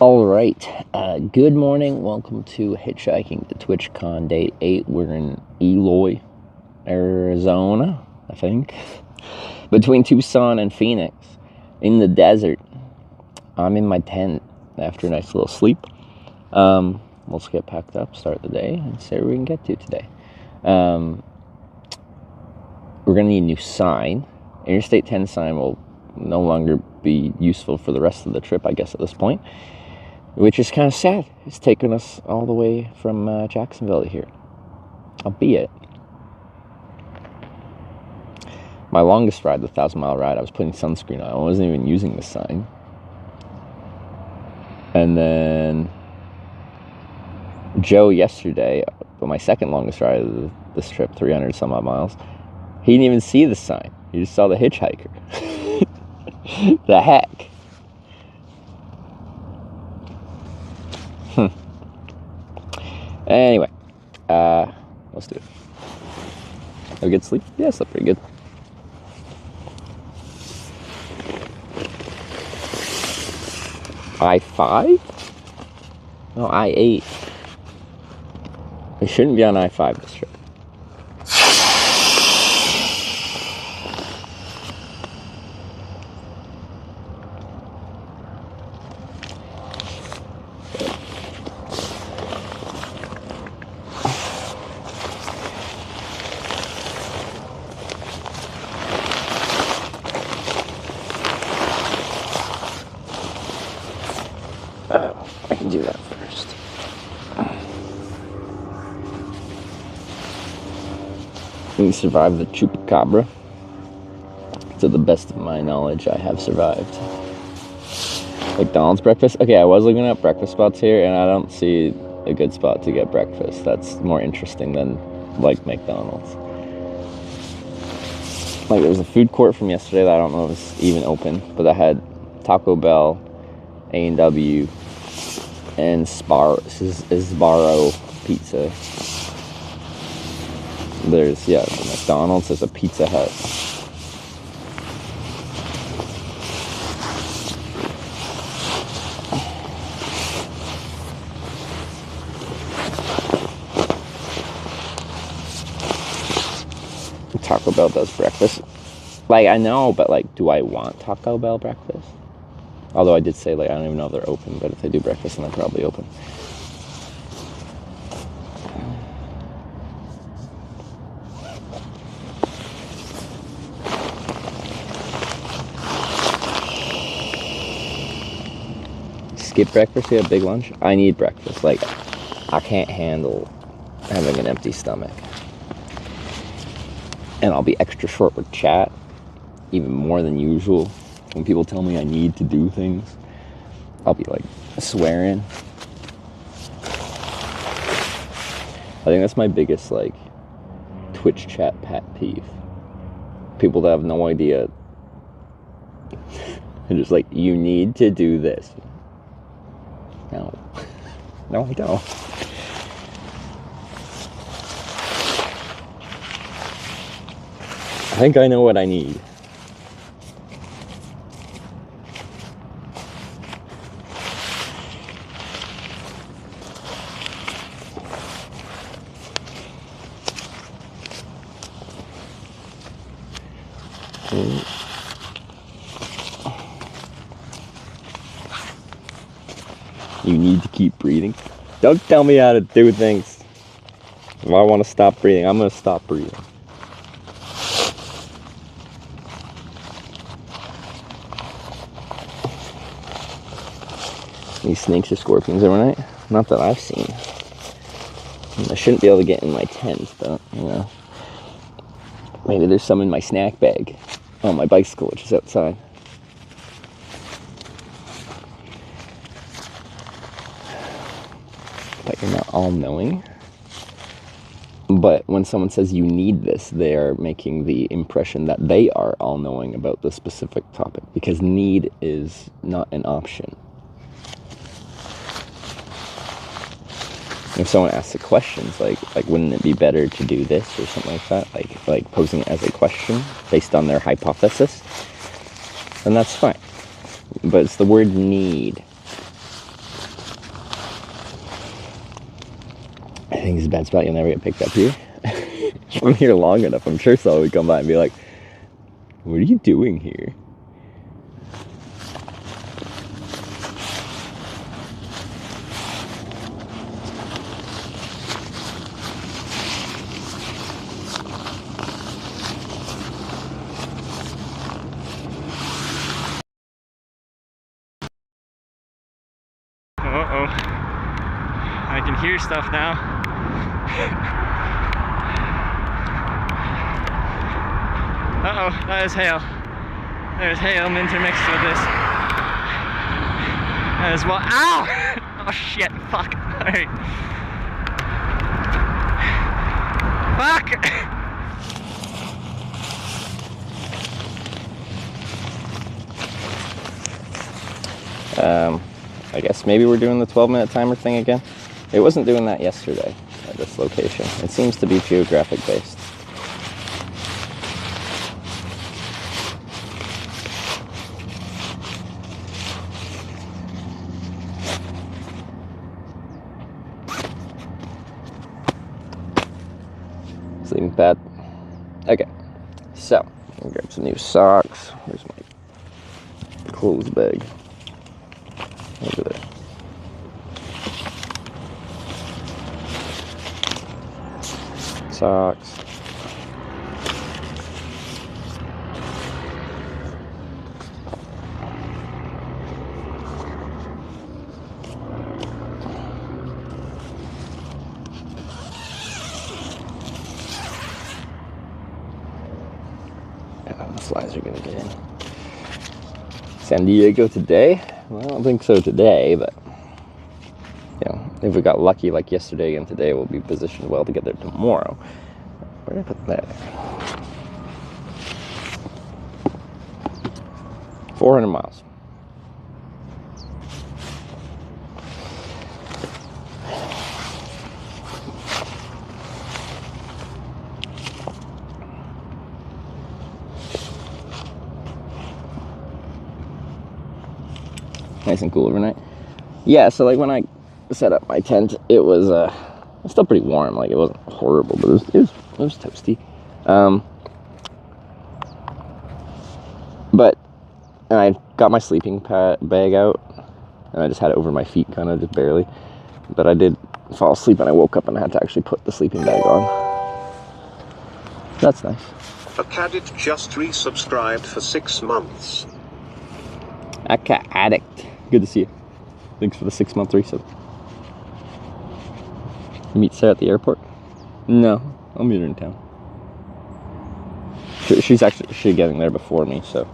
All right. Good morning. Welcome to Hitchhiking to TwitchCon Day 8. We're in Eloy, Arizona, I think. Between Tucson and Phoenix, in the desert. I'm in my tent after a nice little sleep. Let's get packed up, start the day, and see where we can get to today. We're going to need a new sign. Interstate 10 sign will no longer be useful for the rest of the trip, I guess, at this point. Which is kind of sad. It's taken us all the way from Jacksonville to here. Albeit, my longest ride, the 1,000-mile ride, I was putting sunscreen on. I wasn't even using the sign. And then Joe yesterday, my second longest ride of this trip, 300 some odd miles, he didn't even see the sign. He just saw the hitchhiker. The heck? Anyway, let's do it. Have a good sleep? Yeah, I slept pretty good. I-5? No, I-8. It shouldn't be on I-5 this trip. I can do that first. We survived the chupacabra. To the best of my knowledge, I have survived. McDonald's breakfast? Okay, I was looking at breakfast spots here, and I don't see a good spot to get breakfast. That's more interesting than, like, McDonald's. Like, there was a food court from yesterday that I don't know if it's even open, but that had Taco Bell, A&W, and Sbarro pizza. There's, the McDonald's, there's a Pizza Hut. Taco Bell does breakfast. Like, I know, but, like, do I want Taco Bell breakfast? Although I did say, like, I don't even know if they're open, but if they do breakfast, then they're probably open. Skip breakfast, yeah, big lunch. I need breakfast. Like, I can't handle having an empty stomach. And I'll be extra short with chat, even more than usual. When people tell me I need to do things, I'll be, like, swearing. I think that's my biggest, like, Twitch chat pet peeve. People that have no idea. They're just like, you need to do this. No. No, I don't. I think I know what I need. You need to keep breathing. Don't tell me how to do things. If I want to stop breathing, I'm going to stop breathing. These snakes or scorpions overnight? Not that I've seen. I shouldn't be able to get in my tent, but, you know. Maybe there's some in my snack bag on my bicycle, which is outside. But you're not all-knowing. But when someone says you need this, they are making the impression that they are all-knowing about the specific topic, because need is not an option. If someone asks a question, like wouldn't it be better to do this or something like that, like posing it as a question based on their hypothesis, then that's fine. But it's the word need think it's a bad spot. You'll never get picked up here. If I'm here long enough, I'm sure someone would come by and be like, what are you doing here? Uh-oh. I can hear stuff now. Uh-oh, that is hail. There's hail intermixed with this. That is what? Ow! Oh shit, fuck. Alright. Fuck! I guess maybe we're doing the 12-minute timer thing again. It wasn't doing that yesterday at this location. It seems to be geographic based. Sleeping pad. Okay, so I'm gonna grab some new socks. Where's my clothes bag? Over there. Socks. Yeah, the flies are gonna get in. San Diego today? Well, I don't think so today, but you know, if we got lucky like yesterday and today, we'll be positioned well to get there tomorrow. Where did I put that? 400 miles. Nice and cool overnight. Yeah, so like when I set up my tent, it was still pretty warm. Like it wasn't horrible, but it was toasty. But and I got my sleeping bag out, and I just had it over my feet, kind of just barely. But I did fall asleep, and I woke up and I had to actually put the sleeping bag on. That's nice. A cadet just resubscribed for 6 months. Aka Addict. Good to see you. Thanks for the 6-month resub. You meet Sarah at the airport? No, I'll meet her in town. She's getting there before me, so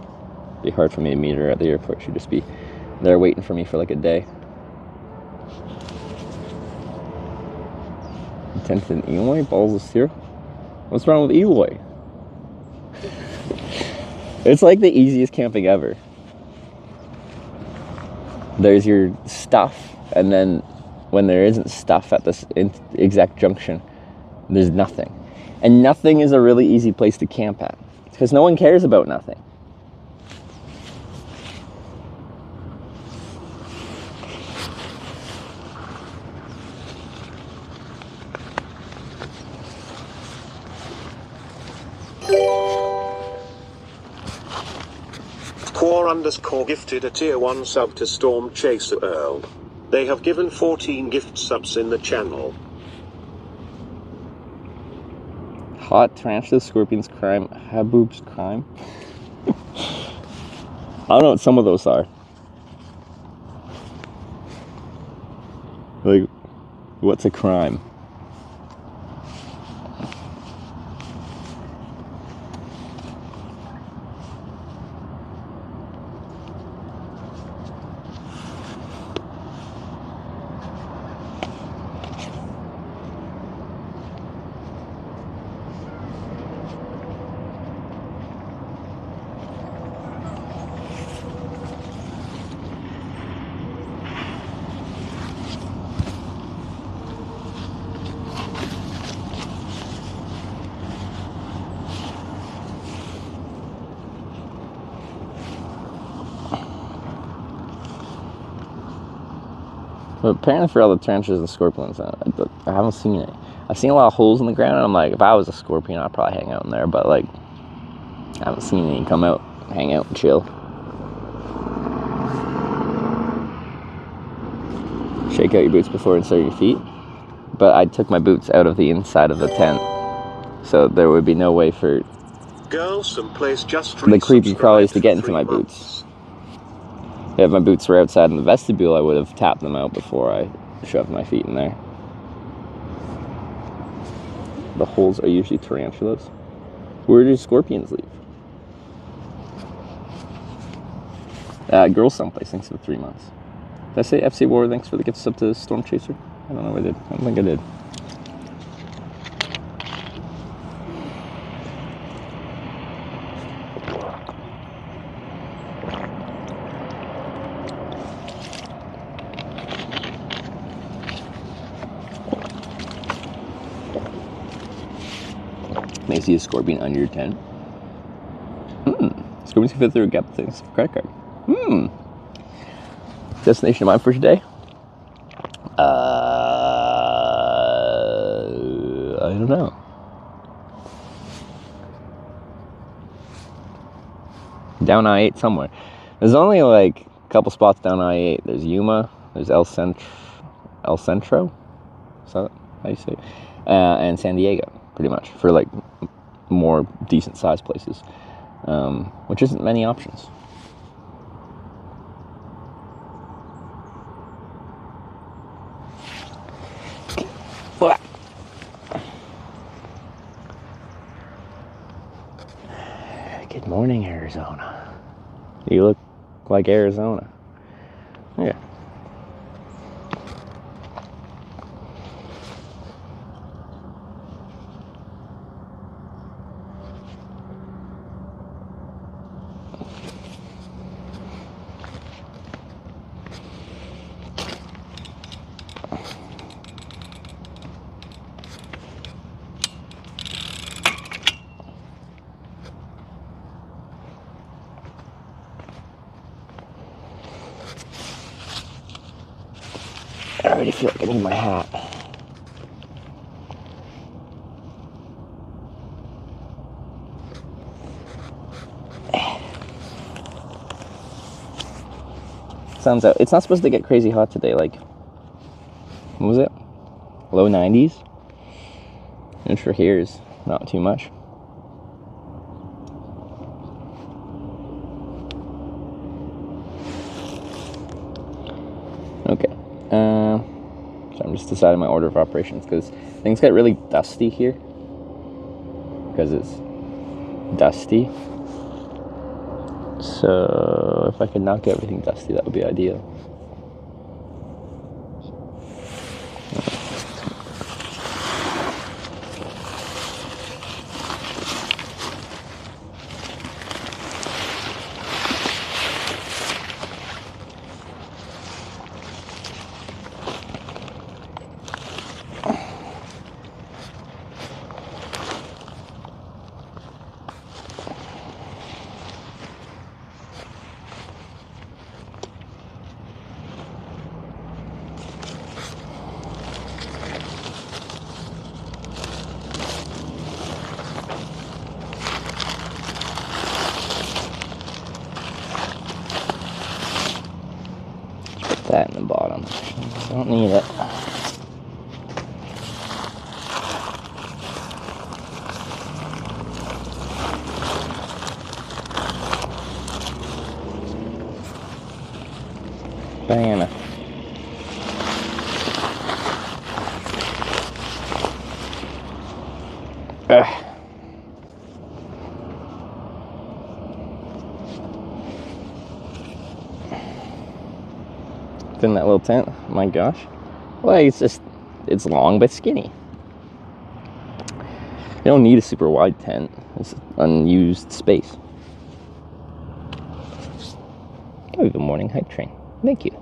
it'd be hard for me to meet her at the airport. She'd just be there waiting for me for like a day. 10th in Eloy? Balls of zero? What's wrong with Eloy? It's like the easiest camping ever. There's your stuff, and then when there isn't stuff at this exact junction, there's nothing. And nothing is a really easy place to camp at, because no one cares about nothing. Core__ gifted a tier 1 sub to Storm Chaser Earl. They have given 14 gift subs in the channel. Hot tarantulas, scorpions, crime, haboobs, crime. I don't know what some of those are. Like, what's a crime? But apparently for all the tarantulas and scorpions, I haven't seen it. I've seen a lot of holes in the ground, and I'm like, if I was a scorpion, I'd probably hang out in there. But like, I haven't seen any come out, hang out, and chill. Shake out your boots before inserting your feet. But I took my boots out of the inside of the tent, so there would be no way for Girls, someplace just the creepy crawlies to get into my months. boots. If my boots were outside in the vestibule, I would have tapped them out before I shoved my feet in there. The holes are usually tarantulas. Where do scorpions leave? Girls someplace, thanks for 3 months. Did I say FC War, thanks for the gift sub to Storm Chaser? I don't know if I did. I don't think I did. May see a scorpion under your tent. Scorpions can fit through a gap things. Credit card. Destination of mine for today? I don't know. Down I-8 somewhere. There's only like a couple spots down I-8. There's Yuma. There's El Centro. Is that how you say it? And San Diego, pretty much, for like more decent sized places, which isn't many options. Good morning, Arizona. You look like Arizona. Yeah. I already feel like I need my hat. Sun's out. It's not supposed to get crazy hot today. Like, what was it? Low 90s? And for here is not too much. Okay. So I'm just deciding my order of operations because things get really dusty here. Because it's dusty. So if I could not get everything dusty, that would be ideal. That in the bottom. Don't need it. Diana. In that little tent. My gosh. Well, it's long but skinny. You don't need a super wide tent. It's unused space. Oh, good morning, hype train. Thank you.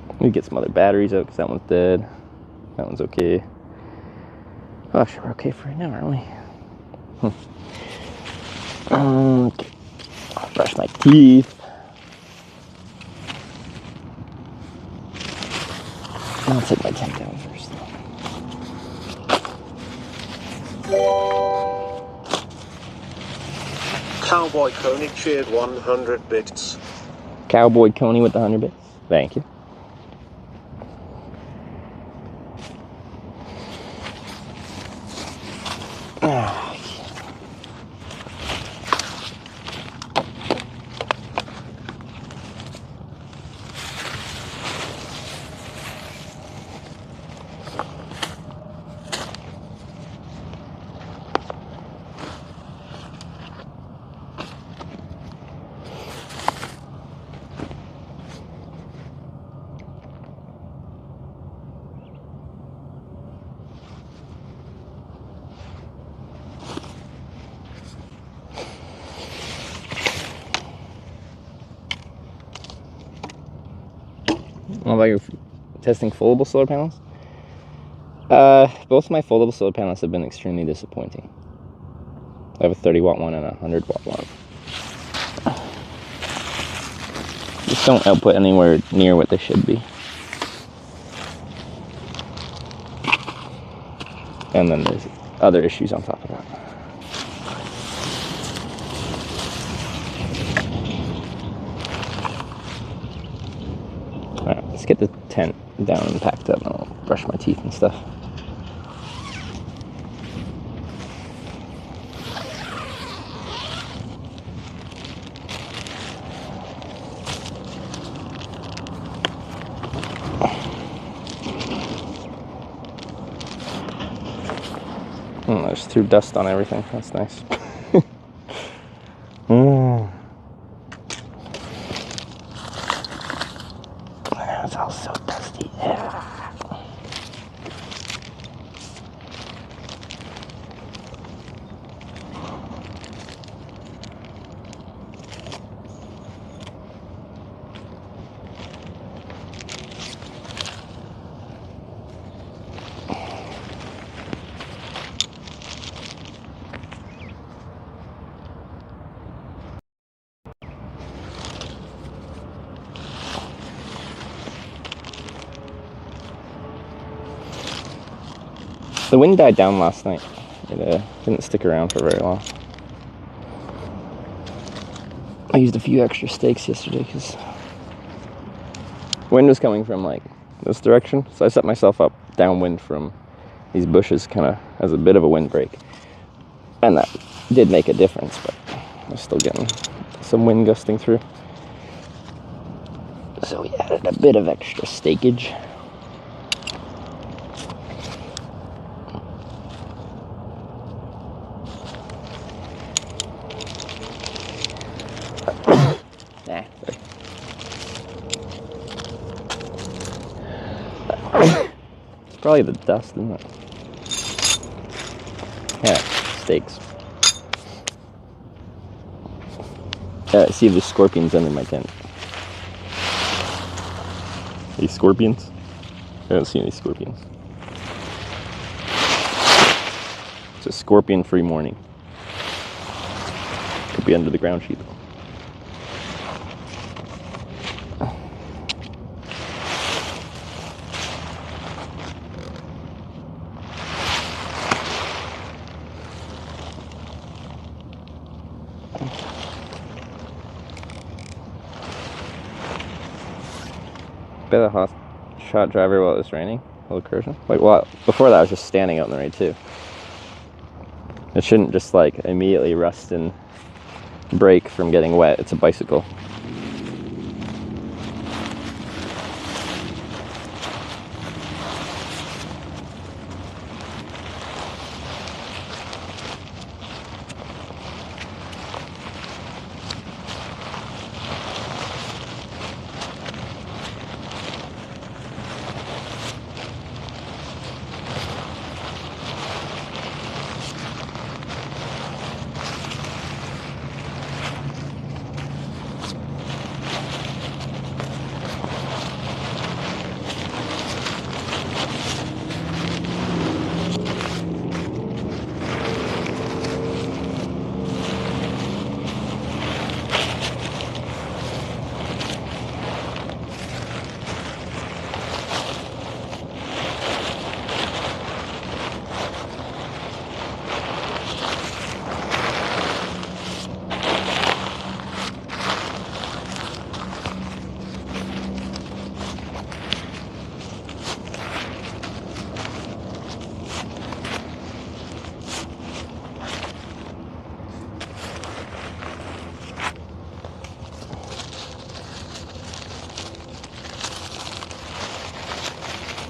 Let me get some other batteries out because that one's dead. That one's okay. Oh, actually, we're okay for right now, aren't we? Okay. I'll brush my teeth. take my tent down first. Cowboy Coney cheered 100 bits. Cowboy Coney with the 100 bits. Thank you. What about your testing foldable solar panels? Both my foldable solar panels have been extremely disappointing. I have a 30-watt one and a 100-watt one. Just don't output anywhere near what they should be. And then there's other issues on top of that. Alright, let's get the tent down and packed up and I'll brush my teeth and stuff. I just threw dust on everything. That's nice. It's all so dusty. Yeah. The wind died down last night. It didn't stick around for very long. I used a few extra stakes yesterday because wind was coming from like this direction, so I set myself up downwind from these bushes kind of as a bit of a windbreak, and that did make a difference, but I was still getting some wind gusting through, so we added a bit of extra stakage. It's probably the dust, isn't it? Yeah, stakes. I see the scorpions under my tent. Any scorpions? I don't see any scorpions. It's a scorpion-free morning. Could be under the ground sheep. Bit of hot shot driver while it was raining. A little cursion. Like, well, before that I was just standing out in the rain too. It shouldn't just like immediately rust and break from getting wet. It's a bicycle.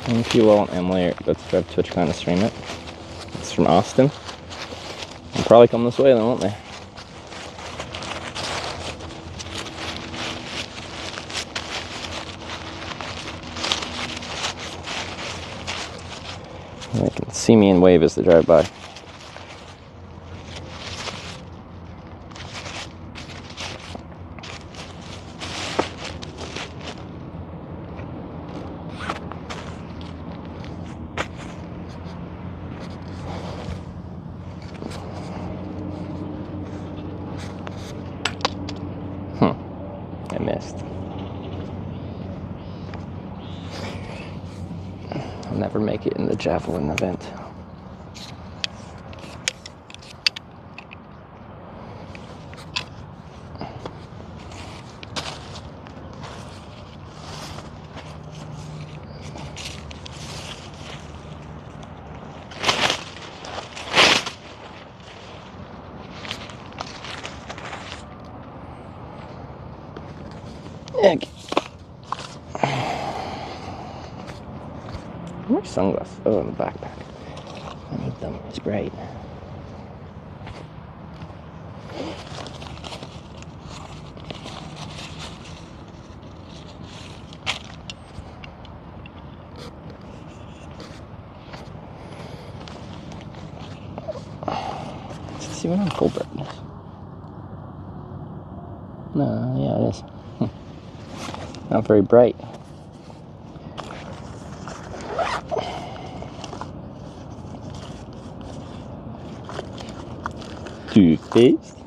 And Kilo and Emily let's drive TwitchCon to stream it. It's from Austin. They'll probably come this way then, won't they? They can see me and wave as they drive by. I missed. I'll never make it in the javelin event. Egg. Where's my sunglasses? Oh, in the backpack. I need them. It's bright. Let's see what I'm full brightness. No, yeah, it is. Not very bright. Toothpaste.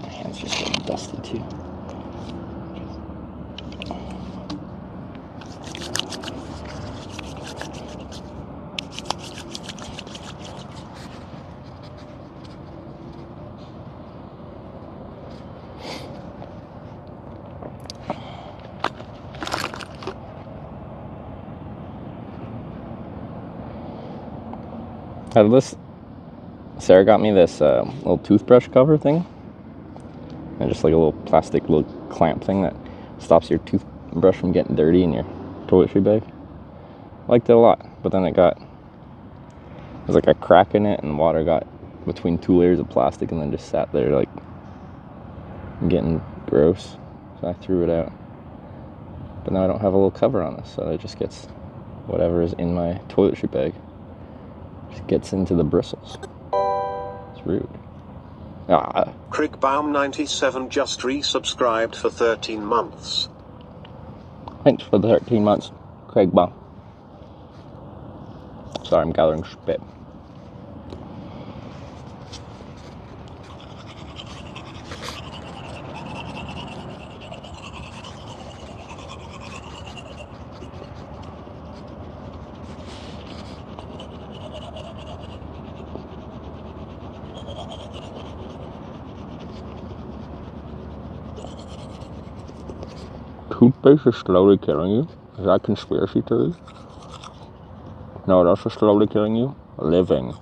My hands just getting dusty too. Sarah got me this little toothbrush cover thing, and just like a little plastic little clamp thing that stops your toothbrush from getting dirty in your toiletry bag. Liked it a lot, but then there's like a crack in it, and water got between two layers of plastic, and then just sat there like getting gross. So I threw it out. But now I don't have a little cover on this, so it just gets whatever is in my toiletry bag. Just gets into the bristles. It's rude. Ah. Crickbaum97 just resubscribed for 13 months. Thanks for the 13 months, Craig Baum. Sorry, I'm gathering spit. Toothpaste is slowly killing you? Is that conspiracy theory? No, that's what's slowly killing you? Living.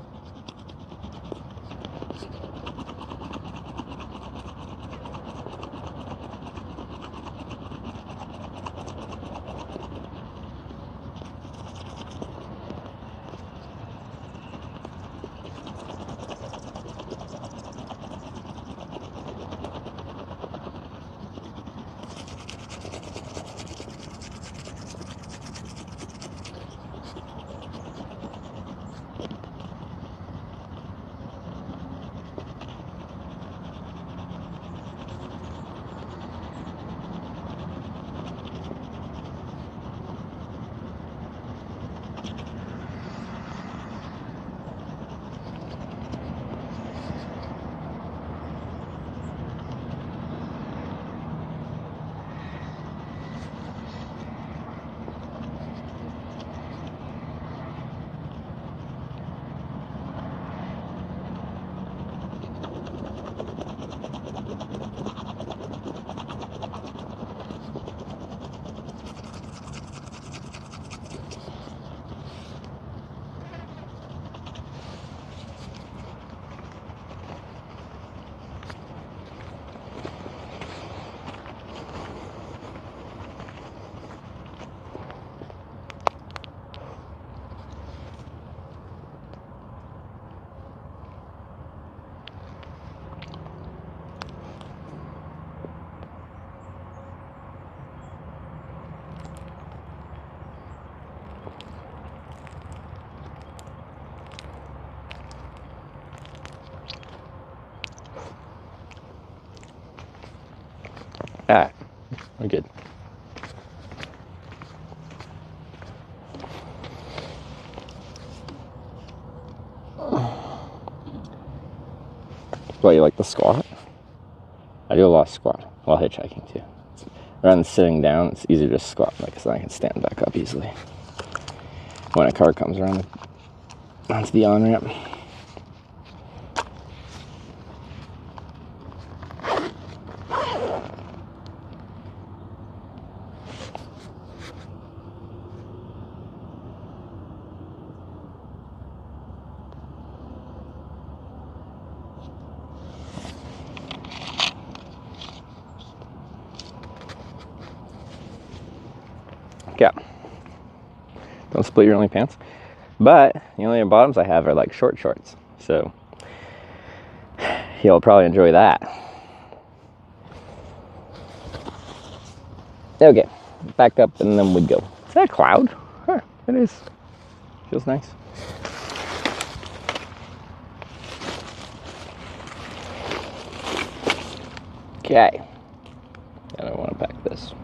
Ah, we're good. Well, you like the squat? I do a lot of squat while hitchhiking too. Rather than sitting down, it's easier to squat because then I can stand back up easily when a car comes around onto the on-ramp. Yeah. Don't split your only pants. But the only bottoms I have are like short shorts. So he'll probably enjoy that. Okay. Back up and then we'd go. Is that a cloud? Huh, it is. Feels nice. Okay. And I want to pack this.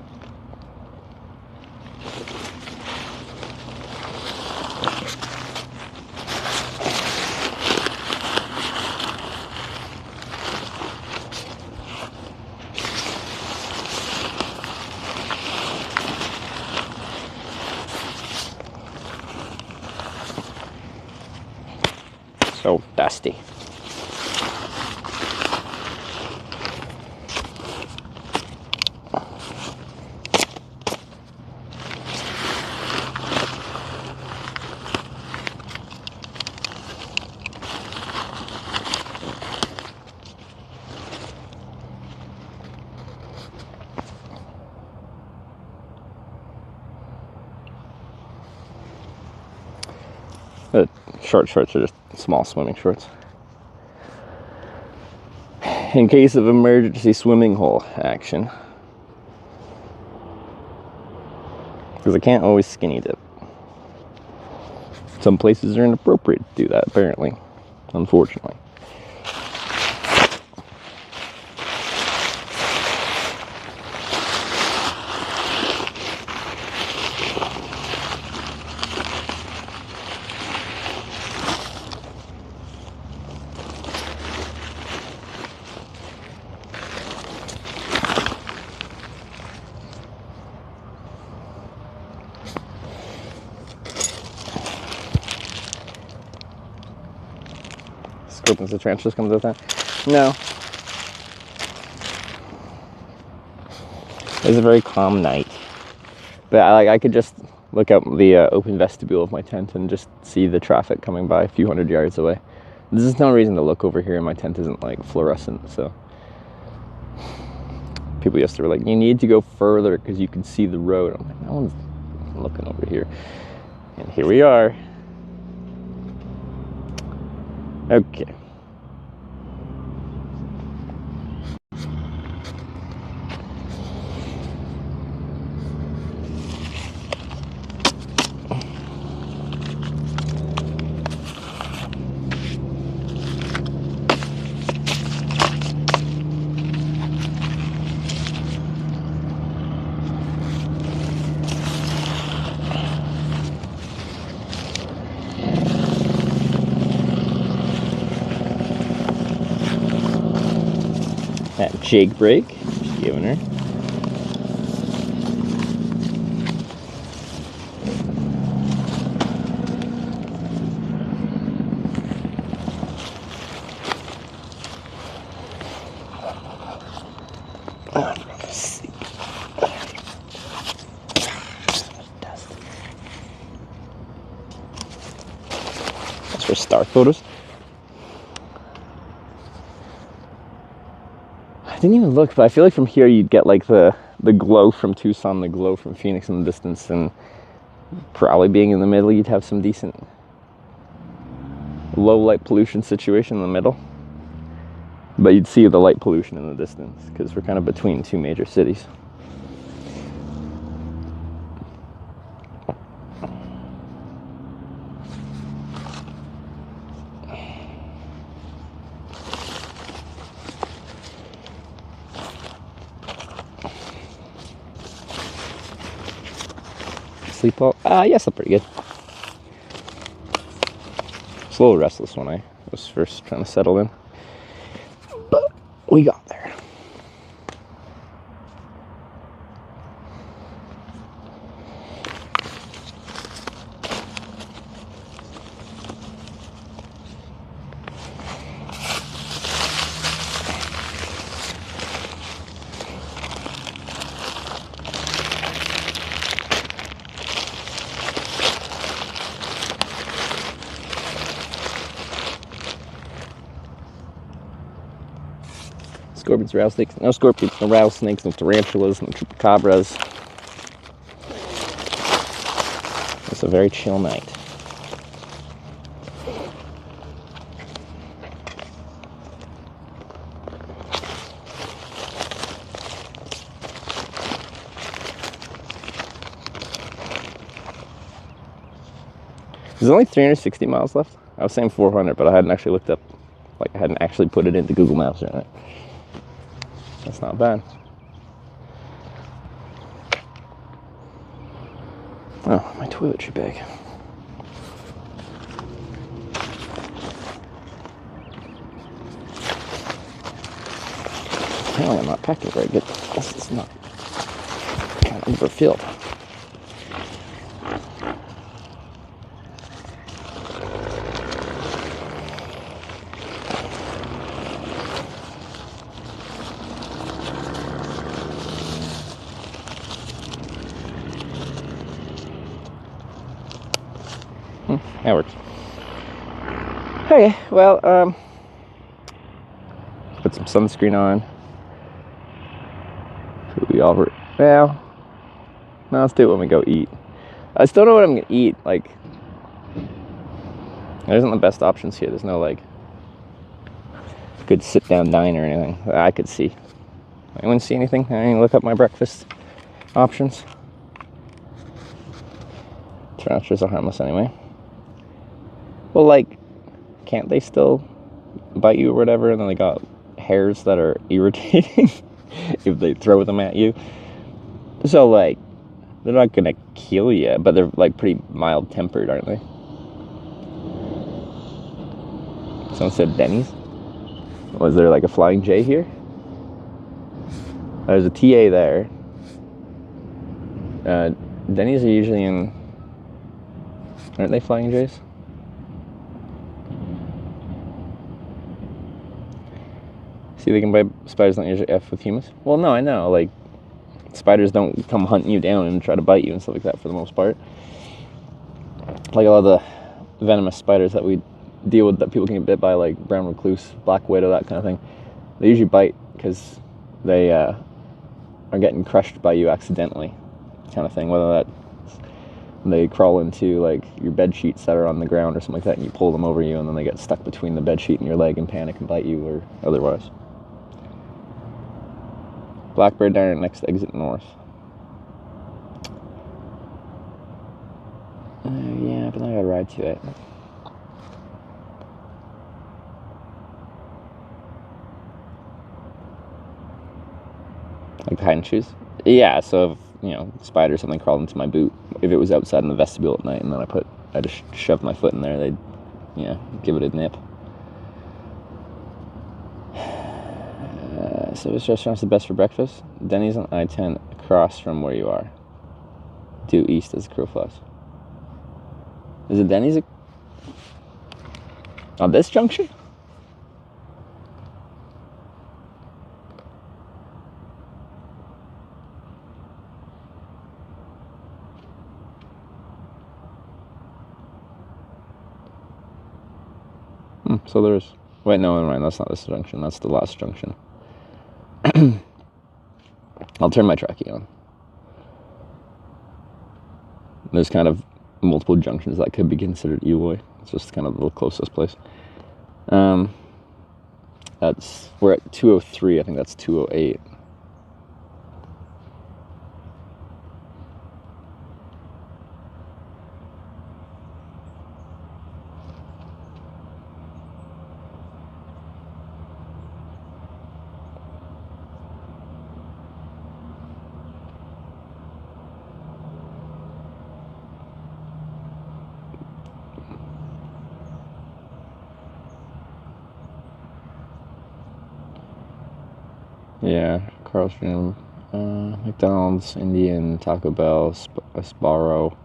So dusty. The short shorts are just small swimming shorts. In case of emergency swimming hole action. Because I can't always skinny dip. Some places are inappropriate to do that, apparently. Unfortunately. Opens the trench just comes with that. No. It was a very calm night. But I could just look out the open vestibule of my tent and just see the traffic coming by a few hundred yards away. There's just no reason to look over here, and my tent isn't like fluorescent, so. People yesterday were like, you need to go further because you can see the road. I'm like, no one's looking over here. And here we are. Okay. That Jake break, just giving her. That's for star photos. I didn't even look, but I feel like from here you'd get like the glow from Tucson, the glow from Phoenix in the distance, and probably being in the middle, you'd have some decent low light pollution situation in the middle. But you'd see the light pollution in the distance because we're kind of between two major cities. sleep well? Yeah, I slept pretty good. It's a little restless when I was first trying to settle in. But we got there. Scorpions, rattlesnakes, no scorpions, no rattlesnakes, no tarantulas, no chupacabras. It's a very chill night. There's only 360 miles left. I was saying 400, but I hadn't actually looked up, like I hadn't actually put it into Google Maps or anything. That's not bad. Oh, my toiletry bag. Apparently I'm not packing very good. This is not kind of overfilled. That works. Okay, well, put some sunscreen on. Well, no, let's do it when we go eat. I still don't know what I'm gonna eat. Like, there isn't the best options here. There's no, like, good sit-down dine or anything that I could see. Anyone see anything? I didn't look up my breakfast options. Tarantulas are harmless anyway. Well, like, can't they still bite you or whatever, and then they got hairs that are irritating if they throw them at you? So, like, they're not gonna kill you, but they're, like, pretty mild-tempered, aren't they? Someone said Denny's. Was there, like, a Flying J here? There's a TA there. Denny's are usually in... Aren't they Flying J's? See, they can bite spiders, not usually F with humans. Well, no, I know. Like, spiders don't come hunting you down and try to bite you and stuff like that for the most part. Like a lot of the venomous spiders that we deal with that people can get bit by, like brown recluse, black widow, that kind of thing. They usually bite because they are getting crushed by you accidentally, kind of thing. Whether that they crawl into like your bed sheets that are on the ground or something like that, and you pull them over you, and then they get stuck between the bed sheet and your leg and panic and bite you, or otherwise. Blackbird down at next exit north. Yeah, but then I gotta ride to it. Like the hide and choose? Yeah, so if, you know, spider or something crawled into my boot, if it was outside in the vestibule at night and then I just shoved my foot in there, they'd, give it a nip. So which restaurant's the best for breakfast? Denny's on I-10 across from where you are. Due east as the crow flies. Is it Denny's on this junction? So there's... Wait, no, never mind. That's not this junction. That's the last junction. I'll turn my tracking on. There's kind of multiple junctions that could be considered Eloy. It's just kind of the closest place. We're at 203. I think that's 208. Yeah, Carl's Jr., McDonald's, Indian, Taco Bell, Sbarro.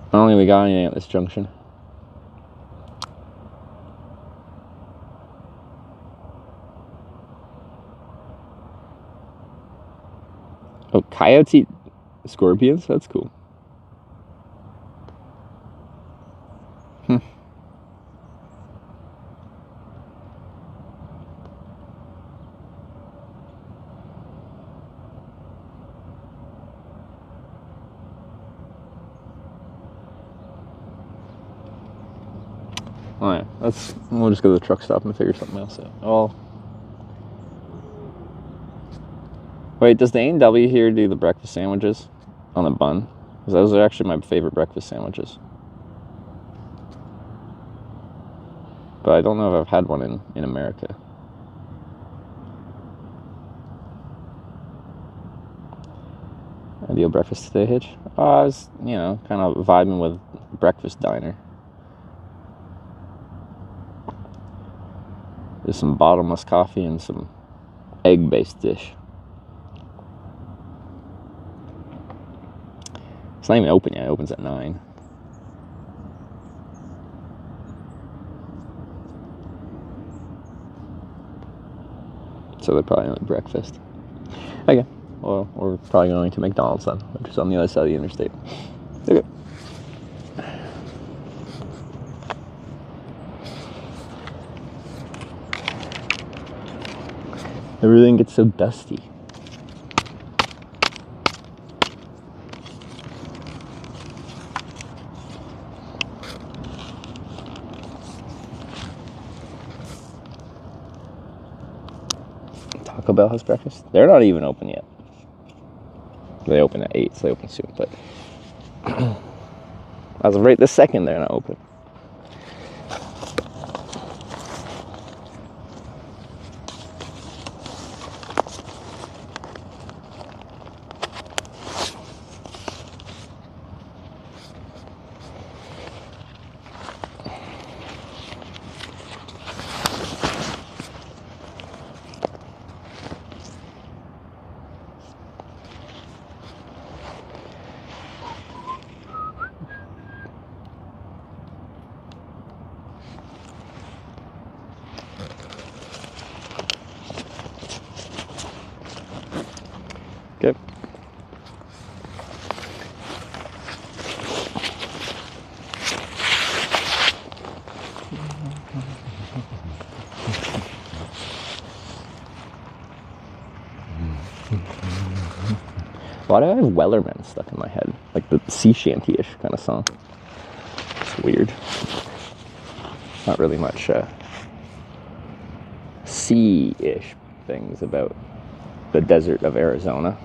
I don't think we got anything at this junction. Oh, coyotes eat scorpions? That's cool. Oh yeah, we'll just go to the truck stop and figure something else out. Oh. Wait, does the A&W here do the breakfast sandwiches on the bun? Because those are actually my favorite breakfast sandwiches. But I don't know if I've had one in America. Ideal breakfast today, Hitch? I was, kind of vibing with breakfast diner. There's some bottomless coffee and some egg-based dish. It's not even open yet. It opens at 9. So they're probably only breakfast. Okay. Well, we're probably going to McDonald's then, which is on the other side of the interstate. Okay. Everything gets so dusty. Taco Bell has breakfast? They're not even open yet. They open at 8, so they open soon, but as of right this second, they're not open. Okay. Why do I have Wellerman stuck in my head? Like the sea shanty-ish kind of song. It's weird. Not really much sea-ish things about the desert of Arizona.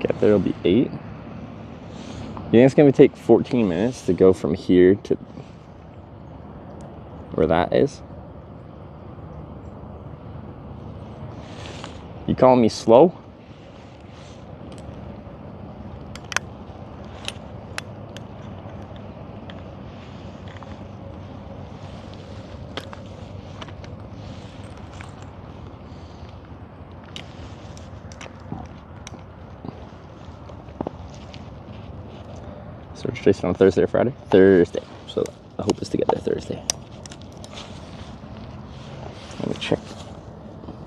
Get there, it'll be 8. You think it's going to take 14 minutes to go from here to where that is? You calling me slow? Search Jason on Thursday or Friday? Thursday. So the hope is to get there Thursday. Let me check.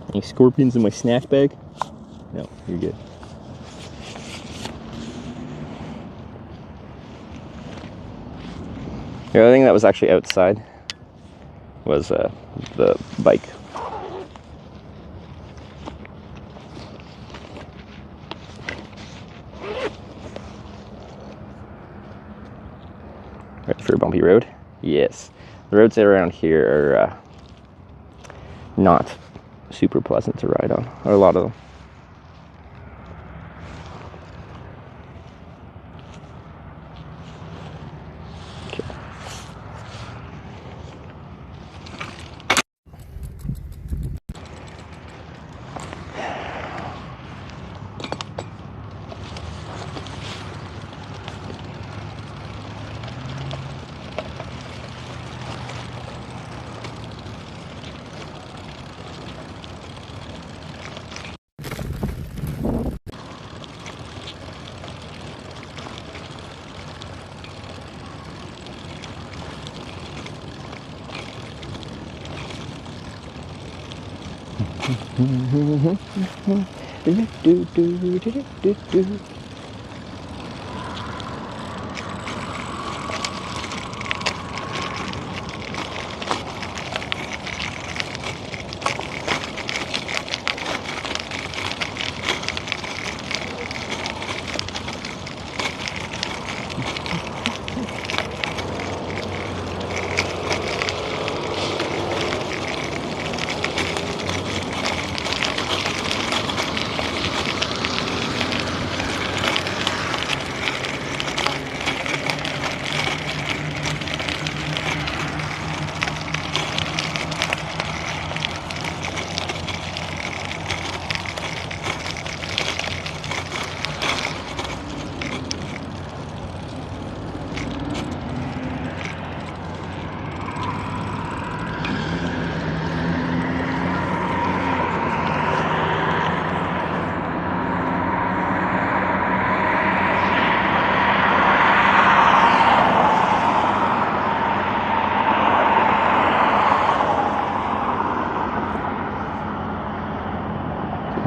Any scorpions in my snack bag? No, you're good. The other thing that was actually outside was the bike. Ready for a bumpy road? Yes. The roads around here are not super pleasant to ride on, or a lot of them. Okay.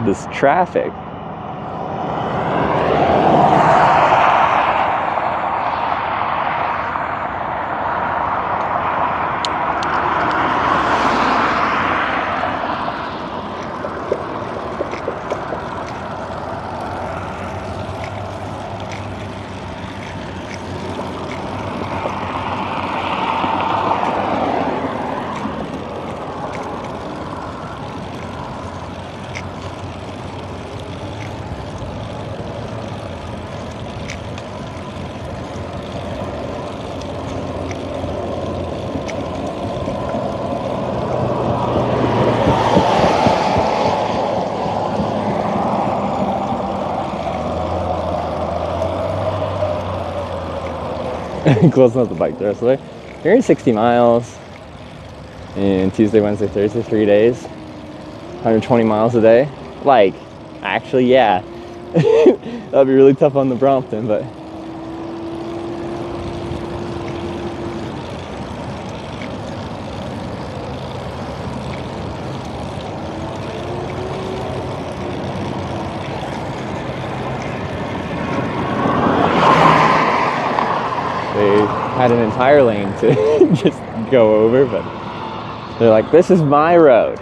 This traffic. Close enough to bike the rest of the way. You're in 60 miles in Tuesday, Wednesday, Thursday, 3 days. 120 miles a day. Like, actually, yeah. That'd be really tough on the Brompton, but they had an entire lane to just go over, but they're like, this is my road.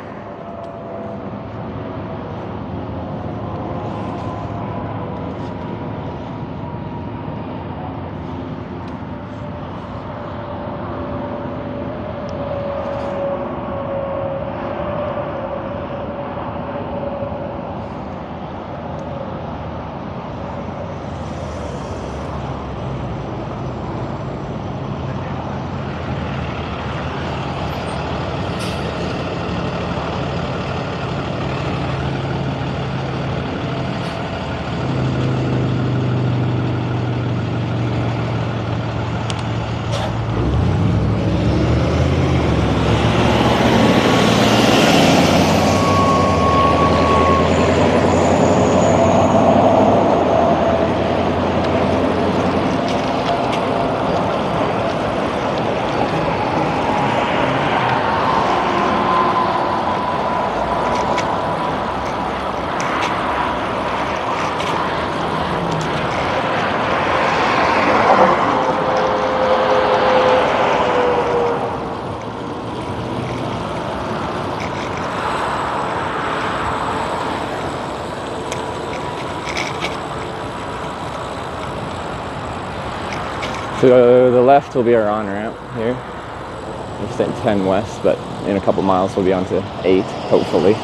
To the left will be our on-ramp here. We're staying 10 west, but in a couple miles we'll be on to 8, hopefully.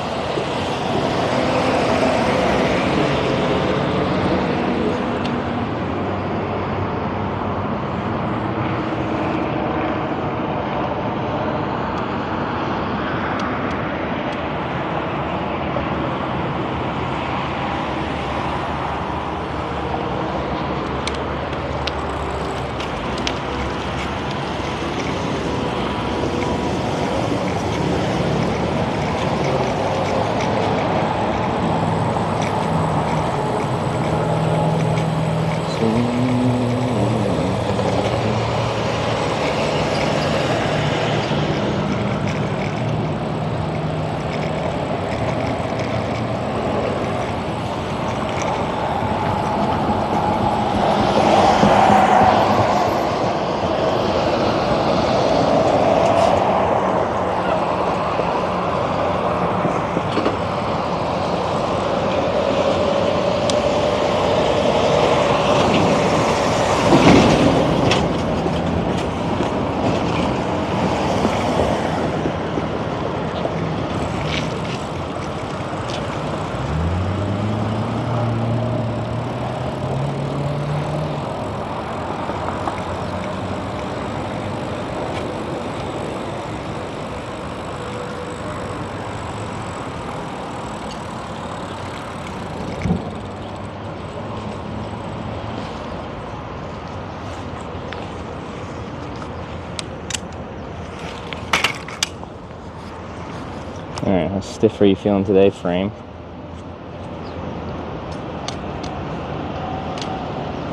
Alright, how stiff are you feeling today, frame?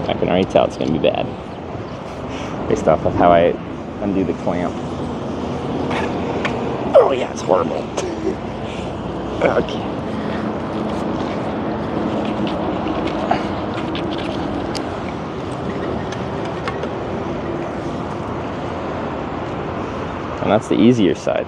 I can already tell it's going to be bad. Based off of how I undo the clamp. Oh yeah, it's horrible. Okay. And that's the easier side.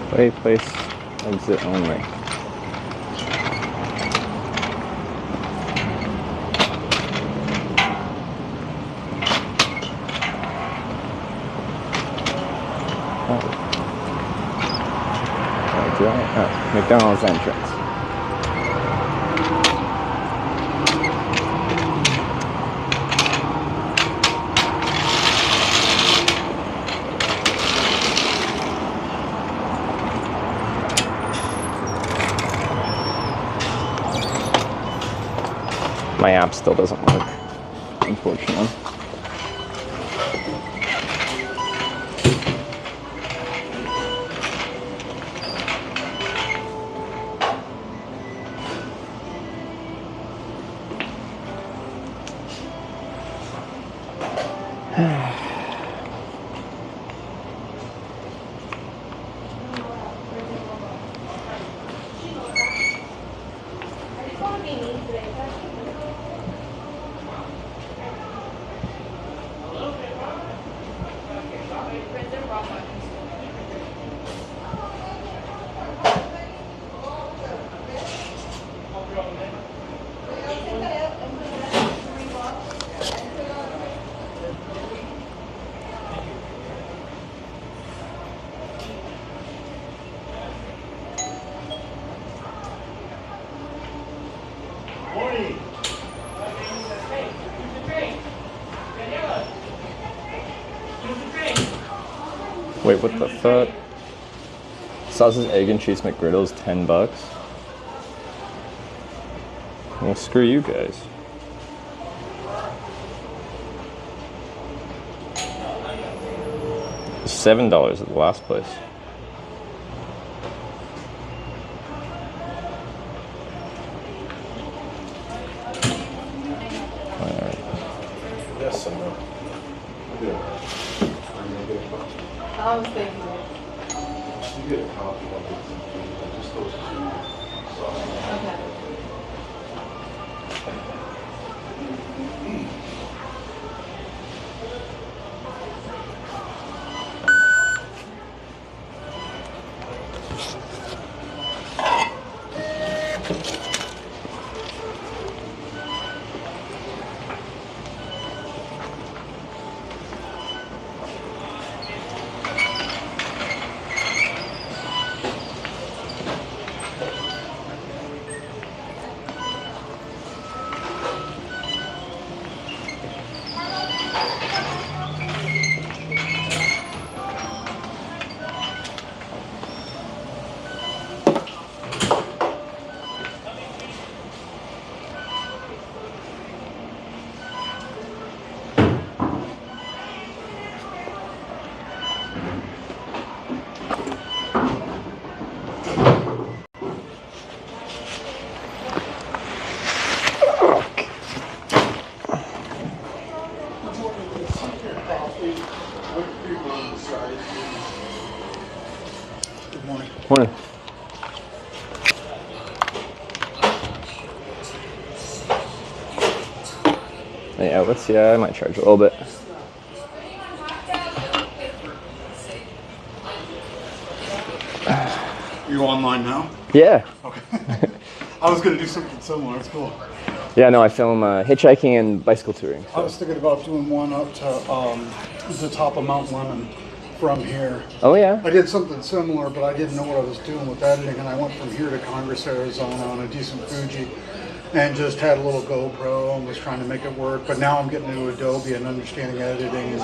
Play place exit only. Oh, McDonald's entrance. My app still doesn't work, unfortunately. Wait, what the fuck? Sausage, egg, and cheese McGriddle's $10. Well, screw you guys. It's $7 at the last place. Yes, sir. I was thinking You get a coffee on it. Just those two sauces. okay. Good morning. Morning. Yeah, let's see. I might charge a little bit. You online now? Yeah. Okay. I was gonna do something similar. It's cool. Yeah, no, I film hitchhiking and bicycle touring. I was thinking about doing one up to the top of Mount Lemon from here. Oh, yeah? I did something similar, but I didn't know what I was doing with editing, and I went from here to Congress, Arizona on a decent Fuji. and just had a little GoPro and was trying to make it work. But now I'm getting into Adobe and understanding editing.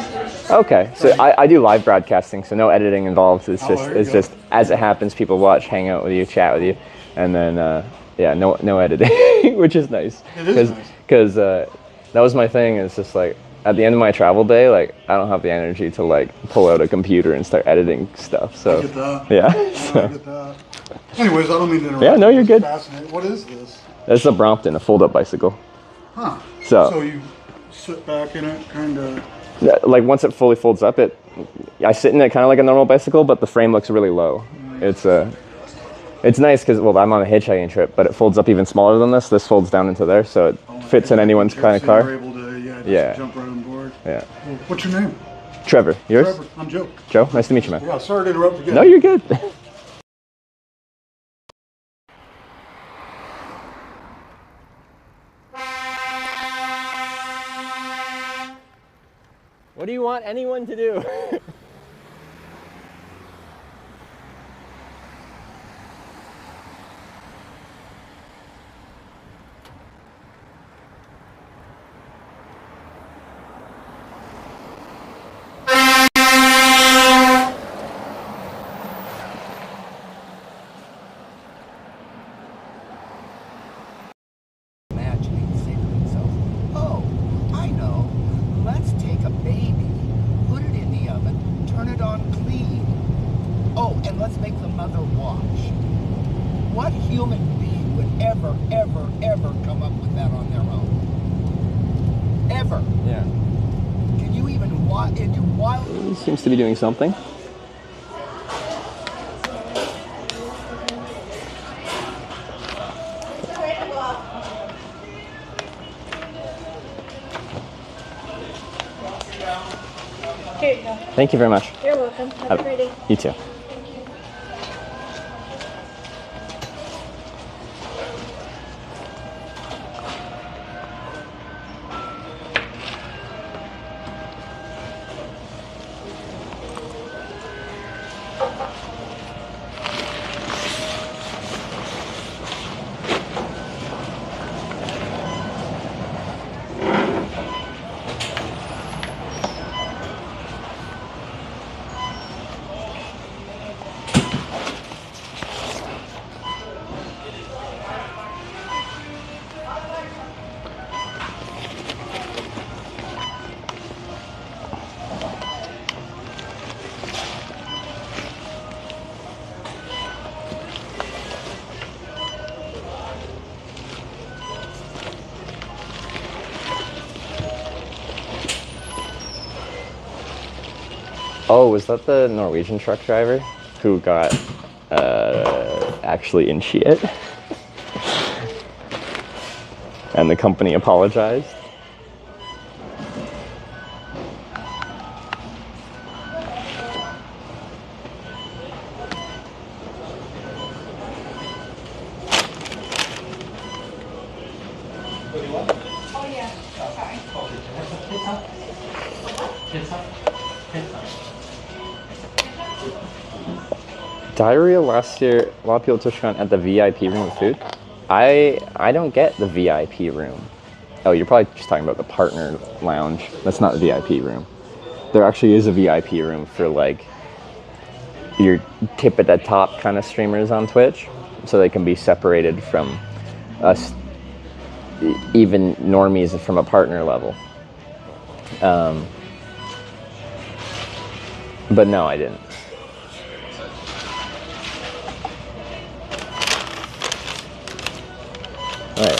Okay, so I do live broadcasting, so no editing involved. It's just as it happens, people watch, hang out with you, chat with you, and then yeah, no editing, which is nice. It is nice. Because that was my thing. It's just like at the end of my travel day, like I don't have the energy to like pull out a computer and start editing stuff. So I get that. yeah. I get that. Anyways, I don't mean to interrupt. Yeah, no, you're good. Fascinating. What is this? That's a Brompton, a fold-up bicycle. Huh. So you sit back in it, kind of. Like once it fully folds up, I sit in it kind of like a normal bicycle, but the frame looks really low. Nice. It's nice because, well, I'm on a hitchhiking trip, but it folds up even smaller than this. This folds down into there, so it fits in anyone's kind of car. You're able to, jump right on board. Yeah. Well, what's your name? Trevor. Yours? Trevor. I'm Joe. Joe, nice to meet you, man. Yeah, sorry to interrupt again. No, you're good. What do you want anyone to do? Imagining, say to themselves, oh, I know, let's take a baby, put it in the oven, turn it on clean. Oh, and let's make the mother watch. What human being would ever come up with that on their own? Ever. Yeah. Can you even watch into wild? He seems to be doing something. Here you go. Thank you very much. You're welcome. Have a great day. You too. Oh, was that the Norwegian truck driver who got actually in shit? And the company apologized? Oh, yeah. Sorry. Diarrhea last year, a lot of people at TwitchCon at the VIP room with food. I don't get the VIP room. Oh, you're probably just talking about the partner lounge. That's not the VIP room. There actually is a VIP room for like your tip at the top kind of streamers on Twitch, so they can be separated from us, even normies from a partner level. But no, I didn't. Alright.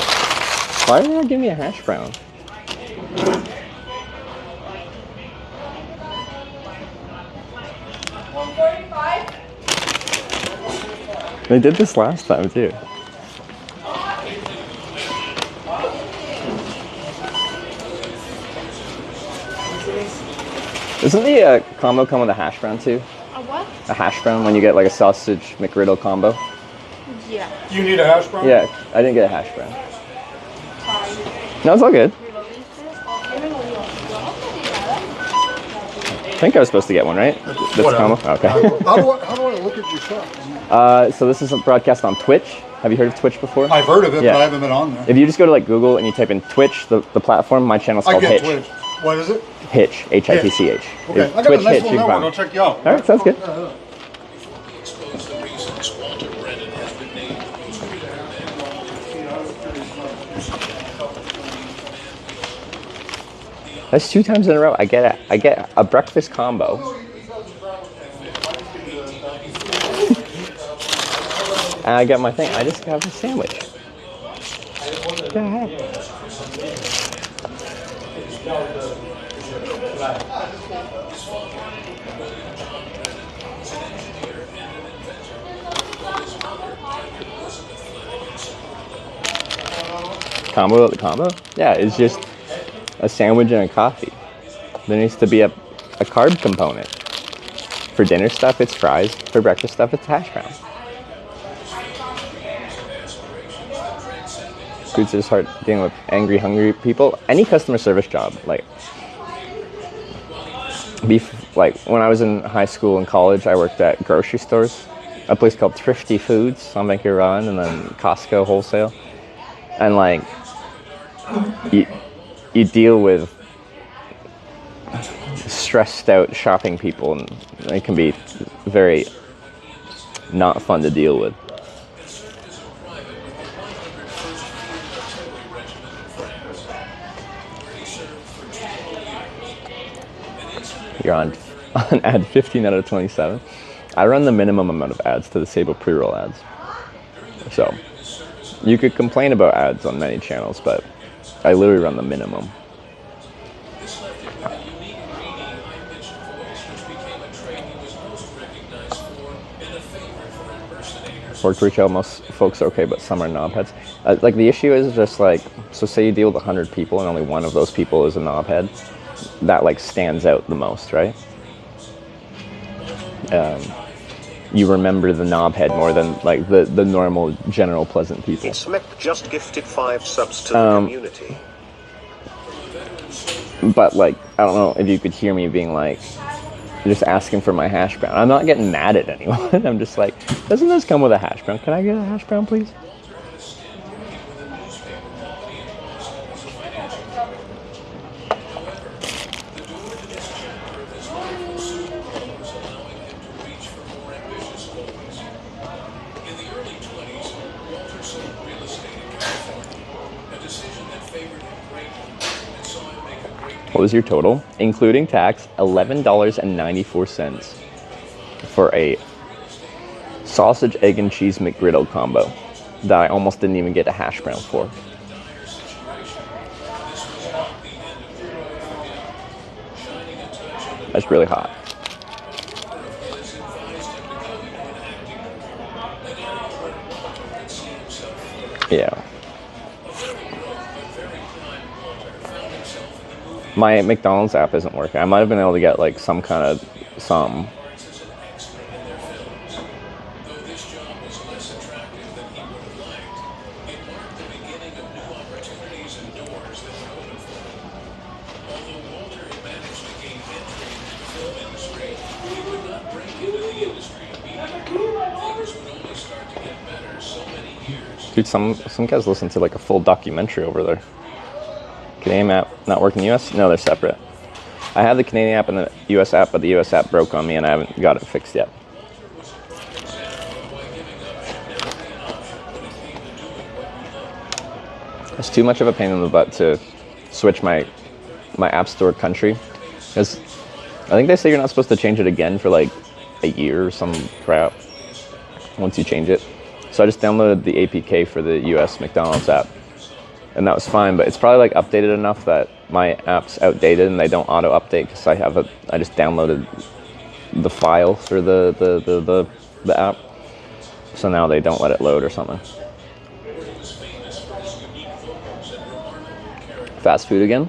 Why are they not giving me a hash brown? $145? They did this last time too. Doesn't the combo come with a hash brown too? A what? A hash brown when you get like a sausage McGriddle combo? Yeah. Do you need a hash brown? Yeah, I didn't get a hash brown. Sorry. No, it's all good. think I was supposed to get one, right? That's Whatever. combo? Okay. How do I look at your stuff? So this is a broadcast on Twitch. Have you heard of Twitch before? I've heard of it, Yeah. but I haven't been on there. If you just go to like Google and you type in Twitch, the platform, my channel's I called get Hitch. Twitch. What is it? Hitch, H-I-T-C-H. Okay, If I got Twitch a nice Hitch, little you can number. find I'll me. check you out. All right, sounds good. Expose the reasons Walter Brennan has been named the most creative man. That's 2 times in a row. I get a breakfast combo. And I get my thing. I just got a sandwich. Go ahead. Combo the combo? Yeah, it's just a sandwich and a coffee. There needs to be a carb component. For dinner stuff, it's fries. For breakfast stuff, it's hash browns. Food's just hard dealing with angry, hungry people. Any customer service job, like when I was in high school and college, I worked at grocery stores. A place called Thrifty Foods on Vancouver Island, and then Costco Wholesale. And like, you deal with stressed out shopping people, and it can be very not fun to deal with. You're on ad 15 out of 27. I run the minimum amount of ads to disable pre-roll ads. So you could complain about ads on many channels, but I literally run the minimum. Worked retail, most folks are okay, but some are knobheads. Like the issue is just like, so say you deal with 100 people and only one of those people is a knobhead. That like stands out the most, right? You remember the knobhead more than like the normal, general, pleasant people. Smek just gifted 5 subs to the community. But like, I don't know if you could hear me being like, just asking for my hash brown. I'm not getting mad at anyone. I'm just like, doesn't this come with a hash brown? Can I get a hash brown, please? What was your total? Including tax, $11.94 for a sausage, egg, and cheese McGriddle combo that I almost didn't even get a hash brown for. That's really hot. Yeah. My McDonald's app isn't working. I might have been able to get like some kind of some. Dude, some guys listen to like a full documentary over there. Canadian app not working in the US? No, they're separate. I have the Canadian app and the US app, but the US app broke on me and I haven't got it fixed yet. It's too much of a pain in the butt to switch my app store country. Because I think they say you're not supposed to change it again for like a year or some crap once you change it. So I just downloaded the APK for the US McDonald's app. And that was fine, but it's probably like updated enough that my app's outdated and they don't auto update because I just downloaded the file for the app. So now they don't let it load or something. Fast food again?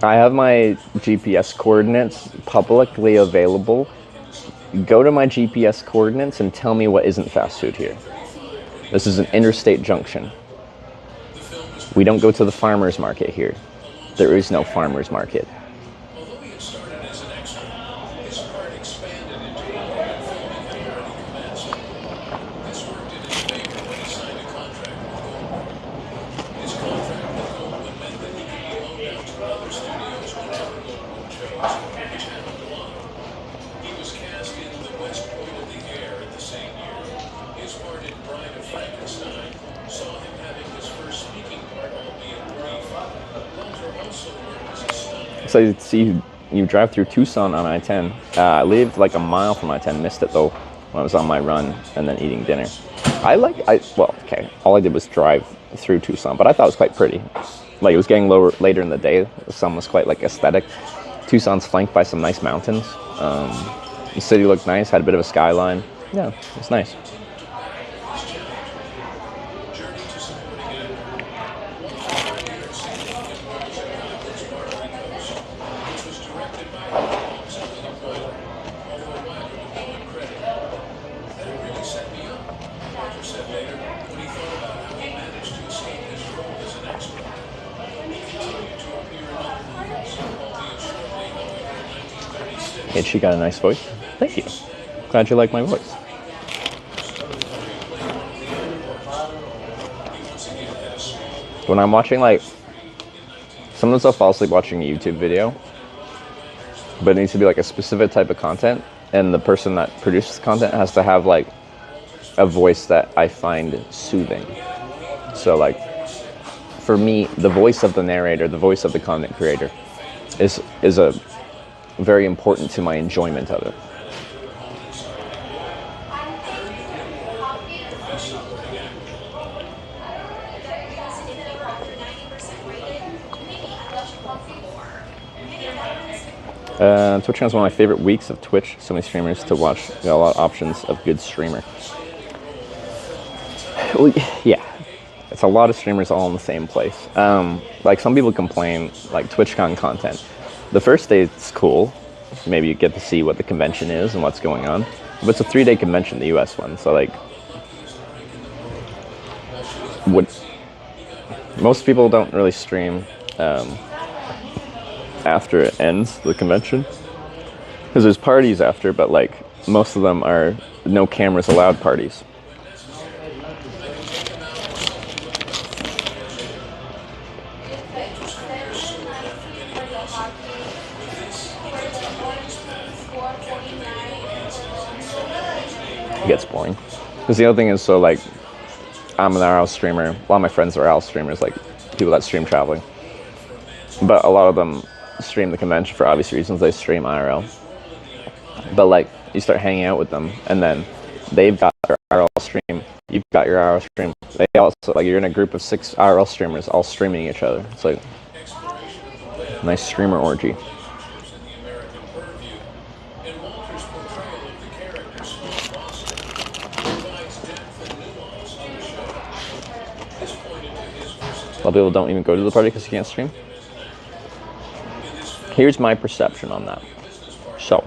I have my GPS coordinates publicly available. Go to my GPS coordinates and tell me what isn't fast food here. This is an interstate junction. We don't go to the farmer's market here. There is no farmer's market. I see you drive through Tucson on I-10. I lived like a mile from I-10, missed it though when I was on my run and then eating dinner. All I did was drive through Tucson, but I thought it was quite pretty. Like, it was getting later in the day. The sun was quite like aesthetic. Tucson's flanked by some nice mountains. The city looked nice, had a bit of a skyline. Yeah, it's nice. And she got a nice voice. Thank you. Glad you like my voice. When I'm watching, like, sometimes I'll fall asleep watching a YouTube video, but it needs to be like a specific type of content, and the person that produces the content has to have like a voice that I find soothing. So like, for me, the voice of the narrator, the voice of the content creator is a very important to my enjoyment of it. TwitchCon is one of my favorite weeks of Twitch. So many streamers to watch. Got a lot of options of good streamer. Well, yeah, it's a lot of streamers all in the same place. Like, some people complain, like, TwitchCon content. The first day it's cool. Maybe you get to see what the convention is and what's going on. But it's a 3-day convention, the US one. So like, most people don't really stream after it ends, the convention. Because there's parties after, but like, most of them are no cameras allowed parties. It gets boring. Because the other thing is, so like, I'm an IRL streamer. A lot of my friends are IRL streamers, like people that stream traveling. But a lot of them stream the convention for obvious reasons. They stream IRL. But like, you start hanging out with them, and then they've got their IRL stream. You've got your IRL stream. They also, like, you're in a group of 6 IRL streamers all streaming each other. It's like a nice streamer orgy. A lot of people don't even go to the party because you can't stream. Here's my perception on that. So,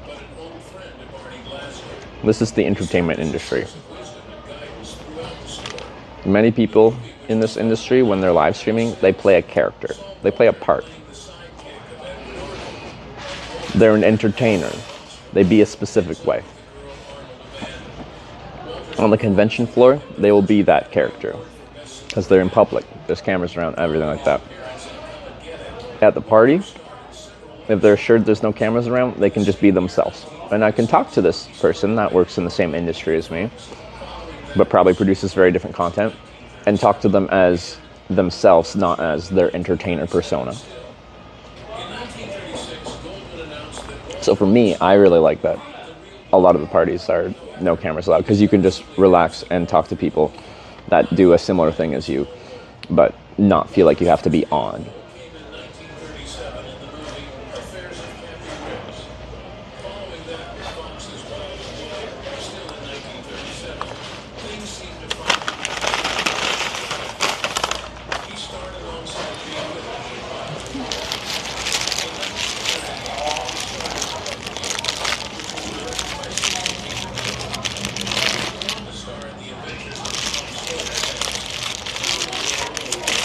this is the entertainment industry. Many people in this industry, when they're live streaming, they play a character. They play a part. They're an entertainer. They be a specific way. On the convention floor, they will be that character. Because they're in public. There's cameras around, everything like that. At the party, if they're assured there's no cameras around, they can just be themselves. And I can talk to this person that works in the same industry as me, but probably produces very different content, and talk to them as themselves, not as their entertainer persona. So for me, I really like that a lot of the parties are no cameras allowed, because you can just relax and talk to people that do a similar thing as you, but not feel like you have to be on.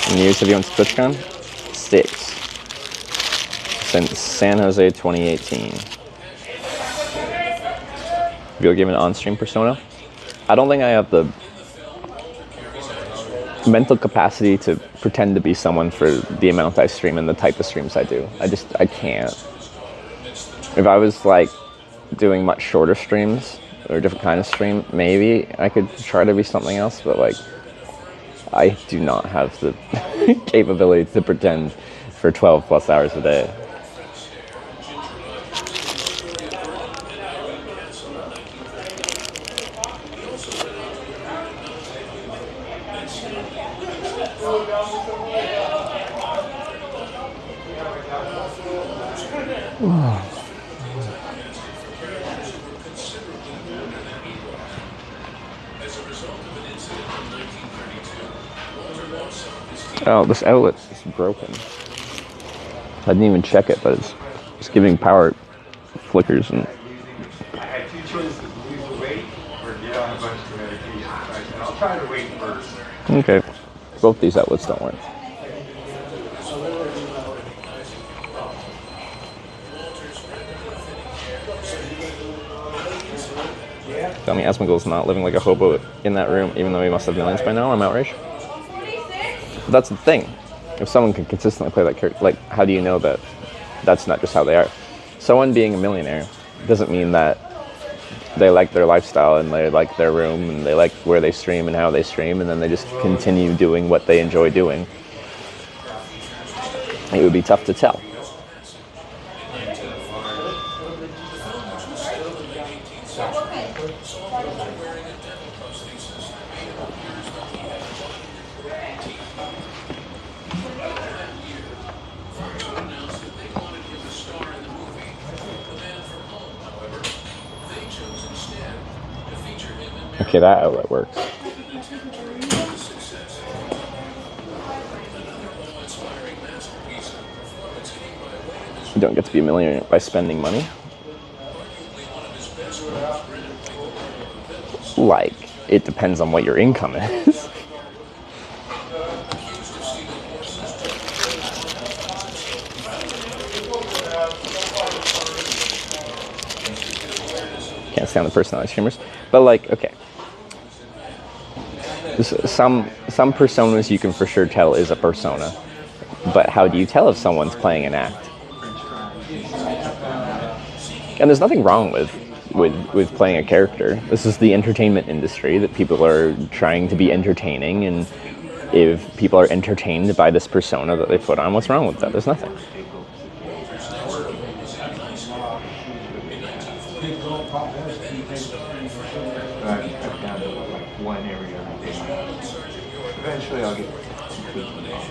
How many years have you went to TwitchCon? 6. Since San Jose 2018. Video game and on-stream persona? I don't think I have the mental capacity to pretend to be someone for the amount I stream and the type of streams I do. I can't. If I was like doing much shorter streams or a different kind of stream, maybe I could try to be something else, but like, I do not have the capability to pretend for 12 plus hours a day. Oh, this outlet is broken. I didn't even check it, but it's giving power flickers and. I had two choices: lose the weight or get on a bunch of medication. So I said, I'll try the weight first. Okay, both these outlets don't work. Tell me Asmongold's not living like a hobo in that room, even though he must have millions by now. I'm outraged. But that's the thing. If someone can consistently play that character, like, how do you know that that's not just how they are? Someone being a millionaire doesn't mean that they like their lifestyle and they like their room and they like where they stream and how they stream, and then they just continue doing what they enjoy doing. It would be tough to tell. Okay, that outlet works. You don't get to be a millionaire by spending money. Like, it depends on what your income is. Can't stand the personality streamers. But like, okay. Some personas you can for sure tell is a persona. But how do you tell if someone's playing an act? And there's nothing wrong with playing a character. This is the entertainment industry that people are trying to be entertaining, and if people are entertained by this persona that they put on, what's wrong with that? There's nothing. I cut down to like one every other day. Eventually I'll get completely off.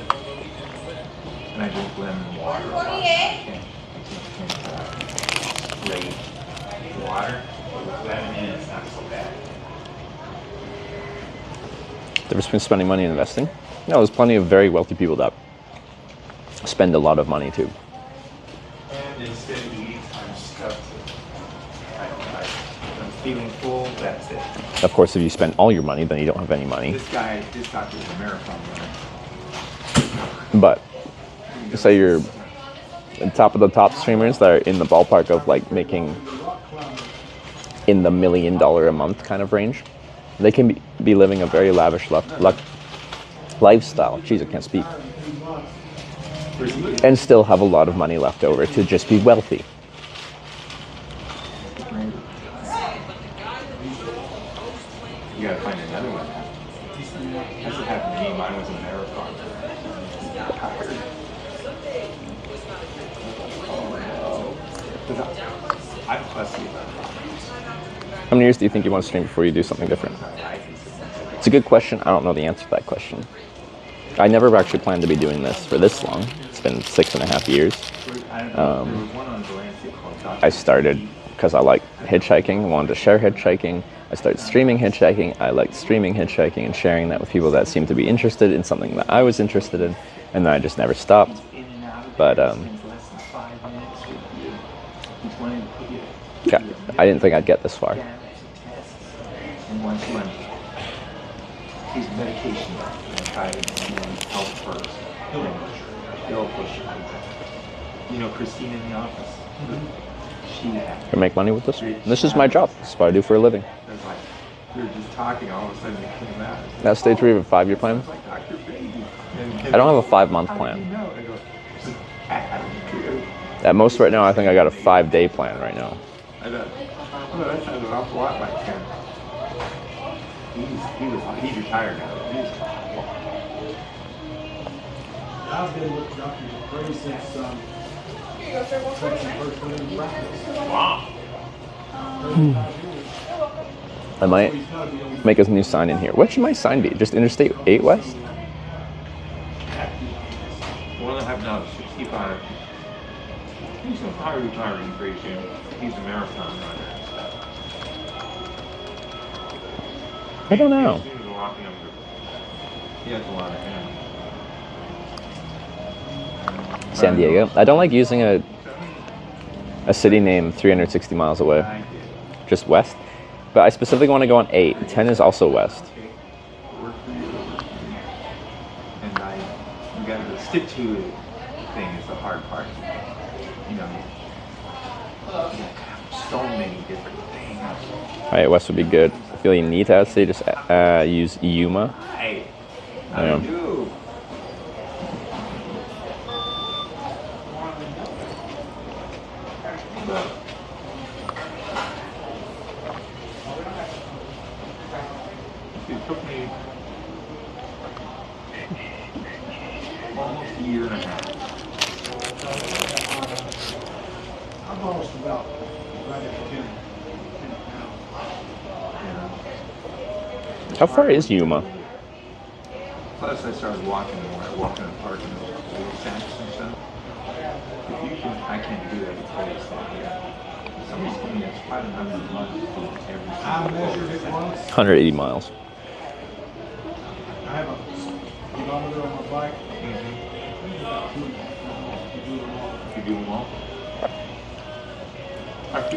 And I drink lemon water. Great water. Lemon is not so bad. Ever been spending money investing? No, there's plenty of very wealthy people that spend a lot of money too. And instead of eating, I'm stuffed. I'm feeling full, that's it. Of course, if you spend all your money, then you don't have any money. This doctor is a marathon runner. But say you're top of the top streamers that are in the ballpark of like making in the $1 million a month kind of range, they can be living a very lavish lifestyle. Jeez, I can't speak. And still have a lot of money left over to just be wealthy. You gotta find another one. That's what happened to me. Mine was a marathon. Tired. I'm fussy about it. How many years do you think you want to stream before you do something different? It's a good question. I don't know the answer to that question. I never actually planned to be doing this for this long. It's been 6.5 years. I started because I like hitchhiking. I wanted to share hitchhiking. I started streaming hitchhiking. I liked streaming hitchhiking and sharing that with people that seemed to be interested in something that I was interested in, and then I just never stopped. But yeah, I didn't think I'd get this far. His medication help first. He'll push you. You know Christine in the office? She Can make money with this? This is my job. This is what I do for a living. was like, we were just talking, all of a sudden it came out. Now, stage 3 of a 5-year plan? It's like Dr. Baby. I don't have a 5-month plan. I go, I don't care. At most right now, I think I got a 5-day plan right now. I thought, well, that sounds an awful lot like him. He's retired now. I've been with Dr. Gray since she first went into practice. Wow. I might make a new sign in here. What should my sign be? Just Interstate 8 West? but he's going to probably retire pretty soon. He's a marathon runner and stuff. I don't know. He was a lot younger. He has a lot of him. San Diego. I don't like using a city name 360 miles away, I did. just west. But I specifically want to go on 8. 10 is also west. Work for you. And you got to stick to it thing is the hard part. You know, you have so many different things. Alright, west would be good. I feel you need to say just use Yuma. Hey, Yeah. I do. It took me almost a year and a half. I'm almost about right at the gym. How far is Yuma? Plus, I started walking more. I walk in the park and those little shacks and stuff. If you can, I can't do every place out here. Somebody's told me it's quite a number of months to do every I single measured it place. once. 180 miles. I have a speedometer on my bike. You do them all?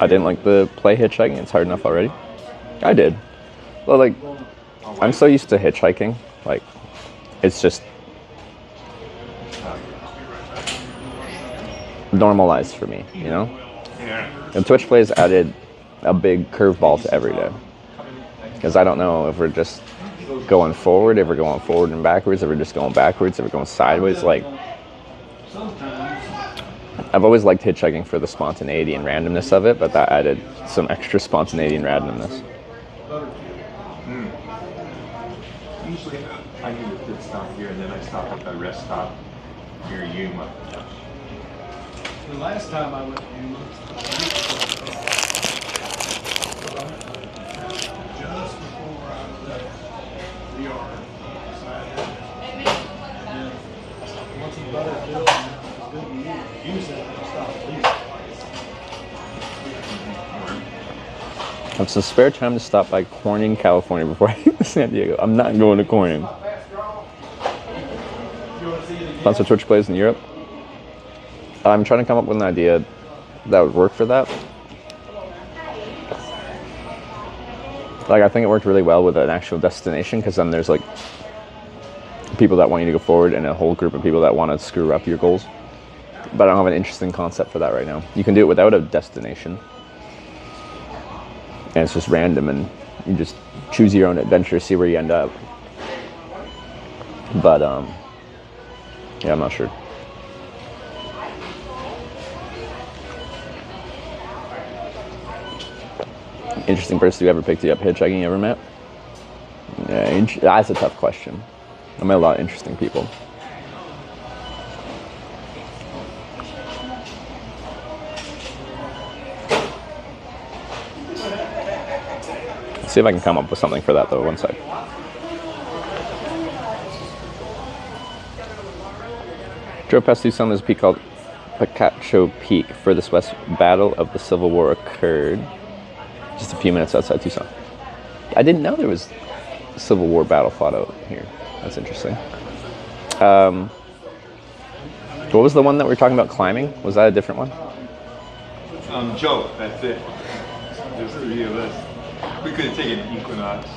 I didn't like the play hitchhiking. It's hard enough already. I did. Well, like, I'm so used to hitchhiking. Like, it's just normalized for me, you know? Yeah. And Twitch Plays added a big curveball to every day. Because I don't know if we're just going forward, if we're going forward and backwards, if we're just going backwards, if we're going sideways. Like, I've always liked hitchhiking for the spontaneity and randomness of it, but that added some extra spontaneity and randomness. Usually, I need a pit stop here, and then I stop at the rest stop near Yuma. The last time I went to Yuma, just before I left the yard, decided, and once he buttered Bill, and it was good to use that, I stopped at least I have some spare time to stop by Corning, California before I get to San Diego. I'm not going to Corning. Lots of Twitch Plays in Europe. I'm trying to come up with an idea that would work for that. Like, I think it worked really well with an actual destination, because then there's like people that want you to go forward and a whole group of people that want to screw up your goals. But I don't have an interesting concept for that right now. You can do it without a destination. And it's just random, and you just choose your own adventure, see where you end up. But, yeah, I'm not sure. Interesting person who ever picked you up hitchhiking you ever met? Yeah, that's a tough question. I met a lot of interesting people. See if I can come up with something for that, though. One sec. Drove past Tucson. There's a peak called Picacho Peak. Furthest west battle of the Civil War occurred just a few minutes outside Tucson. I didn't know there was a Civil War battle fought out here. That's interesting. What was the one that we were talking about climbing? Was that a different one? Joe, that's it. There's 3 of us. We could have taken Equinox.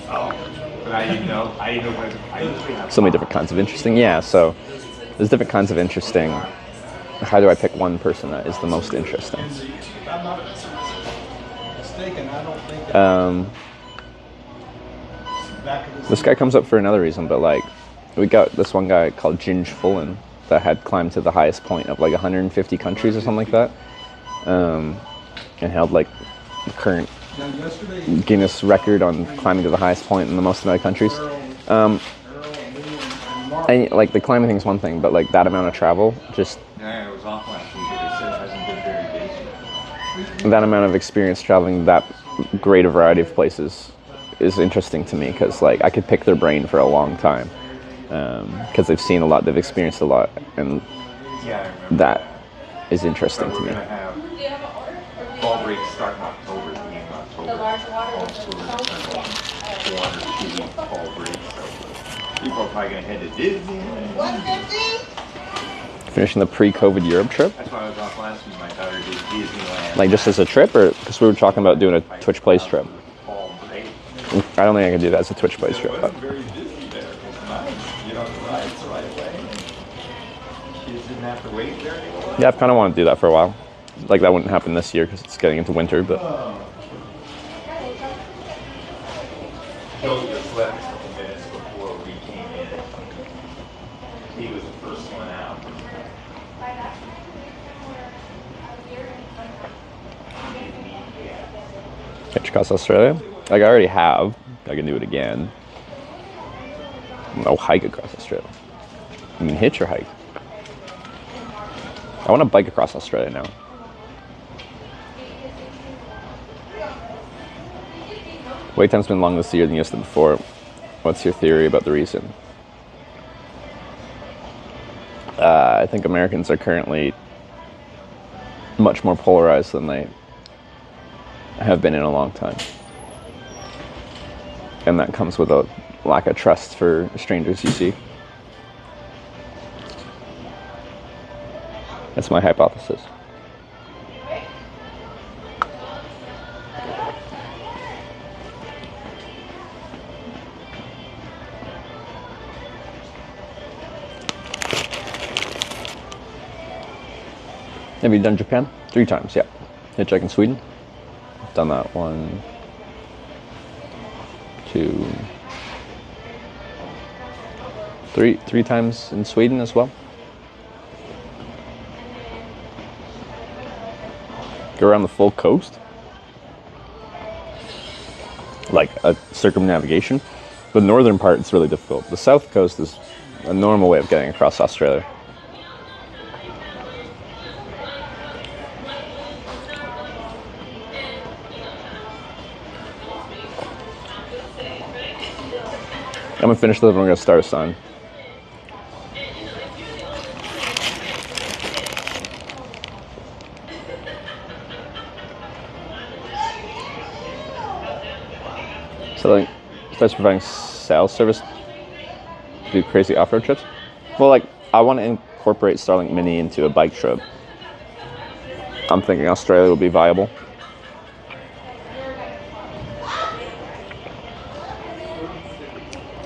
But I didn't know. I usually have So many different kinds of interesting. Yeah, so there's different kinds of interesting. How do I pick one person that is the most interesting? If I'm not mistaken, I don't think back of This guy comes up for another reason, but like, we got this one guy called Ginge Fullen that had climbed to the highest point of like 150 countries or something like that, and held like the current Guinness record on climbing to the highest point in the most amount of countries. And like the climbing thing is one thing, but like that amount of travel, just Yeah, it was off last week, but they said it hasn't been very busy. that amount of experience traveling that great a variety of places is interesting to me, because like I could pick their brain for a long time, because they've seen a lot, they've experienced a lot, and Yeah, I remember That is interesting But to we're me. gonna have fall breaks start in October, the beginning of October. All schools are going 1 or 2 week fall breaks. So people are probably gonna head to Disney. Finishing the pre-COVID Europe trip? That's why I was off last week. My daughter did Disneyland. Like just as a trip, or because we were talking about doing a Twitch Plays trip? Fall break. I don't think I can do that as a Twitch Plays trip. It But wasn't very Disney there. It was nice. Get on the rides the right way. Kids didn't have to wait there anymore. yeah, I've kind of wanted to do that for a while. Like that wouldn't happen this year because it's getting into winter, but Joe just left a couple minutes before we came in. He was the first one out. hitch across Australia. Like I already have. I can do it again. No hike across Australia. You mean hitch or hike? I want to bike across Australia now. Wait time's been long this year than yesterday before. What's your theory about the reason? I think Americans are currently much more polarized than they have been in a long time. And that comes with a lack of trust for strangers you see. That's my hypothesis. Have you done Japan? 3 times, yeah. Hitchhiking Sweden. I've done that 1, 2, 3 times in Sweden as well. Go around the full coast. Like a circumnavigation. The northern part is really difficult. The south coast is a normal way of getting across Australia. I'm gonna finish this and we're gonna start a sign. So like, starts providing sales service to do crazy off-road trips. Well, like, I want to incorporate Starlink Mini into a bike trip. I'm thinking Australia will be viable.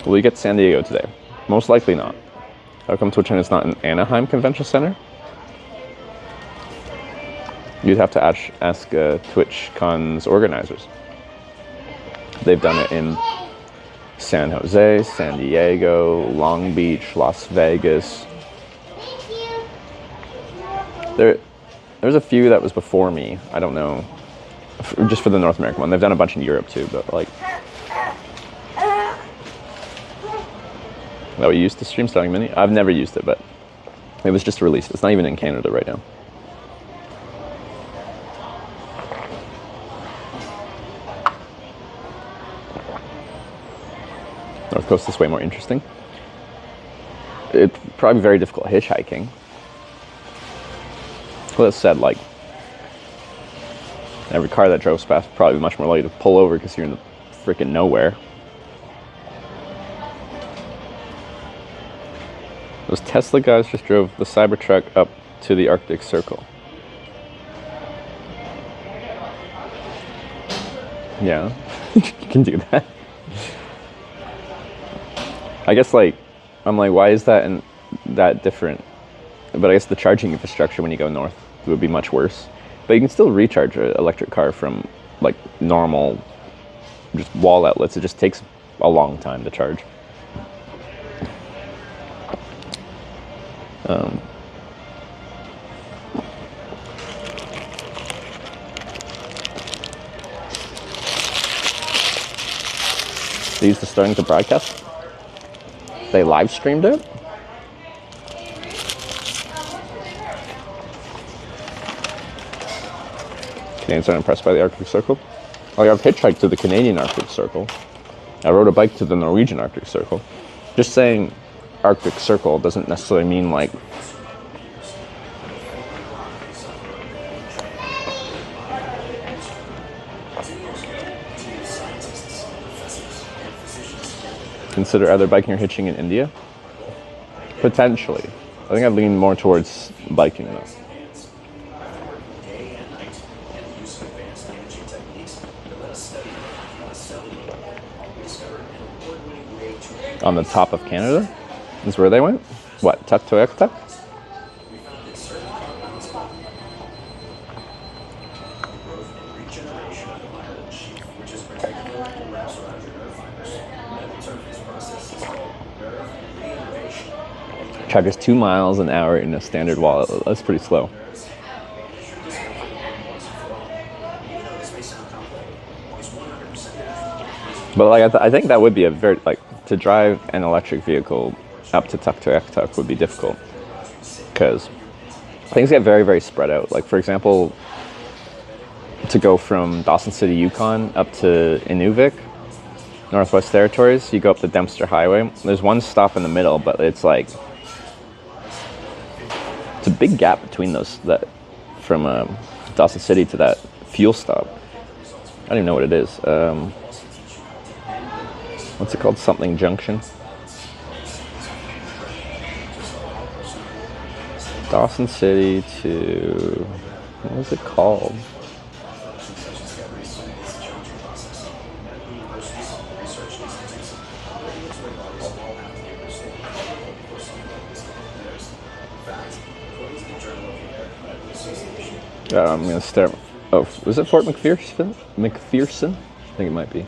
Will you get to San Diego today? Most likely not. How come TwitchCon is not in Anaheim Convention Center? You'd have to ask TwitchCon's organizers. They've done it in San Jose, San Diego, Long Beach, Las Vegas. There's a few that was before me. I don't know. Just for the North American one. They've done a bunch in Europe too, but like... That we used to stream Starlink Mini? I've never used it, but it was just released. It's not even in Canada right now. North Coast is way more interesting. It's probably very difficult hitchhiking. Well, that said, like, every car that drove past probably much more likely to pull over because you're in the freaking nowhere. Those Tesla guys just drove the Cybertruck up to the Arctic Circle. Yeah, you can do that. I guess, like, I'm like, why is that that different? But I guess the charging infrastructure when you go north would be much worse. But you can still recharge an electric car from, like, normal, just wall outlets. It just takes a long time to charge. These are starting to broadcast. They live streamed it. Canadians aren't impressed by the Arctic Circle. Like, I've hitchhiked to the Canadian Arctic Circle. I rode a bike to the Norwegian Arctic Circle. Just saying Arctic Circle doesn't necessarily mean, like, consider either biking or hitching in India? Potentially. I think I'd lean more towards biking though. On the top of Canada is where they went? What, Tuktoyaktuk? Chuggers 2 miles an hour in a standard wall. That's pretty slow. But like, I think that would be a very, like, to drive an electric vehicle up to Tuktoyaktuk would be difficult because things get very, very spread out. Like, for example, to go from Dawson City, Yukon up to Inuvik, Northwest Territories, you go up the Dempster Highway. There's one stop in the middle, but it's like, it's a big gap between those, that from Dawson City to that fuel stop. I don't even know what it is. What's it called? Something Junction. Dawson City to, what was it called? I'm gonna stare. Oh, was it Fort McPherson? McPherson? I think it might be.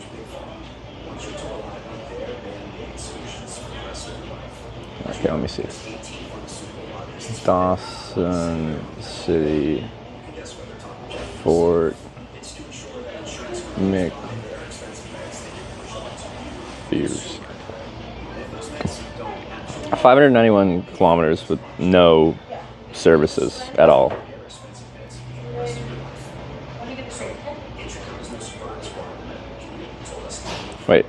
Okay, let me see. Dawson City, Fort McPherson. 591 kilometers with no services at all. Wait.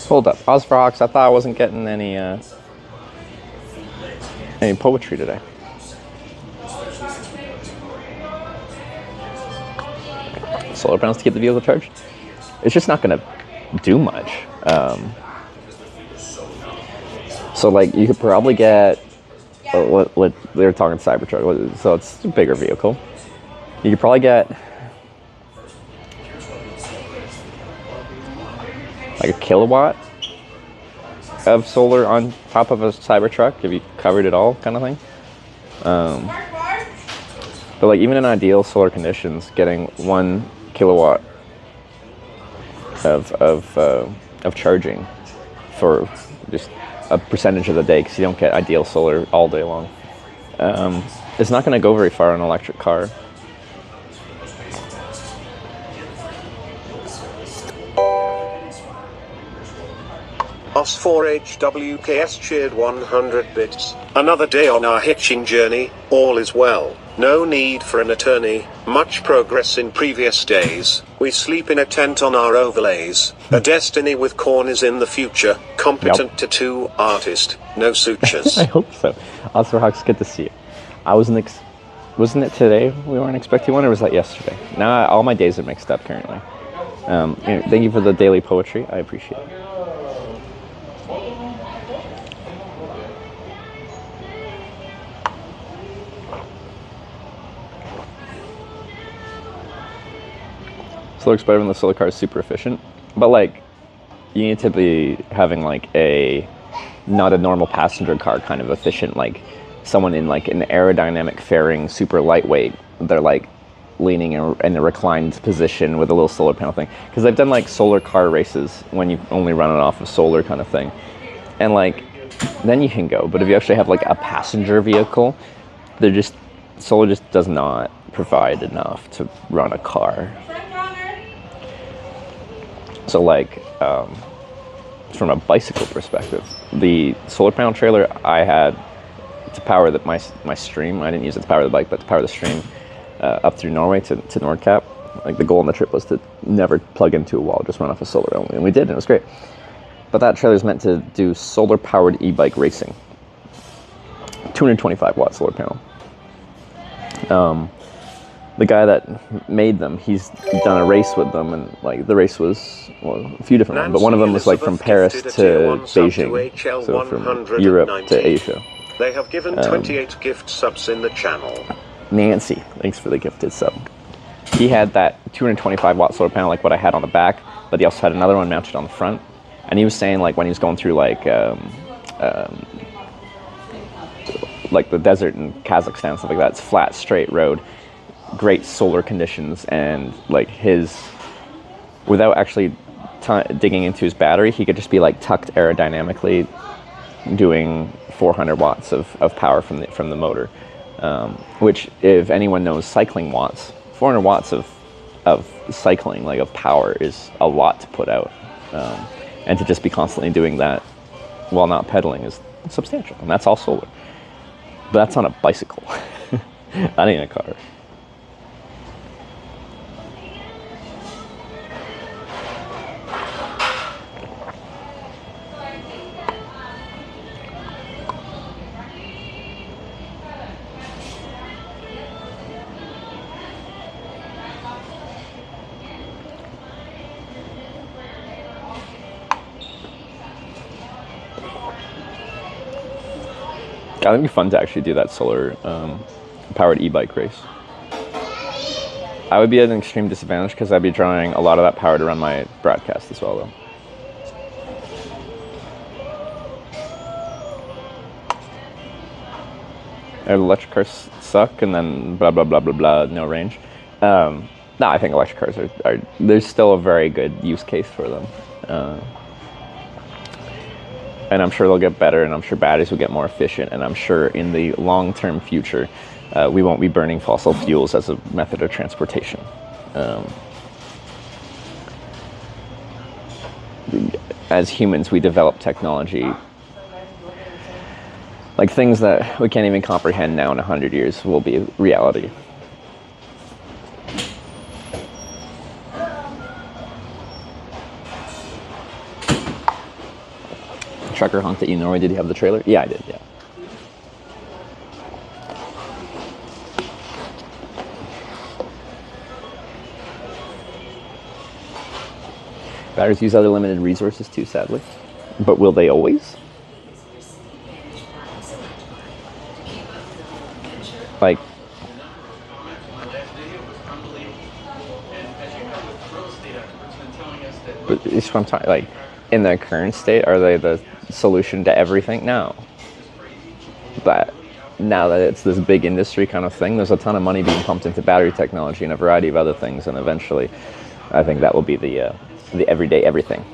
Hold up. Osfrox, I thought I wasn't getting any poetry today. Solar panels to keep the vehicle charged? It's just not going to do much. So, like, you could probably get, what they were talking Cybertruck, so it's a bigger vehicle. You could probably get like a kilowatt of solar on top of a Cybertruck if you covered it all, kind of thing. But like, even in ideal solar conditions, getting 1 kilowatt of charging for just a percentage of the day, because you don't get ideal solar all day long, it's not going to go very far in an electric car. Os4HWKS cheered 100 bits. Another day on our hitching journey, all is well. No need for an attorney, much progress in previous days. We sleep in a tent on our overlays. A destiny with corners in the future. Competent tattoo artist, no sutures. I hope so. Also, Hawks, good to see you. I wasn't it today we weren't expecting one, or was that yesterday? Now all my days are mixed up currently. Thank you for the daily poetry. I appreciate it. So it looks better when the solar car is super efficient, but like, you need to be having like not a normal passenger car kind of efficient, like someone in like an aerodynamic fairing, super lightweight. They're like leaning in a reclined position with a little solar panel thing, because they've done like solar car races when you only run it off of solar kind of thing, and like then you can go. But if you actually have like a passenger vehicle, solar just does not provide enough to run a car. So like, from a bicycle perspective, the solar panel trailer I had to power my stream, I didn't use it to power the bike, but to power the stream up through Norway to Nordkapp. Like, the goal on the trip was to never plug into a wall, just run off of solar only, and we did, and it was great. But that trailer is meant to do solar-powered e-bike racing. 225 watt solar panel. the guy that made them, he's done a race with them, and like the race was a few different ones, but one of them was like from Paris to Beijing, so from Europe to Asia. They have given 28 gift subs in the channel. Nancy, thanks for the gifted sub. He had that 225 watt solar panel like what I had on the back, but he also had another one mounted on the front. And he was saying like when he was going through like the desert in Kazakhstan, stuff like that, it's flat, straight road, great solar conditions, and like without actually digging into his battery, he could just be like tucked aerodynamically doing 400 watts of power from the motor, which if anyone knows cycling watts, 400 watts of cycling, like of power, is a lot to put out, and to just be constantly doing that while not pedaling is substantial, and that's all solar. But that's on a bicycle, not in a car. I think it'd be fun to actually do that solar powered e-bike race. I would be at an extreme disadvantage because I'd be drawing a lot of that power to run my broadcast as well, though. Electric cars suck, and then blah blah blah blah blah, no range. No, I think electric cars are there's still a very good use case for them. And I'm sure they'll get better, and I'm sure batteries will get more efficient, and I'm sure in the long-term future, we won't be burning fossil fuels as a method of transportation. As humans, we develop technology, like things that we can't even comprehend now in 100 years will be reality. Trucker honked at you, Norway. Did you have the trailer? Yeah, I did, yeah. Batteries use other limited resources too, sadly. But will they always? Like, but it's what I'm talking, like, in their current state, are they the solution to everything? No. But now that it's this big industry kind of thing, there's a ton of money being pumped into battery technology and a variety of other things, and eventually I think that will be the everyday everything.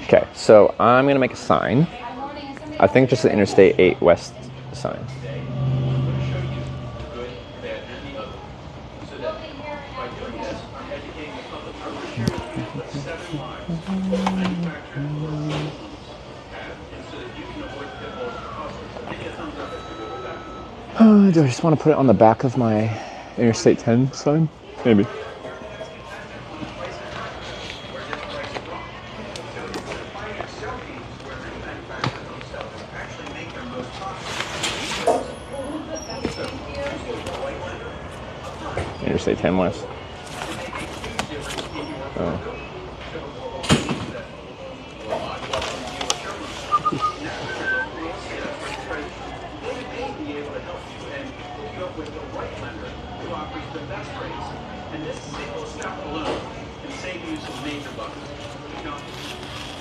Okay, so I'm going to make a sign. I think just the Interstate 8 West sign. Do I just want to put it on the back of my Interstate 10 sign? Maybe. Interstate 10 West. Oh.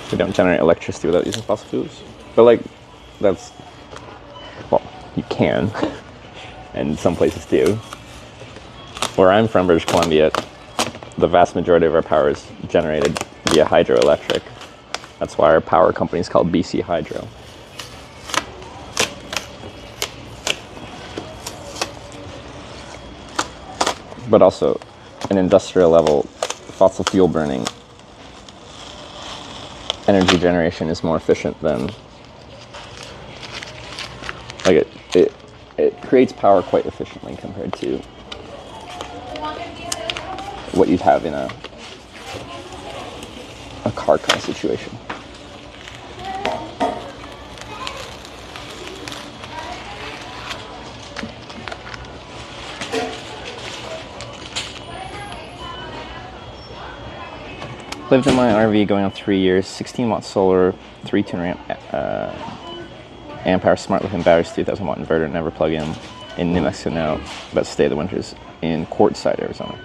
We don't generate electricity without using fossil fuels. But like, that's, well, you can, and some places do. Where I'm from, British Columbia, the vast majority of our power is generated via hydroelectric. That's why our power company is called BC Hydro. But also, an industrial level, fossil fuel burning energy generation is more efficient than, like, it creates power quite efficiently compared to what you'd have in a car kind of situation. Lived in my RV going on 3 years. 16 watt solar, 3 200 amp hour smart lithium batteries, 2,000 watt inverter. Never plug in New Mexico now, but stay the winters in Quartzsite, Arizona.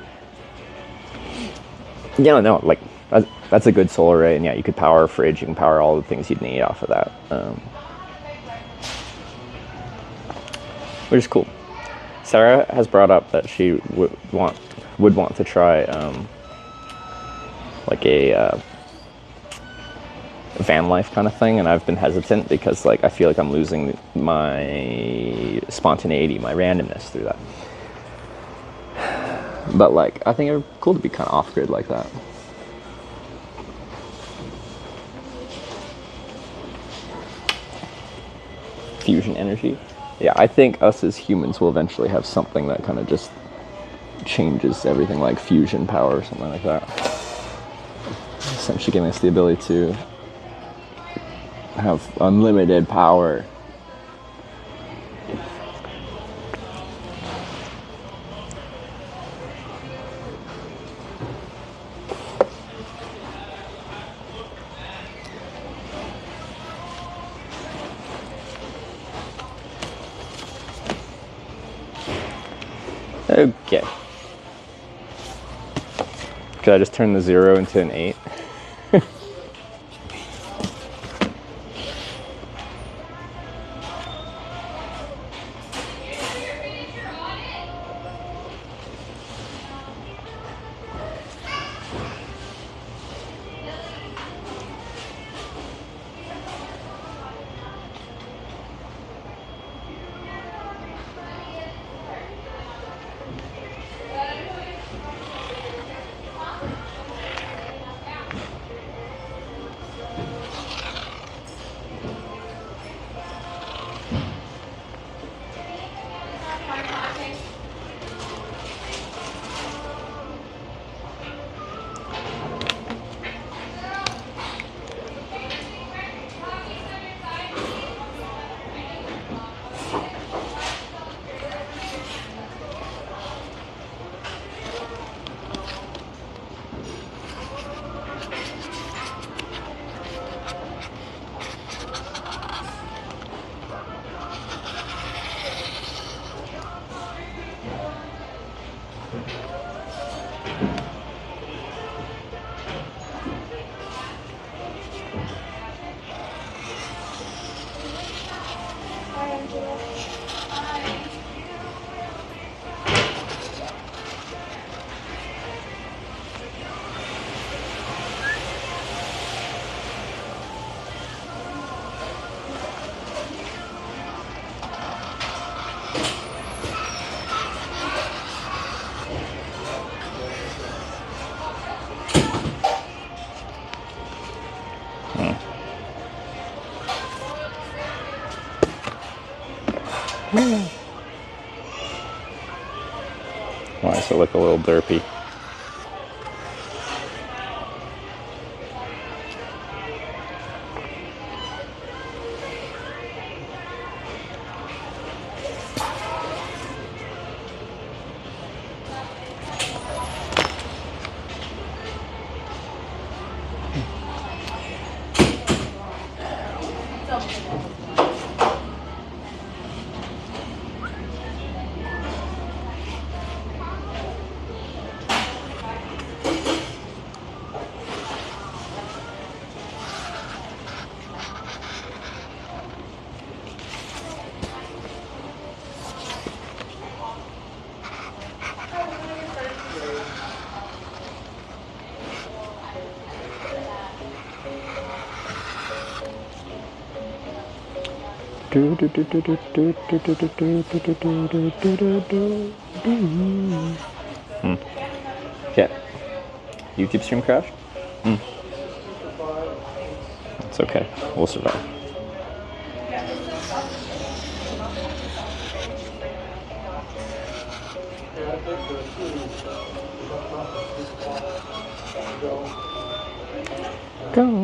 Yeah, no, like that's a good solar array, and yeah, you could power a fridge. You can power all the things you'd need off of that, which is cool. Sarah has brought up that she would want to try like a van life kind of thing, and I've been hesitant because like I feel like I'm losing my spontaneity, my randomness through that. But like I think it's cool to be kind of off grid like that. Fusion energy. Yeah, I think us as humans will eventually have something that kind of just changes everything, like fusion power or something like that. Essentially giving us the ability to have unlimited power. Okay. Could I just turn the 0 into an 8? Why does it look a little derpy? Yeah. YouTube stream crashed? It's okay. We'll survive. Go.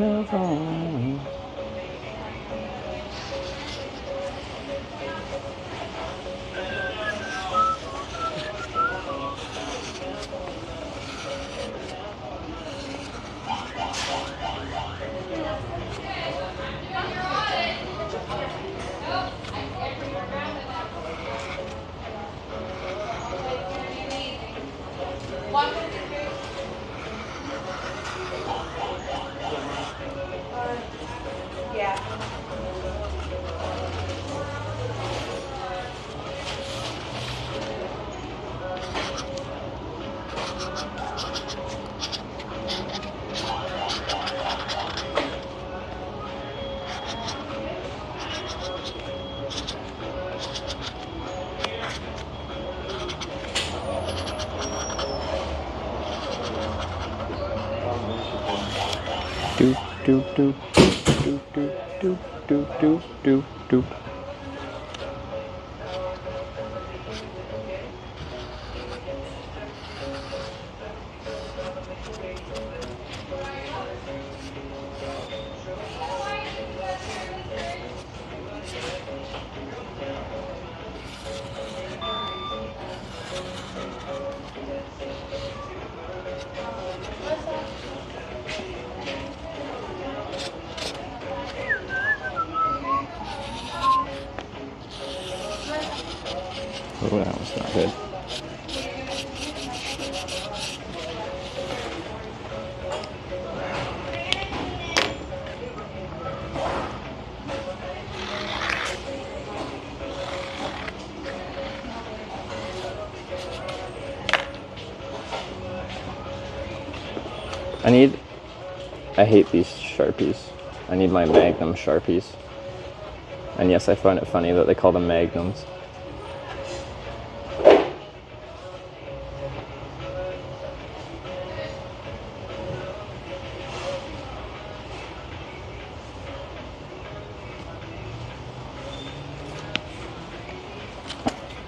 Yeah. Do do do do do do do do do do. Oh, that was not good. I hate these Sharpies. I need my Magnum Sharpies. And yes, I find it funny that they call them Magnums.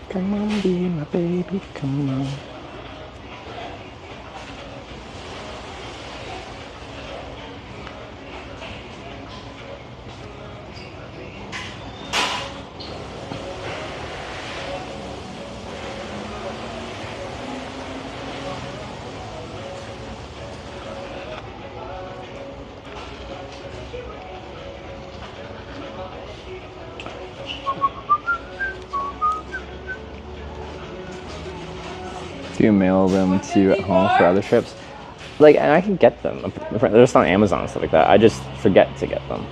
Come on, be my baby, come on. Do you mail them to you at home for other trips? Like, and I can get them. They're just on Amazon and stuff like that. I just forget to get them.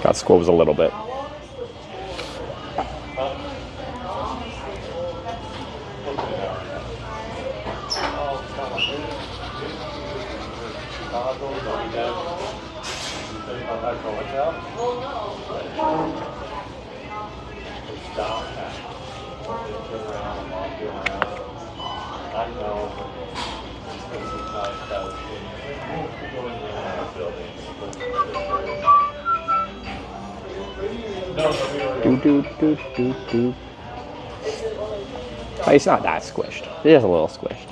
Got squoze a little bit. Do. Oh, it's not that squished. It is a little squished.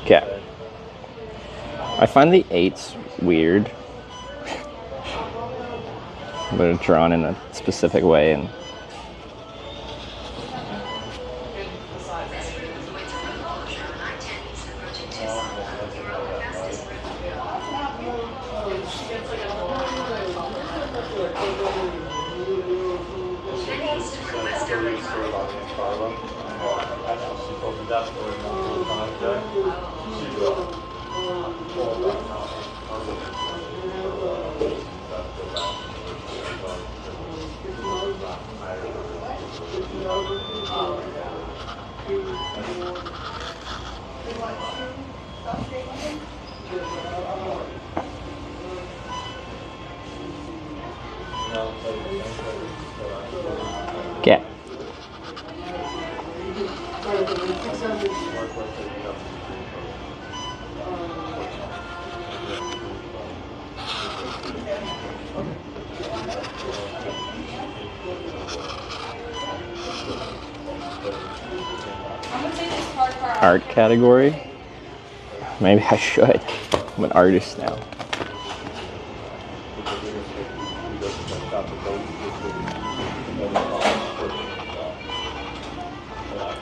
Okay. I find the 8s weird. They're drawn in a specific way, and okay. Art category. Maybe I should. I'm an artist now.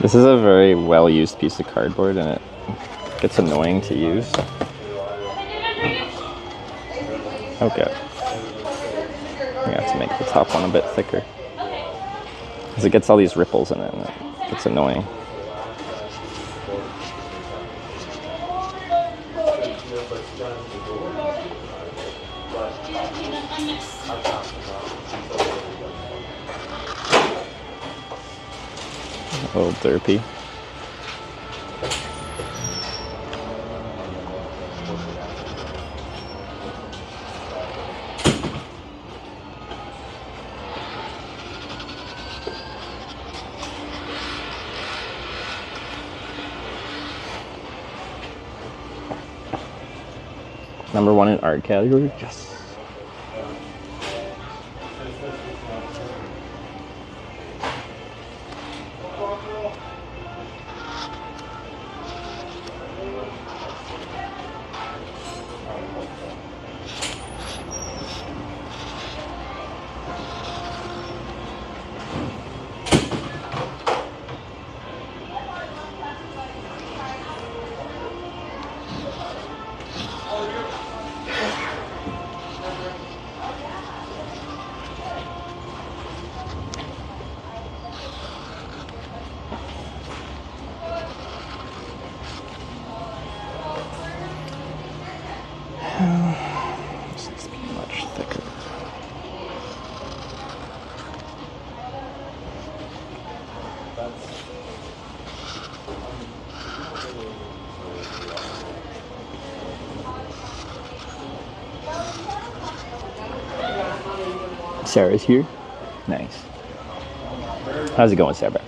This is a very well-used piece of cardboard, and it gets annoying to use. Okay. I have to make the top one a bit thicker, because it gets all these ripples in it, and it gets annoying. A little derpy. Number 1 in art category? Yes. This needs to be much thicker. Sarah's here. Nice. How's it going, Sarah?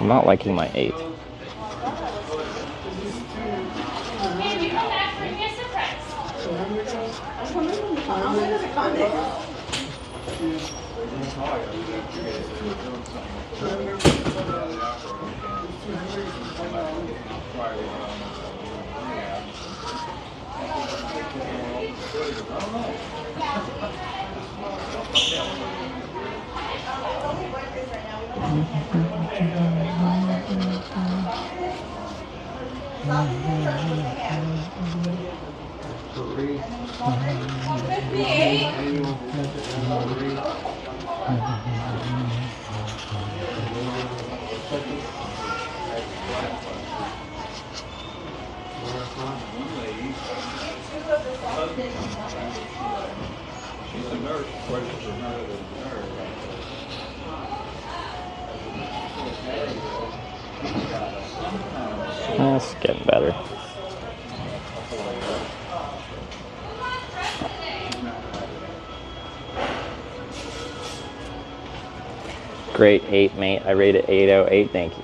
I'm not liking my 8. She's a nurse, questions are not a nurse. That's getting better. Great 8, mate. I rate it 8 out of 8. Thank you.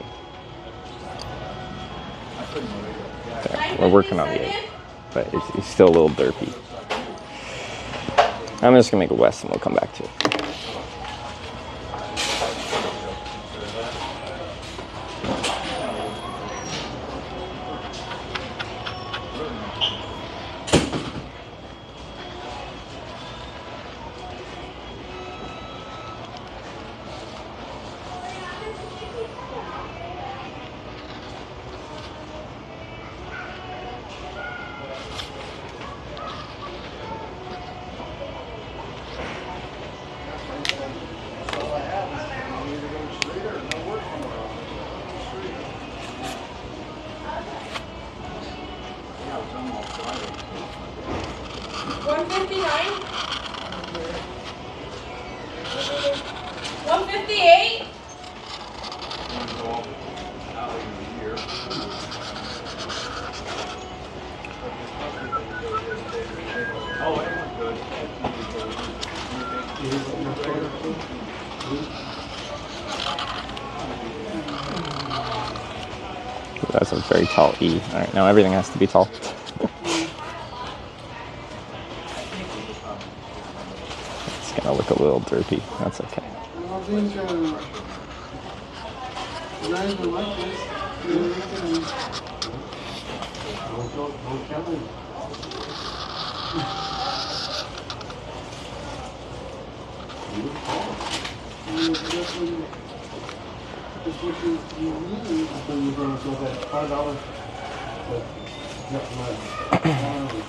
There, we're working on the 8, but it's still a little derpy. I'm just gonna make a west and we'll come back to it. That's a very tall E. All right, now everything has to be tall. It's gonna look a little derpy. That's okay.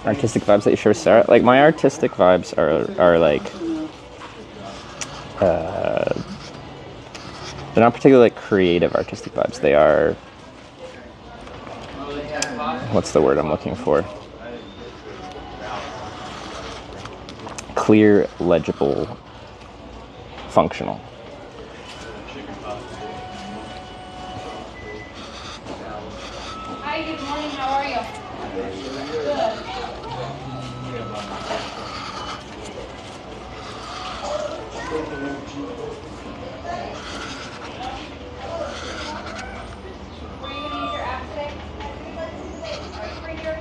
Artistic vibes that you share with Sarah? Like, my artistic vibes are like, they're not particularly like creative artistic vibes. They are, what's the word I'm looking for? Clear, legible, functional. Hi, good morning. How are you? Good. Were you gonna use your app today? Right here.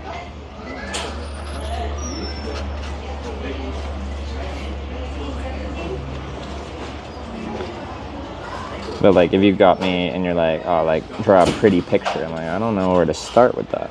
But like, if you got me and you're like, oh, like, draw a pretty picture, I'm like, I don't know where to start with that.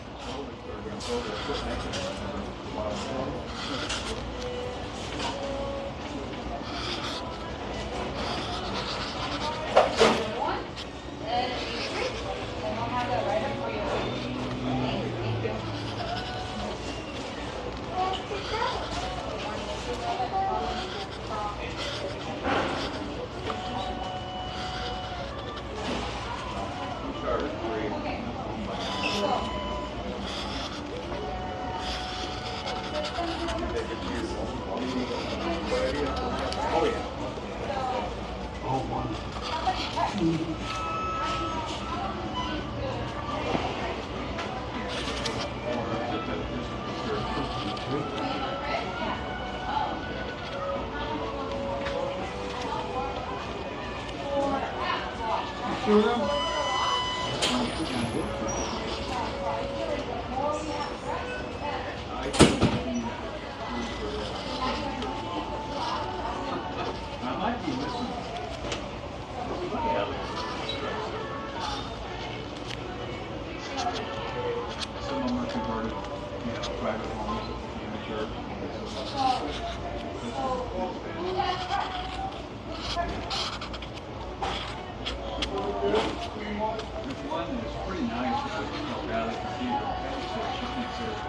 one is pretty nice. It's called Valley Cathedral. So she thinks there's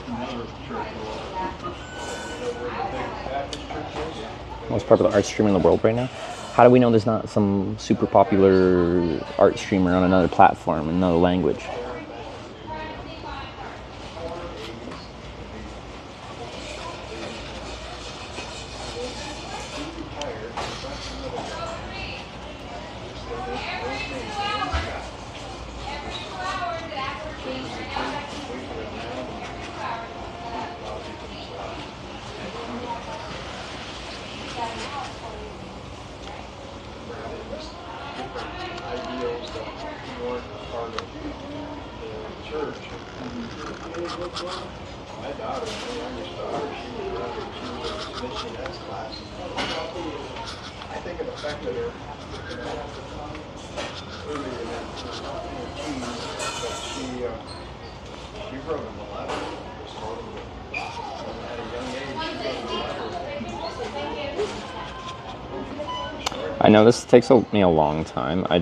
another church. Most popular art streamer in the world right now. How do we know there's not some super popular art streamer on another platform in another language? My daughter, my youngest daughter, she was missionary class. I think it affected her early in that teens, but she wrote him a letter. At a young age, she wrote him a letter. I know this takes me a long time. I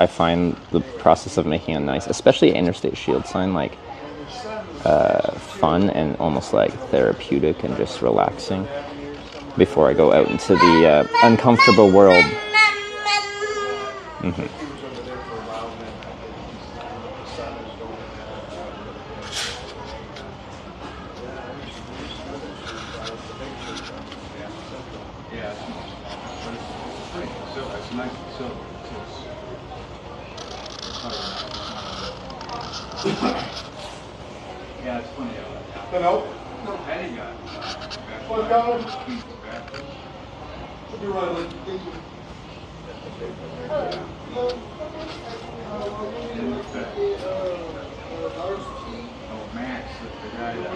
find the process of making a nice, especially interstate shield sign, like fun and almost like therapeutic and just relaxing before I go out into the uncomfortable world. Mm-hmm. It's nice and silver. Yeah, it's funny. Hello? Patty got What, Colin? Should be right. Thank you. Oh, Max, the guy that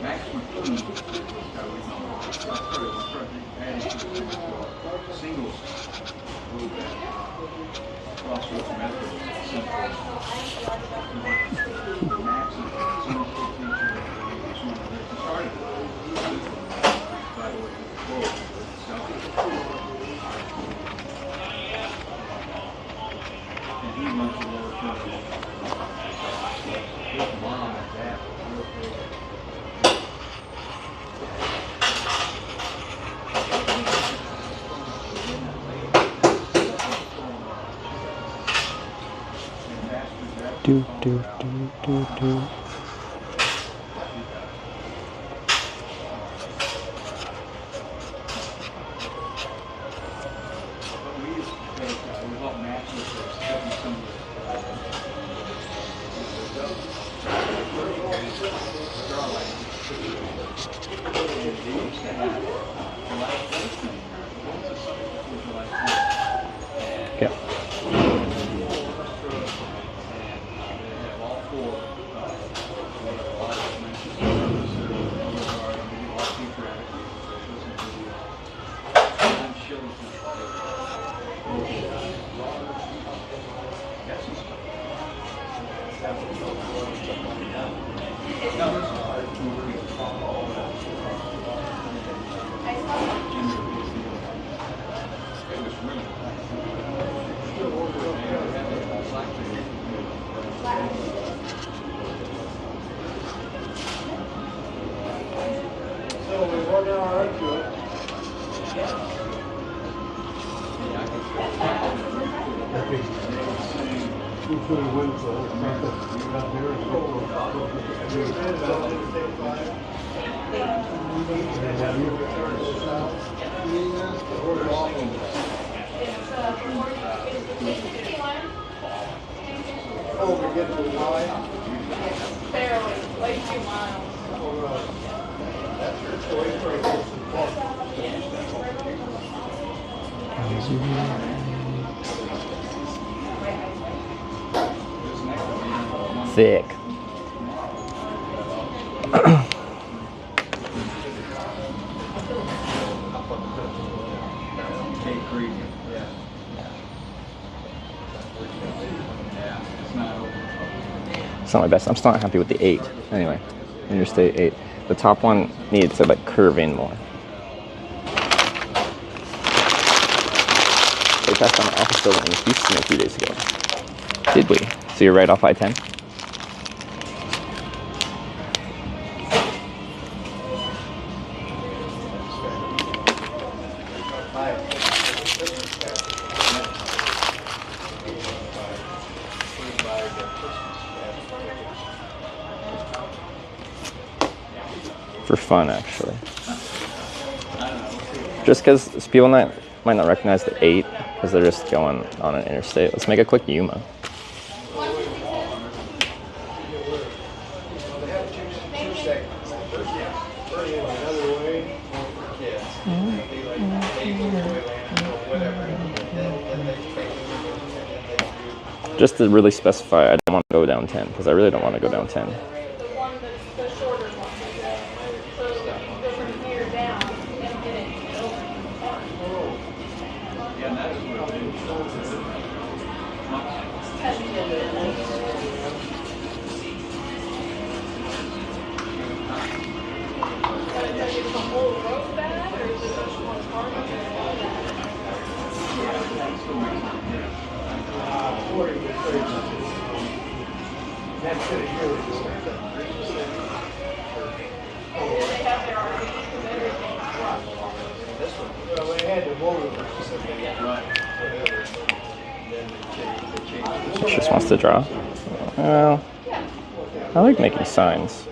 Max McQueen, singles group at Crossroads Methodist. Max is a singles group teacher. He's one of the started it. By the way, and he runs the lower terminal. His mom and dad were real big. Do, do, do, do, do. Yeah. So we worked out our to it. Oh, we get to the line? Barely, like 2 miles. That's your choice right there. Thick. Cape Creek. Yeah. It's not my best. I'm still not happy with the 8. Anyway, Interstate 8. The top one needed to like curve in more. We passed on an office building in Houston a few days ago. Did we? So you're right off I-10? For fun, actually. Just because people might not recognize the 8 because they're just going on an interstate. Let's make a quick Yuma. Just to really specify, I don't want to go down 10 because I really don't want to go down 10. The one that's the shorter one. So you go from here down and get it over to the park. But it does the whole road bad, or is it just one part of it? That's good to hear. They have their RVs and everything. Well, they had the motor. Just wants to draw. Well, I like making signs.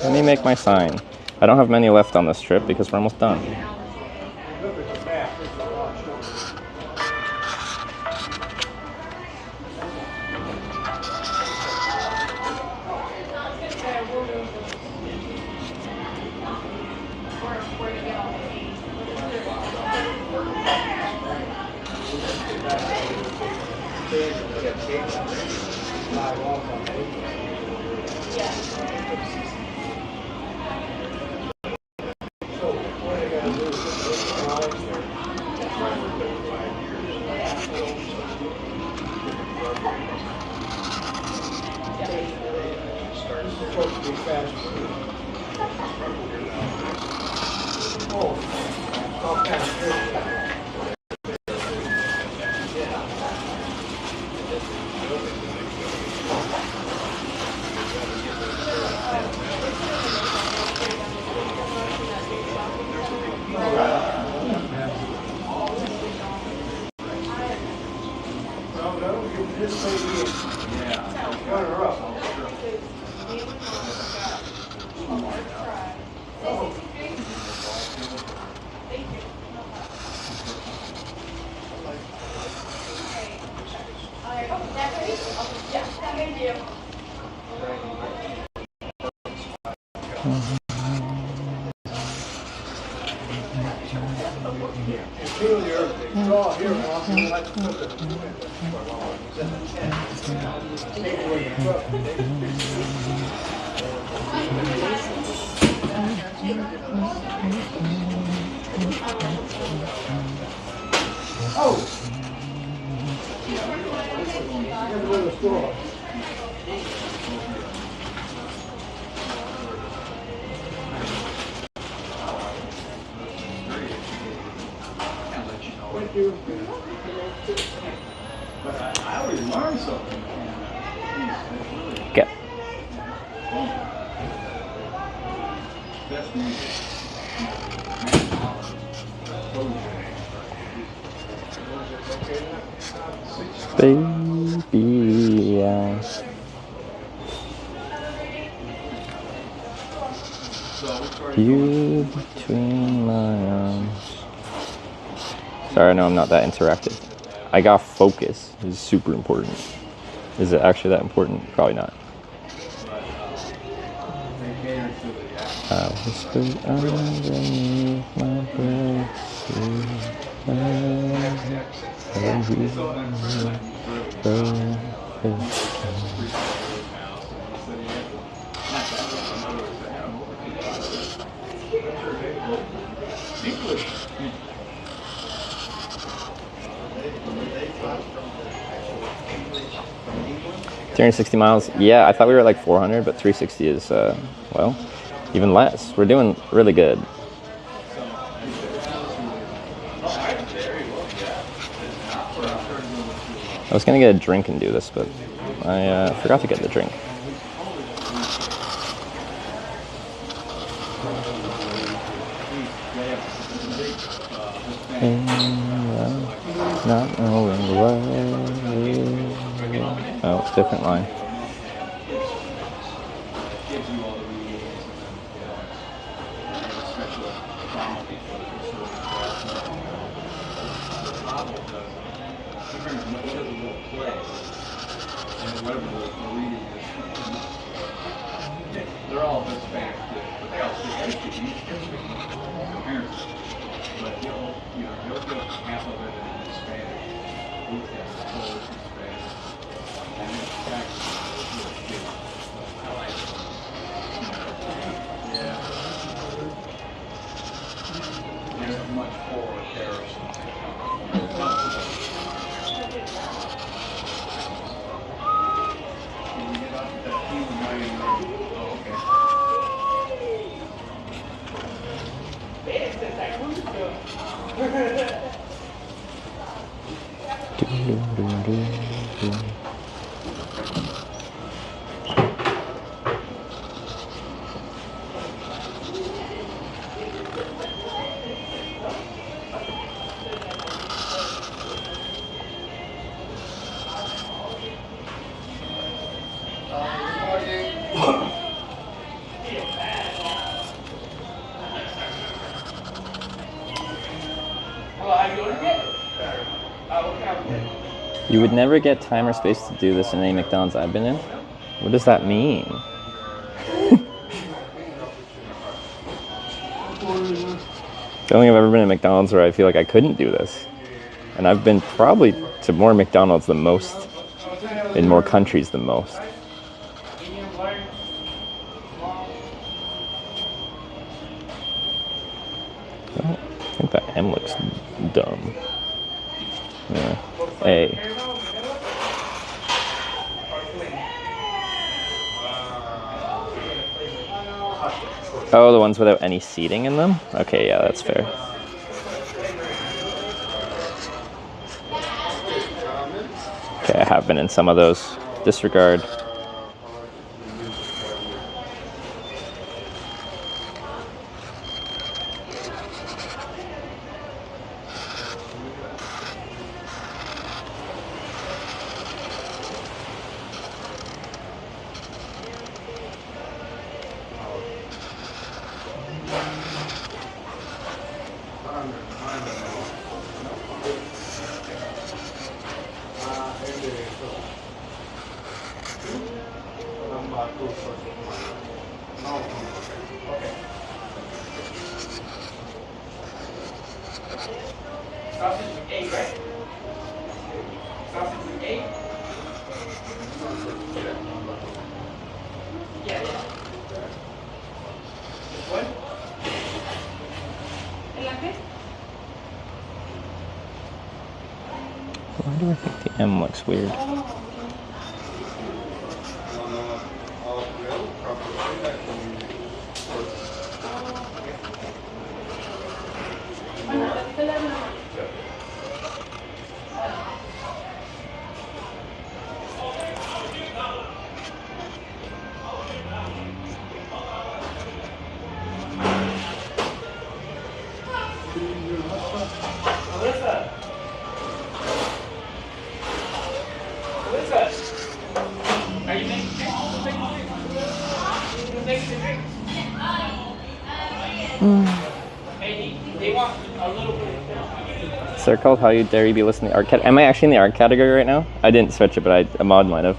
Let me make my sign. I don't have many left on this trip because we're almost done. Look at the map. It's a lot shorter. Where to get all the fees. Live off on it. So what they gotta do is put those lines there. It's supposed to be faster. Oh, fast. This may be runner up. Thank you. Feel the earth. Draw here now. You'll have to put the take away the truck. Oh! Here's where the straw. Thank you. But I always learned something. Okay. Best music. Baby, yeah. You between my arms. Sorry, I know I'm not that interactive. I got focus. This is super important. Is it actually that important? Probably not. I whispered underneath my breath. 360 miles. Yeah, I thought we were at like 400, but 360 is, well, even less. We're doing really good. I was gonna get a drink and do this, but I forgot to get the drink. Not knowing why. Oh, it's a different line. They're all Hispanic, but they all speak Spanish. But he'll get half of it in Spanish. He's got full Spanish. And it's actually I like it. Yeah. There's much for terrorists. Can you get up to that human writing room? Oh, okay. You would never get time or space to do this in any McDonald's I've been in? What does that mean? I don't think I've ever been in McDonald's where I feel like I couldn't do this. And I've been probably to more McDonald's than most, in more countries than most. I think that M looks dumb. Yeah. A. Oh, the ones without any seating in them? Okay, yeah, that's fair. Okay, I have been in some of those. Disregard. Why do I think the M looks weird? They're called How You Dare You Be Listening to Art Cat. Am I actually in the art category right now? I didn't switch it, but a mod might have.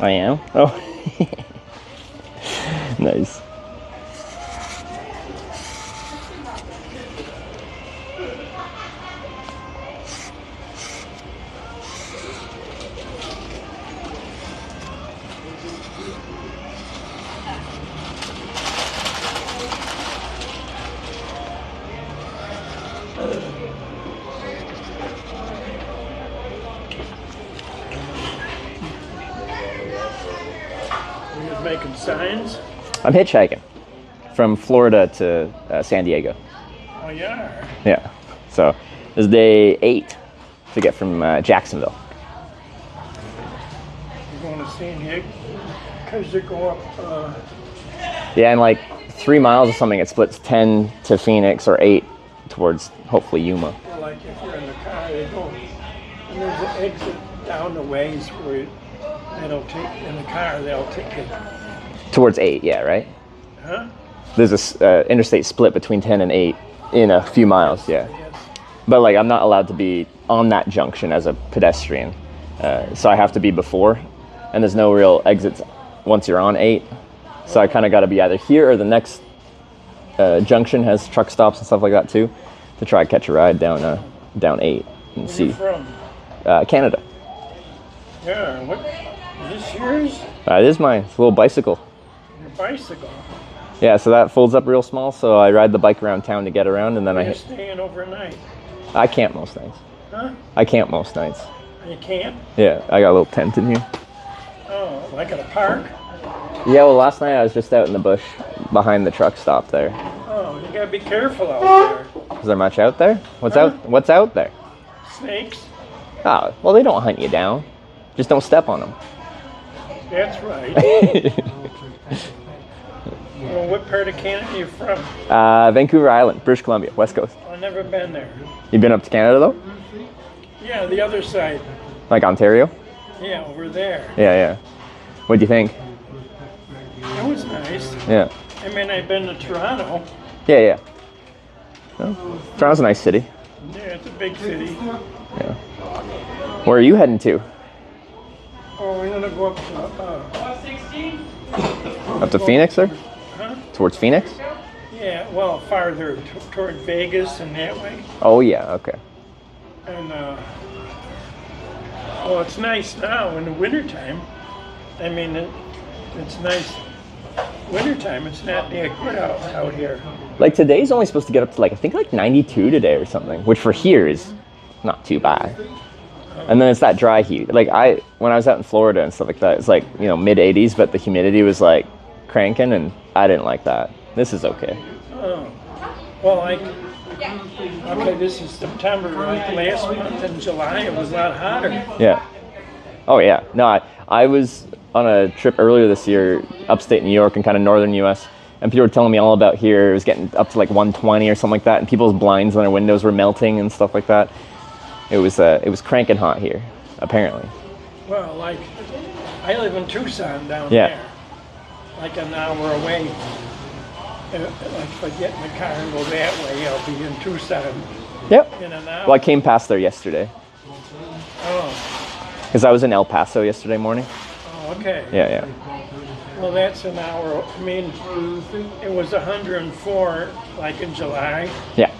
I am? Oh. Nice. making signs? I'm hitchhiking from Florida to San Diego. Oh, yeah. Yeah. So this is day 8 to get from Jacksonville. You're going to San Diego? Because you go up, Yeah, and like 3 miles or something, it splits 10 to Phoenix or 8 towards hopefully Yuma. like if you're in the car, they go, and there's an exit down the ways where they don't take, in the car, they'll take it. Towards 8, yeah, right? Huh? There's a interstate split between 10 and 8 in a few miles, yeah. Yes. But like I'm not allowed to be on that junction as a pedestrian, so I have to be before, and there's no real exits once you're on 8. So I kind of got to be either here or the next junction has truck stops and stuff like that too, to try to catch a ride down 8 and Where see. you from? Canada. Yeah, what, is this yours? It is mine. It's a little bicycle. Your bicycle? Yeah, so that folds up real small, so I ride the bike around town to get around, and then You're staying overnight? I camp most nights. Huh? I camp most nights. You can't? Yeah, I got a little tent in here. Oh, like at a park? Yeah, well, last night I was just out in the bush behind the truck stop there. Oh, you gotta be careful out there. Is there much out there? What's Huh? What's out there? Snakes? Oh, well, they don't hunt you down. Just don't step on them. That's right. Well, what part of Canada are you from? Vancouver Island, British Columbia, West Coast. I've never been there. You been up to Canada though? Yeah, the other side. Like Ontario? Yeah, over there. Yeah, yeah. What do you think? It was nice. Yeah. I mean, I've been to Toronto. Yeah, yeah. Well, Toronto's a nice city. Yeah, it's a big city. Yeah. Where are you heading to? Oh, we're gonna go up to, Up to Phoenix, sir? huh? Towards Phoenix? Yeah, well, farther toward Vegas and that way. Oh, yeah, okay. And, well, it's nice now in the wintertime. I mean, it's nice. Wintertime, it's not that good out here. Like today's only supposed to get up to I think 92 today or something, which for here is not too bad. And then it's that dry heat. Like when I was out in Florida and stuff like that, it's like, mid 80s, but the humidity was like cranking, and I didn't like that. This is okay. Oh, well, okay, this is September. Like last month in July, it was a lot hotter. Yeah. Oh yeah. No, I was on a trip earlier this year, upstate New York and kind of northern U.S., and people were telling me all about here. It was getting up to like 120 or something like that, and people's blinds on their windows were melting and stuff like that. It was cranking hot here, apparently. Well, like I live in Tucson down Yeah. there, like an hour away. Like if I get in the car and go that way, I'll be in Tucson Yep. in an hour. Well, I came past there yesterday Oh, because I was in El Paso yesterday morning. oh, okay. Yeah, yeah. Well, that's an hour. I mean, it was 104 like in July. Yeah.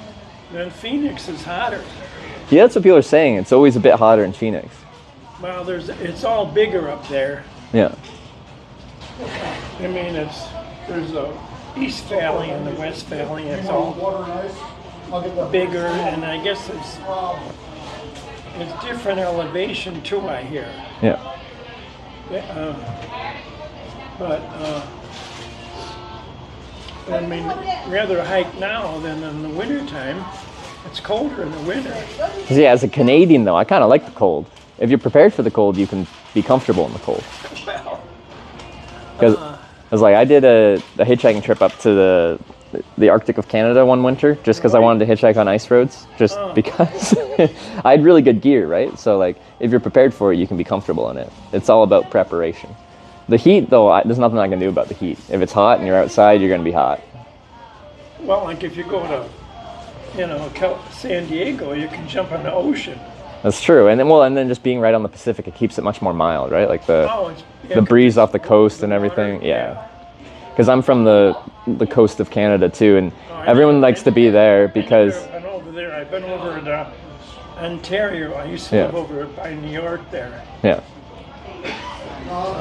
Then Phoenix is hotter. Yeah, that's what people are saying. It's always a bit hotter in Phoenix. Well, it's all bigger up there. Yeah. I mean, there's a East Valley and the West Valley. It's all bigger, and I guess it's different elevation too. I hear. Yeah. But I mean, rather hike now than in the wintertime. It's colder in the winter. 'Cause, yeah, as a Canadian though, I kind of like the cold. If you're prepared for the cold, you can be comfortable in the cold. Because like I did a hitchhiking trip up to the Arctic of Canada one winter, just because I wanted to hitchhike on ice roads, just because I had really good gear, right? So like if you're prepared for it, you can be comfortable in it. It's all about preparation. The heat though, there's nothing I can do about the heat. If it's hot and you're outside, you're gonna be hot. Well, like if you go to, San Diego, you can jump in the ocean. That's true, and then just being right on the Pacific, it keeps it much more mild, right? Like Yeah, the breeze off the coast and everything. Yeah, because I'm from the coast of Canada too, and everyone likes to be there because I've been over there. I've been over to Ontario. I used to live over by New York there. yeah,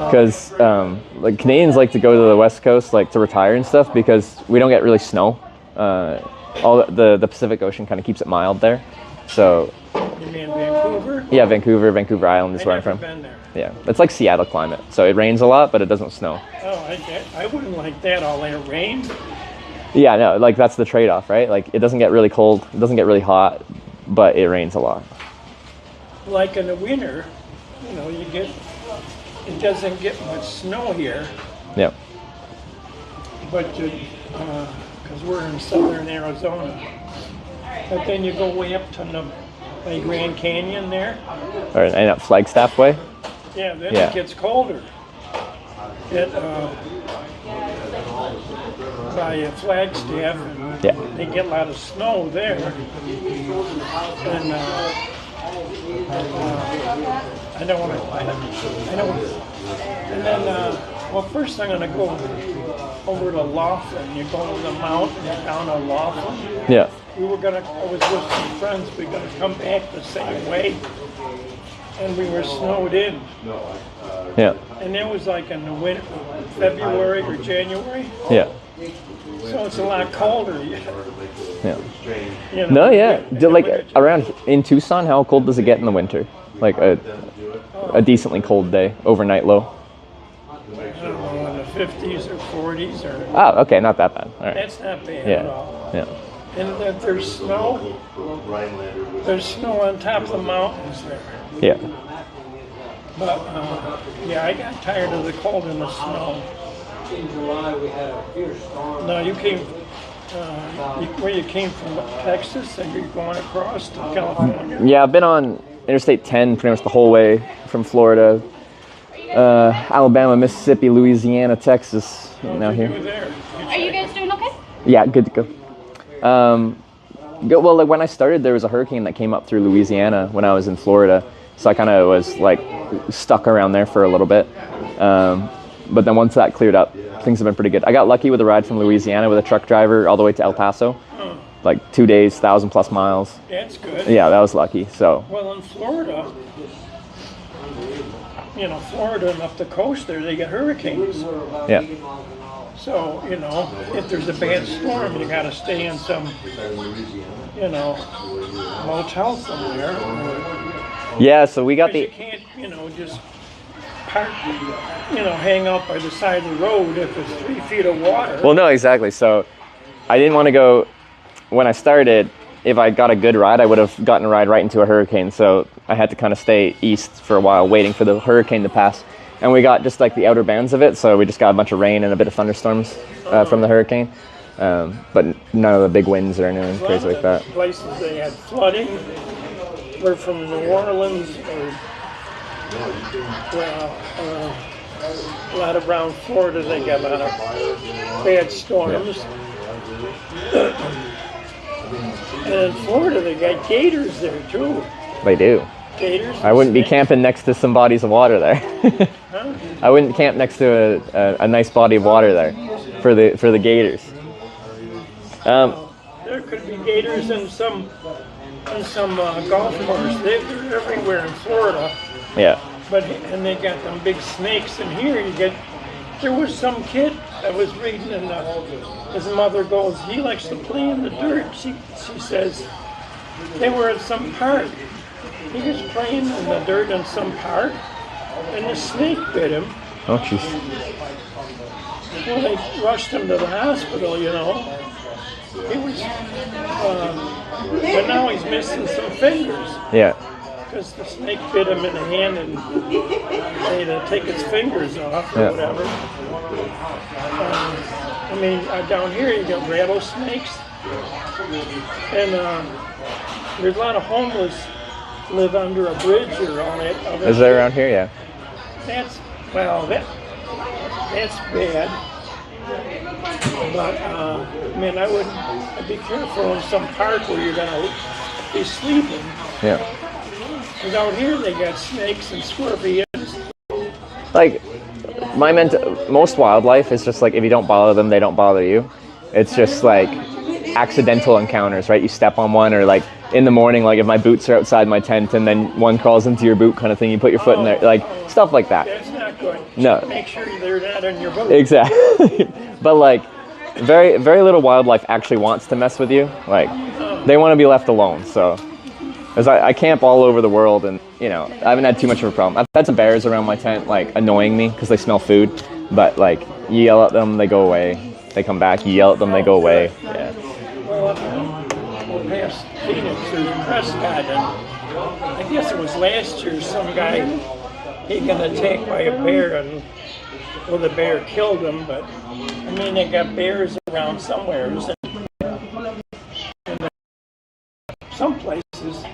because like Canadians like to go to the West Coast like to retire and stuff because we don't get really snow. All the Pacific Ocean kind of keeps it mild there, so You mean Vancouver? yeah, Vancouver Island is where I'm I've never from. been there. Yeah, it's like Seattle climate. So it rains a lot, but it doesn't snow. Oh, I wouldn't like that all that rain. Yeah, no, like that's the trade-off, right? Like it doesn't get really cold, it doesn't get really hot, but it rains a lot. Like in the winter, you know, it doesn't get much snow here, Yeah. but because we're in southern Arizona. But then you go way up to the Grand Canyon there. Or and up Flagstaff way. Yeah, then Yeah. it gets colder. By Flagstaff, and Yeah. they get a lot of snow there. And I don't want to. And then, well, first I'm going to go over to Laughlin. You go to the mountain down to Laughlin. Yeah. I was with some friends. We were going to come back the same way, and we were snowed in. Yeah. And it was like in the winter, February or January. Yeah. So it's a lot colder. Yeah. You know, No, yeah. in the Like winter. around in Tucson, how cold does it get in the winter? Like a decently cold day, overnight low. I don't know, in the 50s or 40s or. Oh, okay, not that bad. All right. That's not bad at all. Yeah. Yeah. And that there's snow. There's snow on top of the mountains there. Yeah. But yeah, I got tired of the cold and the snow. In July, we had a fierce storm. No, you came. Where you came from, Texas, and you're going across to California. Yeah, I've been on Interstate 10 pretty much the whole way from Florida, Alabama, Mississippi, Louisiana, Texas. Now You were here. there. Are you guys doing okay? Yeah, good to go. Well, like when I started, there was a hurricane that came up through Louisiana when I was in Florida, so I kind of was like stuck around there for a little bit. But then once that cleared up, things have been pretty good. I got lucky with a ride from Louisiana with a truck driver all the way to El Paso, like 2 days, 1,000+ miles. That's good. Yeah, that was lucky. So Well, in Florida, you know, Florida and up the coast there, they get hurricanes. yeah, So, you know, if there's a bad storm, you got to stay in some, you know, motel somewhere. yeah. So we got Because you the can't, you know, just park, you know, hang out by the side of the road if it's 3 feet of water. well, no, exactly. So I didn't want to go when I started. If I got a good ride, I would have gotten a ride right into a hurricane. So I had to kind of stay east for a while, waiting for the hurricane to pass. And we got just like the outer bands of it, so we just got a bunch of rain and a bit of thunderstorms from the hurricane. But none of the big winds or anything crazy like that. Places they had flooding were from New Orleans or, well, a lot around Florida. They got a lot of bad storms. And in Florida, they got gators there too. They do. Gators. I wouldn't be snakes. camping next to some bodies of water there. Huh? I wouldn't camp next to a nice body of water there for the gators. There could be gators in some golf course. They're everywhere in Florida. Yeah. And they got them big snakes. And here there was some kid that was reading, and his mother goes, he likes to play in the dirt. She says they were at some park. He was playing in the dirt in some park, and the snake bit him. Oh, jeez. Well, they rushed him to the hospital, you know. He was, but now he's missing some fingers Yeah. because the snake bit him in the hand and they had to take his fingers off or Yeah. whatever. I mean, down here you got rattlesnakes, and there's a lot of homeless live under a bridge or on it. Is that around here? Yeah. That's bad. But I mean, I'd be careful in some park where you're gonna be sleeping. Yeah. Because out here they got snakes and scorpions. Like most wildlife is just like if you don't bother them, they don't bother you. It's just like accidental encounters, right? You step on one, or like in the morning, like if my boots are outside my tent and then one crawls into your boot kind of thing, you put your foot in there, like stuff like that. That's not good. No. Make sure they're not in your boot. Exactly. But like very, very little wildlife actually wants to mess with you. Like they want to be left alone. So as I camp all over the world, and you know, I haven't had too much of a problem. I've had some bears around my tent, like, annoying me because they smell food. But, like, you yell at them, they go away. They come back, you yell at them, they go away. Yeah. Well, past Phoenix, there's Prescott, and I guess it was last year, some guy, he got attacked by a bear, and, well, the bear killed him, but, I mean, they got bears around somewhere. And some places,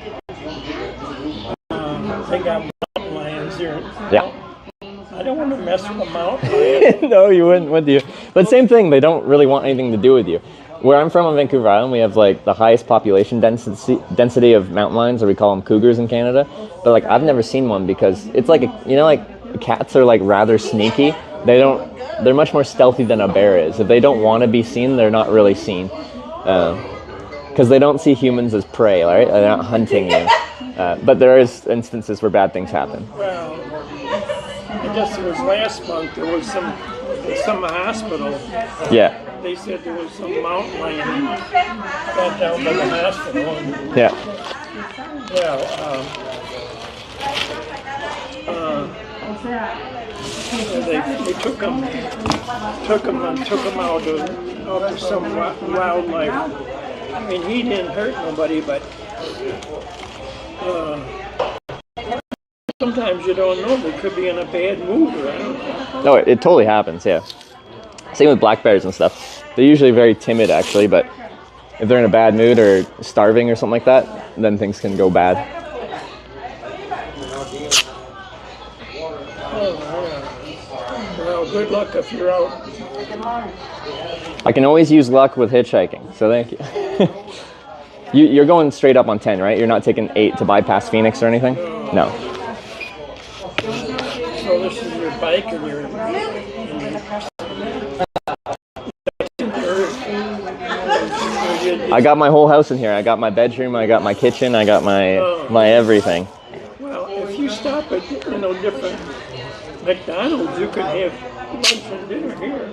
they got mountain lions here. Yeah. I don't want to mess with a mountain lion. No, you wouldn't, would you? But same thing, they don't really want anything to do with you. Where I'm from on Vancouver Island, we have like the highest population density of mountain lions, or we call them cougars in Canada. But like I've never seen one because it's like, you know, like cats are like rather sneaky. They're much more stealthy than a bear is. If they don't want to be seen, they're not really seen. Because they don't see humans as prey, right? They're not hunting you. But there is instances where bad things happen. Well, I guess it was last month, there was some hospital. Yeah. They said there was some mountain lion got down by the hospital. And, Yeah. They took him out of some wildlife. I mean, he didn't hurt nobody, but sometimes you don't know. They could be in a bad mood, or I don't know. No, it totally happens, yeah. Same with black bears and stuff. They're usually very timid, actually, but if they're in a bad mood or starving or something like that, then things can go bad. Well, good luck if you're out. I can always use luck with hitchhiking, so thank you. You're going straight up on 10, right? You're not taking 8 to bypass Phoenix or anything? No. So this is your bike and your I got my whole house in here. I got my bedroom, I got my kitchen, I got my everything. Well, if you stop at different McDonald's, you could have lunch and dinner here.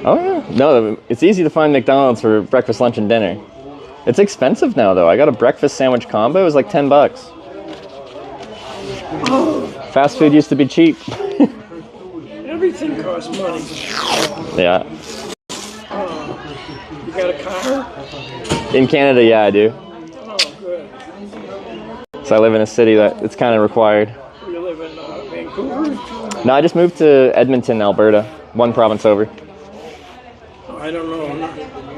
Oh yeah. No, it's easy to find McDonald's for breakfast, lunch, and dinner. It's expensive now though. I got a breakfast sandwich combo. It was like $10. Fast food used to be cheap. Everything costs money. Yeah. You got a car? In Canada, yeah, I do. Oh, good. So I live in a city that it's kind of required. You live in Vancouver? No, I just moved to Edmonton, Alberta, one province over. Oh, I don't know.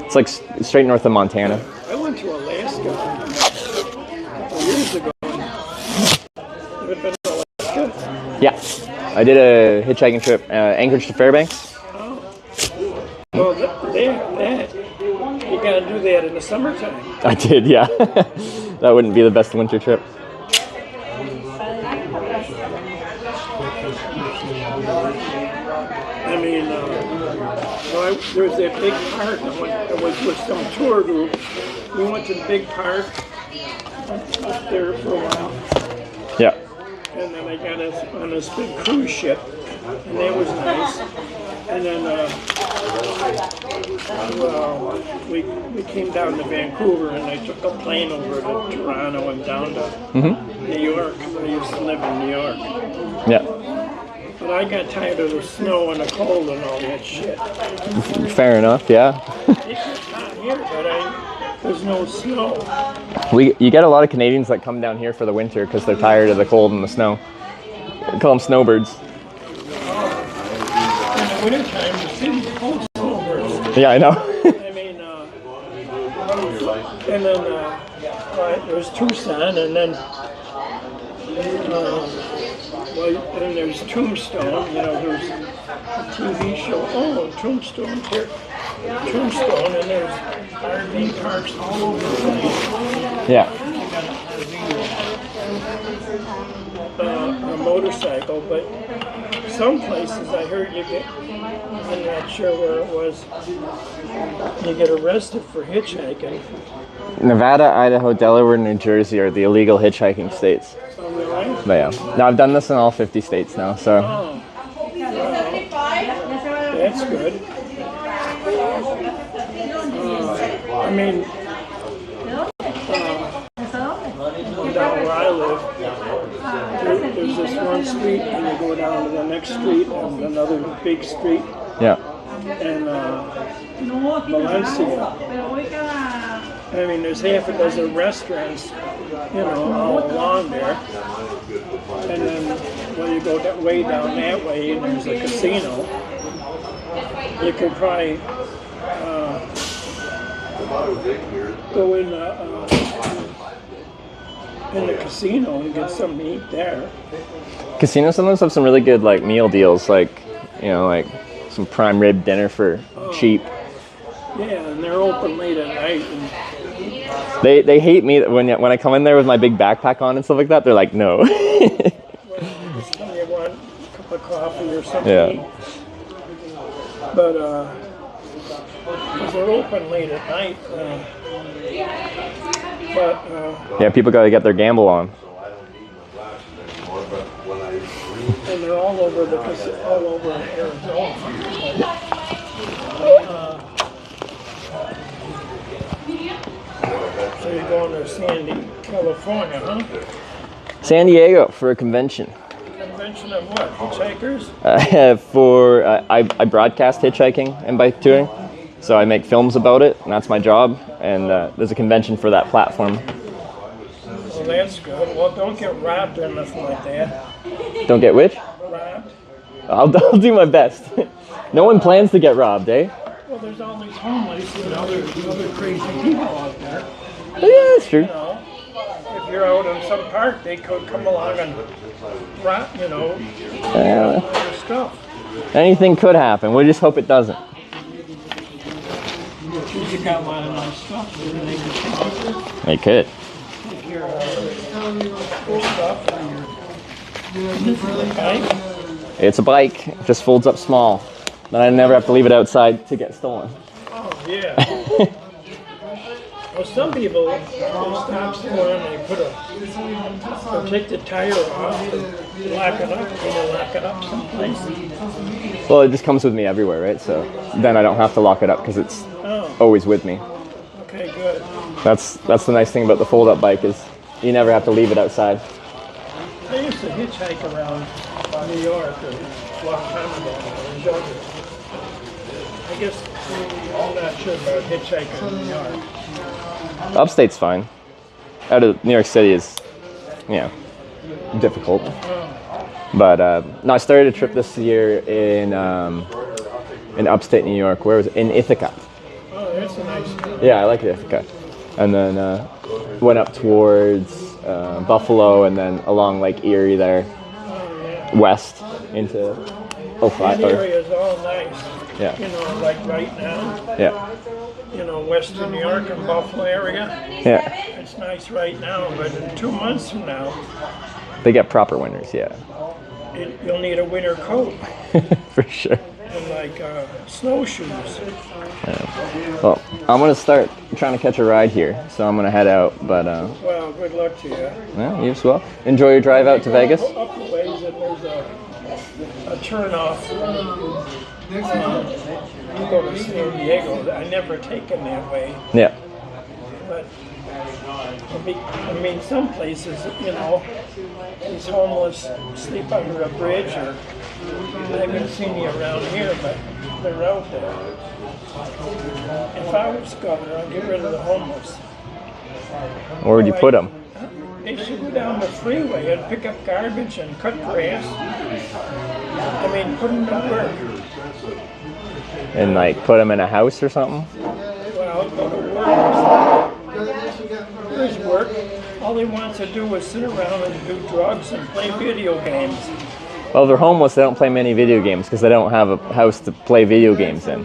It's like straight north of Montana. I went to Alaska a couple years ago. Have you been to Alaska? Yeah. I did a hitchhiking trip, Anchorage to Fairbanks. Oh. Well, you gotta do that in the summertime. I did, yeah. That wouldn't be the best winter trip. I mean, there was that big park. I was with some tour group. We went to the big park up there for a while. Yeah. And then I got us on this big cruise ship, and that was nice. And then we came down to Vancouver, and I took a plane over to Toronto and down to New York. I used to live in New York. Yeah. But I got tired of the snow and the cold and all that shit. Fair enough, yeah. It gets hot here, but there's no snow. You get a lot of Canadians that come down here for the winter because they're tired of the cold and the snow. We call them snowbirds. In the wintertime, the city's full of snowbirds. Yeah, I know. I mean, and then there's Tucson, and then and there's Tombstone. There's a TV show. Oh, Tombstone's here. Tombstone, and there's RV parks. Yeah. A motorcycle, but some places I heard you get, I'm not sure where it was, you get arrested for hitchhiking. Nevada, Idaho, Delaware, New Jersey are the illegal hitchhiking states. Oh, really? But yeah. Now I've done this in all 50 states now, so. Oh, well, that's good. I mean, down where I live, there's this one street, and you go down to the next street, and another big street, Yeah. and Valencia. I mean, there's half a dozen restaurants, all along there. And then when you go way down that way, and there's a casino, you could probably go in the casino and get something to eat there. Casinos sometimes have some really good like meal deals, like like some prime rib dinner for cheap. Yeah, and they're open late at night. And They hate me when I come in there with my big backpack on and stuff like that. They're like, no. when you want a cup of coffee or something. Yeah. But because they're open late at night. Yeah, people got to get their gamble on. And they're all over all over Arizona. So you're going to Sandy, California, huh? San Diego for a convention. Convention of what? Hitchhikers? I broadcast hitchhiking and bike touring, so I make films about it, and that's my job. And there's a convention for that platform. Well, that's good. Well, don't get robbed or nothing like that. Don't get which? Robbed? I'll do my best. No one plans to get robbed, eh? Well, there's all these homeless and other crazy people out there. Yeah, that's true. If you're out in some park, they could come along and rob, your stuff. Anything could happen. We just hope it doesn't. You got a lot of nice stuff, so they can It could. take your stuff or your bike. It's a bike. It just folds up small. Then I never have to leave it outside to get stolen. Oh, yeah. Well, some people stop somewhere and they they'll take the tire off and lock it up, lock it up someplace. Well, it just comes with me everywhere, right? So then I don't have to lock it up because it's always with me. Okay, good. That's the nice thing about the fold-up bike is you never have to leave it outside. I used to hitchhike around New York a long time ago when I was younger. I guess I'm not sure about hitchhiking in New York. Upstate's fine. Out of New York City is, difficult. But no, I started a trip this year in upstate New York. Where was it? In Ithaca. Oh, that's a nice town. Yeah, I like Ithaca. And then went up towards Buffalo and then along Lake Erie there, west into That area is all nice. Yeah. Like right now. Yeah. Western New York and Buffalo area. Yeah. It's nice right now, but in 2 months from now, They get proper winters, yeah. you'll need a winter coat For sure. and like snowshoes. Well, I'm gonna start trying to catch a ride here, so I'm gonna head out. But Well, good luck to you. yeah, you as well. Enjoy your drive out to Vegas. Up a ways and there's a turnoff to go to San Diego. I never taken that way, Yeah. but I mean, some places, these homeless sleep under a bridge, or I haven't seen any around here, but they're out there. If I was governor, I'd get rid of the homeless. Where would you put them? They should go down the freeway and pick up garbage and cut grass. I mean, put them to work. And like put them in a house or something? Well, go to work. There's work. All they want to do is sit around and do drugs and play video games. Well, if they're homeless, they don't play many video games because they don't have a house to play video games in.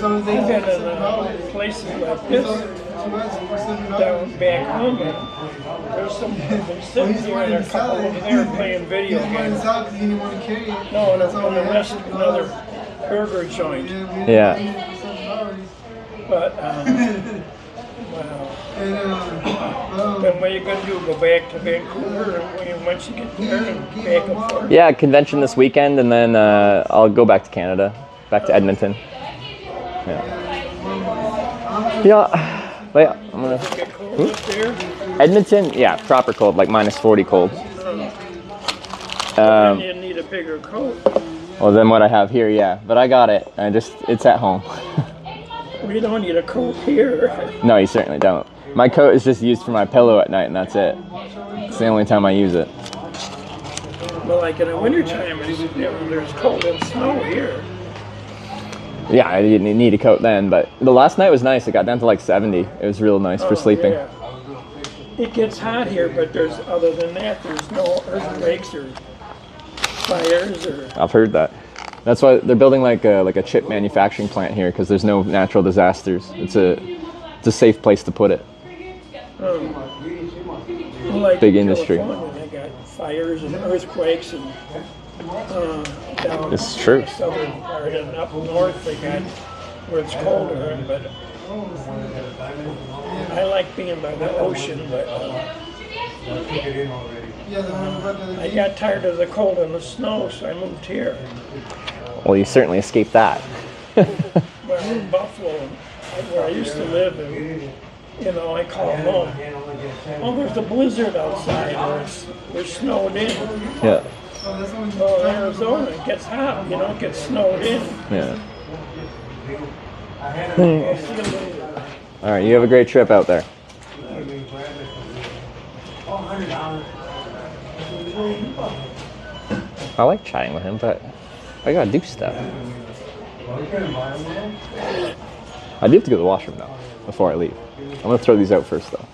I've been in places like this down back home, and there's some people sitting here and a couple over there playing video games. No, and the rest another burger joint. Yeah. But then what are you going to do? Go back to Vancouver once you get there and back and forth? Yeah, convention this weekend, and then I'll go back to Canada, back to Edmonton. Yeah. Yeah. But yeah, I'm gonna. Get cold up there? Edmonton, yeah, proper cold, like -40 cold. Oh, Then you need a bigger coat. Well, than what I have here, yeah. But I got it. It's at home. We don't need a coat here. No, you certainly don't. My coat is just used for my pillow at night, and that's it. It's the only time I use it. But like in the wintertime, there's cold and snow here. Yeah, I didn't need a coat then, but the last night was nice. It got down to like 70. It was real nice for sleeping. Yeah. It gets hot here, but other than that, there's no earthquakes or fires or. I've heard that. That's why they're building like a chip manufacturing plant here, because there's no natural disasters. It's a safe place to put it. Like Big industry. They got fires and earthquakes and down It's true. the southern part and up north they got where it's colder. But I like being by the ocean, but I got tired of the cold and the snow, so I moved here. Well, you certainly escaped that. Well, in Buffalo, where I used to live, and I call home. Oh, there's a blizzard outside, or we're snowed in. Yeah. Oh, in Arizona, it gets hot, it gets snowed in. Yeah. I'll see you later. All right. You have a great trip out there. I like chatting with him, but I gotta do stuff. I do have to go to the washroom now before I leave. I'm gonna throw these out first, though.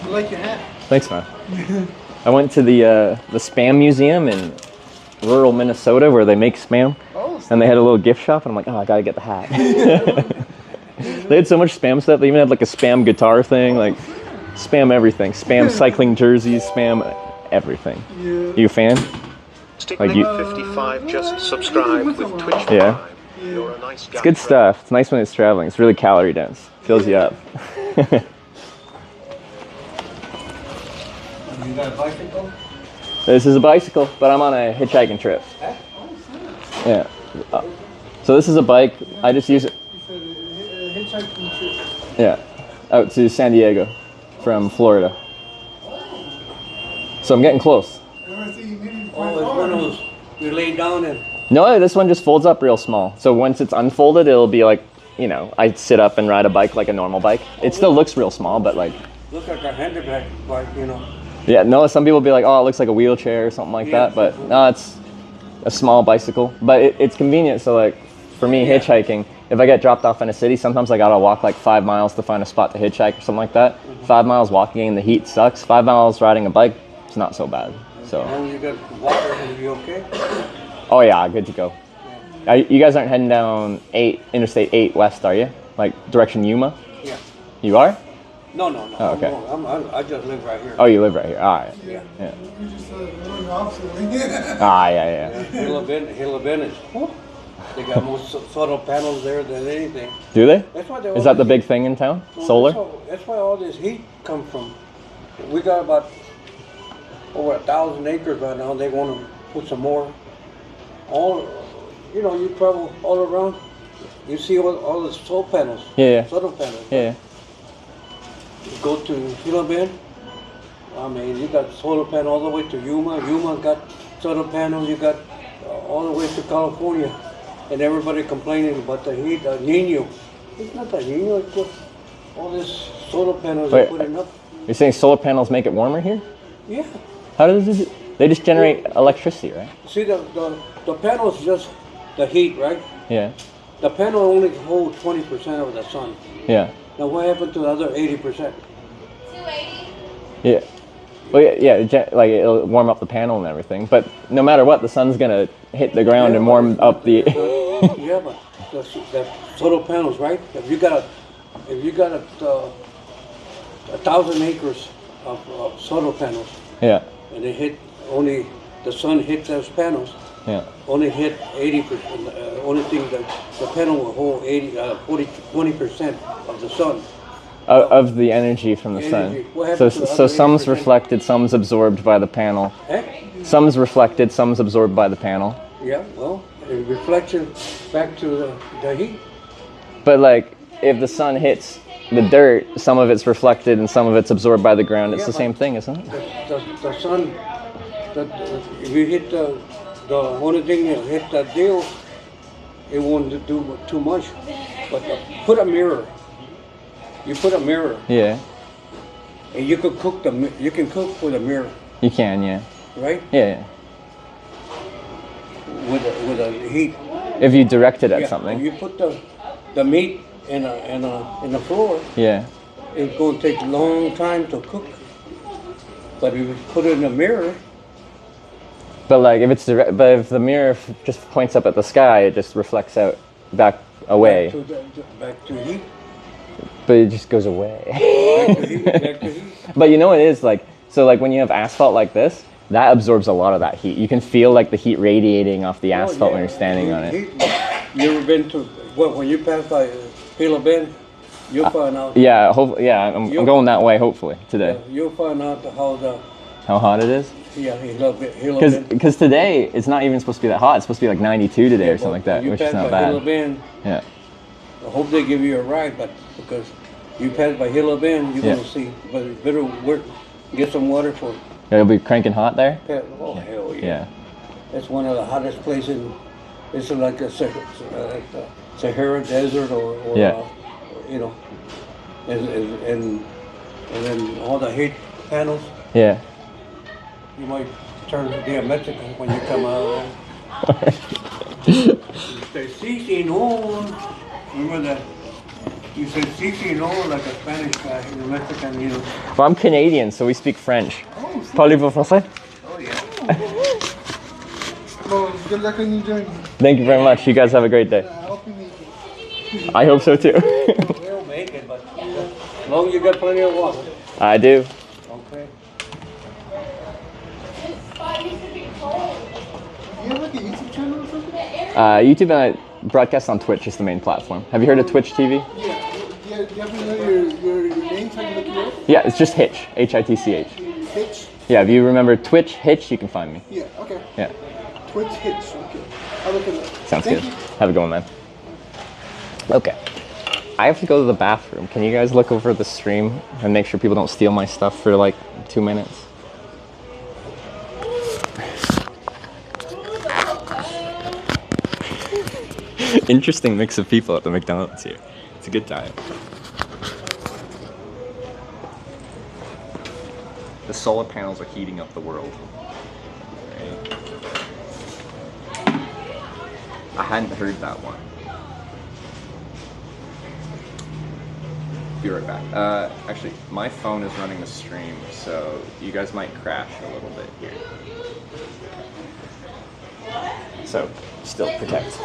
I like your hat. Thanks, man. I went to the Spam Museum in rural Minnesota where they make Spam, and they had a little gift shop, and I'm like, oh, I gotta get the hat. They had so much Spam stuff. They even had like a Spam guitar thing, like Spam everything. Spam cycling jerseys, Spam everything. You a fan? Stickling 55 just subscribe with Twitch. Yeah. You're a nice guy. It's good stuff. It's nice when it's traveling. It's really calorie dense. Fills you up. You got a bicycle? This is a bicycle, but I'm on a hitchhiking trip. Yeah. So this is a bike. I just use it. Hitchhiking trip. Yeah. Out to San Diego from Florida. So I'm getting close. Oh, it's one of those you lay down and. No, this one just folds up real small. So once it's unfolded, it'll be like, I sit up and ride a bike like a normal bike. It still looks real small, but like. Look like a handbag bike, Yeah, no, some people will be like, oh, it looks like a wheelchair or something like that. But no, it's a small bicycle. But it's convenient. So like for me, hitchhiking, if I get dropped off in a city, sometimes I gotta walk like 5 miles to find a spot to hitchhike or something like that. 5 miles walking in the heat sucks. 5 miles riding a bike, it's not so bad. So. And you got water, will you be okay? Oh yeah, good to go. You guys aren't heading down Interstate 8 West, are you? Like direction Yuma? Yeah. You are? No. Oh, okay. I just live right here. Oh, you live right here. All right. Yeah. You just going opposite. Yeah. Hill of Venice. They got more solar panels there than anything. Do they? That's why they Is that the big thing in town? Solar? That's why all this heat comes from. We got about over 1,000 acres right now. They want to put some more. You travel all around. You see all the solar panels. Yeah. Solar panels. Yeah. You go to Hill Bend. I mean, you got solar panel all the way to Yuma. Yuma got solar panels. You got all the way to California, and everybody complaining about the heat. Nino. It's not the Nino. It's just all this solar panels they're putting up. You're saying solar panels make it warmer here? Yeah. How does this? They just generate electricity, right? See, the panels just the heat, right? Yeah. The panel only holds 20% of the sun. Yeah. Now, what happened to the other 80%? Yeah. Well, like it'll warm up the panel and everything. But no matter what, the sun's gonna hit the ground and warm up the. Yeah, but the solar panels, right? If you got 1,000 acres of solar panels, Yeah. and the sun hits those panels. Yeah. Only hit 80%. Only thing that the panel will hold 20% of the sun. Of the energy from the sun. So some's reflected, some's absorbed by the panel. Some's reflected, some's absorbed by the panel. Yeah, well, it reflects it back to the heat. But like, if the sun hits the dirt, some of it's reflected and some of it's absorbed by the ground. It's Yeah, the same thing, isn't it? The sun, if you hit the only thing that hit that deal, it won't do too much. But put a mirror. You put a mirror, Yeah. and you can cook with a mirror, You can, yeah. right? Yeah. With a heat. If you direct it at If something. you put the meat in the floor, Yeah. it's going to take a long time to cook. But if you put it in a mirror, But like if it's direct, but if the mirror just points up at the sky, it just reflects out back away. back to heat. But it just goes away. Back to heat. But you know what it is like? So like when you have asphalt like this, that absorbs a lot of that heat. You can feel like the heat radiating off the asphalt when you're standing on it. You ever been to when you pass by Hilo Bend? You'll find out. Yeah, I'm going that way hopefully today. You'll find out How hot it is? Yeah, Hilo Bend. Because today it's not even supposed to be that hot. It's supposed to be like 92 today or something like that, which is not Hilo bad. Bend, Yeah. I hope they give you a ride, but because you pass by Hilo Bend, you're Yeah. gonna see. But you better get some water for it. It'll be cranking hot there. Oh hell yeah! Yeah. It's one of the hottest places. It's like a Sahara Desert or Yeah. you know, and then all the heat panels. Yeah. You might turn Mexican when you come out of there. Say, sí, señor. Remember that? You said sí, señor, like a Spanish guy, a Mexican, you know. Well, I'm Canadian, so we speak French. Parlez-vous français? Oh, yeah. Well, good luck on your journey. Thank you very much. You guys have a great day. I hope you make it. I hope so too. We'll make it, but as long as you got plenty of water. I do. Okay. Do you have like a YouTube channel or something? YouTube and I broadcast on Twitch is the main platform. Have you heard of Twitch TV? Yeah. Do you have to know your name so I can look you up? Yeah, it's just Hitch. Hitch. Hitch? Yeah, if you remember Twitch, Hitch, you can find me. Yeah, okay. Yeah, Twitch Hitch, okay. I'll look it up. sounds Thank good. you. Have a good one, man. Okay. I have to go to the bathroom. Can you guys look over the stream and make sure people don't steal my stuff for like 2 minutes? Interesting mix of people at the McDonald's here. It's a good time. The solar panels are heating up the world. Right? I hadn't heard that one. Be right back. Actually, my phone is running the stream, so you guys might crash a little bit here. So, still protect.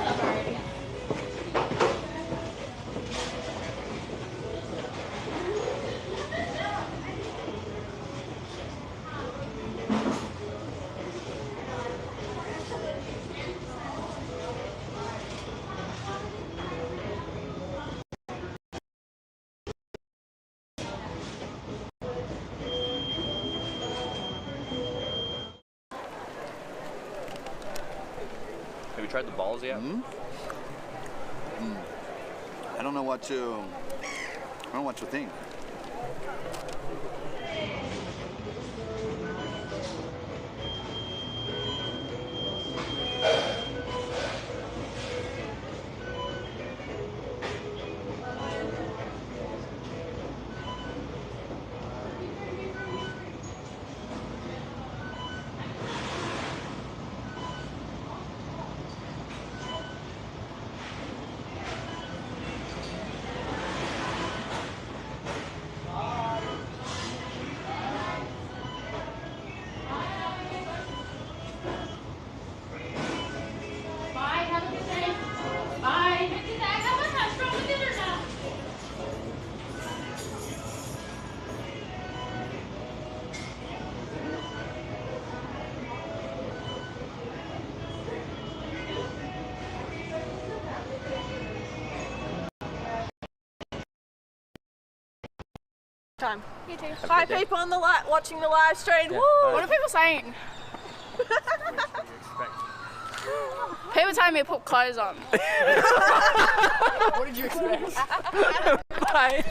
Have you tried the balls yet? I don't know what to think. Bye, have a good day. Bye. Time. You too. Hi, people on the watching the live stream. Woo! What are people saying? People telling me to put clothes on. What did you expect? Bye.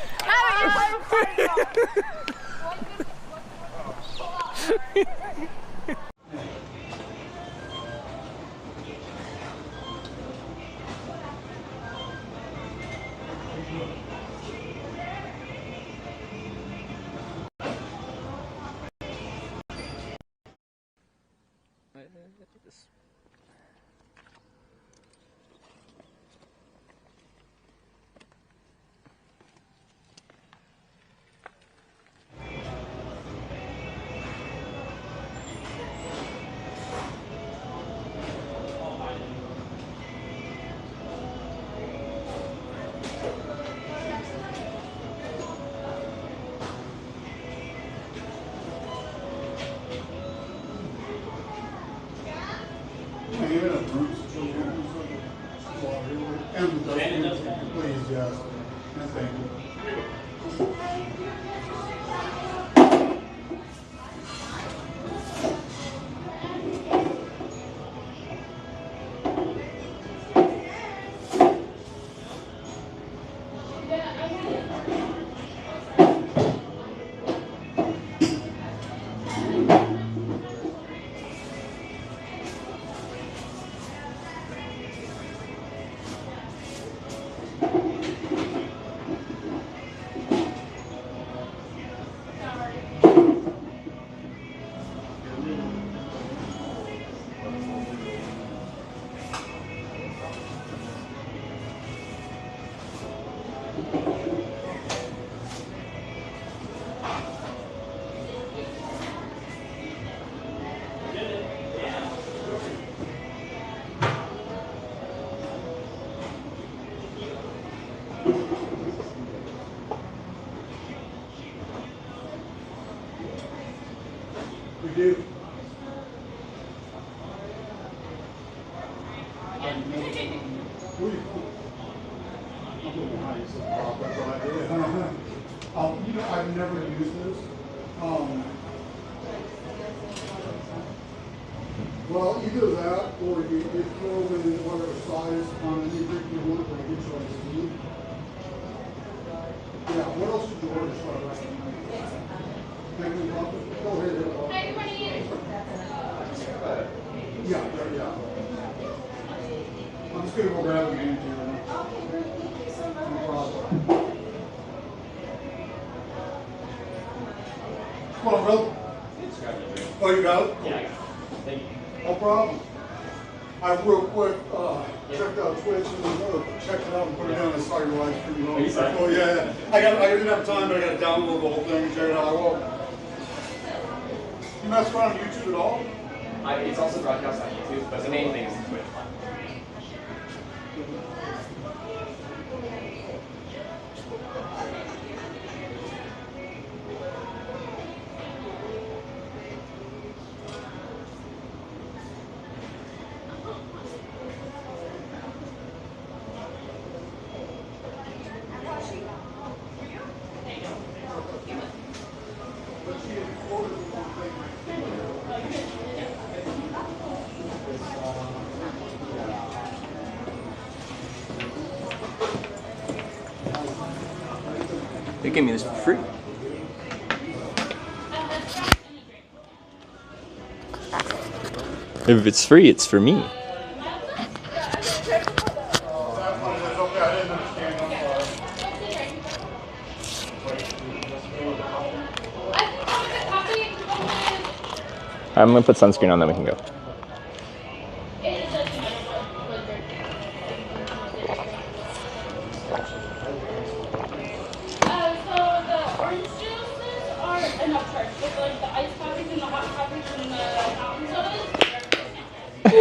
Please, yes. And thank you. We do. You know, I've never used this. Well, either that or you throw in whatever size any drink you want to get you on speed. Yeah, what else did you order? Go ahead. Yeah. I'm just going to go grab the game here. No problem. Come on, bro. Oh, you got it? Yeah. Thank you. No problem. I real quick checked out Twitch and checked it out and put it down and saw your live stream. Oh yeah. I didn't have time, but I got to download the whole thing and check it out. I will. You mess around on YouTube at all? It's also broadcast on YouTube, but the main thing is Twitch. They gave me this for free. If it's free, it's for me. I'm gonna put sunscreen on, then we can go.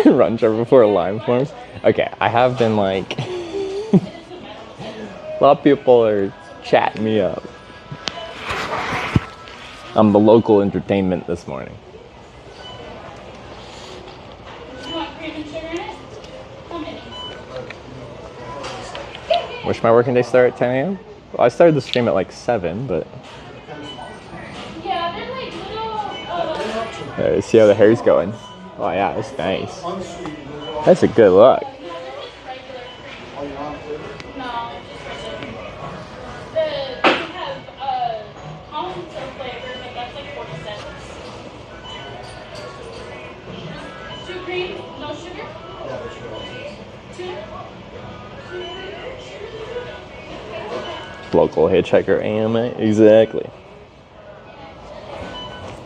Run jar before a lime forms. Okay, I have been like a lot of people are chatting me up. I'm the local entertainment this morning. Wish my working day started at 10 a.m. Well, I started the stream at like 7, but Yeah, they're like little. see how the hair's going. Oh yeah, that's nice. That's a good look. The Local hitchhiker AMA, exactly.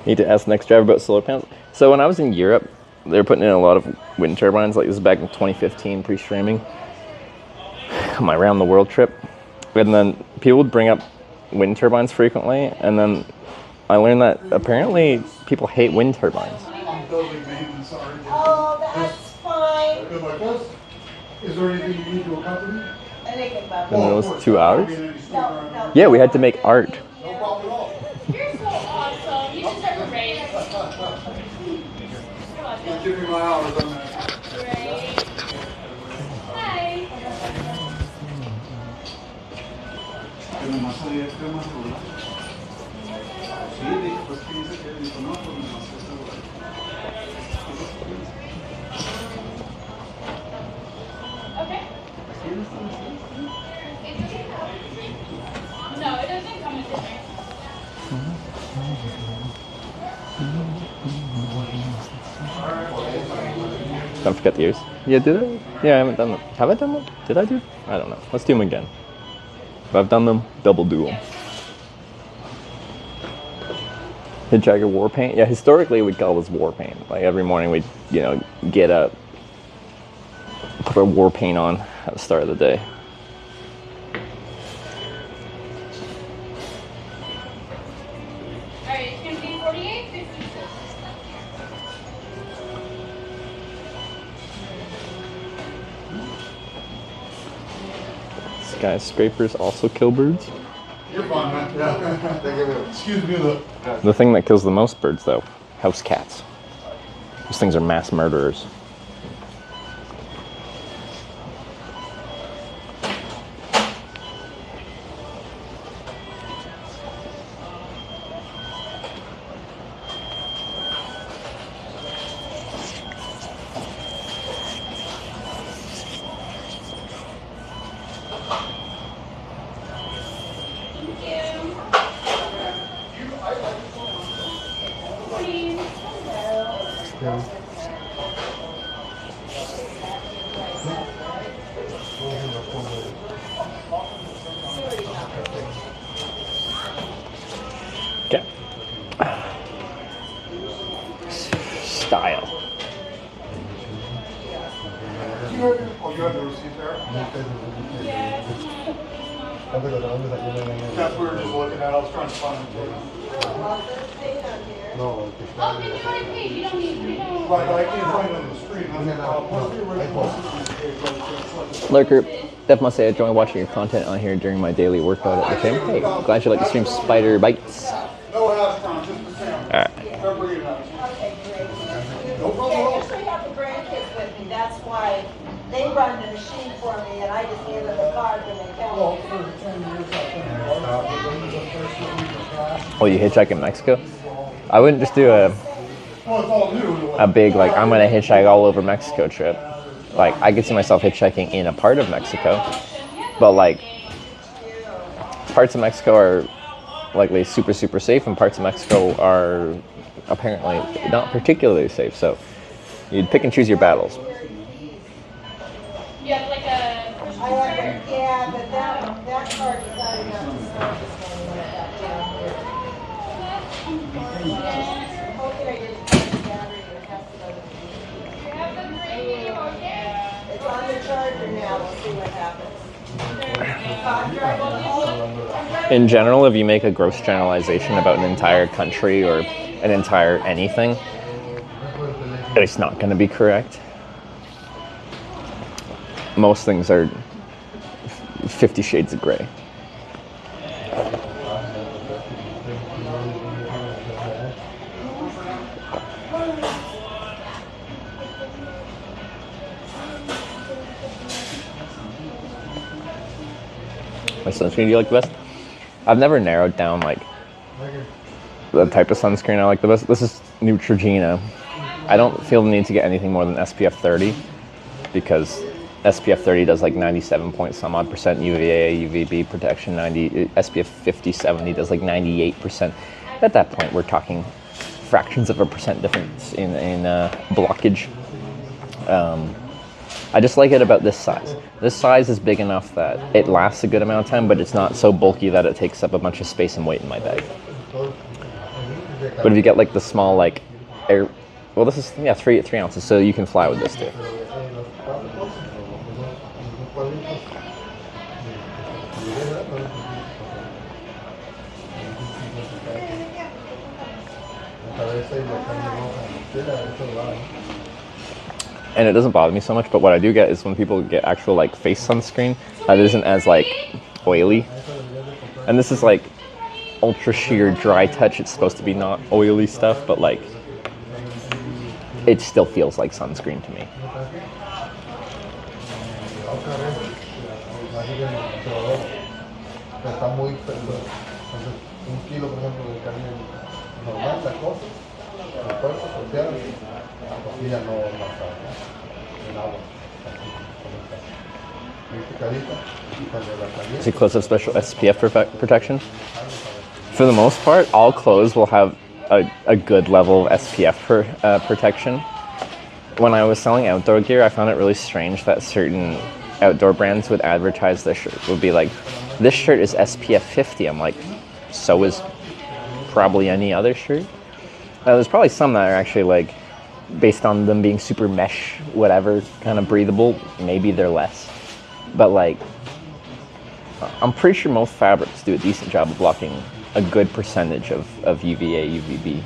Need to ask the next driver about solar panels. So when I was in Europe, they were putting in a lot of wind turbines. Like this is back in 2015, pre-streaming. My around the world trip, and then people would bring up wind turbines frequently, and then I learned that apparently people hate wind turbines. I'm building maintenance already. Oh, that's fine. Good like this. Is there anything you need to accompany? Anything about And then it was 2 hours. No. Yeah, we had to make art. No problem at all. You're so awesome. You deserve a raise. Give me my hours on that. Great. Hi. Okay. No, it doesn't come with dinner. Don't forget the ears. Yeah, did I? Yeah, I haven't done them. Have I done them? Did I do? I don't know. Let's do them again. If I've done them, double do them. Hitchhiker war paint. Yeah, historically we'd call this war paint. Like every morning we'd, get up, put our war paint on at the start of the day. Alright, it's gonna be 48.56. Skyscrapers also kill birds. You're fine, man. Yeah. Excuse me, look. The thing that kills the most birds, though, house cats. Those things are mass murderers. Okay. Style. Oh, you have the receipt there? That's what we were just looking at. I was trying to find it. Oh, it's already paid. You don't need. You don't. Right, I can't find it on the screen. What's the original? Lurker, Def must say I enjoy watching your content on here during my daily workout at the gym. Hey, glad you like the stream Spider Bites. No hash brown, just the salmon. Alright. February hash. Okay, great. No problem at Yeah, all. usually have the grandkids with me. That's why they run the machine for me, and I just give them the card when they Well, come. for 10 years, I've been the first week of class. Oh, you hitchhike in Mexico? I wouldn't just do Well, it's all new. a big, like, I'm going to hitchhike all over Mexico trip. Like, I could see myself hitchhiking in a part of Mexico, but, like, parts of Mexico are likely super, super safe, and parts of Mexico are apparently not particularly safe, so you'd pick and choose your battles. You have like a. Yeah, but that card decided not to start this morning when I got down here. Hoping I didn't put the battery, it has to go to the You have them ready, okay? It's on the charger now, we'll see what happens. In general, if you make a gross generalization about an entire country or an entire anything, it's not going to be correct. Most things are 50 shades of gray. My sunscreen, do you like the best? I've never narrowed down like the type of sunscreen I like the best. This is Neutrogena. I don't feel the need to get anything more than SPF 30 because SPF 30 does like 97 point some odd percent UVA, UVB protection. SPF 50, 70 does like 98%. At that point, we're talking fractions of a percent difference in blockage. I just like it about this size. This size is big enough that it lasts a good amount of time, but it's not so bulky that it takes up a bunch of space and weight in my bag. But if you get like the small like air, well, this is 3 ounces, so you can fly with this too. And it doesn't bother me so much, but what I do get is when people get actual like face sunscreen that isn't as like oily. And this is like ultra sheer dry touch. It's supposed to be not oily stuff, but like it still feels like sunscreen to me. See close-up special SPF protection. For the most part, all clothes will have a good level of SPF protection. When I was selling outdoor gear, I found it really strange that certain outdoor brands would advertise their shirt. Would be like, this shirt is SPF 50. I'm like, so is probably any other shirt. There's probably some that are actually like, based on them being super mesh, whatever, kind of breathable, maybe they're less. But like, I'm pretty sure most fabrics do a decent job of blocking a good percentage of UVA, UVB.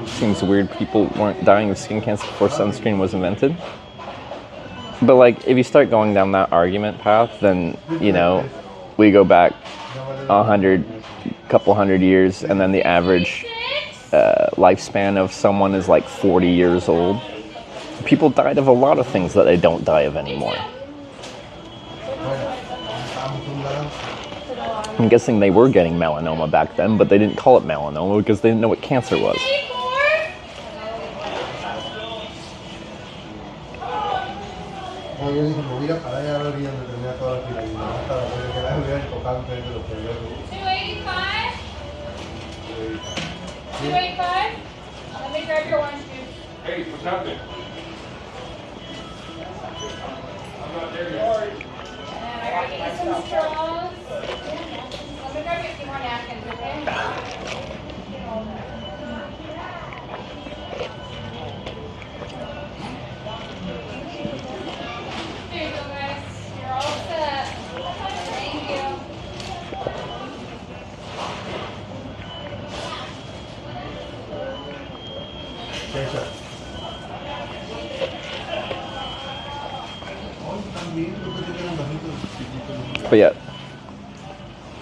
Seems weird people weren't dying of skin cancer before sunscreen was invented. But like, if you start going down that argument path, then, you know, we go back couple hundred years, and then the average lifespan of someone is like 40 years old. People died of a lot of things that they don't die of anymore. I'm guessing they were getting melanoma back then, but they didn't call it melanoma because they didn't know what cancer was. $2.85? Let me grab your orange juice. Hey, what's happening? I'm not there yet. And I gotta get you some straws. Let me grab you a few more napkins, okay? There you go, guys. You're all set. Thank you. But yeah,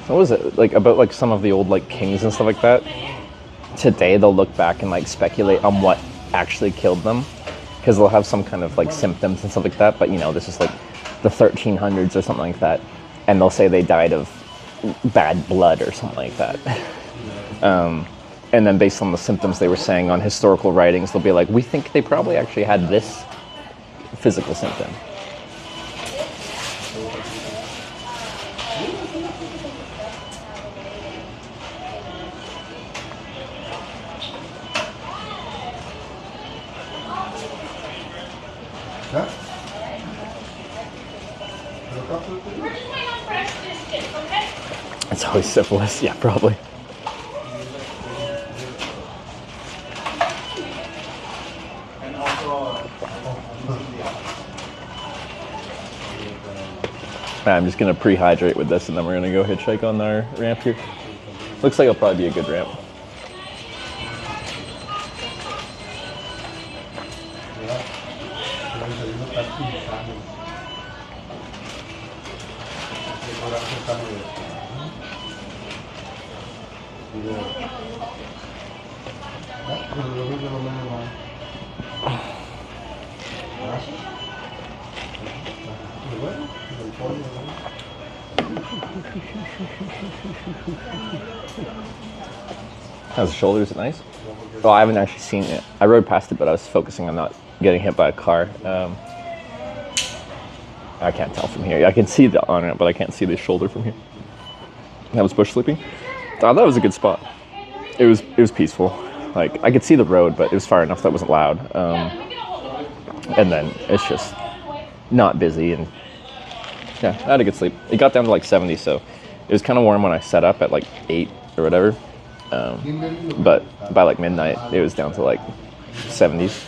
what was it like about like some of the old like kings and stuff like that? Today they'll look back and like speculate on what actually killed them, because they'll have some kind of like symptoms and stuff like that. But you know, this is like the 1300s or something like that, and they'll say they died of bad blood or something like that. And then based on the symptoms they were saying on historical writings, they'll be like, we think they probably actually had this physical symptom. We're just waiting on fresh biscuits, okay? It's always syphilis, yeah, probably. I'm just gonna pre-hydrate with this, and then we're gonna go hitchhike on our ramp here. Looks like it'll probably be a good ramp. How's the shoulder? Is it nice? Well, I haven't actually seen it. I rode past it, but I was focusing on not getting hit by a car. I can't tell from here. I can see the on it, but I can't see the shoulder from here. That was bush sleeping. Oh, that was a good spot. It was peaceful. Like, I could see the road, but it was far enough that it wasn't loud. And then it's just not busy, and yeah, I had a good sleep. It got down to like 70, so it was kind of warm when I set up at like 8 or whatever. But by like midnight, it was down to like 70s.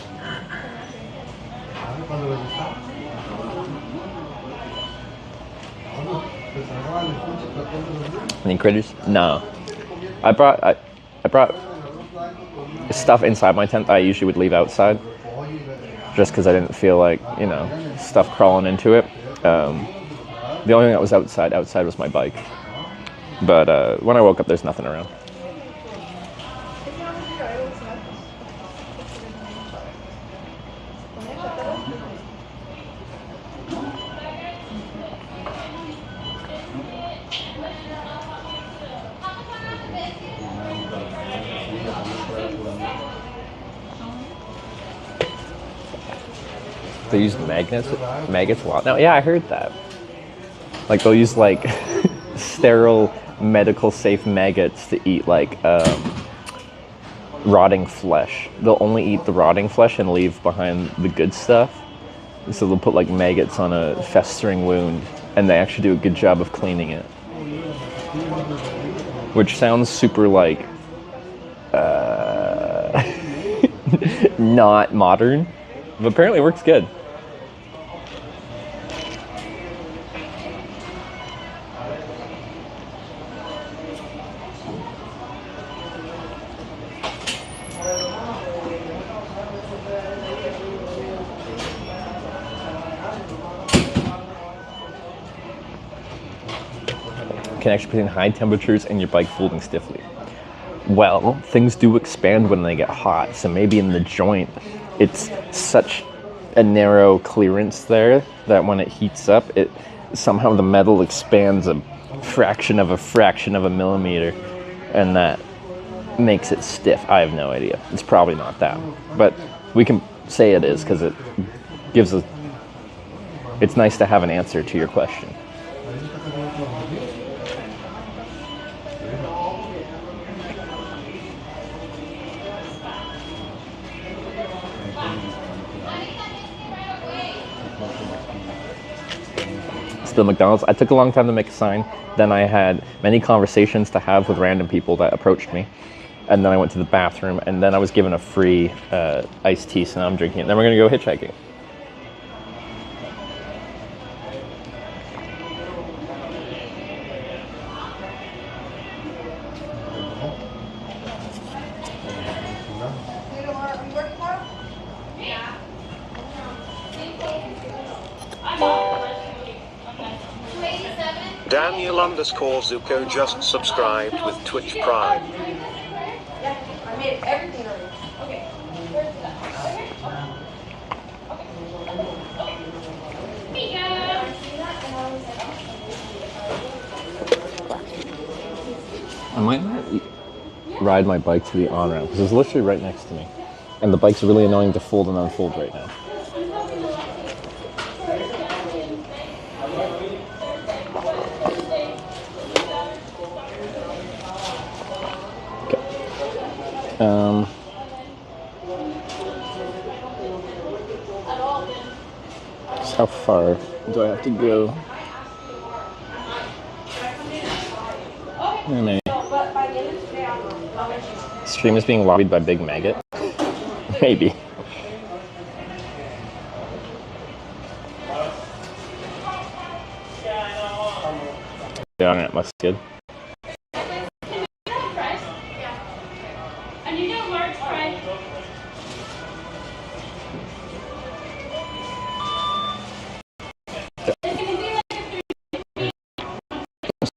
Any critters? No. I brought stuff inside my tent that I usually would leave outside, just because I didn't feel like, you know, stuff crawling into it. The only thing that was outside was my bike. But when I woke up, there's nothing around. They use maggots a lot now. Yeah, I heard that. Like, they'll use like sterile, medical safe maggots to eat like rotting flesh. They'll only eat the rotting flesh and leave behind the good stuff. So they'll put like maggots on a festering wound, and they actually do a good job of cleaning it. Which sounds super like not modern, but apparently works good. Connection between high temperatures and your bike folding stiffly. Well, things do expand when they get hot, so maybe in the joint it's such a narrow clearance there that when it heats up, it somehow the metal expands a fraction of a millimeter, and that makes it stiff. I have no idea. It's probably not that, but we can say it is, because it gives a. It's nice to have an answer to your question. Still McDonald's. I took a long time to make a sign. Then I had many conversations to have with random people that approached me. And then I went to the bathroom, and then I was given a free iced tea, so now I'm drinking it. Then we're gonna go hitchhiking. Daniel_Zuko just subscribed with Twitch Prime. I made everything already. Okay. Where's that? I might not ride my bike to the on-ramp, because it's literally right next to me. And the bike's really annoying to fold and unfold right now. How far do I have to go? Maybe. Stream is being lobbied by Big Maggot? Maybe. Yeah, it must be good.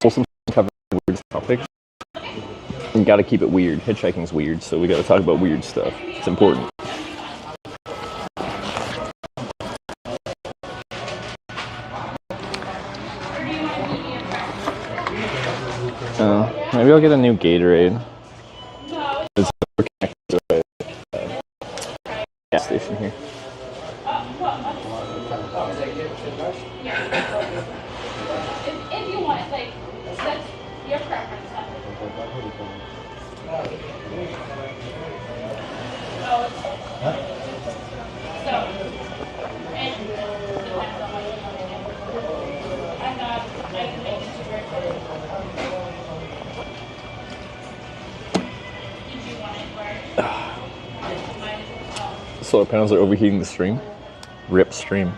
Some cover weird topics. You gotta keep it weird. Hitchhiking's weird, so we gotta talk about weird stuff. It's important. Maybe I'll get a new Gatorade. It's connected to a gas station here. If you want, like, that's your preference. So, and depends on what you want to do. I'm not, I can make it super excited. Did you want it where? Solar panels are overheating the stream. Rip stream.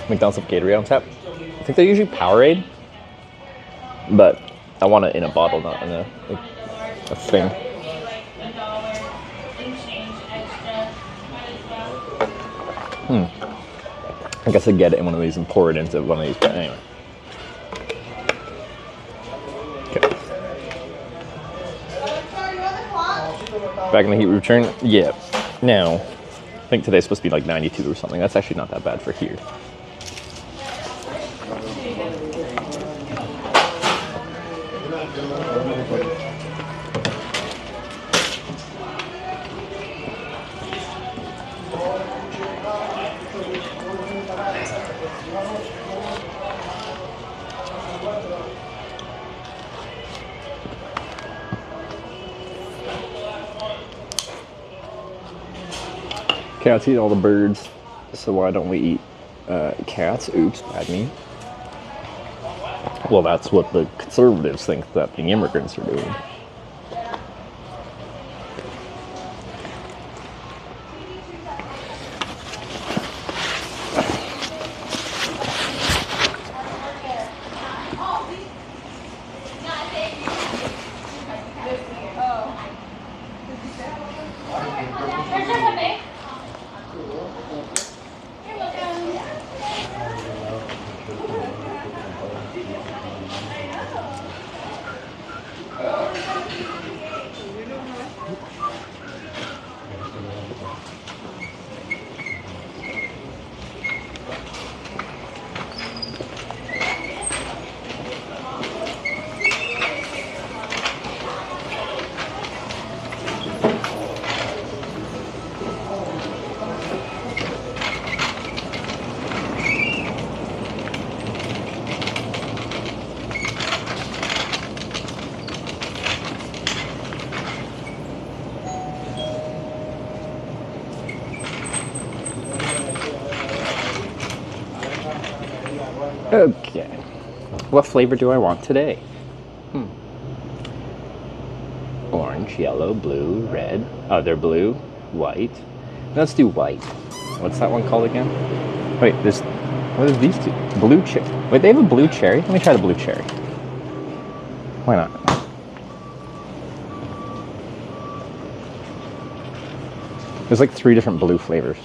McDonald's have Gatorade on tap. I think they're usually Powerade, but I want it in a bottle, not in a thing. I guess I'd get it in one of these and pour it into one of these, but anyway. Okay. Back in the heat return? Yeah. Now, I think today's supposed to be like 92 or something. That's actually not that bad for here. Cats eat all the birds, so why don't we eat cats? Oops, bad me. Well, that's what the conservatives think that the immigrants are doing. Okay. What flavor do I want today? Orange, yellow, blue, red. Oh, they're blue, white. Let's do white. What's that one called again? Wait, there's... What are these two? Blue cherry. Wait, they have a blue cherry? Let me try the blue cherry. Why not? There's like 3 different blue flavors.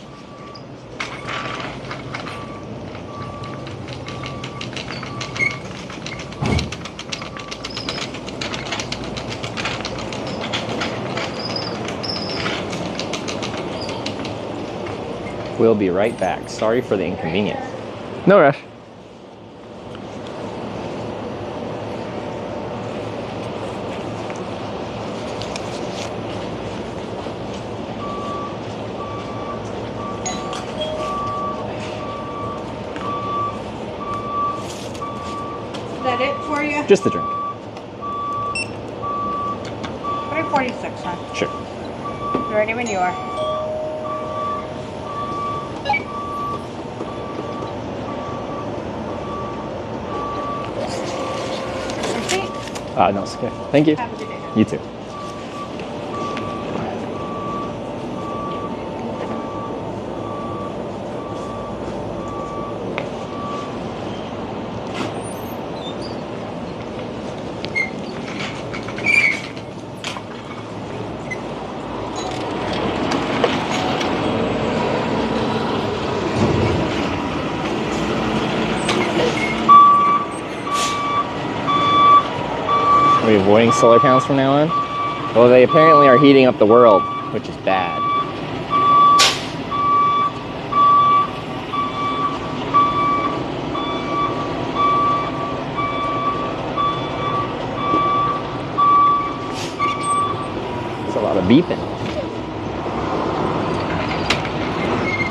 We'll be right back. Sorry for the inconvenience. No rush. Is that it for you? Just the drink. 346, huh? Sure. You ready when you are. No, it's okay. Thank you. Have a good day. You too. Are we avoiding solar panels from now on? Well, they apparently are heating up the world, which is bad. of beeping.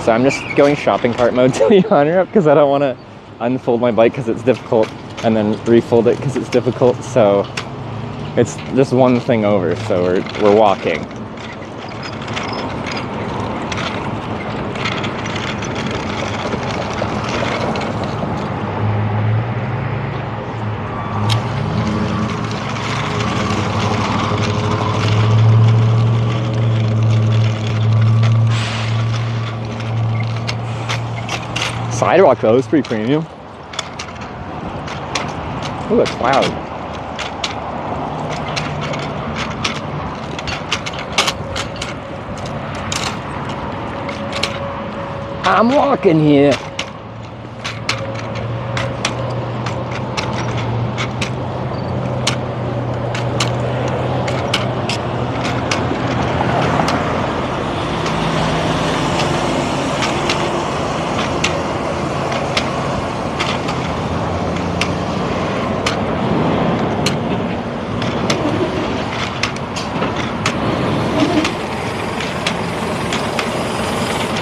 So I'm just going shopping cart mode till you honor up because I don't want to unfold my bike because it's difficult and then refold it because it's difficult. So it's just one thing over. So we're walking. Sidewalk though is pretty premium. Ooh, a cloud. I'm walking here.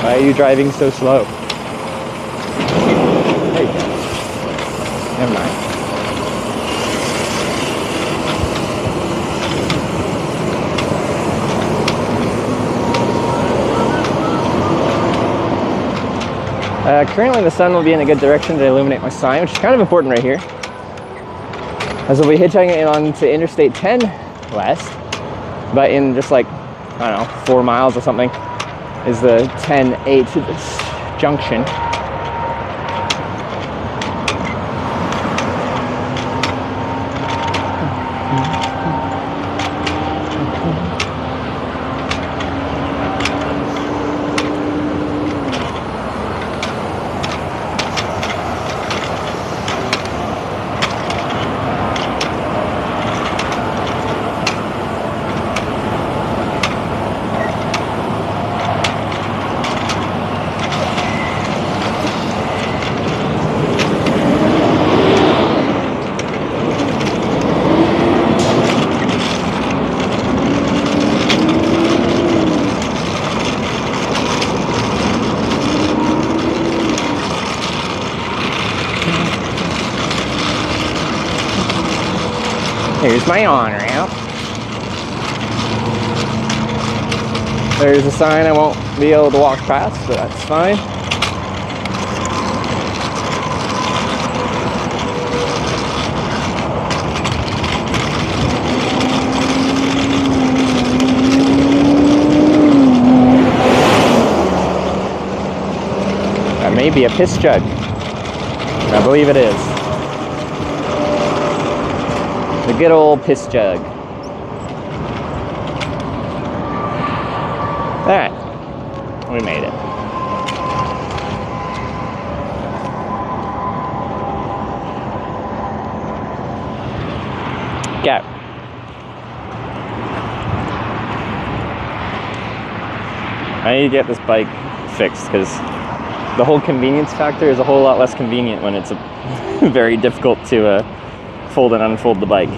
Why are you driving so slow? There you go. Never mind. Currently the sun will be in a good direction to illuminate my sign, which is kind of important right here, as we'll be hitchhiking on to Interstate 10 west, but in just like, I don't know, 4 miles or something is the 10-8 junction. Here's my on-ramp. There's a sign I won't be able to walk past, but that's fine. That may be a piss jug. I believe it is. The good old piss jug. Alright. We made it. Go. I need to get this bike fixed because the whole convenience factor is a whole lot less convenient when it's very difficult to fold and unfold the bike.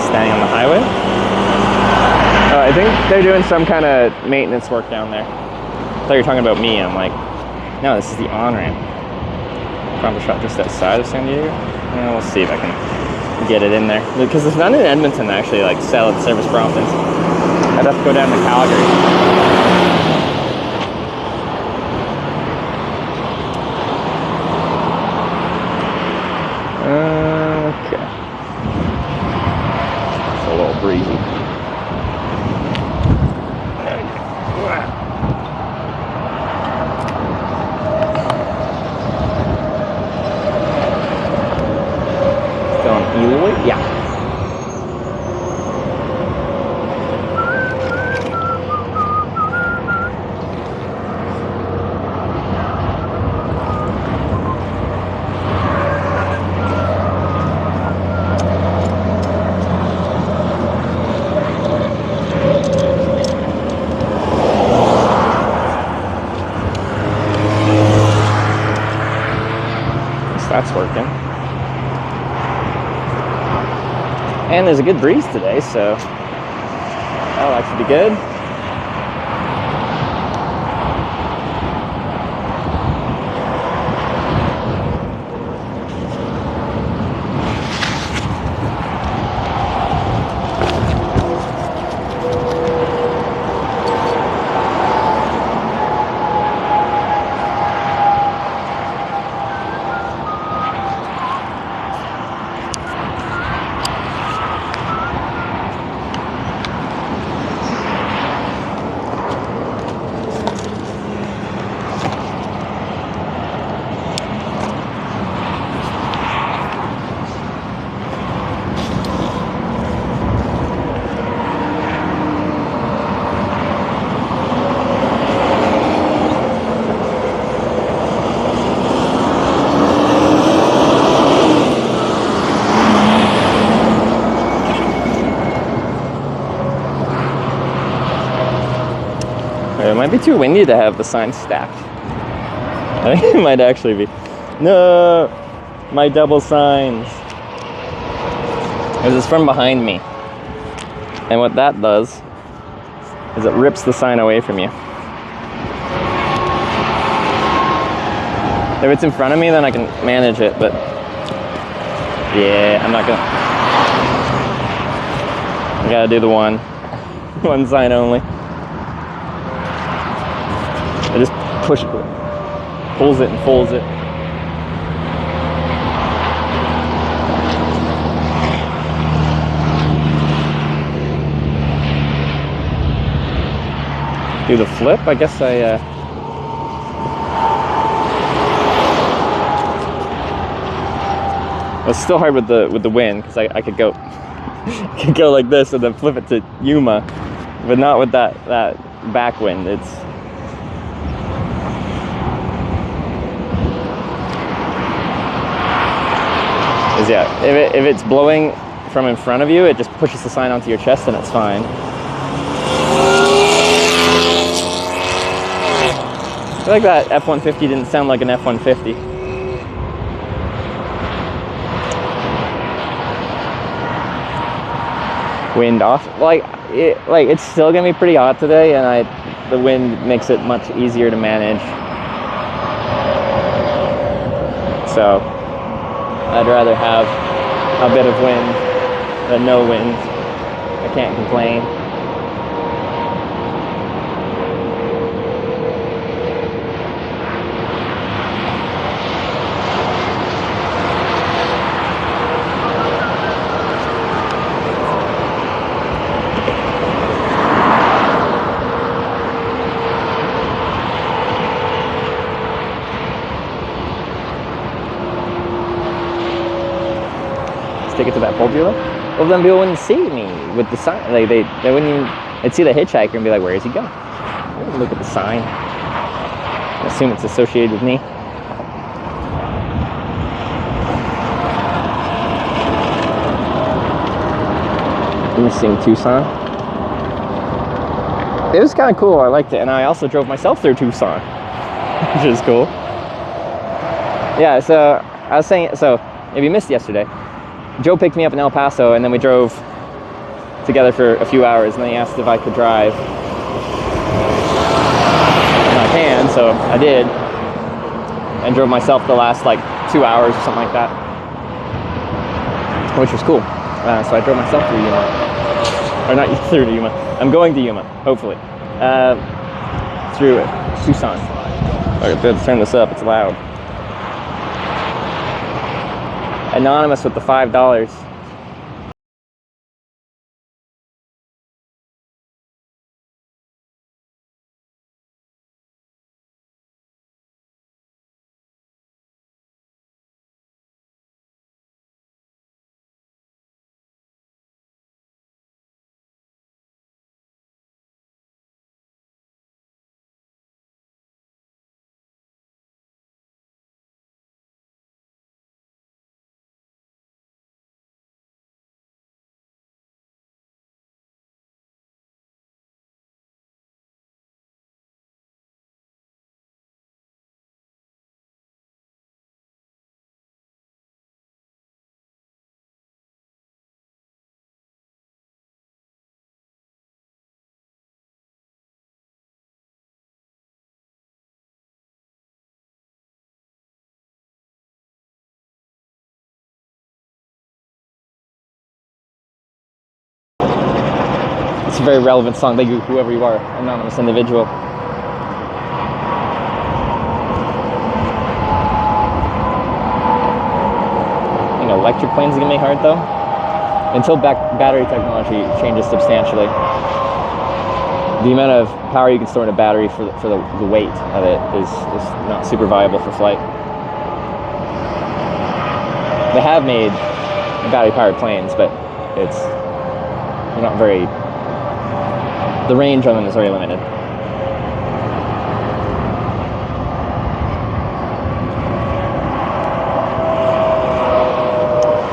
Standing on the highway. I think they're doing some kind of maintenance work down there. I thought you were talking about me. I'm like, no, this is the on-ramp. Probably shot just outside of San Diego. Yeah, we'll see if I can get it in there. Because there's none in Edmonton that actually like sell at service province. I'd have to go down to Calgary. Breezy. Still on Eloy? Yeah. that's working. And there's a good breeze today, so that'll actually be good. It might be too windy to have the sign stacked. I think it might actually be. No, my double signs. Because it's from behind me. And what that does is it rips the sign away from you. If it's in front of me, then I can manage it, but yeah, I'm not gonna. I gotta do the one sign only. I just push it, pulls it and folds it. Do the flip, I guess it's still hard with the wind, because I could go could go like this and then flip it to Yuma, but not with that backwind. Yeah, if it's blowing from in front of you, it just pushes the sign onto your chest and it's fine. I feel like that F-150 didn't sound like an F-150. Wind off, like it's still gonna be pretty hot today, and the wind makes it much easier to manage. So I'd rather have a bit of wind than no wind. I can't complain. Take it to that pole dealer. Well, then people wouldn't see me with the sign. Like they wouldn't even. They'd see the hitchhiker and be like, "Where is he going?" They wouldn't look at the sign. I assume it's associated with me. Missing Tucson. It was kind of cool. I liked it, and I also drove myself through Tucson, which is cool. Yeah. So I was saying. So if you missed yesterday, Joe picked me up in El Paso, and then we drove together for a few hours, and then he asked if I could drive. And I can, so I did. And drove myself the last, 2 hours or something like that. Which was cool. So I drove myself through Yuma. Or not through to Yuma. I'm going to Yuma, hopefully. Through Tucson. I have to turn this up, it's loud. Anonymous with the $5. a very relevant song. Thank you, whoever you are, anonymous individual. I think electric planes are gonna be hard though, until battery technology changes substantially. The amount of power you can store in a battery for the weight of it is not super viable for flight. They have made battery-powered planes, but they're not very. The range on them is very limited.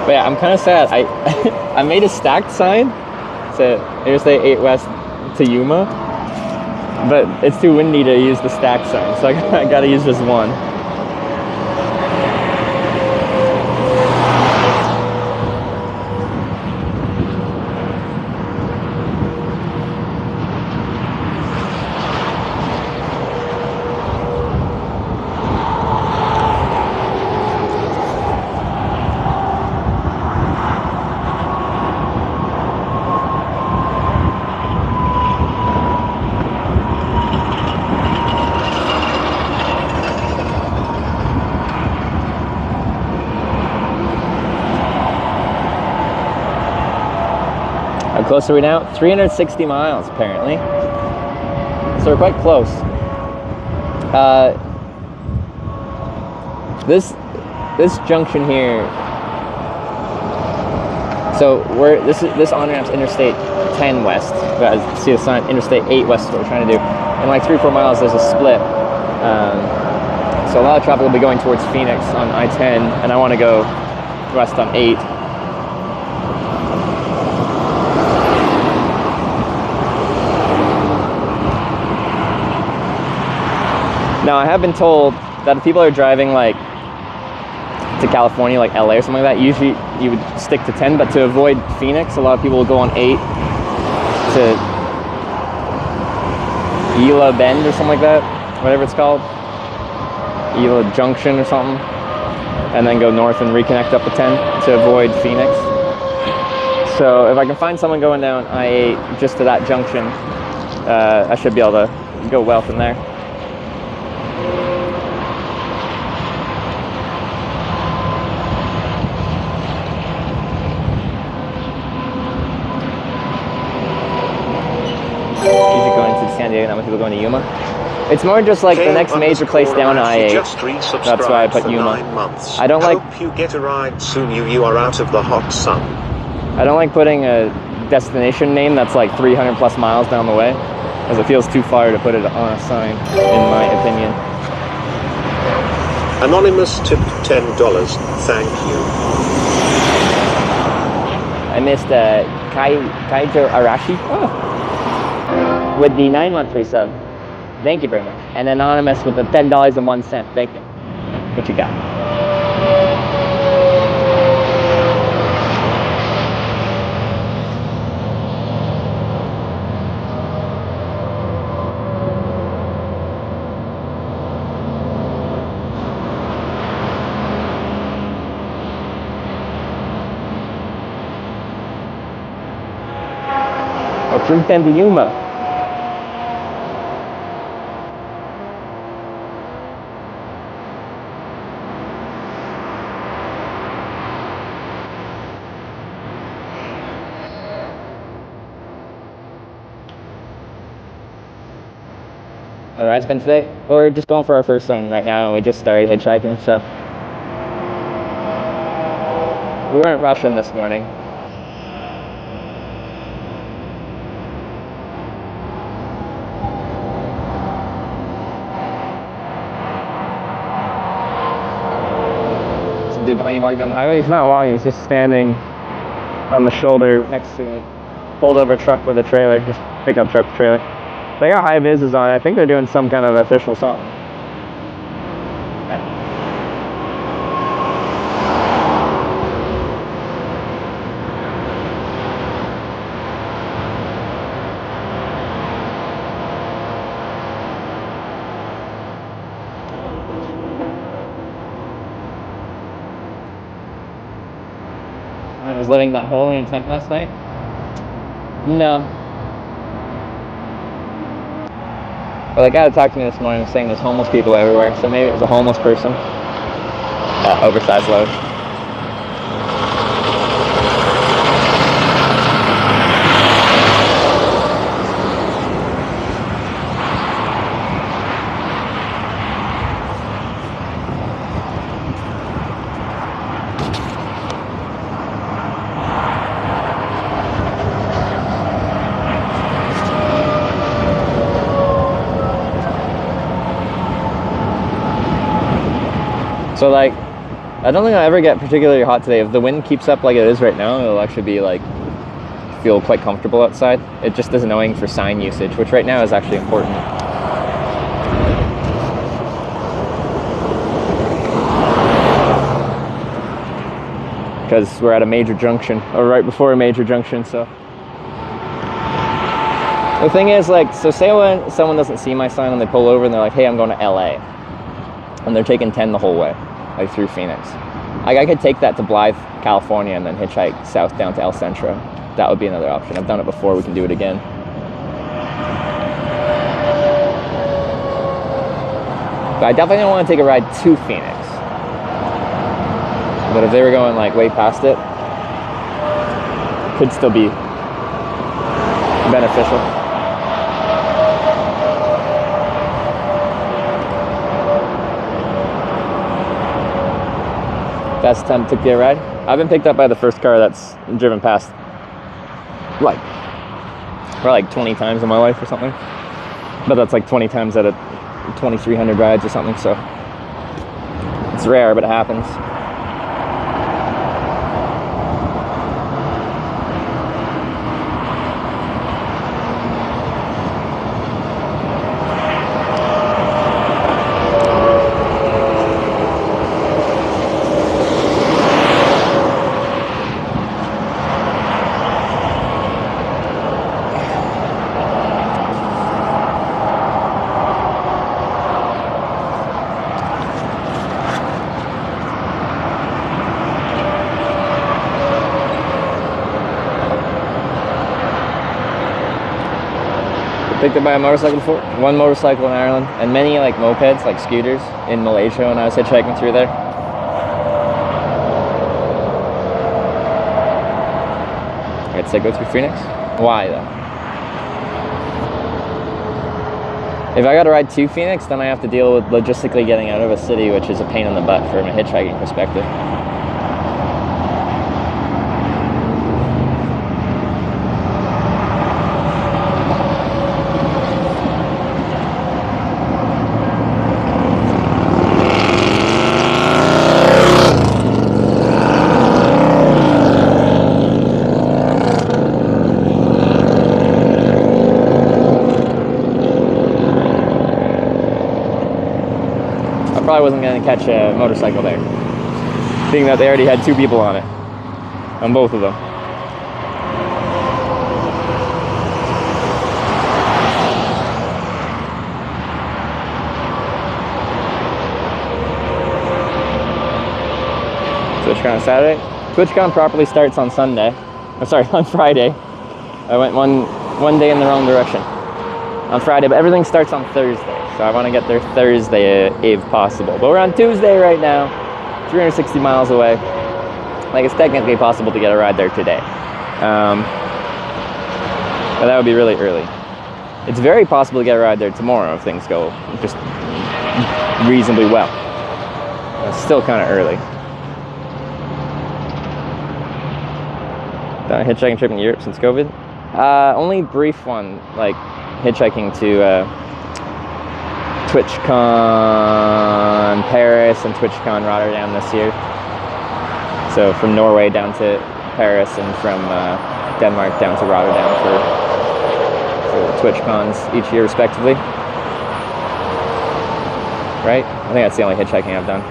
But yeah, I'm kind of sad. I made a stacked sign. Said Interstate 8 West to Yuma, but it's too windy to use the stacked sign, so I gotta use just one. How close are we now? 360 miles, apparently. So we're quite close. This junction here. So this on-ramp's Interstate 10 West. You guys see the sign, Interstate 8 West is what we're trying to do. And like 3 or 4 miles, there's a split. So a lot of traffic will be going towards Phoenix on I-10, and I want to go west on 8. Now, I have been told that if people are driving like to California, like LA or something like that, usually you would stick to 10, but to avoid Phoenix, a lot of people will go on 8 to Gila Bend or something like that, whatever it's called, Gila Junction or something, and then go north and reconnect up to 10 to avoid Phoenix. So if I can find someone going down I-8 just to that junction, I should be able to go well from there. San Diego, not many people going to Yuma. It's more just like the next major place down I-8. That's why I put Yuma. I don't like. Hope you get a ride soon. You are out of the hot sun. I don't like putting a destination name that's like 300 plus miles down the way, as it feels too far to put it on a sign, in my opinion. Anonymous tipped $10. Thank you. I missed Kaijo Arashi. Oh. With the 9-month free sub. Thank you very much. And Anonymous with the $10.01. Thank you. What you got? Oh, 310 to Yuma. Alright, it's been today. We're just going for our first one right now. We just started hitchhiking, so we weren't rushing this morning. He's not walking, he's just standing on the shoulder next to a pulled over truck with a trailer, just pickup truck trailer. They got high vises on it. I think they're doing some kind of official something. I was living that hole in tent last night. No. Well, the guy that talked to me this morning was saying there's homeless people everywhere, so maybe it was a homeless person. Oversized load. So like, I don't think I'll ever get particularly hot today. If the wind keeps up like it is right now, it'll actually be like, feel quite comfortable outside. It just is annoying for sign usage, which right now is actually important. Because we're at a major junction, or right before a major junction, so. The thing is, like, so say when someone doesn't see my sign and they pull over and they're like, hey, I'm going to LA. And they're taking 10 the whole way, like through Phoenix. Like, I could take that to Blythe, California, and then hitchhike south down to El Centro. That would be another option. I've done it before, we can do it again. But I definitely don't want to take a ride to Phoenix. But if they were going like way past it, could still be beneficial. Best time to get a ride? I've been picked up by the first car that's driven past like 20 times in my life or something. But that's like 20 times out of 2,300 rides or something, so it's rare, but it happens. Picked up by a motorcycle before. One motorcycle in Ireland, and many like mopeds, like scooters, in Malaysia when I was hitchhiking through there. I'd say go through Phoenix. Why though? If I got to ride to Phoenix, then I have to deal with logistically getting out of a city, which is a pain in the butt from a hitchhiking perspective. Probably wasn't going to catch a motorcycle there, being that they already had 2 people on it, on both of them. TwitchCon on Saturday. TwitchCon properly starts on Sunday. I'm sorry, on Friday. I went one day in the wrong direction. On Friday, but everything starts on Thursday. So I want to get there Thursday if possible. But we're on Tuesday right now, 360 miles away. Like, it's technically possible to get a ride there today. But that would be really early. It's very possible to get a ride there tomorrow if things go just reasonably well. It's still kind of early. Done a hitchhiking trip in Europe since COVID? Only brief one, like hitchhiking to TwitchCon Paris and TwitchCon Rotterdam this year. So from Norway down to Paris and from Denmark down to Rotterdam for TwitchCons each year respectively. Right? I think that's the only hitchhiking I've done.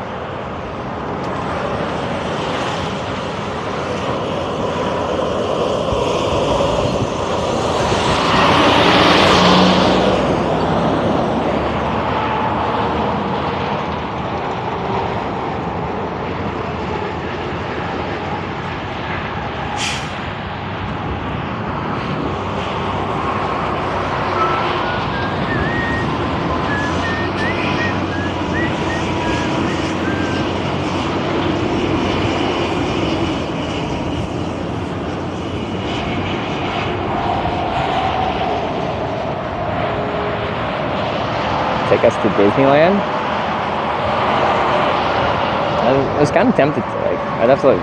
take us to Disneyland. I was kind of tempted to, like, I'd have to,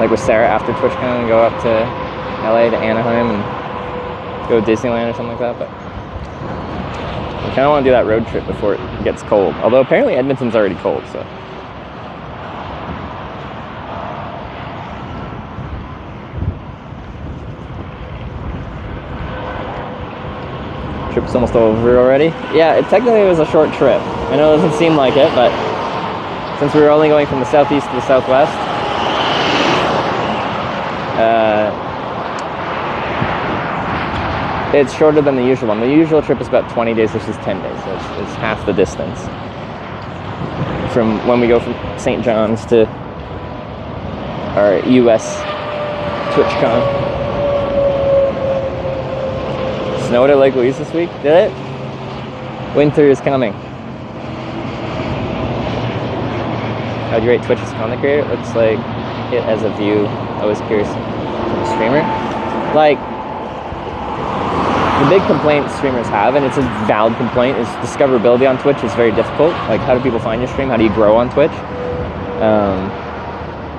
like with Sarah after TwitchCon, go up to LA to Anaheim and go to Disneyland or something like that, but I kind of want to do that road trip before it gets cold. Although apparently Edmonton's already cold, so. Trip's almost over already. Yeah, it technically was a short trip. I know it doesn't seem like it, but since we were only going from the southeast to the southwest, it's shorter than the usual one. The usual trip is about 20 days, this is 10 days, so it's half the distance. From when we go from St. John's to our US TwitchCon. Snowed at Lake Louise this week, did it? Winter is coming. How do you rate Twitch as content creator? It looks like it as a view. I was curious from a streamer. Like, the big complaint streamers have, and it's a valid complaint, is discoverability on Twitch is very difficult. Like, how do people find your stream? How do you grow on Twitch?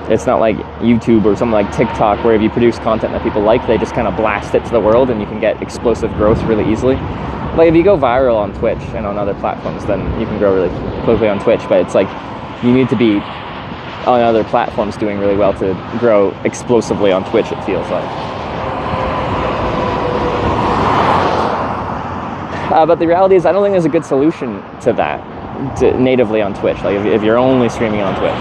It's not like YouTube or something like TikTok, where if you produce content that people like, they just kind of blast it to the world and you can get explosive growth really easily. Like, if you go viral on Twitch and on other platforms, then you can grow really quickly on Twitch, but it's like, you need to be on other platforms doing really well to grow explosively on Twitch, it feels like. But the reality is, I don't think there's a good solution to that, natively on Twitch, like if you're only streaming on Twitch.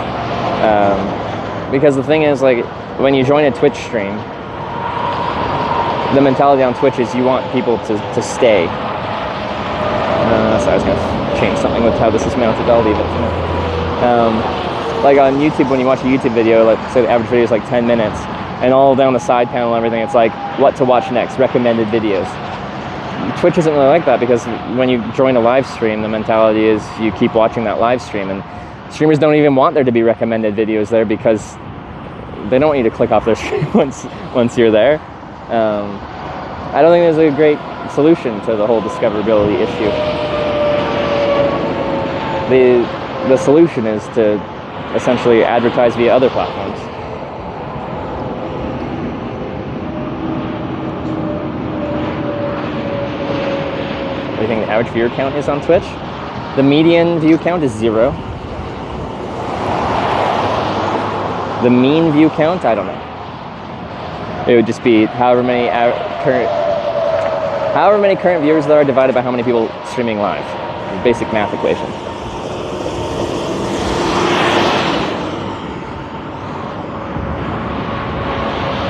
Because the thing is, like, when you join a Twitch stream, the mentality on Twitch is you want people to stay. So I was going to change something with how this is mounted, I'll leave it for now. Like on YouTube, when you watch a YouTube video, let's say the average video is like 10 minutes, and all down the side panel and everything, it's like, what to watch next, recommended videos. Twitch isn't really like that, because when you join a live stream, the mentality is you keep watching that live stream, and streamers don't even want there to be recommended videos there, because they don't want you to click off their stream once you're there. I don't think there's a great solution to the whole discoverability issue. The solution is to essentially advertise via other platforms. What do you think the average viewer count is on Twitch? The median view count is 0. The mean view count, I don't know. It would just be however many current viewers there are divided by how many people streaming live. Basic math equation.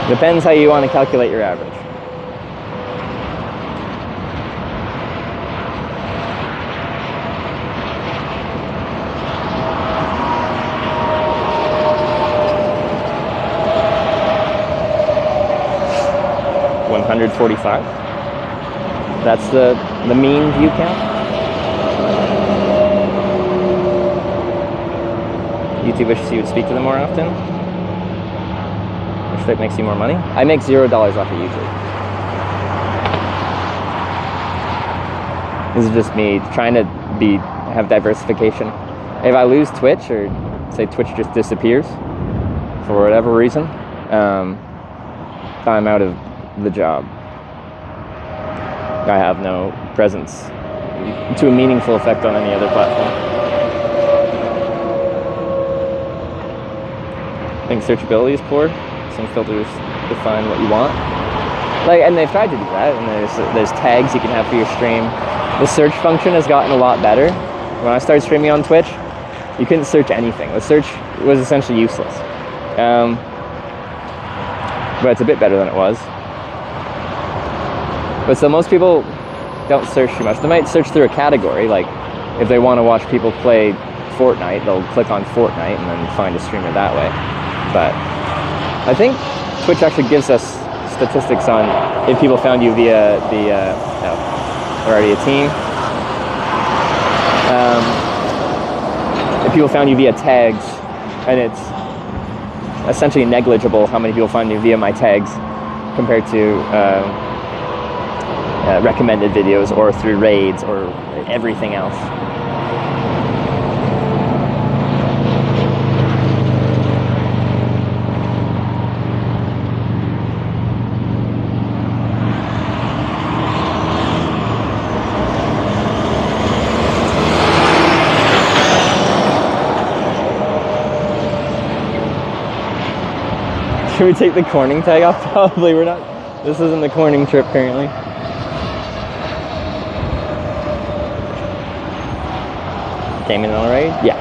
Depends how you want to calculate your average. $145. That's the mean view count. YouTube wishes you would speak to them more often. Which that makes you more money. I make $0 off of YouTube. This is just me trying to have diversification. If I lose Twitch, or say Twitch just disappears for whatever reason, I'm out of the job. I have no presence to a meaningful effect on any other platform. I think searchability is poor. Some filters define what you want. Like, and they've tried to do that, and there's tags you can have for your stream. The search function has gotten a lot better. When I started streaming on Twitch, you couldn't search anything. The search was essentially useless. But it's a bit better than it was. But so most people don't search too much. They might search through a category, like if they want to watch people play Fortnite, they'll click on Fortnite and then find a streamer that way. But I think Twitch actually gives us statistics on if people found you via we're already a team. If people found you via tags, and it's essentially negligible how many people find you via my tags compared to recommended videos or through raids or everything else. Should we take the corning tag off? Probably. We're not. This isn't the corning trip currently. Came in all right. Yeah,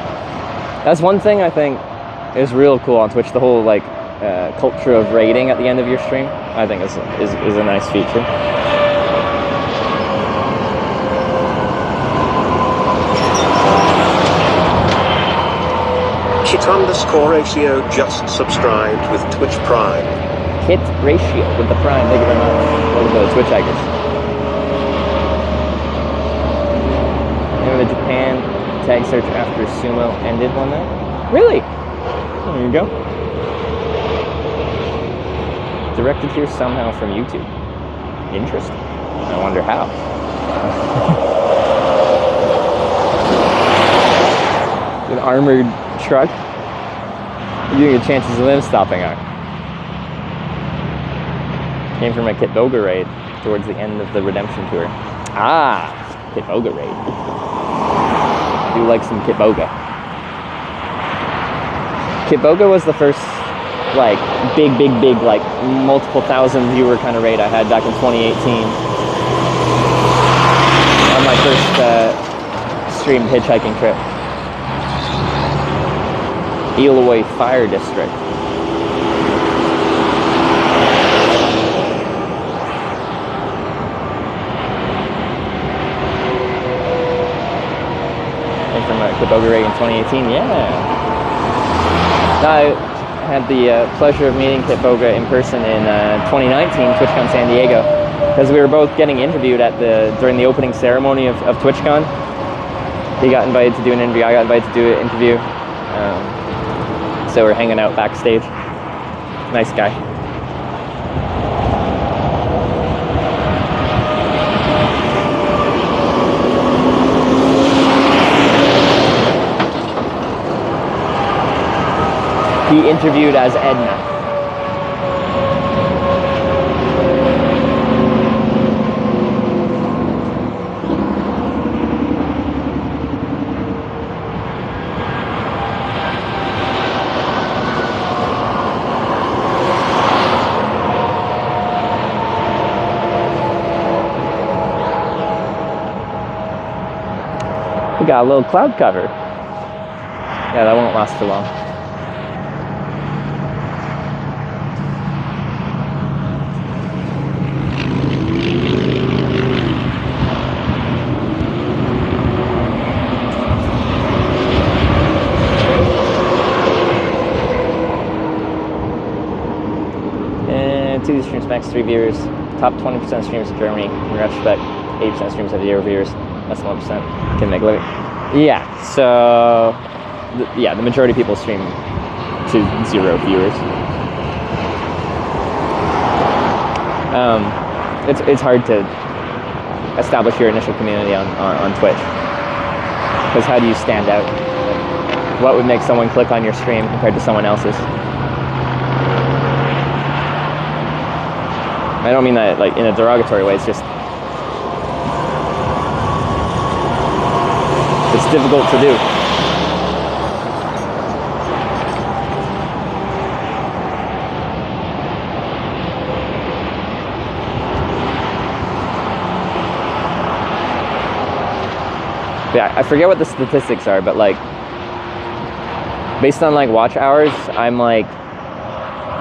that's one thing I think is real cool on Twitch. The whole like culture of raiding at the end of your stream, I think is a nice feature. Kit_ratio just subscribed with Twitch Prime. Kit Ratio with the Prime. Thank you very much. One of the Twitch hackers. Name of the Japan tag search after Sumo ended one night. Really? There you go. Directed here somehow from YouTube. Interesting. I wonder how. An armored truck. What do you think the chances of them stopping are? Came from a Kitboga raid towards the end of the Redemption tour. Ah, Kitboga raid. I do like some Kitboga. Kitboga was the first, like, big, like, multiple thousand viewer kind of raid I had back in 2018. On my first streamed hitchhiking trip. Eloy Fire District. And from Kitboga raid in 2018, yeah. I had the pleasure of meeting Kitboga in person in 2019, TwitchCon San Diego, because we were both getting interviewed during the opening ceremony of TwitchCon. He got invited to do an interview, I got invited to do an interview. So we're hanging out backstage. Nice guy. He interviewed as Edna. We got a little cloud cover. Yeah, that won't last too long. And 2 streams max 3 viewers. Top 20% of streamers in Germany. In retrospect, 80% of streamers have 0 viewers. Less than 1% can make a living. Yeah, so the majority of people stream to 0 viewers. It's hard to establish your initial community on Twitch, because how do you stand out? What would make someone click on your stream compared to someone else's? I don't mean that like in a derogatory way. It's just it's difficult to do. Yeah, I forget what the statistics are, but like based on like watch hours, I'm like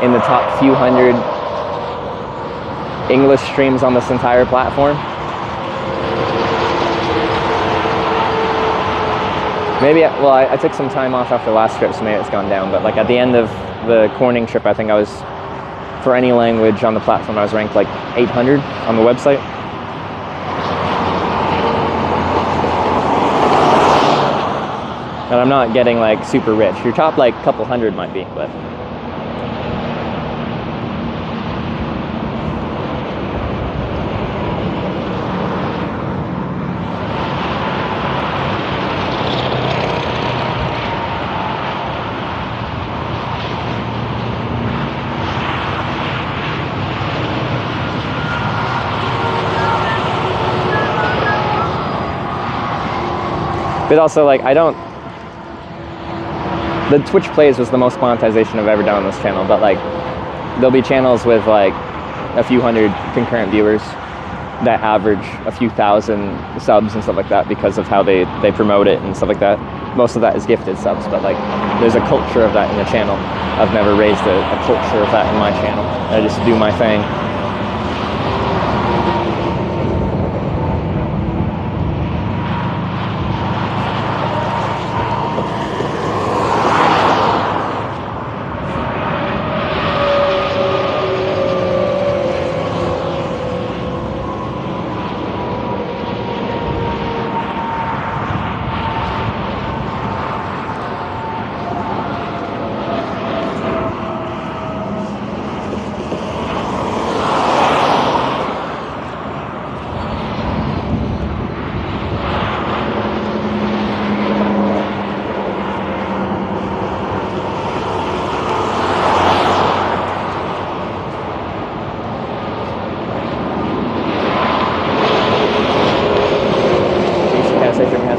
in the top few hundred English streams on this entire platform. Maybe, well, I took some time off after the last trip, so maybe it's gone down, but like at the end of the Corning trip, I think I was, for any language on the platform, I was ranked like 800 on the website. And I'm not getting like super rich. Your top like couple hundred might be, but But also, like, I don't... The Twitch Plays was the most monetization I've ever done on this channel, but, like, there'll be channels with, like, a few hundred concurrent viewers that average a few thousand subs and stuff like that because of how they promote it and stuff like that. Most of that is gifted subs, but, like, there's a culture of that in the channel. I've never raised a culture of that in my channel. I just do my thing.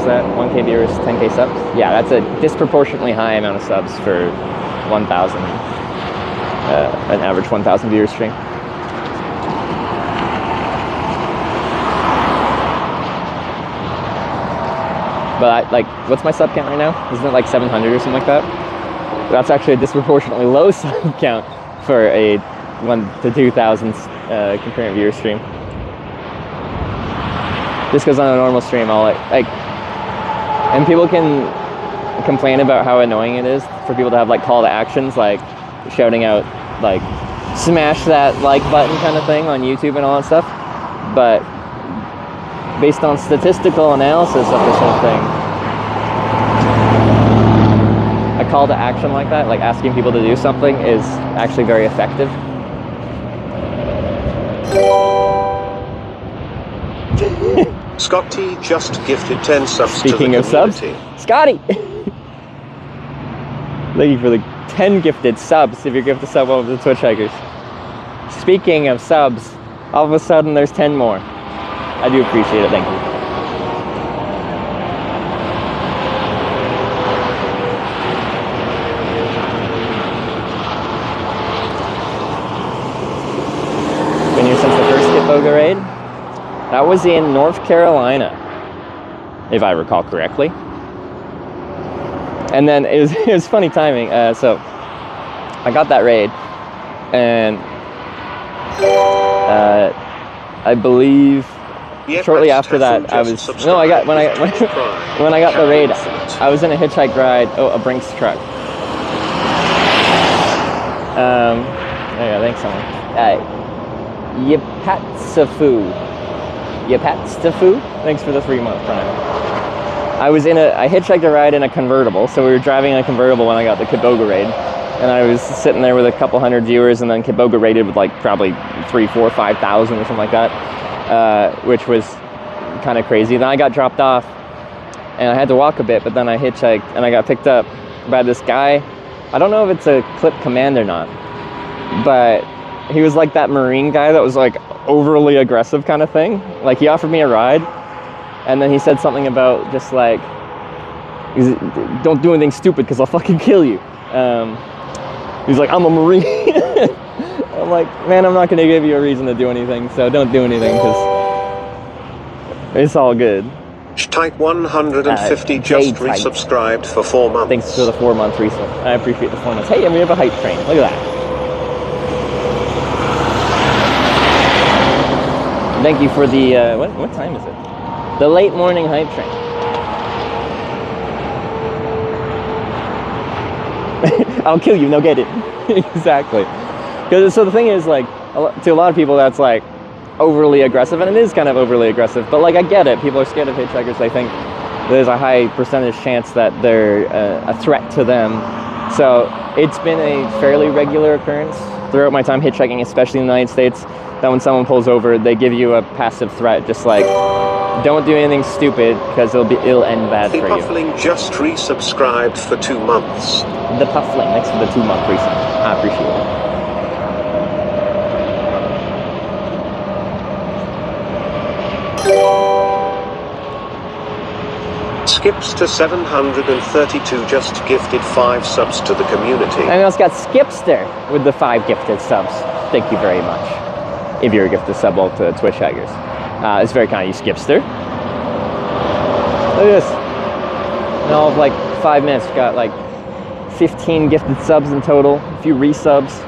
That 1K viewers, 10K subs. Yeah, that's a disproportionately high amount of subs for 1,000, an average 1,000 viewer stream. But what's my sub count right now? Isn't it like 700 or something like that? That's actually a disproportionately low sub count for a 1 to 2,000 concurrent viewer stream. Just because on a normal stream, I'll and people can complain about how annoying it is for people to have like call to actions, like shouting out like smash that like button kind of thing on YouTube and all that stuff. But based on statistical analysis of this whole thing, a call to action like that, like asking people to do something, is actually very effective. Scotty just gifted 10 subs Speaking to of the subs, community. Scotty! Thank you for the 10 gifted subs if you're gifted sub over the Twitch Hikers. Speaking of subs, all of a sudden there's 10 more. I do appreciate it, thank you. Been here since the first Kitboga raid? That was in North Carolina, if I recall correctly. And then it was funny timing. So I got that raid, and I believe shortly after that I was when I got the raid, I was in a hitchhike ride. Oh, a Brinks truck. Yeah, thanks, someone. Yapatstafu, thanks for the 3-month prime. I hitchhiked a ride in a convertible, so we were driving in a convertible when I got the Kitboga raid, and I was sitting there with a couple hundred viewers, and then Kitboga raided with like probably 3, 4, 5,000 or something like that, which was kind of crazy. Then I got dropped off, and I had to walk a bit, but then I hitchhiked, and I got picked up by this guy. I don't know if it's a clip command or not, but he was like that Marine guy that was like overly aggressive kind of thing. Like, he offered me a ride, and then he said something about just like, don't do anything stupid because I'll fucking kill you. He's like, I'm a Marine. I'm like, man, I'm not going to give you a reason to do anything, so don't do anything because it's all good. Type 150 just resubscribed for 4 months. Thanks for the 4-month resub. I appreciate the 4 months. Hey, and we have a hype train. Look at that. Thank you for the, what time is it? The late morning hype train. I'll kill you, no get it. Exactly. So the thing is, like, to a lot of people that's like overly aggressive, and it is kind of overly aggressive, but like, I get it. People are scared of hitchhikers. They think there's a high percentage chance that they're a threat to them. So it's been a fairly regular occurrence throughout my time hitchhiking, especially in the United States, that when someone pulls over, they give you a passive threat, just like, don't do anything stupid because it'll end bad for you. The Puffling just resubscribed for 2 months. The Puffling, thanks for the 2-month resub. I appreciate it. Skips to 732 just gifted 5 subs to the community. And we also got Skipster with the 5 gifted subs. Thank you very much. If you're a gifted sub all to TwitchHikers. It's very kind of you, Skipster. Look at this. In all of like 5 minutes, we've got like 15 gifted subs in total, a few resubs.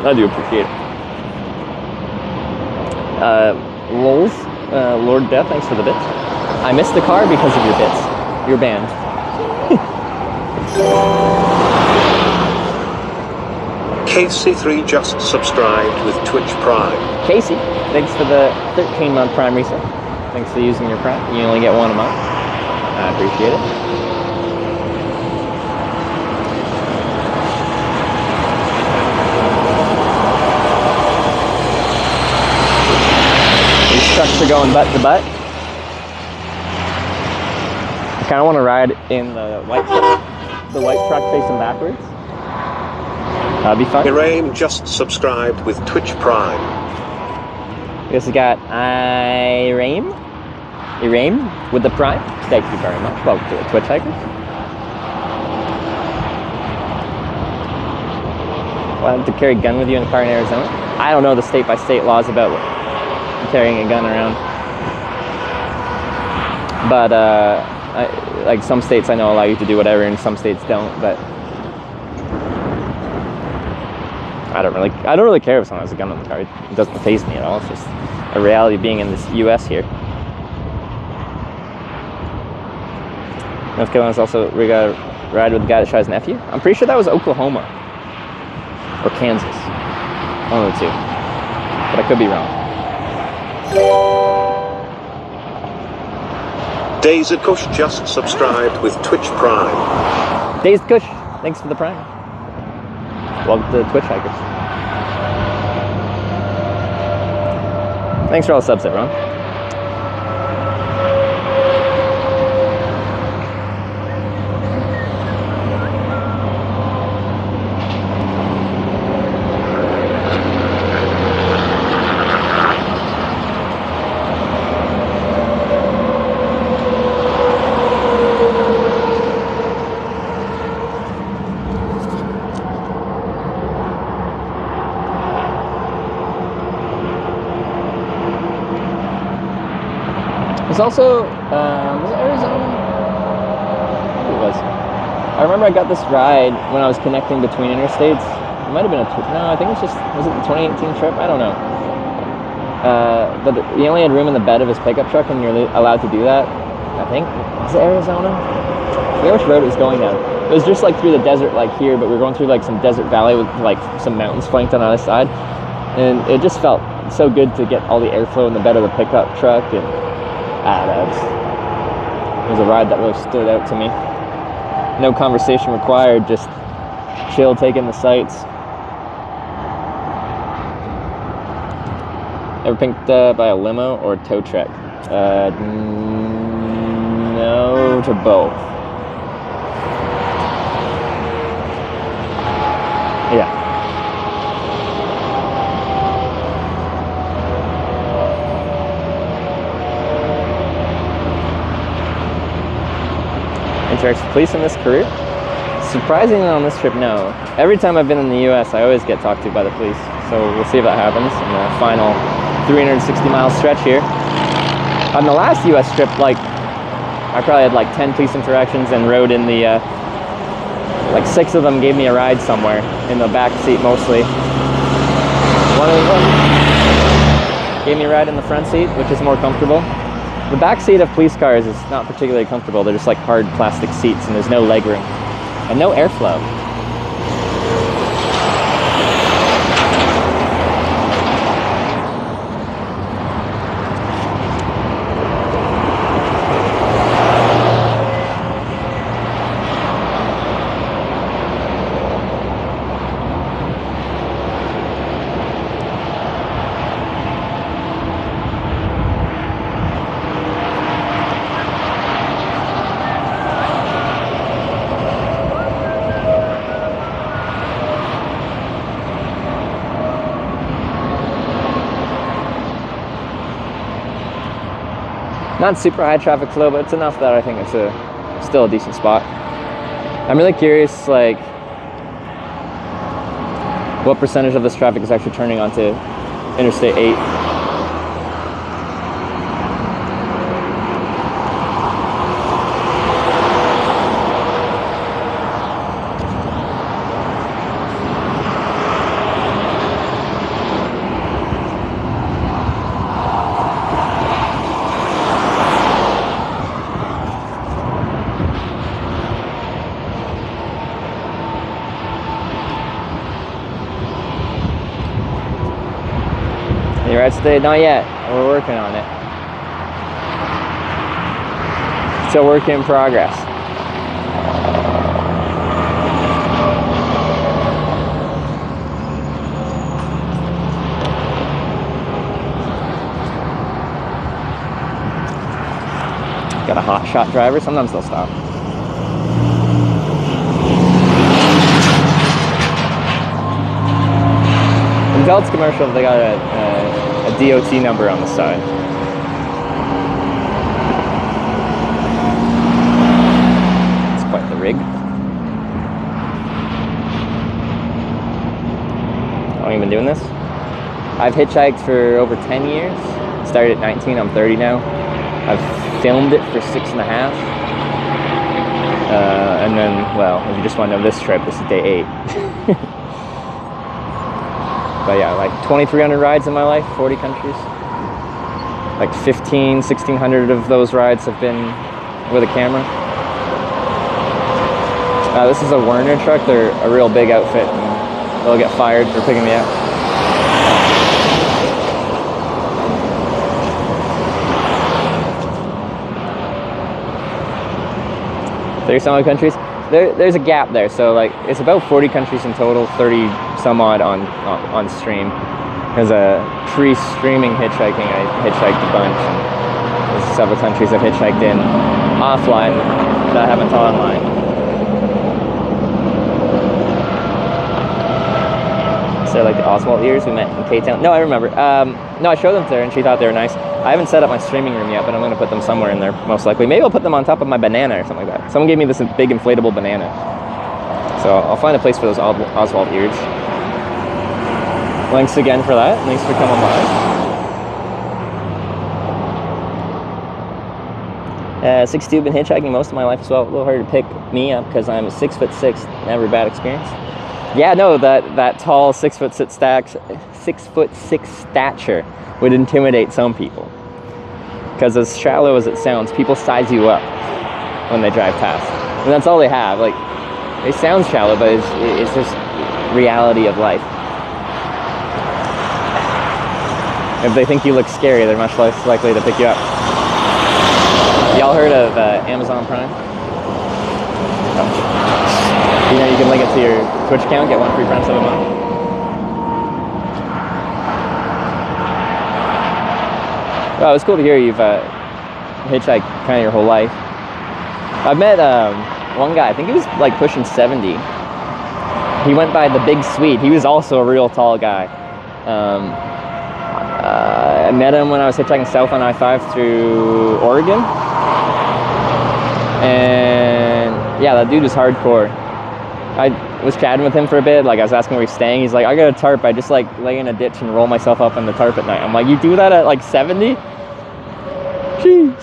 I do appreciate it. Lols, Lord Death, thanks for the bits. I missed the car because of your bits. Your band. Casey3 just subscribed with Twitch Prime. Casey, thanks for the 13-month Prime reset. Thanks for using your Prime. You only get 1 a month. I appreciate it. These trucks are going butt to butt. I kind of want to ride in the white truck facing backwards. That'd be fun. Iraim just subscribed with Twitch Prime. Guess we got Iraim with the Prime. Thank you very much. Welcome to the TwitchHikers. Allowed to carry a gun with you in a car in Arizona? I don't know the state-by-state laws about carrying a gun around. But like some states I know allow you to do whatever and some states don't, but I don't really care if someone has a gun in the car. It doesn't faze me at all. It's just a reality of being in this US here. North Carolina's also, we got to ride with the guy that shot his nephew. I'm pretty sure that was Oklahoma or Kansas, one of the two, but I could be wrong. Dazed Kush just subscribed with Twitch Prime. Dazed Kush, thanks for the Prime. Welcome to the TwitchHikers. Thanks for all the subs, everyone. It's also, was it Arizona? I think it was. I remember I got this ride when I was connecting between interstates. It might have been no, I think it's just, was it the 2018 trip? I don't know. But he only had room in the bed of his pickup truck and you're allowed to do that, I think. Was it Arizona? I forget which road it was going down. It was just like through the desert like here, but we were going through like some desert valley with like some mountains flanked on the other side. And it just felt so good to get all the airflow in the bed of the pickup truck and it was a ride that really stood out to me. No conversation required, just chill, taking the sights. Ever picked by a limo or a tow truck? No to both. Yeah. Interacts with police in this career? Surprisingly on this trip, no. Every time I've been in the US, I always get talked to by the police. So we'll see if that happens in the final 360-mile stretch here. On the last US trip, like, I probably had like 10 police interactions and rode in the, like 6 of them gave me a ride somewhere, in the back seat mostly. One of them gave me a ride in the front seat, which is more comfortable. The back seat of police cars is not particularly comfortable. They're just like hard plastic seats and there's no leg room and no airflow. Not super high traffic flow, but it's enough that I think it's still a decent spot. I'm really curious, like, what percentage of this traffic is actually turning onto Interstate 8. Any rides today? Not yet. We're working on it. Still work in progress. Got a hot shot driver. Sometimes they'll stop. You can tell it's commercial if they got a DOT number on the side. It's quite the rig. How long have you been doing this? I've hitchhiked for over 10 years. Started at 19, I'm 30 now. I've filmed it for 6.5. And then, well, if you just want to know this trip, this is day 8. But yeah, like 2,300 rides in my life, 40 countries. Like 1,600 of those rides have been with a camera. This is a Werner truck. They're a real big outfit, and they'll get fired for picking me up. 30-some odd countries. There's a gap there, so like it's about 40 countries in total, 30 some odd on stream. There's a pre-streaming hitchhiking. I hitchhiked a bunch. There's several countries I've hitchhiked in offline that I haven't taught online. So like the Oswald ears we met in K-Town. No, I remember. No, I showed them to her and she thought they were nice. I haven't set up my streaming room yet, but I'm going to put them somewhere in there, most likely. Maybe I'll put them on top of my banana or something like that. Someone gave me this big inflatable banana. So I'll find a place for those Oswald ears. Thanks again for that. Thanks for coming by. 6'2", been hitchhiking most of my life as well. A little hard to pick me up because I'm 6'6", never a bad experience. Yeah, no, that tall 6'6" stature would intimidate some people. Because as shallow as it sounds, people size you up when they drive past. And that's all they have. Like, it sounds shallow, but it's just reality of life. If they think you look scary, they're much less likely to pick you up. Y'all heard of Amazon Prime? Oh. You know, you can link it to your Twitch account, get 1 free friend sub a month. Well, it's cool to hear you've hitchhiked kind of your whole life. I've met one guy, I think he was like pushing 70. He went by the Big Swede. He was also a real tall guy. I met him when I was hitchhiking south on I-5 through Oregon. And yeah, that dude was hardcore. I was chatting with him for a bit, like I was asking where he's staying. He's like, I got a tarp, I just like lay in a ditch and roll myself up in the tarp at night. I'm like, you do that at like 70? Jeez.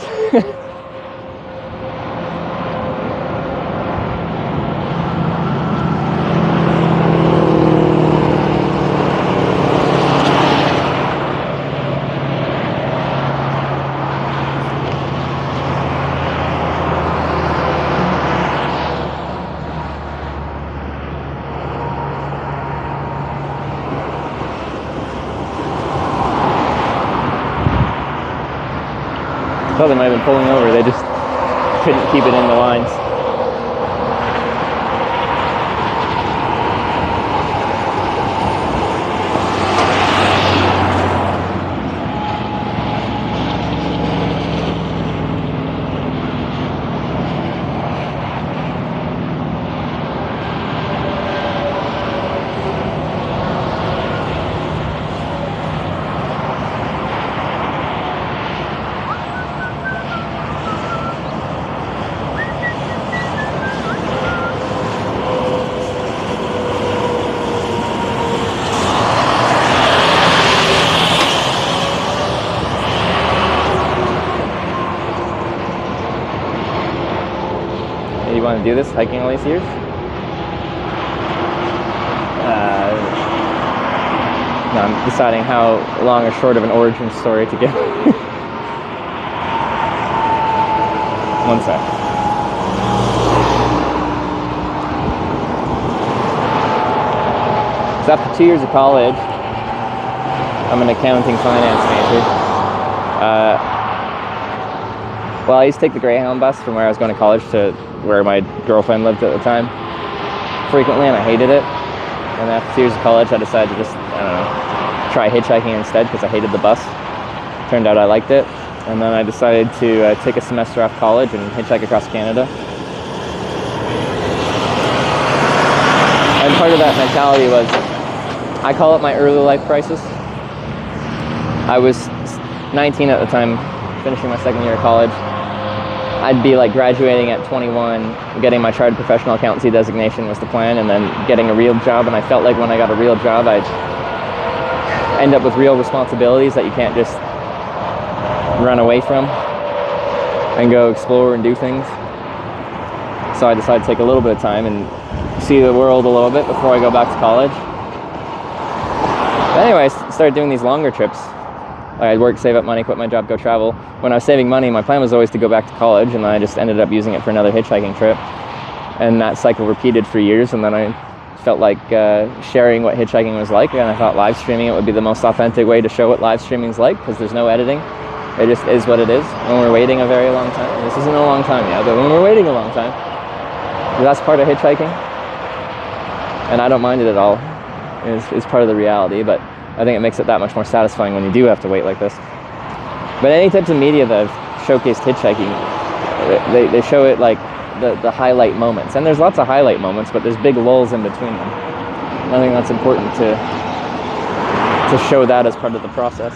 I thought they might have been pulling over, they just couldn't keep it in the lines. You want to do this, hiking all these years? No, I'm deciding how long or short of an origin story to give. One sec. So after 2 years of college, I'm an accounting finance major. Well, I used to take the Greyhound bus from where I was going to college to where my girlfriend lived at the time frequently, and I hated it. And after 2 years of college, I decided to just, I don't know, try hitchhiking instead because I hated the bus. Turned out I liked it. And then I decided to take a semester off college and hitchhike across Canada. And part of that mentality was, I call it my early life crisis. I was 19 at the time, finishing my second year of college. I'd be like graduating at 21, getting my chartered professional accountancy designation was the plan, and then getting a real job. And I felt like when I got a real job, I'd end up with real responsibilities that you can't just run away from and go explore and do things. So I decided to take a little bit of time and see the world a little bit before I go back to college. But anyway, I started doing these longer trips. I'd work, save up money, quit my job, go travel. When I was saving money, my plan was always to go back to college, and then I just ended up using it for another hitchhiking trip. And that cycle repeated for years, and then I felt like sharing what hitchhiking was like, and I thought live streaming it would be the most authentic way to show what live streaming is like, because there's no editing. It just is what it is. When we're waiting a very long time, this isn't a long time yet, but when we're waiting a long time, that's part of hitchhiking. And I don't mind it at all. It's part of the reality, but I think it makes it that much more satisfying when you do have to wait like this. But any types of media that have showcased hitchhiking, they show it like the highlight moments. And there's lots of highlight moments, but there's big lulls in between them. And I think that's important to show that as part of the process.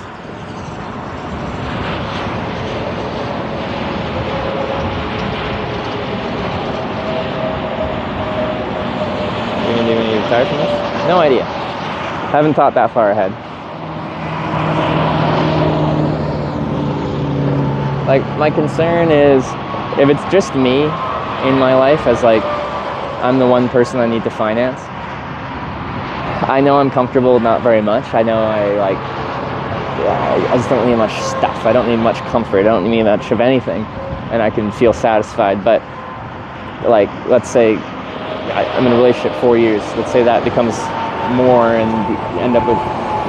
Are you gonna do any retire from this? No idea. Haven't thought that far ahead. Like, my concern is if it's just me in my life as like I'm the one person I need to finance. I know I'm comfortable, not very much. I know I just don't need much stuff. I don't need much comfort. I don't need much of anything, and I can feel satisfied. But like, let's say I'm in a relationship 4 years. Let's say that becomes more and end up with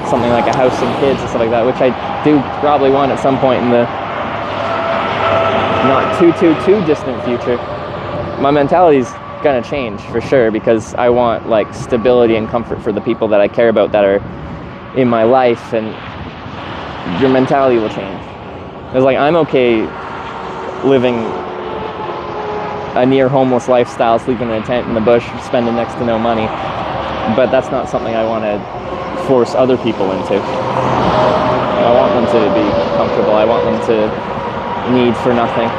something like a house and kids and stuff like that, which I do probably want at some point in the not too distant future. My mentality's gonna change for sure, because I want like stability and comfort for the people that I care about that are in my life, and your mentality will change. It's like, I'm okay living a near homeless lifestyle, sleeping in a tent in the bush, spending next to no money. But that's not something I want to force other people into. I want them to be comfortable. I want them to need for nothing.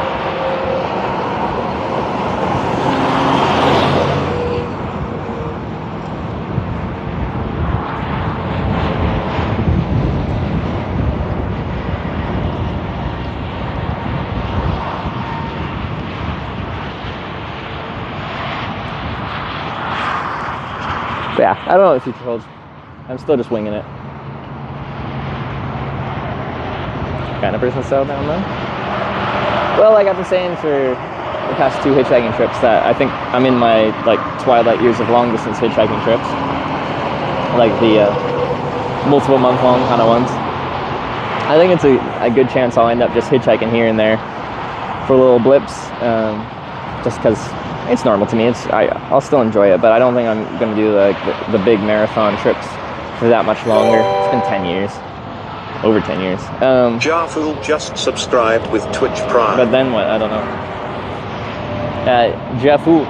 But yeah, I don't know what the future holds. I'm still just winging it. Kind of person to settle down though. Well, like I've been saying for the past 2 hitchhiking trips, that I think I'm in my like twilight years of long distance hitchhiking trips, like the multiple month long kind of ones. I think it's a good chance I'll end up just hitchhiking here and there for little blips, just because it's normal to me. I'll still enjoy it, but I don't think I'm going to do the big marathon trips for that much longer. It's been 10 years. Over 10 years. Jarfool just subscribed with Twitch Prime. But then what? I don't know. Jarfool,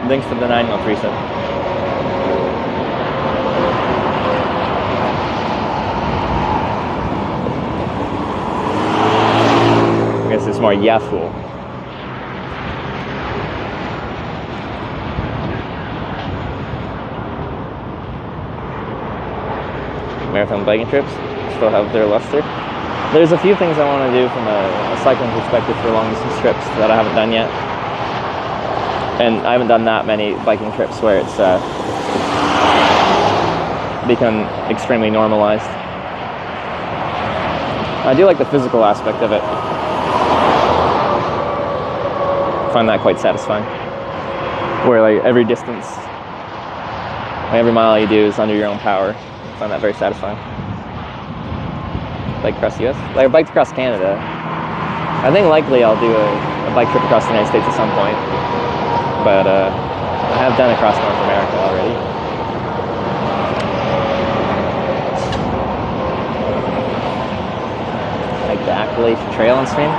thanks for the 9-month reset. I guess it's more Yafool. Marathon biking trips still have their luster. There's a few things I want to do from a cycling perspective for long distance trips that I haven't done yet. and I haven't done that many biking trips where it's become extremely normalized. I do like the physical aspect of it. I find that quite satisfying. Where like every distance, like every mile you do is under your own power. I find that very satisfying. Bike across the US? Like I biked across Canada. I think likely I'll do a bike trip across the United States at some point. But I have done across North America already. Like the Appalachian Trail on stream.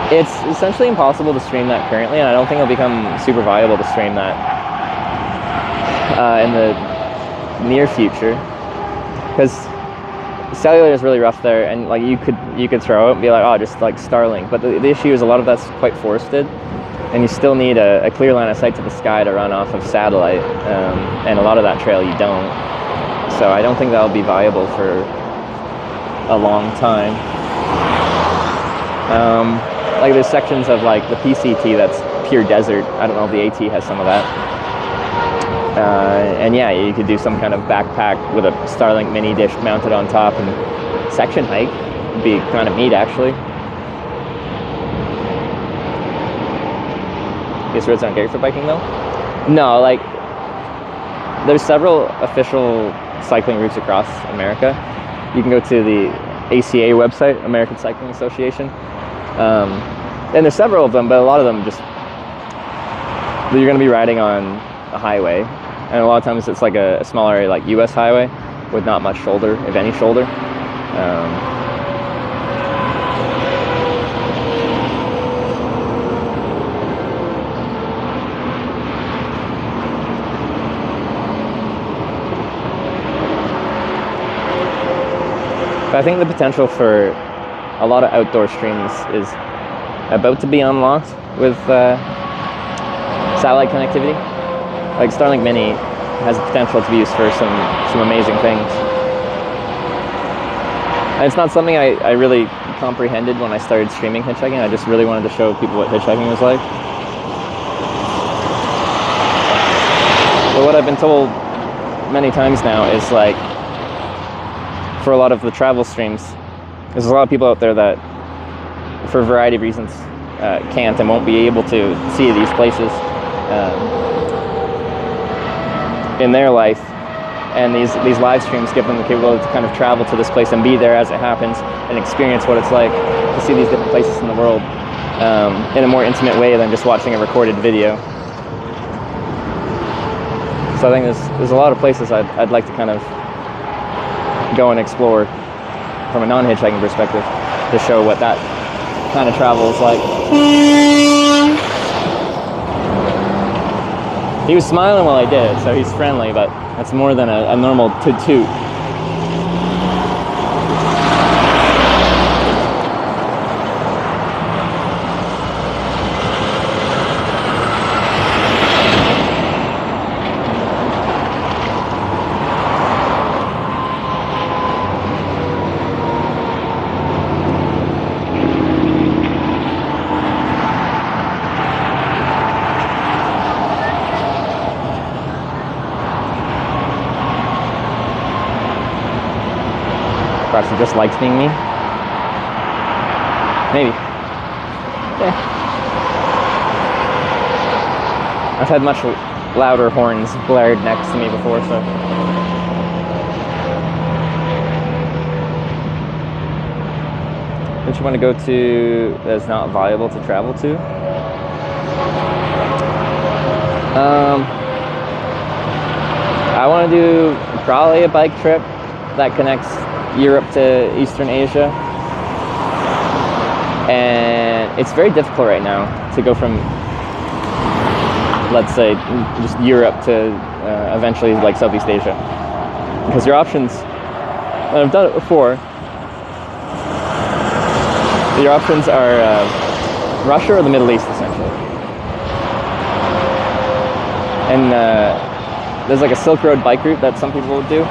It's essentially impossible to stream that currently, and I don't think it'll become super viable to stream that in the near future, because cellular is really rough there, and like you could throw it and be like, oh, just like Starlink, but the issue is a lot of that's quite forested, and you still need a clear line of sight to the sky to run off of satellite, and a lot of that trail you don't, so I don't think that'll be viable for a long time. Like there's sections of like the PCT that's pure desert. I don't know if the AT has some of that. And yeah, you could do some kind of backpack with a Starlink mini dish mounted on top and section hike. Would be kind of neat actually. These roads aren't great for biking though? No, like there's several official cycling routes across America. You can go to the ACA website, American Cycling Association. And there's several of them, but a lot of them just, you're going to be riding on a highway, and a lot of times it's like a smaller like US highway with not much shoulder, if any shoulder. But I think the potential for a lot of outdoor streams is about to be unlocked with satellite connectivity. Like Starlink Mini has the potential to be used for some amazing things. And it's not something I really comprehended when I started streaming hitchhiking. I just really wanted to show people what hitchhiking was like. But what I've been told many times now is like, for a lot of the travel streams, there's a lot of people out there that, for a variety of reasons, can't and won't be able to see these places in their life, and these live streams give them the capability to kind of travel to this place and be there as it happens and experience what it's like to see these different places in the world in a more intimate way than just watching a recorded video. So I think there's a lot of places I'd like to kind of go and explore from a non-hitchhiking perspective to show what that kind of travel is like. He was smiling while I did it, so he's friendly, but that's more than a normal toot. Perhaps he just likes being me. Maybe. Yeah. I've had much louder horns blared next to me before, so. Which you want to go to that is not viable to travel to? I want to do probably a bike trip that connects Europe to Eastern Asia, and it's very difficult right now to go from, let's say, just Europe to eventually like Southeast Asia, because your options, and I've done it before, your options are Russia or the Middle East essentially, and there's like a Silk Road bike route that some people would do,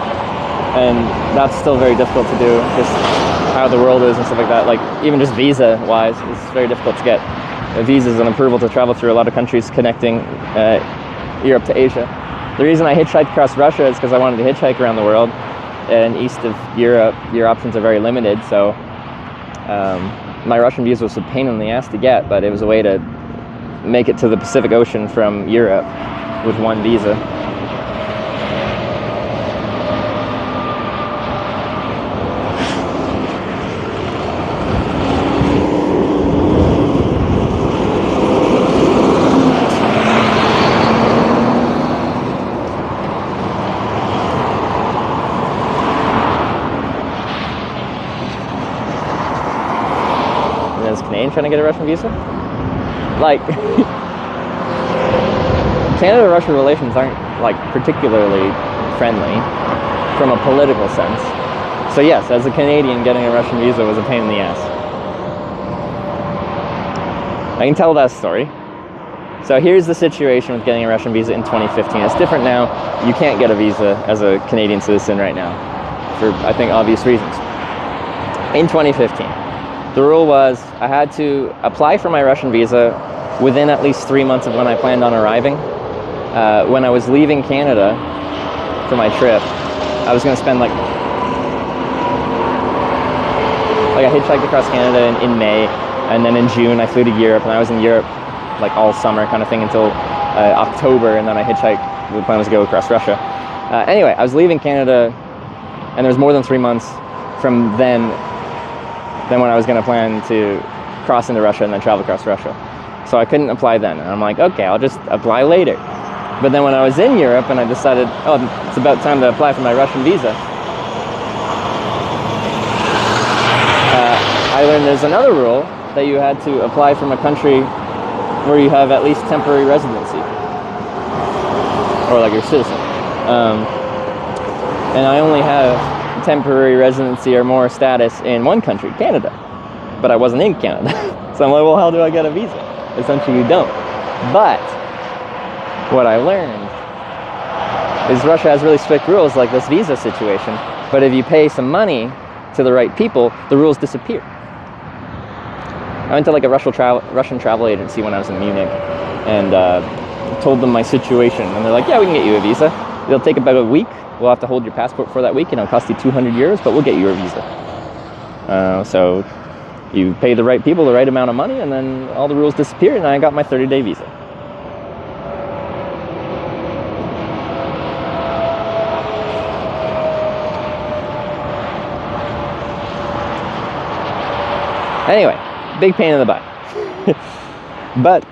and that's still very difficult to do, just how the world is and stuff like that. Like even just visa wise, it's very difficult to get visas and approval to travel through a lot of countries connecting Europe to Asia. The reason I hitchhiked across Russia is because I wanted to hitchhike around the world, and east of Europe, your options are very limited, so my Russian visa was a pain in the ass to get, but it was a way to make it to the Pacific Ocean from Europe with one visa. Canadian trying to get a Russian visa? Like, Canada-Russia relations aren't, like, particularly friendly from a political sense. So yes, as a Canadian, getting a Russian visa was a pain in the ass. I can tell that story. So here's the situation with getting a Russian visa in 2015. It's different now. You can't get a visa as a Canadian citizen right now, for, I think, obvious reasons. In 2015, the rule was I had to apply for my Russian visa within at least 3 months of when I planned on arriving. When I was leaving Canada for my trip, I was going to spend like I hitchhiked across Canada in May, and then in June I flew to Europe, and I was in Europe like all summer kind of thing until October, and then I hitchhiked. The plan was to go across Russia. Anyway, I was leaving Canada, and there was more than 3 months from then when I was going to plan to cross into Russia and then travel across Russia. So I couldn't apply then. And I'm like, okay, I'll just apply later. But then when I was in Europe and I decided, oh, it's about time to apply for my Russian visa, I learned there's another rule that you had to apply from a country where you have at least temporary residency, or like you're a citizen. And I only have temporary residency or more status in one country, Canada, but I wasn't in Canada. So I'm like, well, how do I get a visa? Essentially, you don't. But what I learned is Russia has really strict rules like this visa situation, but if you pay some money to the right people, the rules disappear. I went to like a Russian travel agency when I was in Munich and told them my situation, and they're like, yeah, we can get you a visa. It'll take about a week. We'll have to hold your passport for that week, and it'll cost you 200 euros, but we'll get you a visa. So you pay the right people the right amount of money, and then all the rules disappear, and I got my 30-day visa. Anyway, big pain in the butt. But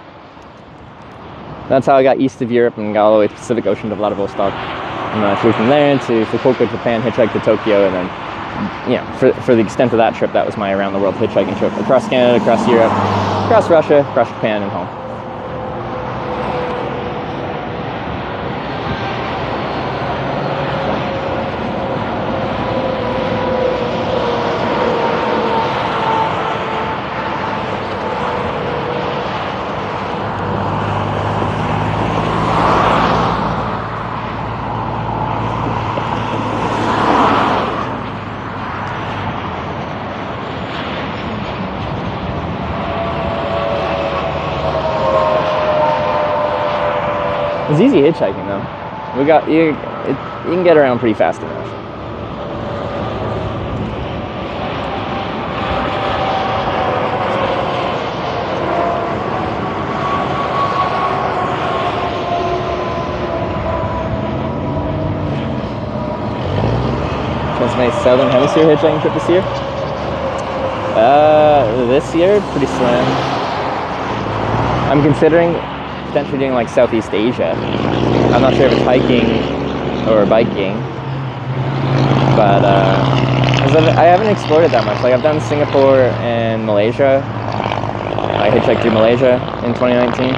that's how I got east of Europe and got all the way to the Pacific Ocean to Vladivostok. And then I flew from there to Fukuoka, Japan, hitchhiked to Tokyo, and then, you know, for the extent of that trip, that was my around-the-world hitchhiking trip. Across Canada, across Europe, across Russia, across Japan, and home. It's easy hitchhiking though. You can get around pretty fast in Russia. That's my Southern Hemisphere hitchhiking trip this year. This year, pretty slim. I'm considering potentially doing like Southeast Asia. I'm not sure if it's hiking or biking, but I haven't explored it that much. Like I've done Singapore and Malaysia. I hitchhiked through Malaysia in 2019,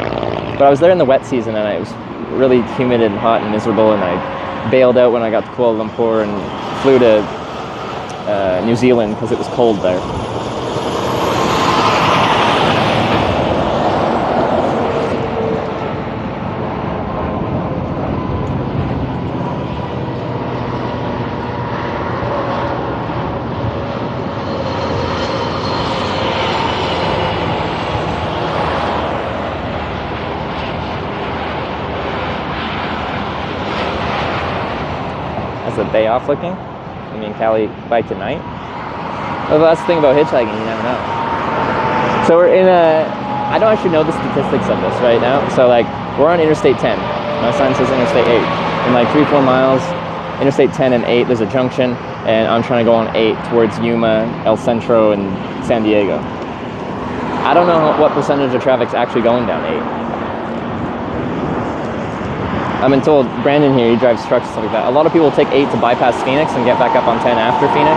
but I was there in the wet season and it was really humid and hot and miserable, and I bailed out when I got to Kuala Lumpur and flew to New Zealand because it was cold there. the day off looking? I mean, Cali by tonight? Well, that's the thing about hitchhiking, you never know. So we're in I don't actually know the statistics of this right now. So like, we're on Interstate 10. My sign says Interstate 8. In like 3-4 miles, Interstate 10 and 8, there's a junction, and I'm trying to go on 8 towards Yuma, El Centro, and San Diego. I don't know what percentage of traffic's actually going down 8. I've been told, Brandon here, he drives trucks and stuff like that. A lot of people take 8 to bypass Phoenix and get back up on 10 after Phoenix.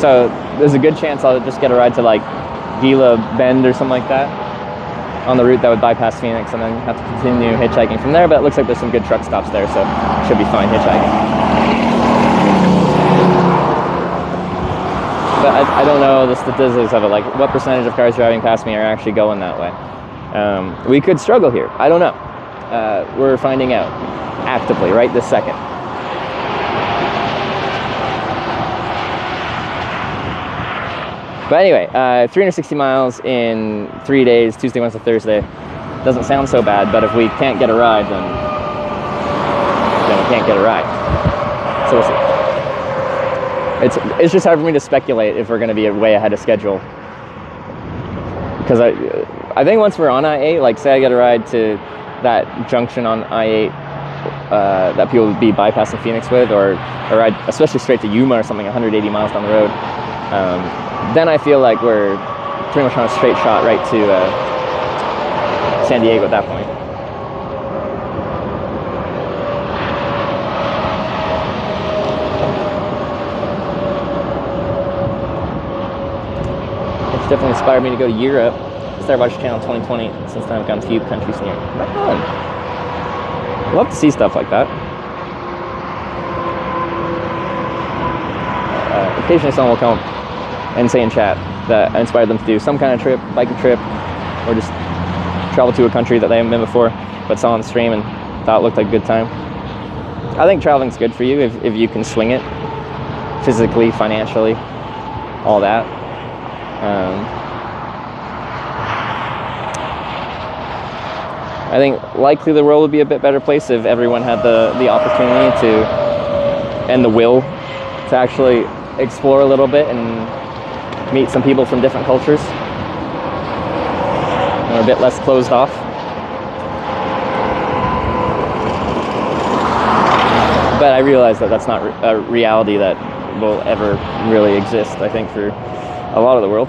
So there's a good chance I'll just get a ride to like Gila Bend or something like that on the route that would bypass Phoenix, and then have to continue hitchhiking from there. But it looks like there's some good truck stops there, so should be fine hitchhiking. But I don't know the statistics of it, like what percentage of cars driving past me are actually going that way. We could struggle here. I don't know. We're finding out actively right this second. But anyway, 360 miles in 3 days, Tuesday, Wednesday, Thursday. Doesn't sound so bad, but if we can't get a ride, then we can't get a ride. So we'll see. It's just hard for me to speculate if we're going to be way ahead of schedule. Because I think once we're on I-8, like say I get a ride to that junction on I-8 that people would be bypassing Phoenix with, or a ride especially straight to Yuma or something, 180 miles down the road, then I feel like we're pretty much on a straight shot right to San Diego at that point. It's definitely inspired me to go to Europe. Started watching Channel 2020 since then. I've gone to a few countries near. Right on. Love to see stuff like that. Occasionally someone will come and say in chat that I inspired them to do some kind of trip, biking trip, or just travel to a country that they haven't been before, but saw on the stream and thought it looked like a good time. I think traveling's good for you if you can swing it, physically, financially, all that. I think likely the world would be a bit better place if everyone had the opportunity to, and the will to actually explore a little bit and meet some people from different cultures. They're a bit less closed off. But I realize that that's not a reality that will ever really exist, I think, for a lot of the world.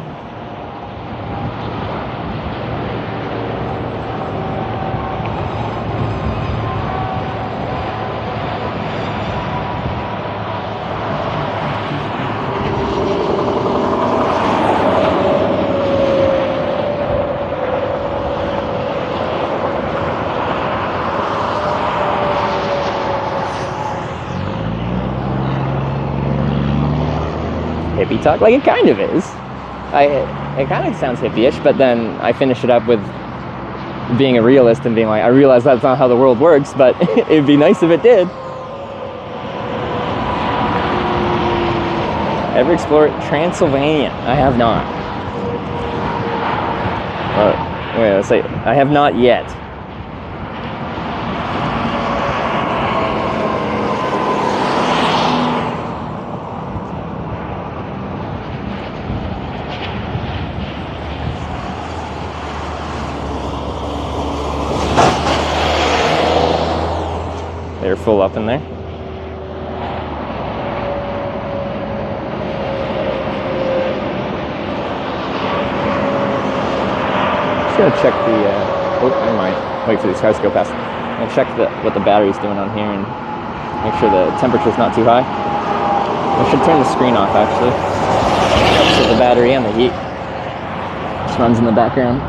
Hippie talk, like it kind of is. It kind of sounds hippie-ish, but then I finish it up with being a realist and being like, I realize that's not how the world works, but it'd be nice if it did. Ever explored Transylvania? I have not. Wait, let's say I have not yet. They're full up in there. Just gonna check the, oh, never mind. Wait for these cars to go past. I'm gonna check what the battery's doing on here and make sure the temperature's not too high. I should turn the screen off actually. So the battery and the heat just runs in the background.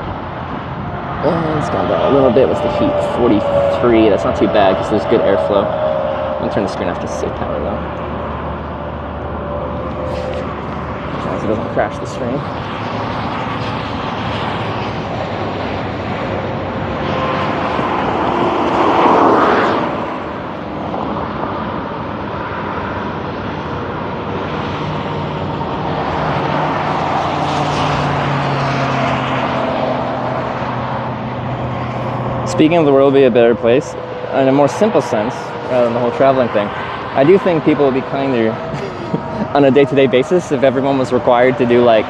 And it's gone down a little bit. What's the heat? 43. That's not too bad because there's good airflow. I'm gonna turn the screen off to save power though, as long as it doesn't crash the stream. speaking of the world be a better place, in a more simple sense, rather than the whole traveling thing, I do think people would be kinder on a day-to-day basis if everyone was required to do like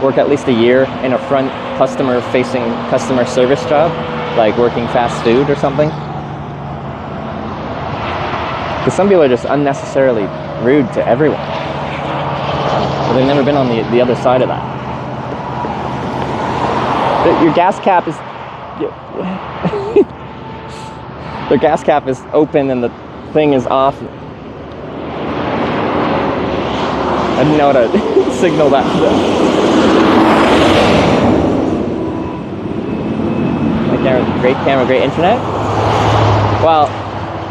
work at least a year in a front customer-facing customer service job, like working fast food or something. Because some people are just unnecessarily rude to everyone, but they've never been on the other side of that. Your gas cap is the gas cap is open and the thing is off. I didn't know how to signal that. Great camera, great internet. Well,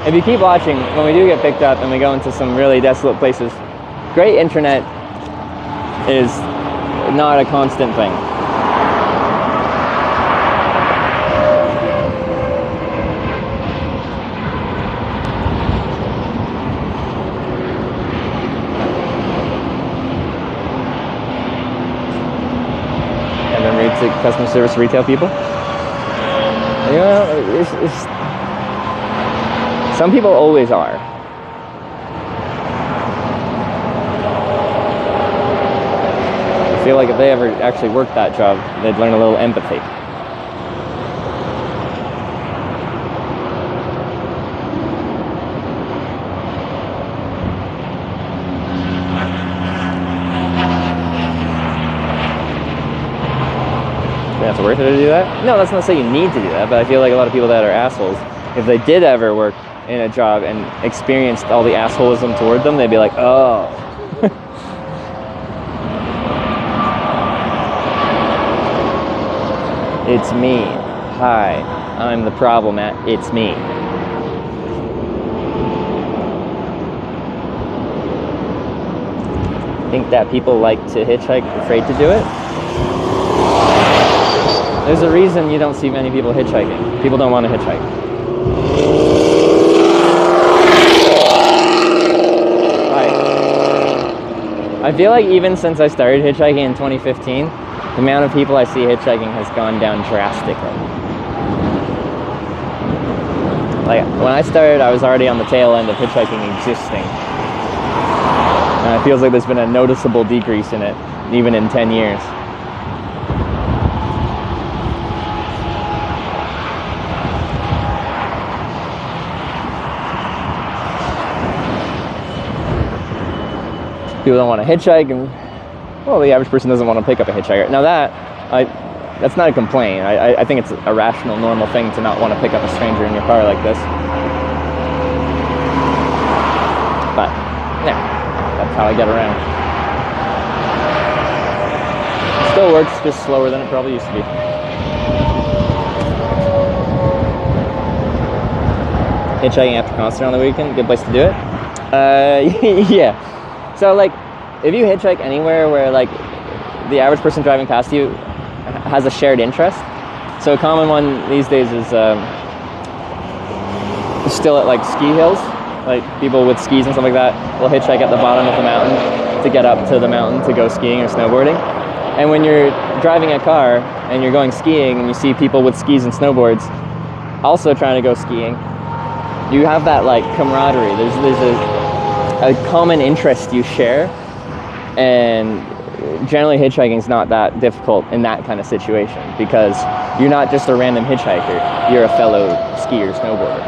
if you keep watching, when we do get picked up and we go into some really desolate places, great internet is not a constant thing. And then read to customer service retail people. You know, some people always are. I feel like if they ever actually worked that job, they'd learn a little empathy. That's worth it to do that? No, that's not to say you need to do that, but I feel like a lot of people that are assholes, if they did ever work in a job and experienced all the assholism toward them, they'd be like, oh. It's me. Hi, I'm the problem at it's me. Think that people like to hitchhike, afraid to do it? There's a reason you don't see many people hitchhiking. People don't want to hitchhike. I feel like even since I started hitchhiking in 2015, the amount of people I see hitchhiking has gone down drastically. Like, when I started, I was already on the tail end of hitchhiking existing. And it feels like there's been a noticeable decrease in it, even in 10 years. People don't want to hitchhike, and well, the average person doesn't want to pick up a hitchhiker. Now that's not a complaint. I think it's a rational, normal thing to not want to pick up a stranger in your car like this. But yeah, that's how I get around. It still works, just slower than it probably used to be. Hitchhiking after concert on the weekend, good place to do it. Yeah. So, like, if you hitchhike anywhere where, like, the average person driving past you has a shared interest. So a common one these days is still at, like, ski hills. Like, people with skis and stuff like that will hitchhike at the bottom of the mountain to get up to the mountain to go skiing or snowboarding. And when you're driving a car and you're going skiing and you see people with skis and snowboards also trying to go skiing, you have that, like, camaraderie. There's a common interest you share, and generally hitchhiking is not that difficult in that kind of situation because you're not just a random hitchhiker, you're a fellow skier, snowboarder.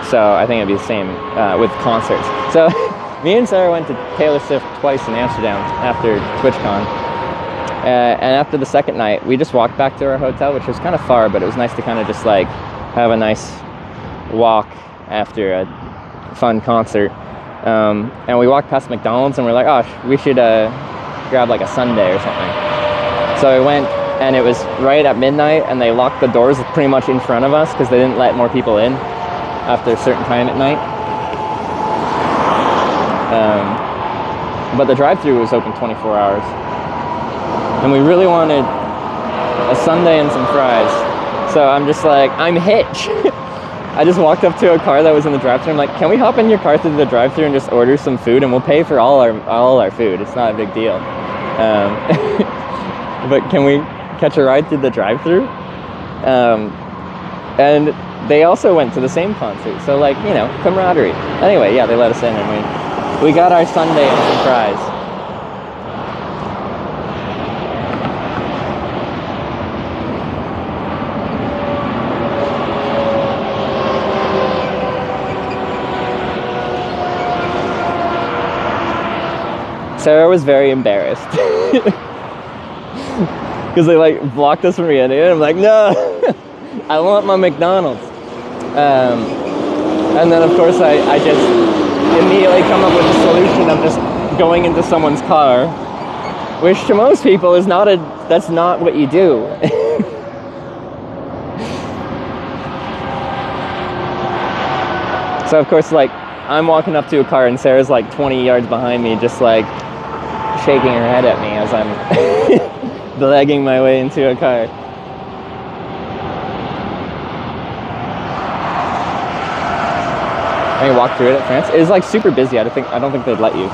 So I think it'd be the same with concerts. So me and Sarah went to Taylor Swift twice in Amsterdam after TwitchCon. And after the second night, we just walked back to our hotel, which was kind of far, but it was nice to kind of just like have a nice walk after a fun concert. And we walked past McDonald's and we're like, oh, we should grab like a sundae or something. So we went, and it was right at midnight, and they locked the doors pretty much in front of us because they didn't let more people in after a certain time at night. But the drive-thru was open 24 hours. And we really wanted a sundae and some fries. So I'm just like, I'm Hitch. I just walked up to a car that was in the drive-thru. I'm like, can we hop in your car through the drive-thru and just order some food, and we'll pay for all our food. It's not a big deal. but can we catch a ride through the drive-thru? And they also went to the same concert, so like, you know, camaraderie. Anyway, yeah, they let us in, and we got our sundae and some fries. Sarah was very embarrassed because they like blocked us from getting in. I'm like, no, I want my McDonald's. And then of course I just immediately come up with the solution of just going into someone's car, which to most people is that's not what you do. So of course, like, I'm walking up to a car and Sarah's like 20 yards behind me, just like shaking her head at me as I'm legging my way into a car. I mean, walk through it at France. It was like super busy. I don't think they'd let you.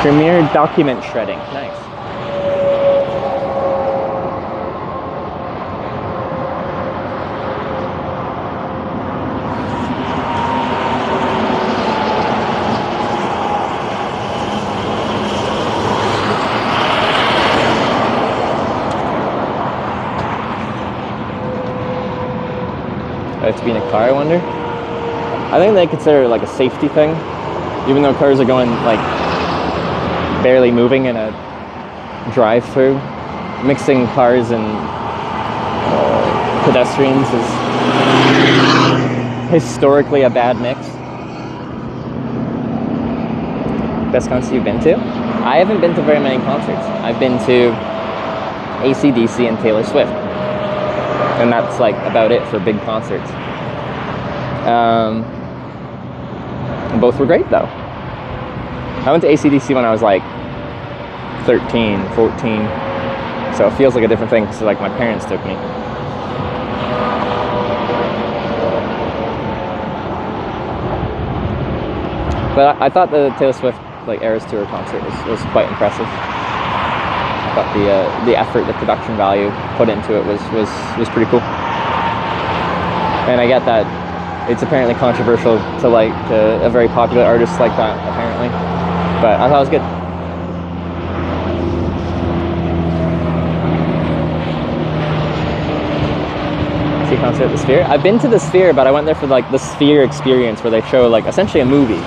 Premier document shredding. Nice. I have to be in a car, I wonder? I think they consider it like a safety thing, even though cars are going like barely moving in a drive-through. Mixing cars and pedestrians is historically a bad mix. Best concert you've been to? I haven't been to very many concerts. I've been to AC/DC and Taylor Swift. And that's like about it for big concerts. Both were great though. I went to AC/DC when I was like 13, 14. So it feels like a different thing because like my parents took me. But I thought the Taylor Swift like Eras Tour concert was quite impressive. I thought the effort, the production value put into it was pretty cool. And I get that it's apparently controversial to like a very popular artist like that, apparently. But I thought it was good. See a concert at the Sphere? I've been to the Sphere, but I went there for like the Sphere experience where they show like essentially a movie,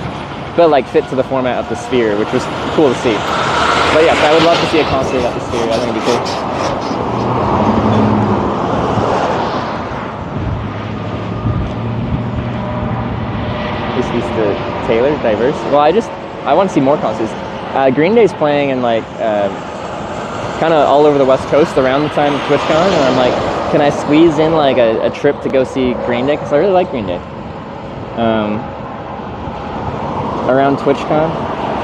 but like fit to the format of the Sphere, which was cool to see. But yes, I would love to see a concert at the Sphere. I think it'd be cool. Is the Taylor diverse? Well, I want to see more concerts. Green Day's playing in like kind of all over the West Coast around the time of TwitchCon, and I'm like, can I squeeze in like a trip to go see Green Day? Because I really like Green Day. Around TwitchCon.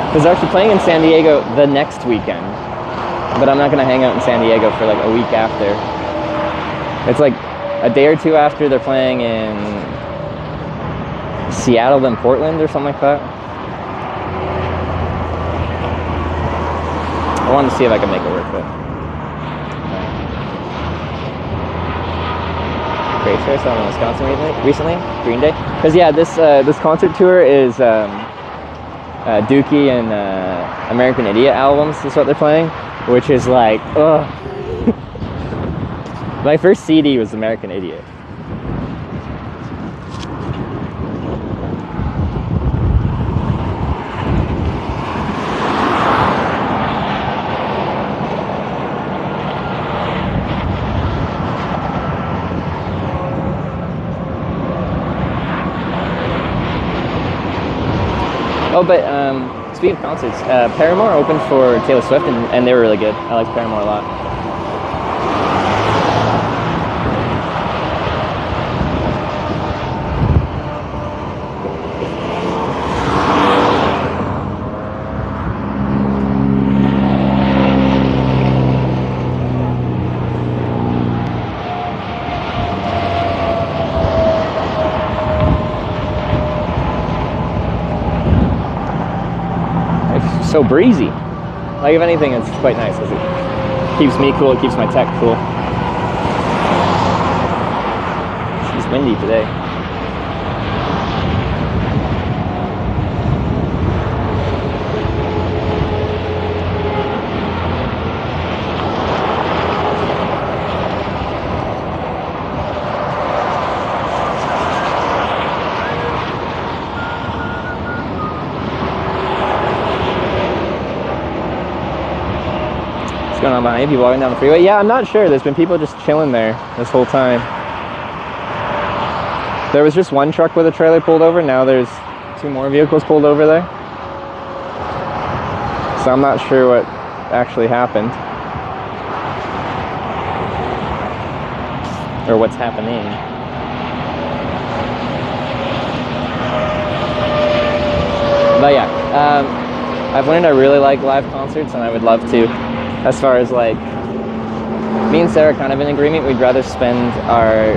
Because they're actually playing in San Diego the next weekend. But I'm not going to hang out in San Diego for like a week after. It's like a day or two after they're playing in Seattle, then Portland or something like that. I wanted to see if I could make it work, but... Great show, I saw them in Wisconsin recently, Green Day. Because yeah, this concert tour is Dookie and American Idiot albums is what they're playing, which is like, ugh. My first CD was American Idiot. Oh, but speaking of concerts, Paramore opened for Taylor Swift, and they were really good. I liked Paramore a lot. So breezy. Like, if anything, it's quite nice because it keeps me cool, it keeps my tech cool. It's windy today. Going on behind you? People walking down the freeway? Yeah, I'm not sure. There's been people just chilling there this whole time. There was just one truck with a trailer pulled over. Now there's 2 more vehicles pulled over there. So I'm not sure what actually happened. Or what's happening. But yeah, I've learned I really like live concerts and I would love to. As far as like, me and Sarah are kind of in agreement. We'd rather spend our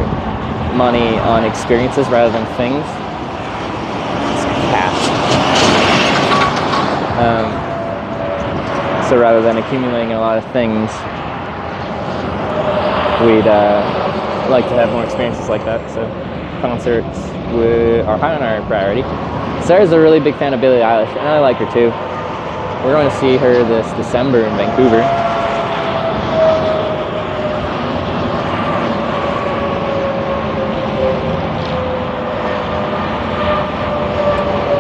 money on experiences rather than things. It's cash. So rather than accumulating a lot of things, we'd like to have more experiences like that. So concerts are high on our priority. Sarah's a really big fan of Billie Eilish, and I like her too. We're going to see her this December in Vancouver.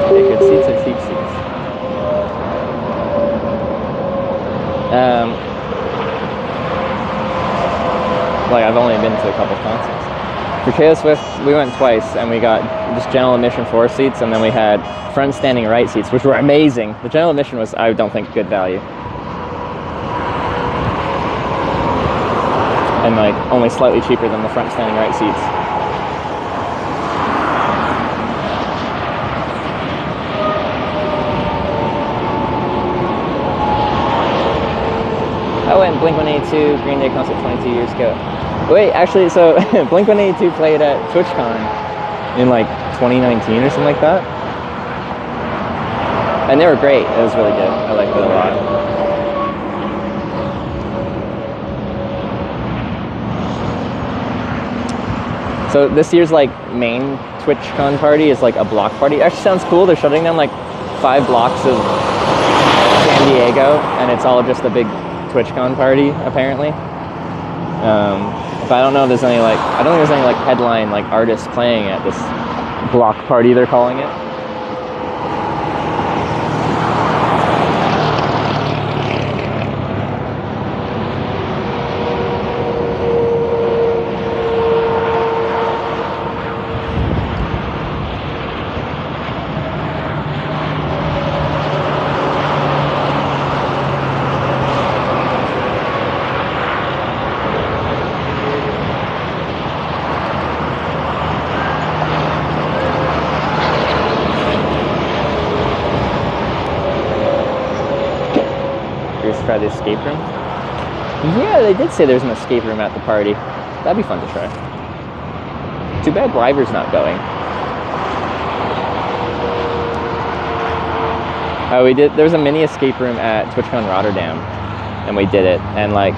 Okay, good seats or cheap seats? Like, I've only been to a couple concerts. For Taylor Swift, we went twice, and we got just general admission 4 seats, and then we had front standing right seats, which were amazing. The general admission was, I don't think, good value. And like, only slightly cheaper than the front standing right seats. I went Blink-182 Green Day concert 22 years ago. Wait, actually, so Blink-182 played at TwitchCon in like 2019 or something like that. And they were great. It was really good. I liked it a lot. So this year's like main TwitchCon party is like a block party. It actually sounds cool. They're shutting down like 5 blocks of San Diego, and it's all just a big TwitchCon party apparently. But I don't know if there's any like, I don't think there's any like headline like artists playing at this block party they're calling it. Try the escape room. Yeah, they did say there's an escape room at the party. That'd be fun to try. Too bad River's not going. We did. There was a mini escape room at TwitchCon Rotterdam, and we did it. And like,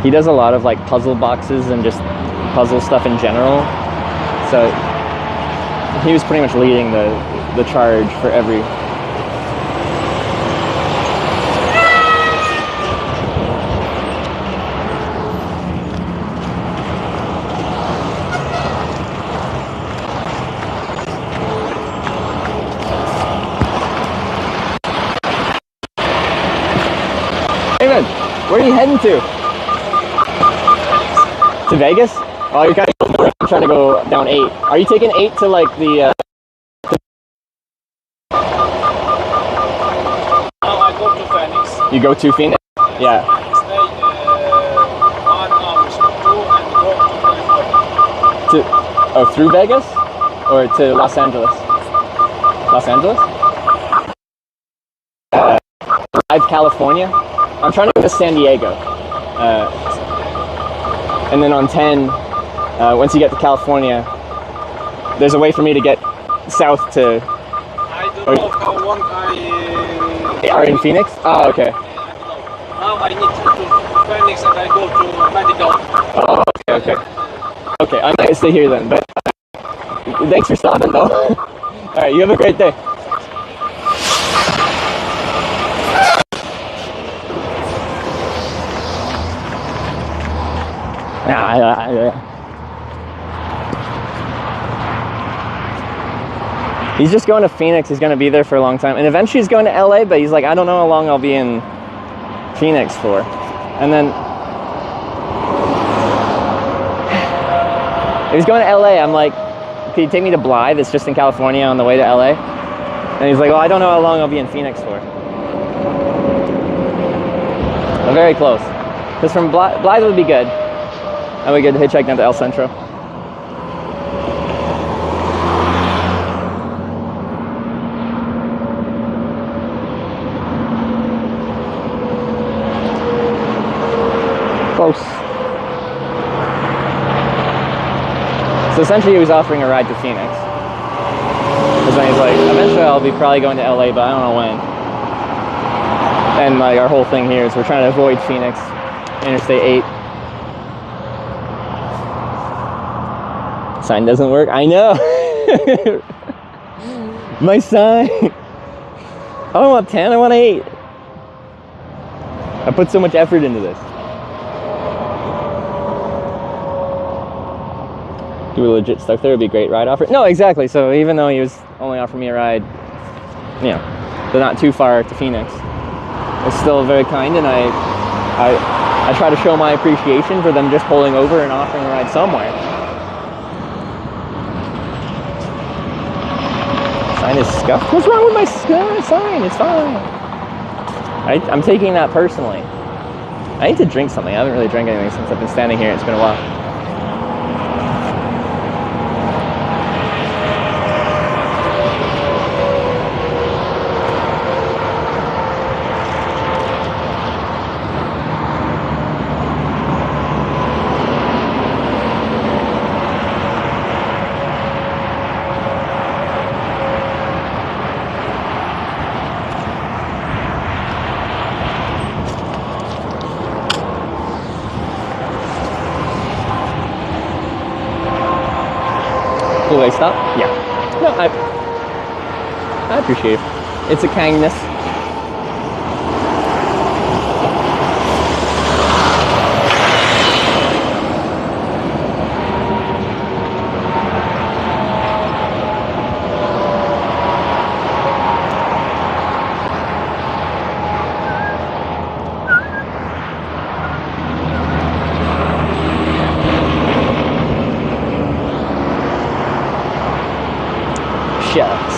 he does a lot of like puzzle boxes and just puzzle stuff in general. So he was pretty much leading the charge for every. Where are you heading to? To Vegas? Oh, you're kind of trying to go down 8. Are you taking 8 to like the? I go to Phoenix. You go to Phoenix? Yeah. Stay 1 hour and go to California. Oh, through Vegas, or to Los Angeles? Los Angeles? Live California. I'm trying to go to San Diego, and then on 10, once you get to California, there's a way for me to get south to... I don't know how long I... Are in Phoenix? Oh, okay. now I need to Phoenix and I go to medical. Oh, okay. Okay, I'm gonna stay here then, but thanks for stopping though. Alright, you have a great day. He's just going to Phoenix. He's going to be there for a long time. And eventually he's going to LA, but he's like, I don't know how long I'll be in Phoenix for. And then if he's going to LA, I'm like, can you take me to Blythe? It's just in California on the way to LA. And he's like, well, I don't know how long I'll be in Phoenix for. I'm very close. Because from Blythe would be good. And we could hitchhike down to El Centro. Close. So essentially he was offering a ride to Phoenix. Because then he's like, eventually I'll be probably going to LA, but I don't know when. And like our whole thing here is we're trying to avoid Phoenix, Interstate 8. Sign doesn't work? I know! My sign! I don't want 10, I want 8. I put so much effort into this. You were legit stuck there, it'd be a great ride offer. No, exactly. So even though he was only offering me a ride, you know, but not too far to Phoenix, it's still very kind, and I try to show my appreciation for them just pulling over and offering a ride somewhere. Sign is scuffed. What's wrong with my sign? It's fine. I'm taking that personally. I need to drink something. I haven't really drank anything since I've been standing here. It's been a while. Will I stop? Yeah. No, I appreciate it. It's a kindness. Shucks.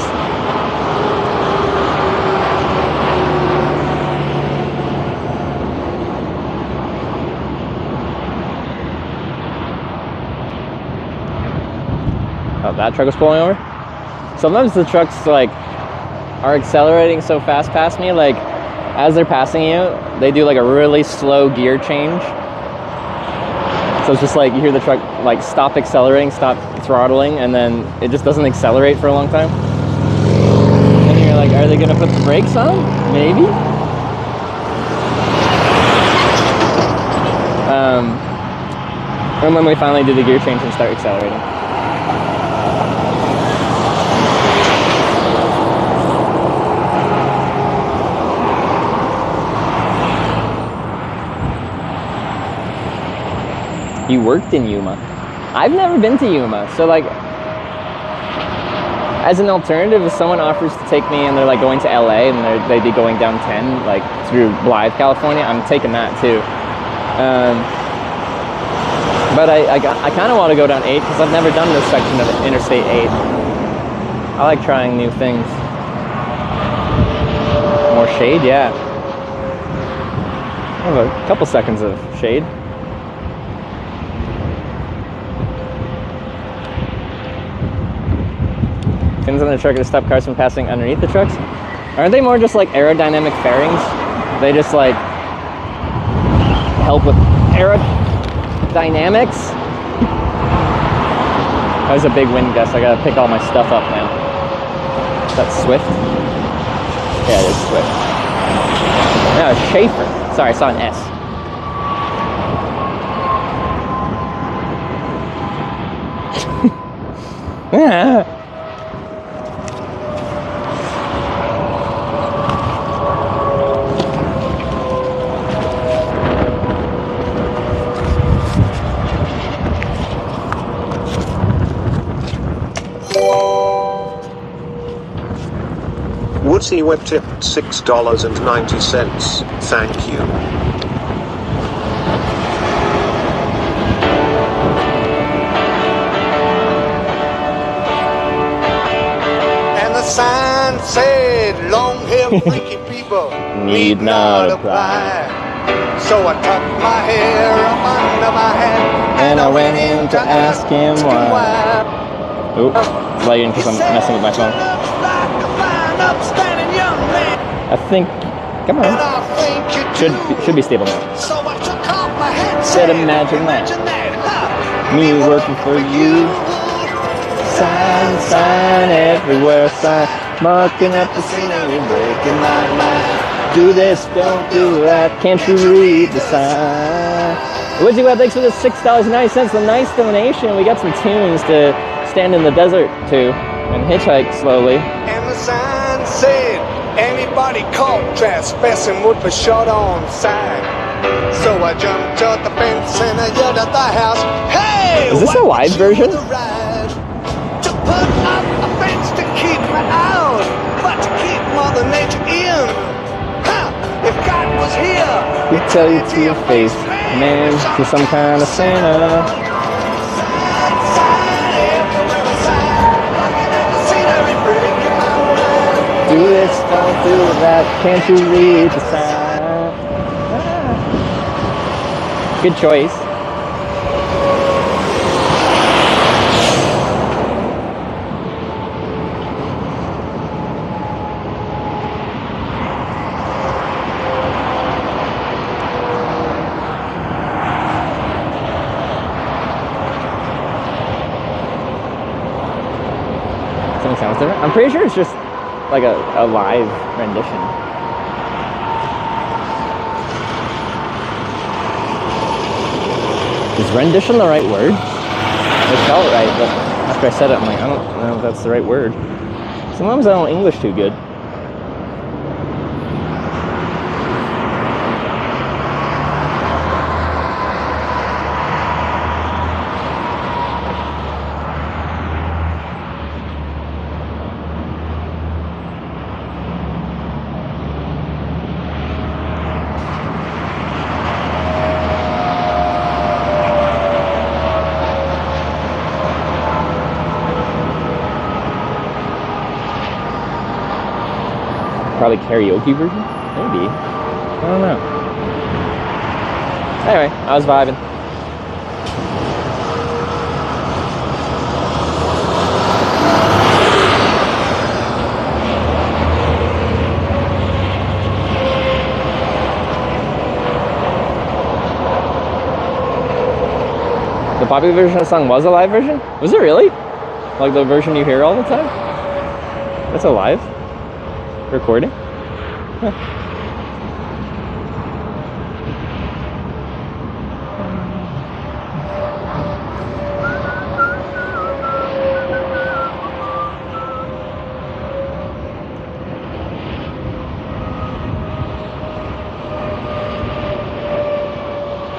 Oh, that truck was pulling over? Sometimes the trucks like are accelerating so fast past me, like as they're passing you, they do like a really slow gear change. So it's just like you hear the truck like stop accelerating, stop throttling, and then it just doesn't accelerate for a long time. And you're like, are they gonna put the brakes on? Maybe. And when we finally do the gear change and start accelerating. You worked in Yuma. I've never been to Yuma, so like, as an alternative, if someone offers to take me and they're like going to LA and they'd be going down 10, like through Blythe, California, I'm taking that too. But I kind of want to go down 8 because I've never done this section of Interstate 8. I like trying new things. More shade, yeah. I have a couple seconds of shade. Fins on the truck to stop cars from passing underneath the trucks. Aren't they more just like aerodynamic fairings? They just like help with aerodynamics. That was a big wind gust. I gotta pick all my stuff up now. Is that Swift? Yeah, it is Swift. No, it's Schaefer. Sorry, I saw an S. Yeah. Woodsy Web tipped $6.90. Thank you. And the sign said, long-haired freaky people Need not apply. So I tucked my hair up under my hat And I went in to ask him why. Oh, lagging because I'm messing with my phone. I think, come on. Should be stable now. So I took off my hat. Said imagine that. Me working for you. Sign everywhere. Sign. Marking up the scenery, breaking my mind. Do this, don't do that. Can't you read the sign? Woodsy Web, thanks for the $6.90. A nice donation. We got some tunes to stand in the desert to and hitchhike slowly. And the sign said, anybody caught trespassing would be shot on sight. So I jumped out the fence and I yelled at the house, hey! Is this a live version? To put up a fence to keep me out, but to keep Mother Nature in. If God was here, he'd tell you to your face, man, you're some kind of Santa. Do this, don't do that, can't you read the sign? Good choice. Something sounds different. I'm pretty sure it's just like a live rendition. Is rendition the right word? It felt right, but after I said it, I'm like, I don't know if that's the right word. Sometimes I don't English too good. Probably karaoke version? Maybe. I don't know. Anyway, I was vibing. The popular version of the song was a live version? Was it really? Like the version you hear all the time? That's a live recording? Huh.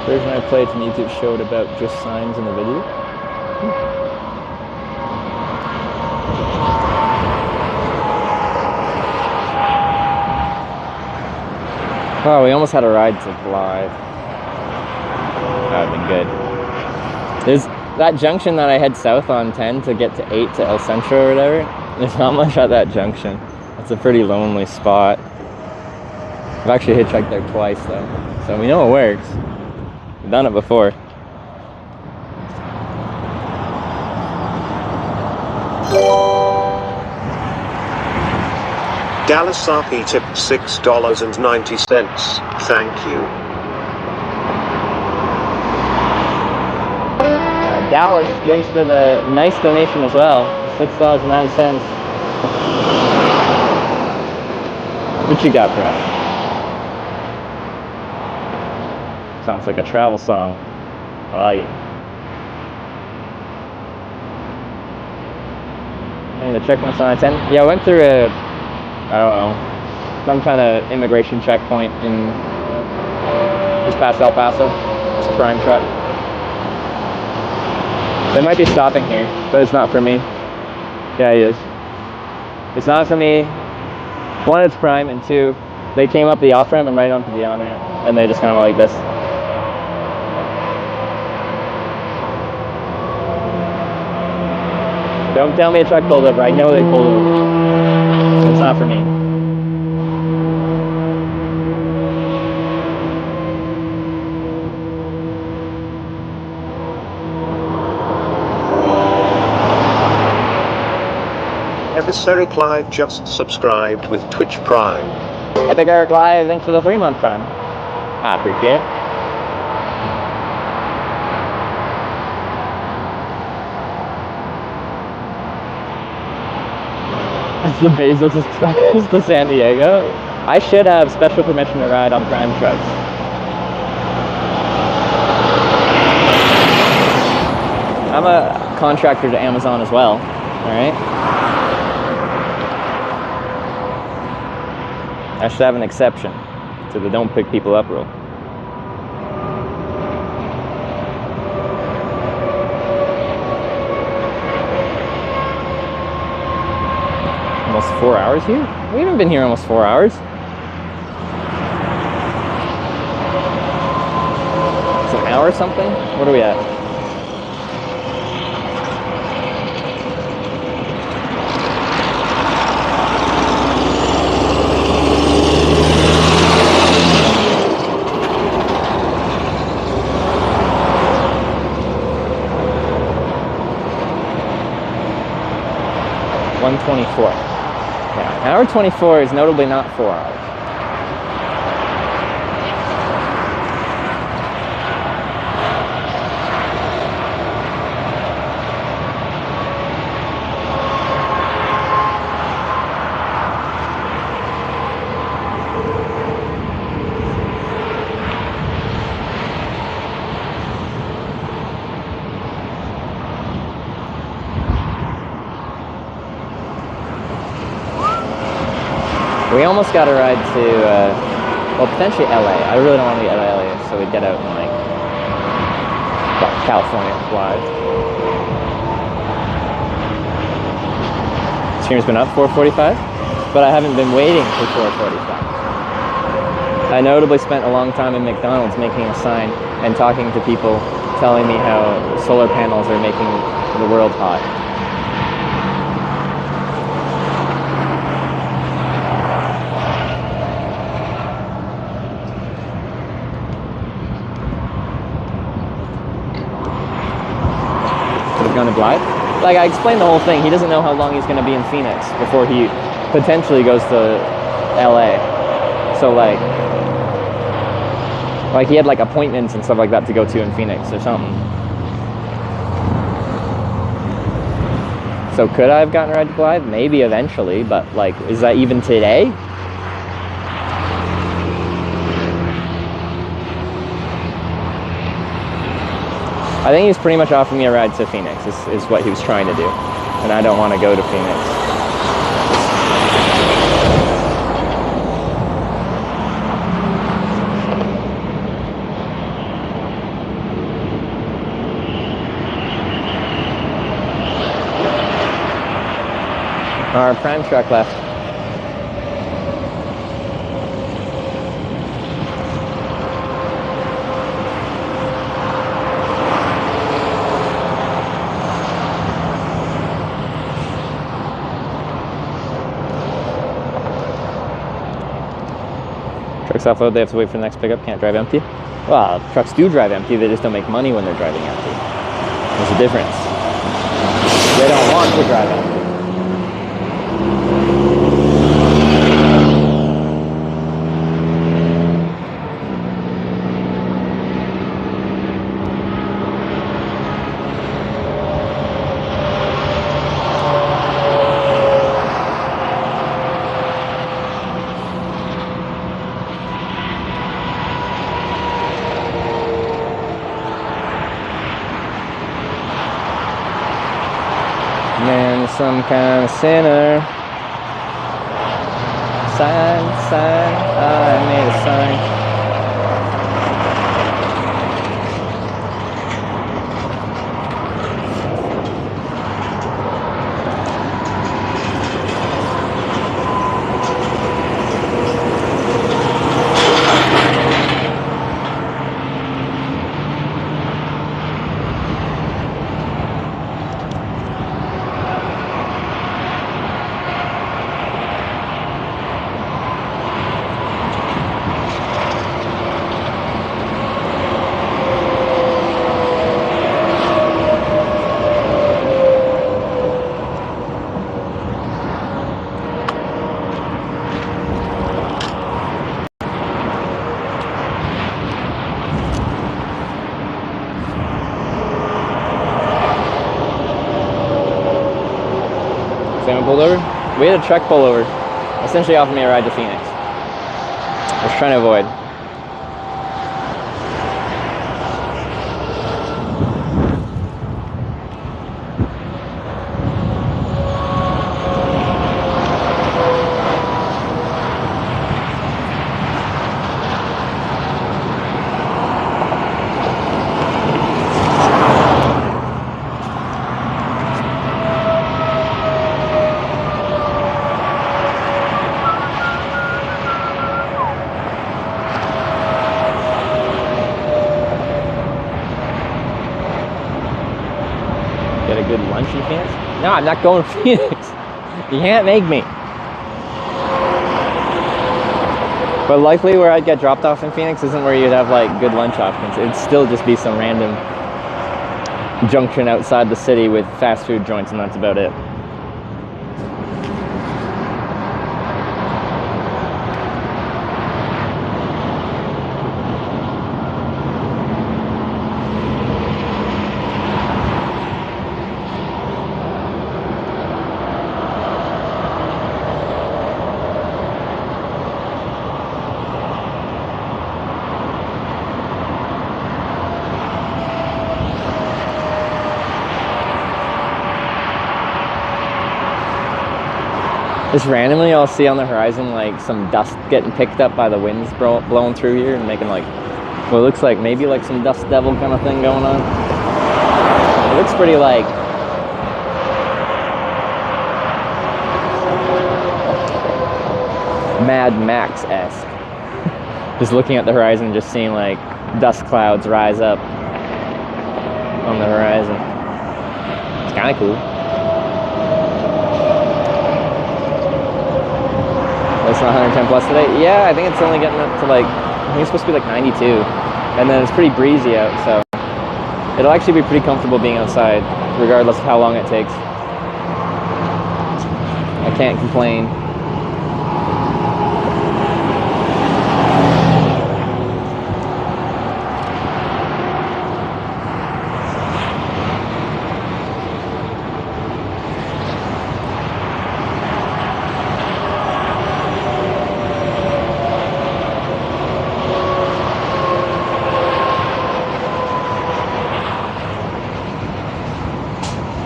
The version I played from YouTube showed about just signs in the video. Oh, we almost had a ride to Blythe. That would have been good. There's that junction that I head south on 10 to get to 8 to El Centro or whatever. There's not much at that junction. It's a pretty lonely spot. I've actually hitchhiked there twice though, so we know it works. We've done it before. Dallas RP tipped $6.90. Thank you. Dallas, thanks for the nice donation as well. $6.09. What you got, bro? Sounds like a travel song. I like it. I need to check my sign 10. Yeah, I went through I don't know, some kind of immigration checkpoint in just past El Paso. It's a prime truck. They might be stopping here, but it's not for me. Yeah, he is. It's not for me. One, it's prime, and two, they came up the off ramp and right onto the on ramp, and they just kind of like this. Don't tell me a truck pulled over. I know they pulled over. It's not for me. Emissary Clive just subscribed with Twitch Prime. Epic Eric Live, thanks for the 3-month prime. I appreciate it. It's the Bezos Express to San Diego. I should have special permission to ride on prime trucks. I'm a contractor to Amazon as well, alright? I should have an exception to the don't pick people up rule. Almost 4 hours here? We haven't been here almost 4 hours. It's an hour or something? What are we at? $1:24. Yeah, hour 24 is notably not 4 hours. We almost got a ride to, well, potentially LA. I really don't want to be at LA, so we'd get out in, like, California live. Stream's been up 4:45, but I haven't been waiting for 4:45. I notably spent a long time in McDonald's making a sign and talking to people, telling me how solar panels are making the world hot. Going to Blythe. Like, I explained the whole thing. He doesn't know how long he's going to be in Phoenix before he potentially goes to LA. So like he had like appointments and stuff like that to go to in Phoenix or something. So could I have gotten a ride to Blythe? Maybe eventually, but like, is that even today? I think he's pretty much offering me a ride to Phoenix, is what he was trying to do. And I don't want to go to Phoenix. Our prime truck left. Trucks offload, they have to wait for the next pickup, can't drive empty. Well, trucks do drive empty, they just don't make money when they're driving empty. There's a difference. They don't want to drive empty. some kind of sinner. Sign, I made a sign. Pulled over? We had a truck pull over. Essentially offered me a ride to Phoenix. I was trying to avoid. Get a good lunch in Phoenix? No, I'm not going to Phoenix. You can't make me. But likely where I'd get dropped off in Phoenix isn't where you'd have like good lunch options. It'd still just be some random junction outside the city with fast food joints, and that's about it. Just randomly I'll see on the horizon like some dust getting picked up by the winds blowing through here and making like what looks like maybe like some dust devil kind of thing going on. It looks pretty like Mad Max-esque. Just looking at the horizon, just seeing like dust clouds rise up on the horizon. It's kind of cool. It's not 110 plus today. Yeah, I think it's only getting up to like, I think it's supposed to be like 92. And then it's pretty breezy out, so it'll actually be pretty comfortable being outside, regardless of how long it takes. I can't complain.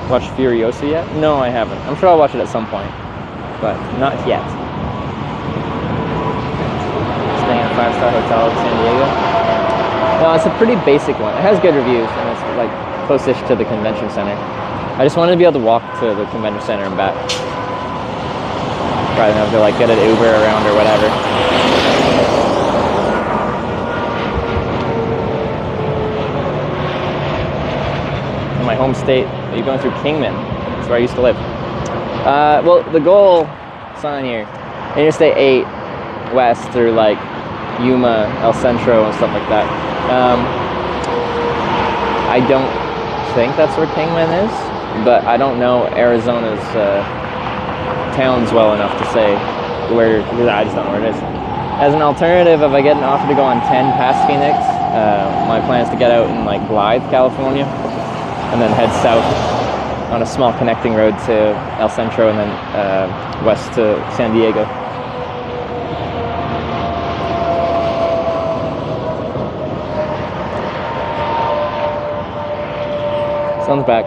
Watched Furiosa yet? No, I haven't. I'm sure I'll watch it at some point, but not yet. Staying in a 5-star hotel in San Diego. No, it's a pretty basic one. It has good reviews, and it's like close-ish to the convention center. I just wanted to be able to walk to the convention center and back, rather than have to like get an Uber around or whatever. My home state. You're going through Kingman. That's where I used to live. Well, the goal sign here, Interstate 8 west through like Yuma, El Centro, and stuff like that. I don't think that's where Kingman is, but I don't know Arizona's towns well enough to say where. I just don't know where it is. As an alternative, if I get an offer to go on 10 past Phoenix, my plan is to get out in like Blythe, California, and then head south on a small connecting road to El Centro and then west to San Diego. Sun's back.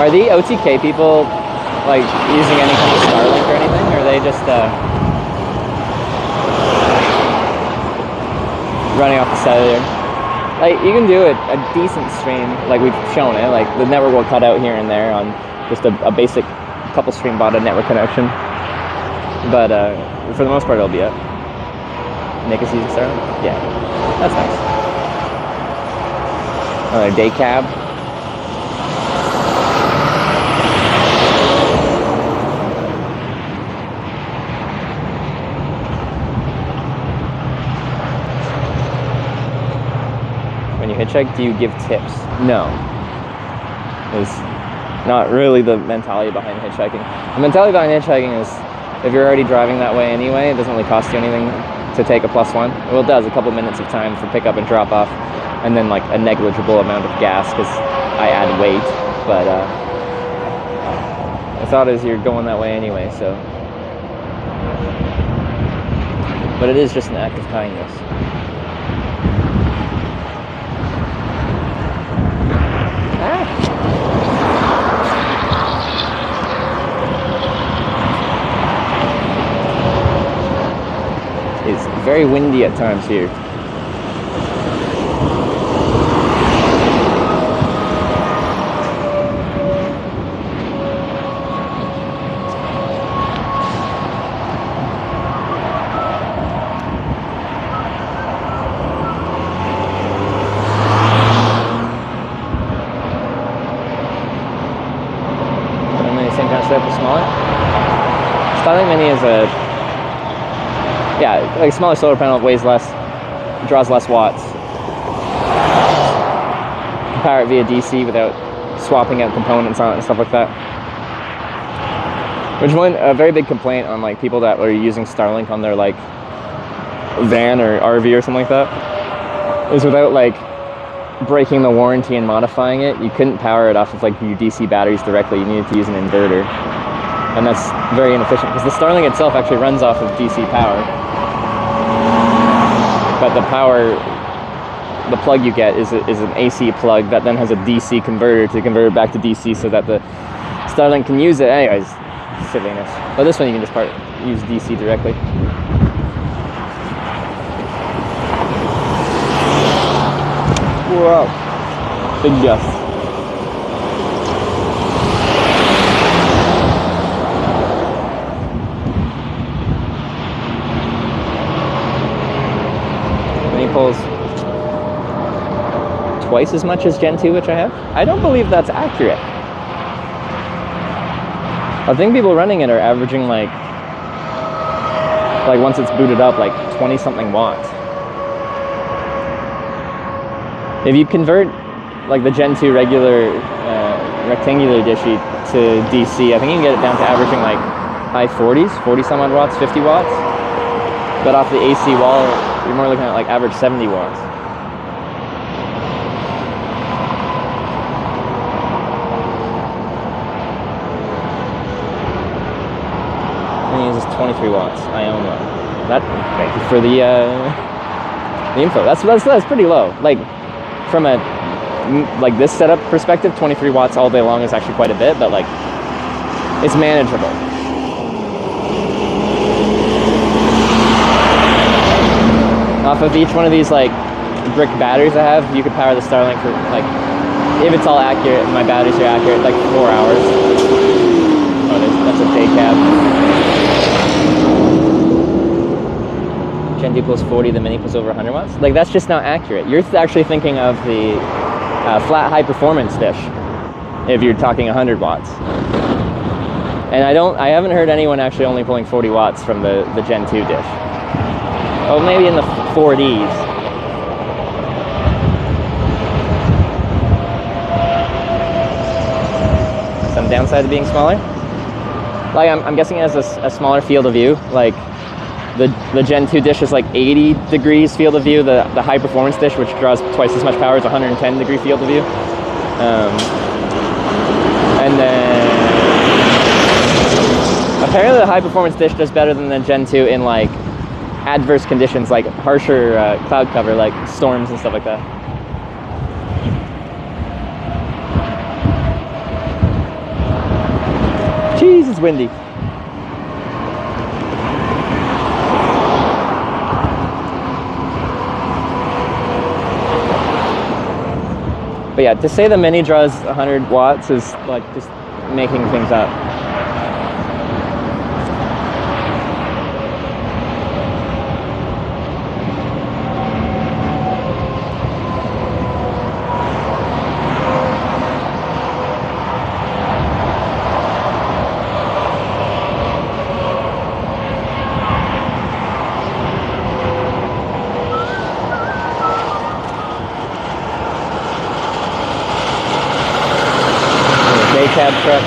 Are the OTK people like using any kind of Starlink or anything, or are they just running off the cellular? Like, you can do a decent stream, like we've shown it, like the network will cut out here and there on just a basic couple stream botted network connection. But for the most part, it'll be up. Nick is using Starlink? Yeah, that's nice. Another day cab. When you hitchhike, do you give tips? No. It's not really the mentality behind hitchhiking. The mentality behind hitchhiking is if you're already driving that way anyway, it doesn't really cost you anything to take a +1. Well, it does, a couple minutes of time for pick up and drop off, and then like a negligible amount of gas because I add weight. But the thought is you're going that way anyway, so. But it is just an act of kindness. It's very windy at times here. Same kind of setup, but smaller. Starlink Mini is a like a smaller solar panel, weighs less, draws less watts. You can power it via DC without swapping out components on it and stuff like that. Which a very big complaint on like people that were using Starlink on their like van or RV or something like that is without like breaking the warranty and modifying it, you couldn't power it off of like your DC batteries directly. You needed to use an inverter, and that's very inefficient because the Starlink itself actually runs off of DC power. But the plug you get is an AC plug that then has a DC converter to convert it back to DC so that the Starlink can use it. Anyways, silliness. But this one you can just use DC directly. Wow, big gust. Pulls twice as much as Gen 2, which I have. I don't believe that's accurate. I think people running it are averaging like once it's booted up, like 20 something watts. If you convert like the Gen 2 regular rectangular dishy to DC, I think you can get it down to averaging like high 40s, 40 some odd watts, 50 watts. But off the AC wall, you're more looking at like average 70 watts. And it uses 23 watts. I own one. Thank you for the info. That's pretty low. Like from a this setup perspective, 23 watts all day long is actually quite a bit, but like it's manageable. Off of each one of these like brick batteries I have, you could power the Starlink for like, if it's all accurate and my batteries are accurate, like 4 hours. Oh, that's a day cab. Gen 2 plus 40, the Mini plus over 100 watts. Like that's just not accurate. You're actually thinking of the flat high performance dish. If you're talking 100 watts. And I haven't heard anyone actually only pulling 40 watts from the Gen 2 dish. Oh, maybe in the 40s. Some downside to being smaller? Like, I'm guessing it has a smaller field of view. Like, the Gen 2 dish is like 80 degrees field of view. The high performance dish, which draws twice as much power, is 110 degree field of view. And then apparently the high performance dish does better than the Gen 2 in like adverse conditions, like harsher cloud cover, like storms and stuff like that. it's windy. But yeah, to say the mini draws 100 watts is like just making things up. Cab truck.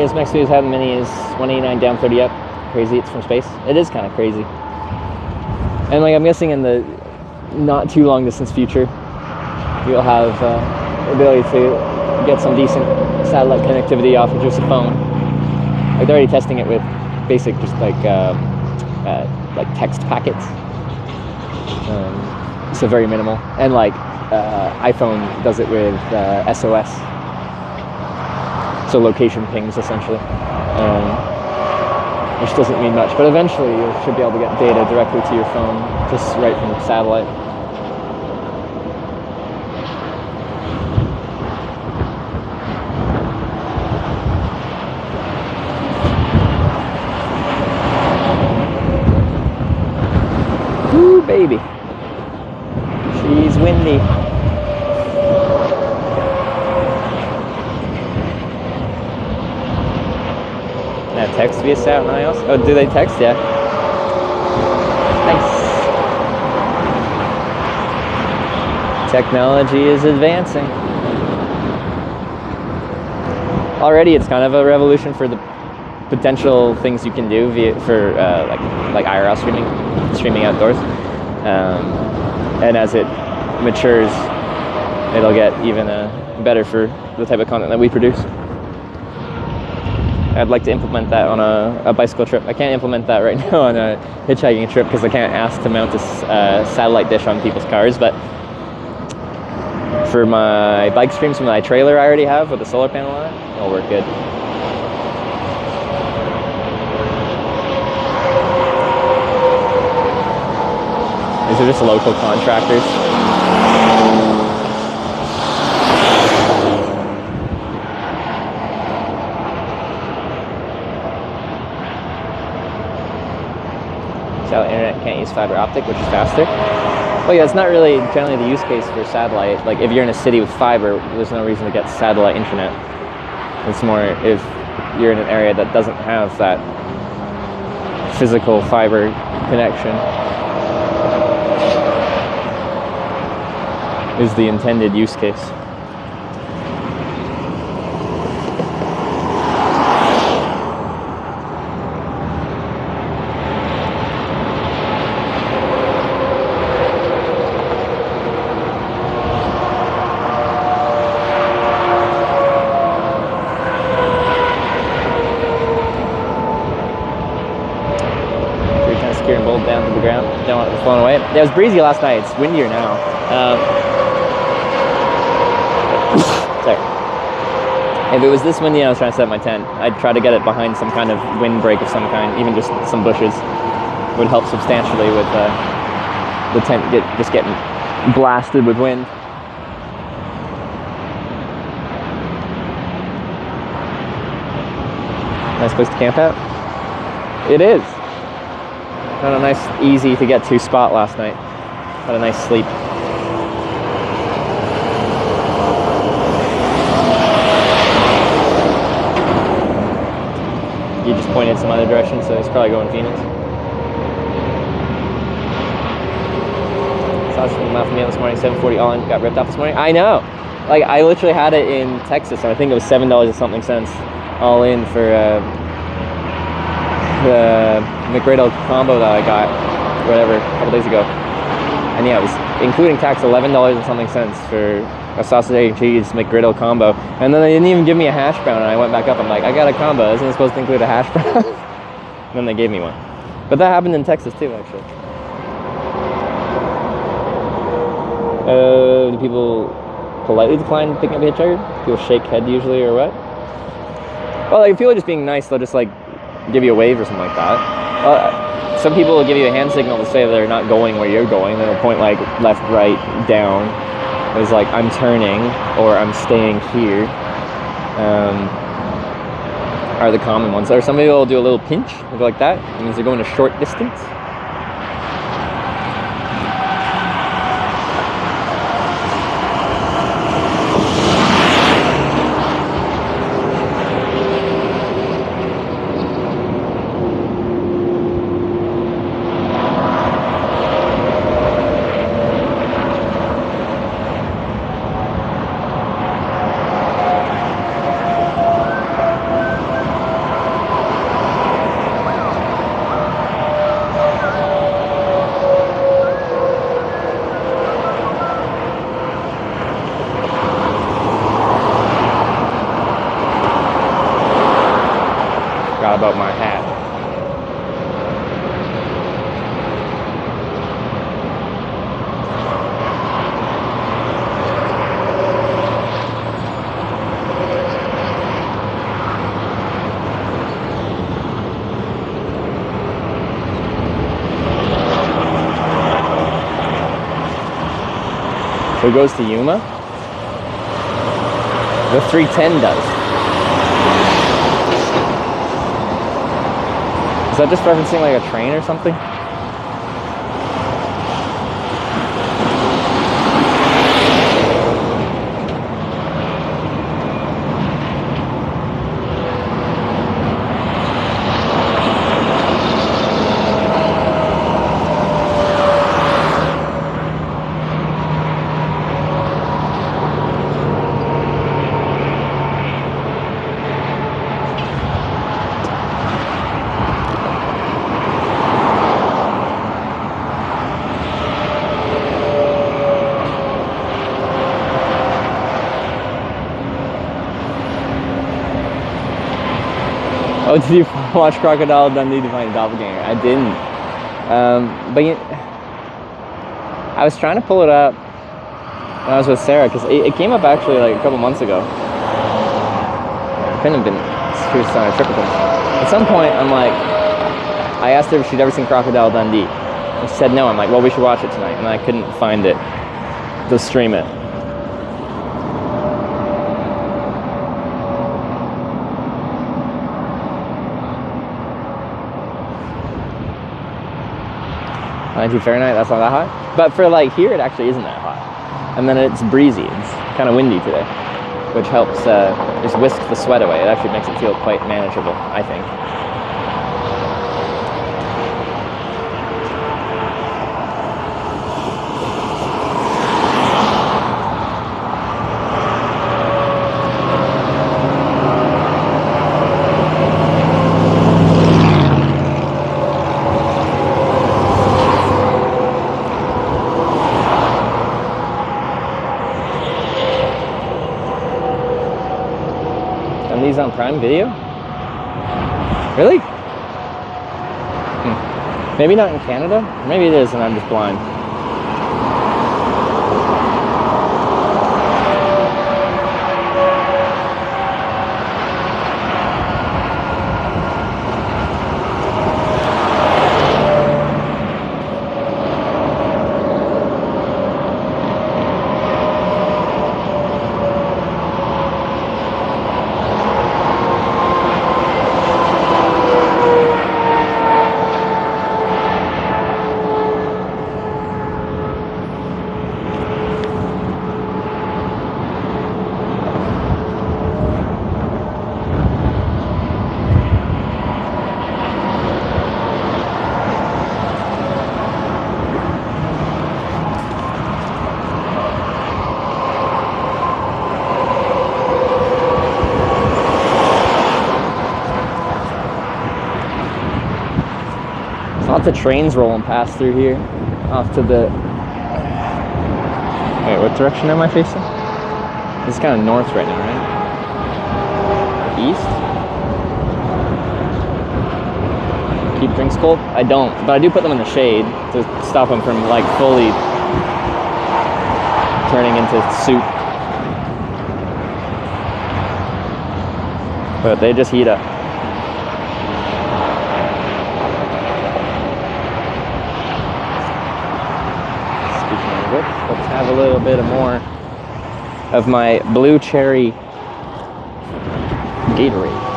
This next video's having mini is 189 down 30 up. Crazy, it's from space. It is kind of crazy. And like I'm guessing in the not too long distance future, you'll have the ability to get some decent satellite connectivity off of just a phone. Like they're already testing it with basic, just like text packets. So very minimal. And like iPhone does it with SOS. So location pings, essentially, which doesn't mean much, but eventually you should be able to get data directly to your phone, just right from the satellite. Woo, baby. She's windy. Text via sat and iOS? Oh, do they text? Yeah. Nice. Technology is advancing. Already, it's kind of a revolution for the potential things you can do for like IRL streaming outdoors. And as it matures, it'll get even better for the type of content that we produce. I'd like to implement that on a bicycle trip. I can't implement that right now on a hitchhiking trip because I can't ask to mount a satellite dish on people's cars, but for my bike streams from my trailer I already have with a solar panel on it, it'll work good. These are just local contractors. Satellite internet can't use fiber optic, which is faster. Well, yeah, it's not really generally the use case for satellite. Like if you're in a city with fiber, there's no reason to get satellite internet. It's more if you're in an area that doesn't have that physical fiber connection is the intended use case. Down to the ground, don't want it flown away. It was breezy last night, it's windier now. Sorry. If it was this windy and I was trying to set up my tent, I'd try to get it behind some kind of windbreak of some kind, even just some bushes would help substantially with the tent just getting blasted with wind. Nice place to camp at? It is. Had a nice, easy to get to spot last night. Had a nice sleep. He just pointed some other direction, so he's probably going Phoenix. sausage from the mouth of meal this morning, $7.40 all in. Got ripped off this morning. I know. Like, I literally had it in Texas, and I think it was $7 and something cents all in for the McGriddle combo that I got, whatever, a couple days ago. And yeah, it was including tax, $11 and something cents for a sausage, egg, and cheese McGriddle combo. And then they didn't even give me a hash brown, and I went back up. I'm like, I got a combo. Isn't it supposed to include a hash brown? And then they gave me one. But that happened in Texas too, actually. Do people politely decline picking up a hitchhiker? People shake head usually, or what? Well, like, if people are just being nice, they'll just like give you a wave or something like that. Some people will give you a hand signal to say they're not going where you're going. Then they'll point like left, right, down. It's like, I'm turning, or I'm staying here. Are the common ones. Or some people will do a little pinch, like that. It means they're going a short distance. About my hat. Who goes to Yuma? The 310 does. Is that just referencing like a train or something? Oh, did you watch Crocodile Dundee to find a doppelganger? I didn't. But I was trying to pull it up when I was with Sarah, because it came up actually like a couple months ago. It couldn't have been, she was on a trip with him. At some point, I'm like, I asked her if she'd ever seen Crocodile Dundee. And she said no. I'm like, well, we should watch it tonight. And I couldn't find it to stream it. Fahrenheit, that's not that hot. But for like here, it actually isn't that hot. And then it's breezy. It's kind of windy today, which helps just whisk the sweat away. It actually makes it feel quite manageable, I think. On Prime Video? Really? Maybe not in Canada? Maybe it is and I'm just blind. of trains rolling past through here, off to the... Wait, what direction am I facing? It's kind of north right now, right? East? Keep drinks cold? I don't, but I do put them in the shade to stop them from like fully turning into soup. But they just heat up. Speaking of which, let's have a little bit more of my blue cherry Gatorade.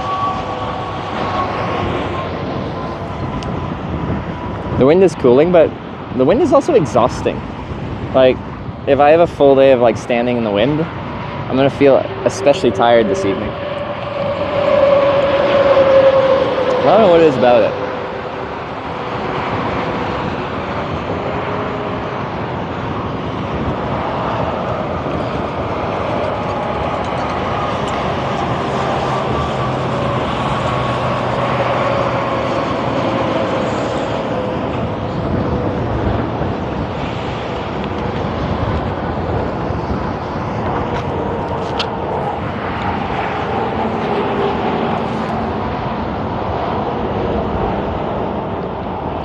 The wind is cooling, but the wind is also exhausting. Like, if I have a full day of like standing in the wind, I'm gonna feel especially tired this evening. I don't know what it is about it.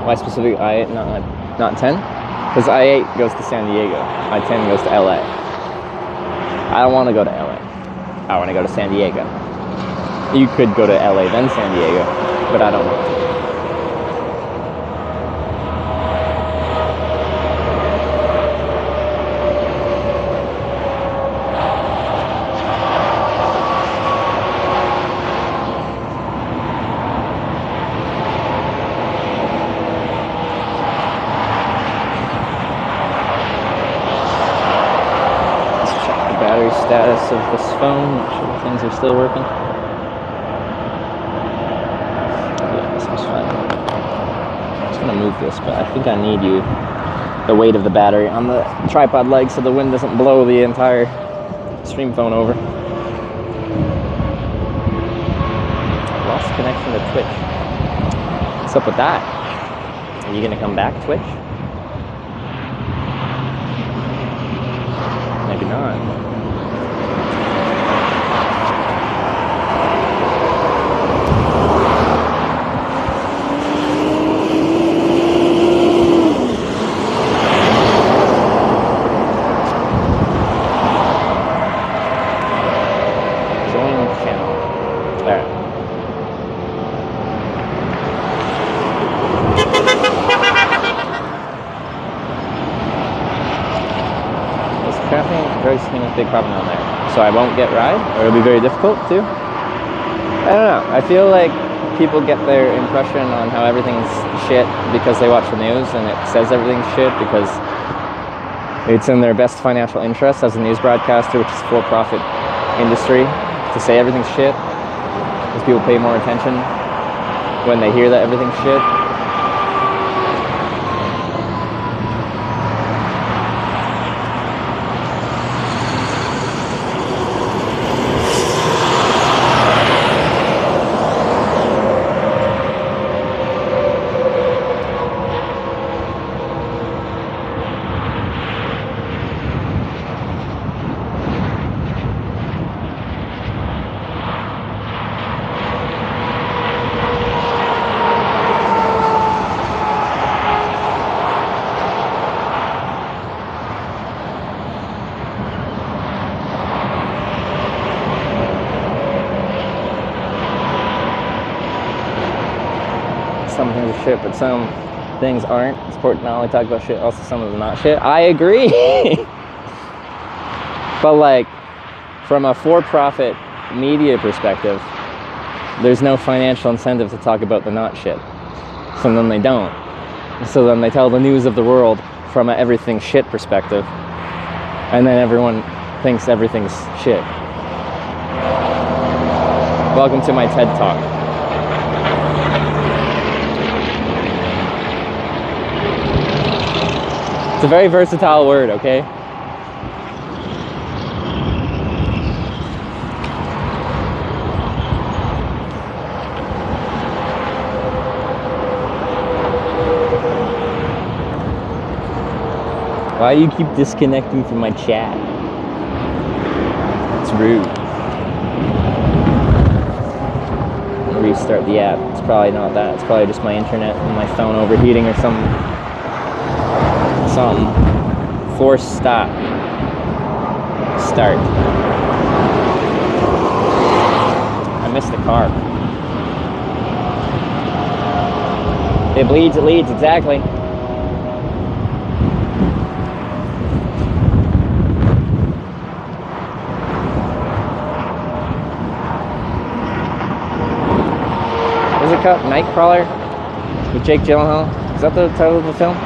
Why specifically I-8, not 10? Because I-8 goes to San Diego. I-10 goes to LA. I don't want to go to LA. I want to go to San Diego. You could go to LA then San Diego, but I don't want to. Status of this phone, make sure things are still working. Yeah, this one's fine. I'm just gonna move this, but I think I need the weight of the battery on the tripod leg so the wind doesn't blow the entire stream phone over. Lost connection to Twitch. What's up with that? Are you gonna come back, Twitch? Maybe not. Big problem down there, so I won't get ride, or it'll be very difficult too. I don't know. I feel like people get their impression on how everything's shit because they watch the news and it says everything's shit because it's in their best financial interest as a news broadcaster, which is a for-profit industry, to say everything's shit because people pay more attention when they hear that everything's shit. Some things are shit, but some things aren't. It's important to not only talk about shit, also some of them not shit. I agree. But like, from a for-profit media perspective, there's no financial incentive to talk about the not shit. So then they don't. So then they tell the news of the world from a everything shit perspective. And then everyone thinks everything's shit. Welcome to my TED Talk. It's a very versatile word, okay? Why do you keep disconnecting from my chat? It's rude. Restart the app. It's probably not that. It's probably just my internet and my phone overheating or something. Force stop. Start. I missed the car. It bleeds, it leads, exactly. What's it called? Nightcrawler? With Jake Gyllenhaal? Is that the title of the film?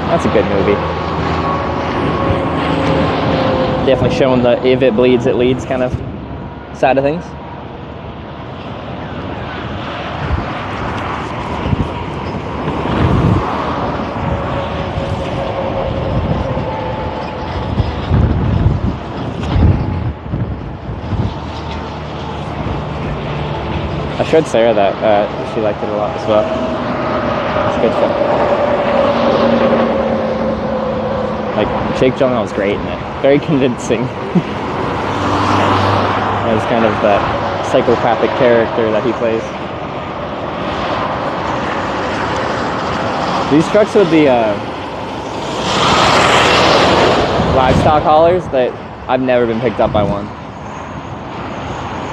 That's a good movie. Definitely showing the if it bleeds, it leads kind of side of things. I showed Sarah that. She liked it a lot as well. It's a good film. Like, Jake Gyllenhaal was great in it. Very convincing. As kind of that psychopathic character that he plays. These trucks with the livestock haulers, that I've never been picked up by one.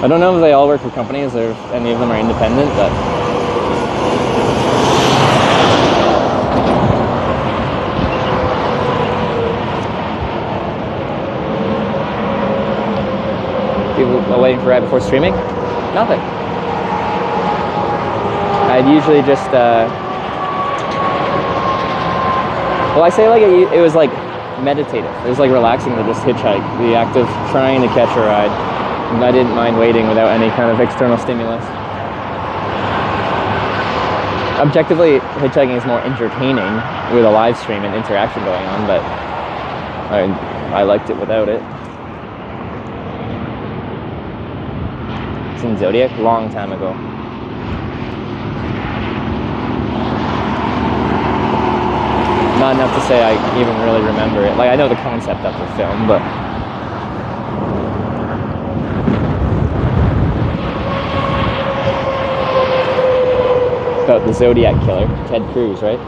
I don't know if they all work for companies or if any of them are independent, but people are waiting for right before streaming? Nothing. I'd usually just, well, I say like it was like meditative. It was like relaxing to just hitchhike. The act of trying to catch a ride. And I didn't mind waiting without any kind of external stimulus. Objectively, hitchhiking is more entertaining with a live stream and interaction going on, but I liked it without it. It's in Zodiac, long time ago. Not enough to say I even really remember it. Like, I know the concept of the film, but about the Zodiac killer, Ted Cruz, right?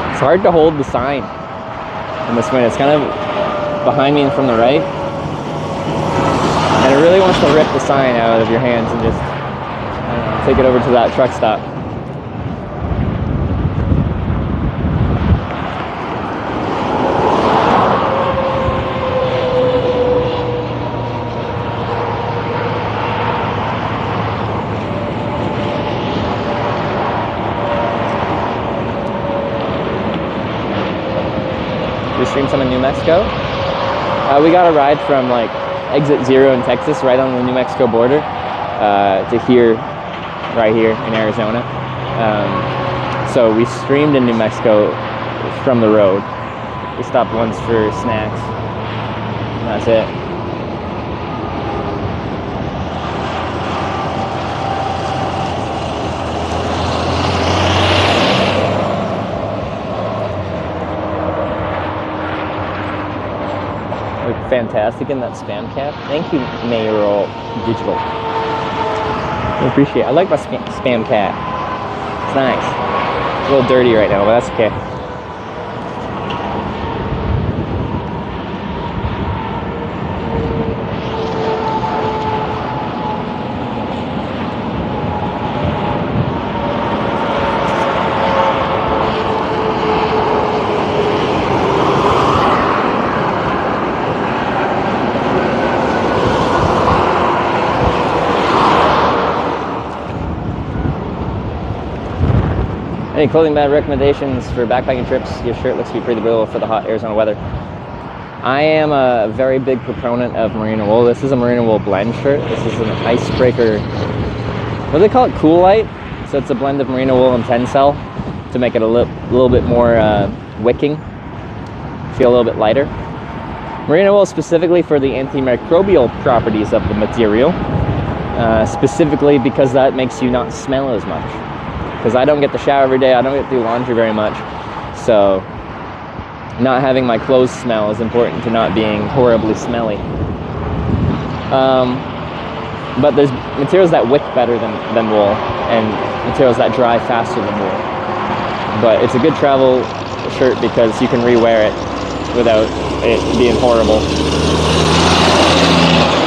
It's hard to hold the sign in this way. It's kind of behind me and from the right. And it really wants to rip the sign out of your hands and just, I don't know, take it over to that truck stop. We streamed some in New Mexico. We got a ride from like exit 0 in Texas, right on the New Mexico border, to here, right here in Arizona. So we streamed in New Mexico from the road. We stopped once for snacks. And that's it. Fantastic in that spam cap. Thank you, Mayoral Digital. I appreciate it. I like my spam cap. It's nice. A little dirty right now, but that's okay. Any clothing bag recommendations for backpacking trips? Your shirt looks to be pretty brittle for the hot Arizona weather. I am a very big proponent of merino wool. This is a merino wool blend shirt. This is an icebreaker. What do they call it? Cool Light. So it's a blend of merino wool and Tencel to make it a little bit more wicking. Feel a little bit lighter. Merino wool specifically for the antimicrobial properties of the material. Specifically because that makes you not smell as much. Because I don't get to shower every day, I don't get to do laundry very much. So not having my clothes smell is important to not being horribly smelly. But there's materials that wick better than wool, and materials that dry faster than wool. But it's a good travel shirt because you can re-wear it without it being horrible.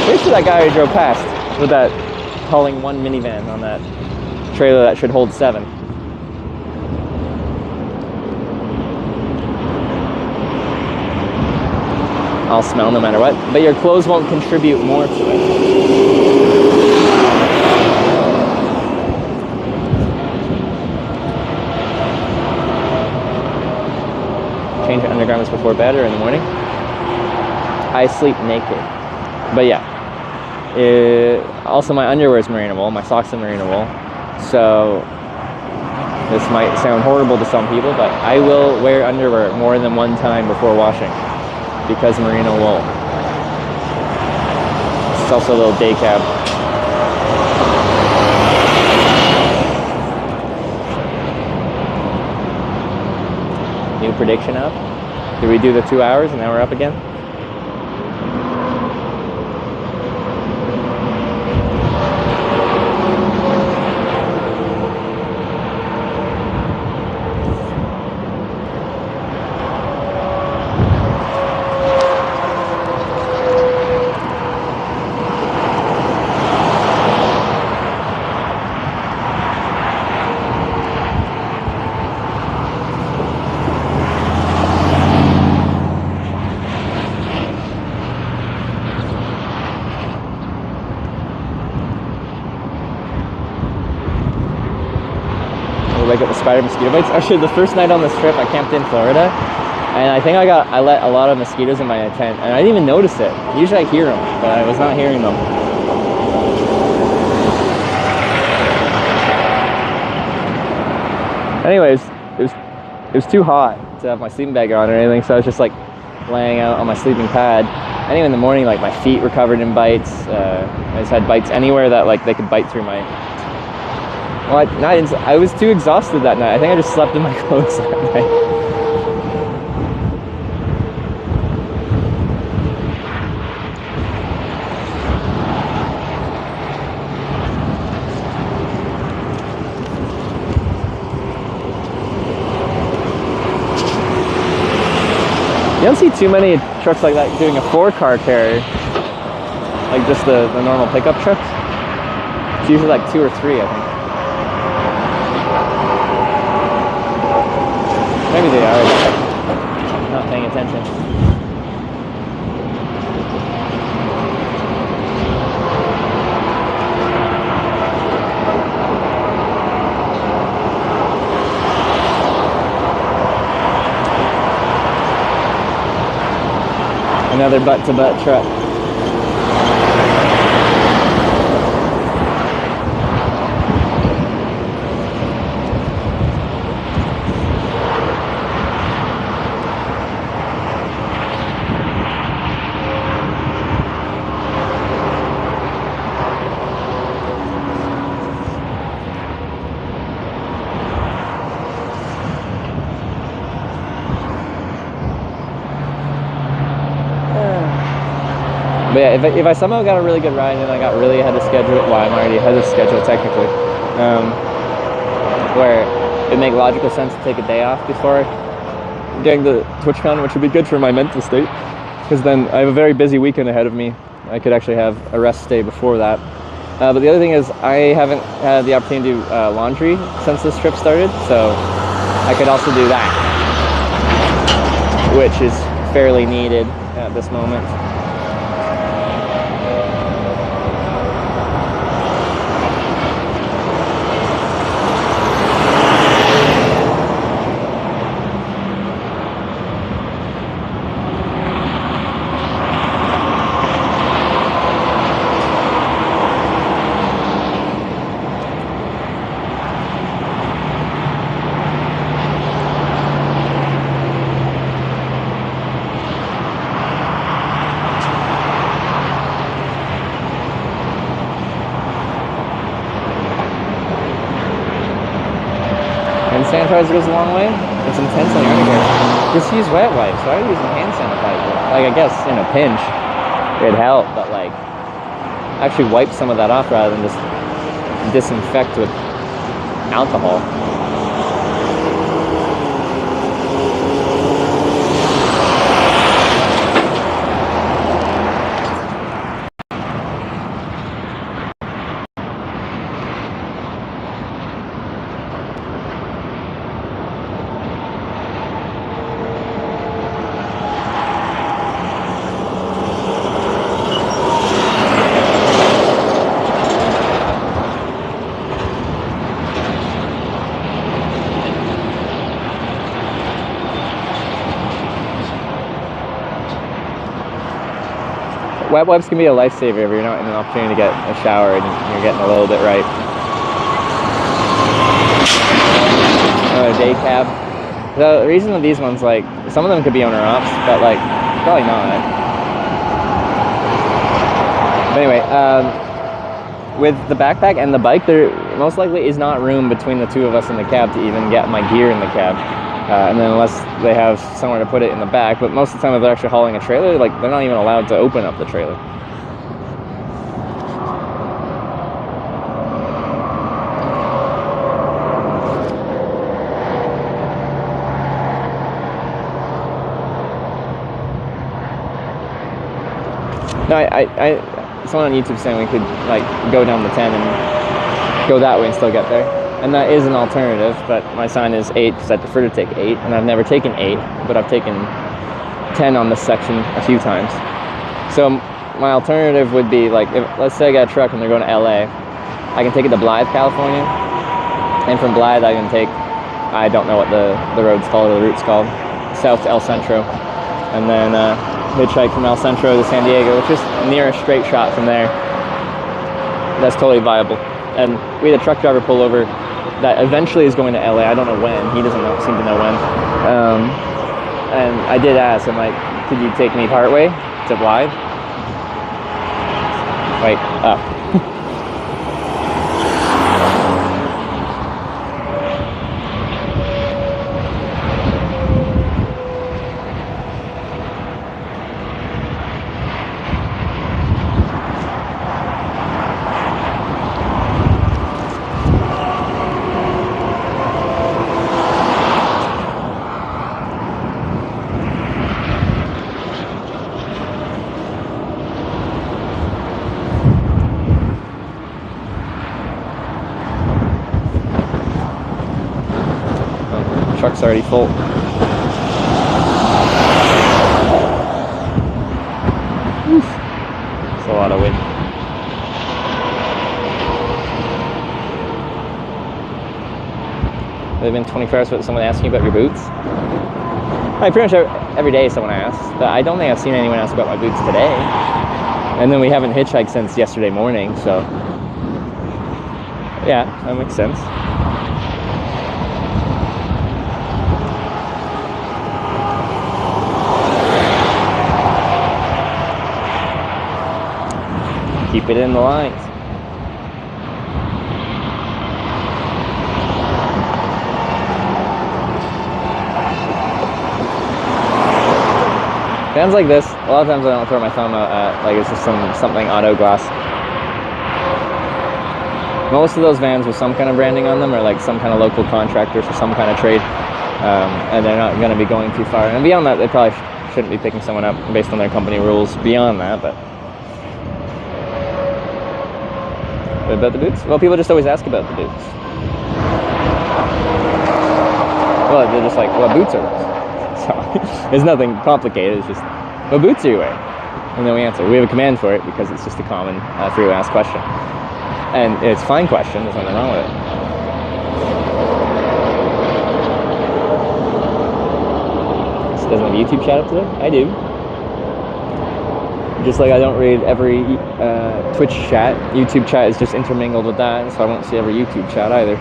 Here's that guy who drove past with that hauling one minivan on that trailer that should hold 7. I'll smell no matter what, but your clothes won't contribute more to it. Change your undergarments before bed or in the morning. I sleep naked, but yeah. Also, my underwear is merino wool, my socks are merino wool. So this might sound horrible to some people, but I will wear underwear more than one time before washing because merino wool. It's also a little day cab. New prediction up. Did we do the 2 hours and now we're up again? Wake up with spider mosquito bites. Actually, the first night on this trip, I camped in Florida, and I think I let a lot of mosquitoes in my tent, and I didn't even notice it. Usually I hear them, but I was not hearing them. Anyways, it was too hot to have my sleeping bag on or anything, so I was just like laying out on my sleeping pad. Anyway, in the morning, like my feet were covered in bites. I just had bites anywhere that like they could bite through my. Well, I was too exhausted that night. I think I just slept in my clothes that night. You don't see too many trucks like that doing a 4-car carrier. Like just the normal pickup trucks. It's usually like 2 or 3, I think. Maybe they are, not paying attention. Another butt-to-butt truck. But yeah, if I somehow got a really good ride and I got really ahead of schedule, well, I'm already ahead of schedule technically, where it'd make logical sense to take a day off before getting to TwitchCon, which would be good for my mental state, because then I have a very busy weekend ahead of me. I could actually have a rest day before that. But the other thing is I haven't had the opportunity to do laundry since this trip started, so I could also do that, which is fairly needed at this moment. sanitizer goes a long way. It's intense on your underwear. Just use wet wipes. Why are you using hand sanitizer? Like, I guess in a pinch, it'd help, but like, actually wipe some of that off rather than just disinfect with alcohol. Wet wipes can be a lifesaver if you're not in an opportunity to get a shower and you're getting a little bit right. Another day cab. The reason that these ones, like, some of them could be owner ops, but like, probably not. But anyway, with the backpack and the bike, there most likely is not room between the two of us in the cab to even get my gear in the cab. And then unless they have somewhere to put it in the back, but most of the time if they're actually hauling a trailer, like, they're not even allowed to open up the trailer. No, someone on YouTube saying we could like go down the 10 and go that way and still get there. And that is an alternative, but my sign is 8 because I prefer to take 8, and I've never taken 8, but I've taken 10 on this section a few times. So my alternative would be, like, if, let's say I got a truck and they're going to LA, I can take it to Blythe, California, and from Blythe I can take, I don't know what the road's called or the route's called, south to El Centro, and then hitchhike from El Centro to San Diego, which is near a straight shot from there. That's totally viable. And we had a truck driver pull over that eventually is going to LA. I don't know when. He doesn't seem to know when. And I did ask, I'm like, could you take me partway to Blythe? Wait, up. Truck's already full. Oof. That's a lot of wind. Have been 24 hours without someone asking you about your boots? Pretty much every day someone asks, but I don't think I've seen anyone ask about my boots today. And then we haven't hitchhiked since yesterday morning, so yeah, that makes sense. Keep it in the lines. Vans like this, a lot of times I don't throw my thumb out at, like, it's just something auto glass. Most of those vans with some kind of branding on them are like some kind of local contractors or some kind of trade, and they're not going to be going too far. And beyond that, they probably shouldn't be picking someone up based on their company rules beyond that, but about the boots? Well, people just always ask about the boots. Well, they're just like, what boots are those? So, it's nothing complicated, it's just, what boots are you wearing? And then we answer. We have a command for it because it's just a common frequently asked question. And it's a fine question, there's nothing wrong with it. So doesn't have a YouTube chat up today? I do. Just like I don't read every Twitch chat, YouTube chat is just intermingled with that, so I won't see every YouTube chat either.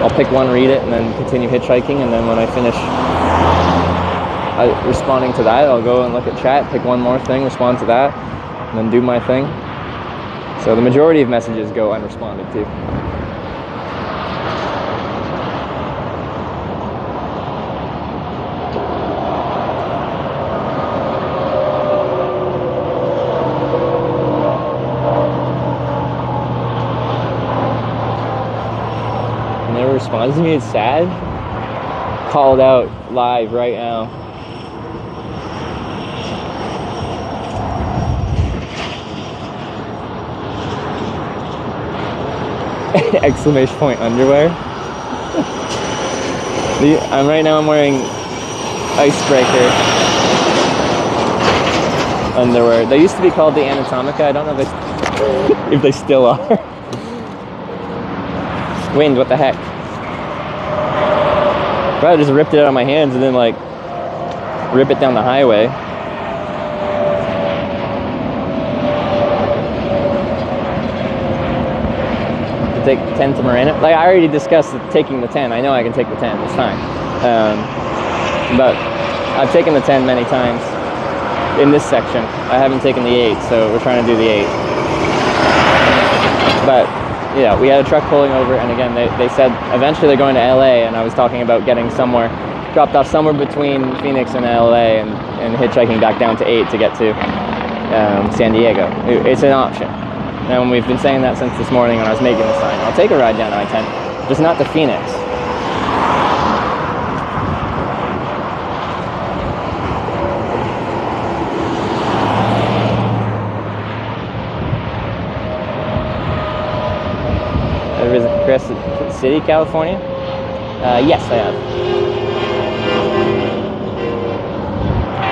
I'll pick one, read it, and then continue hitchhiking, and then when I finish responding to that, I'll go and look at chat, pick one more thing, respond to that, and then do my thing. So the majority of messages go unresponded to. responds to me, it's sad. Called out live right now. Exclamation point underwear. I'm wearing icebreaker underwear. They used to be called the Anatomica. I don't know if they still are. Wind, what the heck? Probably just ripped it out of my hands and then like rip it down the highway. Take 10 to Marina. Like I already discussed taking the 10. I know I can take the 10. It's fine. But I've taken the 10 many times in this section. I haven't taken the 8, so we're trying to do the 8. But yeah, we had a truck pulling over, and again, they said eventually they're going to LA, and I was talking about getting dropped off somewhere between Phoenix and LA, and hitchhiking back down to 8 to get to San Diego. It's an option. And we've been saying that since this morning when I was making the sign. I'll take a ride down I-10, just not to Phoenix. Ever visit Crescent City, California? Yes, I have.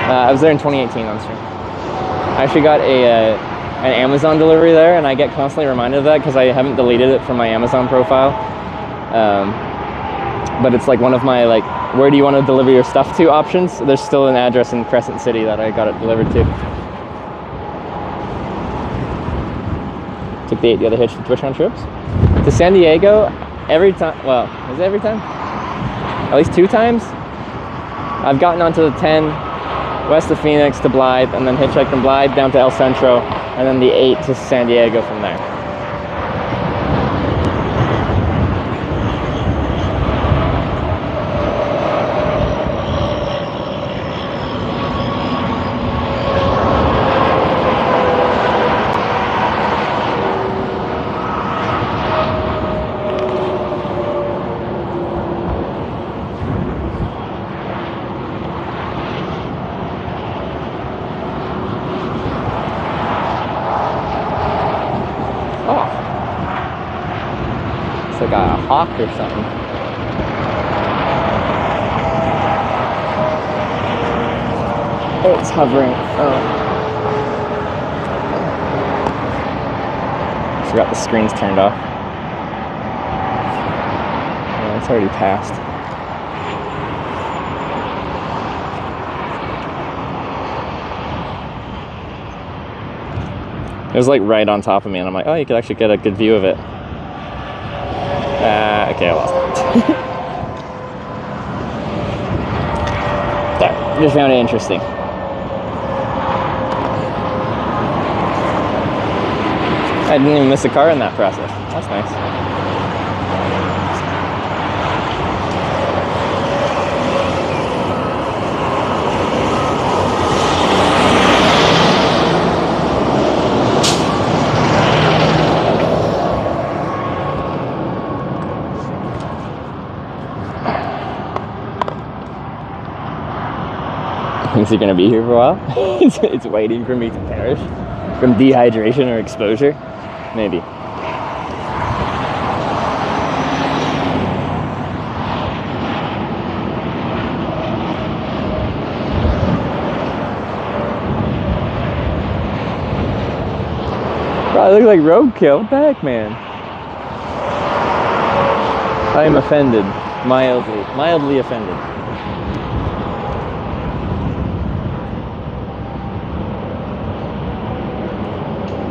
I was there in 2018 on stream. I actually got an Amazon delivery there, and I get constantly reminded of that because I haven't deleted it from my Amazon profile. But it's like one of my like, where do you want to deliver your stuff to options? There's still an address in Crescent City that I got it delivered to. Took the 8 the other hitch to TwitchCon trips. To San Diego, every time, well, is it every time? At least 2 times. I've gotten onto the 10 west of Phoenix to Blythe, and then hitchhiked from Blythe down to El Centro, and then the 8 to San Diego from there. Like a hawk or something. Oh, it's hovering. Oh. Forgot the screen's turned off. Oh, it's already passed. It was like right on top of me, and I'm like, oh, you could actually get a good view of it. Okay, I lost it. There, just found it interesting. I didn't even miss a car in that process. That's nice. Is he gonna be here for a while? It's waiting for me to perish from dehydration or exposure, maybe. Bro, I look like roadkill. What the heck, man? I am offended, mildly offended.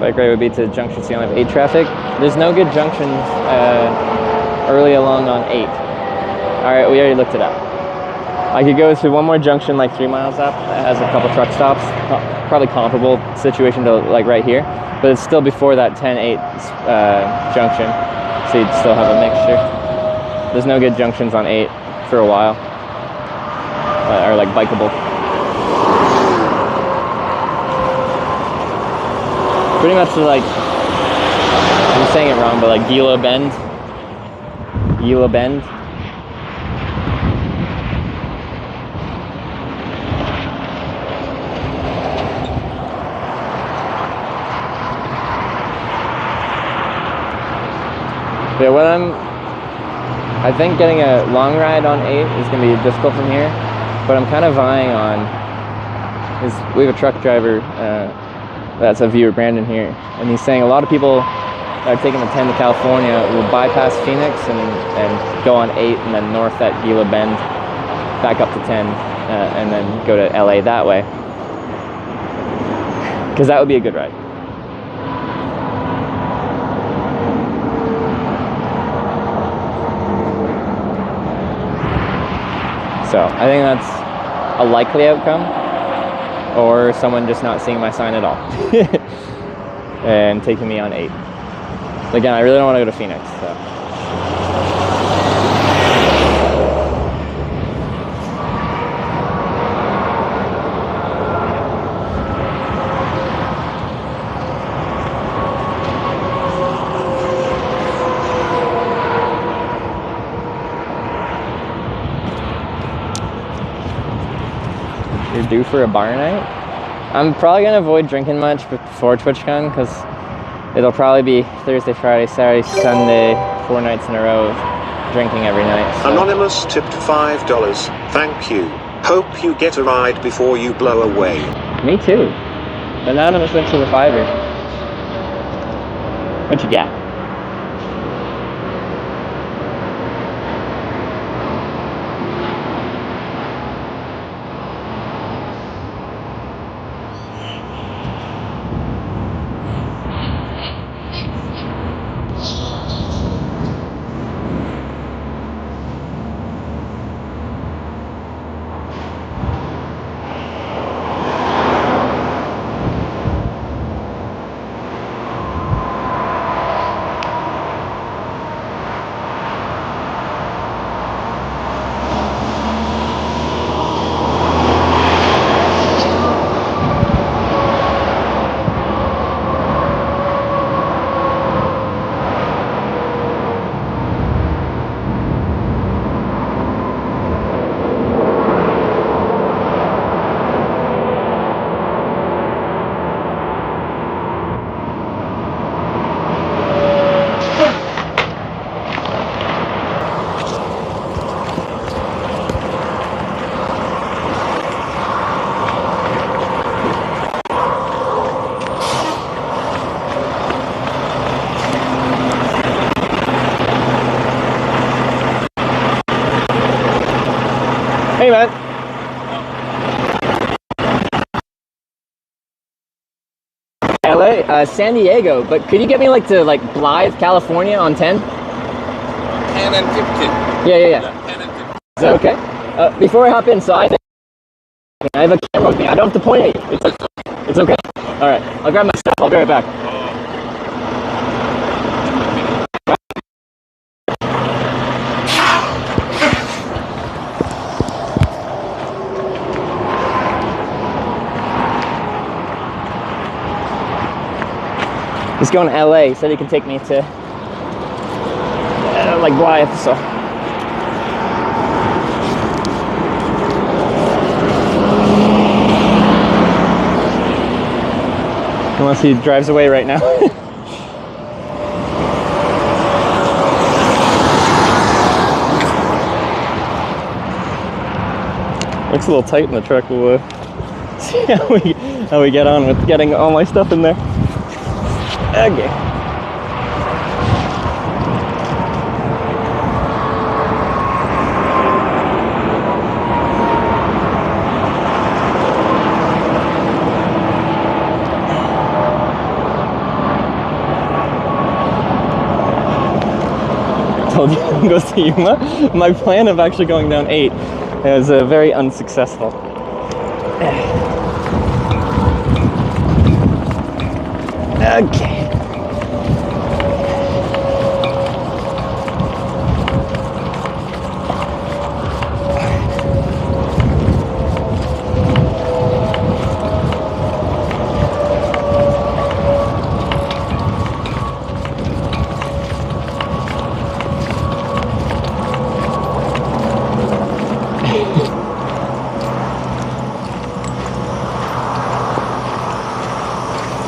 Bike ride would be to junction C on 8 traffic. There's no good junctions early along on 8. Alright, we already looked it up. I could go to one more junction like 3 miles up that has a couple truck stops. Probably comparable situation to like right here. But it's still before that 10-8 junction. So you'd still have a mixture. There's no good junctions on 8 for a while. Or like bikeable. Pretty much like, I'm saying it wrong, but like Gila Bend. Yeah, I think getting a long ride on 8 is going to be difficult from here, but I'm kind of vying on, we have a truck driver that's a viewer, Brandon, here, and he's saying a lot of people that are taking the 10 to California will bypass Phoenix and go on 8 and then north at Gila Bend, back up to 10, and then go to LA that way, because that would be a good ride. So I think that's a likely outcome, or someone just not seeing my sign at all and taking me on 8. Again, I really don't want to go to Phoenix. So. You're due for a bar night? I'm probably going to avoid drinking much before TwitchCon, because it'll probably be Thursday, Friday, Saturday, Sunday, 4 nights in a row of drinking every night. So. Anonymous tipped $5. Thank you. Hope you get a ride before you blow away. Me too. Anonymous went to the $5. What you got? Hey, man. LA, San Diego, but could you get me to Blythe, California on 10? 10 and 15. Yeah. 10 and 15. Is that okay? Before I hop in, so I have a camera with me. I don't have to point at you. It's okay? Alright, I'll grab my stuff. I'll be right back. He's going to LA. He said he can take me to Blythe, so. Unless he drives away right now. Looks a little tight in the truck. We'll see how we get on with getting all my stuff in there. Okay. I told you to go see Yuma. My plan of actually going down 8 is very unsuccessful. Okay.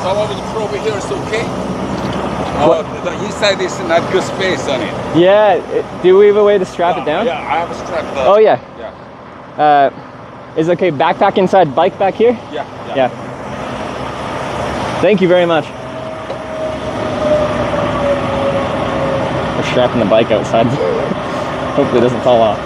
Some of the over here is okay? Oh, the inside is not good space on it. Yeah. Do we have a way to strap it down? Yeah, I have a strap. Oh yeah. Yeah. Is it okay? Backpack inside, bike back here? Yeah. Thank you very much. We're strapping the bike outside. Hopefully it doesn't fall off.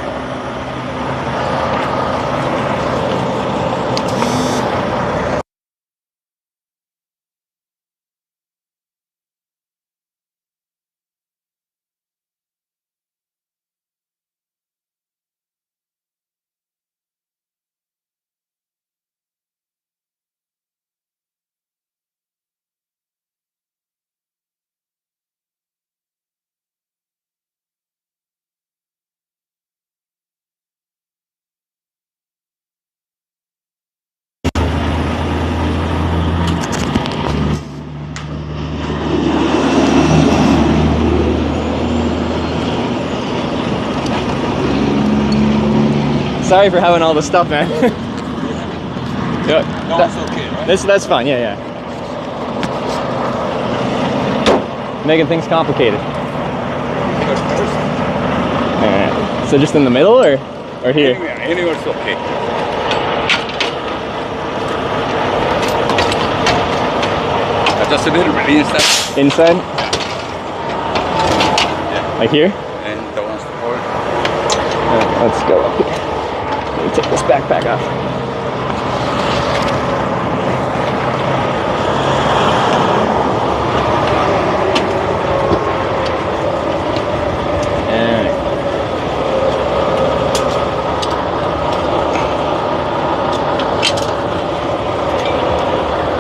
Sorry for having all this stuff, man. Yeah, No, it's okay, right? that's fine. Yeah. Making things complicated. So just in the middle, or here? Anywhere's okay. Just a little bit inside. Inside? Like here? And the one's forward. Let's go up here. Let me take this backpack off.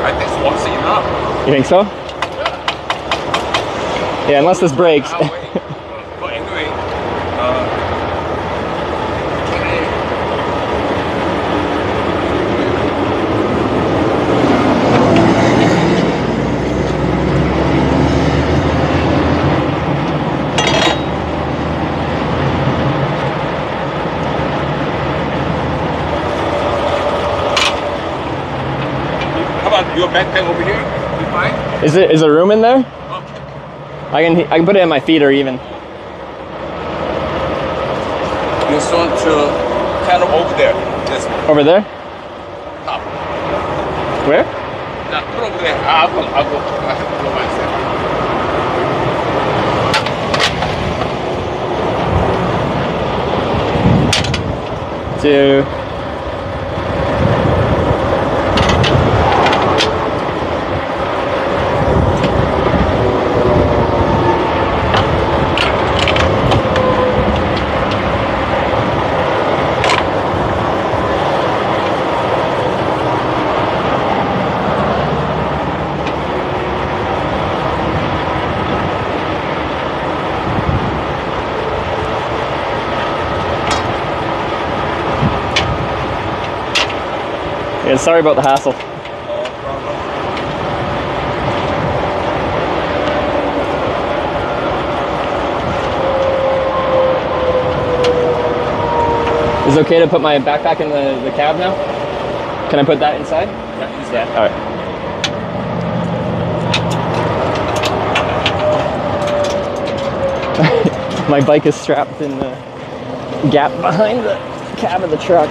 I think one's enough. You think so? Yeah, unless this breaks. But anyway, how about your backpack over here? You fine? Is there room in there? Okay. I can put it in my feet or even. This one to kind of over there. This one. Over there? Top. Where? Now put over there. I'll go. I have to go myself. Two. Yeah, sorry about the hassle. Is it okay to put my backpack in the cab now? Can I put that inside? Yeah, all right. My bike is strapped in the gap behind the cab of the truck.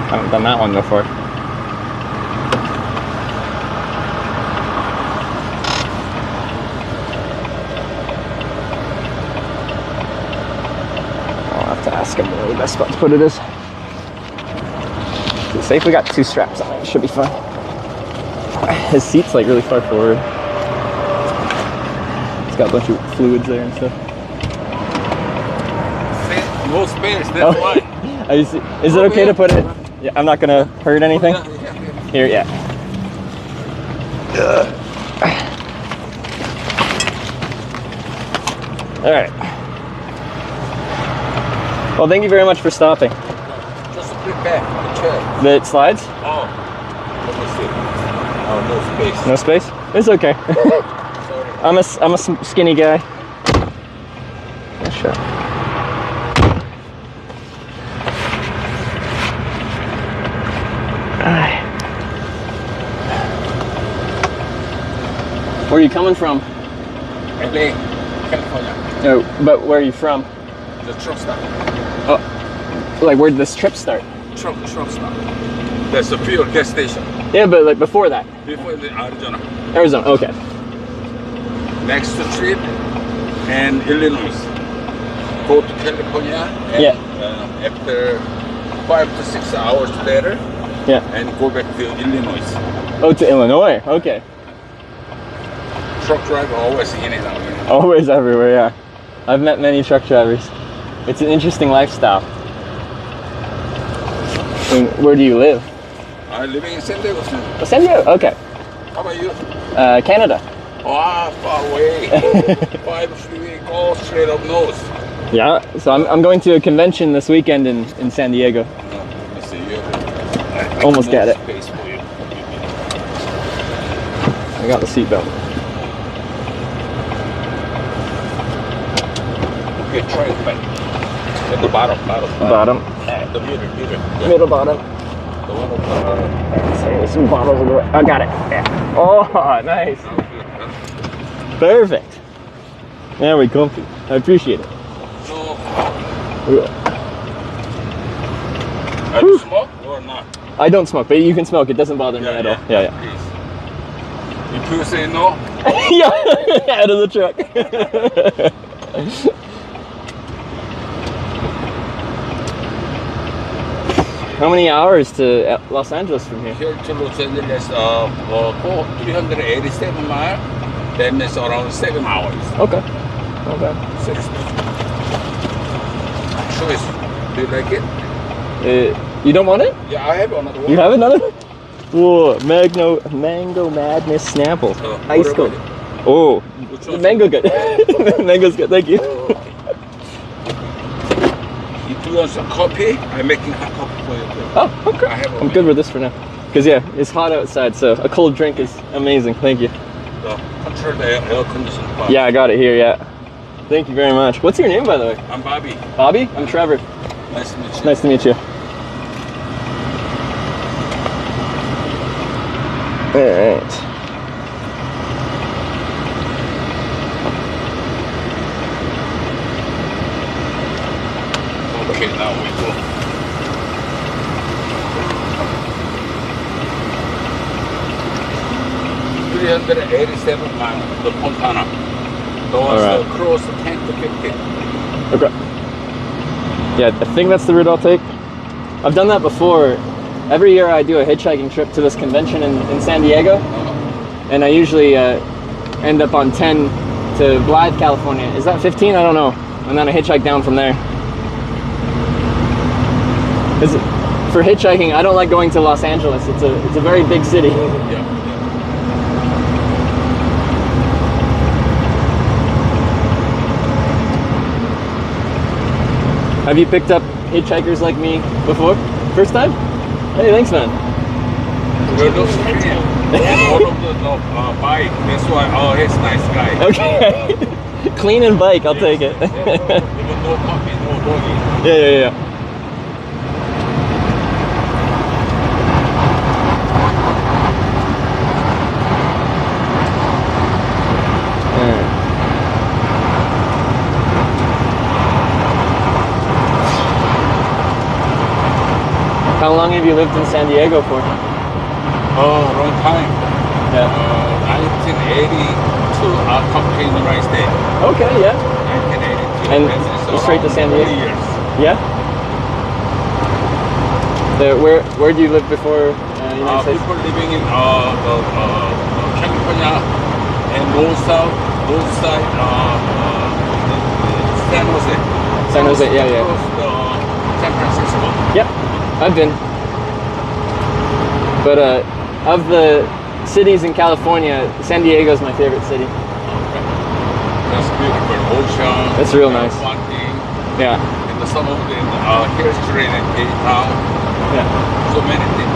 I haven't done that one before. I'll have to ask him where the best spot to put it is. Is it safe? We got two straps on it. It should be fine. His seat's like really far forward. It's got a bunch of fluids there and stuff. No space, that's why. Is it okay to put it? Yeah, I'm not gonna hurt anything. Here, yeah. All right. Well, thank you very much for stopping. Just a quick back, the chair. The slides? Oh, let me see. Oh, no space. No space? It's okay. I'm a skinny guy. Nice shot. Where are you coming from? LA, California. No, but where are you from? The truck stop. Oh, like where did this trip start? Truck stop. There's a fuel gas station. Yeah, but like before that. Before the Arizona. Arizona, okay. Next street and Illinois. Go to California. And, yeah. After 5 to 6 hours later. Yeah. And go back to Illinois. Oh, to Illinois. Okay. Truck driver always in and out. Always everywhere. Yeah. I've met many truck drivers. It's an interesting lifestyle. And where do you live? I live in San Diego. Oh, San Diego. Okay. How about you? Canada. Oh, far away. 5 freeway, go straight up north. Yeah, so I'm going to a convention this weekend in San Diego. Let me see you. Almost got it. Space for you. I got the seatbelt. Okay, try it back. At the bottom. Bottom. The middle. Middle bottom. The one on the bottom. There's some bottles in the way. I got it. Yeah. Oh, nice. Perfect. There we go. I appreciate it. Do you smoke or not? I don't smoke, but you can smoke. It doesn't bother me at all. Yeah. Please. If you say no, yeah, out of the truck. How many hours to Los Angeles from here? Here to Los Angeles, 387 miles. Then it's around 7 hours. Okay. 6. Choice. Do you like it? You don't want it? Yeah, I have another one. You have another? Whoa, Mango Madness Snapple. Ice cold. Oh, mango good. Mango's good, thank you. If you want some coffee, I'm making hot coffee for you too. Oh, okay. I'm good with this for now. Because yeah, it's hot outside, so a cold drink is amazing. Thank you. Control the air conditioning. Yeah, I got it here, yeah. Thank you very much. What's your name, by the way? I'm Bobby. Bobby? I'm Trevor. Nice to meet you. Nice to meet you. All right. Okay, now we go. 387 miles, the Fontana. Those Alright. cross 10 to 15. Okay. Yeah, I think that's the route I'll take. I've done that before. Every year I do a hitchhiking trip to this convention in San Diego. And I usually end up on 10 to Blythe, California. Is that 15? I don't know. And then I hitchhike down from there. Because for hitchhiking, I don't like going to Los Angeles. It's a very big city. Yeah. Have you picked up hitchhikers like me before? First time? Hey, thanks, man. We're not clean. All of the bike. That's why, oh, he's a nice guy. Okay. Clean and bike, I'll take it. Even no puppy, no doggy. Yeah. How long have you lived in San Diego for? Oh, long time. Yeah. 1982, I completed the rice day. Okay, yeah. 1982. And you straight to San Diego? 40 years. Yeah. Where do you live before United States? People living in California and north side, San Jose. San Jose, yeah. Close to, San Francisco. Yep, I've been. But of the cities in California, San Diego is my favorite city. That's beautiful. Ocean. It's real nice. Hunting. Yeah. And the some of the history and town. Yeah. So many things.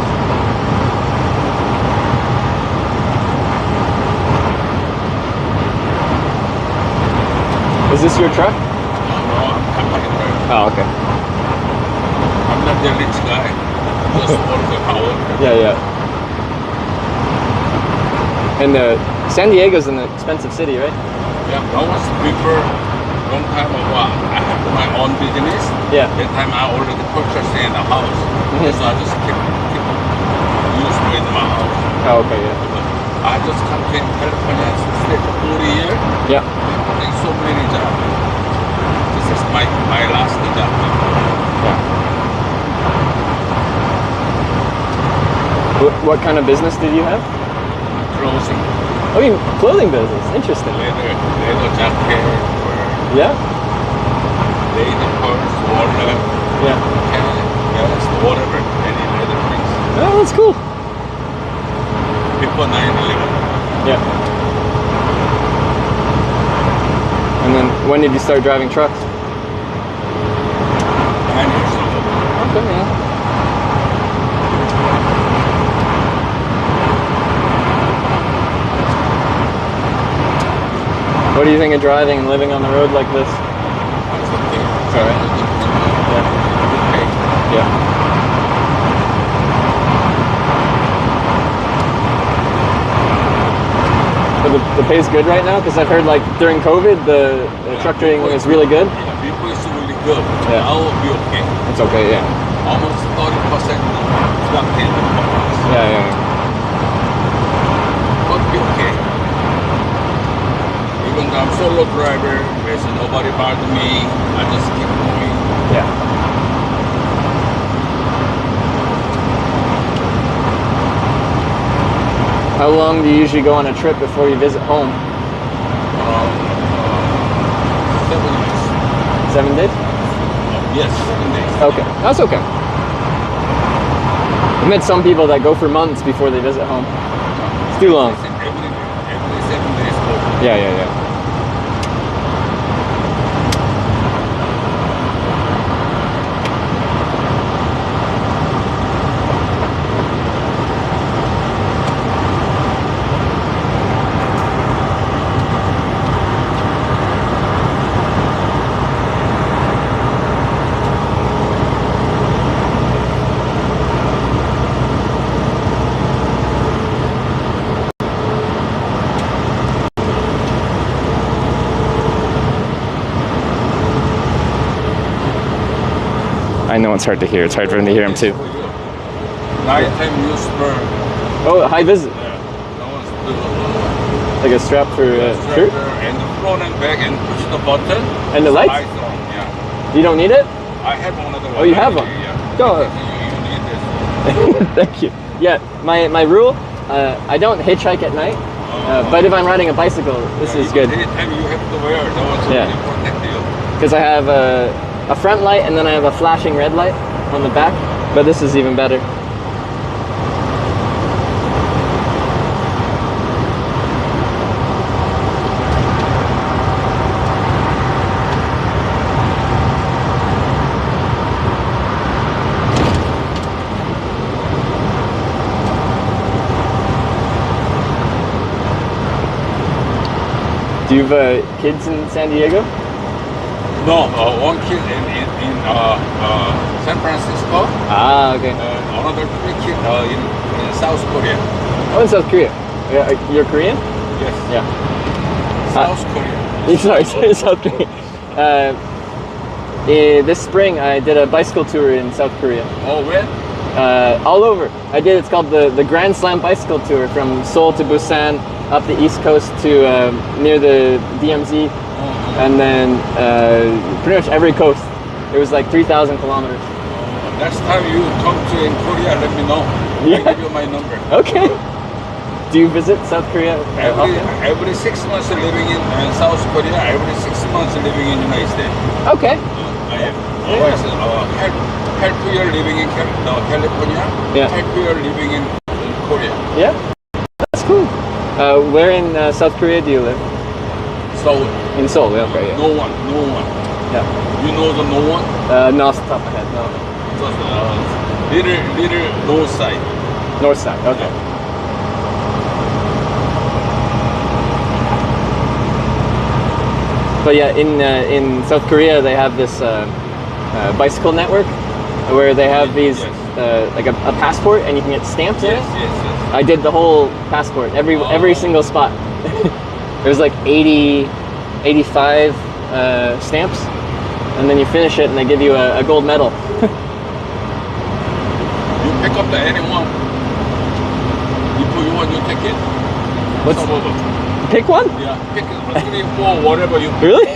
Is this your truck? No, I'm not driver. Oh, okay. I'm not the rich guy. Just work the power. Yeah. And San Diego's an expensive city, right? Yeah, I was before long time ago. I have my own business. Yeah. That time I already purchased in a house. So I just keep used to in my house. Oh, okay, yeah. I just come to California stay for 40 years. Yeah. Doing so many jobs. This is my last job. Yeah. What kind of business did you have? Clothing. Oh, you clothing business. Interesting. Leather jacket, or Yeah. leather purse, wallet, Yeah. pants, whatever, any leather things. Oh, that's cool. Before 9/11. Yeah. And then when did you start driving trucks? 9 years ago. Okay, yeah. What do you think of driving and living on the road like this? That's okay. It's alright. Yeah. Yeah. But the pay's good right now? Because I've heard like during COVID, the truck trading was really good. Yeah, before it's really good. Yeah. Now will be okay. It's okay, yeah. Almost 30% stop payment. Yeah. Will be okay. Even though I'm solo driver, there's nobody bother me. I just keep going. Yeah. How long do you usually go on a trip before you visit home? 7 years. 7 days? Yes, 7 days. Okay, that's okay. I've met some people that go for months before they visit home. It's too long. Every 7 days. Yeah. I know it's hard to hear. It's hard for them to hear him too. Nighttime use for Oh, high visit. no one's Like a strap for shirt? and the front and back and push the button. And the lights? Lights on, yeah. You don't need it? I have one of the Oh, you have one? Yeah. Go. You need this. Thank you. Yeah, my rule, I don't hitchhike at night. But if I'm riding a bicycle, this is good. Anytime you have to wear, that was Yeah. really protect you. Because I have a front light and then I have a flashing red light on the back. But this is even better. Do you have kids in San Diego? No, one kid in San Francisco. Ah, okay. Another 3 kids in South Korea. Oh, in South Korea. Yeah, you're Korean? Yes. Yeah. South Korea. Sorry, South Korea. This spring, I did a bicycle tour in South Korea. Oh, where? All over. It's called the Grand Slam Bicycle Tour from Seoul to Busan, up the East Coast to near the DMZ, and then pretty much every coast. It was like 3,000 kilometers. Next time you come to in Korea, let me know. Yeah. I'll give you my number. Okay. Do you visit South Korea often? Every 6 months living in South Korea, every 6 months living in United States. Okay. I am. Always half year living in California, Yeah. half year living in Korea. Yeah. That's cool. Where in South Korea do you live? Seoul. In Seoul, yeah, okay, yeah. No one. Yeah. You know the no one? No, off the top of my head, no. Just little north side. North side, okay. But yeah, in South Korea they have this bicycle network where they have these like a passport, and you can get stamps in it. Yes. I did the whole passport, every single spot. There's like 85 stamps, and then you finish it, and they give you a gold medal. You pick up the anyone. You want your ticket? What's Some of them. pick one? Yeah, pick 3, 4, whatever you. Really?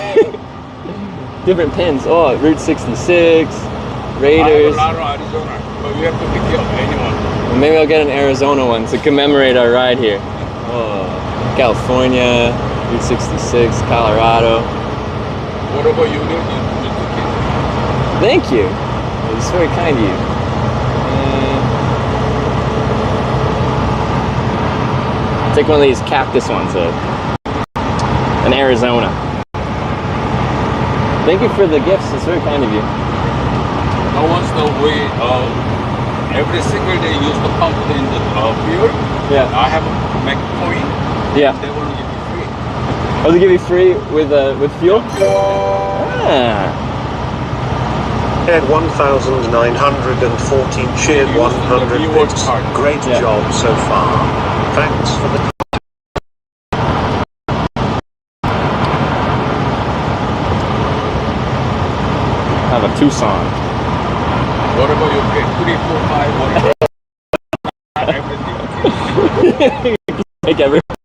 Different pins. Oh, Route 66, Raiders. I have a lot of Arizona, but you have to pick up anyone. Well, maybe I'll get an Arizona one to commemorate our ride here. Oh, California, Route 66, Colorado. Whatever you need, you ticket. Thank you. It's very kind of you. Take one of these cactus ones, in Arizona. Thank you for the gifts. It's very kind of you. Now once the way, every single day you use the pump in the fuel. Yeah. I have a make point. Yeah. They want to give you free. Oh, they give you free with fuel? Ah. Ed 1914 cheered 100 bits. Great job so far. Thanks for the Have a Tucson. Whatever you get, 3, 4, 5, whatever. Everything. Take everything.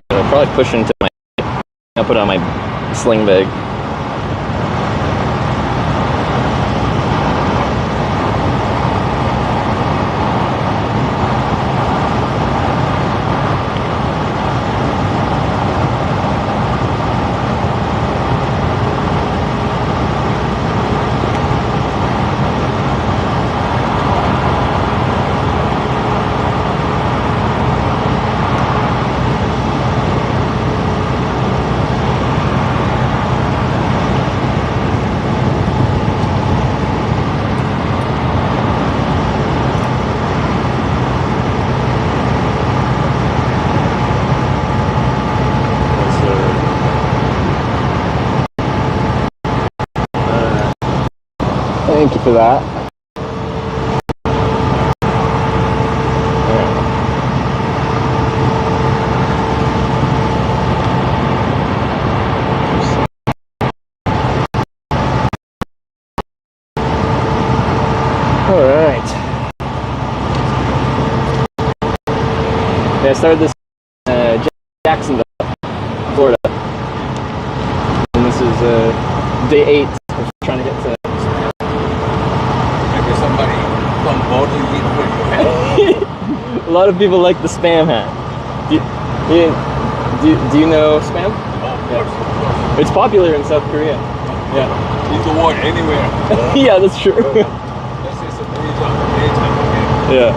I'll probably push into my. I'll put it on my sling bag. Thank you for that. All right. Yeah, I started this Jacksonville, Florida, and this is day 8 of trying to get to. Somebody from Boston eat for you. A lot of people like the Spam hat. Do you know Spam? Oh, of course. It's popular in South Korea. Yeah. It's the word anywhere. Yeah, that's true. This is a okay. Yeah.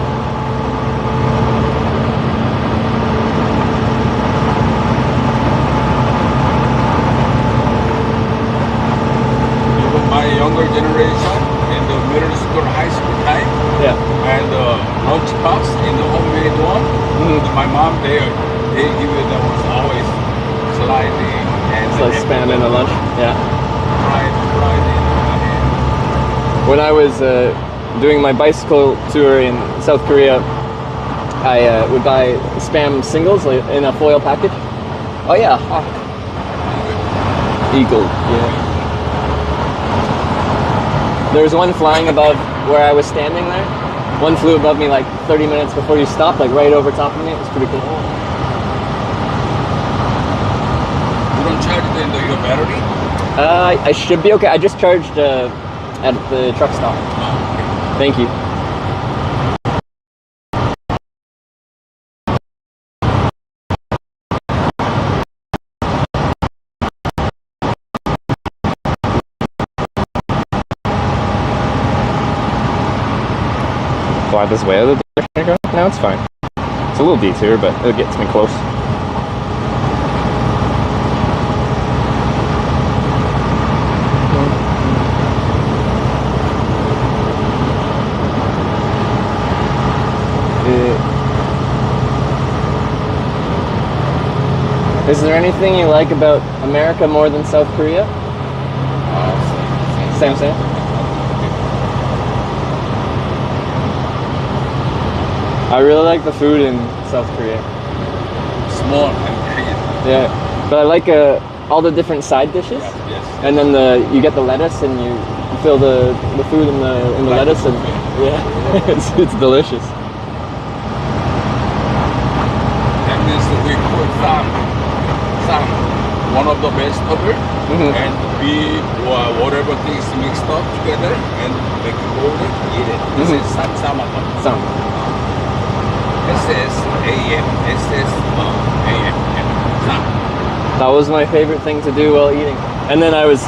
Even my younger generation in the middle school, high school time, and lunch box in the homemade one. My mom they give you that was always slightly and It's like Spam in a lunch. Yeah. Fried When I was doing my bicycle tour in South Korea, I would buy Spam singles in a foil package. Oh yeah, hawk. Eagle. Yeah. There was one flying above where I was standing there. One flew above me like 30 minutes before you stopped, like right over top of me. It was pretty cool. You don't charge it in your battery? I should be okay. I just charged at the truck stop. Thank you. Fly this way of the direction. No, it's fine. It's a little detour, but it gets me close. Is there anything you like about America more than South Korea? Same. I really like the food in South Korea. Small and clean. Yeah, but I like all the different side dishes. Yes. And then you get the lettuce and you fill the food in the lettuce and yeah, it's delicious. That means we put some one of the vegetable and we whatever things mixed up together and make it golden, eat it. This is samato. S-S-A-M. That was my favorite thing to do while eating. And then I was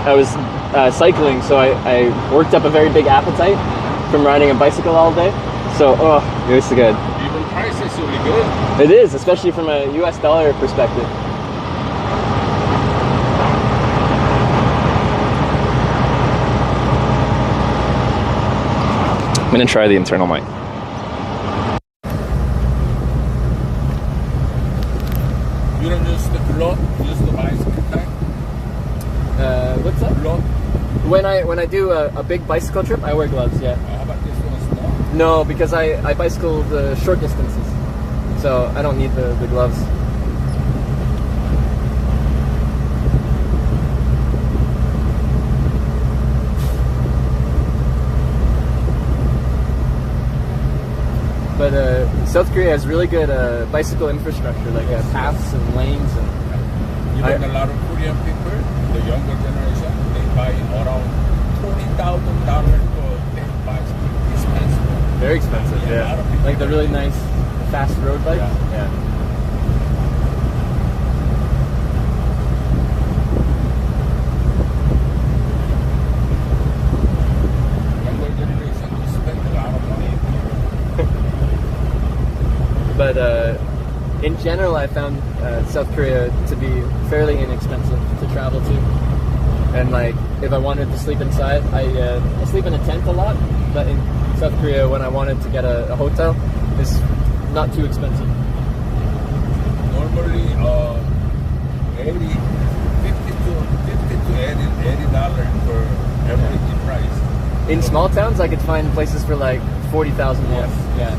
cycling, so I worked up a very big appetite from riding a bicycle all day. So, it was good. Even price is really good. It is, especially from a US dollar perspective. I'm gonna try the internal mic. You don't use the glove, use the bicycle type? What's that? Glove? When I do a big bicycle trip, I wear gloves, yeah. How about this one small? No, because I bicycle the short distances, so I don't need the gloves. But South Korea has really good bicycle infrastructure, like paths and lanes. And you know, a lot of Korean people, the younger generation, they buy around $20,000 for their bicycle. Expensive. Very expensive, yeah. Like the really nice fast road bikes. Yeah. Younger generation spend a lot of money. But in general, I found South Korea to be fairly inexpensive to travel to. And like, if I wanted to sleep inside, I sleep in a tent a lot. But in South Korea, when I wanted to get a hotel, it's not too expensive. Normally, $50 to $80 for every price. In small towns, I could find places for like 40,000 won. Yes. Yeah.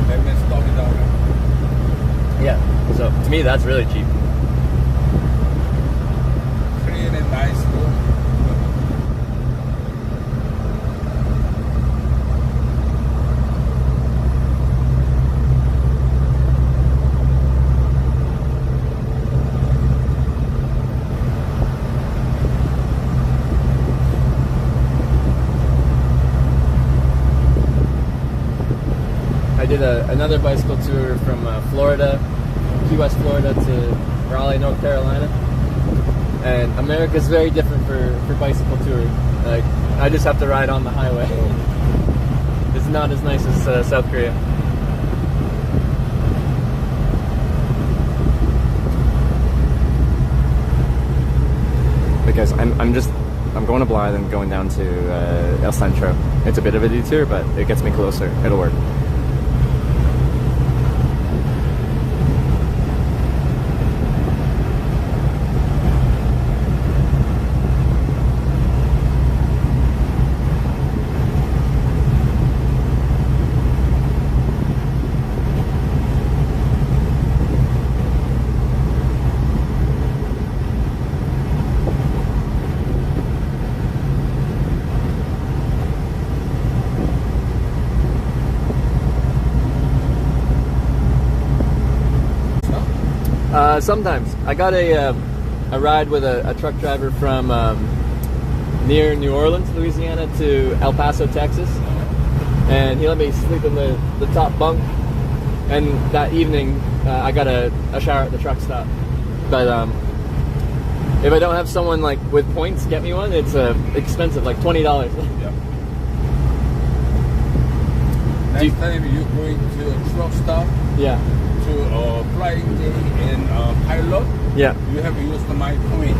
That means $30. Yeah. So to me, that's really cheap. Clean and nice room. I did another bicycle tour from Florida, Key West, Florida to Raleigh, North Carolina. And America's very different for bicycle touring. Like, I just have to ride on the highway. It's not as nice as South Korea. Because I'm going to Blythe and going down to El Centro. It's a bit of a detour, but it gets me closer. It'll work. Sometimes. I got a ride with a truck driver from near New Orleans, Louisiana to El Paso, Texas. And he let me sleep in the top bunk. And that evening, I got a shower at the truck stop. But if I don't have someone like with points get me one, it's expensive, like $20. Yeah. Next time you're going to a truck stop, yeah, to flying day and pilot, yeah, you have used my point.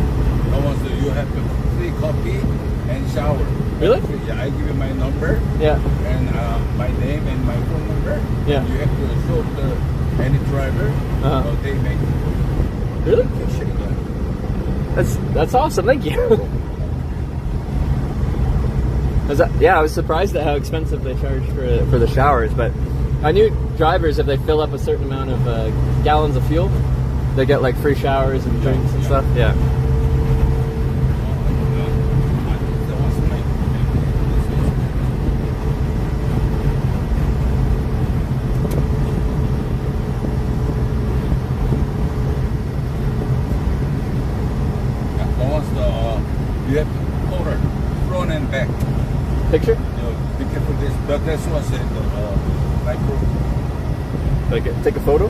Almost you have free coffee and shower. Really? Yeah, I give you my number. Yeah. And my name and my phone number. Yeah. You have to show the any driver, they make. Really? That's awesome. Thank you. I was surprised at how expensive they charge for the showers, but I knew drivers, if they fill up a certain amount of gallons of fuel, they get like free showers and drinks and stuff. Yeah. You have photo, front and back. Picture? Be careful this, but that's what's in the micro. Like take a photo?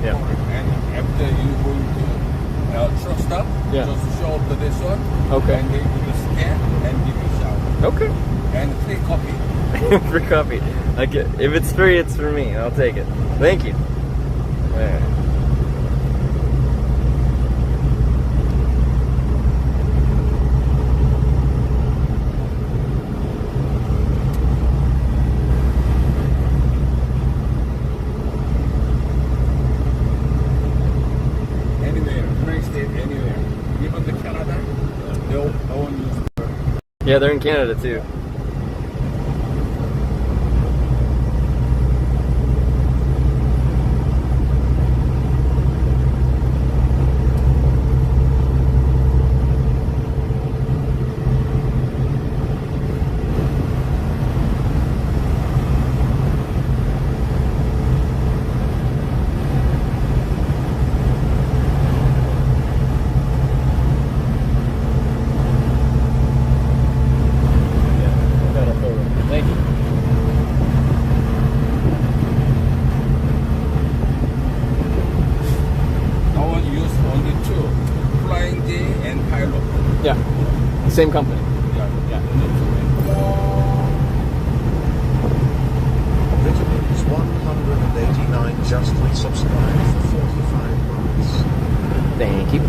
Yeah. And after you go to truck stop, just show up to this one. Okay. And they do the scan and give you a shower. Okay. And free coffee. Free coffee. Like if it's free, it's for me. I'll take it. Thank you. Yeah. Yeah, they're in Canada too. Same company. Vitamins 189 just resubscribed for 45 months. Thank you.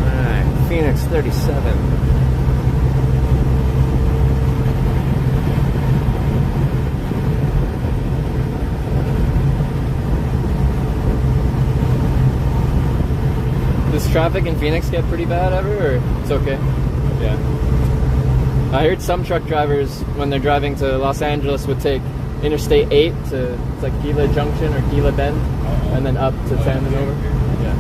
Alright, Phoenix 37. Does traffic in Phoenix get pretty bad ever, or it's okay? Yeah. I heard some truck drivers, when they're driving to Los Angeles, would take Interstate 8 to, it's like Gila Junction or Gila Bend, and then up to 10 and over. Yeah.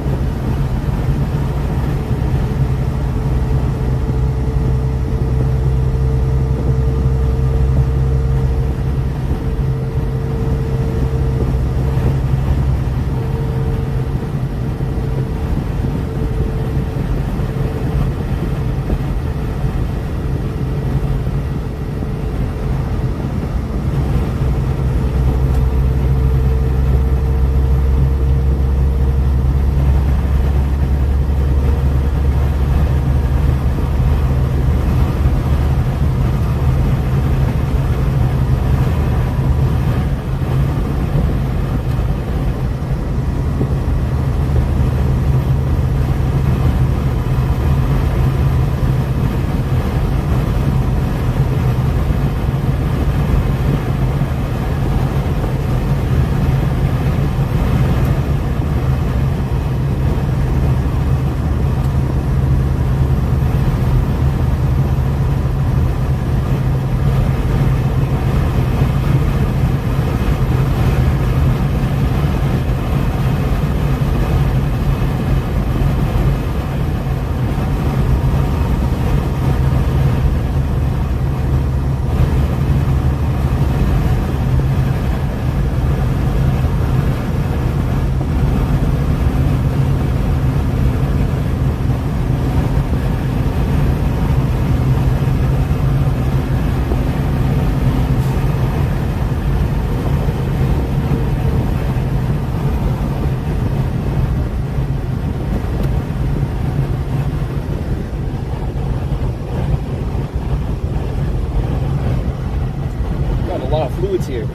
Fluids here.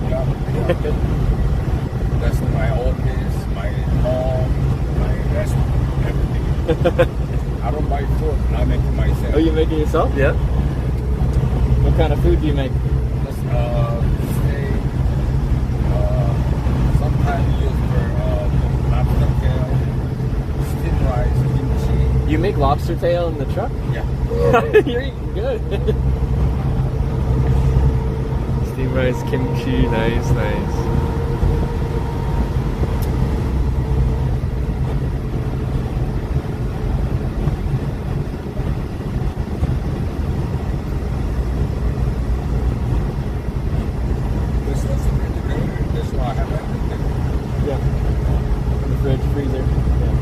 Yeah. That's my office, my home, my restaurant, everything. I don't buy food. I make myself. Oh, you make it yourself? Yeah. What kind of food do you make? Just say sometimes use for lobster tail, steamed rice, kimchi. You make lobster tail in the truck? Yeah. You're eating good. Steamed rice, kimchi, nice, nice. This was pretty good. This one I have everything. Yeah. In the fridge, freezer. Yeah.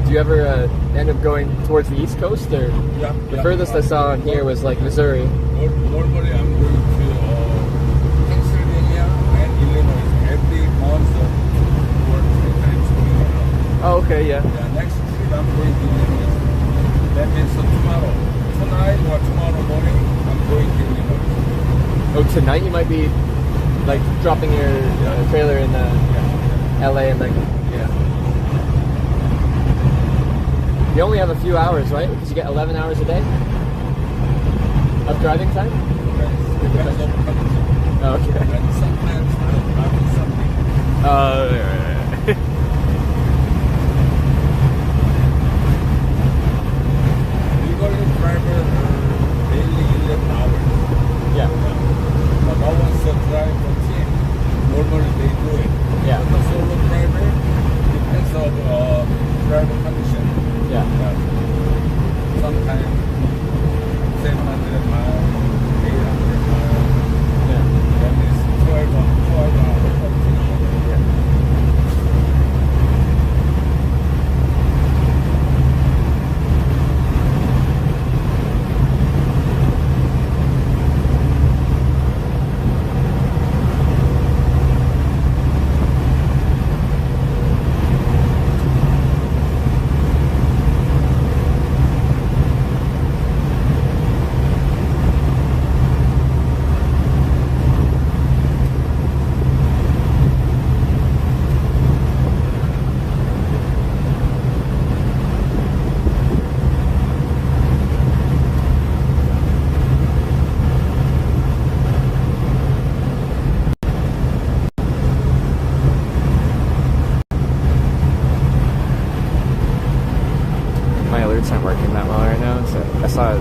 Do you ever end up going towards the East Coast, or Yeah. the furthest I saw on here was like Missouri? Normally I'm going to Pennsylvania and Illinois every month for 3 times a year. Oh, okay, yeah. Yeah, next trip I'm going to Illinois. That means tomorrow. Tonight or tomorrow morning I'm going to Illinois. Oh, tonight you might be like dropping your trailer in LA and like, yeah. You only have a few hours, right? Because you get 11 hours a day of driving time? Depends on the condition. Oh, okay. And sometimes I'll do something. Right. Usually driver daily 11 hours. Yeah. But no one's drive for team. Normally they do it. Yeah. But the solo driver depends on driver condition. Yeah. Sometimes 700 miles, 800 miles. Yeah. That is 12 hours, 14 hours. Yeah. My alerts aren't working that well right now, so I saw a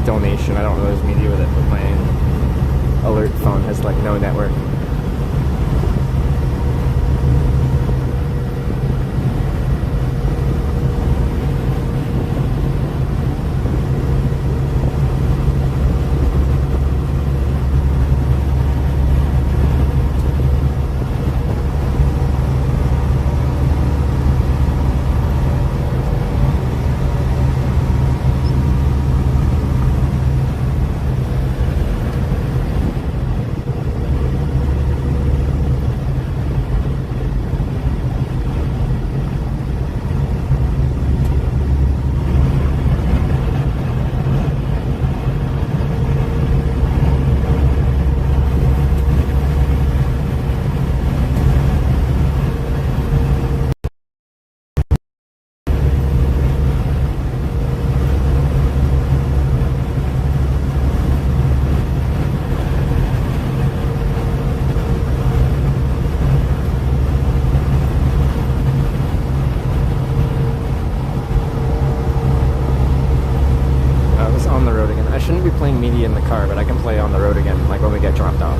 donation. I don't know who's media with it, but my alert phone has like no network. I shouldn't be playing media in the car, but I can play on the road again, like when we get dropped off.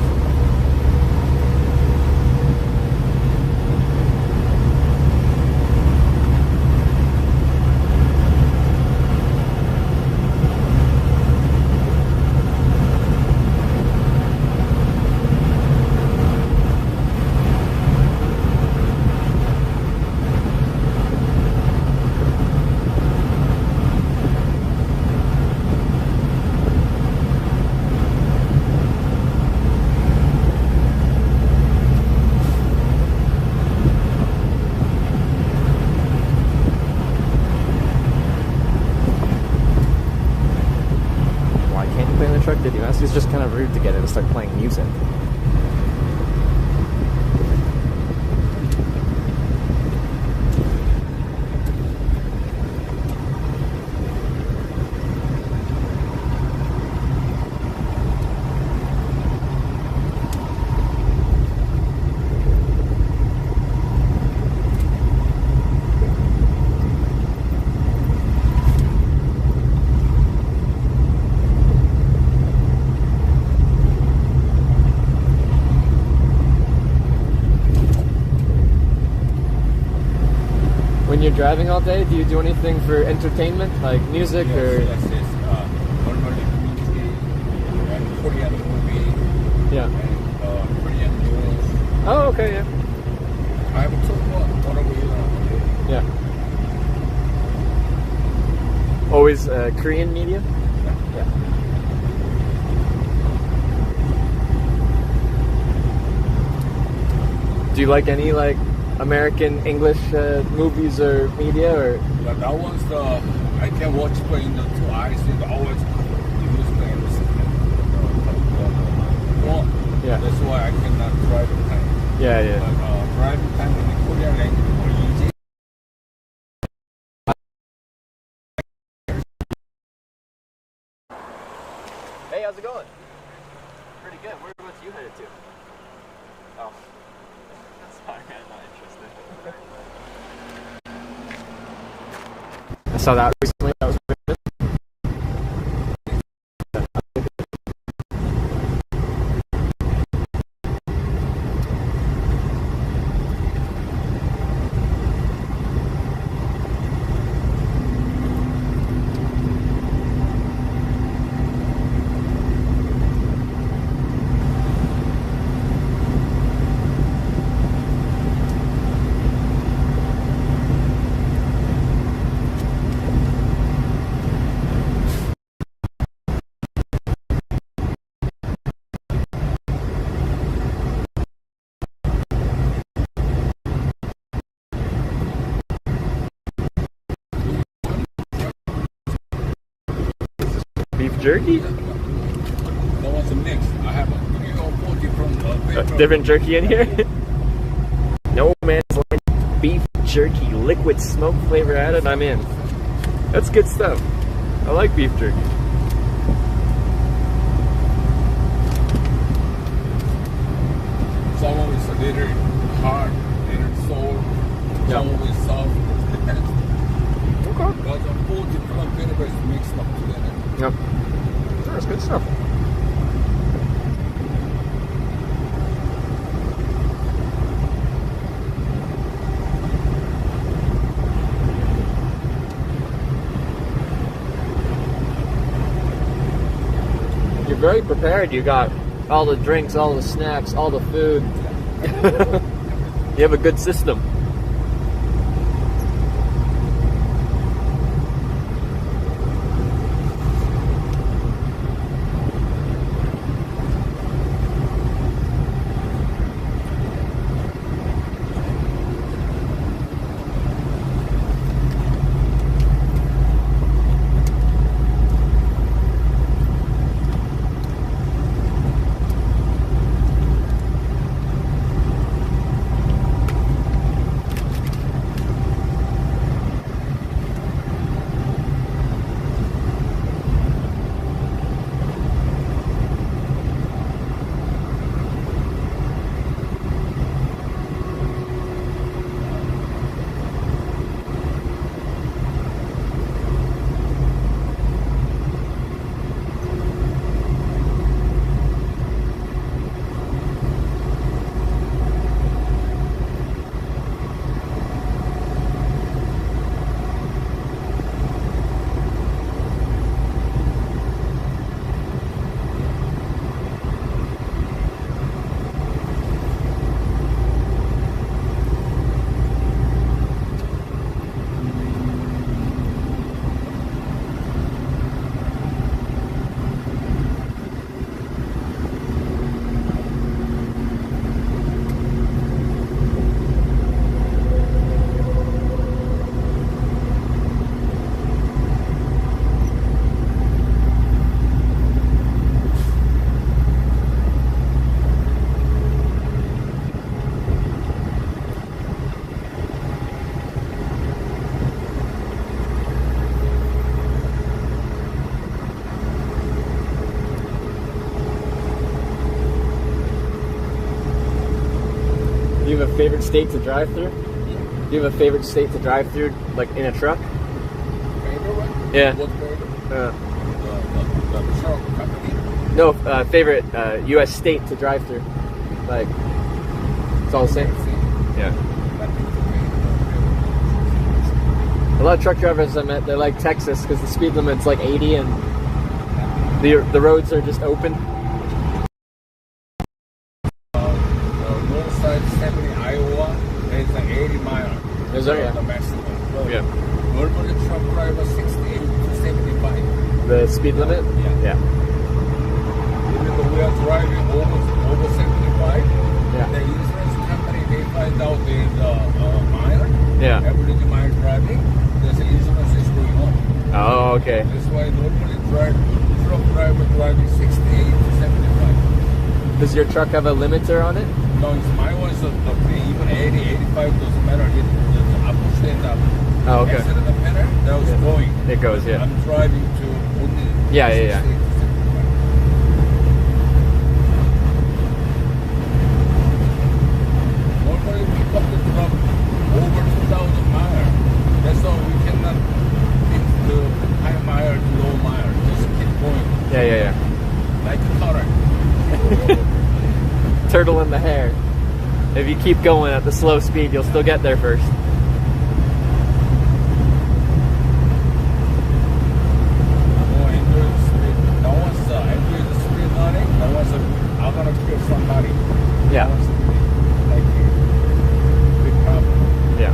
Did you ask? It's just kind of rude to get it to start playing music. you're driving all day, do you do anything for entertainment, like music or? Yes. Normally music and Korean movie. Yeah. And Korean news. Oh, okay, yeah. I have to whatever you want. Yeah. Always Korean media? Yeah. Do you like any like American English movies or media or? Yeah, that one's I can watch it in the 2 eyes and always use the yeah. That's why I cannot drive the time. Yeah. But driving time in the Korean language more easy. Hey, how's it going? Pretty good. Whereabouts you headed to? Oh. Sorry, I'm not interested. I saw that recently. That was good. Beef jerky? That was a mix. I have a 3 or 4 different different jerky in here? No man's land beef jerky, liquid smoke flavor added. I'm in. That's good stuff. I like beef jerky. Some of it's a little hard, a little sour, some of it's soft, it depends. Okay. But the 4 different flavors mixed up together. Yep. That's good stuff. You're very prepared. You got all the drinks, all the snacks, all the food. You have a good system. Do you have a favorite state to drive through? Do you have a favorite state to drive through, like in a truck? Favorite one? Yeah. What favorite? The truck company? No, favorite U.S. state to drive through. Like, it's all the same? Yeah. A lot of truck drivers I met, they like Texas because the speed limit's like 80 and the roads are just open. North side 70 Iowa, there's an 80 mile. Is there? Yeah. The maximum. Yeah. Normally truck driver 68 to 75. The speed limit? Yeah. Even though we are driving over 75, the insurance company, they find out the mile, average mile driving, there's an insurance is going on. Oh, okay. That's why normally truck driver driving 68 to 75. Does your truck have a limiter on it? No, it's my one is even 80, 85 doesn't matter. It up stand up. Oh, okay. Instead of the pedal, that was going. It goes, yeah. I'm driving to only 68 Yeah. to 75. Normally we pick up the truck over 2,000 miles. That's all. We cannot fix the high mile to low mile. Just keep going. Yeah. Like a cutter. Turtle in the hair. If you keep going at the slow speed, you'll still get there first. Yeah. Like a big problem. Yeah.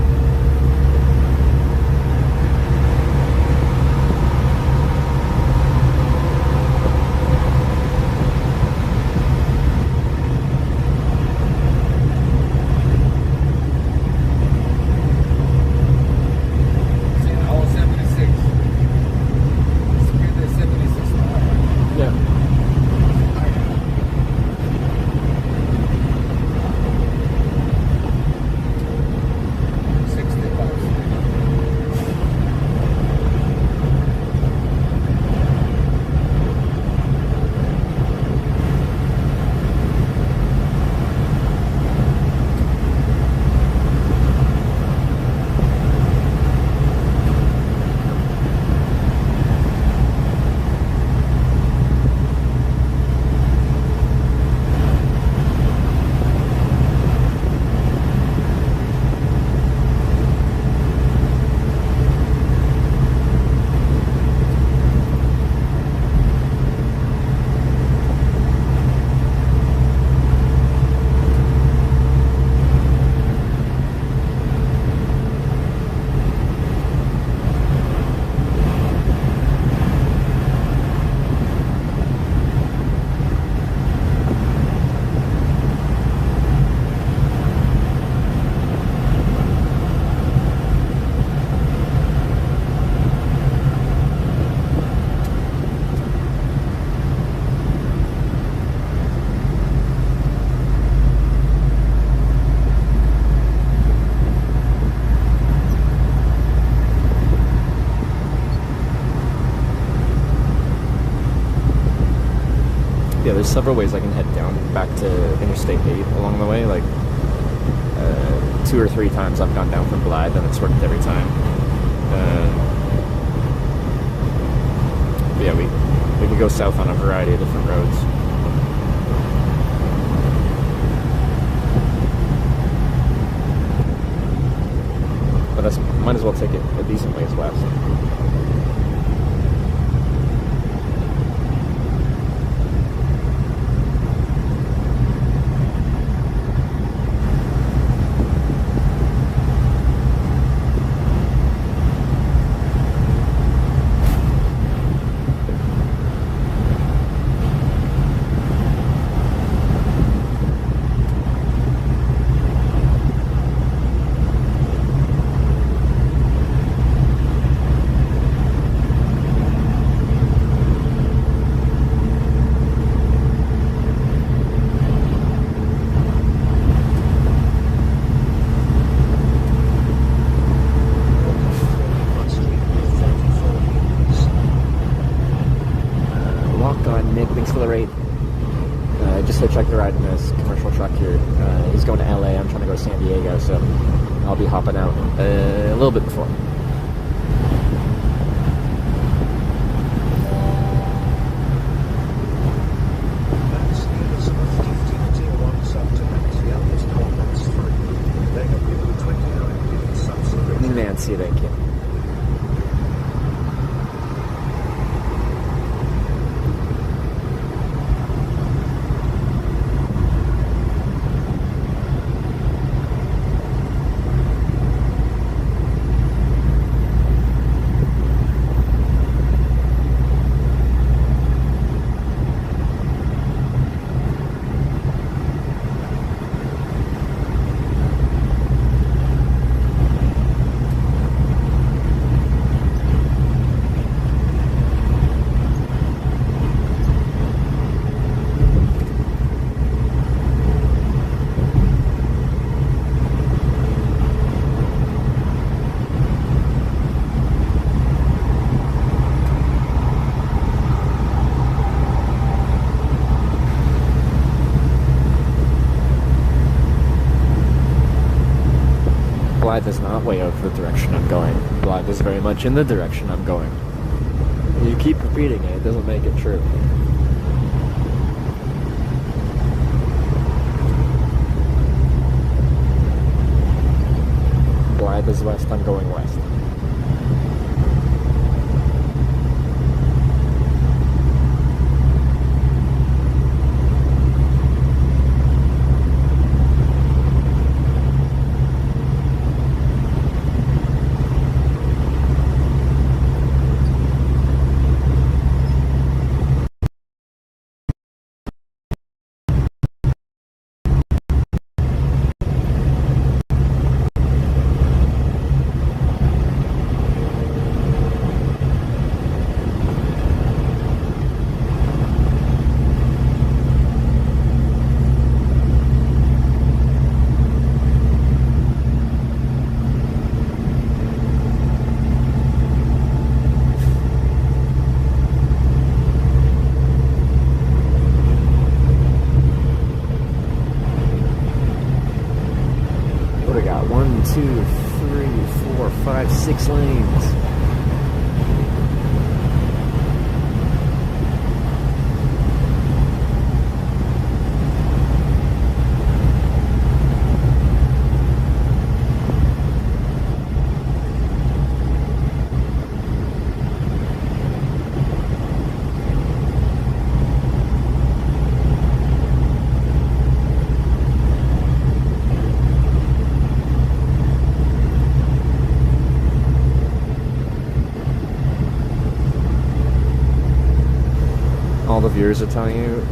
Yeah, there's several ways I can head down back to Interstate 8 along the way. Like 2 or 3 times I've gone down from Blythe, and it's worked every time. Yeah, we can go south on a variety of different roads. But I might as well take it a decent ways west. Just hitchhiked a ride in this commercial truck here. He's going to LA. I'm trying to go to San Diego, so I'll be hopping out a little bit before. Nancy, thank you. Blythe is not way out of the direction I'm going. Blythe is very much in the direction I'm going. You keep repeating it, it doesn't make it true. Blythe is west, I'm going west. What do we got? 1, 2, 3, 4, 5, 6 lanes. All the viewers are telling you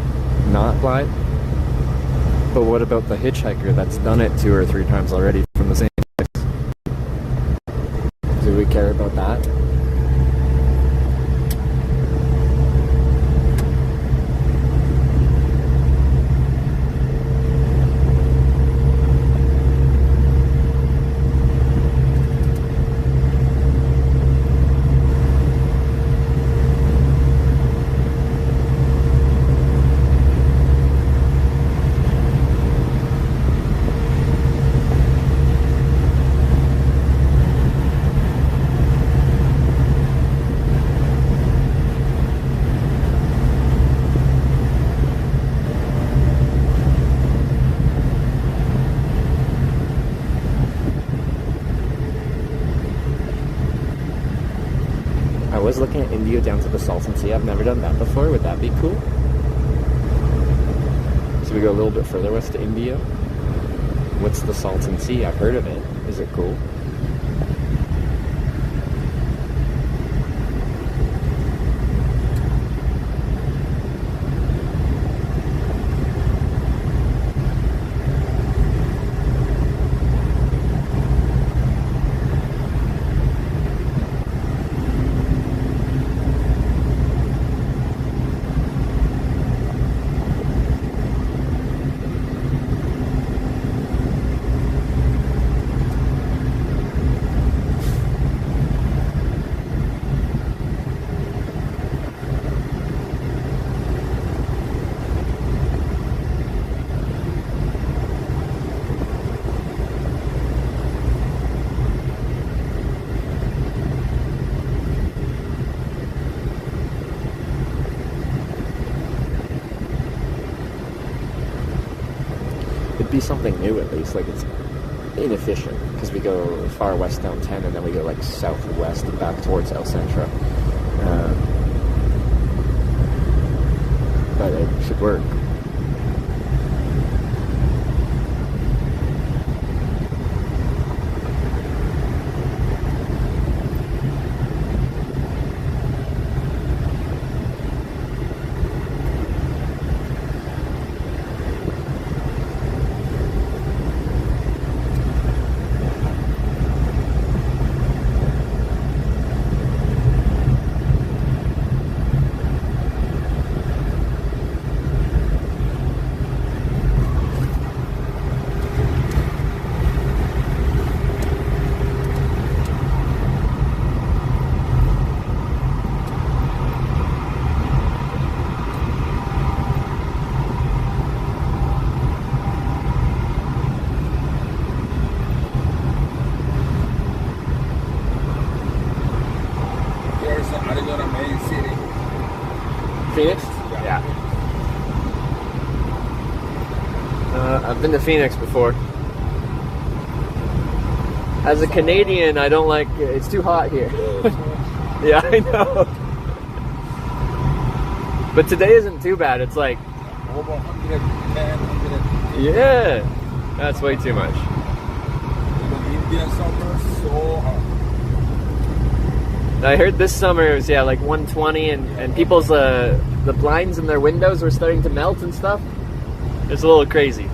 not Blythe. But what about the hitchhiker that's done it 2 or 3 times already from the same place? Do we care about that? I was looking at India down to the Salton Sea. I've never done that before. Would that be cool? So we go a little bit further west to India. What's the Salton Sea? I've heard of it. Is it cool? Be something new at least. Like, it's inefficient because we go far west down 10 and then we go like southwest and back towards El Centro, but it should work. Phoenix? Yeah. I've been to Phoenix before. As a Canadian, I don't like it's too hot here. Yeah, I know. But today isn't too bad. It's like Over 110, 100. yeah, that's way too much. Indian summer, so hot. I heard this summer it was like 120, and people's the blinds in their windows were starting to melt and stuff. It's a little crazy.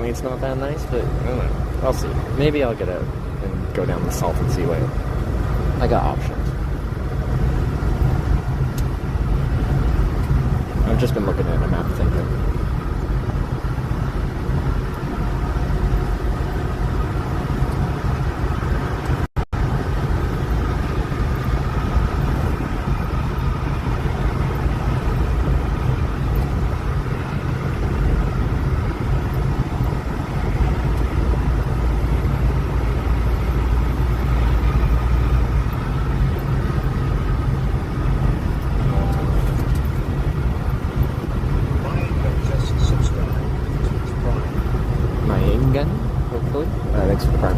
It's not that nice, but I don't know. I'll see. Maybe I'll get out and go down the Salton Seaway. I got options. I've just been looking at a map thinking. Hopefully. Thanks for the prime.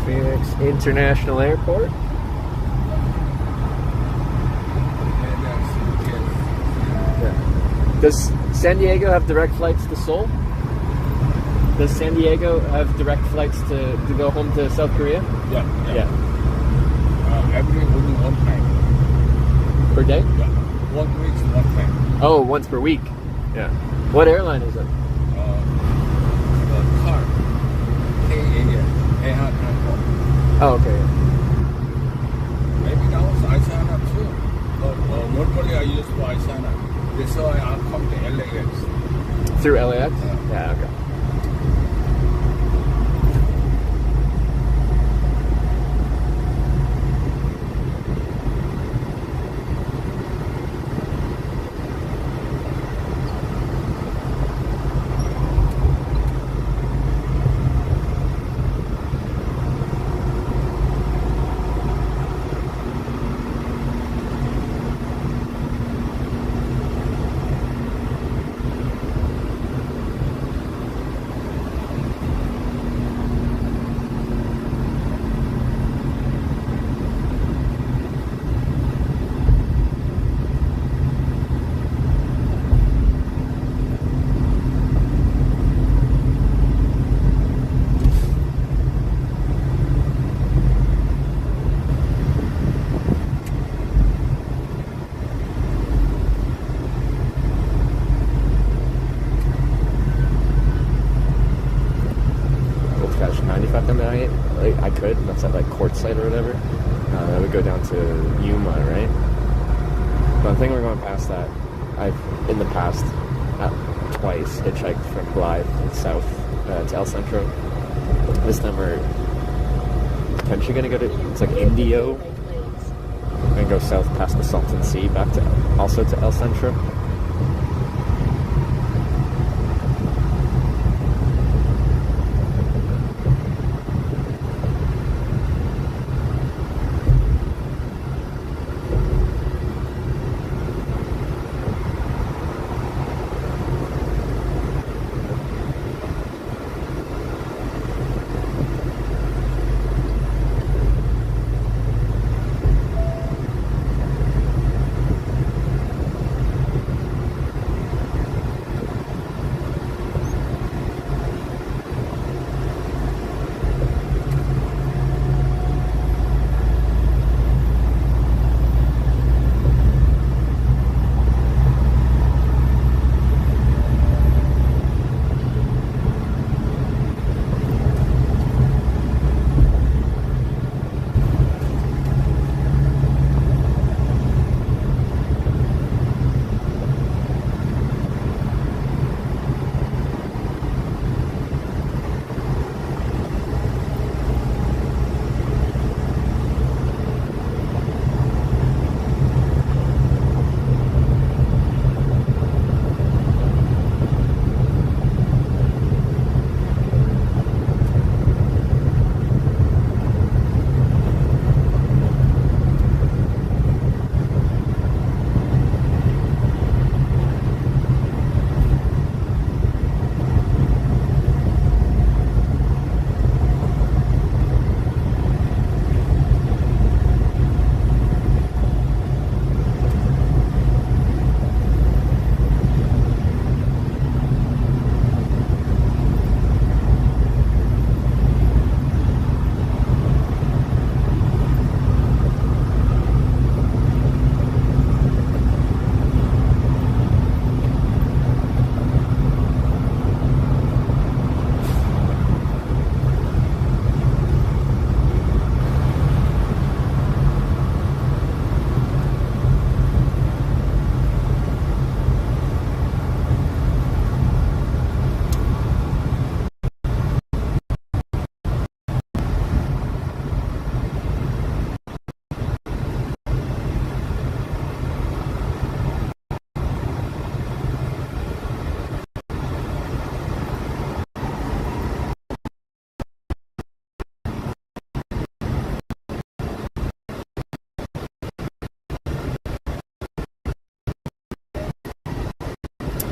Phoenix International Airport. Yeah. Does San Diego have direct flights to Seoul? Does San Diego have direct flights to go home to South Korea? Yeah. Yeah. every day only one time. Per day? Yeah. 1 week, one time. Oh, once per week. Yeah. What airline is it? Car. KAN. Oh, okay. Maybe now I sign up too. But normally I use I sign up. That's why I come to LAX. Through LAX? Yeah, okay. I could. That's at like Quartzsite or whatever. That would go down to Yuma, right? But I think we're going past that. I've in the past twice hitchhiked from Blythe south to El Centro. This time we're potentially gonna go to Indio and go south past the Salton Sea back to also to El Centro.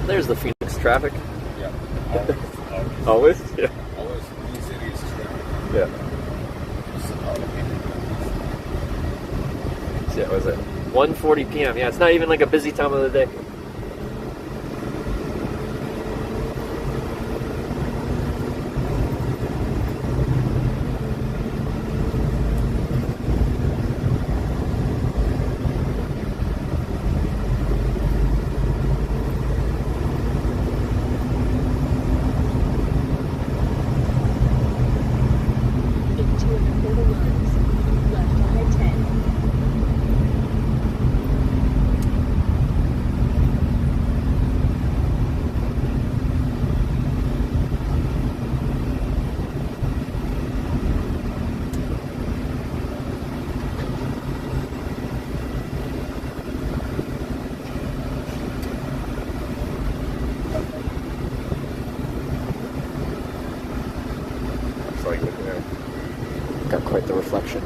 There's the Phoenix traffic. Yeah. Always? Yeah. Always. New cities traffic. Yeah. So yeah, what was it? 1:40 p.m. Yeah, it's not even like a busy time of the day. quite the reflection.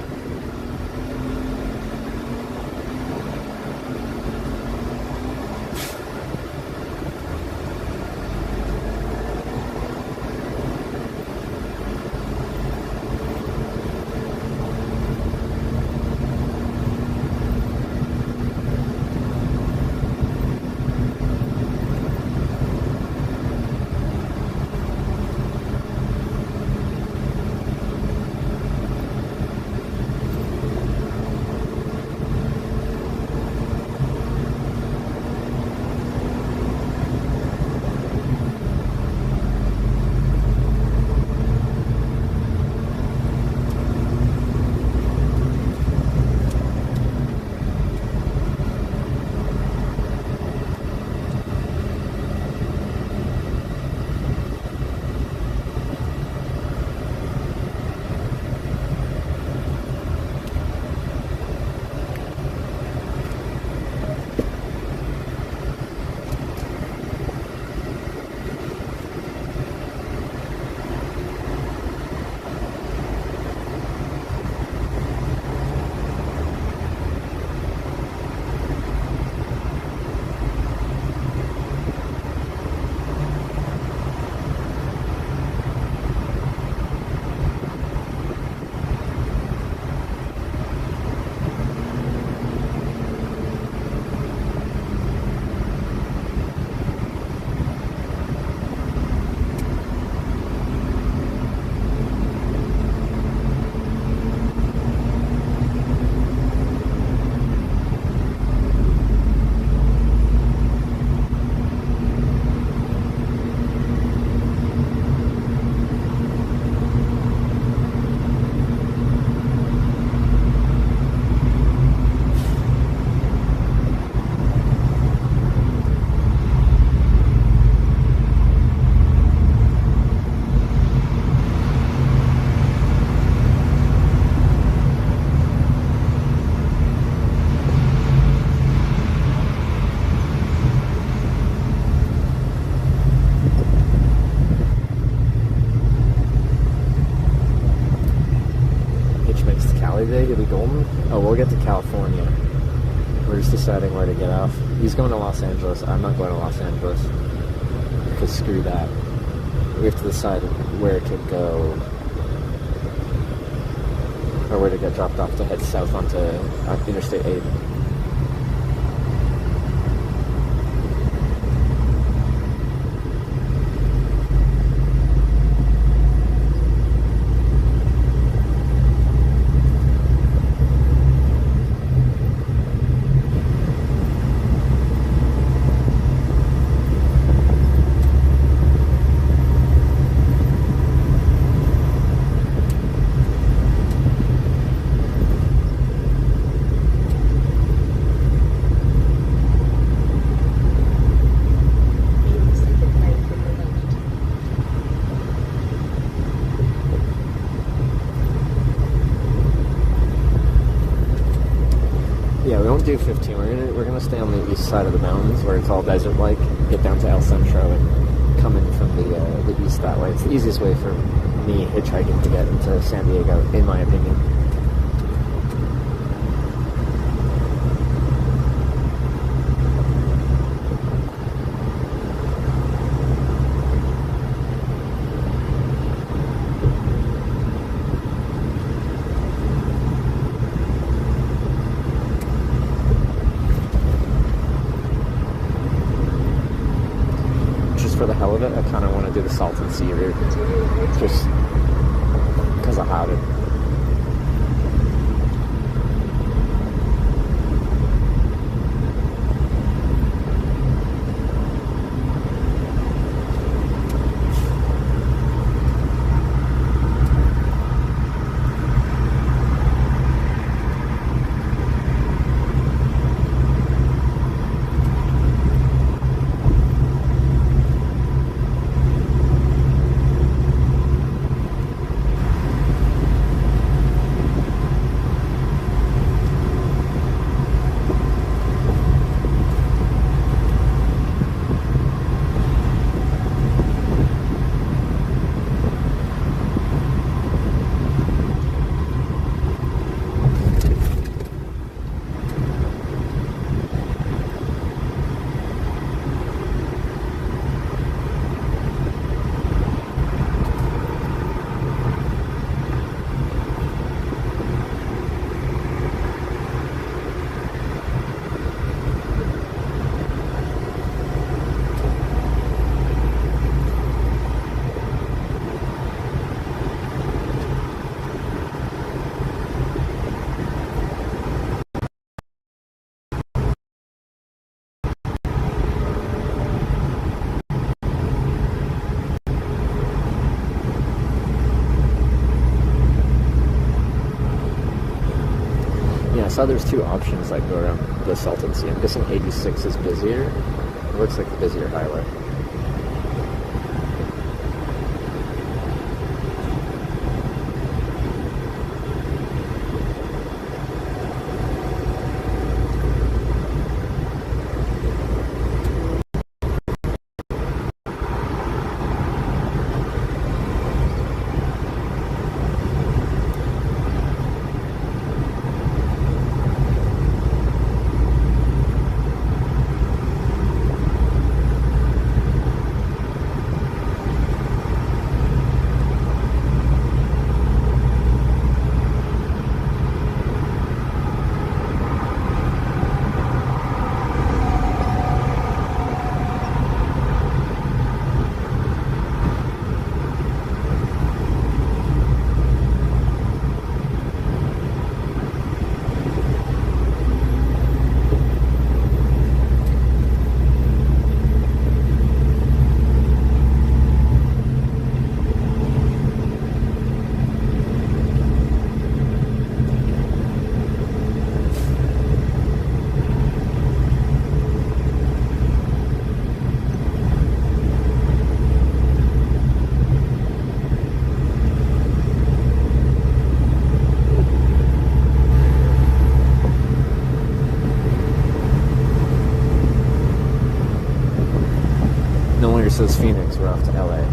Day to be golden? Oh, we'll get to California. We're just deciding where to get off. He's going to Los Angeles. I'm not going to Los Angeles. Because screw that. We have to decide where to go. Or where to get dropped off to head south onto Interstate 8. Do 15. We're gonna stay on the east side of the mountains where it's all desert-like. Get down to El Centro and come in from the east that way. It's the easiest way for me hitchhiking to get into San Diego, in my opinion. For the hell of it, I kind of want to do the Salton Sea route, just because I have it. saw there's two options like go around the Salton Sea. I'm guessing 86 is busier. It looks like the busier highway. Says Phoenix, we're off to LA.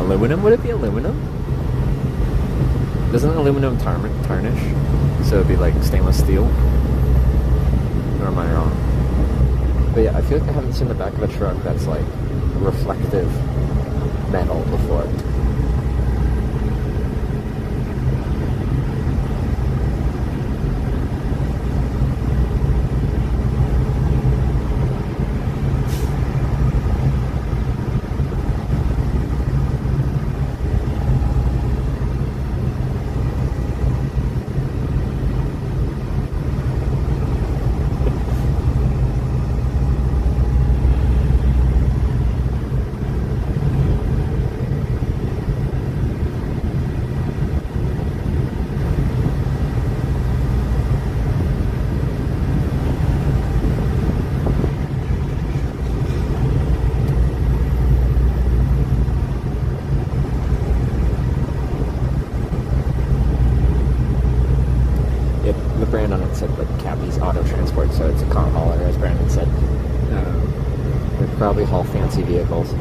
Aluminum? Would it be aluminum? Doesn't aluminum tarnish? So it'd be like stainless steel? Or am I wrong? But yeah, I feel like I haven't seen the back of a truck that's like reflective metal before. Probably haul fancy vehicles.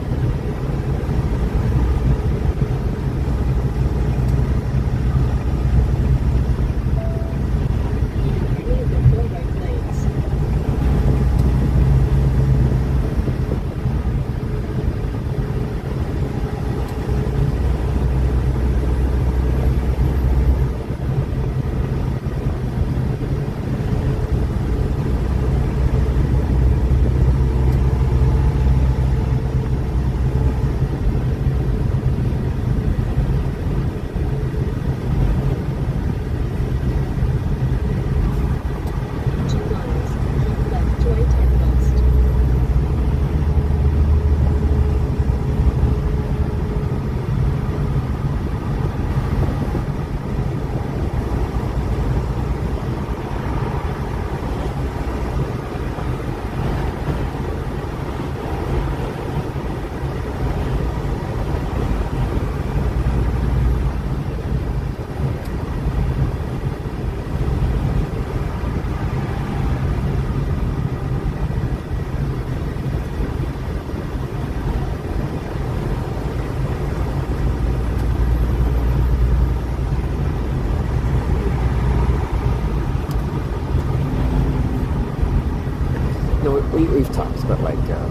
No, we've talked, but like, I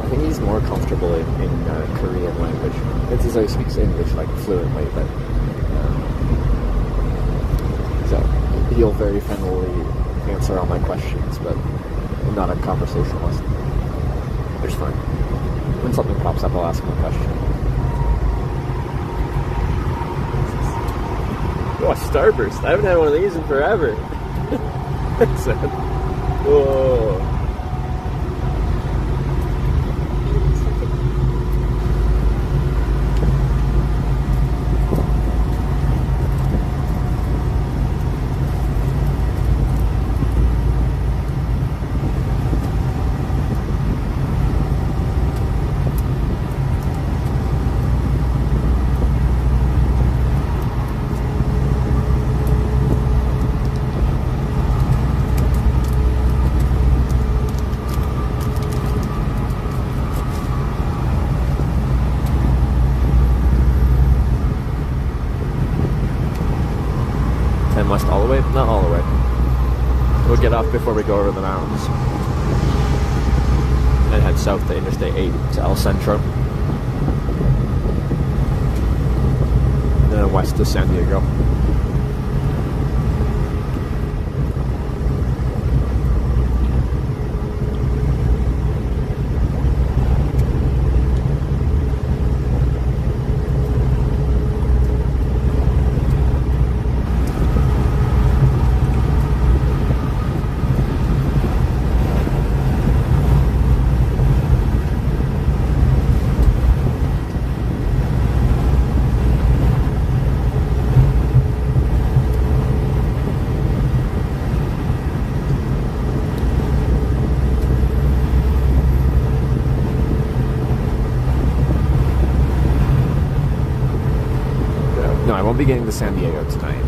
think he's more comfortable in Korean language. It's as though he speaks English like fluently, but so he'll very friendly answer all my questions, but not a conversationalist. Which is fine. When something pops up, I'll ask him a question. Oh, a Starburst. I haven't had one of these in forever. So, whoa. West all the way? Not all the way. We'll get off before we go over the mountains. And head south to Interstate 8 to El Centro. And then west to San Diego. No, I won't be getting to San Diego tonight.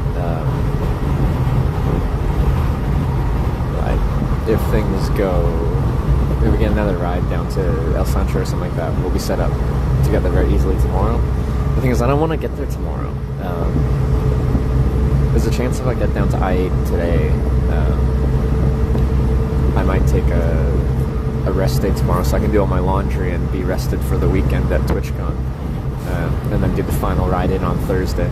If things go, if we get another ride down to El Centro or something like that, we'll be set up to get there very easily tomorrow. The thing is, I don't want to get there tomorrow. There's a chance if I get down to I-8 today, I might take a rest day tomorrow so I can do all my laundry and be rested for the weekend at TwitchCon. And then do the final ride in on Thursday.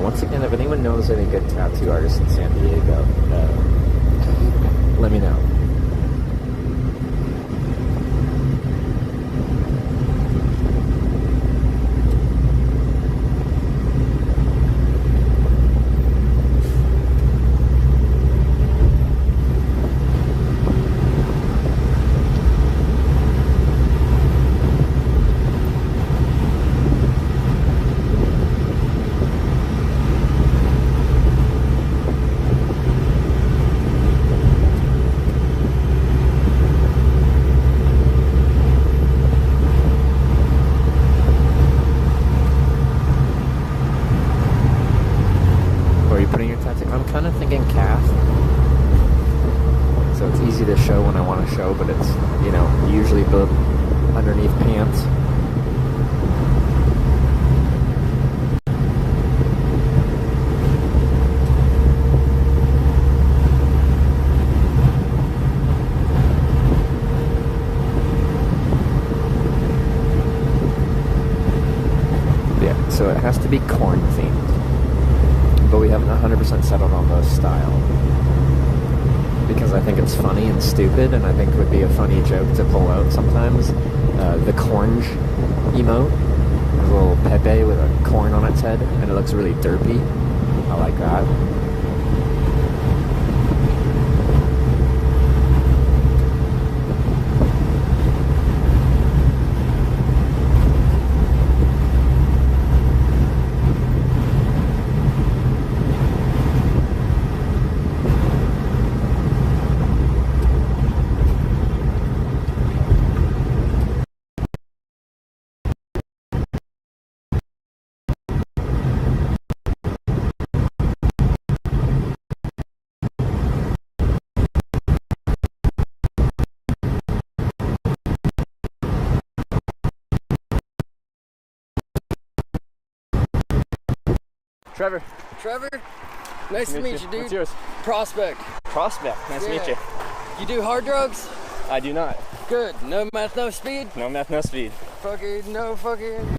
Once again, if anyone knows any good tattoo artists in San Diego, let me know. show, but it's, you know, usually the underneath pants. So it has to be corn themed, but we haven't 100% settled on the style, because I think it's funny and stupid, and I think it would be a funny joke to pull out sometimes. The cornge emote, there's a little Pepe with a corn on its head, and it looks really derpy. I like that. Trevor. Trevor? Nice to meet you, dude. What's yours? Prospect. Prospect. Nice to meet you. You do hard drugs? I do not. Good. No meth, no speed? No meth, no speed. Fucking no fucking...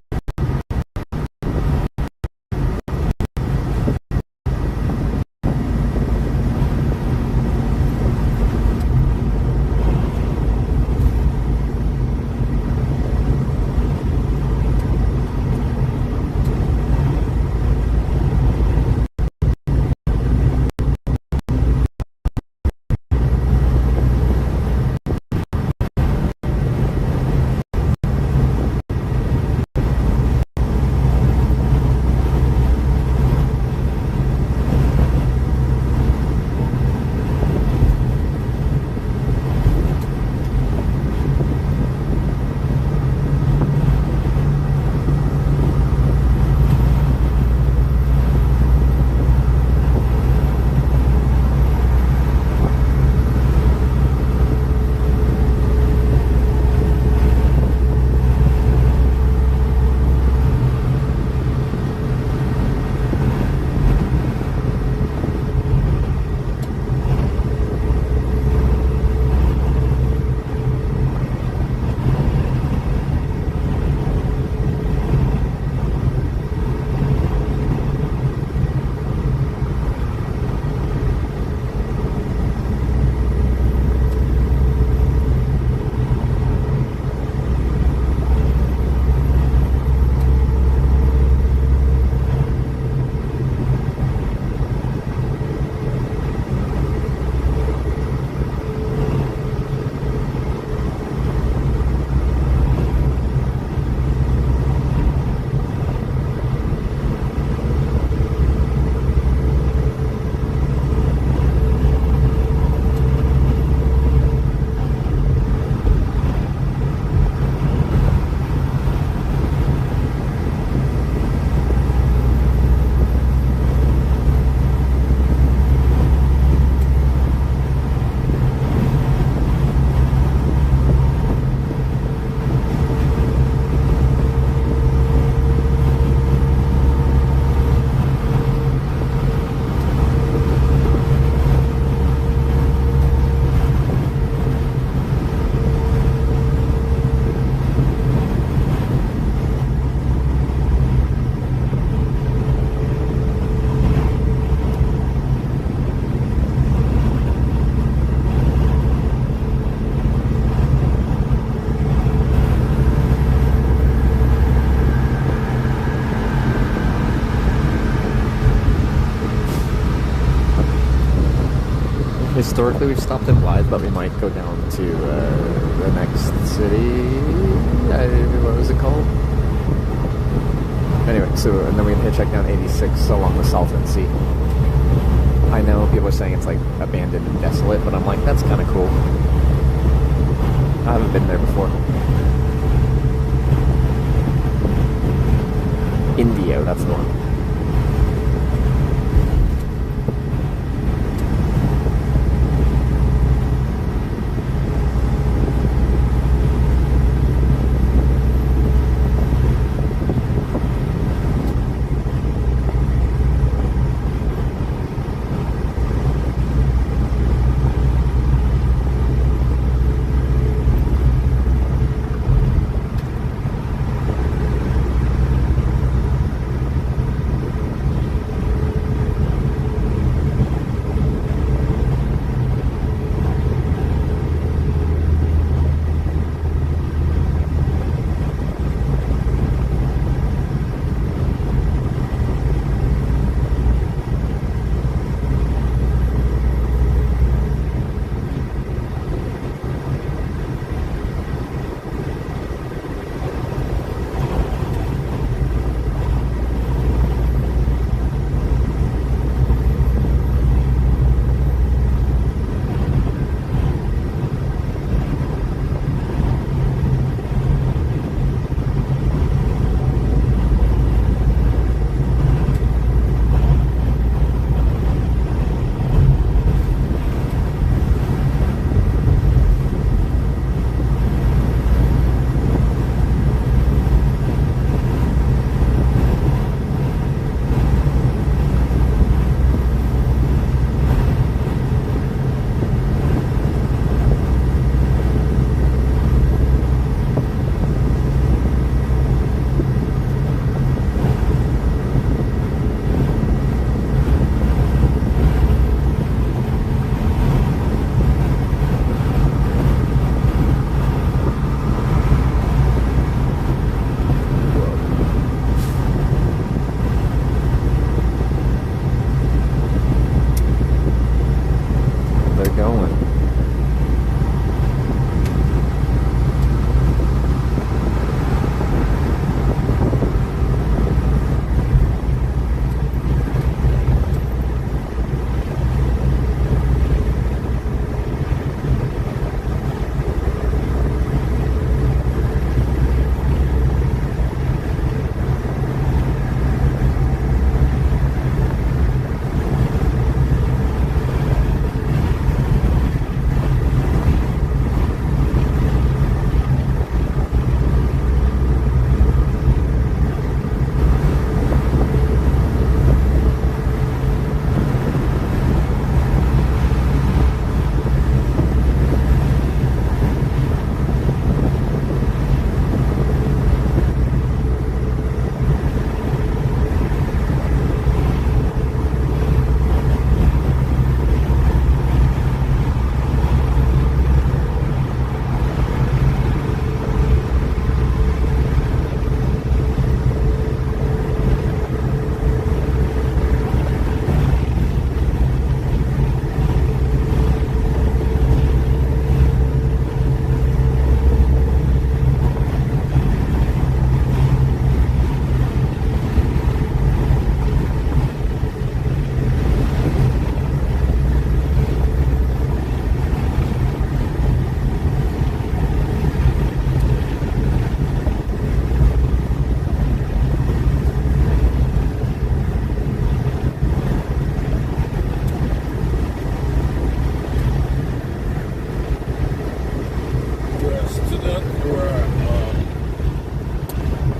Historically, we've stopped in Blythe, but we might go down to the next city. What was it called? Anyway, so and then we can hitchhike down 86 along the Salton Sea. I know people are saying it's like abandoned and desolate, but I'm like, that's kind of cool. I haven't been there before. Indio, that's the one.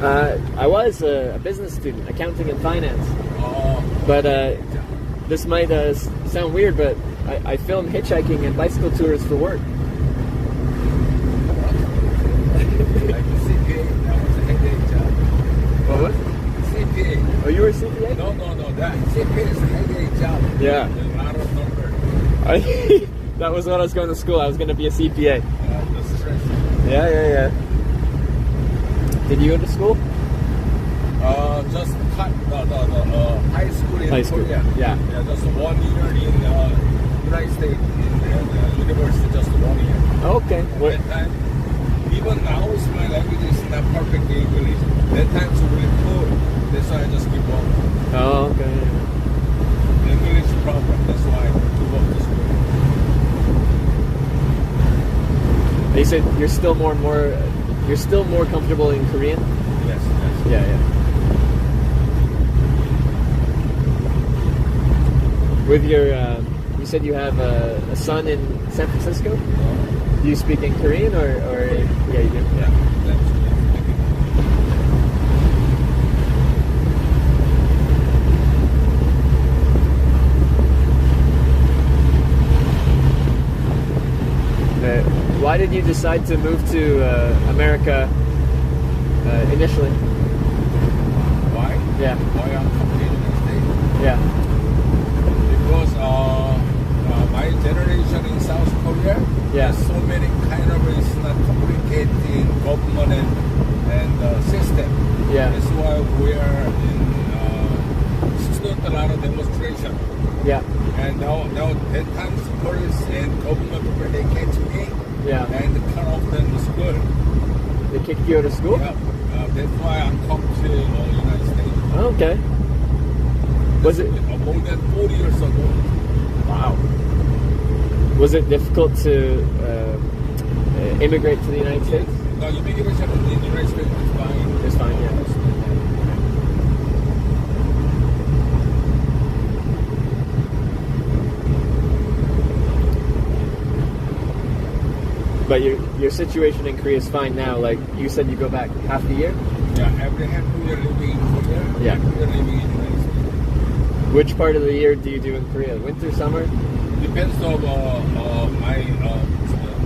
I was a business student, accounting and finance. Oh. But this might sound weird, but I film hitchhiking and bicycle tours for work. Like a CPA, that was a headache job. What was? CPA. Oh, you were a CPA? No. That CPA is a headache job. Yeah. There's a lot of numbers. That was when I was going to school. I was going to be a CPA. The stress. Yeah. Did you go to school? Just cut the high school in High school. Korea. Yeah. Just 1 year in United States in university, just 1 year. Okay. At that time, even now, my language is not perfect English. That time it's really poor. That's why I just give up. Oh, okay. English problem. That's why I give up the school. You said you're still more comfortable in Korean? Yes. Yeah. With your, you said you have a son in San Francisco? Do you speak in Korean or yeah, you do? Yeah. Why did you decide to move to America initially? Why? Yeah. Why I'm coming to the United States? Yeah. Because my generation in South Korea, Yeah. there's so many kind of is not complicated government and system. Yeah. That's why we are in student a lot of demonstration. Yeah. And now at times police and government people they catch me. Yeah. And cut off them the school. They kicked you out of school? Yeah. That's why I'm come to United States. Okay. Was it more than 40 years ago? Wow. Was it difficult to immigrate to the United States? No, immigration in the United States is fine. It's fine, yeah. But your situation in Korea is fine now. Like you said, you go back half the year. Yeah, every half year living in Korea. Yeah. Half year living in the United States. Which part of the year do you do in Korea? Winter, summer? Depends on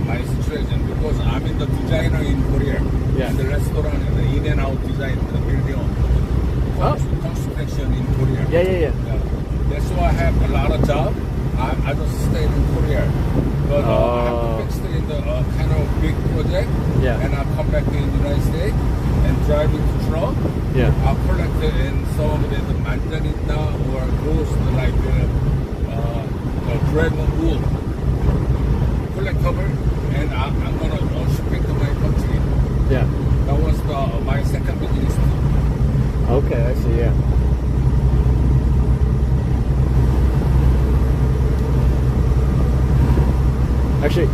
my situation because I'm in the designer in Korea. Yeah. The restaurant and the in and out design the building. Construction in Korea. Yeah. That's why I have a lot of job. I just stay in Korea. But I have to fix it in the kind of big project. Yeah. And I'll come back to the United States and drive it to truck. Yeah. I'll collect it in some of the mandarina or ghost like dragon wool. Collect cover and I'm gonna ship it to my country. Yeah. That was my second business. Okay, I see, yeah. Actually,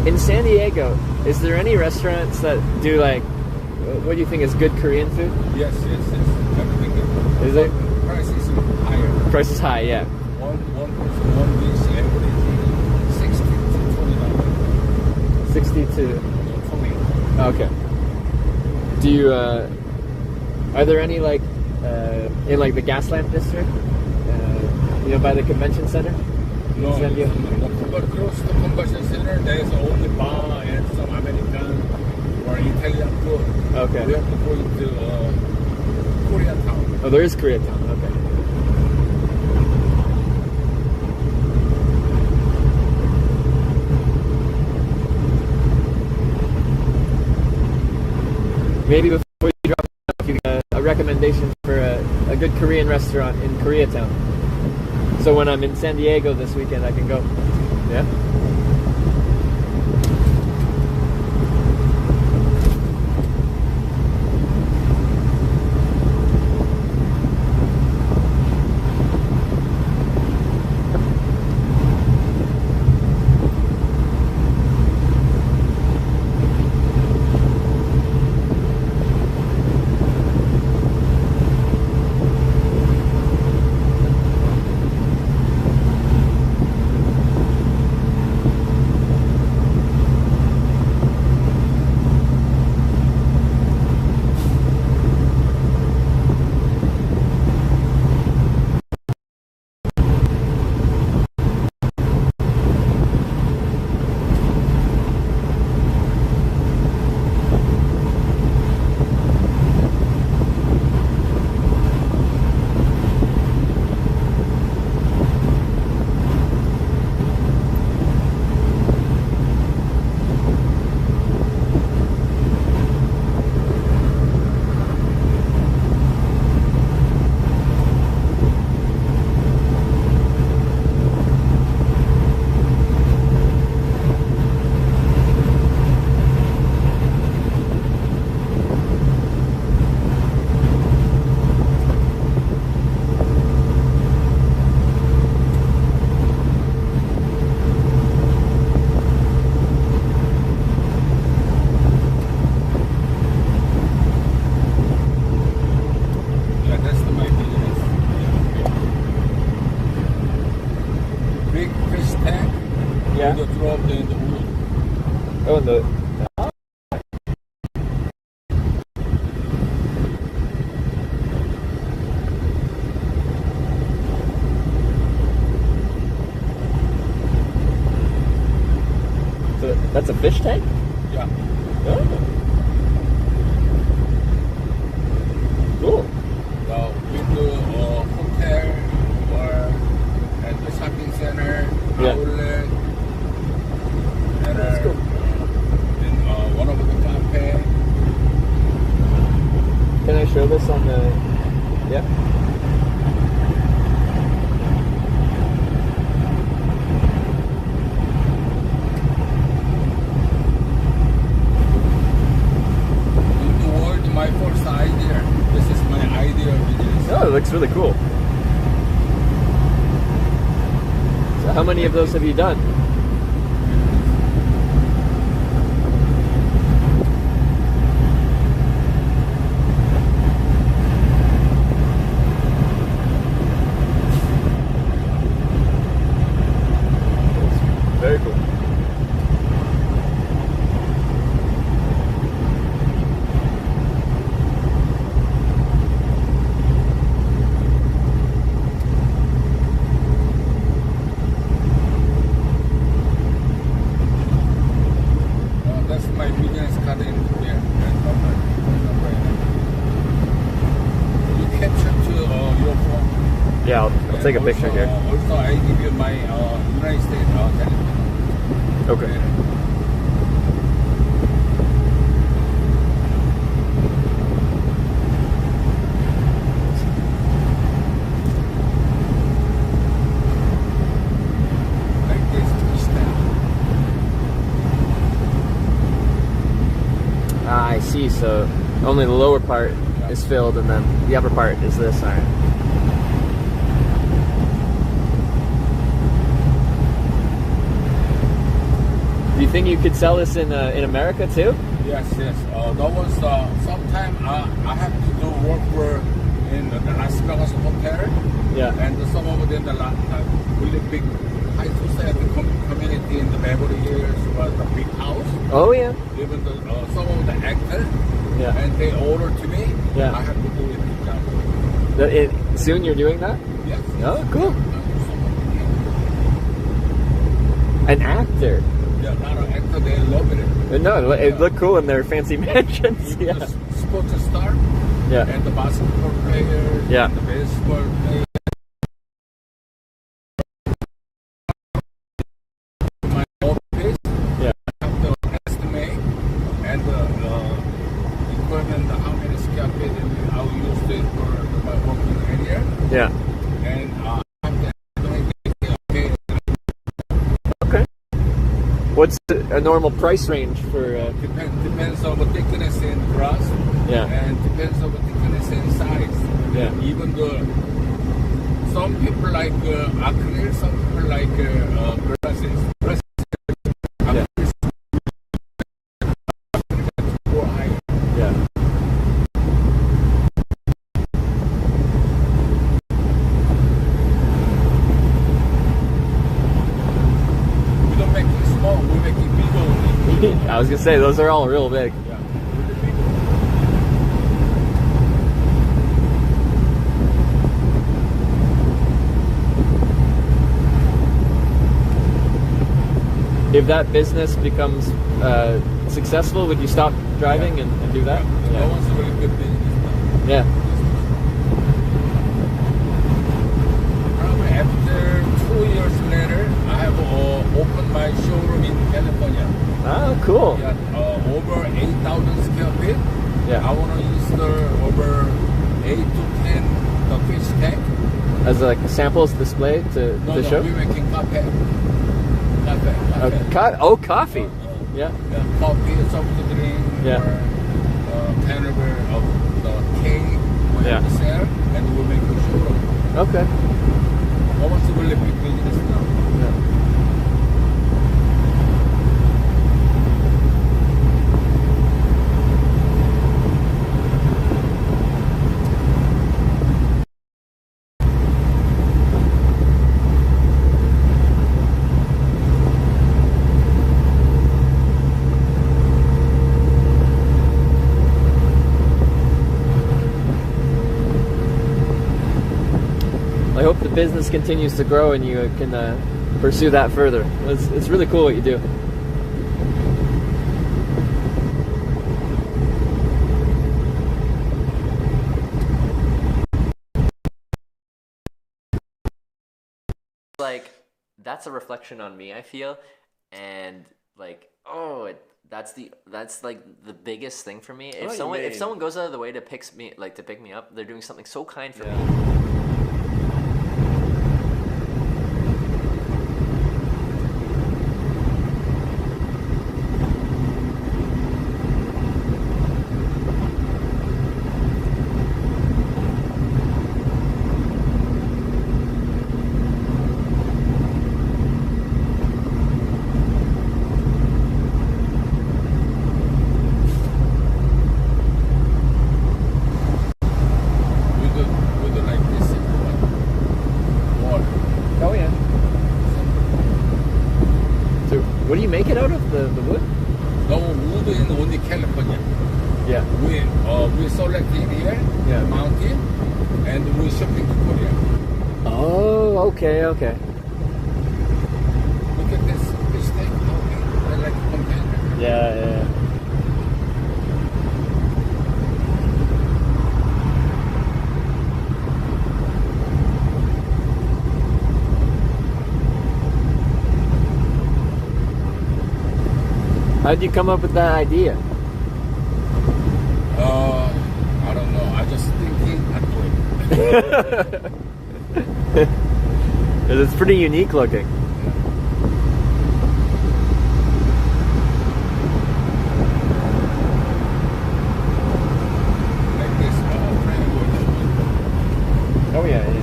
in San Diego, is there any restaurants that do like, what do you think is good Korean food? Yes. Everything is. Is it? Price is higher. Price is high, yeah. One dish every 60 to $20. 60 to... Okay. Do you, are there any like, in like the Gaslamp district? By the convention center? No, San Diego? but close to the convention center, there's only bar and some American or Italian food. Okay. We have to go into Koreatown. Oh, there is Koreatown, okay. Maybe before you drop off, you got a recommendation for a good Korean restaurant in Koreatown. So when I'm in San Diego this weekend, I can go. Yeah? That's a fish tank? Yeah. Oh. Cool. With the hotel or at the shopping center, Yeah. outlet, and That's cool. in one of the cafe. Can I show this on the... Yeah? My first idea. This is my idea of business. Oh, it looks really cool. So how many of those have you done? Very cool. That's my business card in here. You capture to your phone. Yeah, I'll take a picture here. Also, I give you my United States telephone. Okay. Like this, Ah, I see. So only the lower part is filled, and then the upper part is this. All right. Do you think you could sell this in America too? Yes. That was sometime I have to do work for in the Las Vegas hotel. Yeah. And some of them the really big high society community in the Beverly Hills was a big house. Oh yeah. Even the, some of the actors. Yeah. And they order to me. Yeah. I have to do it. Soon you're doing that? Yes. Oh, cool. An actor. Yeah, not an actor. They love it. No, it looked cool in their fancy mansions. Yeah. The sports star. Yeah. And the basketball player. Yeah. The baseball player. My office. Yeah. I have to estimate and equipment, how many square feet and how you use it for my working area. Yeah. And I have to estimate. Okay. What's a normal price range for? Depends on the thickness in grass. Yeah. And depends on the thickness in size. Yeah. Even some people like acrylic, some people like grasses. Yeah. Yeah. We don't make it small, we make it big only. I was gonna say those are all real big. Yeah. If that business becomes successful, would you stop driving and do that? That was a really good business. Yeah. Probably after 2 years later, I have opened my showroom in California. Oh, cool. Yeah, over 8,000 square feet. Yeah. I want to use over 8 to 10 the fish tank. As like a samples display to show? We're making coffee. Coffee. Yeah. Coffee, soft drink, Yeah. or caliber of the cake we Yeah. have to sell, and we'll make a showroom. Okay. Almost a really big business now. Yeah. I hope the business continues to grow and you can pursue that further. It's really cool what you do. like that's a reflection on me, I feel, and like that's like the biggest thing for me. If someone goes out of the way to pick me up, they're doing something so kind for me. What do you make it out of? The wood? No, wood in only California. Yeah. We select it here, mountain, and we shipping to Korea. Oh, okay. Look at this thing. I like the container. Yeah. How'd you come up with that idea? I don't know. I just thinking I do it. It's pretty unique looking. Like this framework. Oh yeah.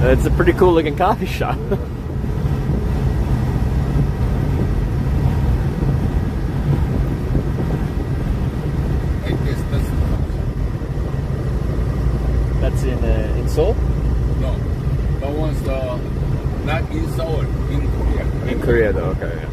It's a pretty cool looking coffee shop. That's in Seoul? No, that one's not in Seoul, in Korea. In Korea though, okay.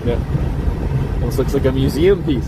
Yeah. Looks like a museum piece.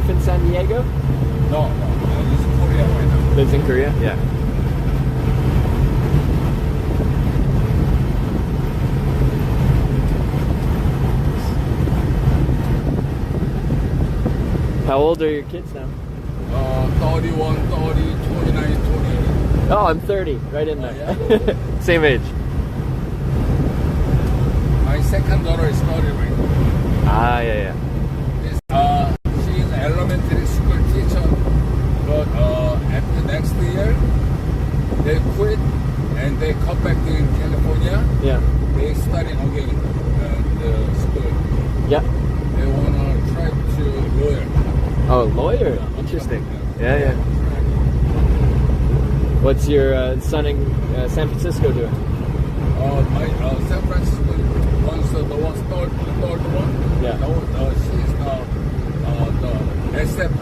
wife in San Diego? No, he's in Korea right now. Lives in Korea? Yeah. How old are your kids now? 31, 30, 29, 28. Oh, I'm 30, right in there. Yeah. Same age. My second daughter is 30 right now. Ah, yeah. She is an elementary school teacher, but after next year, they quit and they come back to California. Yeah. They study again the school. Yeah. They want to try to lawyer. Oh, lawyer. Interesting. Yeah. What's your son in San Francisco doing? My San Francisco wants the third one. Yeah. She's the SF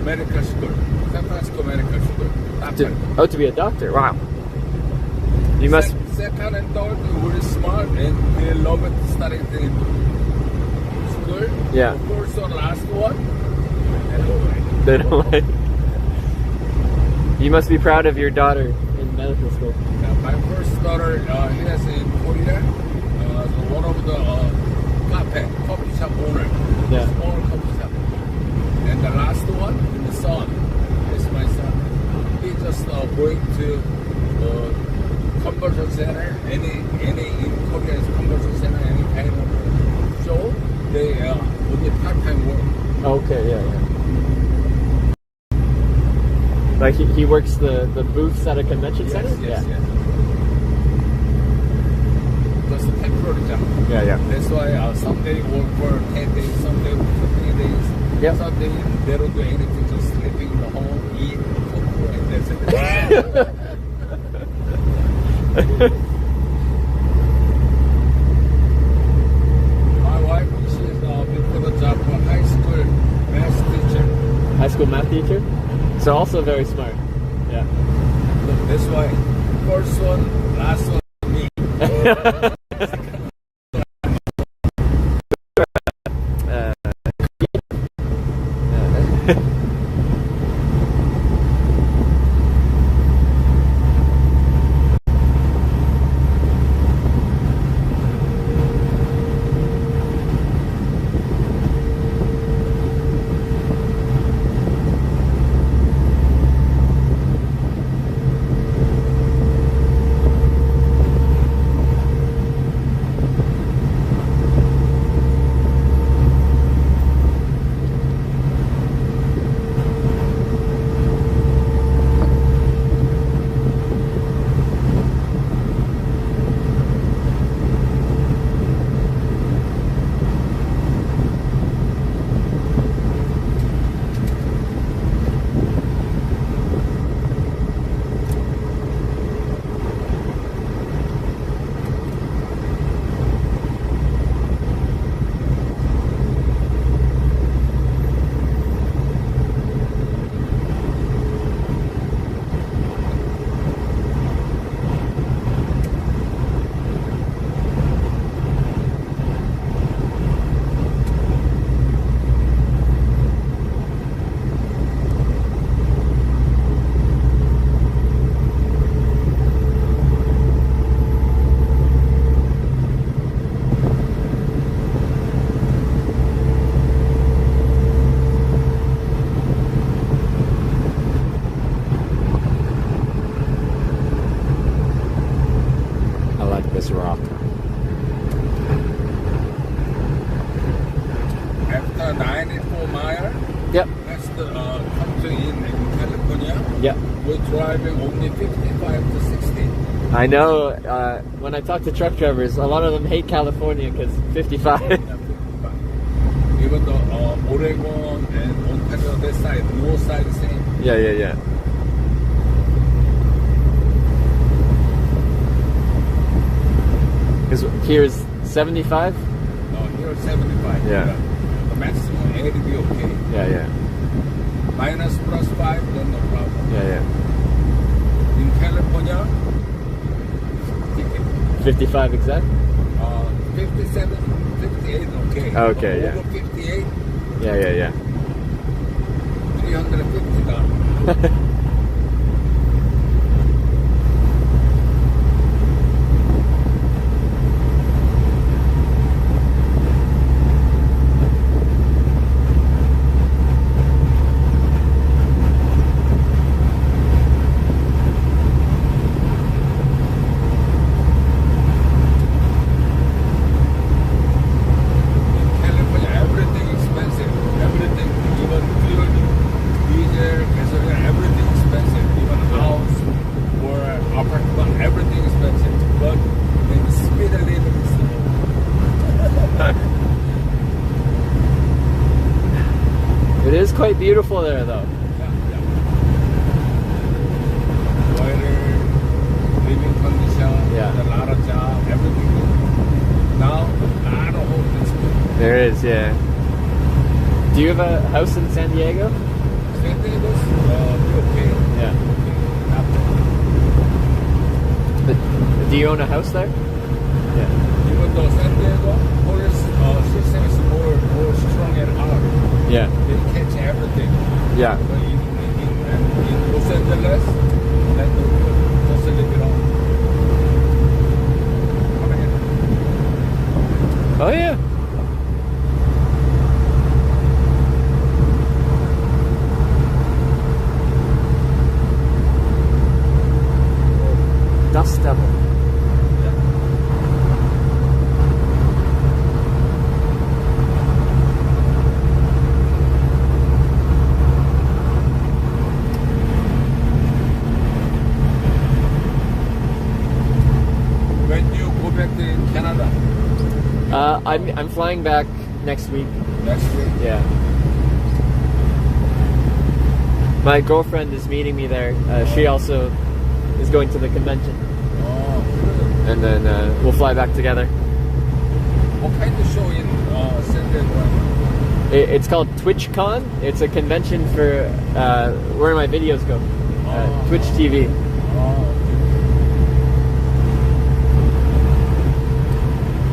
medical school, San Francisco medical school. Doctor. To be a doctor. Wow. You must. Second and third are really smart and they love it studying in school. Yeah. The first or last one, They don't like. You must be proud of your daughter in medical school. My first daughter, he is in Korea. One of the coffee shop owner. Yeah. Small coffee shop. And the last one, the son, is my son. He just going to conversion center. Any in Korea is conversion center. Any kind of show, they only part-time work. Okay, yeah. Like he works the booths at a convention center? Yes. Just a temporary job. Yeah. That's why some day work for 10 days, some day work for 3 days. Yep. Some day they don't do anything, just sleeping in the home, eat, cook, and that's it. My wife, she's before the job for high school math teacher. High school math teacher? So also very smart. Yeah. Look, that's why first one, last one, me. This rock. After 94 mile, yep. That's the country in California. Yep. We're driving only 55 to 60. I know. When I talk to truck drivers, a lot of them hate California because 55. Even though Oregon and Ontario, that side, north side, same. Yeah. Because here's 75? No, here 75. Yeah. The maximum 80 be okay. Yeah. Minus plus 5, then no problem. Yeah. In California, 55 exact? 57, 58, okay. Okay, Over 58. Yeah. $350. It is quite beautiful there, though. Weather, living condition, a lot of job, everything. Now, a lot of homeless. There is, yeah. Do you have a house in San Diego? San Diego's okay. Yeah. But do you own a house there? Yeah. Even though San Diego police system is more strong and hard. Yeah. They catch everything. Yeah. But in Los Angeles, that just a little bit off. Oh yeah. Dust devil. When you go back to Canada? I'm flying back next week. Next week? Yeah. My girlfriend is meeting me there. She also is going to the convention. Oh. And then we'll fly back together. What kind of show in San Diego? It's called TwitchCon. It's a convention for where my videos go. Twitch TV.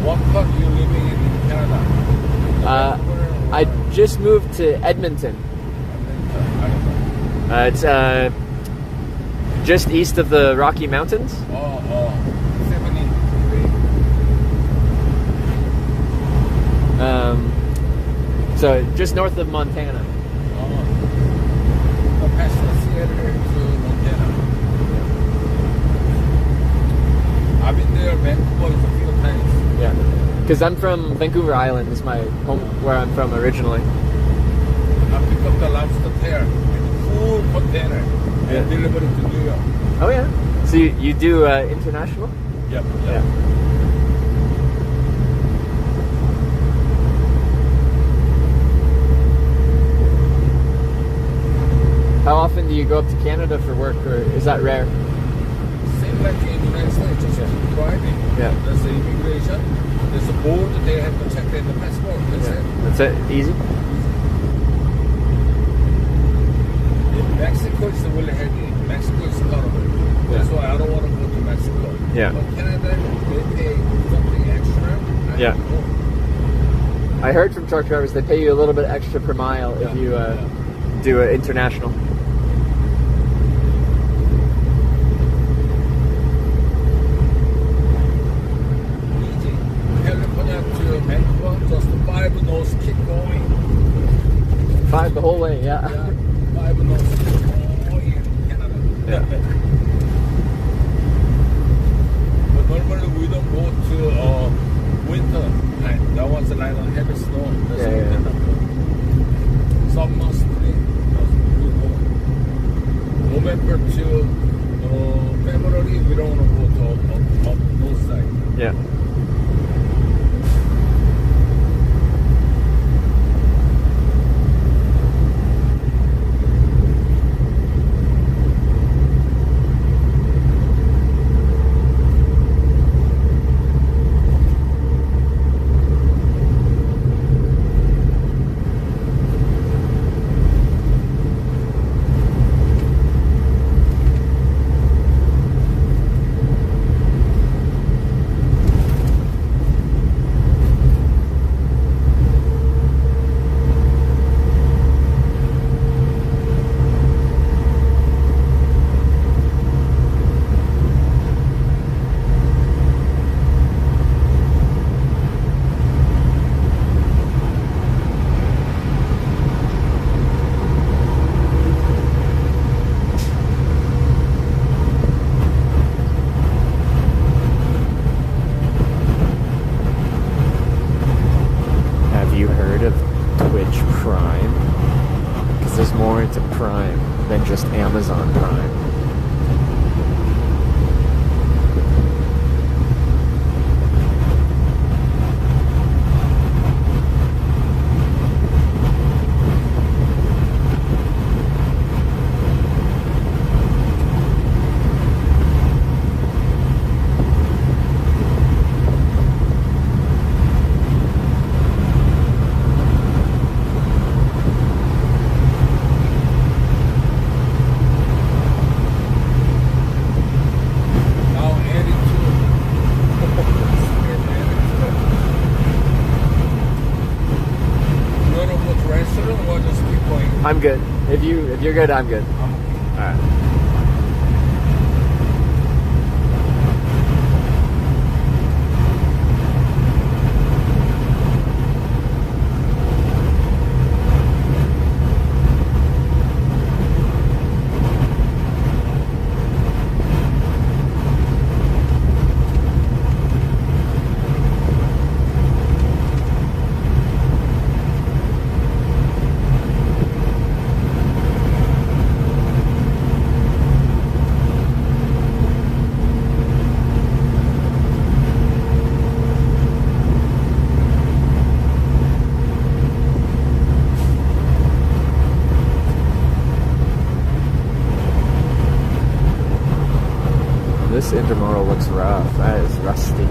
What part are you living in Canada? I just moved to Edmonton. It's just east of the Rocky Mountains. 73. So just north of Montana. Past the Seattle to Montana. I've been there, Vancouver, a few times. Yeah, because I'm from Vancouver Island. Is my home where I'm from originally. I picked up the lobster tail in full container and delivered it to New York. Oh yeah. So you do international? Yep. Yeah. How often do you go up to Canada for work, or is that rare? Same like in the United States, just keep driving. Yeah. There's the immigration, there's the board, they have to check in the passport. That's it. That's it? Easy? In Mexico, it's really heavy. Mexico is horrible. That's why I don't want to go to Mexico. Yeah. But Canada, they pay something extra. Yeah. I heard from truck drivers they pay you a little bit extra per mile if you do an international. California to Vancouver, just 5 knots, keep going. 5 the whole way, yeah. 5 knots, keep going in Canada. Yeah. But normally we don't go to winter time. That was like on heavy snow. That's summer, spring, we go. November to February, we don't want to go to up north side. Yeah. I'm good. If you're good, I'm good. All right. This intermodal looks rough. That is rusty.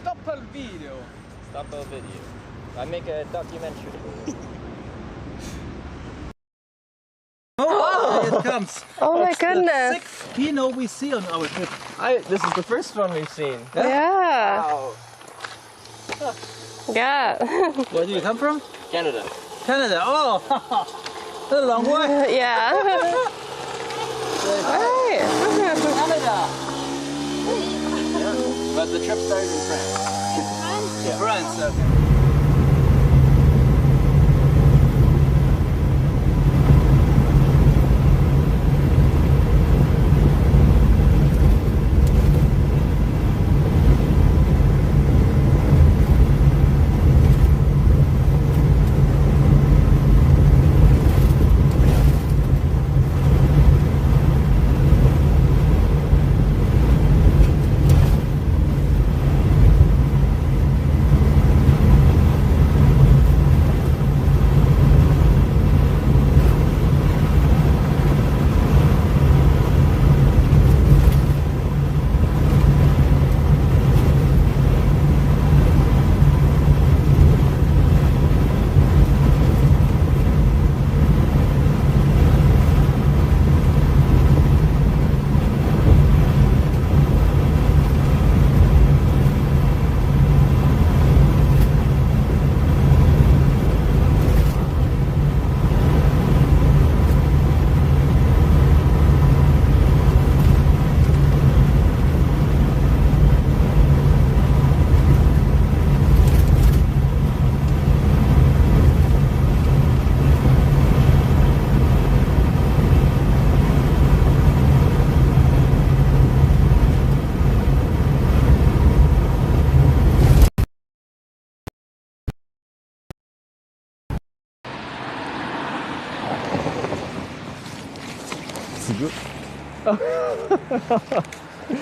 Stop the video. Stop the video. I make a documentary. Oh, it comes. Oh my That's the goodness. sixth Pinot we see on our trip. This is the first one we've seen. Yeah. Wow. Yeah. Where do you come from? Canada. Canada. Oh, that's a long way. Yeah. Right. Canada. But the trip started in France. Yeah. France. Okay.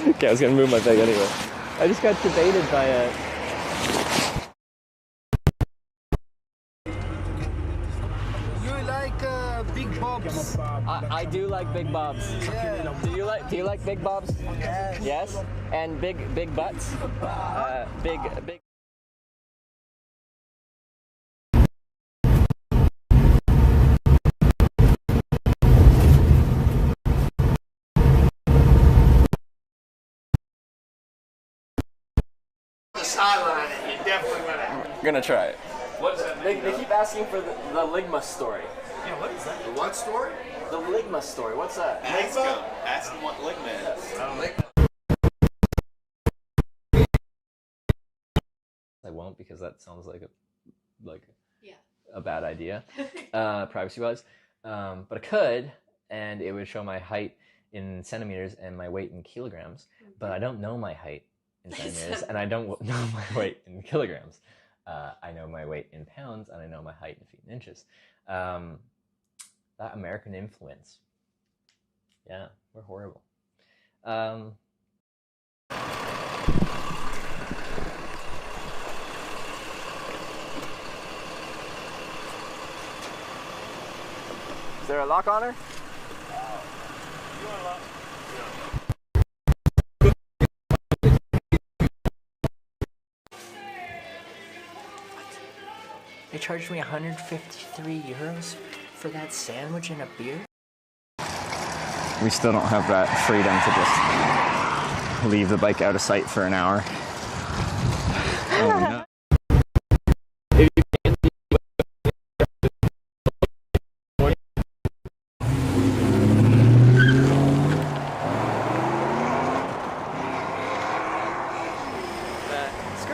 Okay, I was gonna move my bag anyway. I just got debated by a. You like big bobs? I do like big bobs. Yeah. Do you like big bobs? Yes. Yes. And big butts. Big. The sideline, you definitely want to. Gonna try it. What's that? They keep asking for the Ligma story. Yeah, what is that? The what story? The Ligma story. What's that? Ask him. Ask him what Ligma is. I won't because that sounds like a bad idea, privacy-wise. But I could, and it would show my height in centimeters and my weight in kilograms. But I don't know my height in centimeters, and I don't know my weight in kilograms. I know my weight in pounds, and I know my height in feet and inches. That American influence. Yeah, we're horrible. Is there a lock on her? They charged me 153 euros for that sandwich and a beer? We still don't have that freedom to just leave the bike out of sight for an hour. Oh no.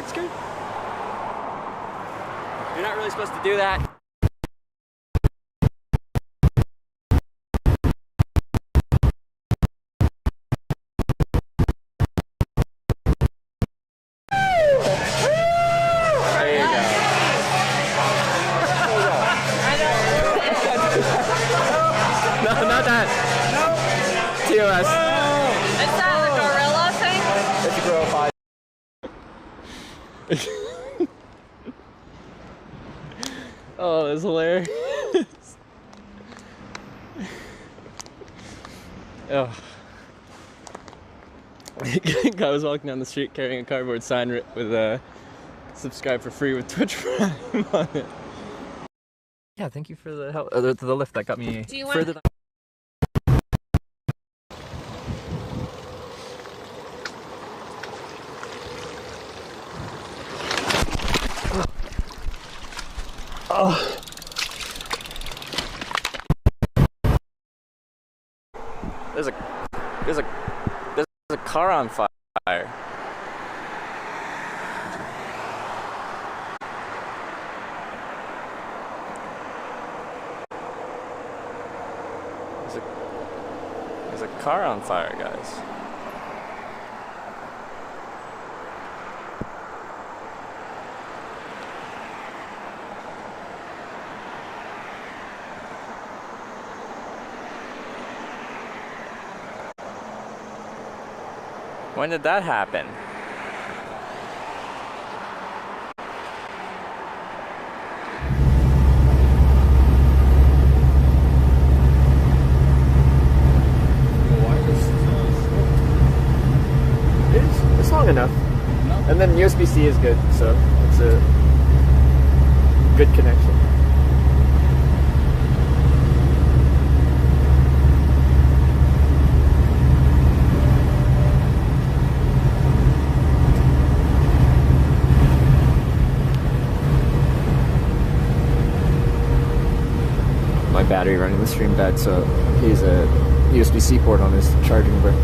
Skirt. You're not really supposed to do that. No, not that. No. TOS. Is that the gorilla thing? It's a gorilla 5. Oh, that's hilarious. Oh. Guy was walking down the street carrying a cardboard sign with subscribe for free with Twitch Prime on it. Yeah, thank you for the help. The lift that got me further. Oh. There's a car on fire. There's a car on fire, guys. When did that happen? It's long enough. And then USB-C is good, so it's a good connection. My battery running the stream bed, so he's a USB-C port on his charging brick.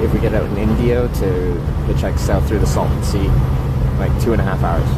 if we get out in Indio, to hitchhike south through the Salton Sea, like 2.5 hours.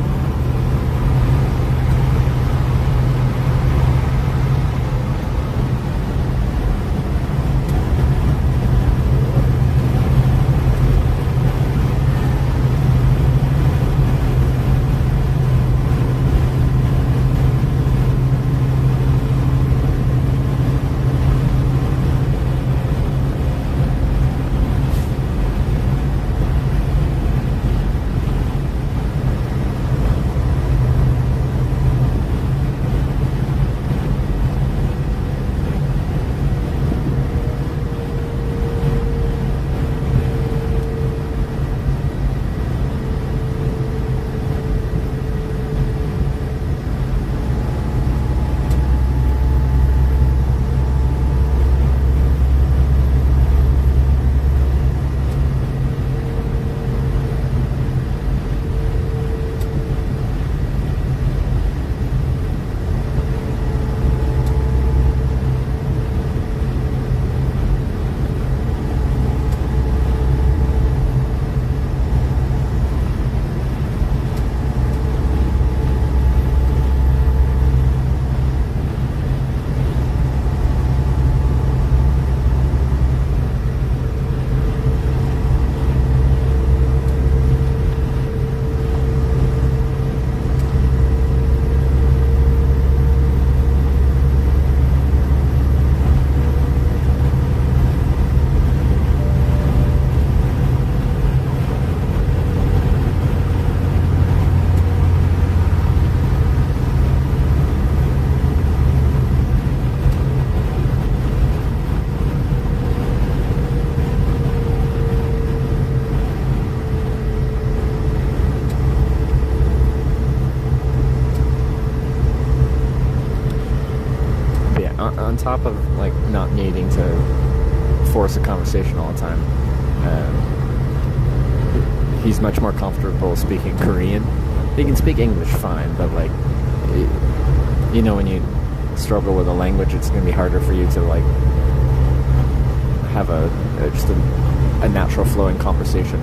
On top of like not needing to force a conversation all the time, he's much more comfortable speaking Korean. He can speak English fine, but like, you know, when you struggle with a language, it's going to be harder for you to like have just a natural flowing conversation.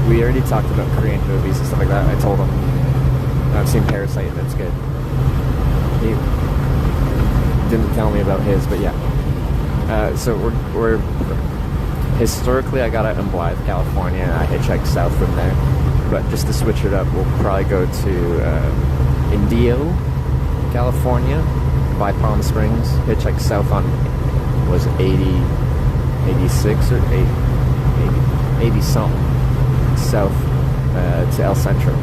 We already talked about Korean movies and stuff like that. I told him I've seen Parasite and it's good. He didn't tell me about his, but yeah. So we're historically, I got out in Blythe, California, and I hitchhiked south from there. But just to switch it up, we'll probably go to Indio, California, by Palm Springs. Hitchhike south on was 86 or 80 something south to El Centro.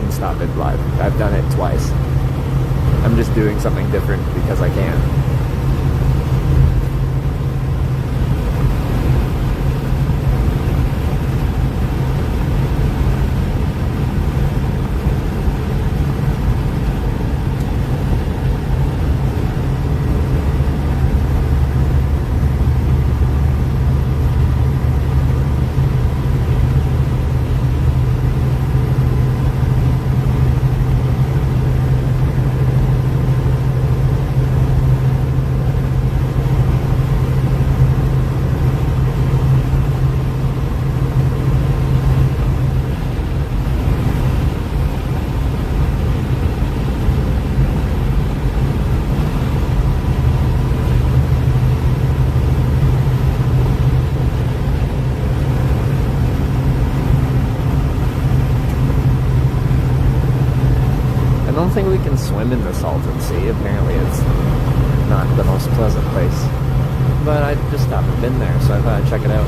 Stop at Blythe. I've done it twice. I'm just doing something different because I can. I don't think we can swim in the Salton Sea. Apparently it's not the most pleasant place. But I just haven't been there, so I thought I'd check it out.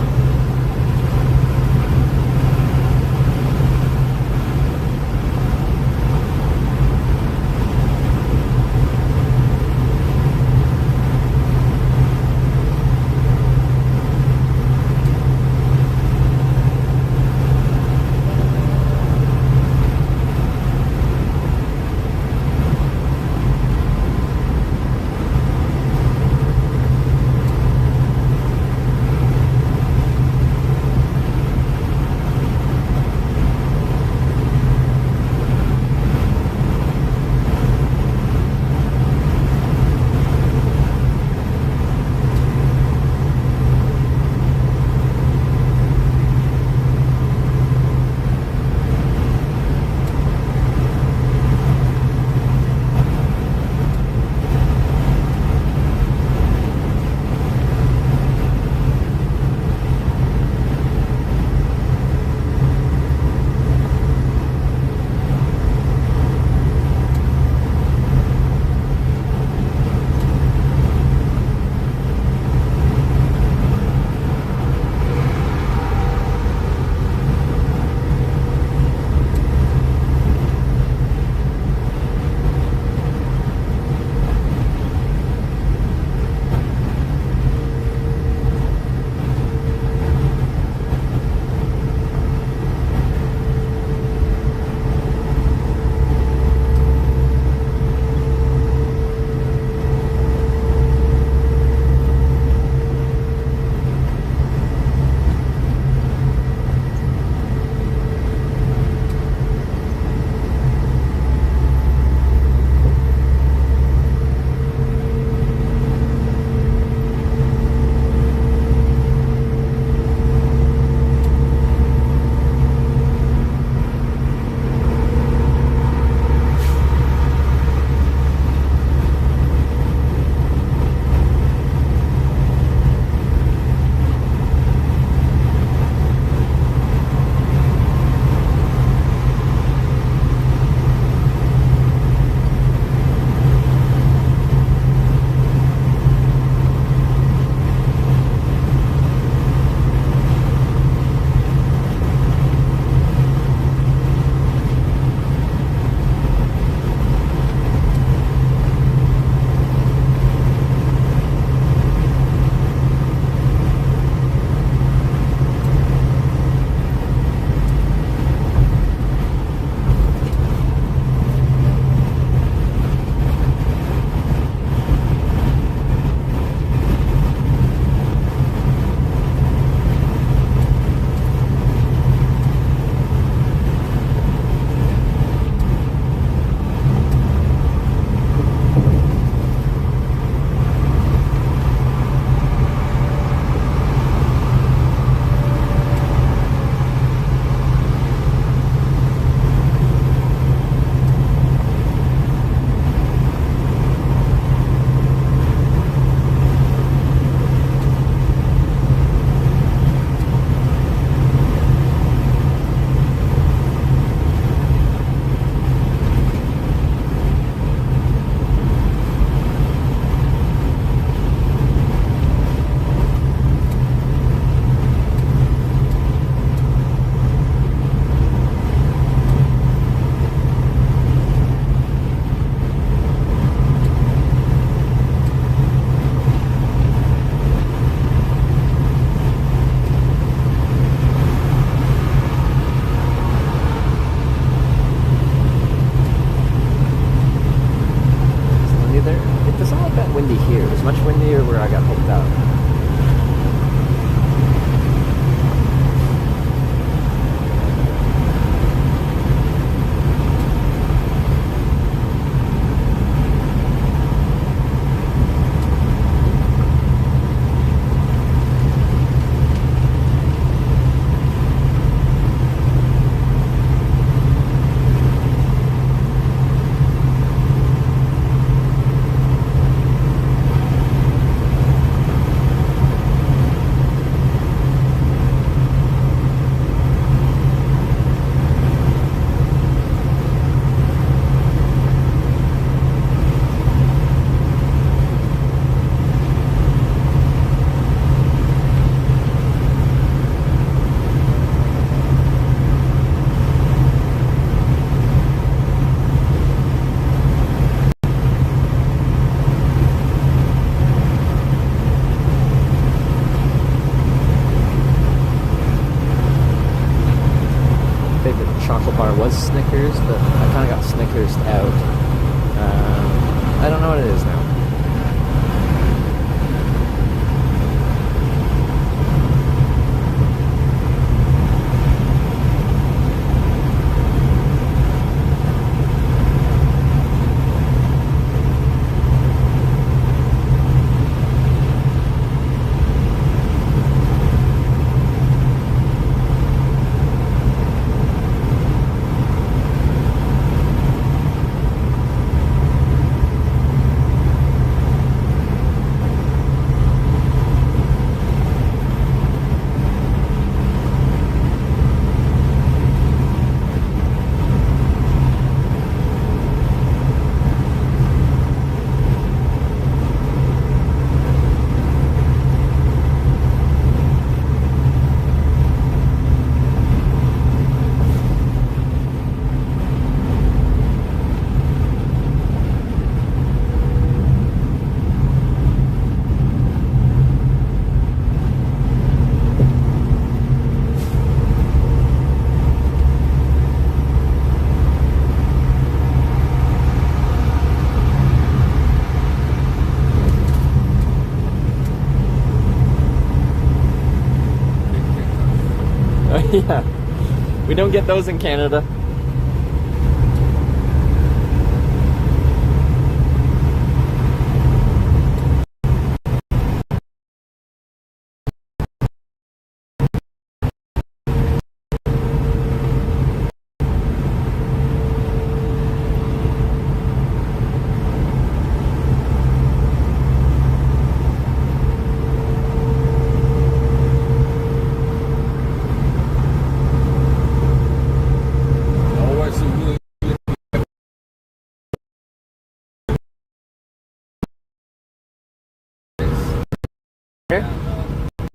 was Snickers, but I kind of got Snickers out. I don't know what it is now. Yeah, we don't get those in Canada.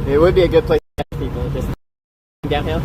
It would be a good place to have people just downhill.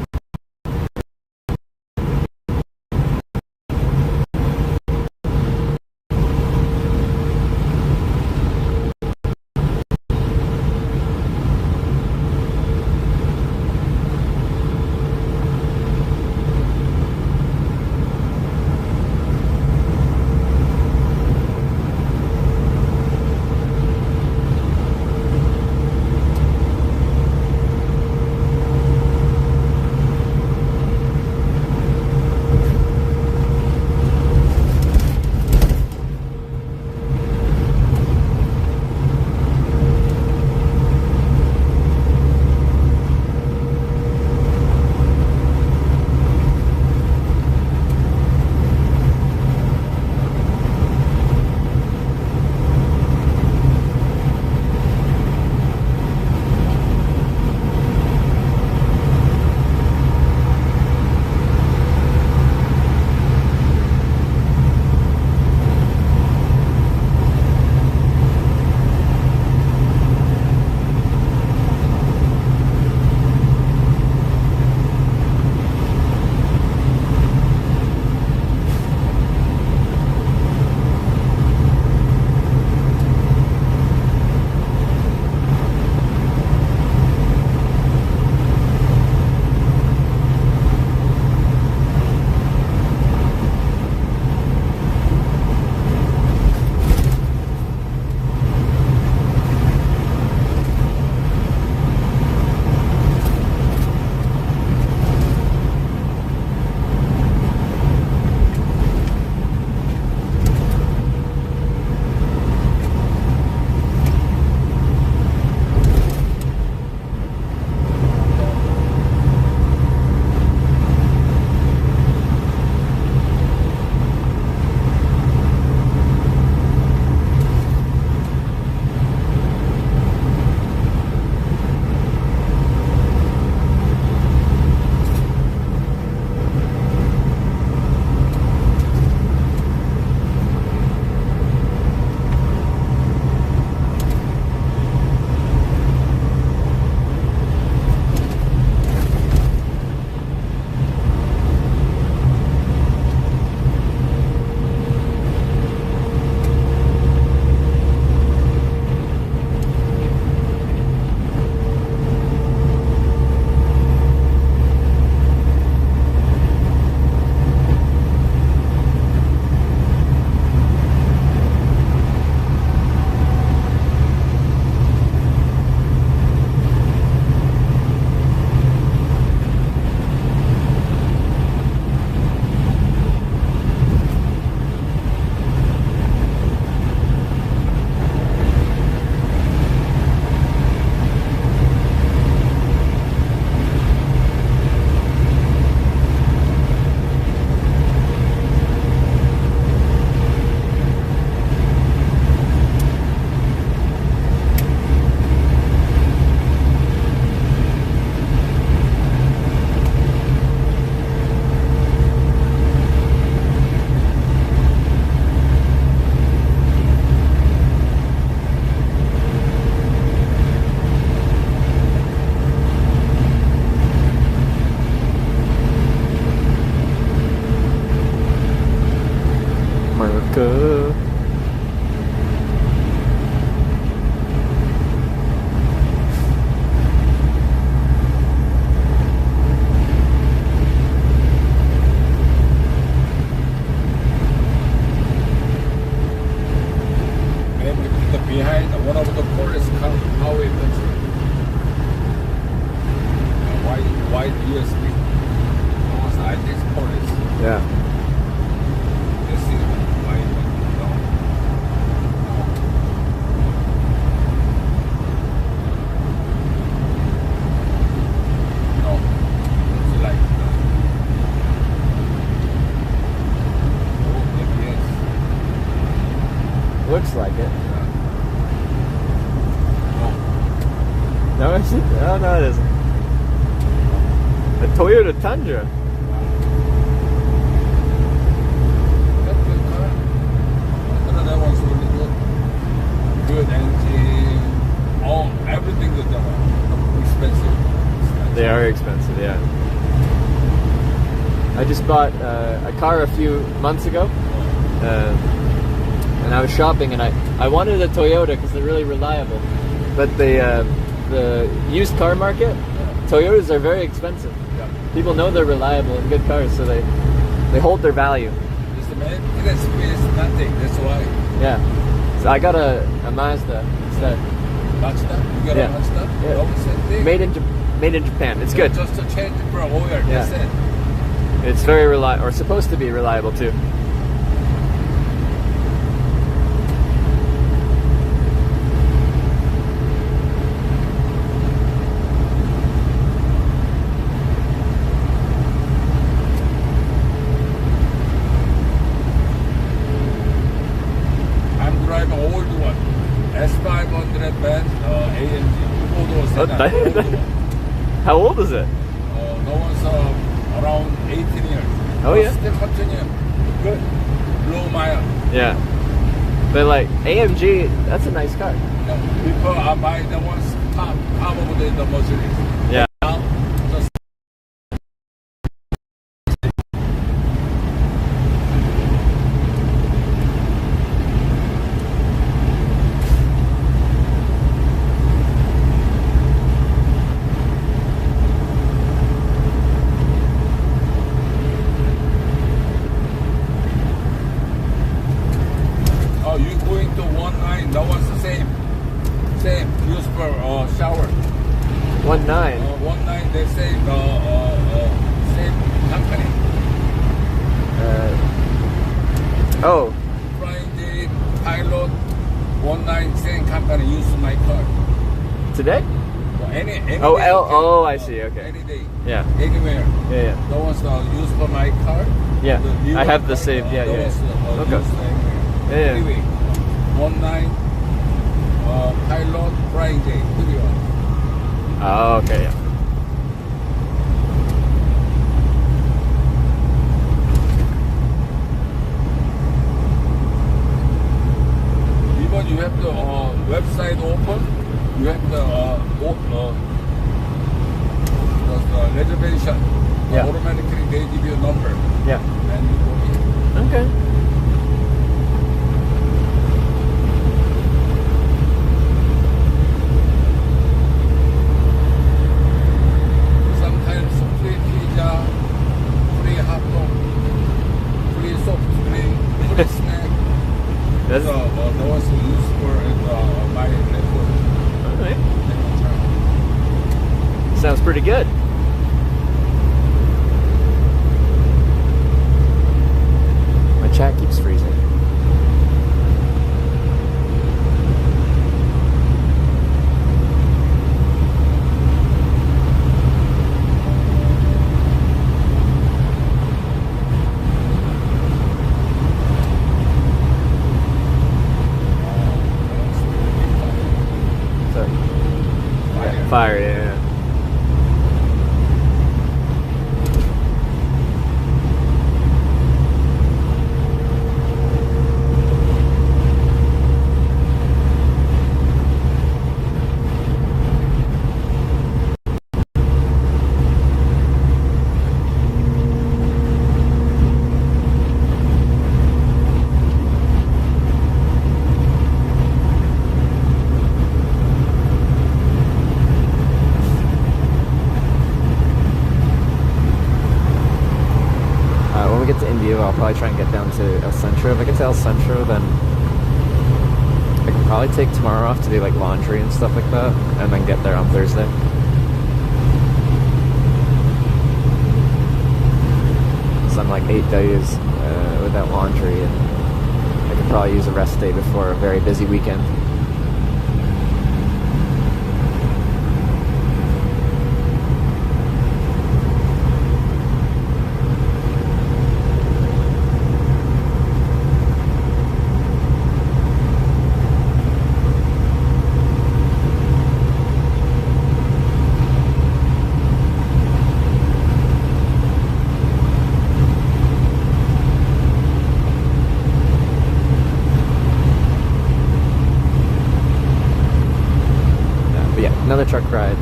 America. And behind one of the poorest highway country. White USB. Almost like this poorest. Yeah. This is white. No. It's like Looks like it. No, is it? Oh, no, it isn't. A Toyota Tundra. That one's really good. Good engine. All everything is expensive. They are expensive, yeah. I just bought a car a few months ago, and I was shopping, and I wanted a Toyota because they're really reliable. But the used car market, Toyotas are very expensive. People know they're reliable and good cars, so they hold their value. It's nothing. That's why. Yeah. So I got a Mazda instead. Mazda? You got a Mazda? Yeah. Oh, same thing. Made in Japan. It's good. Just to change it for oil. That's it. It's very reliable, or supposed to be reliable too. How old is it? No one's around 18 years. Oh, yeah? Still continue. Good. Low mile. Yeah. But like AMG, that's a nice car. People are buying the ones top of the Mercedes. Yeah. Shower. 1.9. 1.9. They say same company. Oh. Flying the pilot 1.9 same company use my car. Today? Well, any oh, I see. Okay. Any day. Yeah. Anywhere. Yeah. No one's used for my car. Yeah. I have the same. Yeah. No one's Okay. Yeah. Anyway, 1.9. Pilot Friday, Oh, okay, yeah. Even you have the website open, you have the reservation. Yeah. Automatically they give you a number. Yeah. And you go in. Okay. That's the ones we use for my network. Alright. Sounds pretty good. My chat keeps freezing. Fire, yeah. I'll probably try and get down to El Centro. If I get to El Centro, then I can probably take tomorrow off to do like laundry and stuff like that, and then get there on Thursday. So I'm like 8 days without laundry, and I could probably use a rest day before a very busy weekend. Another truck ride,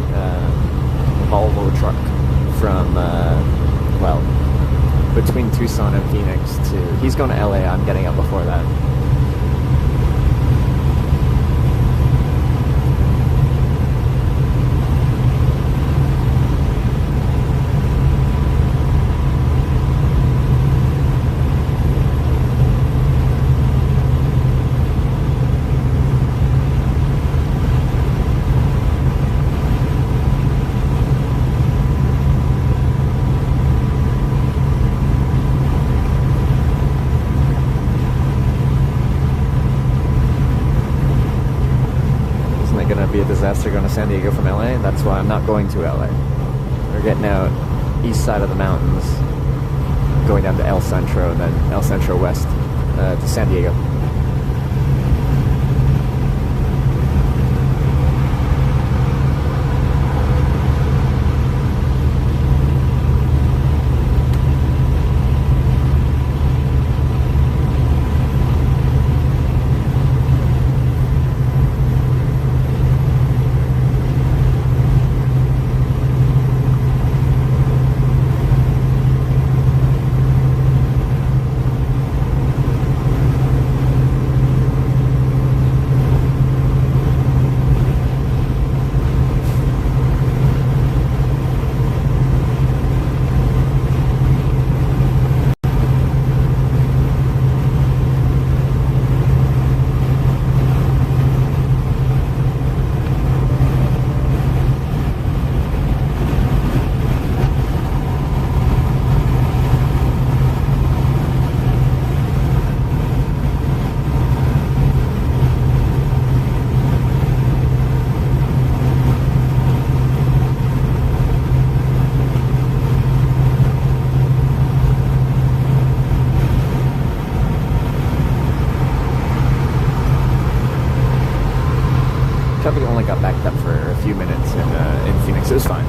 Volvo truck from, well, between Tucson and Phoenix to, he's going to LA, I'm getting up before that. Be a disaster going to San Diego from LA. That's why I'm not going to LA. We're getting out east side of the mountains, going down to El Centro, and then El Centro west to San Diego. Traffic only got backed up for a few minutes in Phoenix. It was fine.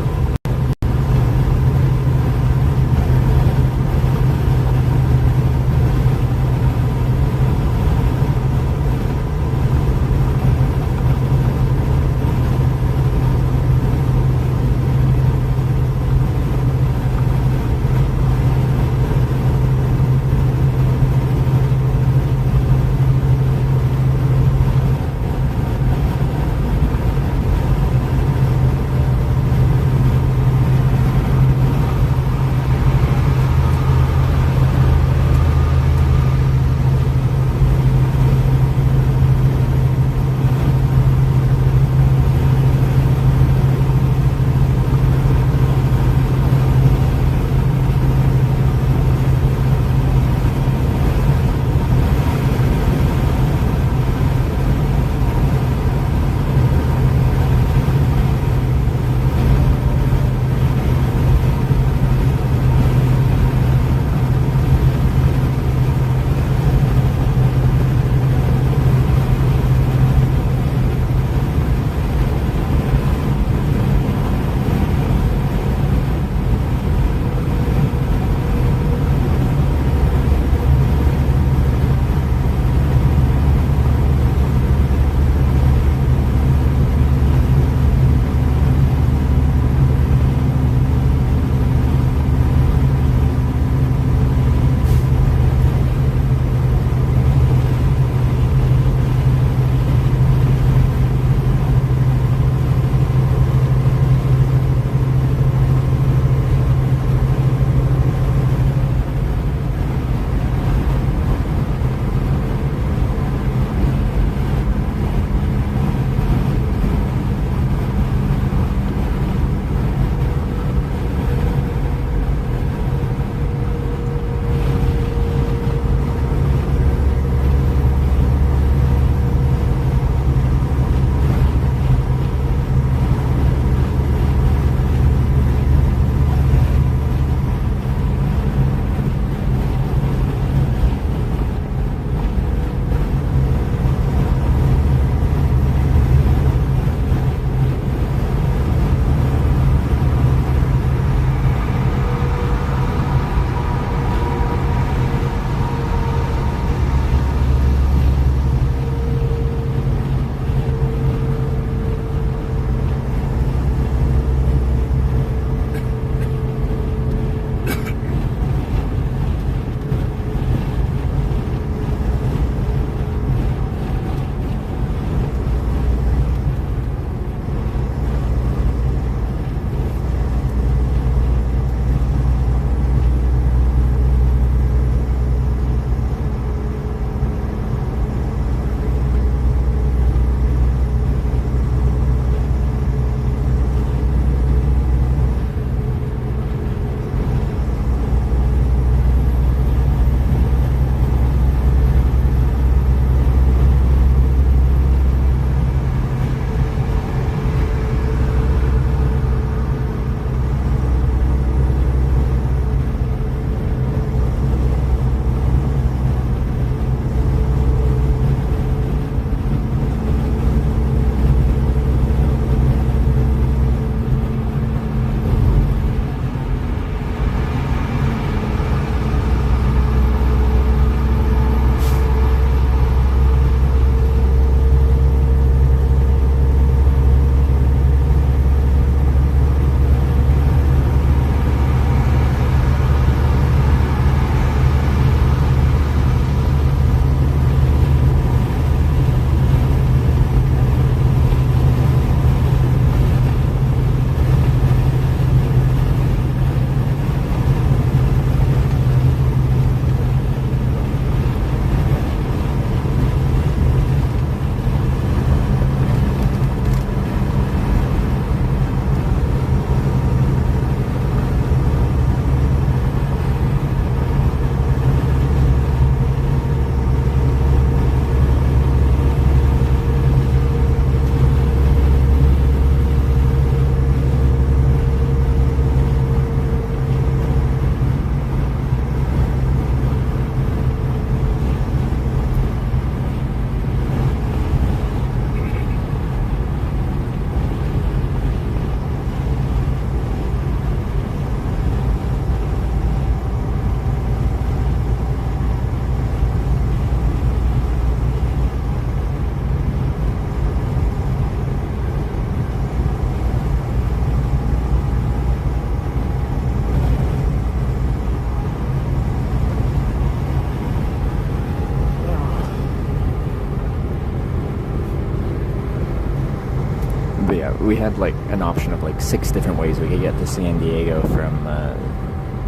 we had like an option of like 6 different ways we could get to San Diego from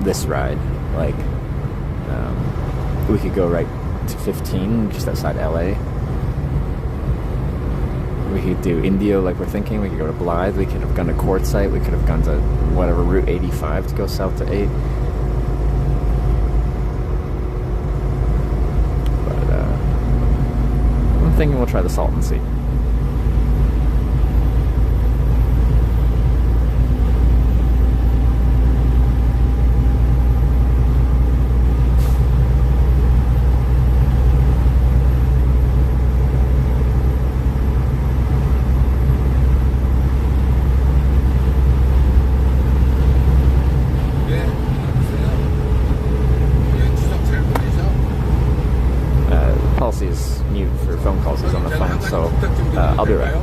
this ride. Like, we could go right to 15, just outside LA. We could do Indio like we're thinking. We could go to Blythe. We could have gone to Quartzsite. We could have gone to whatever, Route 85 to go south to 8. But I'm thinking we'll try the Salton Sea. Policy is mute for phone calls. He's on the phone, so I'll be right.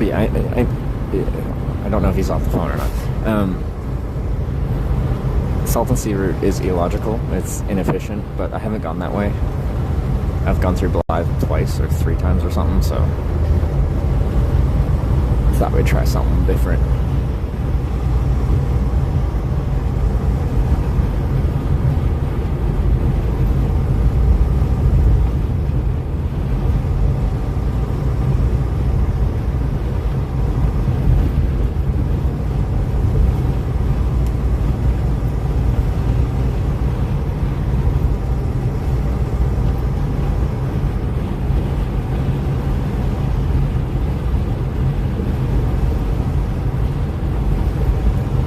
But yeah, I don't know if he's off the phone or not. Salton Sea route is illogical. It's inefficient, but I haven't gone that way. I've gone through Blythe twice or 3 times or something, so I thought we'd try something different.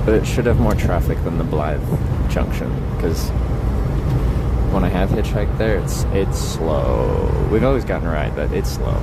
But it should have more traffic than the Blythe junction, because when I have hitchhiked there, it's slow. We've always gotten a ride, but it's slow.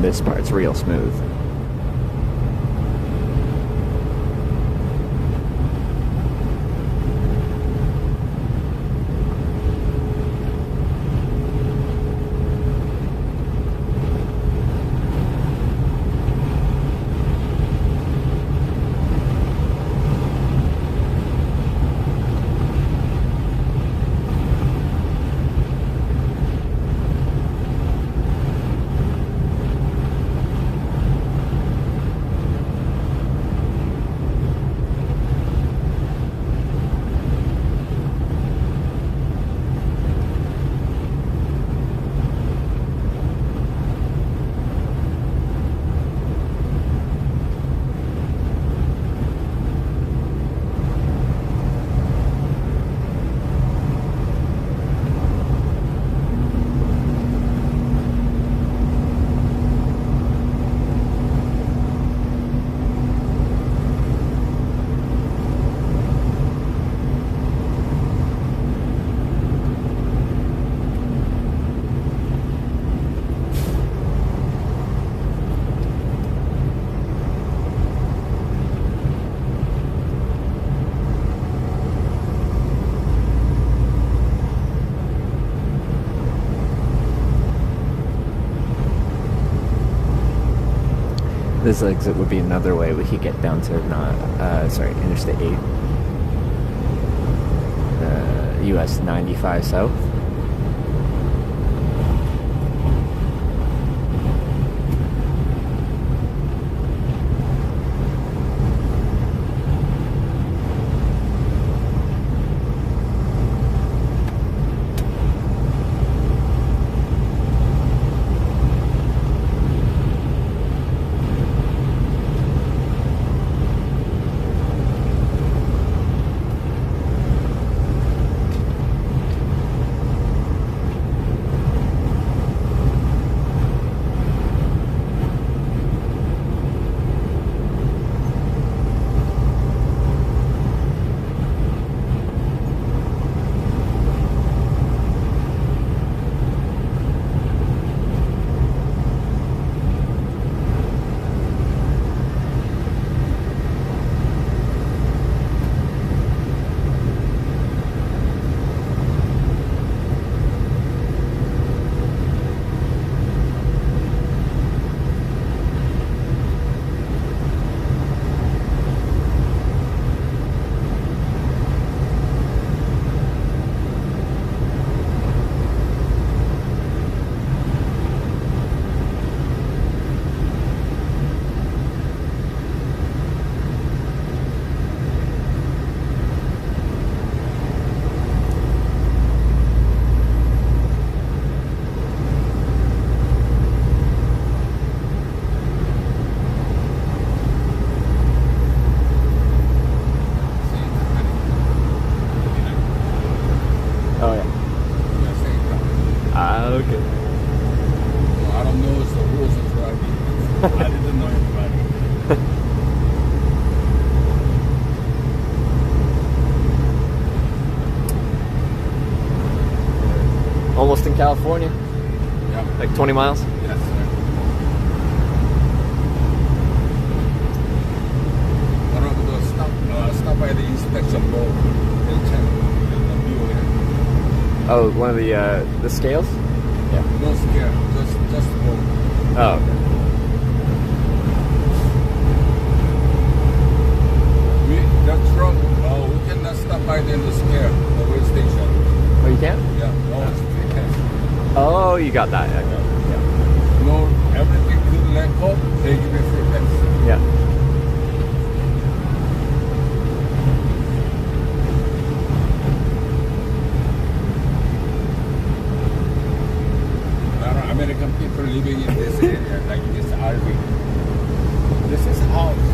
This part's real smooth. This exit would be another way we could get down to Interstate 8. US 95 South. Almost in California. Yeah. Like 20 miles? Yes, sir. One of the stop by the inspection board. They check the view here. Oh, one of the scales? Yeah. No scale, just board. Oh, okay. The truck, we cannot stop by the scale, the way station. Oh, you can't? Yeah, no, it's free cash. Oh, you got that. Okay. Yeah. No, everything you let go, they give you free cash. Yeah. American people living in this area, like this RV. This is house.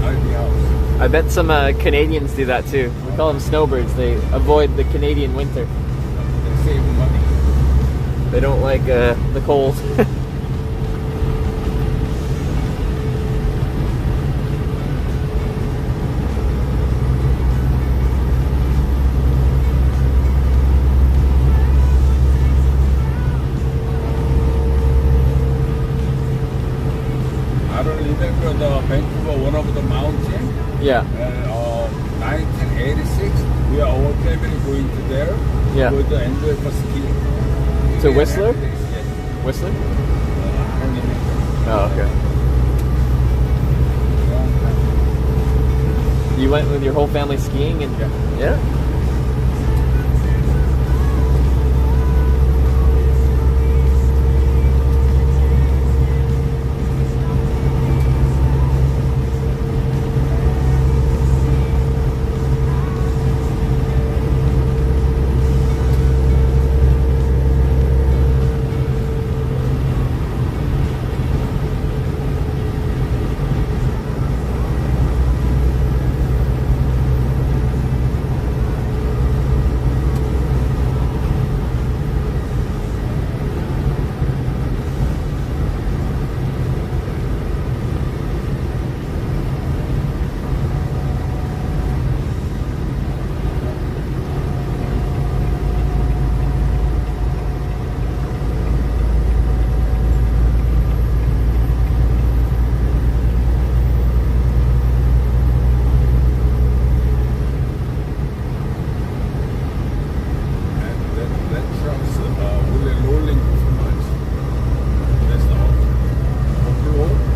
RV house. I bet some Canadians do that too. We call them snowbirds. They avoid the Canadian winter. They save money. They don't like the cold. Yeah. And 1986, we are all family going to there. Yeah. With the enjoy for skiing. To Whistler? Yes. Whistler? Oh, okay. You went with your whole family skiing and yeah?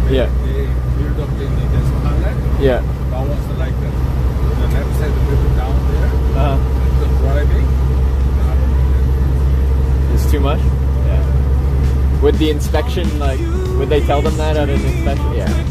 Yeah. They build up in the Highland. Yeah. That was like the left side of the river down there. The driving. It's too much? Yeah. With the inspection, like, would they tell them that at an inspection? Yeah.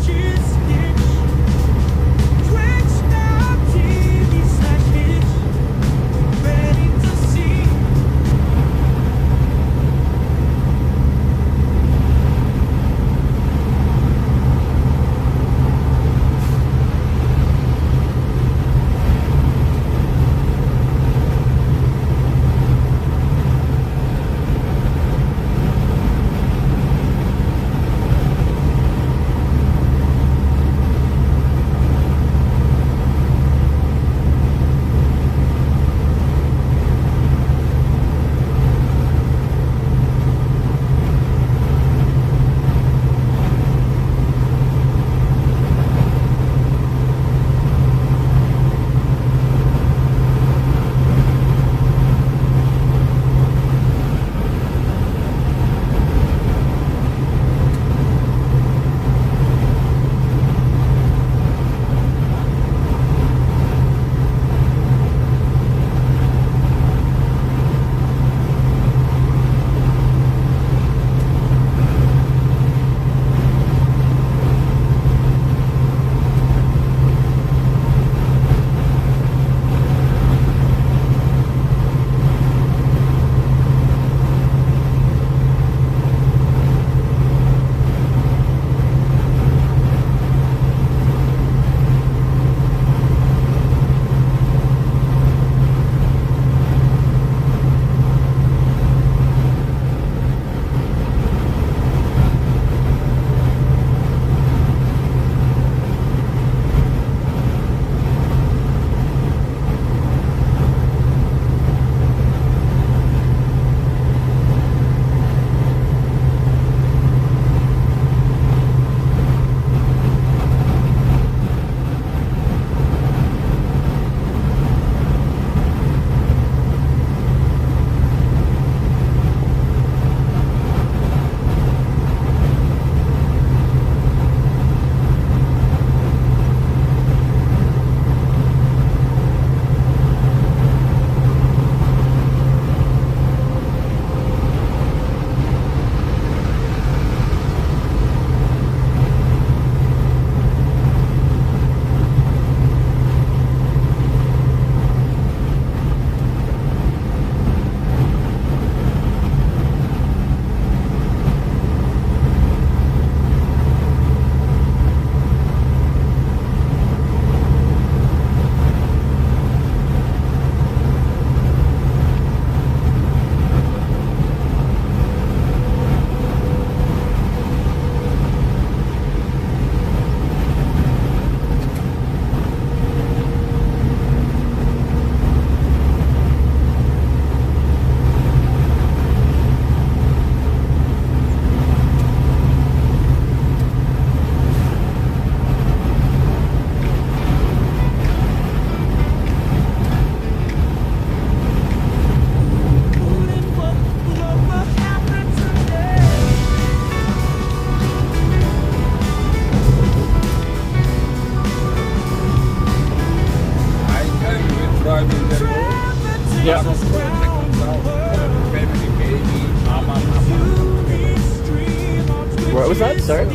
Sorry?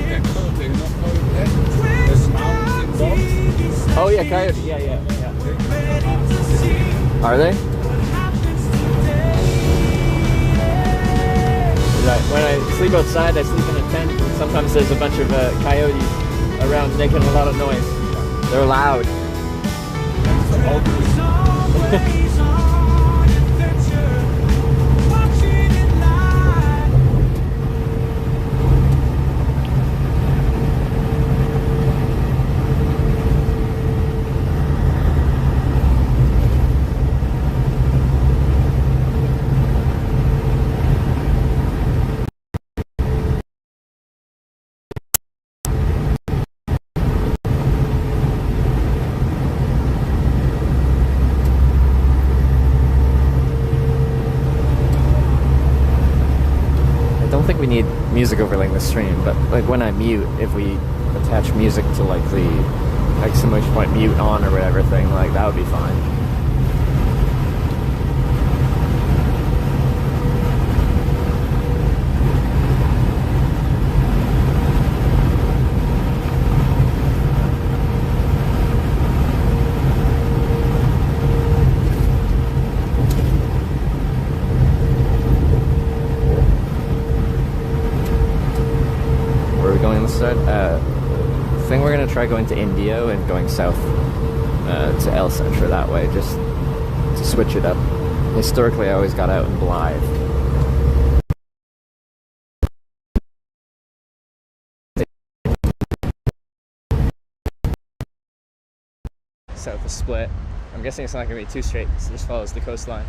Oh yeah, coyote. Yeah. Are they? When I sleep outside, I sleep in a tent. Sometimes there's a bunch of coyotes around making a lot of noise. They're loud. We need music overlaying the stream, but like when I mute, if we attach music to like the exclamation point mute on or whatever thing, like that would be fine. I think we're going to try going to Indio and going south to El Centro that way, just to switch it up. Historically, I always got out in Blythe. South of Split. I'm guessing it's not going to be too straight, because it just follows the coastline.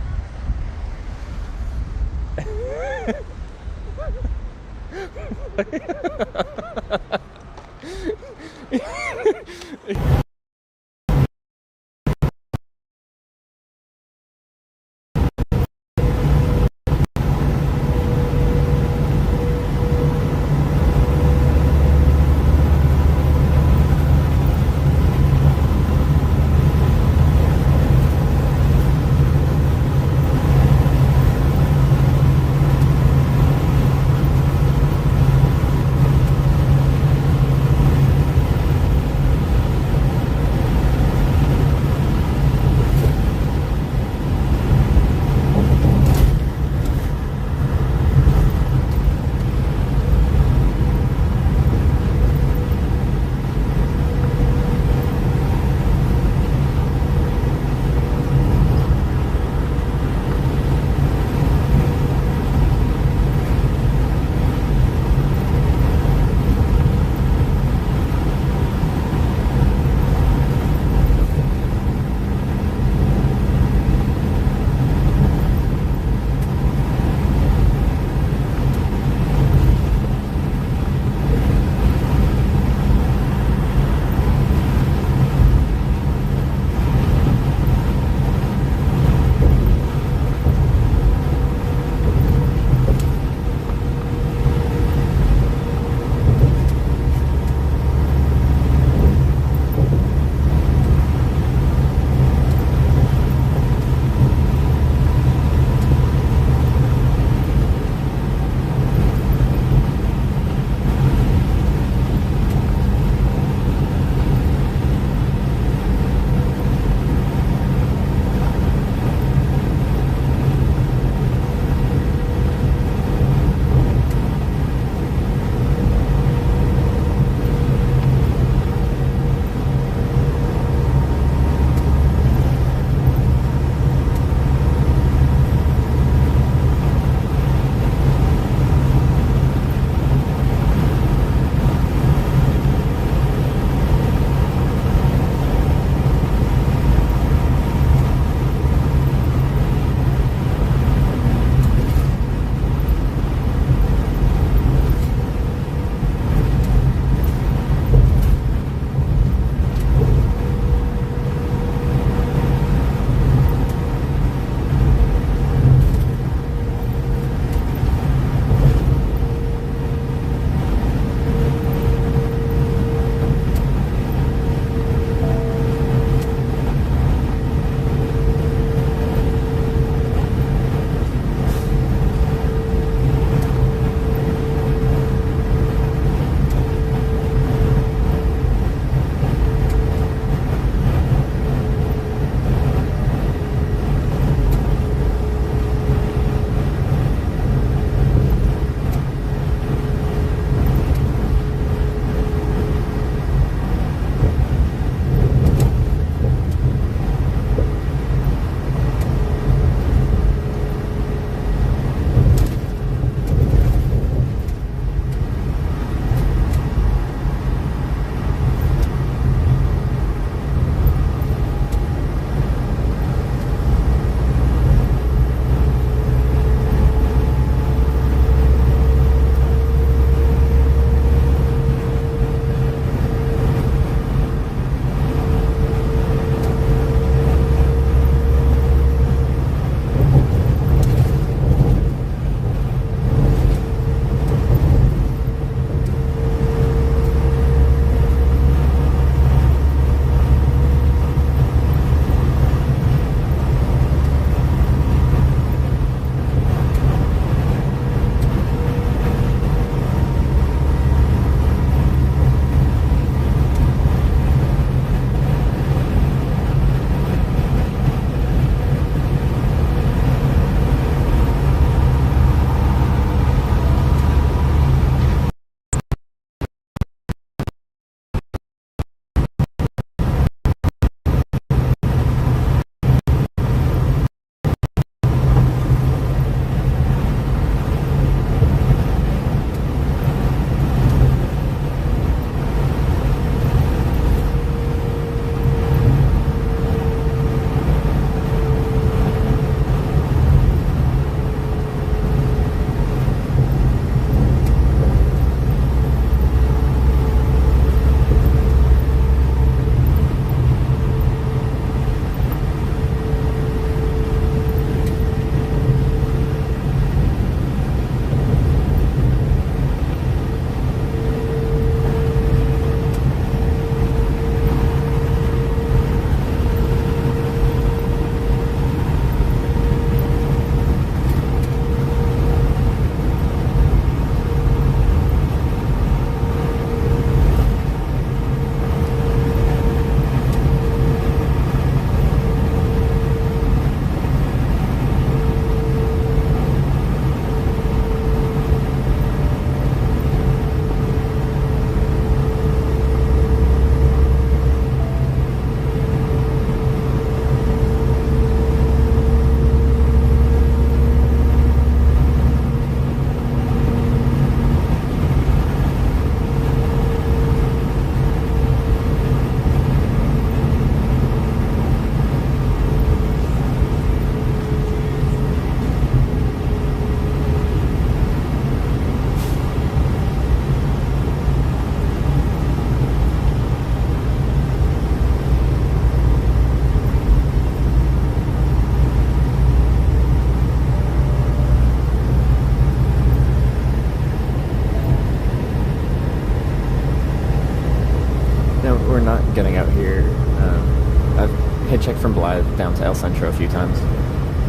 down to El Centro a few times,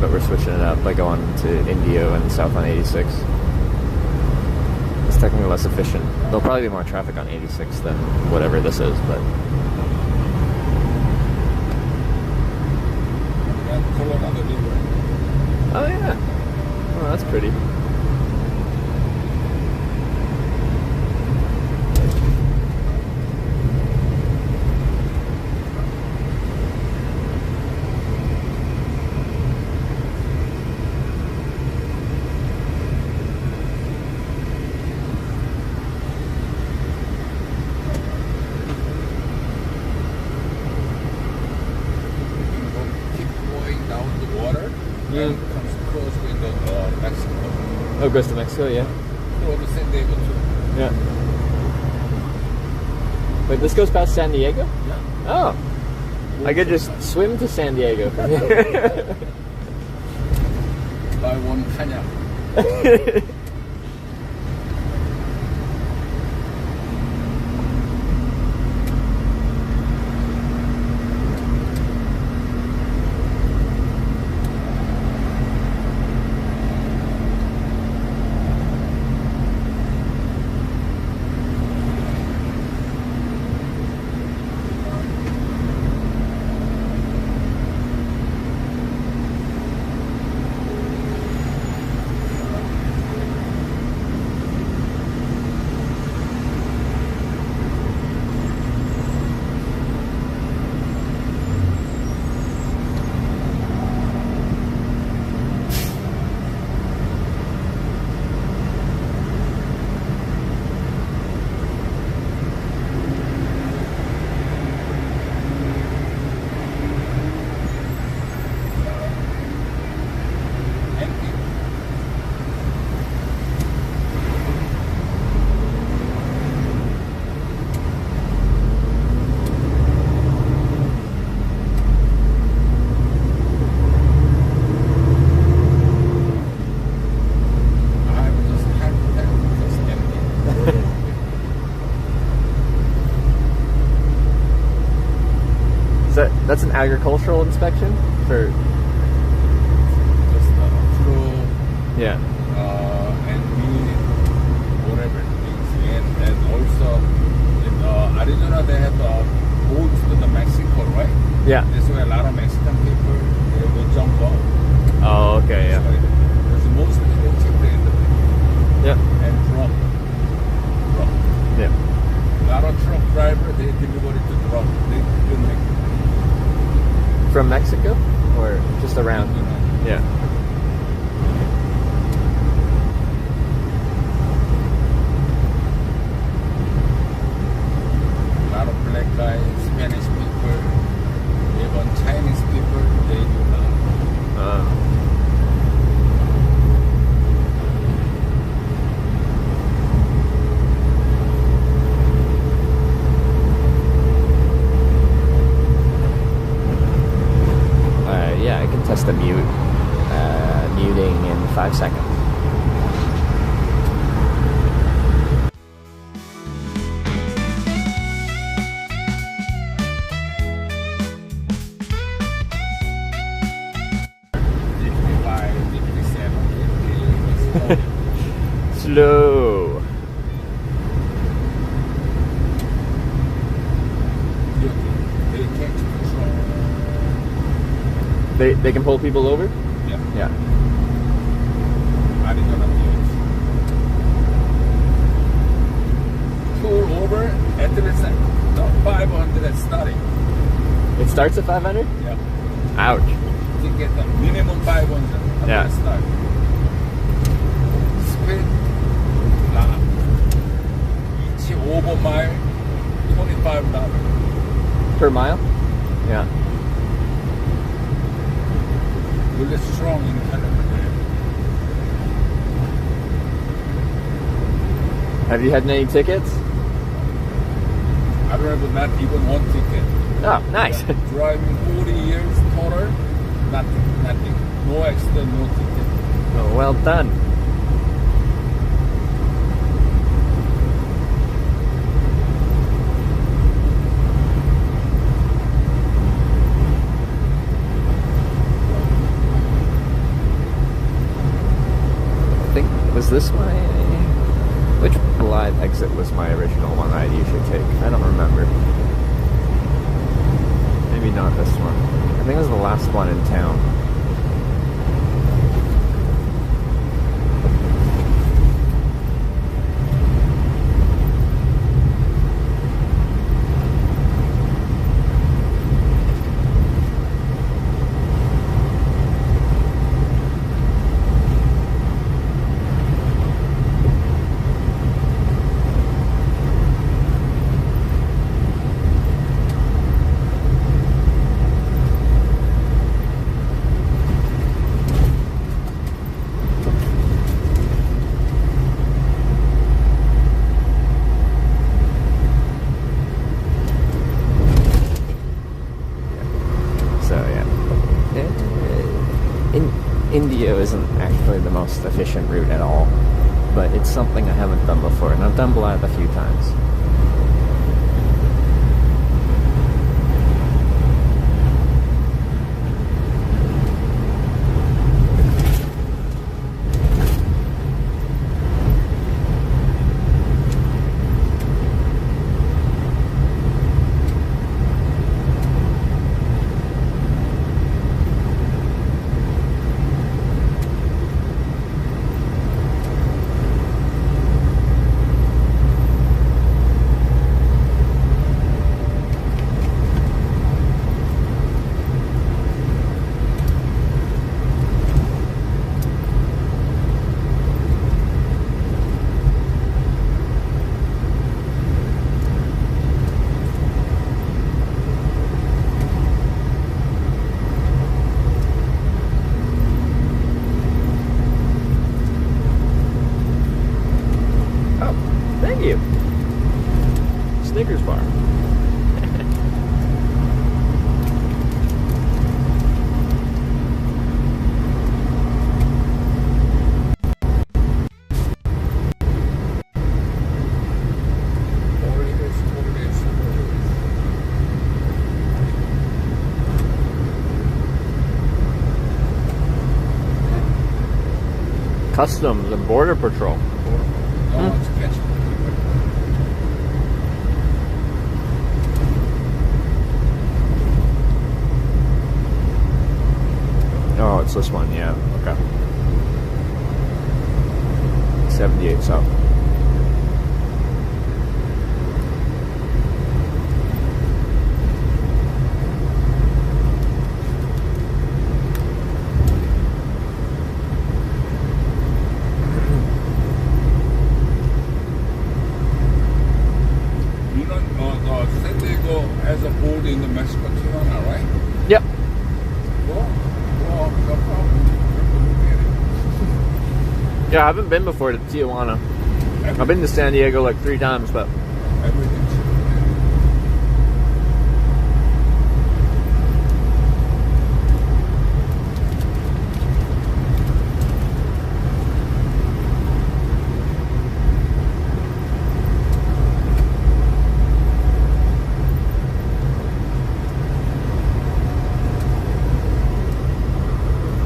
but we're switching it up by going to Indio and south on 86. It's technically less efficient. There'll probably be more traffic on 86 than whatever this is, but... Oh yeah. Oh, that's pretty. Oh, goes to Mexico, yeah. Or to San Diego too. Yeah. Wait, this goes past San Diego? Yeah. Oh. I could just swim to San Diego. Buy one kayak. That's an agricultural inspection for. Just flow. Yeah. And meat, whatever it is. And also in Arizona they have boats to the Mexico, right? Yeah. That's why a lot of Mexican people they will jump off. Oh, okay, yeah. There's mostly the cheaper in the yeah. And truck. Yeah. A lot of truck driver they deliver it to truck. They don't make it. From Mexico or just around? Yeah. A lot of black guys, Spanish people, even Chinese people, they do that. Yeah, I can test the muting in 5 seconds. Slow. They can pull people over? Yeah. Yeah. I didn't know pull over at the 500 starting. It starts at 500? Yeah. Ouch. You get the minimum 500 at yeah. the start. Speed each over mile $25 per mile. Yeah. Really strong in California. Have you had any tickets? I don't have not even one ticket. Oh, nice. Driving 40 years total, nothing. No accident, no ticket. Oh, well done. Was this my... Which Blythe exit was my original one I'd usually take? I don't remember. Maybe not this one. I think it was the last one in town. Indio isn't actually the most efficient route at all, but it's something I haven't done before, and I've done Blythe a few times. Snickers bar. Customs and Border Patrol. Oh, it's this one, yeah. Okay. 78 South. San Diego has a board in the Mexico, Tijuana, right? Yep. Yeah, I haven't been before to Tijuana. I've been to San Diego like 3 times, but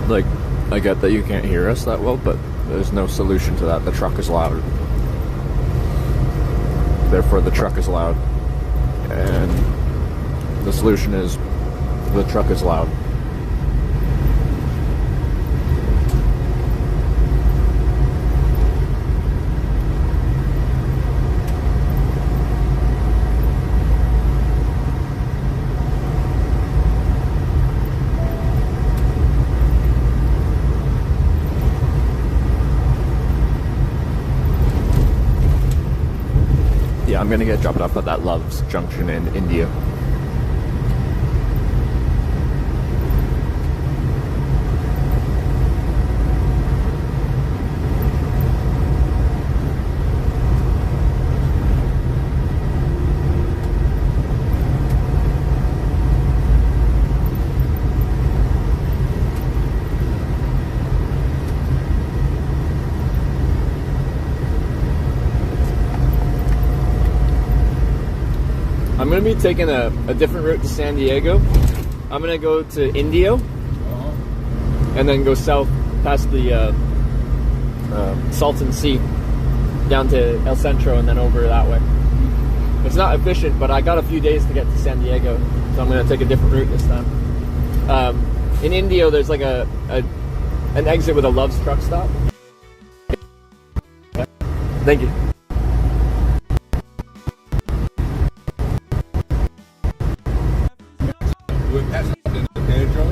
like, I get that you can't hear us that well, but there's no solution to that. The truck is loud. Therefore, the truck is loud. And the solution is the truck is loud. Yeah, I'm gonna get dropped off at that Love's Junction in India. I'm going to be taking a different route to San Diego. I'm going to go to Indio and then go south past the Salton Sea down to El Centro and then over that way. It's not efficient, but I got a few days to get to San Diego, so I'm going to take a different route this time. In Indio, there's like an exit with a Love's truck stop. Thank you. We passed the Pedro,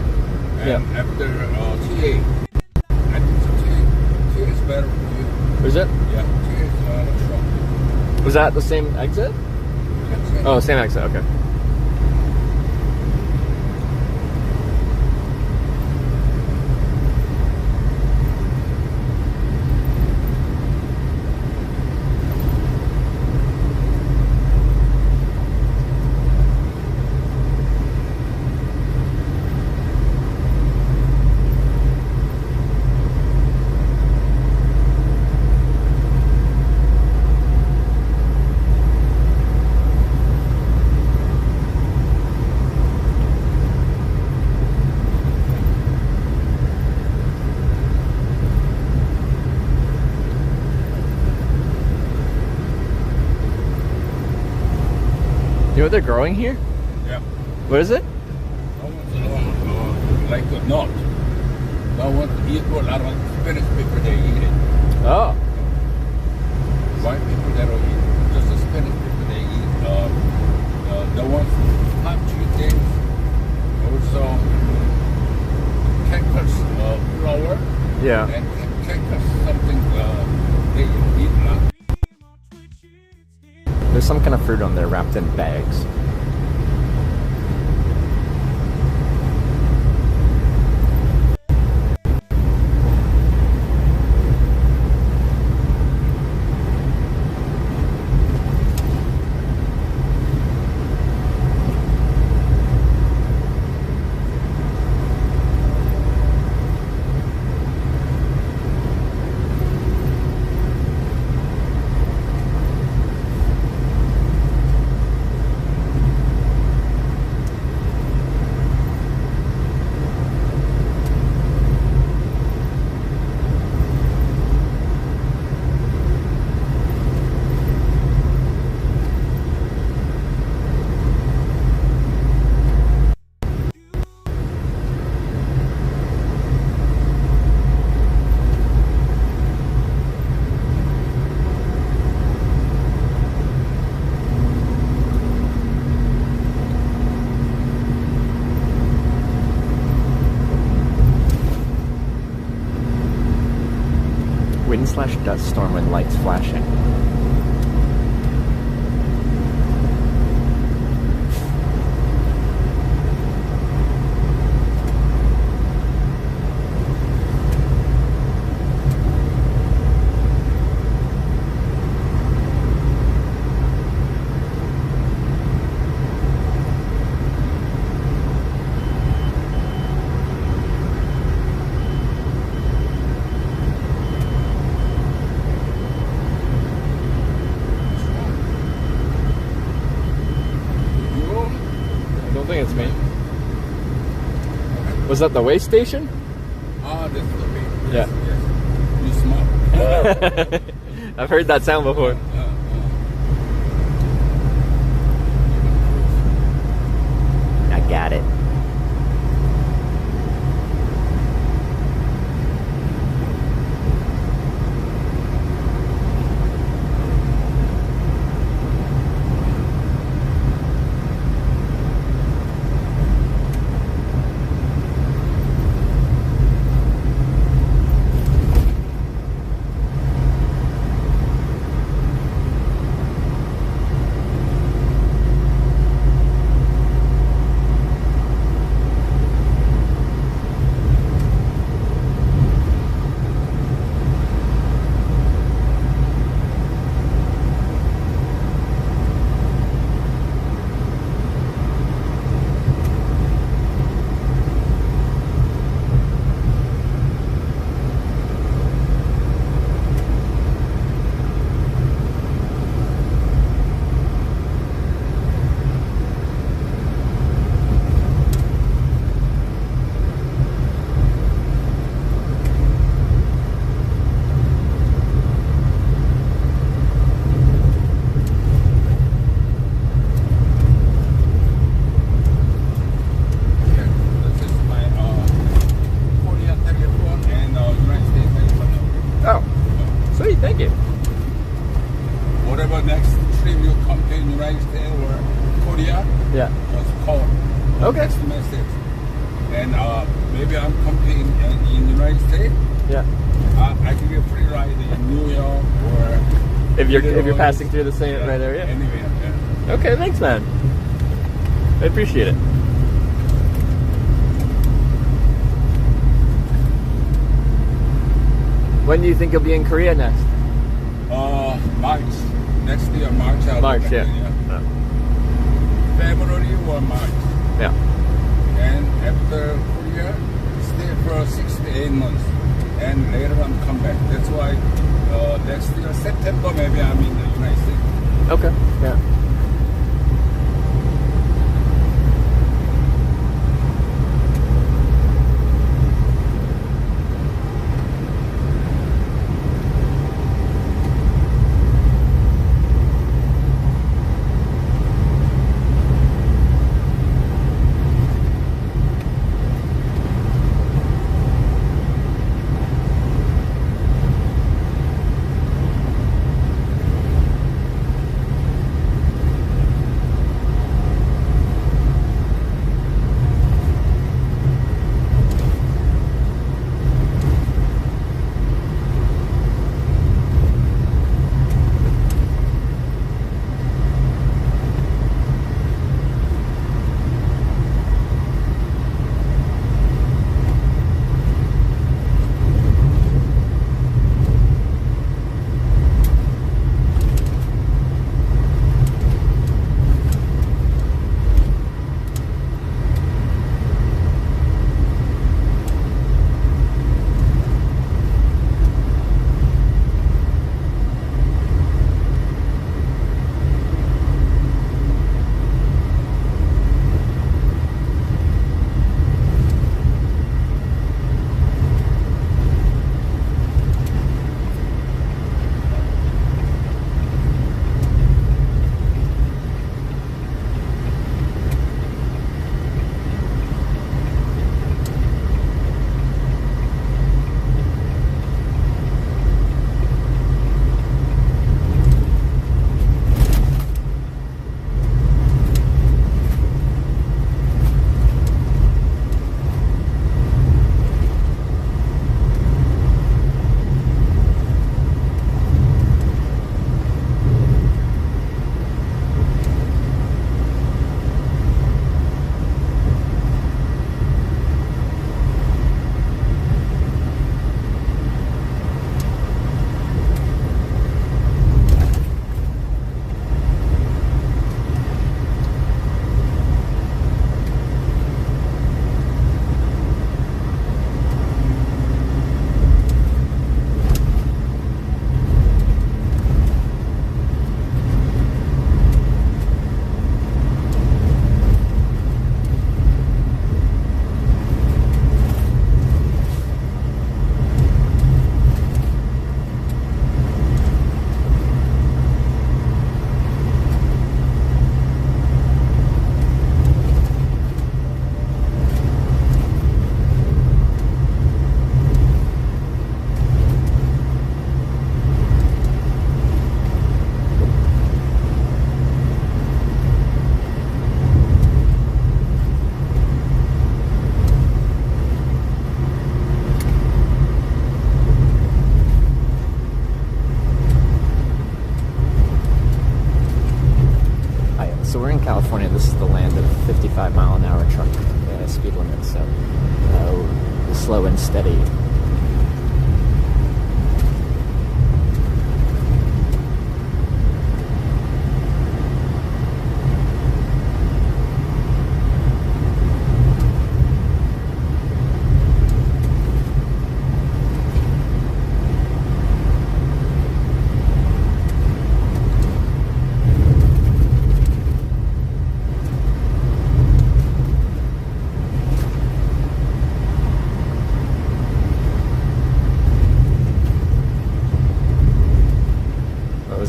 and after TA, I think so TA is better for you. Is it? Yeah, TA is short. Was that the same exit? Oh, same exit, okay. You know what they're growing here? Yeah. What is it? Like a nut. Don't want to eat what I don't Spanish people they eat it. Oh. White people they don't eat it. Just the Spanish people they eat the ones punchy things. Also cactus flower. Yeah. And cactus something they eat a lot. There's some kind of fruit on there wrapped in bags. Wind/dust storm with lights flashing. It's me. Was that the way station? Oh, this is the way. Yes, yeah. You smoke. I've heard that sound before. I got it. whatever next trip you come to United States or Korea, Yeah. just call. Okay. Text message. And maybe I'm coming in United States. Yeah. I give you a free ride in New York or If you're passing through the same right area. anywhere. Yeah. Okay, thanks, man. I appreciate it. When do you think you'll be in Korea next? March. Next year, March. I'll March, go back yeah. there, February or March. Yeah. And after Korea, stay for 6 to 8 months. And later on come back. That's why next year, September, maybe I'm in the United States. Okay. Yeah. California, this is the land of 55-mile-an-hour truck speed limit, so slow and steady.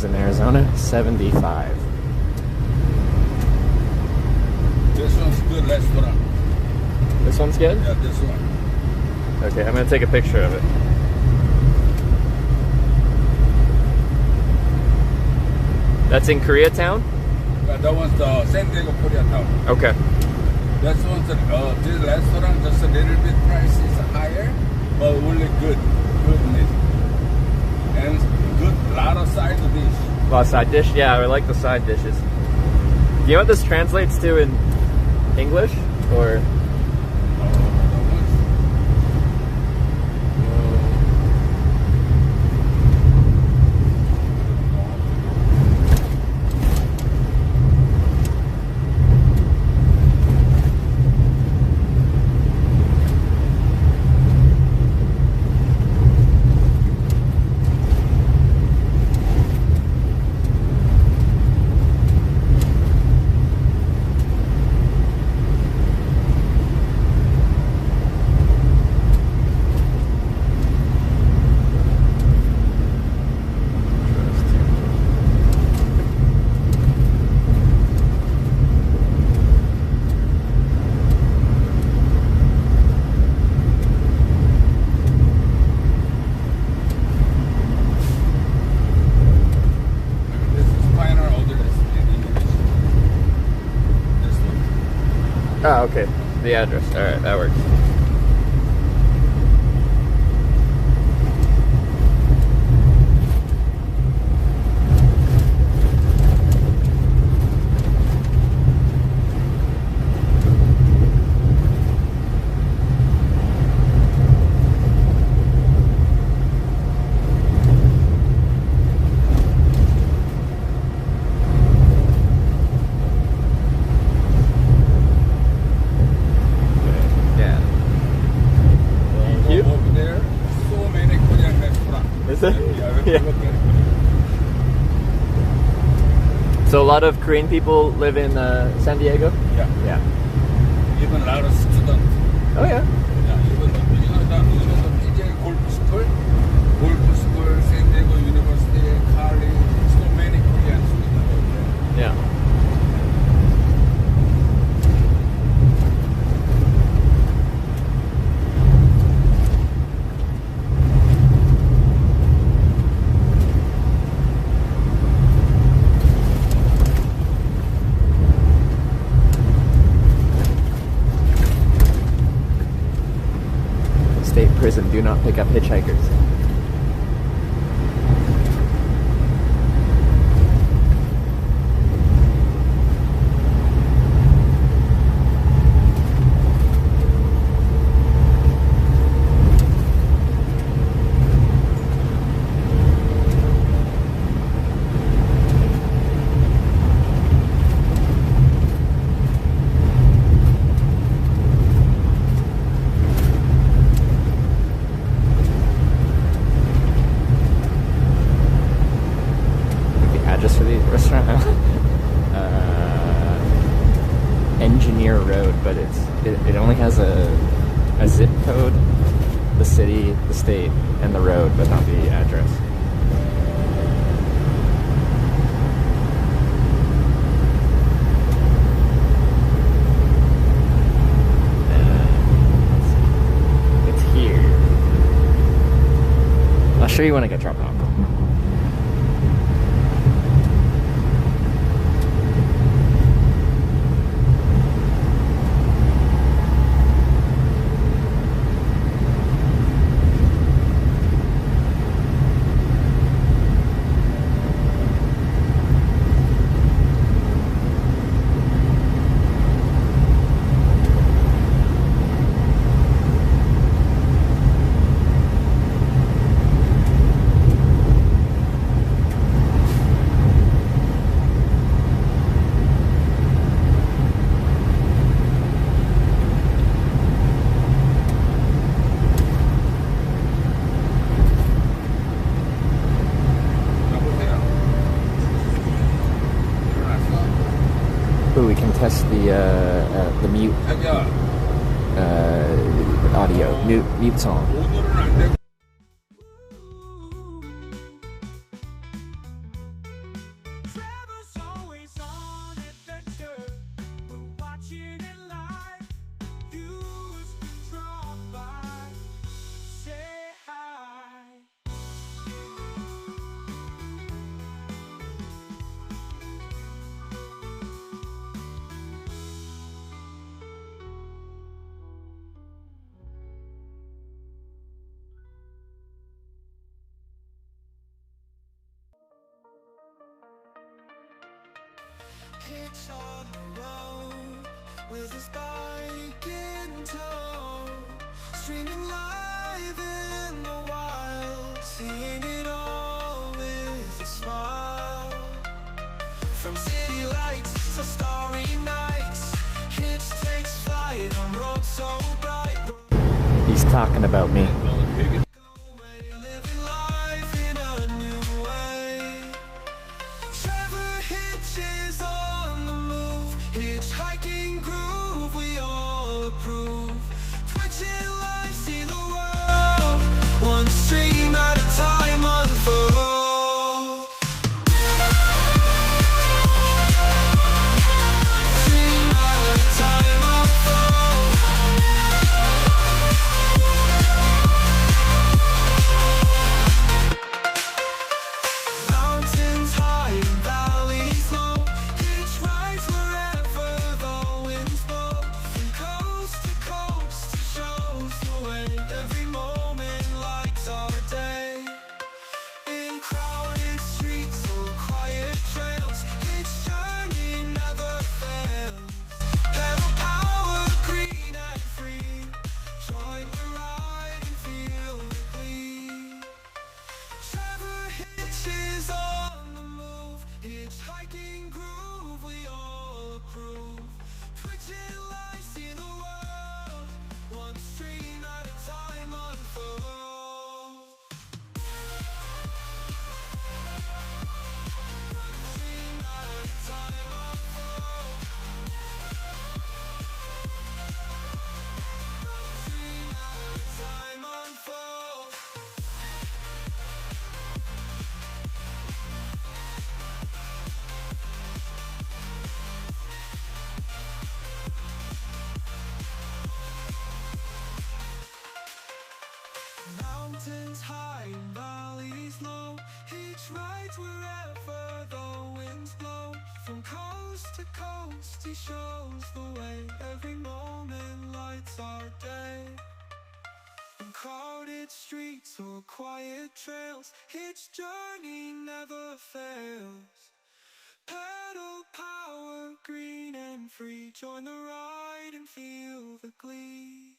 In Arizona, 75. This one's good restaurant. This one's good? Yeah, this one. Okay, I'm gonna take a picture of it. That's in Koreatown? That one's the San Diego Koreatown. Okay. That one's this restaurant just a little bit price is higher, but really good meat. And good, lot of side dish. A lot of side dish? Yeah, I like the side dishes. Do you know what this translates to in English? Or... Oh, okay. The address. Alright, that works. So a lot of Korean people live in San Diego? Yeah. Yeah. Even a lot of students. Oh yeah? Yeah, even the PJ Golf School, San Diego University, college, so many Korean students out there. Yeah. State prison, do not pick up hitchhikers. For the restaurant, Engineer Road, but it only has a zip code, the city, the state, and the road, but not the address. It's here. I'll show you when I get dropped off. Ooh, we can test the mute audio, mute song. hitch on the road with his bike in tow, streaming live in the wild, seeing it all with a smile. From city lights to starry nights, Hitch takes flight on roads so bright. He's talking about me. Living life in a new way. Trevor Hitch is on the move. Hitchhiking groove, we all approve. Twitching live, see the world one stream at a time unfold. Hitchhiking groove, we all approve. Twitching live, see the world one stream at a time unfold. One stream at a time unfold. One stream at a time unfold. Mountains high and valleys low, Hitch rides wherever the winds blow. From coast to coast, he shows the way. Every moment lights our day. In crowded streets or quiet trails, Hitch journey never fails. Pedal power, green and free. Join the ride and feel the glee.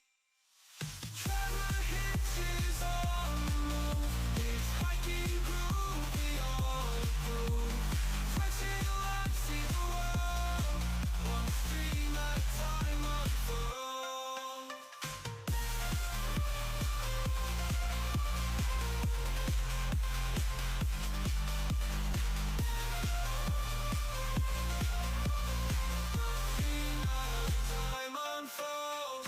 Trevor Hitch is on the move. Hitchhiking groove, we all approve. Twitching live, see the world one stream at a time unfold. One stream at a time unfold.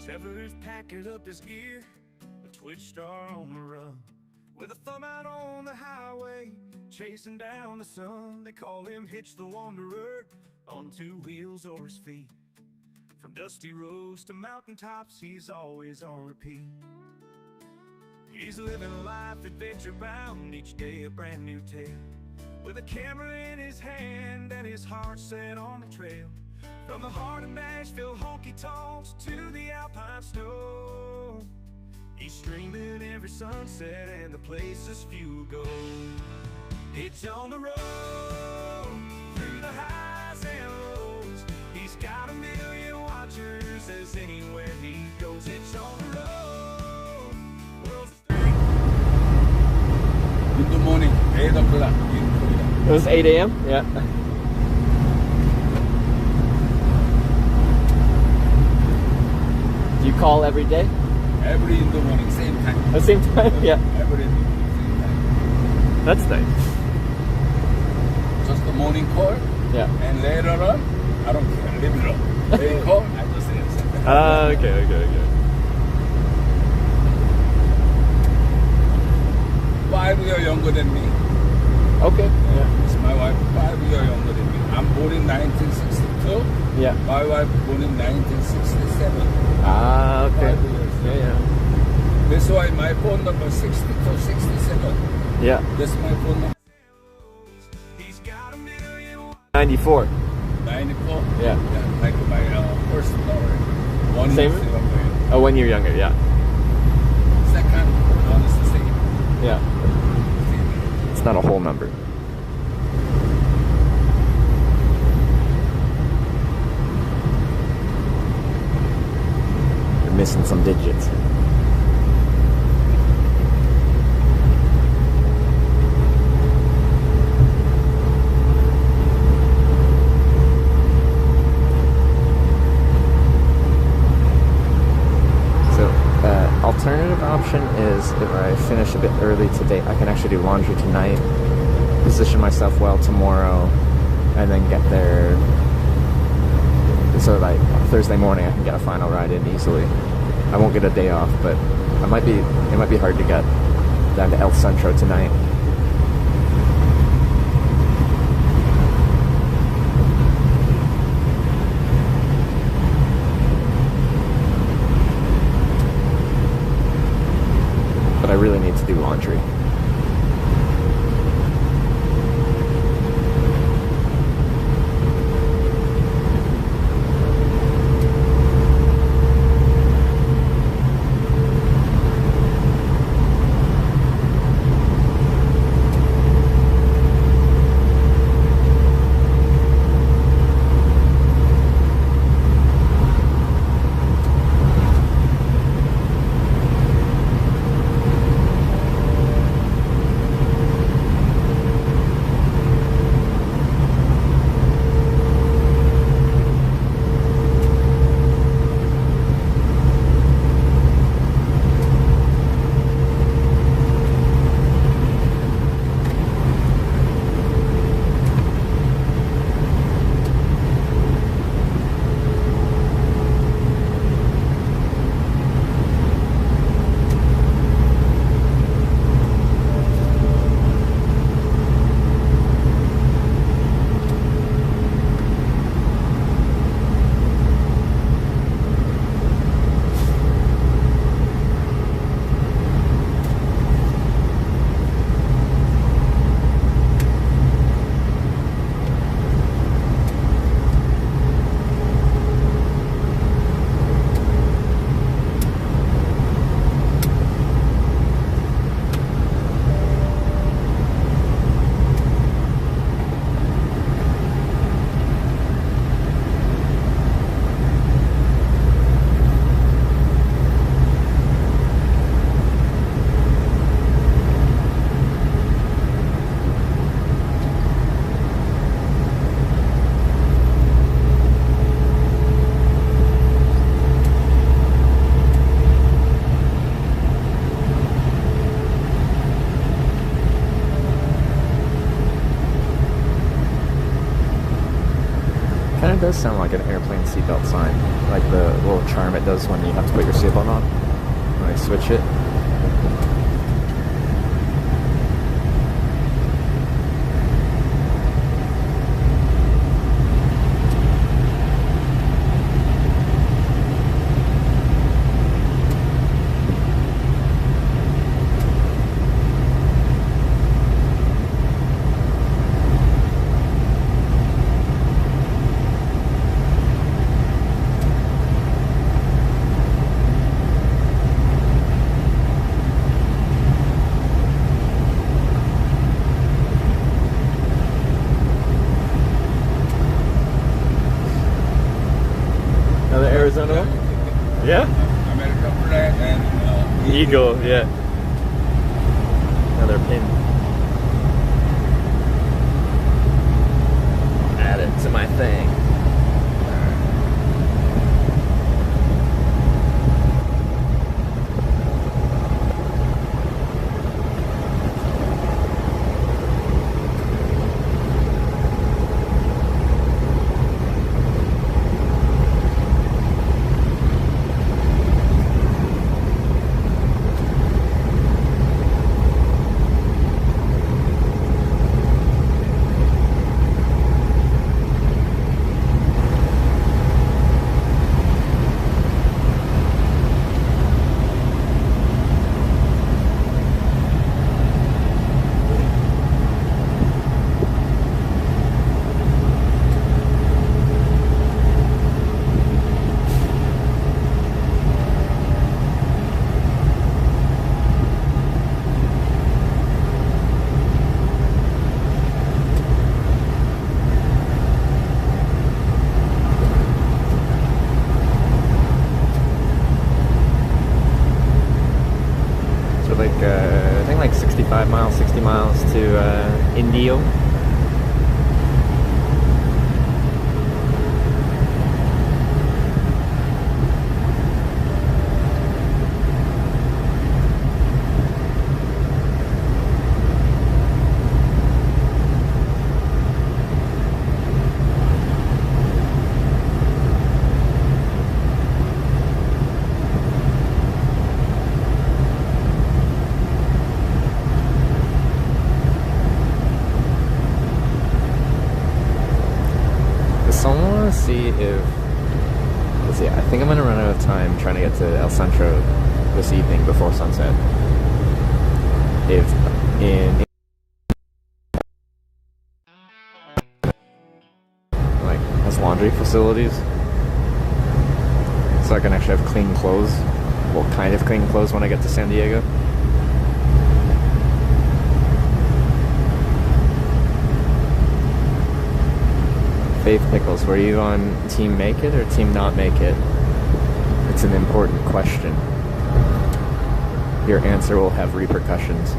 Trevor's packing up his gear, a Twitch star on the run, with a thumb out on the highway, chasing down the sun. They call him Hitch the Wanderer, on two wheels or his feet. From dusty roads to mountaintops, he's always on repeat. He's living life adventure bound, each day a brand new tale, with a camera in his hand and his heart set on the trail. From the heart of Nashville honky-tonks to the alpine snow, he's streaming every sunset and the places few go. Hitch on the road, through the highs and lows, he's got a million watchers as anywhere he goes. Hitch on the road, world's In the morning, 8 o'clock in Florida. It was 8 a.m.? Yeah. Do you call every day? Every in the morning, same time. At the same time? Yeah. Every in the morning, same time. That's nice. Just the morning call. Yeah. And later on, I don't care. Leave it alone. They call, I just answer. Ah, okay. 5 years younger than me. Okay. Yeah. It's my wife, 5 years younger than me. I'm born in 1962. Yeah. My wife born in 1967. Ah, okay. 5 years. Yeah. This is why my phone number 6267. Yeah. This is my phone number. 94. 94? Yeah. Like my first daughter. 1 Same? year younger. Oh, 1 year younger, yeah. Second, it's the same. Yeah. It's not a whole number. You're missing some digits. Alternative option is if I finish a bit early today, I can actually do laundry tonight, position myself well tomorrow, and then get there. So like Thursday morning, I can get a final ride in easily. I won't get a day off, but it might be hard to get down to El Centro tonight. But I really need to do laundry. Kind of does sound like an airplane seatbelt sign, like the little charm it does when you have to put your seatbelt on, when I switch it. Arizona one? Yeah? American flag and Eagle, yeah. Another pin. Add it to my thing. 55 miles, 60 miles to Indio. I think I'm gonna run out of time trying to get to El Centro this evening before sunset. If in like has laundry facilities, so I can actually have clean clothes. Well, kind of clean clothes when I get to San Diego. Faith Pickles, were you on Team Make It or Team Not Make It? It's an important question. Your answer will have repercussions.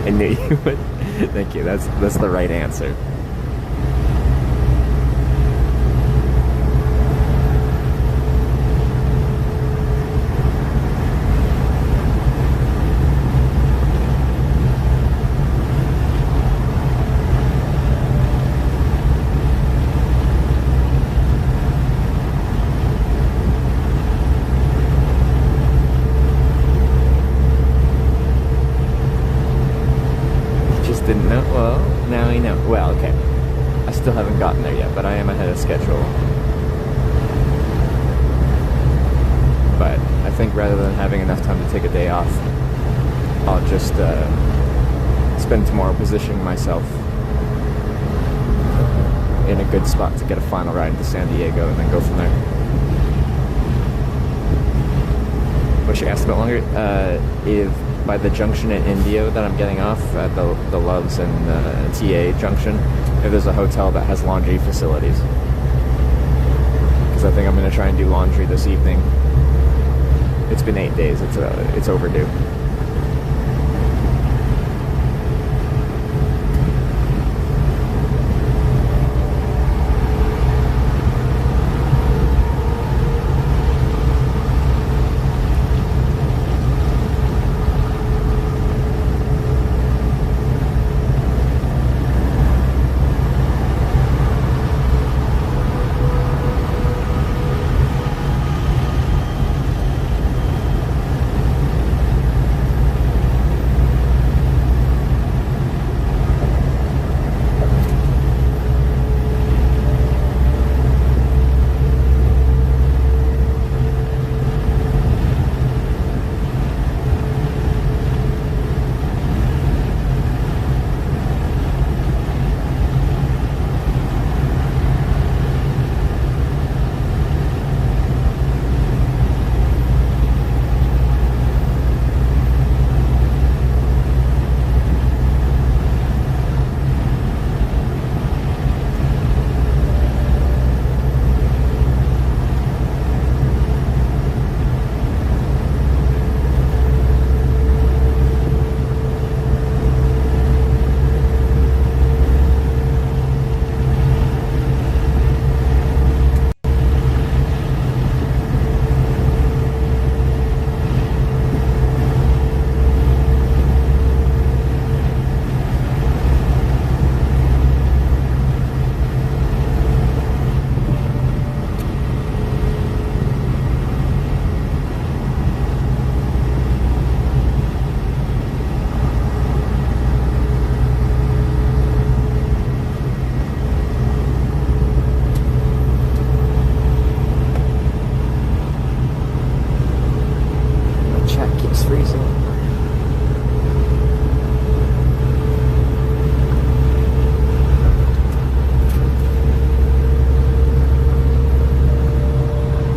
I knew you would. Thank you. That's the right answer. Didn't know? Well, now I know. Well, okay. I still haven't gotten there yet, but I am ahead of schedule. But I think rather than having enough time to take a day off, I'll just spend tomorrow positioning myself in a good spot to get a final ride into San Diego and then go from there. What you asked about longer? If by the junction in Indio that I'm getting off at the Loves and TA junction, if there's a hotel that has laundry facilities. Because I think I'm going to try and do laundry this evening. It's been 8 days. It's overdue.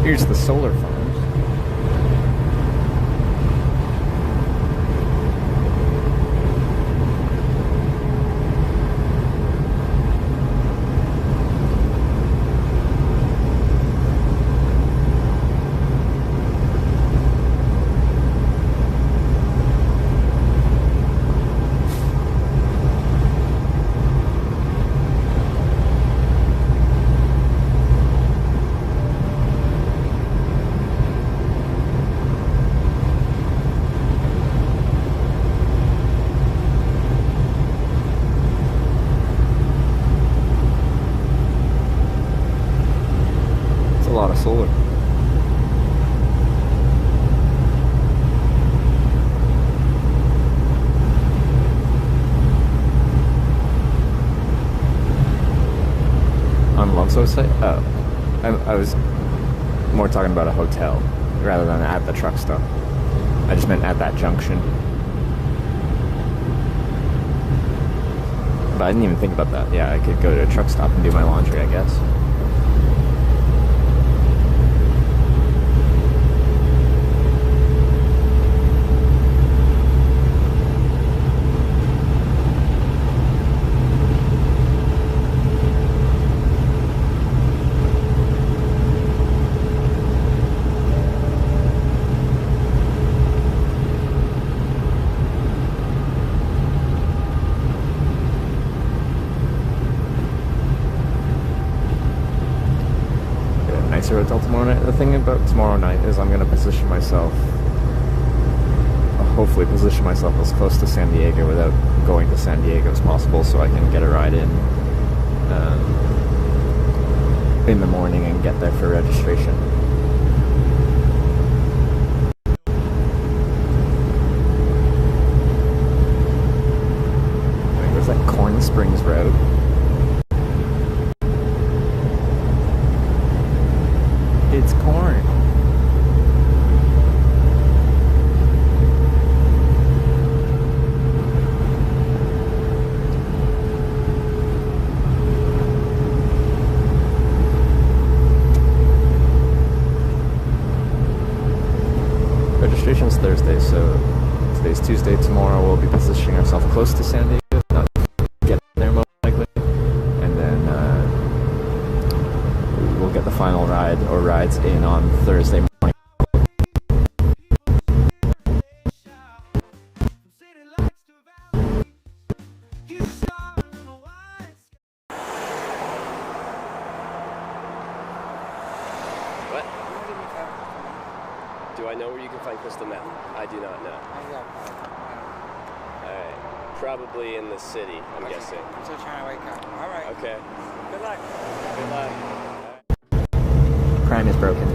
Here's the solar farms. So say, oh, I was more talking about a hotel rather than at the truck stop. I just meant at that junction. But I didn't even think about that. Yeah, I could go to a truck stop and do my laundry, I guess. Hotel tomorrow night. The thing about tomorrow night is I'm going to position myself, hopefully position myself as close to San Diego without going to San Diego as possible, so I can get a ride in the morning and get there for registration. Where's that Corn Springs Road? It's corn. Registration's Thursday, so today's Tuesday. Tomorrow we'll be positioning ourselves close to San Diego, not get there most likely, and then we'll get the final ride or rides in on Thursday morning. What? Do I know where you can find Crystal Mountain? I do not know. Alright. Probably in the city, I'm guessing. I'm still trying to wake up. Alright. Okay. Good luck. Good luck. Crime is broken.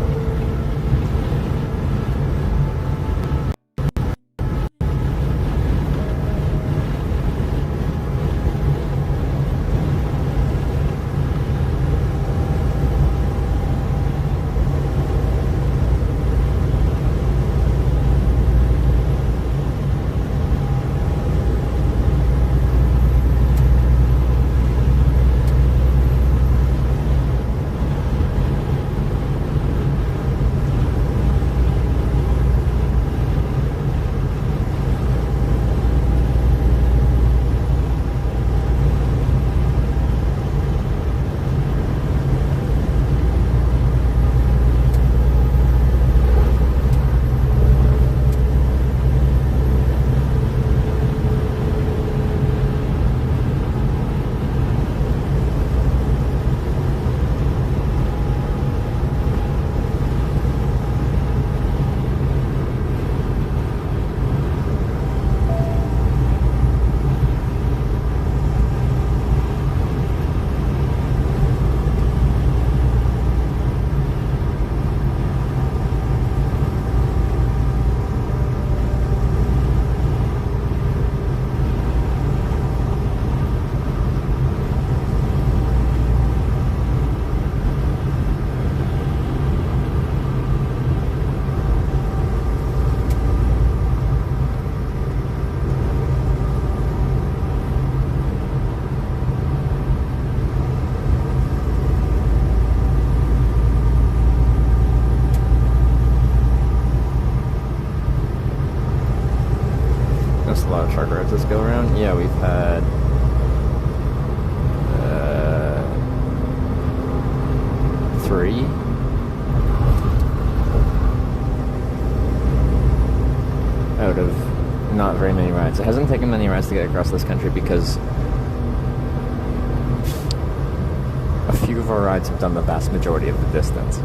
There's a lot of truck rides this go around. Yeah, we've had three. Out of not very many rides. It hasn't taken many rides to get across this country because a few of our rides have done the vast majority of the distance.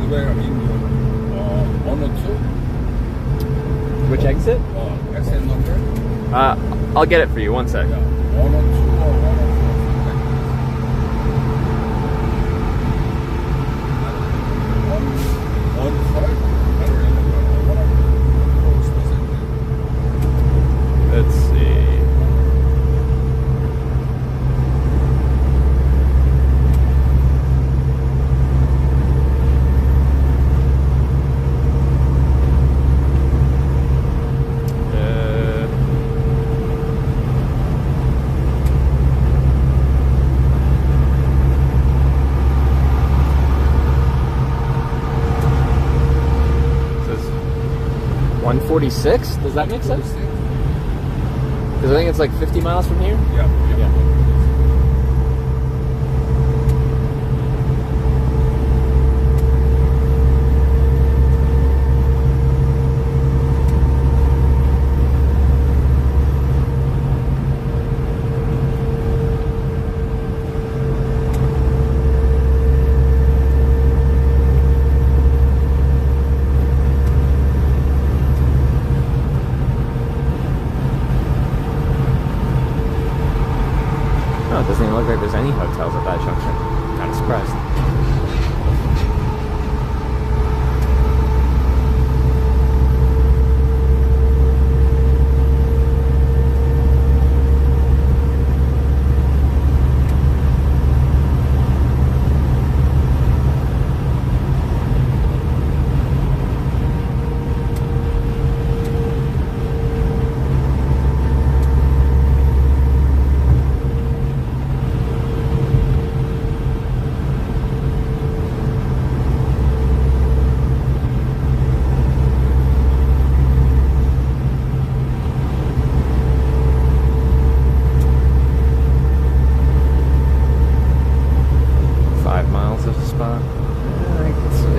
were in 102. Which exit? Exit number. I'll get it for you. One sec. 102 or 104. Let's see. Says 146? Does that make sense? Because I think it's like 50 miles from here? Yeah. Oh, it doesn't even look like there's any hotels at that junction. Kind of surprised.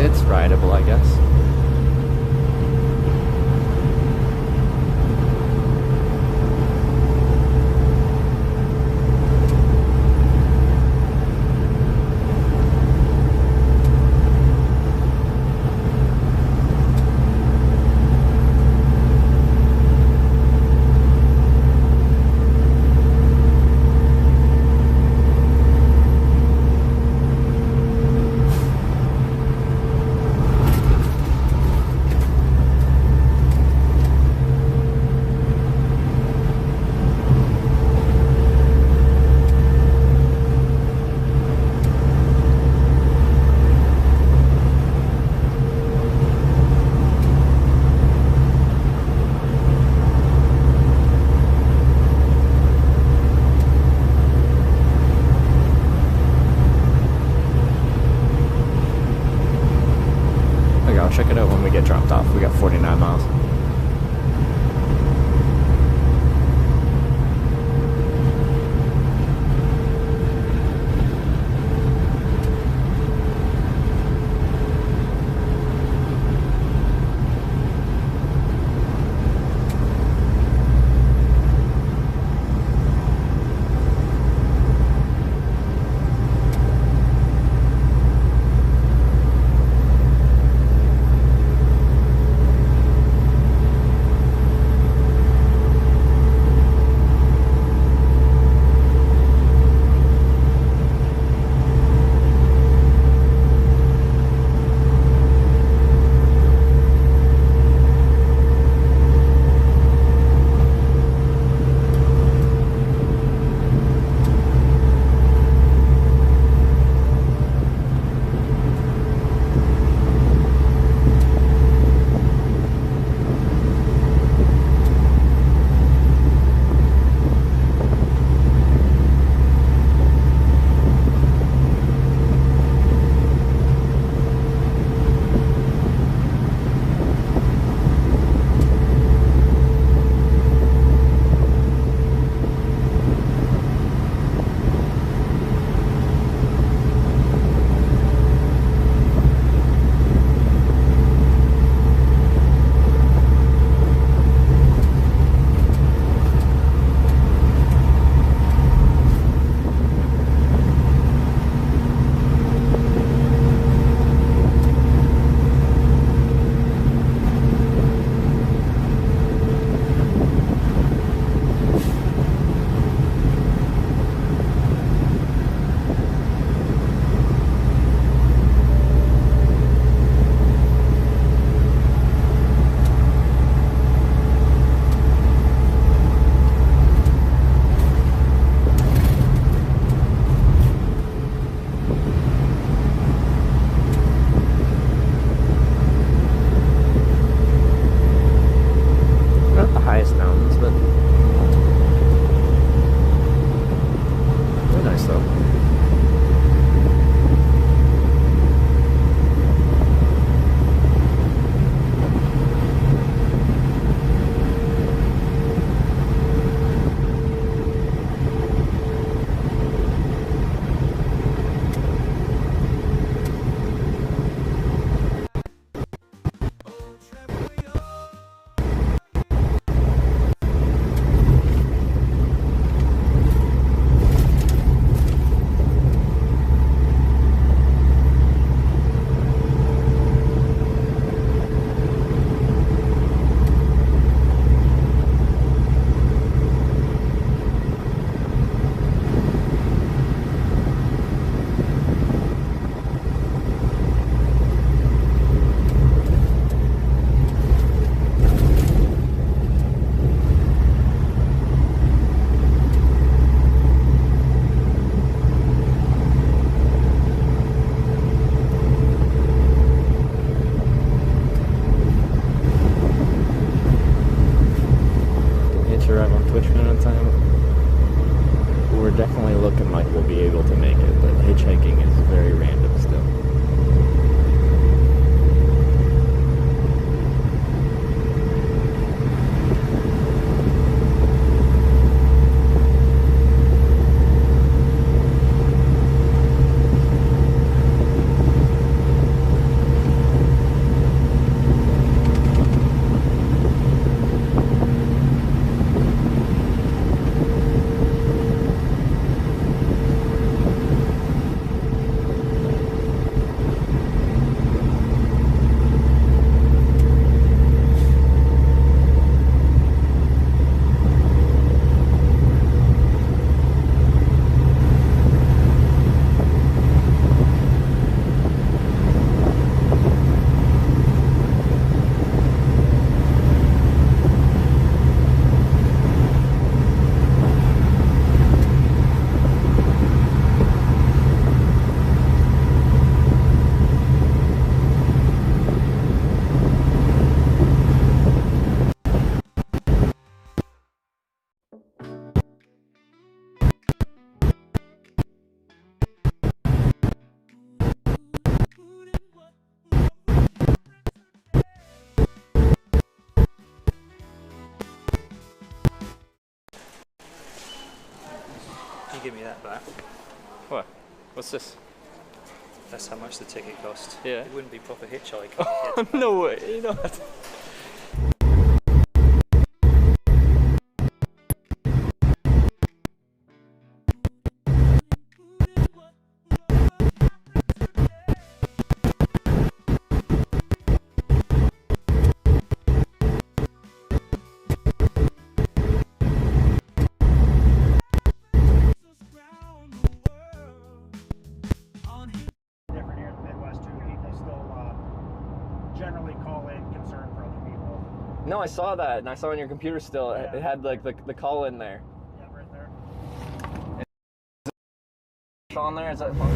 It's rideable, I guess. I'll check it out when we get dropped off. We got 49 miles. give me that back. What? What's this? That's how much the ticket cost. Yeah. It wouldn't be proper hitchhiking. No way. You know what? Different here in the Midwest too. People still generally call in concerned for other people. No, I saw that, and I saw on your computer still. Yeah. It had like the call in there. Yeah, right there. On there, is that fun?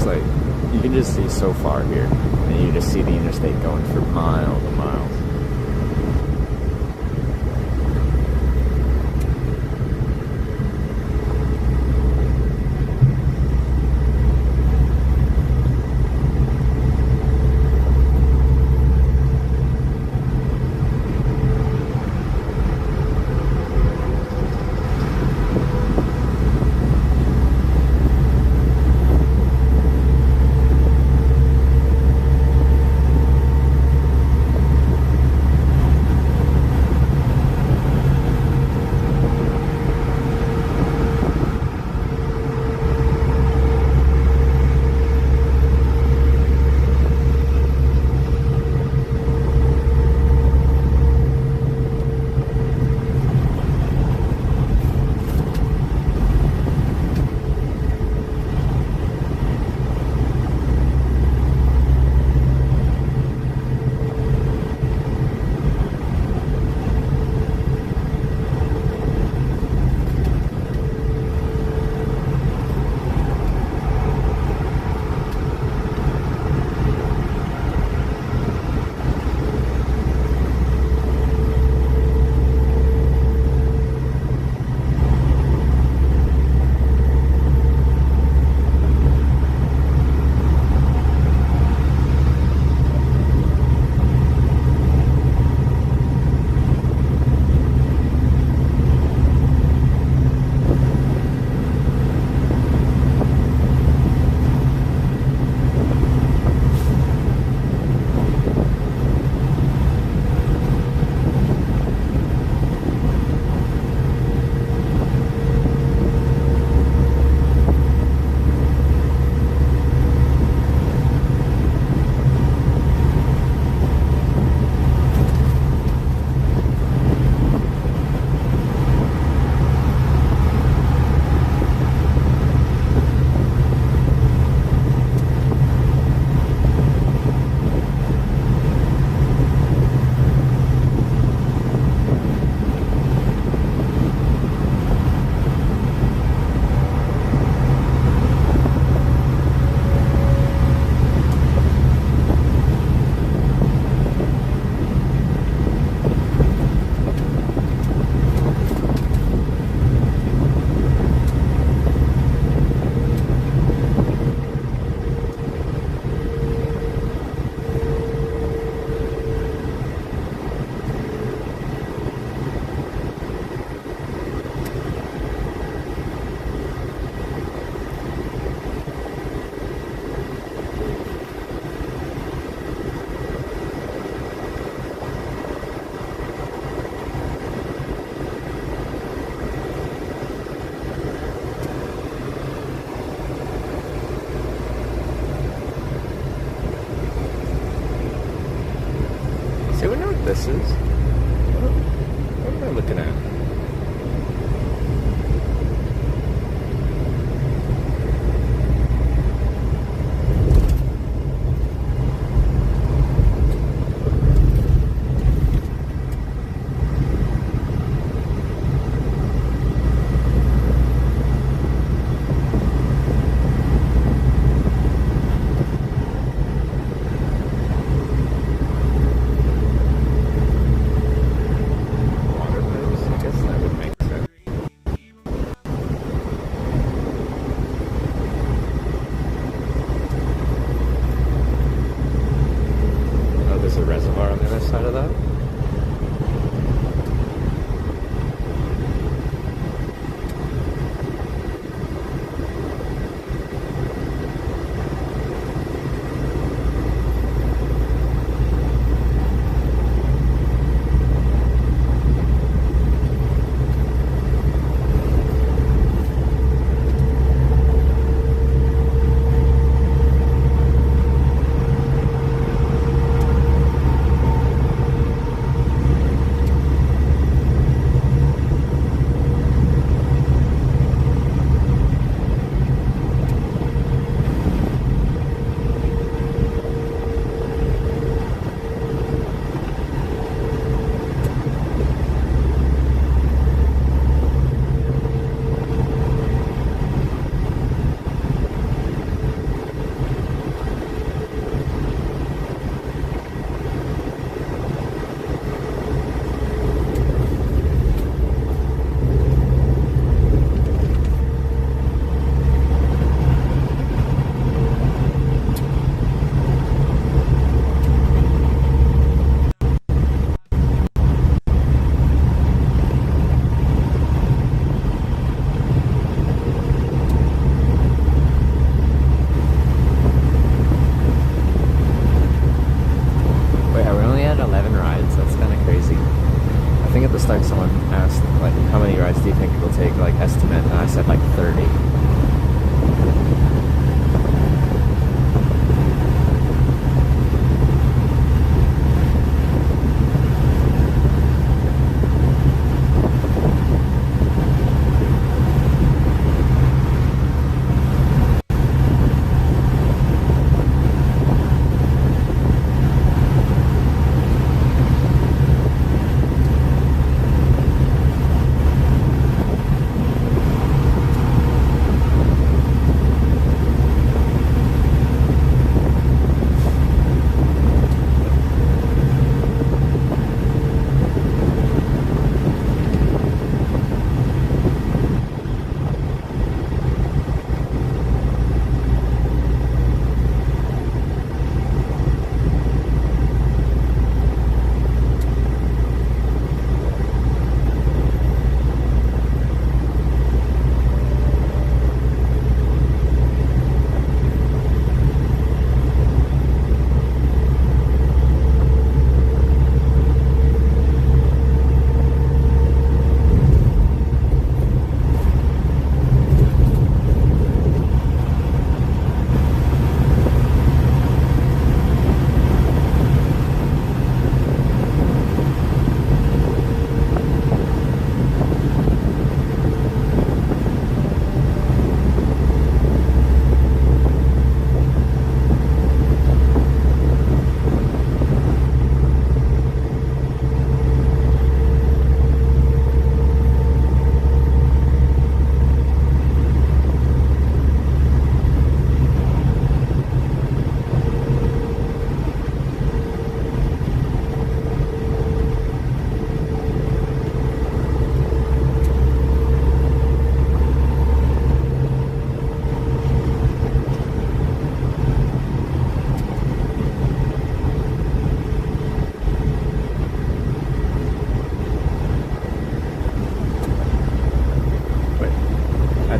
Like, you can just see so far here, and you just see the interstate going for miles and miles. houses. What am I looking at?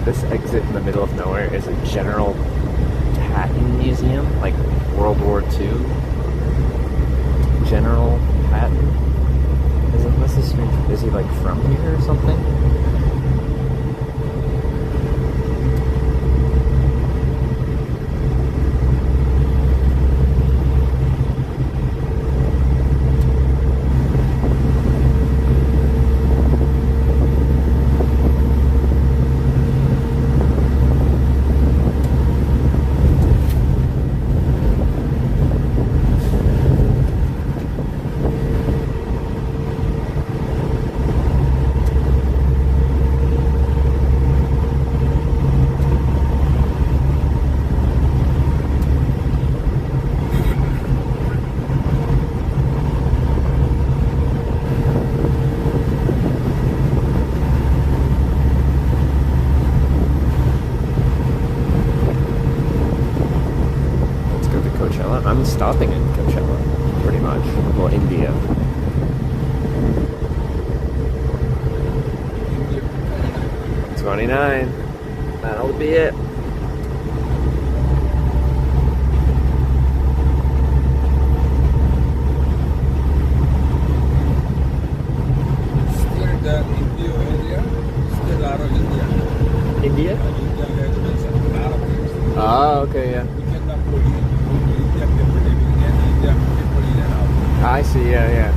this exit in the middle of nowhere is a General Patton Museum, like World War II. General Patton? Isn't this a strange? Is he like from here or something? stopping in Coachella, pretty much. Well, India. 29. That'll be it. Still the India area, still a lot of India. India? India has a lot of things. Ah, okay, yeah. You cannot put India people living in India people in and out. I see, yeah.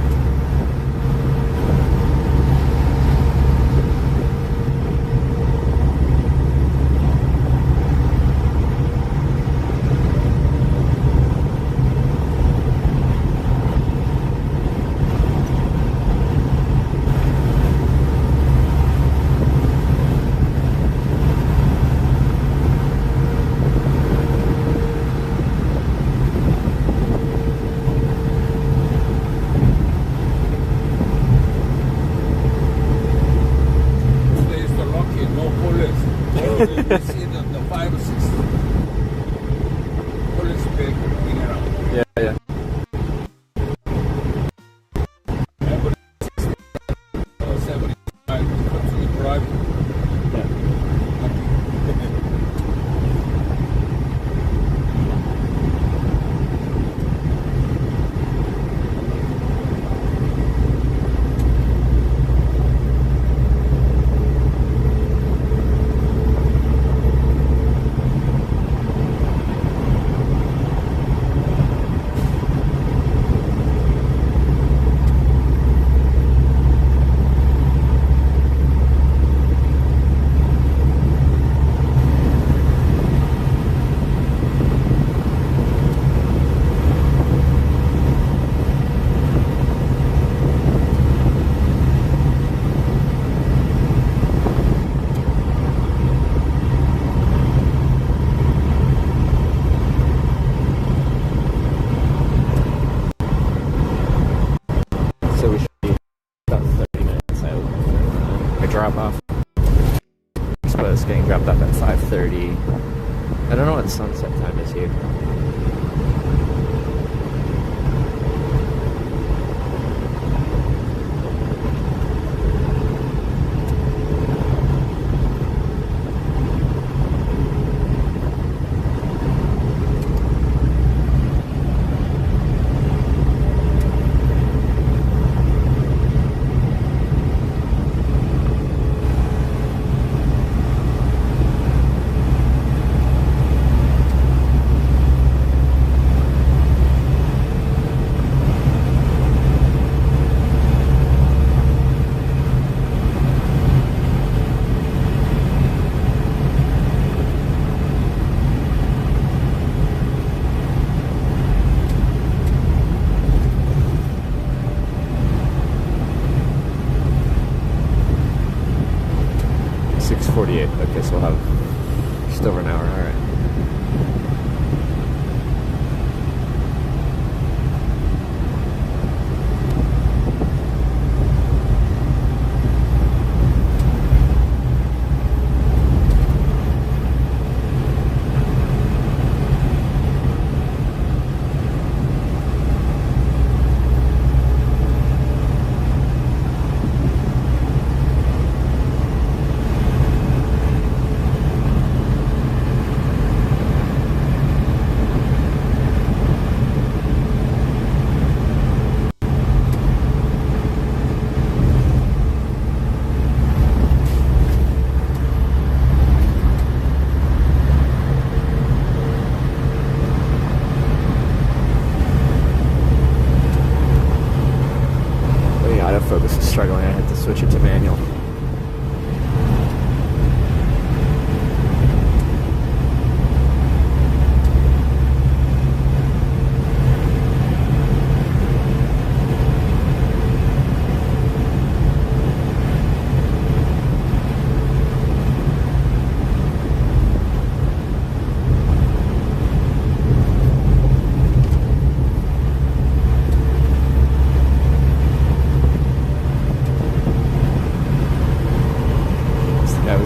You see the 5 or 6 police vehicle in and out. Yeah. Everybody 75 constantly driving. Drop off. I suppose getting dropped off at 5:30. I don't know what sunset time is here. Okay, so we'll have just over an hour. All right. Autofocus is struggling. I had to switch it to manual.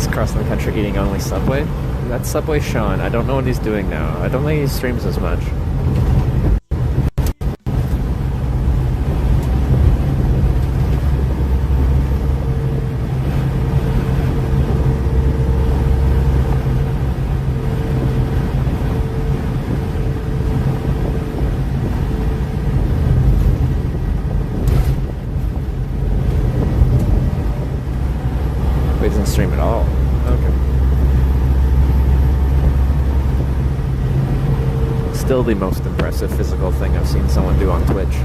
Across the country eating only Subway. That's Subway Sean. I don't know what he's doing now. I don't think he streams as much. he doesn't stream at all. Okay. Still the most impressive physical thing I've seen someone do on Twitch.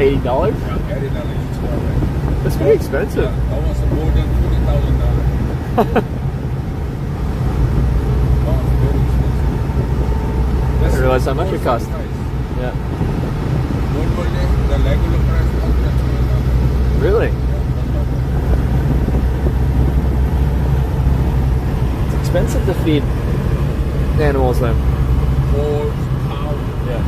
$80? Yeah, $80 each one. That's pretty expensive. Yeah, that was more than $20,000. I didn't realize how much it cost. Yeah. The regular price was $20,000. Really? It's expensive to feed animals then. 4 pounds. Yeah.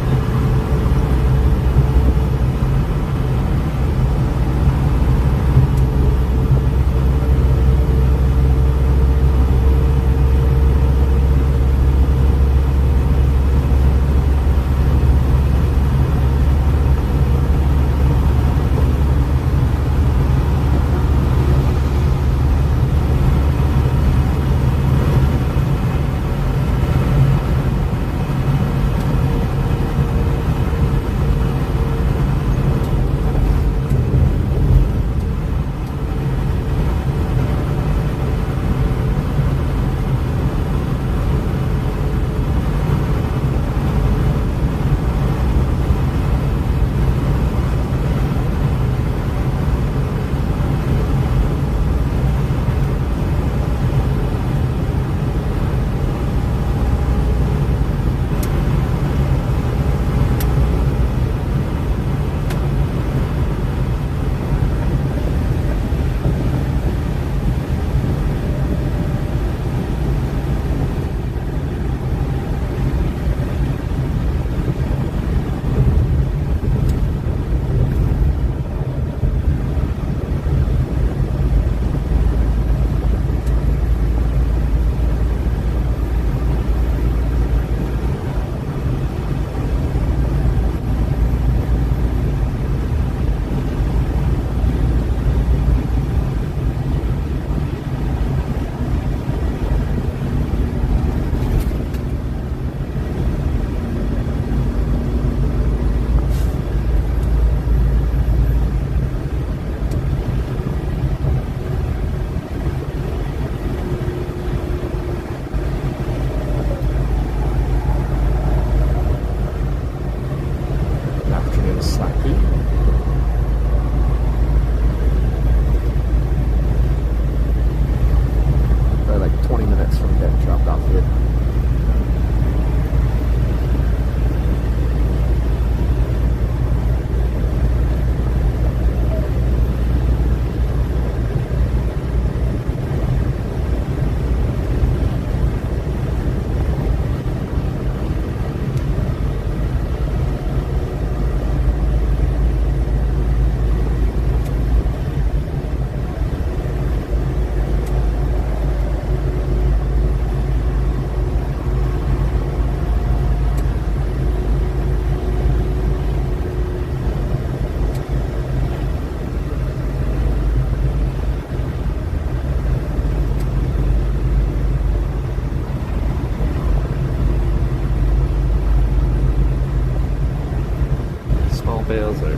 bales are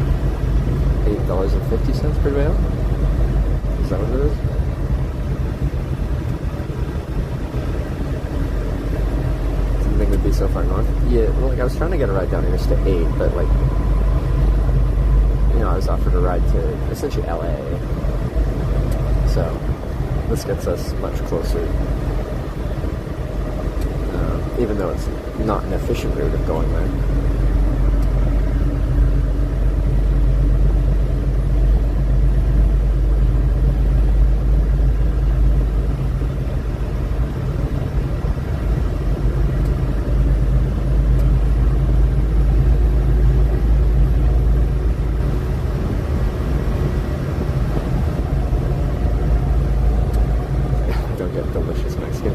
$8.50 per bale. Is that what it is? Didn't think it'd be so far north. Yeah, well, like I was trying to get a ride down Interstate 8, but like, you know, I was offered a ride to essentially LA. So this gets us much closer, even though it's not an efficient route of going there.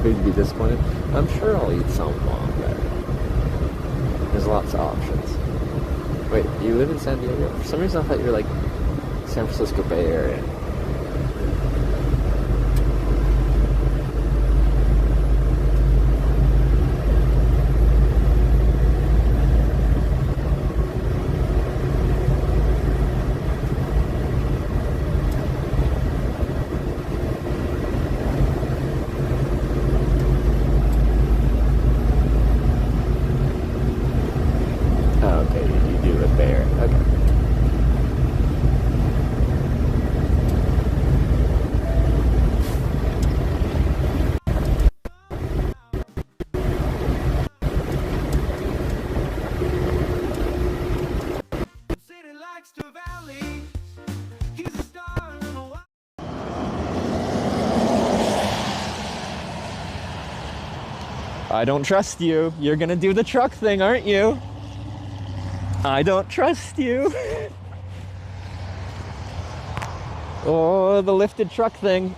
Be disappointed. I'm sure I'll eat some while I'm there. There's lots of options. Wait, you live in San Diego? For some reason I thought you were like San Francisco Bay Area. I don't trust you. You're gonna do the truck thing, aren't you? I don't trust you. Oh, the lifted truck thing.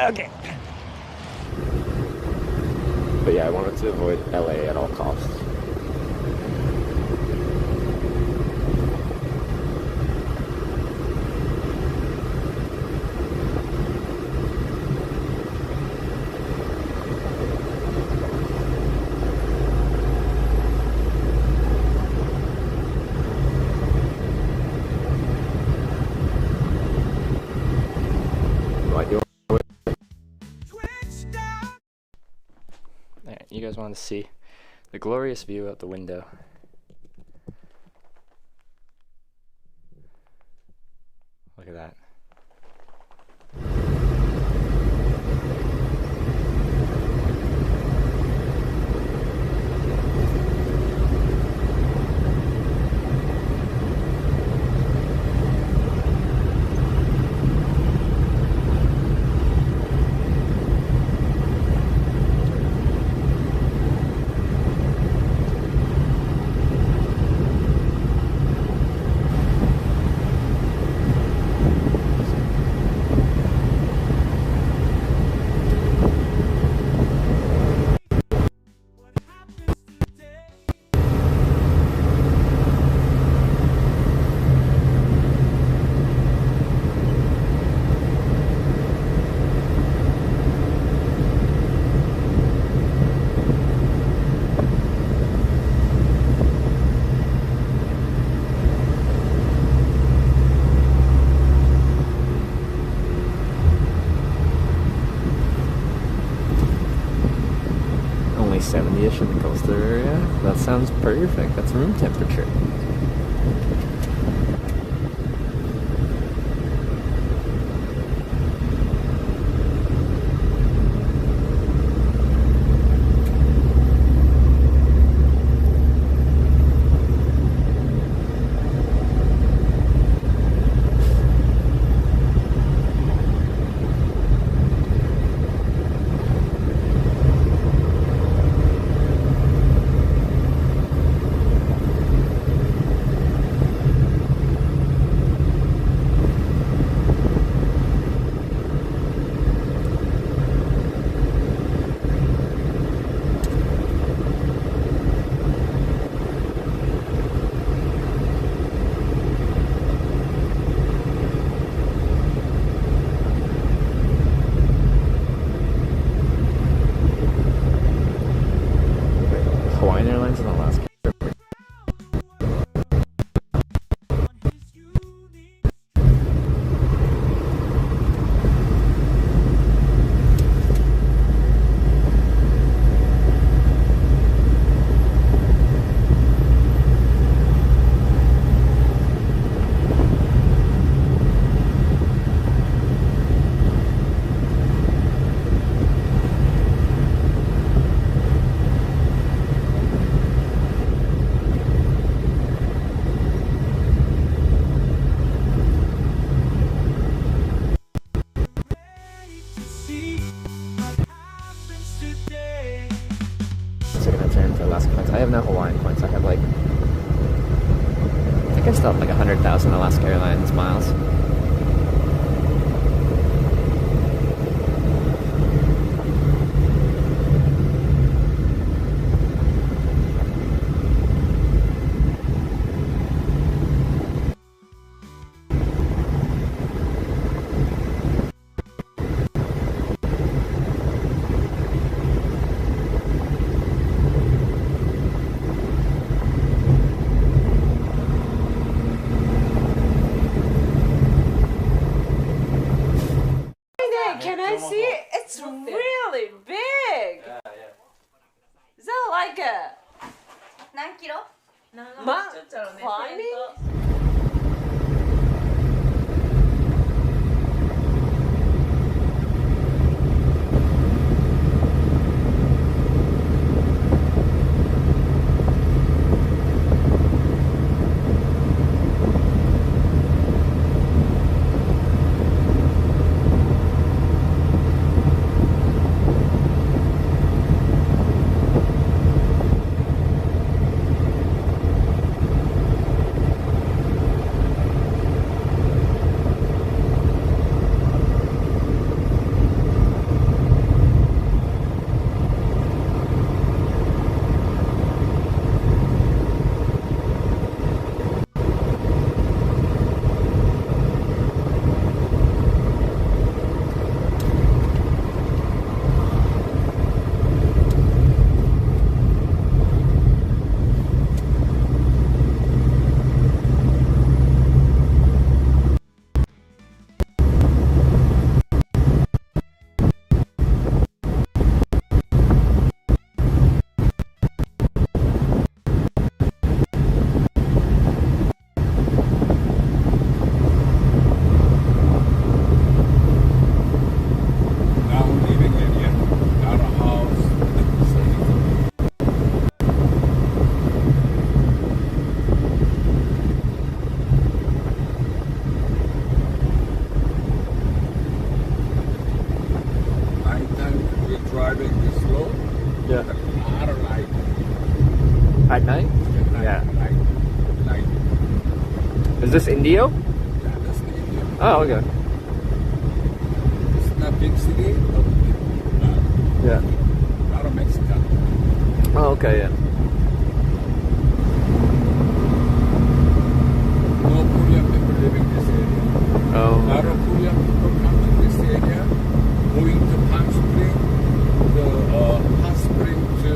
Okay. But yeah, I wanted to avoid LA at all costs. You guys want to see the glorious view out the window. Look at that. Only 70-ish in the coastal area. That sounds perfect. That's room temperature. points. I have like, I think I still have like 100,000 Alaska Airlines miles. Can I see it? It's really big. Is that like a 何キロ？ climbing? At night? Yeah. Is this Indio? Yeah, that's the Indio. Oh, okay. It's not big city, but yeah. A lot of Mexican. Oh, okay, yeah. No Korean people living in this area. Oh. A lot of Korean people come to this area, going to Palm Spring, the hot spring to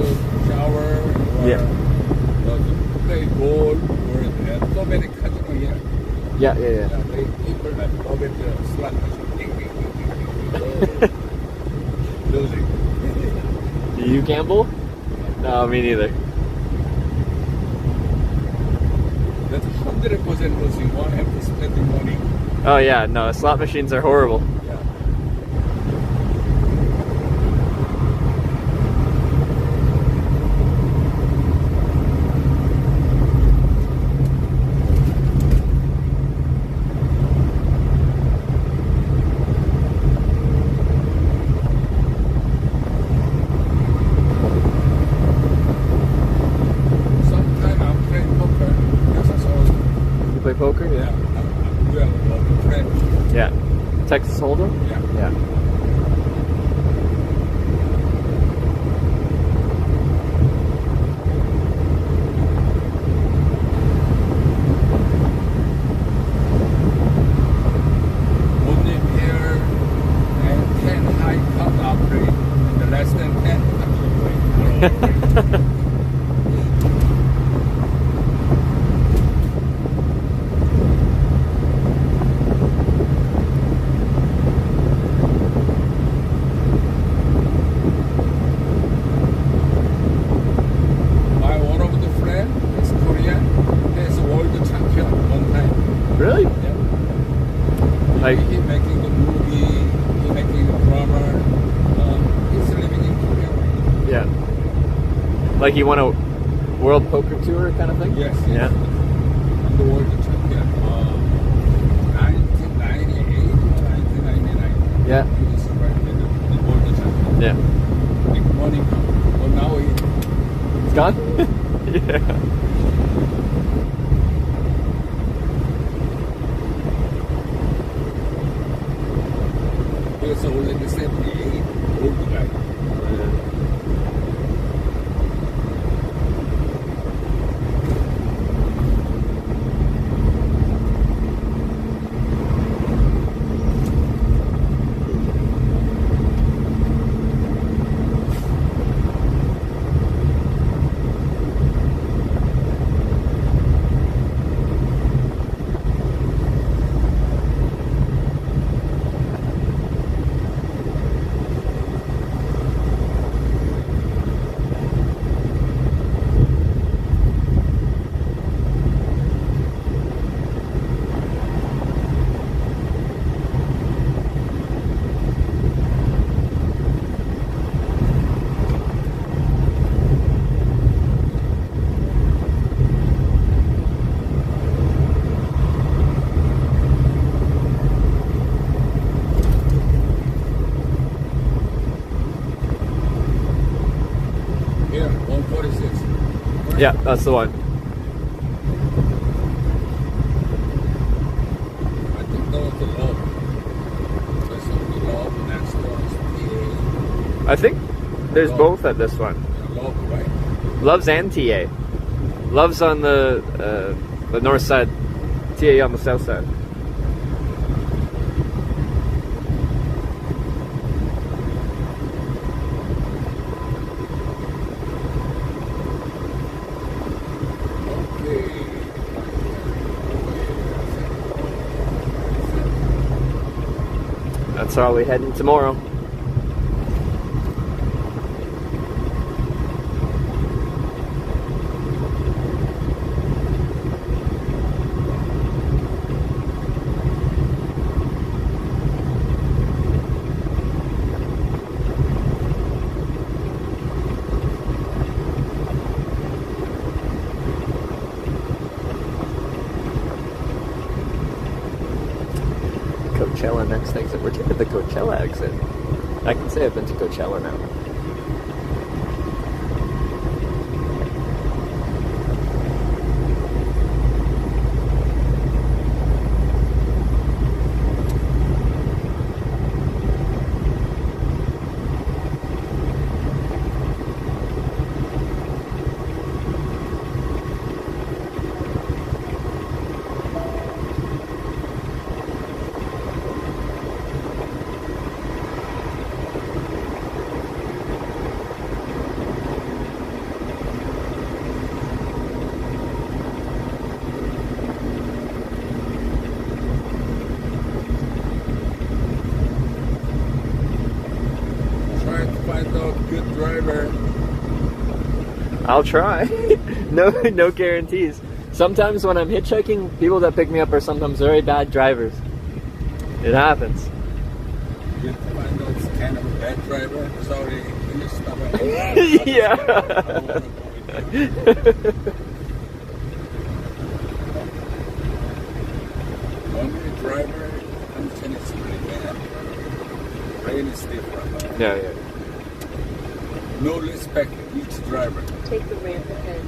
shower, or play golf, or so many casino here. Yeah. They people that love it, slot machine. Losing. Do you gamble? No, me neither. That's 100% losing. One have to spending money. Oh yeah, no, slot machines are horrible. Play poker? Yeah. Yeah. Texas Hold'em? Yeah. Only pair and 10 high cut operate, and the less than 10 actually play. Really? Yeah. Like he's making the movie, he's making a drummer. He's living in Korea right now. Yeah. Like he won a world poker tour kind of thing? Yes. Yeah. The world champion. 1998 or 1999. Yeah. He was the world champion. Yeah. Big money. But now it's gone? He was only the 78 old guy. Here, 146. Yeah, that's the one. I think that was the Love. That's the Love, and that's the I think there's Love. both at this one. PA. Love, right? Love's and TA. Love's on the north side, TA on the south side. That's how we heading tomorrow. Coachella next exit. We're taking the Coachella exit. I can say I've been to Coachella now. Good driver. I'll try. No guarantees. Sometimes when I'm hitchhiking, people that pick me up are sometimes very bad drivers. It happens. Good to find out it's kind of a bad driver. Sorry, can you stop at Yeah. Only driver, condition is pretty bad. Rain is different. Yeah. No respect each driver. Take the ramp ahead.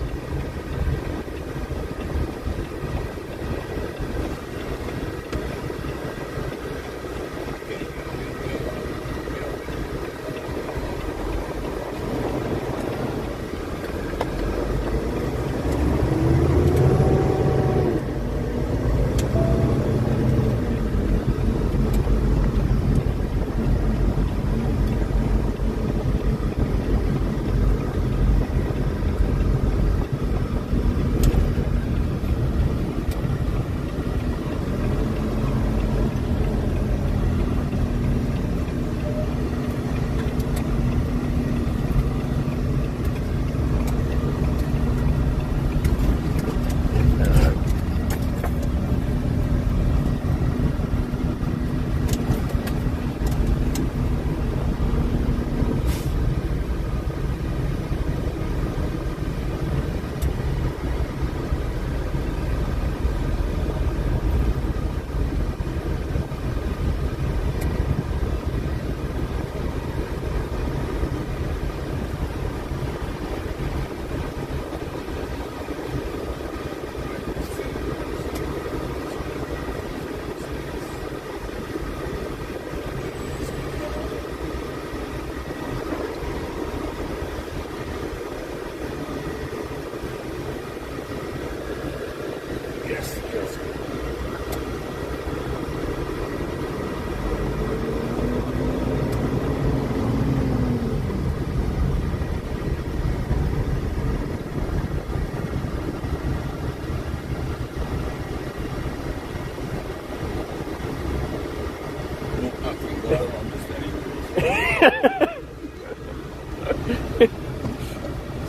Yes, yes.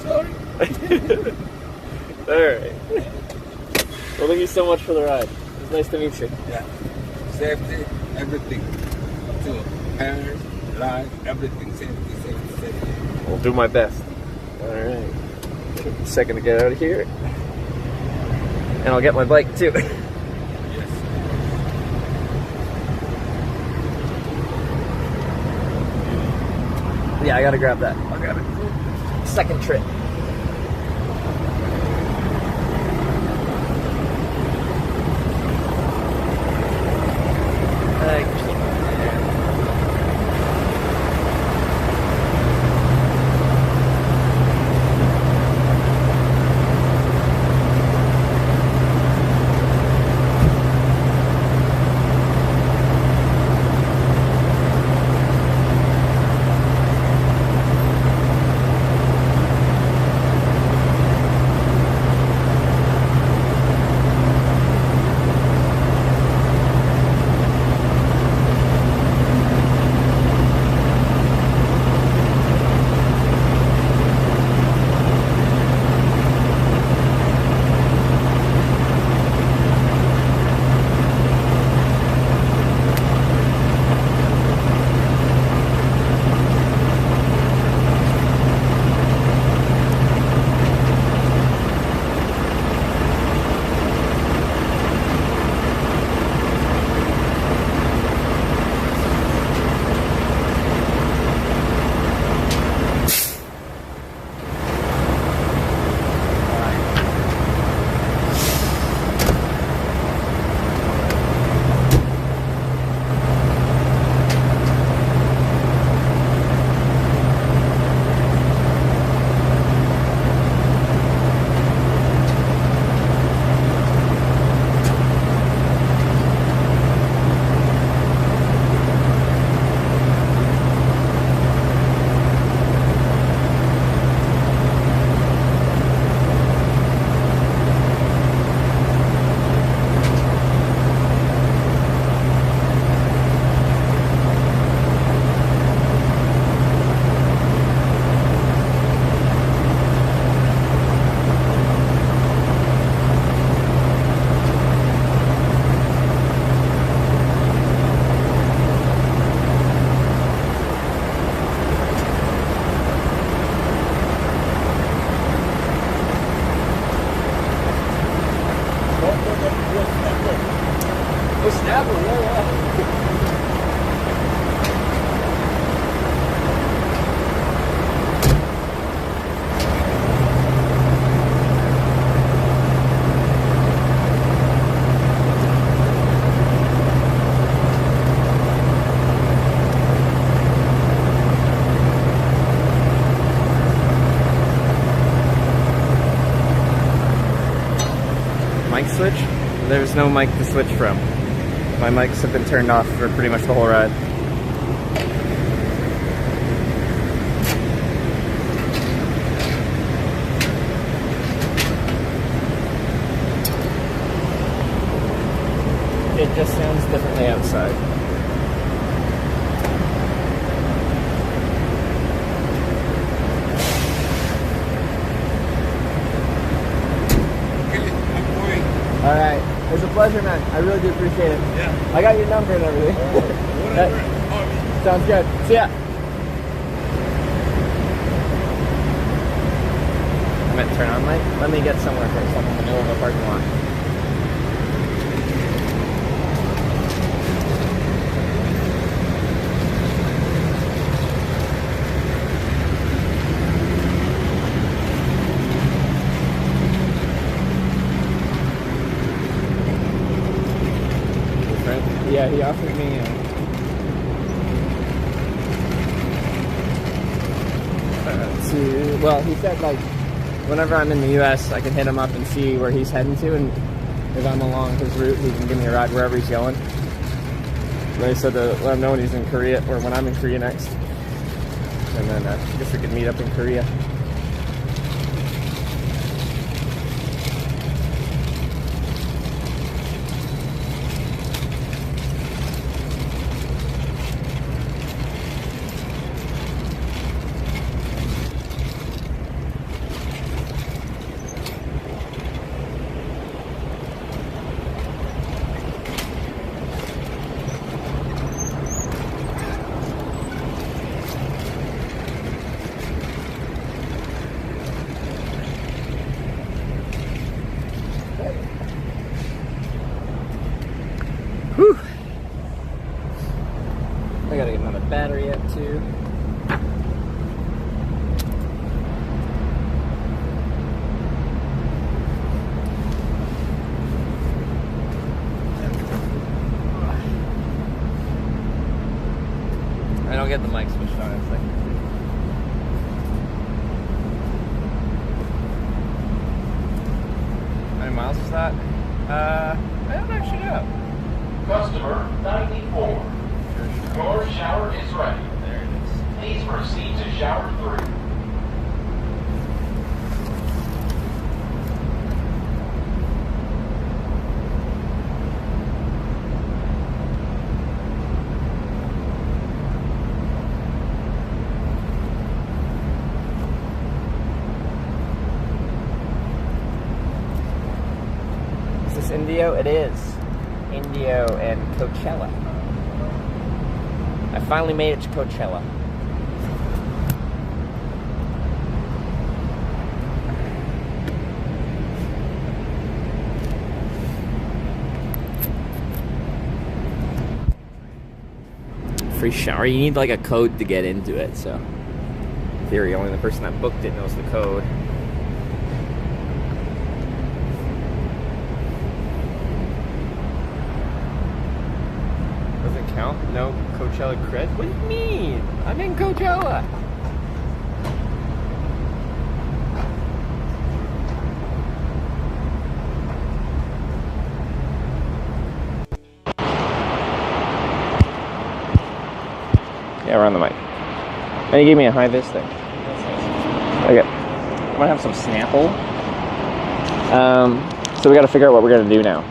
Sorry. Alright. Well, thank you so much for the ride. It was nice to meet you. Yeah. Safety, everything. So, hair, life, everything. Safety. I'll do my best. Alright. Second to get out of here. And I'll get my bike too. Yeah, I gotta grab that. I'll grab it. Second trip. Mic switch? There's no mic to switch from. My mics have been turned off for pretty much the whole ride. It just sounds differently outside. Alright. It was a pleasure, man. I really do appreciate it. Yeah. I got your number and everything. Whatever. Sounds good. See ya. I meant turn on light. Let me get somewhere first. I'm in the middle of a parking lot. Yeah, he offered me well, he said like whenever I'm in the US I can hit him up and see where he's heading to, and if I'm along his route, he can give me a ride wherever he's going. They said to let him know when he's in Korea, or when I'm in Korea next. And then I guess we could meet up in Korea. Whew. I gotta get another battery up too. I don't get the mic switched on in a second. How many miles is that? I don't actually know. Customer 94. Your shower is ready. There it is. Please proceed to shower 3. Is this Indio? It is. Indio and Coachella. I finally made it to Coachella. Free shower. You need like a code to get into it, so in theory only the person that booked it knows the code. Does it count? No Coachella cred? What do you mean? I'm in Coachella. Yeah, we're on the mic. And you gave me a high-vis thing. Okay. I'm gonna have some Snapple. So we gotta figure out what we're gonna do now.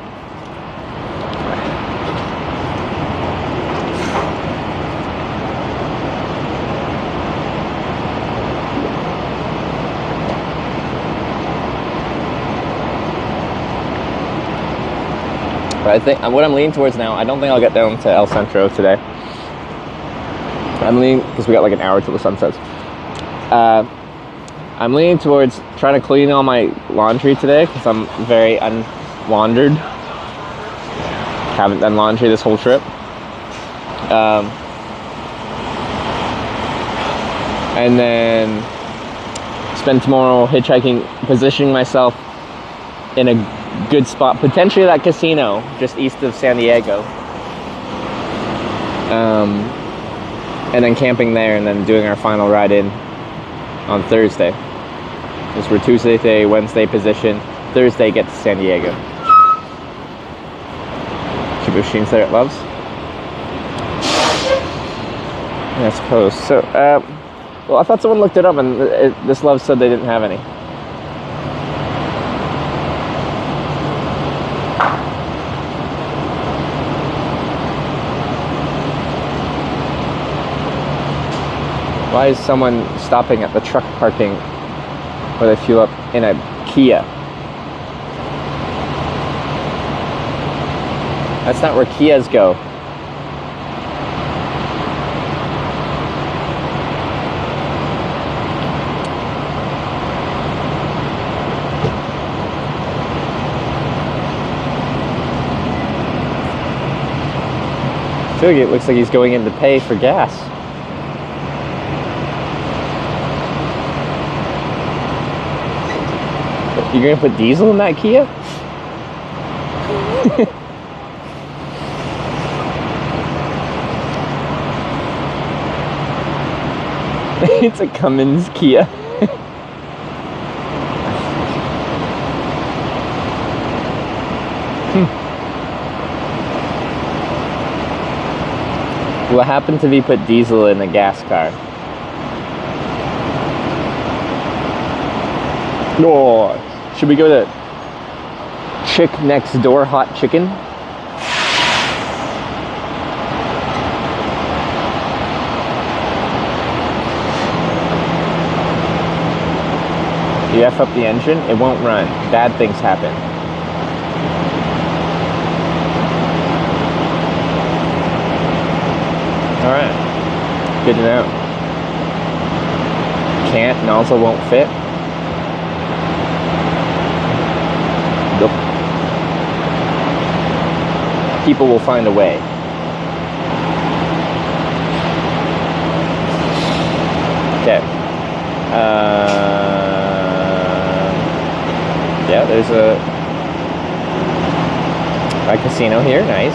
But I think what I'm leaning towards now, I don't think I'll get down to El Centro today. I'm leaning, because we got like an hour till the sun sets. I'm leaning towards trying to clean all my laundry today, because I'm very unlaundered. Haven't done laundry this whole trip. And then spend tomorrow hitchhiking, positioning myself in a good spot, potentially that casino just east of San Diego. And then camping there, and then doing our final ride in on Thursday. Because we're Tuesday, Wednesday position, Thursday get to San Diego. Shibushins there at Love's. I suppose. So, well, I thought someone looked it up, and this Love's said they didn't have any. Why is someone stopping at the truck parking where they fuel up in a Kia? That's not where Kias go. I feel like it looks like he's going in to pay for gas. You're gonna put diesel in that Kia? It's a Cummins Kia. What happened if you put diesel in a gas car? Oh, should we go to Chick Next Door Hot Chicken? You F up the engine, it won't run. Bad things happen. Alright. Good to know. Can't, nozzle won't fit. Nope. People will find a way. Okay. Yeah, there's a casino here, nice.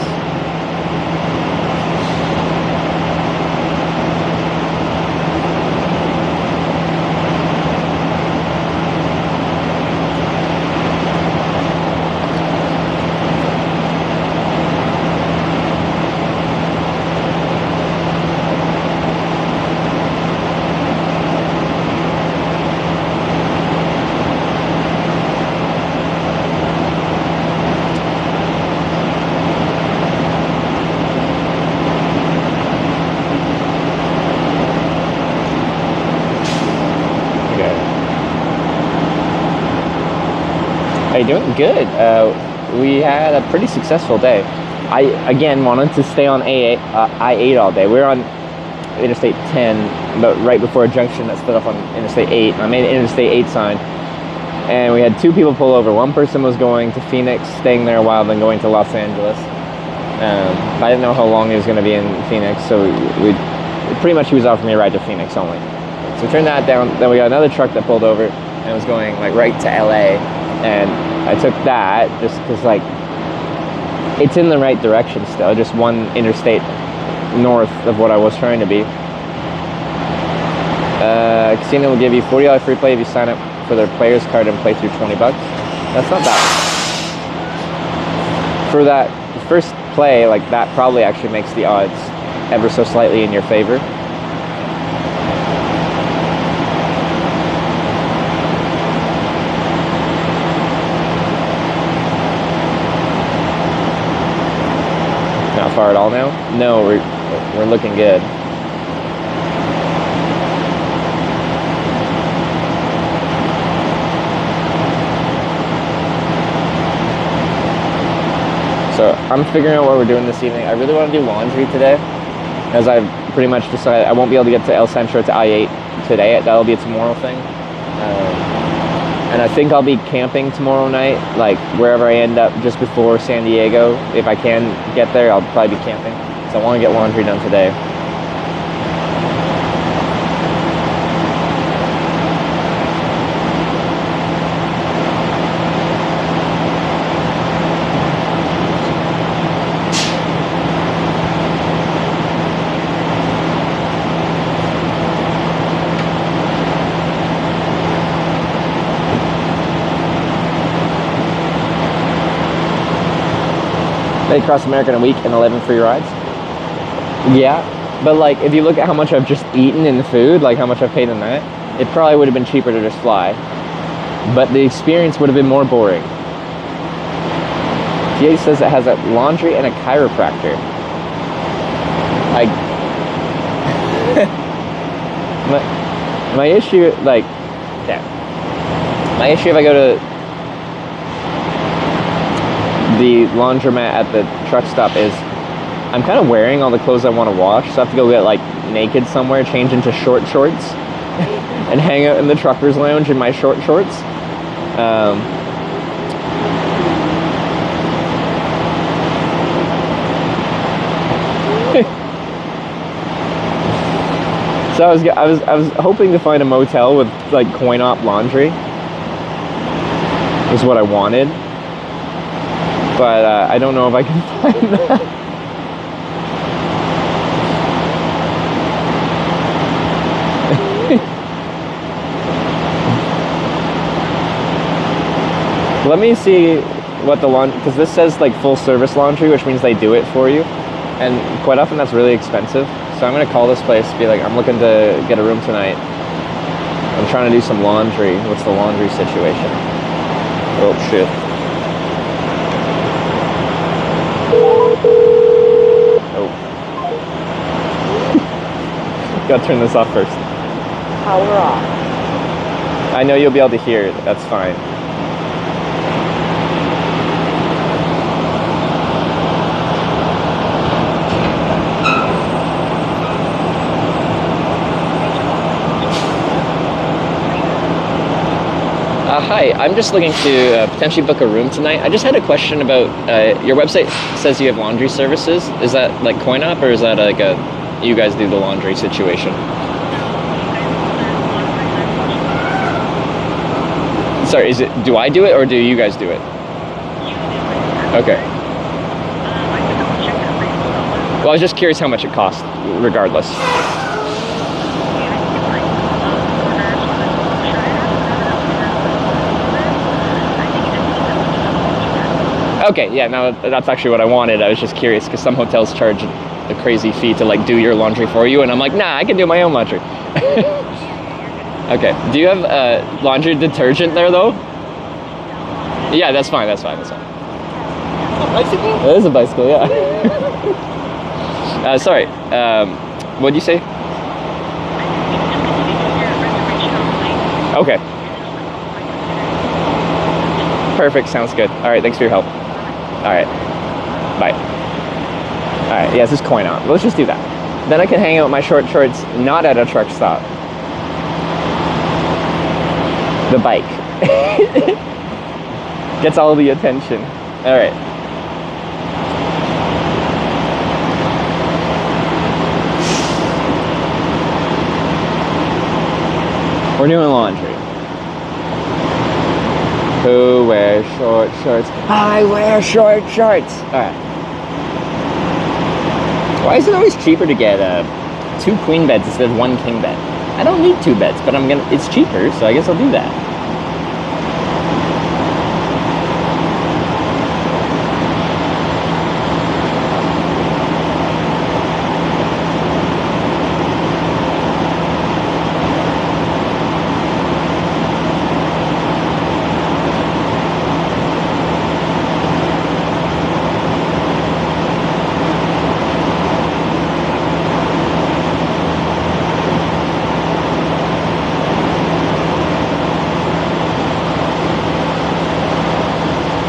Hey, doing good. We had a pretty successful day. I, again, wanted to stay on I-8 all day. We were on Interstate 10, but right before a junction that stood off on Interstate 8. And I made an Interstate 8 sign. And we had two people pull over. One person was going to Phoenix, staying there a while, then going to Los Angeles. I didn't know how long he was going to be in Phoenix, so we pretty much he was offering me a ride to Phoenix only. So we turned that down. Then we got another truck that pulled over and was going like right to LA. And I took that just because, like, it's in the right direction still, just one interstate north of what I was trying to be. Casino will give you $40 free play if you sign up for their players card and play through $20. That's not bad. For that first play, like, that probably actually makes the odds ever so slightly in your favor. Not far at all now? No, we're looking good. So I'm figuring out what we're doing this evening. I really want to do laundry today, as I've pretty much decided I won't be able to get to El Centro to I-8 today. That'll be a tomorrow thing. And I think I'll be camping tomorrow night, like wherever I end up just before San Diego. If I can get there, I'll probably be camping. So I want to get laundry done today. Across America in a week and 11 free rides. Yeah, but like if you look at how much I've just eaten in food, like how much I've paid in that, it probably would have been cheaper to just fly. But the experience would have been more boring. TA says it has a laundry and a chiropractor. My issue, like, yeah. My issue if I go to the laundromat at the truck stop is I'm kind of wearing all the clothes I want to wash, so I have to go get like naked somewhere, change into short shorts, and hang out in the trucker's lounge in my short shorts. So I was hoping to find a motel with like coin-op laundry. Is what I wanted. But I don't know if I can find that. Let me see what the laundry, because this says like full service laundry, which means they do it for you, and quite often that's really expensive. So I'm gonna call this place, be like, I'm looking to get a room tonight. I'm trying to do some laundry. What's the laundry situation? Oh shit. Oh. Gotta turn this off first. Power off. I know you'll be able to hear it. That's fine. Hi, I'm just looking to potentially book a room tonight. I just had a question about your website says you have laundry services. Is that like coin op, or is that like a you guys do the laundry situation? Sorry, is it do I do it or do you guys do it? Okay. Well, I was just curious how much it costs, regardless. Okay, yeah, no, that's actually what I wanted. I was just curious because some hotels charge a crazy fee to like do your laundry for you, and I'm like, nah, I can do my own laundry. Okay, do you have laundry detergent there though? Yeah, that's fine, that's fine, that's fine. A bicycle? It is a bicycle, yeah. Sorry, what'd you say? Okay. Perfect, sounds good. All right, thanks for your help. All right, bye. All right, yeah, this is coin op. Let's just do that. Then I can hang out with my short shorts, not at a truck stop. The bike. Gets all the attention. All right. We're doing laundry. Who wears short shorts? I wear short shorts. Alright. Why is it always cheaper to get 2 queen beds instead of 1 king bed? I don't need 2 beds, but it's cheaper, so I guess I'll do that.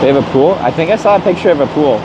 They have a pool? I think I saw a picture of a pool.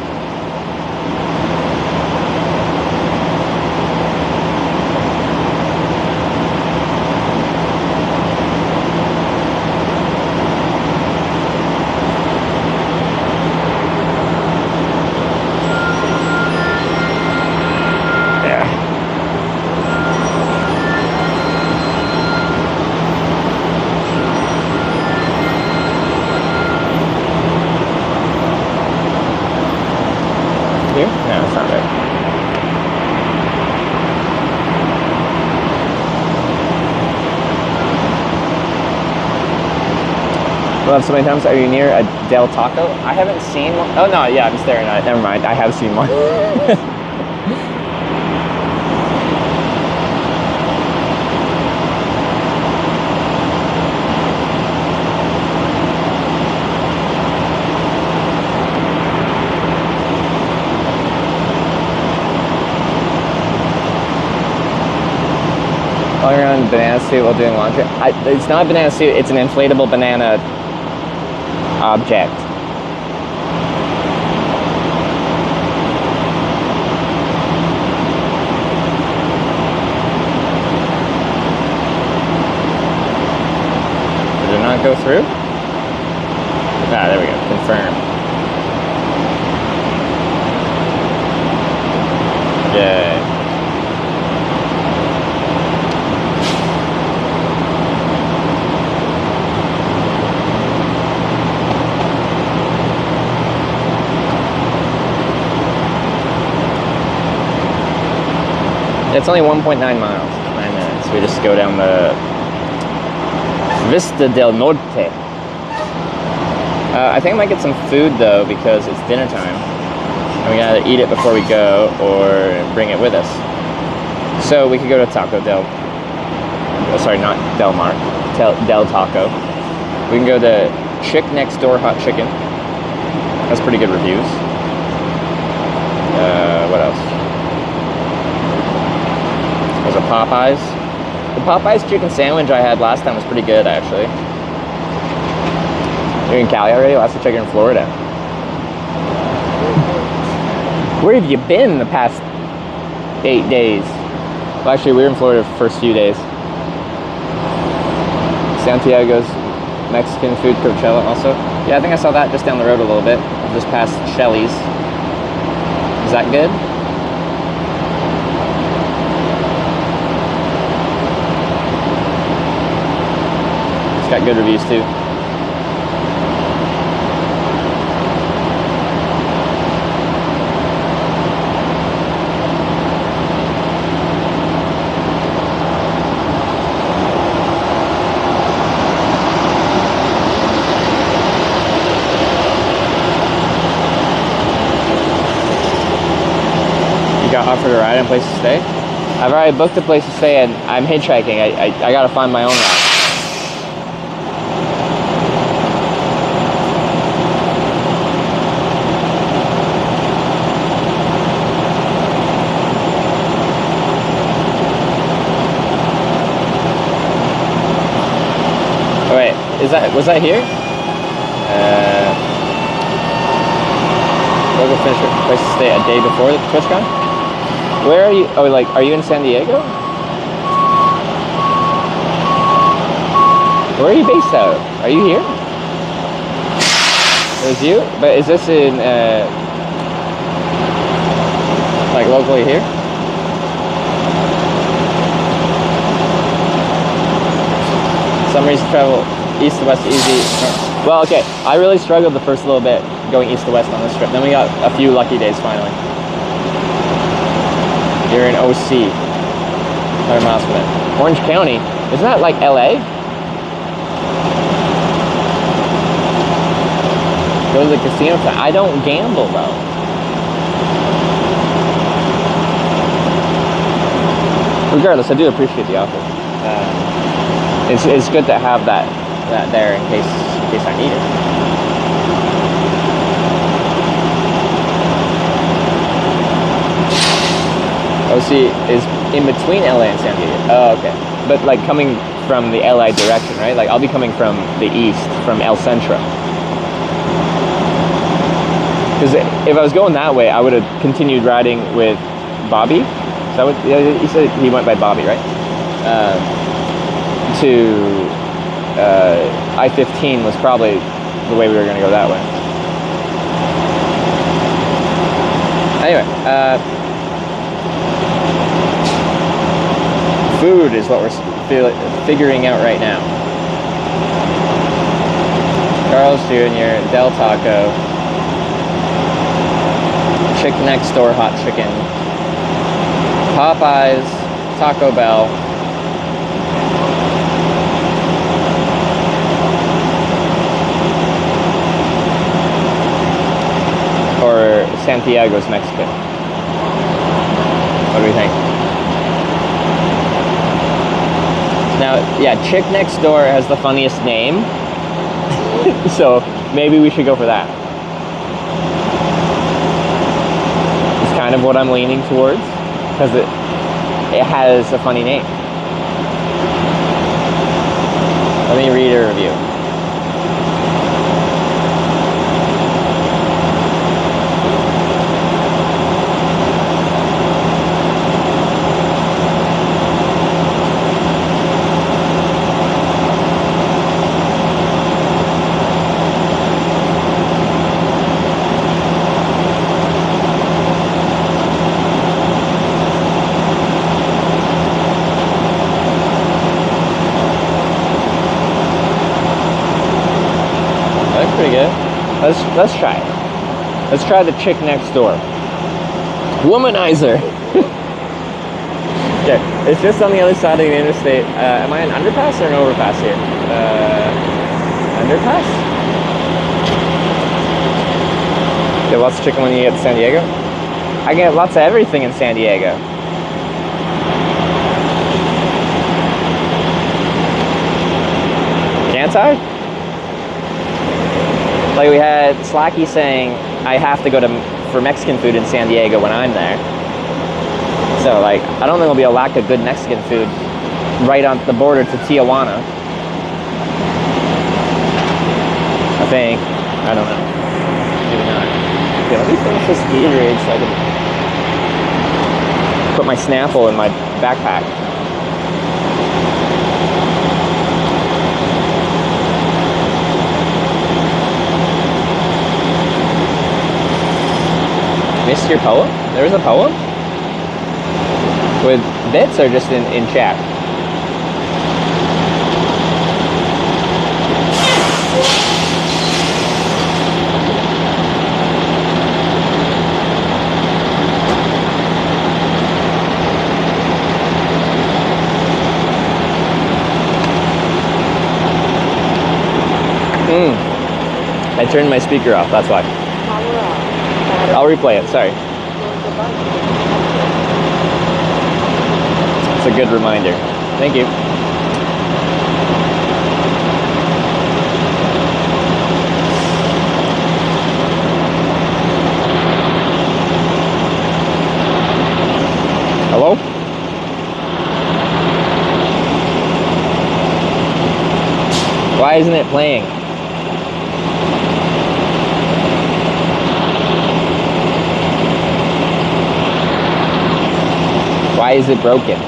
So many times. Are you near a Del Taco? I haven't seen one. Oh no, yeah, I'm staring at it. Never mind, I have seen one. All around a banana suit while doing laundry. It's not a banana suit, it's an inflatable banana object. Did it not go through? Ah, there we go. Confirm. Yay. It's only 1.9 miles, 9 minutes. We just go down the Vista del Norte. I think I might get some food though because it's dinner time. And we gotta eat it before we go or bring it with us. So we could go to Taco Del. Sorry, not Del Mar. Del Taco. We can go to Chick Next Door Hot Chicken. That's pretty good reviews. What else? There's a Popeyes. The Popeyes chicken sandwich I had last time was pretty good, actually. You're in Cali already? Last time you're in Florida. Where have you been the past 8 days? Well, actually, we were in Florida the first few days. Santiago's Mexican food, Coachella also. Yeah, I think I saw that just down the road a little bit. Just past Shelly's. Is that good? It's got good reviews too. Offered a ride and place to stay. I've already booked a place to stay and I'm hitchhiking. I gotta find my own ride. Oh wait, was that here? We'll go finish a place to stay a day before the TwitchCon? Where are you? Oh, like, are you in San Diego? Where are you based out of? Are you here? There's you? But is this in, like, locally here? Some reason to travel east to west easy. Well, okay, I really struggled the first little bit going east to west on this trip. Then we got a few lucky days finally. You're in OC. 100 miles from it. Orange County. Isn't that like LA? Go to the casino. I don't gamble though. Regardless, I do appreciate the offer. It's good to have that there in case I need it. OC is in between LA and San Diego. Oh, okay. But like coming from the LA direction, right? Like I'll be coming from the east, from El Centro. Because if I was going that way, I would have continued riding with Bobby. So he said he went by Bobby, right? To I-15 was probably the way we were going to go that way. Anyway, food is what we're figuring out right now. Carl's Jr., Del Taco, Chick Next Door Hot Chicken, Popeyes, Taco Bell, or Santiago's Mexican. What do we think? Now, yeah, Chick Next Door has the funniest name, so maybe we should go for that. It's kind of what I'm leaning towards, because it has a funny name. Let me read a review. Pretty good. Let's try it. Let's try the Chick Next Door. Womanizer. Okay, it's just on the other side of the interstate. Am I an underpass or an overpass here? Underpass? You get lots of chicken when you get to San Diego? I get lots of everything in San Diego. Can't I? Like we had Slacky saying I have to go for Mexican food in San Diego when I'm there. So like, I don't think there'll be a lack of good Mexican food right on the border to Tijuana. I think. I don't know. Maybe not. Okay, let me finish this Gatorade so I can put my Snapple in my backpack. Missed your poem? There was a poem? With bits or just in chat? I turned my speaker off, that's why. I'll replay it, sorry. It's a good reminder. Thank you. Hello? Why isn't it playing? Why is it broken?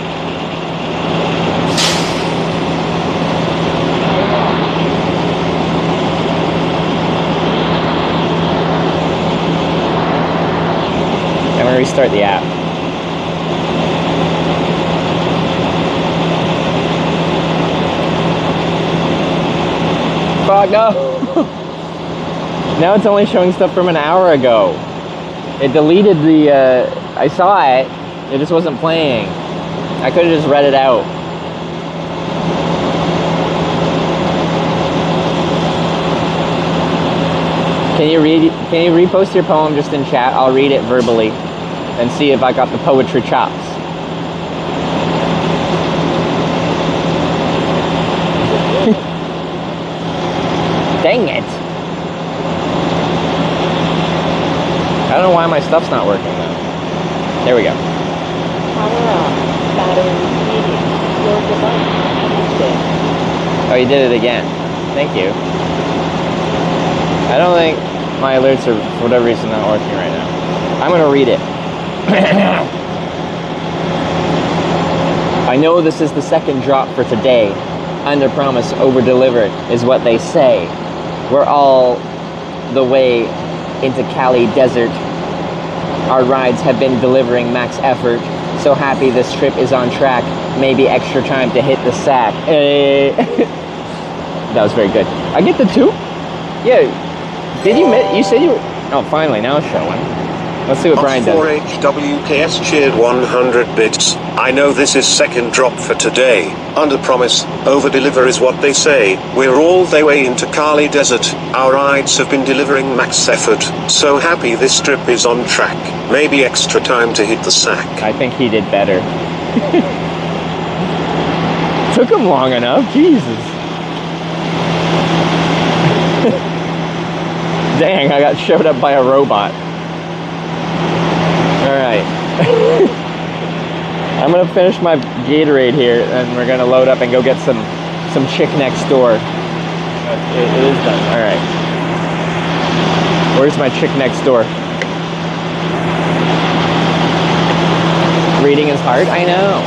I'm gonna restart the app. Fuck no! Now it's only showing stuff from an hour ago. It deleted the, I saw it. It just wasn't playing. I could have just read it out. Can you repost your poem just in chat? I'll read it verbally and see if I got the poetry chops. Dang it. I don't know why my stuff's not working though. There we go. Oh, you did it again. Thank you. I don't think my alerts are, for whatever reason, not working right now. I'm gonna read it. I know this is the second drop for today. Under promise, over delivered is what they say. We're all the way into Cali desert. Our rides have been delivering max effort. So happy this trip is on track. Maybe extra time to hit the sack. That was very good. I get the 2? Yeah. Did you said you were... Oh, finally, now it's showing. Let's see what Brian does. 4HWKS cheered 100 bits. I know this is second drop for today. Under promise, over deliver is what they say. We're all the way into Cali Desert. Our rides have been delivering max effort. So happy this trip is on track. Maybe extra time to hit the sack. I think he did better. Took him long enough. Jesus. Dang, I got showed up by a robot. Alright. I'm gonna finish my Gatorade here and we're gonna load up and go get some chick next door. It is done. Alright. Where's my chick next door? Reading is hard? I know.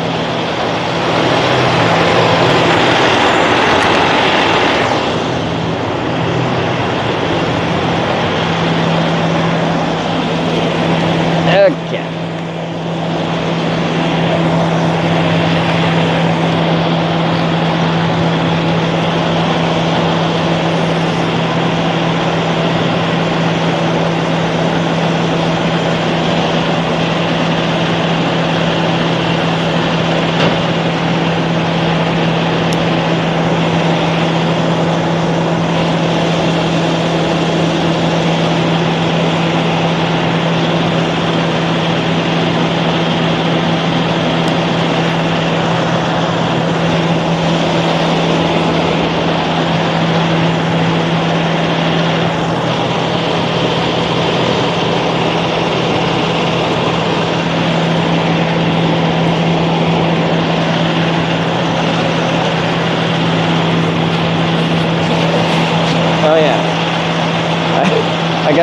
Okay.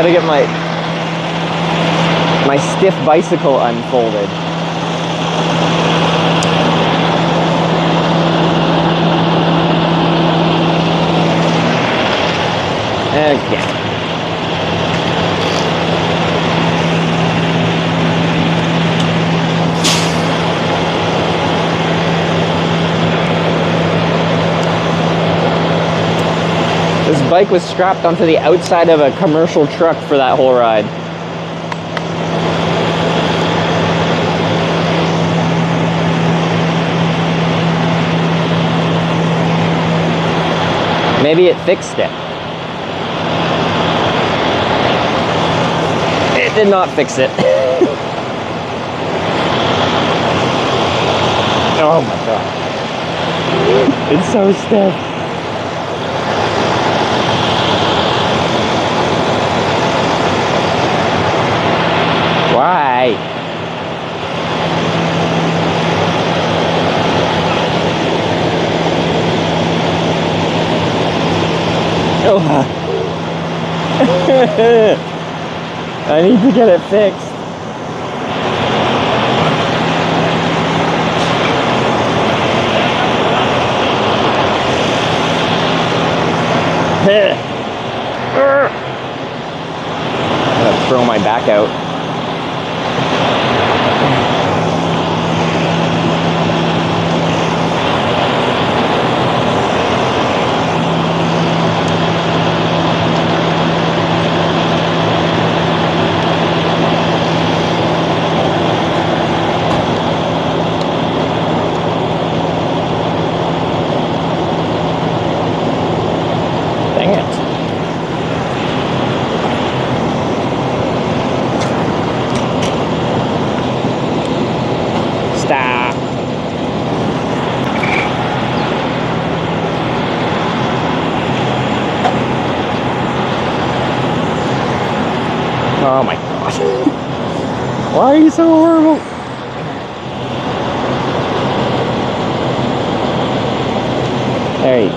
gotta get my stiff bicycle unfolded. Okay. This bike was strapped onto the outside of a commercial truck for that whole ride. Maybe it fixed it. It did not fix it. Oh my god. It's so stiff. Why? Oh. I need to get it fixed. I'm gonna throw my back out. Dang it. Stop. Oh my gosh. Why are you so horrible? There you go.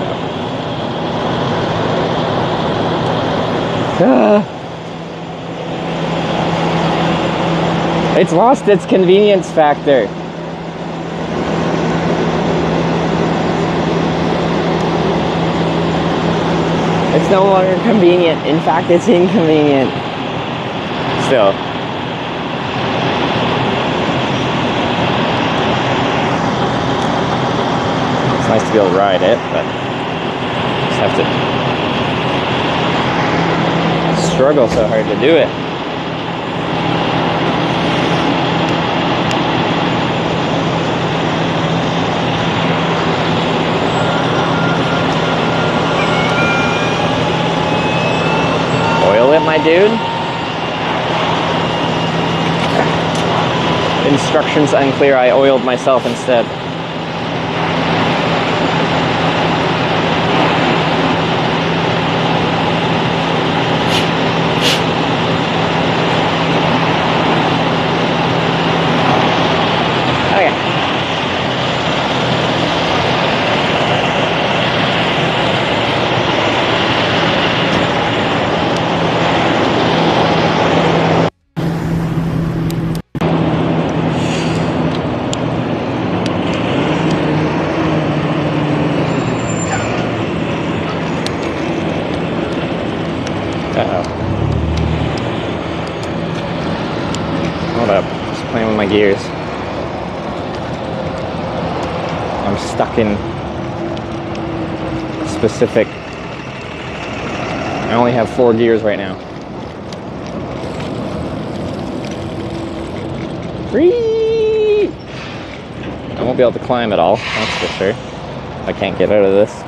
It's lost its convenience factor. It's no longer convenient. In fact, it's inconvenient. Still. It's nice to be able to ride it, but just have to struggle so hard to do it. Oil it, my dude. Instructions unclear. I oiled myself instead. Hold up, just playing with my gears. I'm stuck in specific. I only have 4 gears right now. Free! I won't be able to climb at all, that's for sure. I can't get out of this.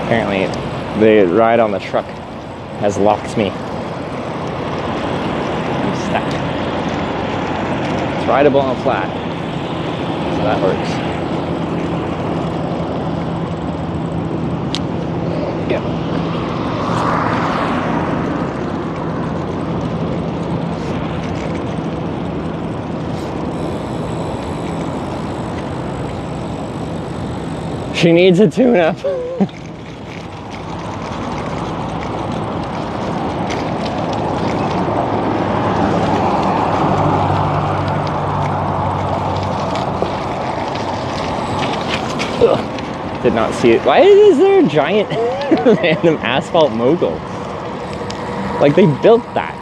Apparently, the ride on the truck has locked me. I'm stuck. It's rideable on flat, so that works. Yep. She needs a tune-up. Did not see it. Why is there a giant random asphalt mogul? Like they built that.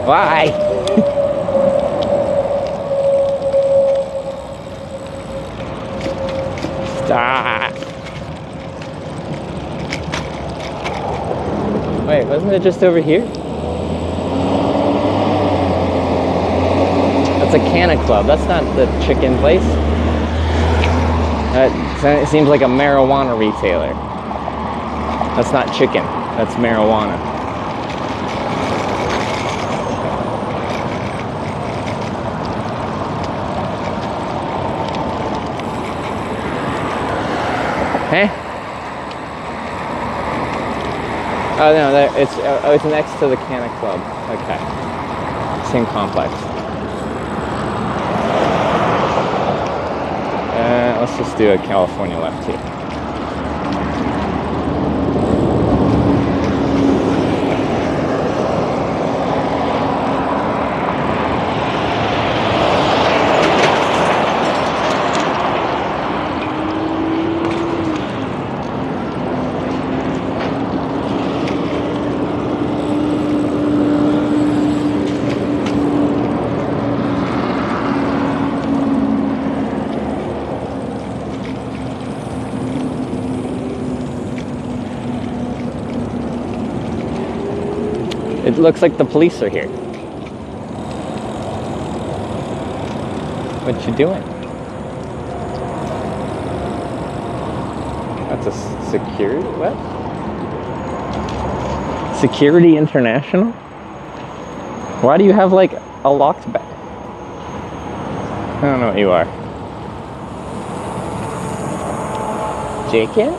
Why? Stop. Wait, wasn't it just over here? That's a Canna Club. That's not the chicken place. It seems like a marijuana retailer. That's not chicken. That's marijuana. Hey? Oh no, it's next to the Canna Club. Okay, same complex. Let's just do a California left here. It looks like the police are here. What you doing? That's a security, what? Security International? Why do you have like a locked bag? I don't know what you are. Chicken?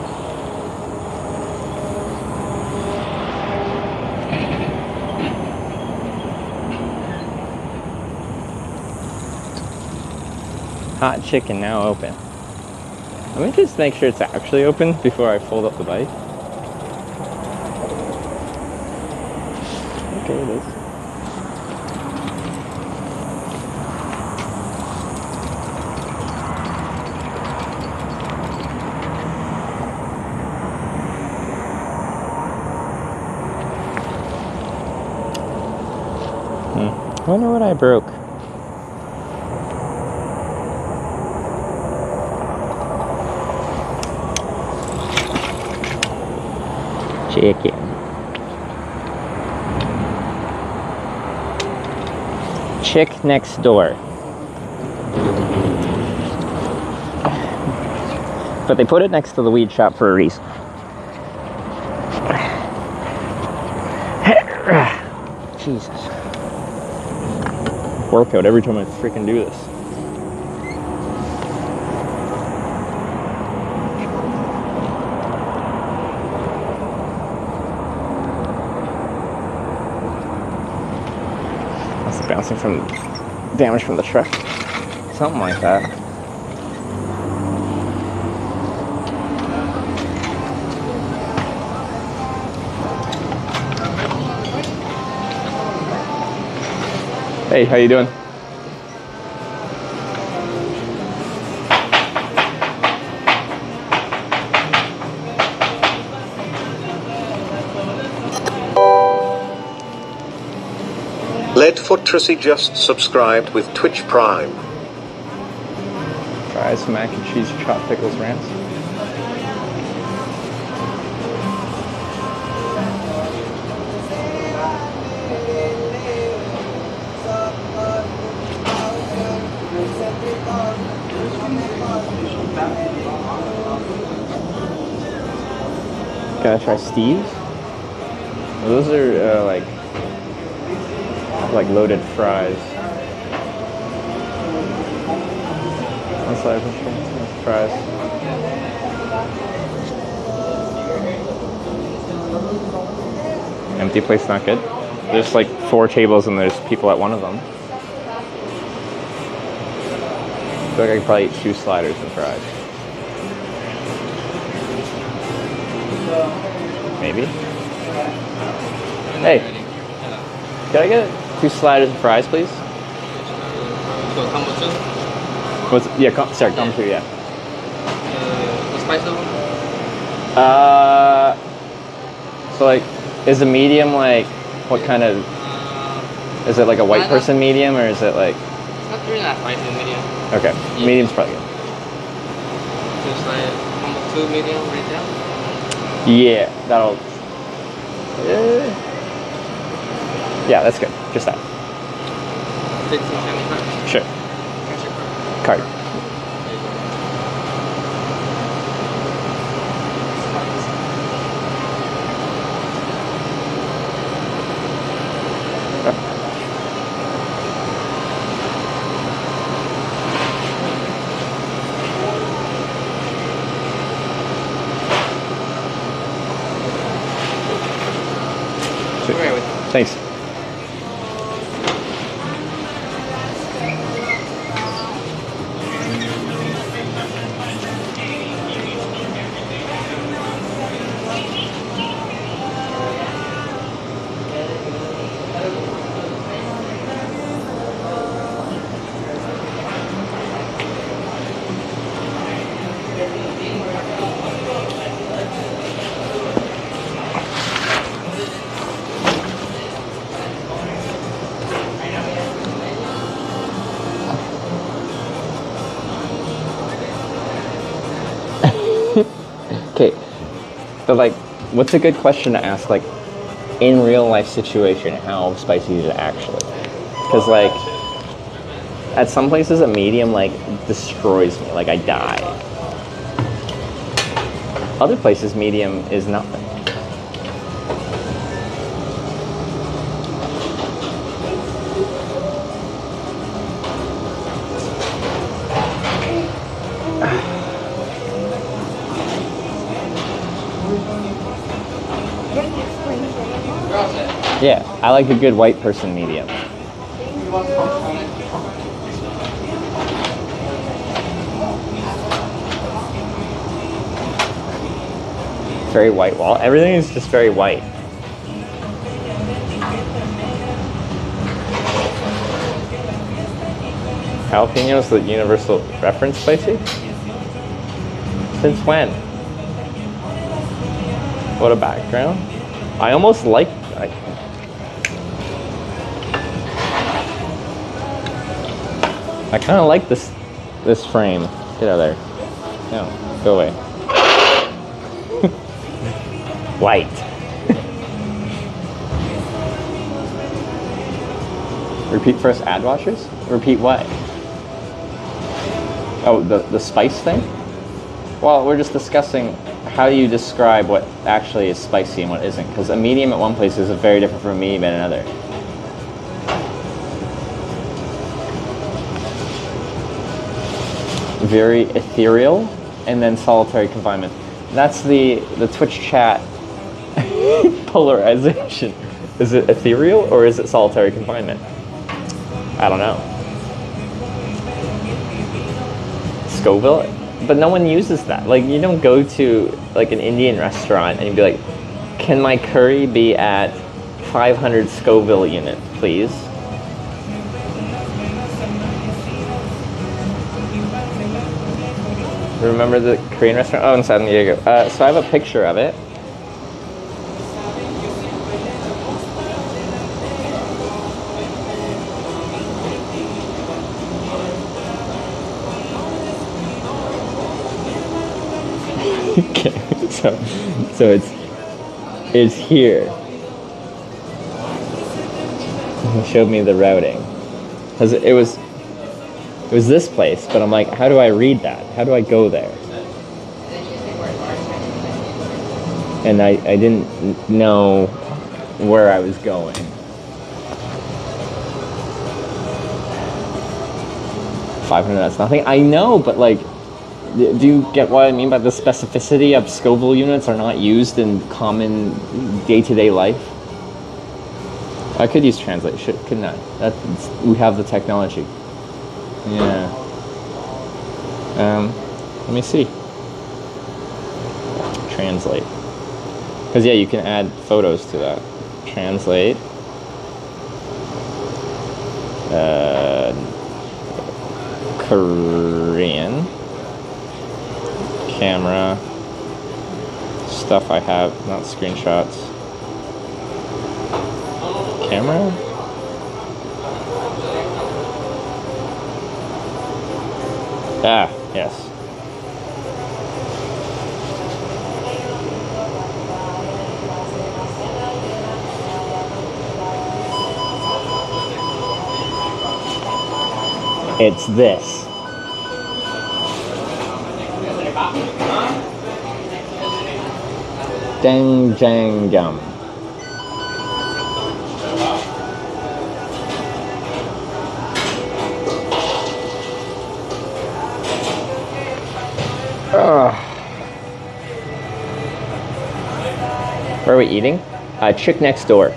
Hot chicken now open. Let me just make sure it's actually open before I fold up the bike. Okay, it is. I wonder what I broke. Chicken. Chick next door. But they put it next to the weed shop for a reason. Jesus. Workout every time I freaking do this. That's bouncing from damage from the truck. Something like that. Hey, how you doing? Leadfoot Tracy just subscribed with Twitch Prime. Fries, mac and cheese, chopped pickles, ranch. Gotta try Steve's. Those are like loaded fries. That's like fries. Empty place, not good. There's like 4 tables and there's people at one of them. feel like I could probably eat 2 sliders and fries. Maybe. Hey, can I get 2 sliders and fries, please? So combo 2? What's yeah? Sorry, combo 2. Yeah. The spice level? So like, is a medium like what kind of? Is it like a white person medium or is it like? It's not really that spicy medium. Okay, Yeah. medium's probably good. Just like combo 2 medium right there. Yeah, that'll. Yeah, that's good. Just that. 16.75. Sure. Card. Thanks. Okay, but like, what's a good question to ask, like, in real life situation, how spicy is it actually? Because like, at some places a medium like destroys me, like I die. Other places medium is nothing. Yeah, I like a good white person medium. Very white wall. Everything is just very white. Jalapeno is the universal reference spicy? Since when? What a background. I almost like. I kind of like this frame. Get out of there. No, go away. White. Repeat first ad washers? Repeat what? Oh, the spice thing? Well, we're just discussing how do you describe what actually is spicy and what isn't, because a medium at one place is very different from a medium at another. Very ethereal, and then solitary confinement. That's the Twitch chat polarization. Is it ethereal or is it solitary confinement? I don't know. Scoville? But no one uses that. Like, you don't go to like an Indian restaurant and you'd be like, can my curry be at 500 Scoville units, please? Remember the Korean restaurant? Oh, in San Diego. So I have a picture of it. Okay, so it's here. He showed me the routing, because it was this place, but I'm like, how do I read that? How do I go there? And I didn't know where I was going. $500, that's nothing. I know, but like, do you get what I mean by the specificity of Scoville units are not used in common day-to-day life? I could use translate, couldn't I? We have the technology. Yeah. Let me see. Translate. Because yeah, you can add photos to that. Translate. Korean. Camera. Stuff I have, not screenshots. Camera? Ah, yes. It's this. Dengjangam. Where are we eating? Chick next door.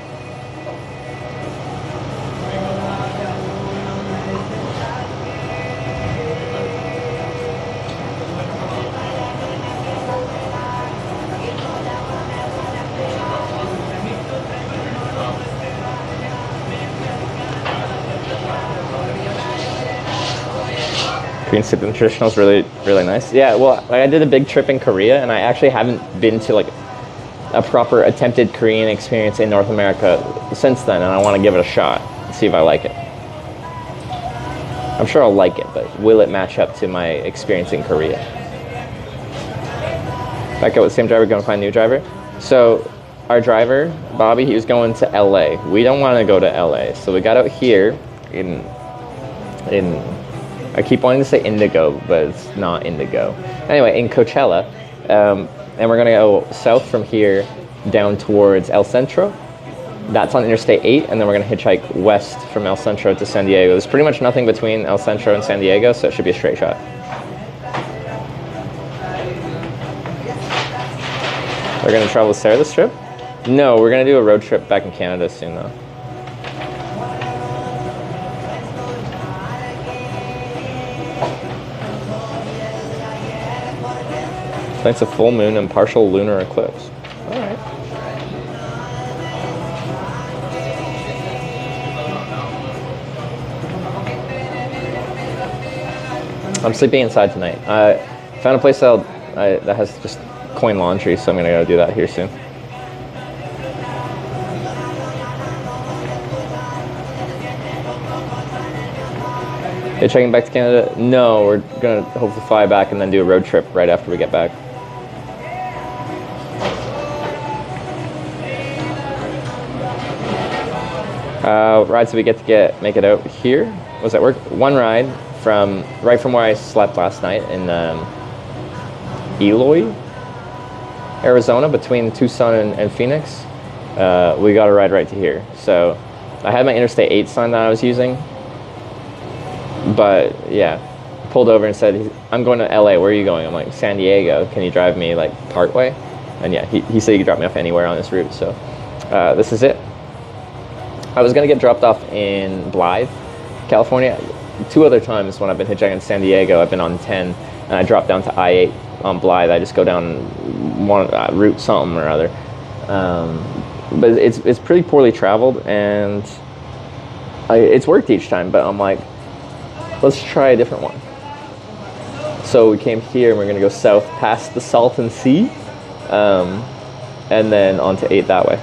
Korean soup and traditional is really, really nice. Yeah, well, I did a big trip in Korea, and I actually haven't been to like a proper attempted Korean experience in North America since then, and I want to give it a shot and see if I like it. I'm sure I'll like it, but will it match up to my experience in Korea? Back out with the same driver, going to find a new driver. So our driver, Bobby, he was going to LA. We don't want to go to LA, so we got out here in I keep wanting to say Indigo, but it's not Indigo. Anyway, in Coachella, and we're gonna go south from here down towards El Centro. That's on Interstate 8, and then we're gonna hitchhike west from El Centro to San Diego. There's pretty much nothing between El Centro and San Diego, so it should be a straight shot. We're gonna travel with Sarah this trip? No, we're gonna do a road trip back in Canada soon though. Tonight's a full moon and partial lunar eclipse. All right. I'm sleeping inside tonight. I found a place that has just coin laundry, so I'm gonna go do that here soon. Hitchhiking back to Canada? No, we're gonna hopefully fly back and then do a road trip right after we get back. Rides that we get to make it out here. Was at work. One ride right from where I slept last night in Eloy, Arizona, between Tucson and Phoenix. We got a ride right to here. So I had my Interstate 8 sign that I was using, but yeah, pulled over and said, "I'm going to LA. Where are you going?" I'm like, "San Diego. Can you drive me like part way?" And yeah, he said he could drop me off anywhere on this route. So this is it. I was gonna get dropped off in Blythe, California. 2 other times when I've been hitchhiking in San Diego, I've been on 10 and I drop down to I-8 on Blythe. I just go down one route something or other. But it's pretty poorly traveled, and it's worked each time, but I'm like, let's try a different one. So we came here and we're gonna go south past the Salton Sea, and then onto 8 that way.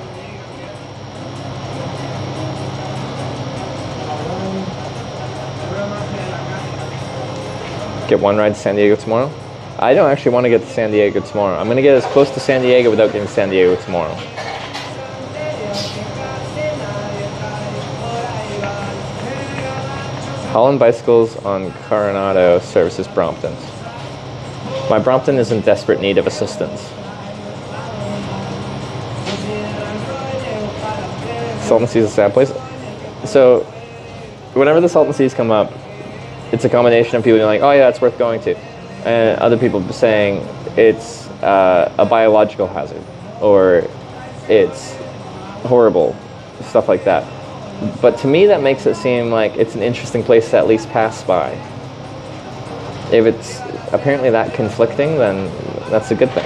Get one ride to San Diego tomorrow. I don't actually want to get to San Diego tomorrow. I'm going to get as close to San Diego without getting to San Diego tomorrow. Holland Bicycles on Coronado services Brompton. My Brompton is in desperate need of assistance. Salton Sea is a sad place. So, whenever the Salton Seas come up, it's a combination of people being like, "Oh yeah, it's worth going to," and other people saying it's a biological hazard or it's horrible, stuff like that. But to me, that makes it seem like it's an interesting place to at least pass by. If it's apparently that conflicting, then that's a good thing.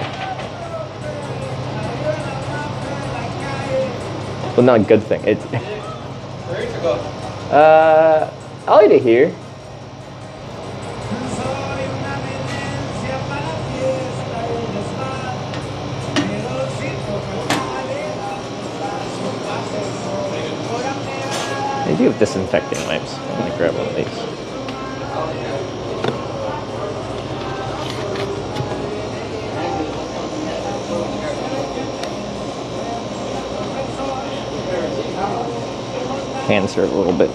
Well, not a good thing. It's. I'll eat it here. They do have disinfecting wipes. I'm gonna grab one of these. Hands are a little bit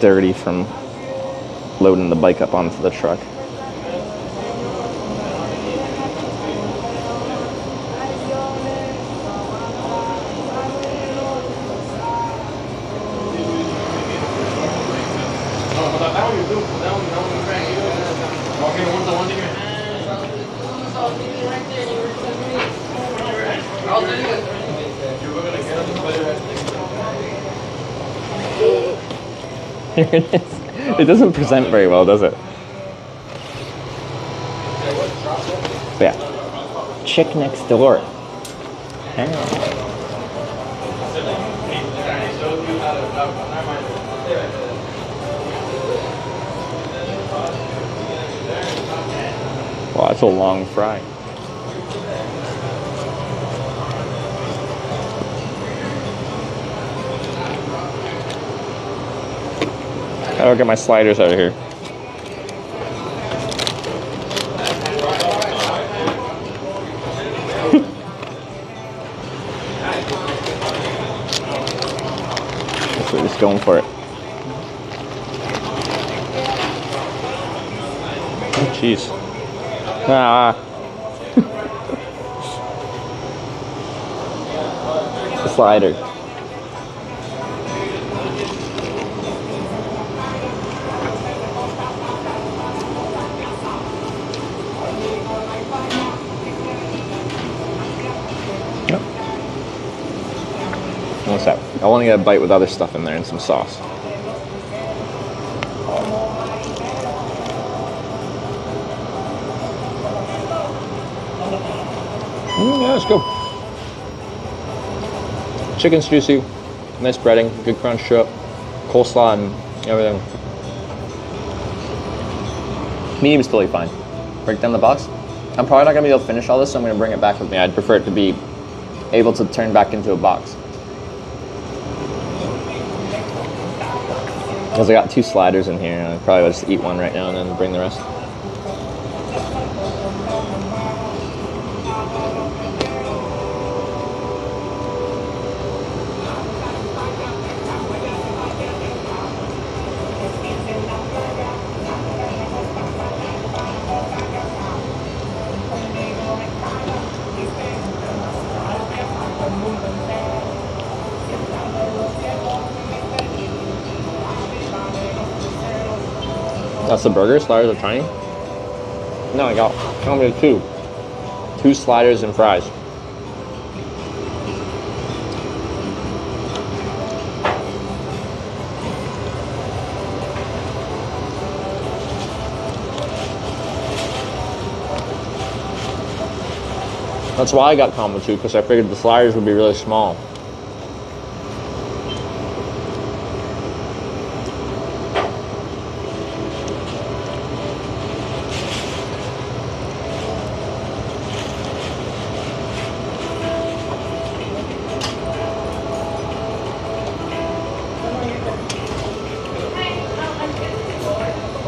dirty from loading the bike up onto the truck. Here it is. It doesn't present very well, does it? But yeah. Chick next door. Hang on. Wow, that's a long fry. I'll get my sliders out of here. Guess we're just going for it. Oh, jeez. Ah. Slider. What's that? I want to get a bite with other stuff in there and some sauce. Yeah, let's go. Chicken's juicy, nice breading, good crunch to it, coleslaw and everything. Medium's totally fine. Break down the box. I'm probably not going to be able to finish all this, so I'm going to bring it back with me. I'd prefer it to be able to turn back into a box. Because I got 2 sliders in here, and I probably would just eat one right now and then bring the rest. That's the burger. Sliders are tiny. No, I got how many? 2 sliders and fries. That's why I got combo 2, because I figured the sliders would be really small.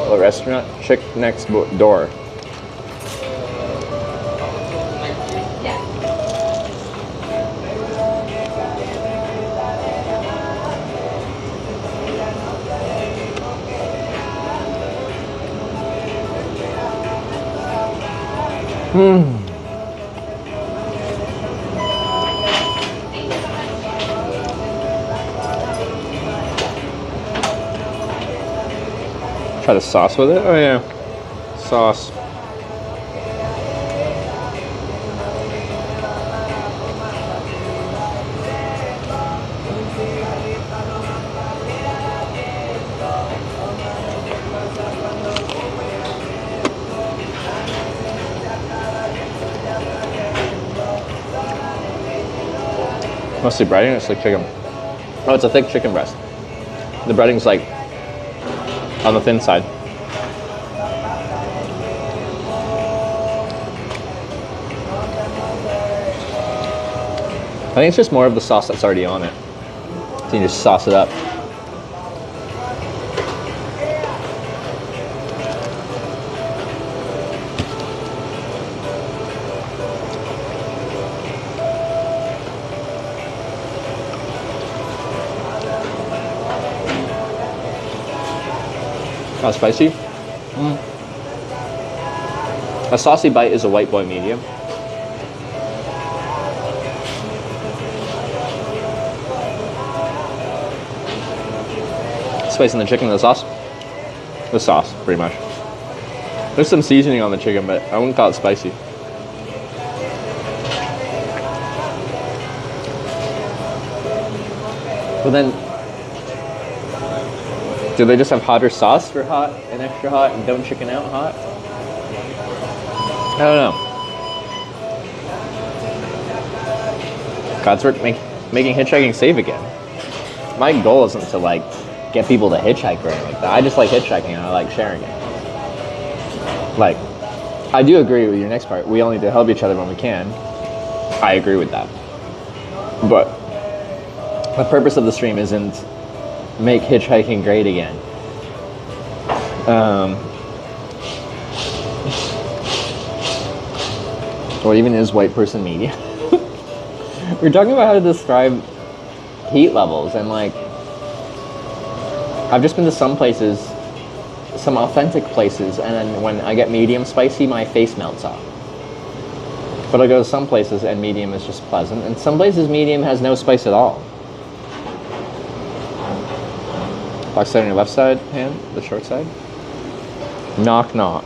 What restaurant? Chick next door. Try the sauce with it? Oh yeah, sauce. Mostly breading, it's like chicken. Oh, it's a thick chicken breast. The breading's like on the thin side. I think it's just more of the sauce that's already on it. So you just sauce it up. How spicy? A saucy bite is a white boy medium. Spice in the chicken, the sauce? The sauce, pretty much. There's some seasoning on the chicken, but I wouldn't call it spicy. But then, do they just have hotter sauce for hot and extra hot and don't chicken out hot? I don't know. God's work making hitchhiking safe again. My goal isn't to like get people to hitchhike or anything like that. I just like hitchhiking and I like sharing it. Like, I do agree with your next part. We all need to help each other when we can. I agree with that. But the purpose of the stream isn't make hitchhiking great again. What even is white person media? We're talking about how to describe heat levels, and like, I've just been to some places, some authentic places, and then when I get medium spicy, my face melts off. But I go to some places and medium is just pleasant, and some places medium has no spice at all. Box side on your left side hand, the short side. Knock knock.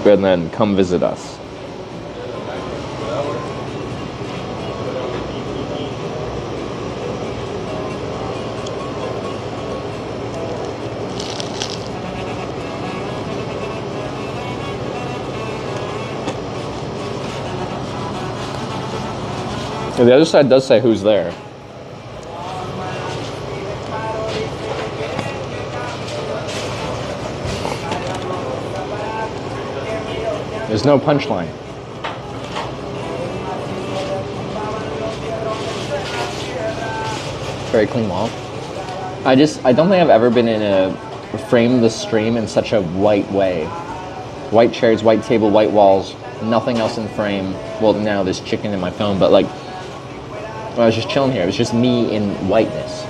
And then come visit us. And the other side does say who's there. There's no punchline. Very clean wall. I don't think I've ever been in a frame the stream in such a white way. White chairs, white table, white walls, nothing else in frame. Well, now there's chicken in my phone, but like, I was just chilling here. It was just me in whiteness.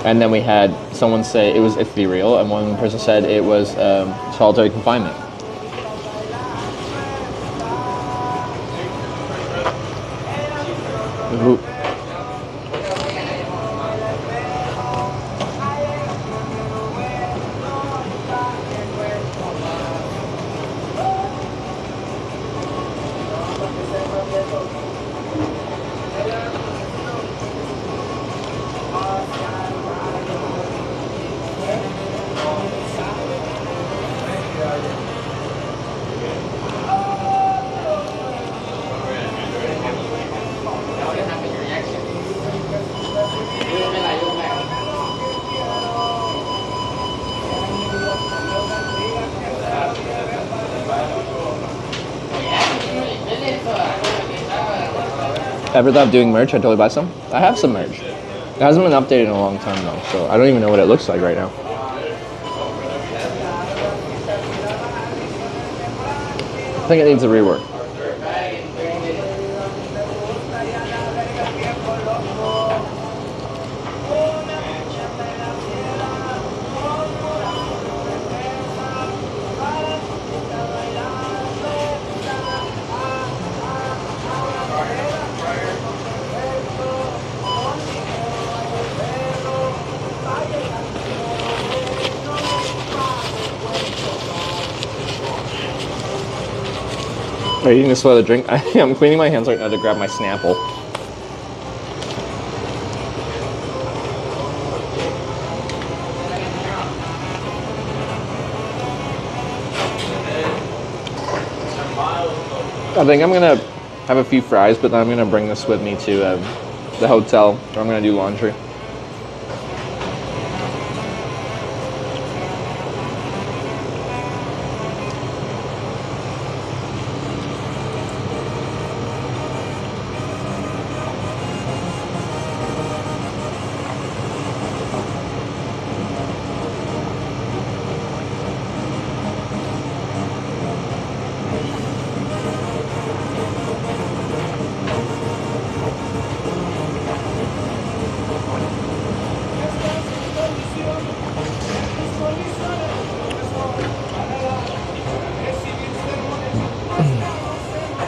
And then we had someone say it was ethereal, and one person said it was solitary confinement. Who? Ever thought of doing merch? I'd totally buy some. I have some merch. It hasn't been updated in a long time though, so I don't even know what it looks like right now. I think it needs a rework. Are you eating this for the drink? I'm cleaning my hands right now to grab my Snapple. I think I'm gonna have a few fries, but then I'm gonna bring this with me to the hotel where I'm gonna do laundry.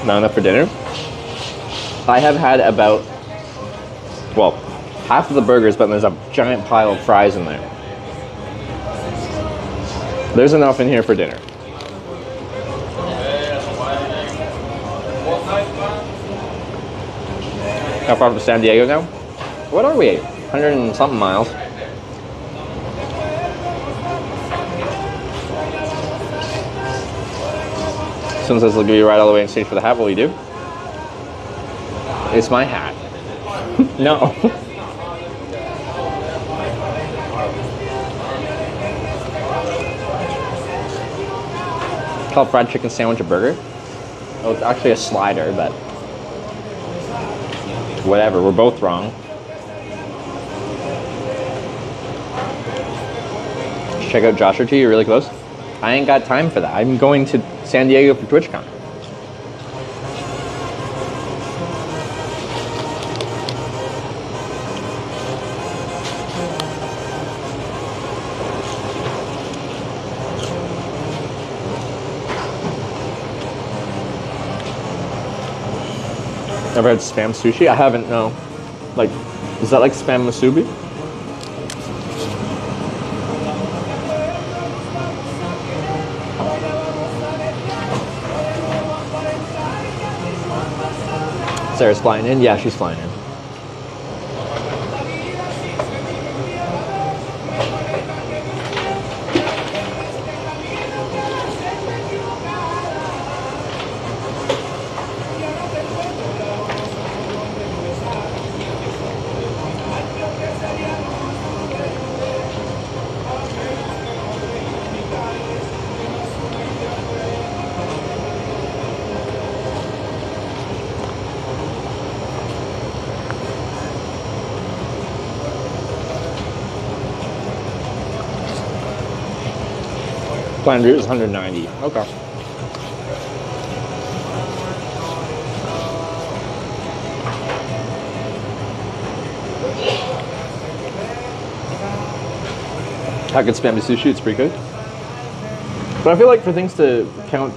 Not enough for dinner? I have had about, well, half of the burgers, but there's a giant pile of fries in there. There's enough in here for dinner. How far from San Diego now? What are we? 100 and something miles. Someone says they'll give you a ride all the way on stage for the hat. Will you do? It's my hat. No. Call fried chicken sandwich a burger? Oh, it's actually a slider, but whatever. We're both wrong. Check out Joshua T. You're really close. I ain't got time for that. I'm going to San Diego for TwitchCon. Ever had spam sushi? I haven't, no. Like, is that like spam musubi? Sarah's flying in? Yeah, she's flying in. Planned route is 190. Okay. I could spam the sushi, it's pretty good. But I feel like for things to count,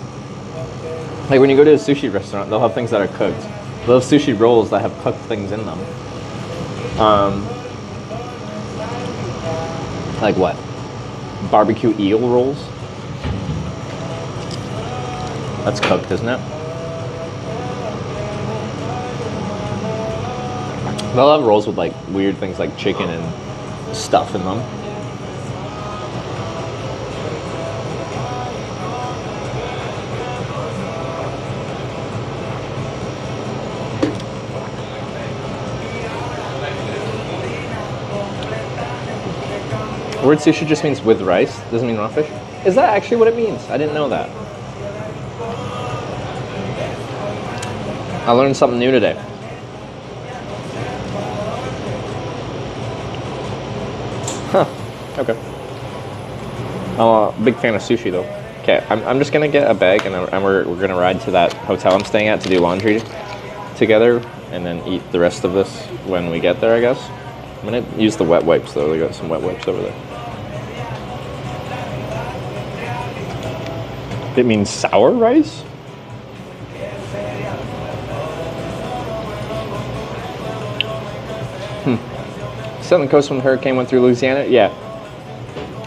like when you go to a sushi restaurant, they'll have things that are cooked. They'll have sushi rolls that have cooked things in them. Like what? Barbecue eel rolls? That's cooked, isn't it? They'll have rolls with like weird things like chicken and stuff in them. Word sushi just means with rice, doesn't mean raw fish. Is that actually what it means? I didn't know that. I learned something new today. Huh, okay. I'm a big fan of sushi though. Okay, I'm just gonna get a bag and we're gonna ride to that hotel I'm staying at to do laundry together and then eat the rest of this when we get there, I guess. I'm gonna use the wet wipes though, they got some wet wipes over there. It means sour rice? Southern coast when the hurricane went through Louisiana? Yeah.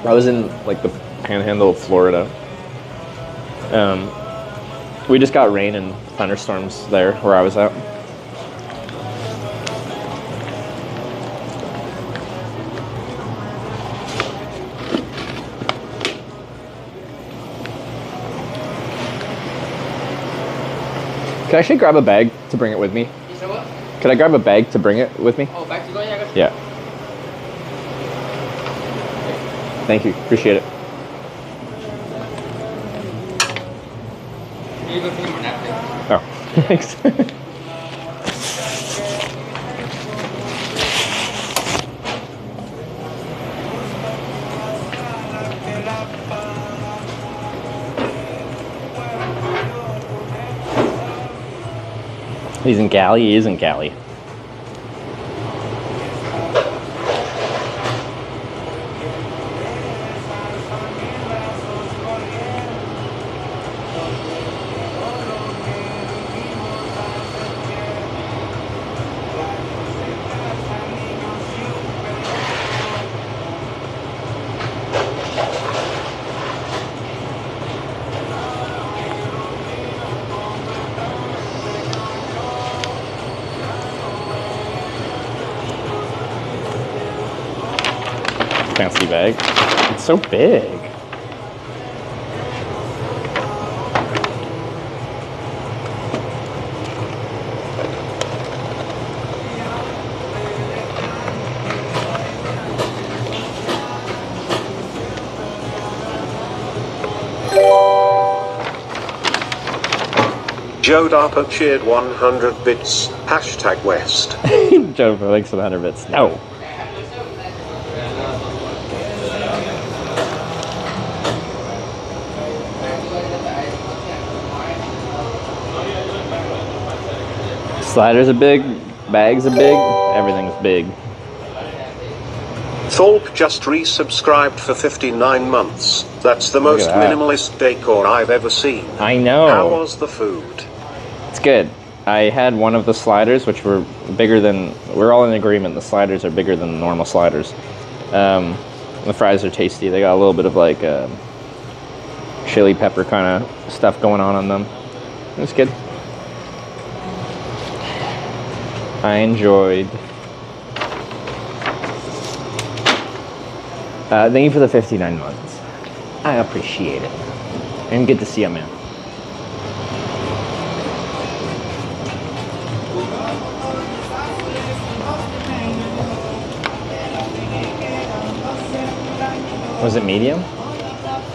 I was in like the panhandle of Florida. We just got rain and thunderstorms there where I was at. Can I actually grab a bag to bring it with me? You said what? Could I grab a bag to bring it with me? Oh, back to go? Yeah, I got you. Yeah. Thank you. Appreciate it. You go for more napkin? Oh, thanks. He's in Cali. He is in Cali. Fancy bag. It's so big. Joe Darpa cheered 100 bits. Hashtag West. Joe for likes 100 bits. No. Sliders are big, bags are big, everything's big. Thorpe just resubscribed for 59 months. That's the most minimalist decor I've ever seen. I know. How was the food? It's good. I had one of the sliders, which were bigger than, we're all in agreement, the sliders are bigger than the normal sliders. The fries are tasty. They got a little bit of like chili pepper kind of stuff going on them. It was good. I enjoyed. Thank you for the 59 months. I appreciate it. And good to see you, man. Was it medium?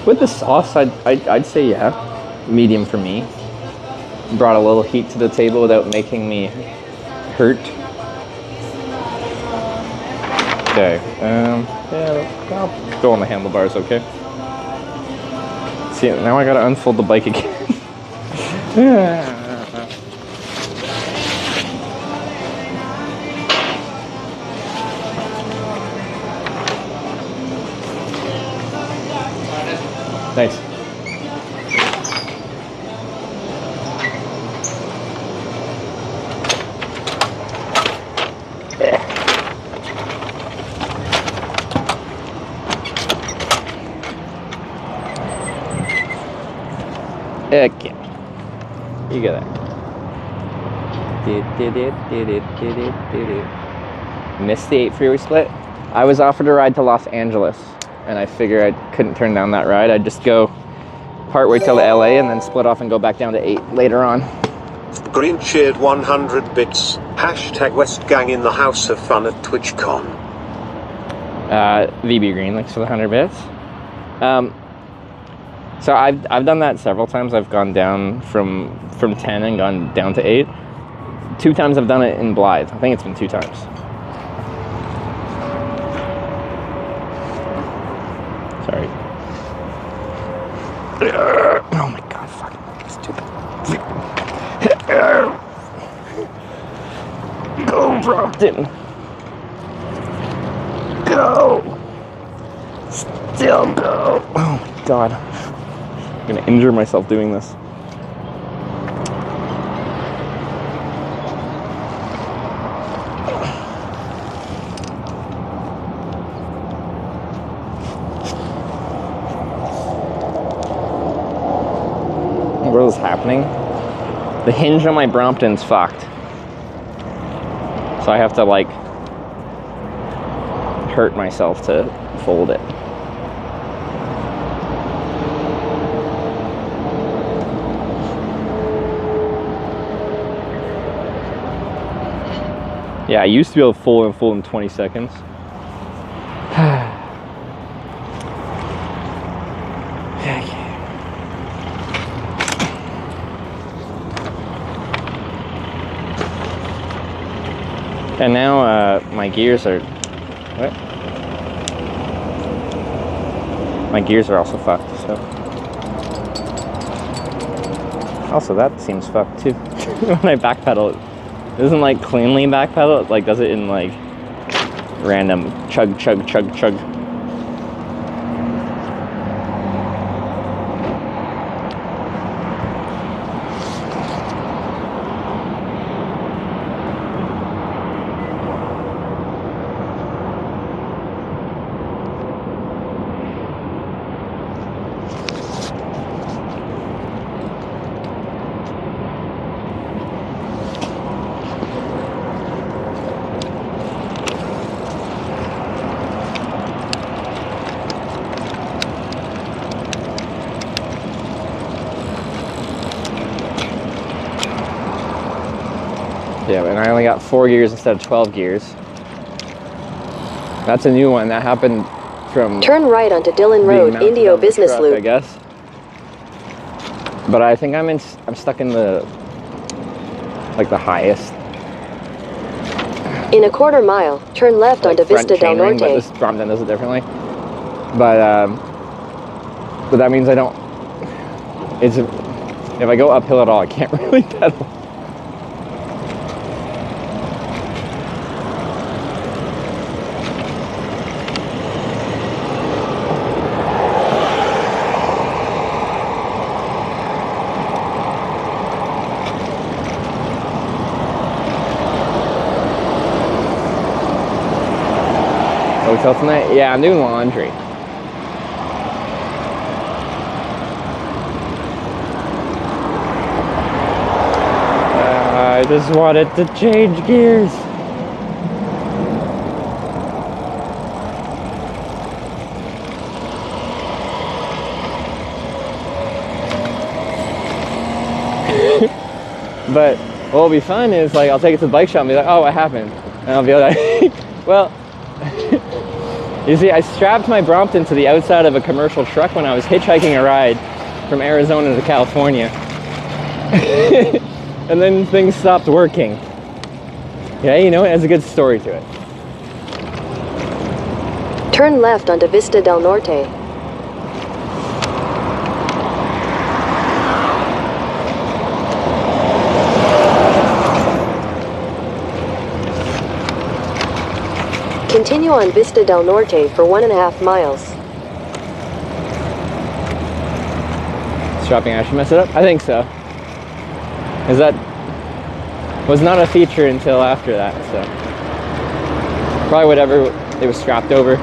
With the sauce, I'd say yeah. Medium for me. Brought a little heat to the table without making me hurt. Okay. Yeah, I'll go on the handlebars, okay? See, now I gotta unfold the bike again. Thanks. Heck yeah. You got that. Missed the 8 freeway split. I was offered a ride to Los Angeles, and I figured I couldn't turn down that ride. I'd just go partway till LA and then split off and go back down to 8 later on. Green cheered 100 bits. Hashtag West Gang in the house of fun at TwitchCon. VB Green, thanks for the 100 bits. So I've done that several times. I've gone down from 10 and gone down to 8. 2 times I've done it in Blythe. I think it's been 2 times. Sorry. Oh my god, fucking stupid. Go, Brompton. Go. Still go. Oh my god. I'm gonna injure myself doing this. What is happening? The hinge on my Brompton's fucked. So I have to like hurt myself to fold it. Yeah, I used to be able to full in 20 seconds. And now my gears are... What? My gears are also fucked, so... Also, that seems fucked too. When I backpedal, it doesn't like cleanly backpedal, it like does it in like random chug, chug, chug, chug. Yeah, and I only got 4 gears instead of 12 gears. That's a new one. That happened from... Turn right onto Dillon Road, Indio Business truck, Loop. I guess. But I think I'm stuck in the... like the highest. In a quarter mile, turn left like onto Vista del chainring, Norte. But this drop-down does it differently. But that means I don't... If I go uphill at all, I can't really pedal. Hotel tonight? Yeah, I'm doing laundry. I just wanted to change gears. But what will be fun is like I'll take it to the bike shop and be like, oh, what happened? And I'll be like, well, you see, I strapped my Brompton to the outside of a commercial truck when I was hitchhiking a ride from Arizona to California. And then things stopped working. Yeah, you know, it has a good story to it. Turn left onto Vista del Norte. Continue on Vista del Norte for 1.5 miles. Strapping, I should mess it up? I think so. Is that was not a feature until after that, so probably whatever it was strapped over,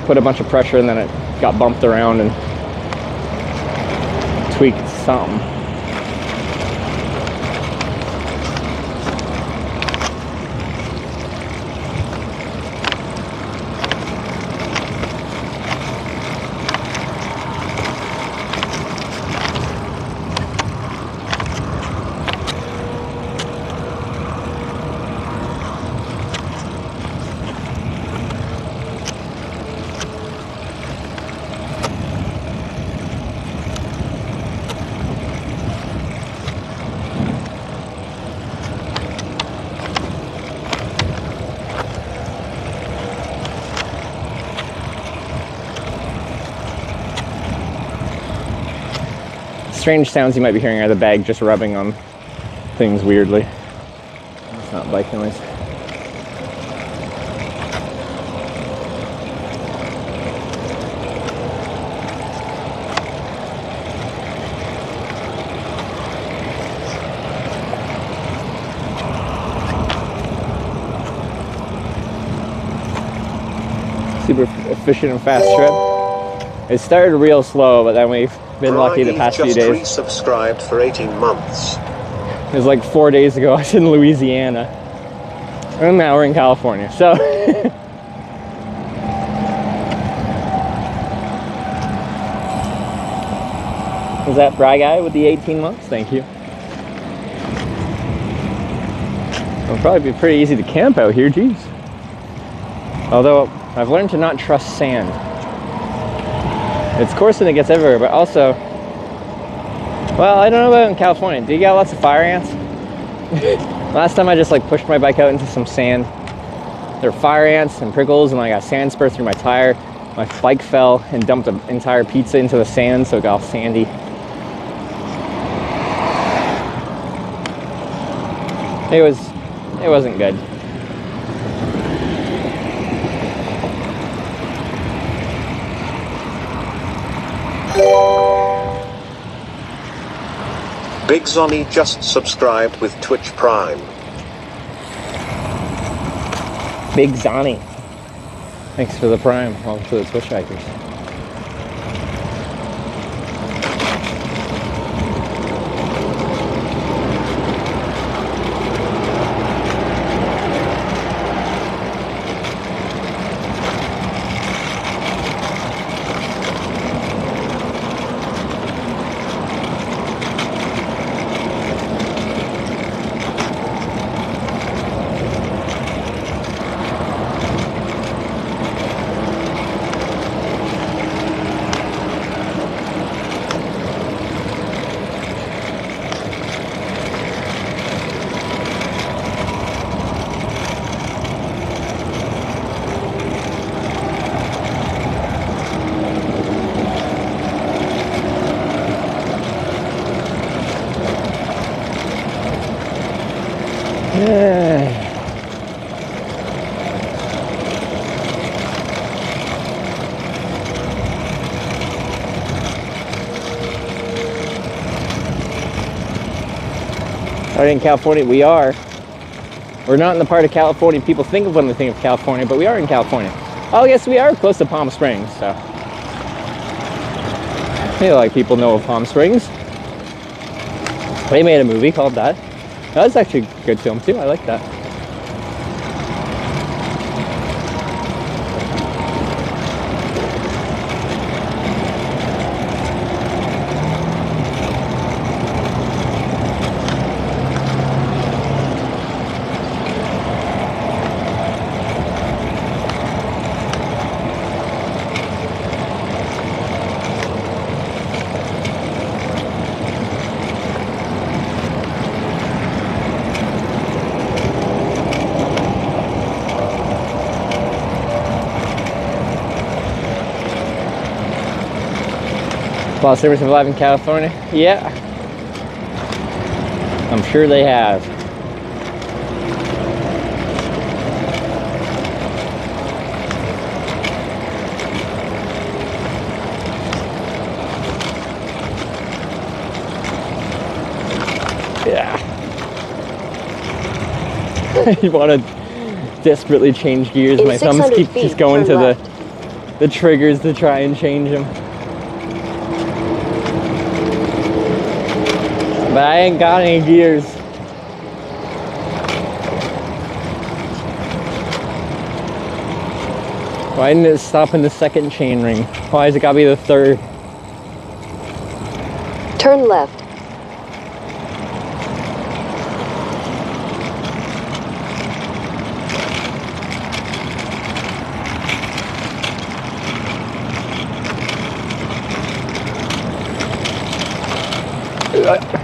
put a bunch of pressure and then it got bumped around and tweaked something. Strange sounds you might be hearing are the bag just rubbing on things weirdly. It's not bike noise. Super efficient and fast trip. It started real slow, but then we've been lucky the past few days. Just resubscribed for 18 months. It was like 4 days ago. I was in Louisiana, and now we're in California. So is that Bry Guy with the 18 months? Thank you. It'll probably be pretty easy to camp out here, geez. Although, I've learned to not trust sand. It's coarse and it gets everywhere, but also, well, I don't know about in California. Do you got lots of fire ants? Last time I just like pushed my bike out into some sand. There were fire ants and prickles, and I got sand spurt through my tire. My bike fell and dumped an entire pizza into the sand, so it got all sandy. It wasn't good. Big Zonny just subscribed with Twitch Prime. Big Zonny. Thanks for the Prime. Welcome to the Twitchhikers. Are in California? We are. We're not in the part of California people think of when they think of California, but we are in California. Oh, yes, we are close to Palm Springs, so. I feel like people know of Palm Springs. They made a movie called that. That was actually a good film, too. I like that. While servers have alive in California? Yeah. I'm sure they have. Yeah. You want to desperately change gears. In My thumbs keep 600 feet, just going to turn left. the triggers to try and change them. But I ain't got any gears. Why didn't it stop in the second chain ring? Why has it gotta be the third? Turn left.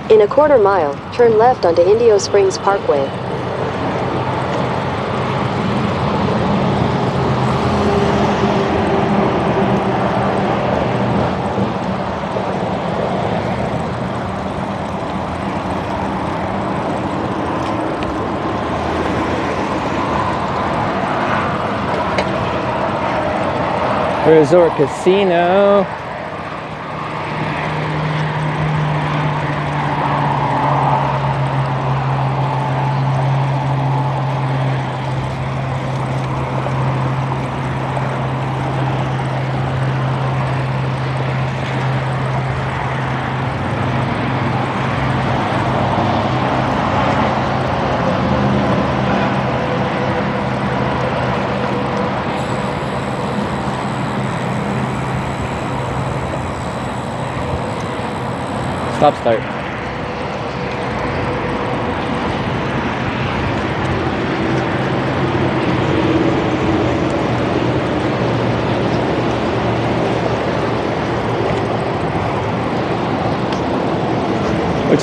In a quarter mile, turn left onto Indio Springs Parkway. Resort Casino. Stop start.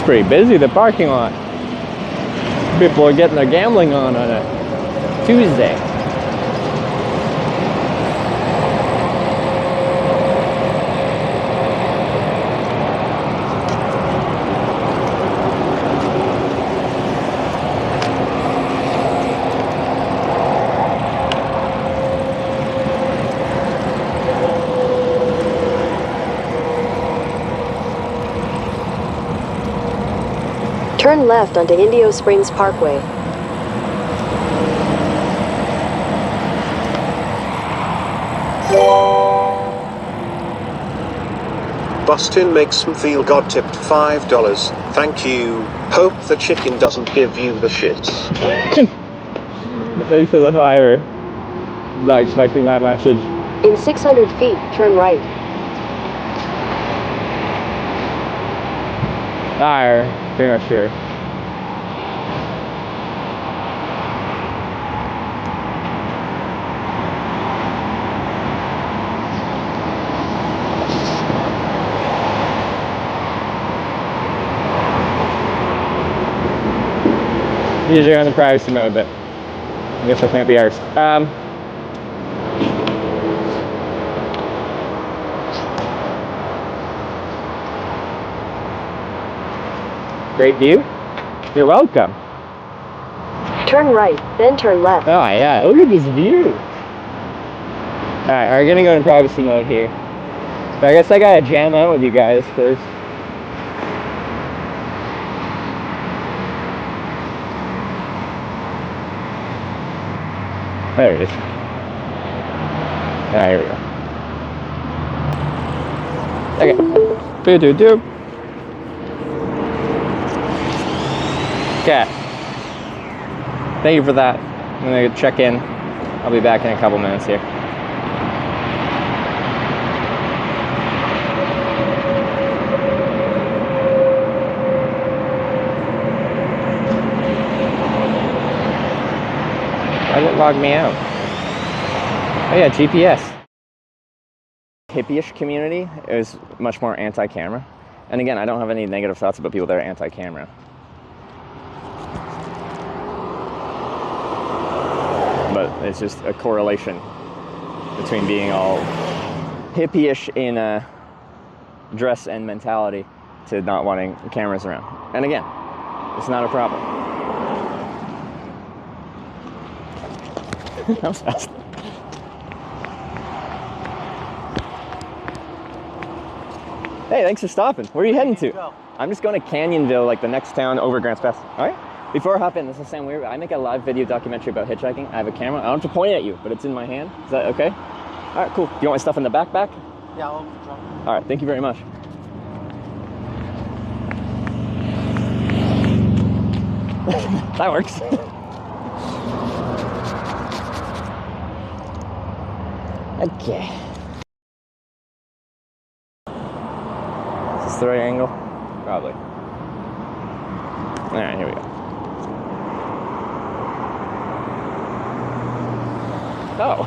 pretty busy, the parking lot. People are getting their gambling on a Tuesday. Turn left onto Indio Springs Parkway. Bustin makes him feel God tipped $5. Thank you. Hope the chicken doesn't give you the shits. Thanks for the fire. Not expecting that message. In 600 feet, turn right. Fire. Pretty much sure. Usually on the privacy mode, but I guess I can't be ours. Great view. You're welcome. Turn right, then turn left. Oh yeah, look at this view. Alright, we're gonna go in privacy mode here. But I guess I gotta jam out with you guys first. There it is. Ah, here we go. Okay. Boo-doo-doo. Okay. Thank you for that. I'm gonna check in. I'll be back in a couple minutes here. Why did it log me out? Oh yeah, GPS. Hippie-ish community is much more anti-camera. And again, I don't have any negative thoughts about people that are anti-camera. But it's just a correlation between being all hippie-ish in dress and mentality to not wanting cameras around. And again, it's not a problem. That was fast. Hey, thanks for stopping. Where are you heading to? I'm just going to Canyonville, like the next town over Grants Pass. All right? Before I hop in, this will sound weird, but I make a live video documentary about hitchhiking. I have a camera. I don't have to point it at you, but it's in my hand. Is that okay? All right, cool. Do you want my stuff in the backpack? Yeah, I'll drop it. All right, thank you very much. That works. Okay. Is this the right angle? Probably. All right, here we go. Oh.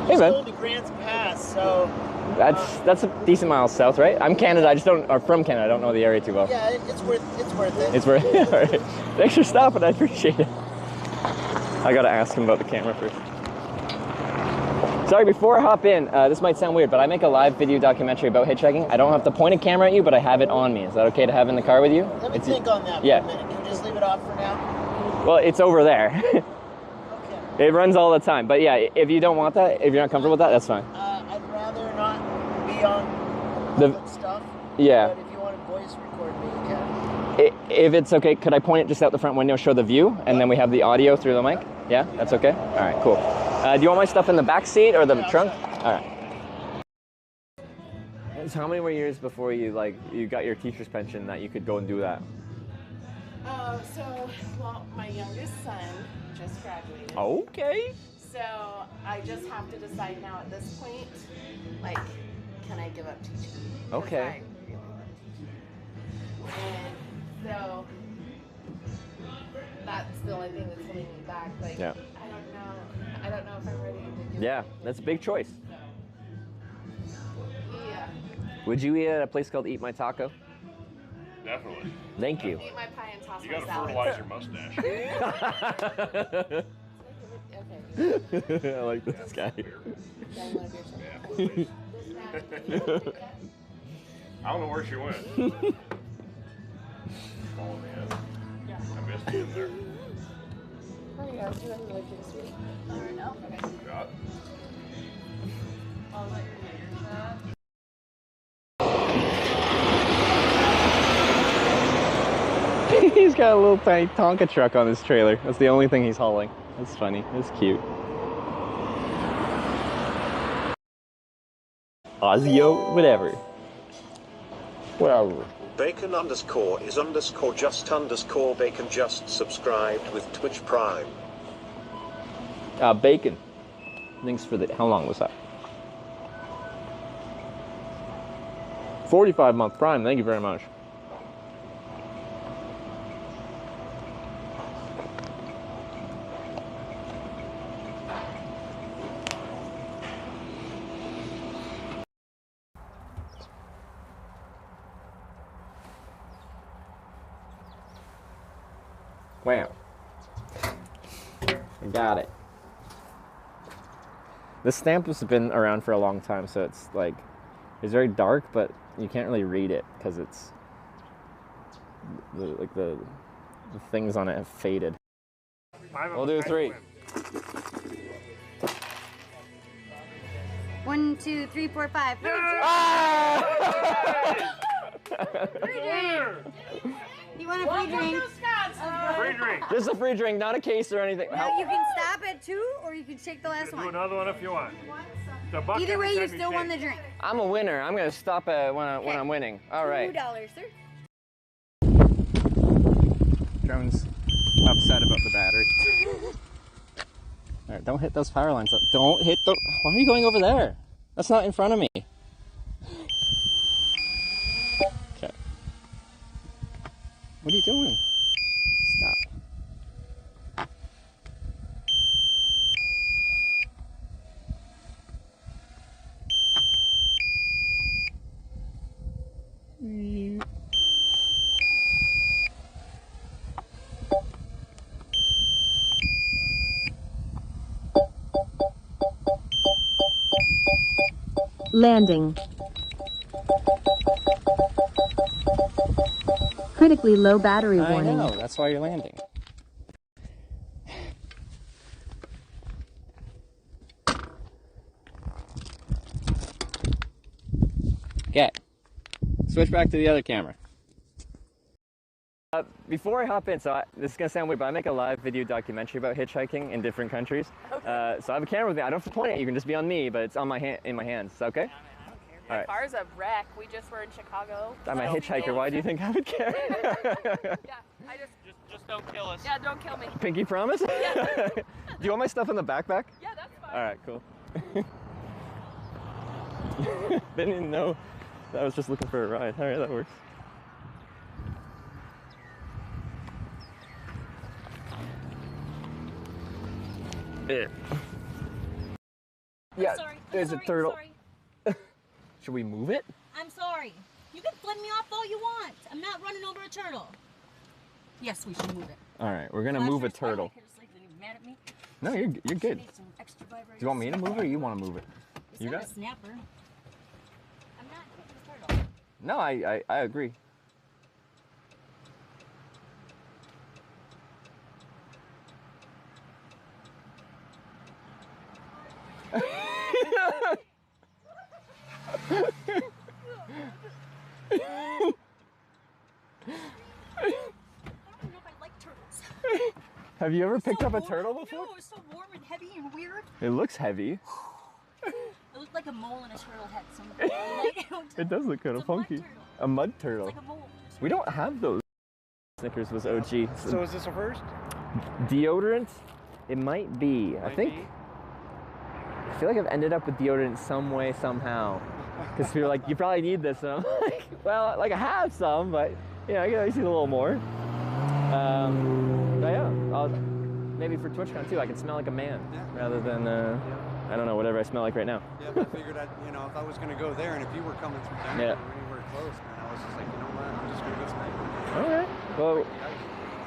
Hey, man. Going to Grants Pass, so... That's a decent mile south, right? I'm Canada, I just don't, or from Canada, I don't know the area too well. Yeah, it's worth it. It's worth it? All right. Thanks for stopping, I appreciate it. I gotta ask him about the camera first. Sorry, before I hop in, this might sound weird, but I make a live video documentary about hitchhiking. I don't have to point a camera at you, but I have it on me. Is that okay to have in the car with you? Let me think on that for a minute. Can you just leave it off for now? Well, it's over there. Okay. It runs all the time. But yeah, if you don't want that, if you're not comfortable with that, that's fine. I'd rather not be on public stuff. Yeah. But if you want to voice record me, you can. If it's okay, could I point it just out the front window, show the view, and then we have the audio through the mic? Yeah, that's okay? All right, cool. Do you want my stuff in the back seat or the trunk? All right. So how many more years before you got your teacher's pension that you could go and do that? Well, my youngest son just graduated. Okay. So I just have to decide now at this point, like, can I give up teaching? Okay. I really love teaching. And so that's the only thing that's holding me back. Like, yeah. I don't know if I'm ready to give Yeah, that's a big choice. Yeah. Would you eat at a place called Eat My Taco? Definitely. Thank you. Eat my pie and toss You my gotta salad. fertilize your mustache. Okay. I like this guy. I don't know where she went. Calling me in. I missed you in there. Oh, you guys do another drink, sweetie? Alright, no? Okay. Got I'll let your He's got a little tiny Tonka truck on his trailer. That's the only thing he's hauling. That's funny. That's cute. Ozio, whatever. Whatever. Bacon underscore is underscore just underscore bacon just subscribed with Twitch Prime. Bacon. Thanks for the. How long was that? 45-month Prime. Thank you very much. Wow. I got it. This stamp has been around for a long time, so it's like, it's very dark, but you can't really read it because it's, the things on it have faded. We'll do 3. 1, 2, 3, 4, 5. Free drink. You want a free drink? Free drink. Just a free drink, not a case or anything. No, you can stop at 2, or you can shake the last Do one. another one if you want. Either way, you still won the drink. I'm a winner. I'm gonna stop at when I'm winning. All right. $2, sir. Drone's upset about the battery. All right, don't hit those power lines. Don't hit the. Why are you going over there? That's not in front of me. Okay. What are you doing? Stop. Landing. Critically low battery warning. I know, that's why you're landing. Okay. Switch back to the other camera. Before I hop in, this is going to sound weird, but I make a live video documentary about hitchhiking in different countries. Okay. So I have a camera with me. I don't have to point it. You can just be on me, but it's on in my hands. Is that okay? My car's a wreck. We just were in Chicago. I'm a hitchhiker. Why do you think I would care? Yeah, I just don't kill us. Yeah, don't kill me. Pinky promise? Yeah. Do you want my stuff in the backpack? Yeah, that's fine. All right, cool. Didn't even know. I was just looking for a ride. All right, that works. Yeah, sorry. there's a turtle. Sorry. Should we move it? I'm sorry. You can flip me off all you want. I'm not running over a turtle. Yes, we should move it. All right, we're gonna move a turtle. Mad at me? No, you're good. Need some extra Do you want me to move it or you want to move it? You got a snapper. I'm not hitting the turtle. No, I agree. Have you ever picked up a turtle before? No, it's so warm and heavy and weird. It looks heavy. It looked like a mole in a turtle head. It does look kind of funky. A mud turtle. Like a mole. We don't have those. Snickers was OG. So is this a first? Deodorant? It might be. I think. I feel like I've ended up with deodorant some way, somehow. Because people are like, you probably need this. And I'm like, well, like I have some, but you know, I can always use a little more. But yeah, maybe for TwitchCon too, I can smell like a man rather than, I don't know, whatever I smell like right now. Yeah, but I figured if I was going to go there and if you were coming through Denver or anywhere close, man, I was just like, you know what? I'm just gonna go tonight. Okay. Well,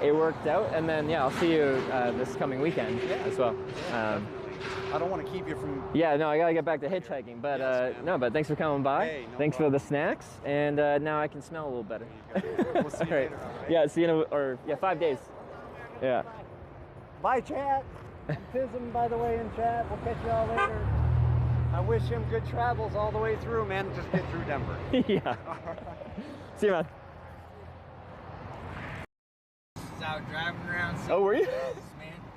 it worked out, and then yeah, I'll see you this coming weekend as well. I don't want to keep you from. Yeah, no, I gotta get back to hitchhiking, but no, but thanks for coming by. Hey, no thanks problem. for the snacks, and now I can smell a little better. We'll see you All right. later. Yeah, see you in 5 days. Yeah. Bye, chat. I'm Pism, by the way, in chat. We'll catch you all later. I wish him good travels all the way through, man. Just get through Denver. Yeah. See you, man. Out driving around. Oh, were you? Man.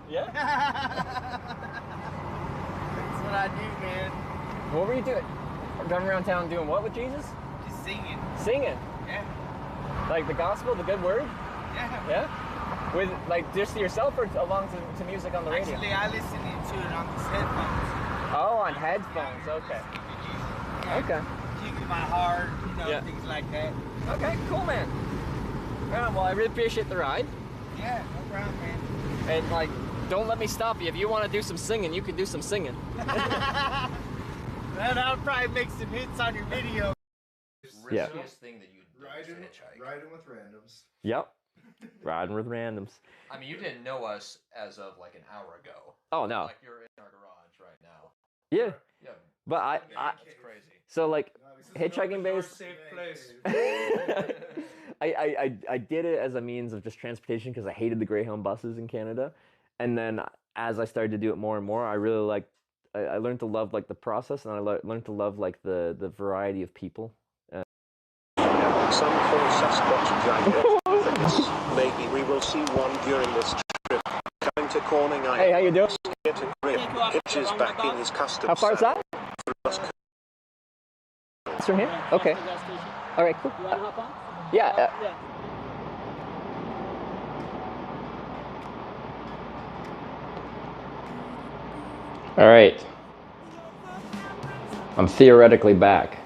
Yeah. That's what I do, man. What were you doing? Driving around town doing what with Jesus? Just singing. Singing? Yeah. Like the gospel, the good word? Yeah. Yeah? With like just to yourself or along to music on the radio? Actually, I listen to it on these headphones. Oh, on headphones. Okay. Okay. Keeping my heart, Yeah. things like that. Okay, cool, man. Well, I really appreciate the ride. Yeah, no problem, man. And like, don't let me stop you. If you want to do some singing, you can do some singing. That'll probably make some hits on your video. Yeah. Thing that you do to hitchhike. Riding with randoms. Yep. Riding with randoms. I mean, you didn't know us as of like an hour ago. Oh no. Like you're in our garage right now. Yeah. Yeah. But I That's crazy. so like hitchhiking base. Safe place. I did it as a means of just transportation because I hated the Greyhound buses in Canada, and then as I started to do it more and more, I really liked. I learned to love like the process, and I learned to love like the variety of people. Some call Sasquatch giants. Maybe we will see one during this trip. Coming to Corning Island. Hey, how you doing? Get a grip. Hitch is back in his custom. How far is that? It's from here. Okay. All right. Cool. You want to hop on? Yeah. Yeah. All right. I'm theoretically back.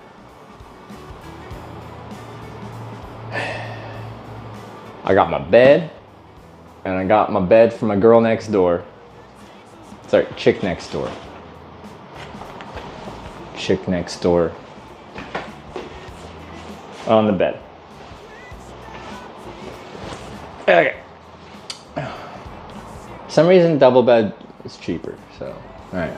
I got my bed, and I got my bed from my girl next door. Sorry, chick next door. Chick next door. On the bed. Okay. For some reason, double bed is cheaper, so, alright.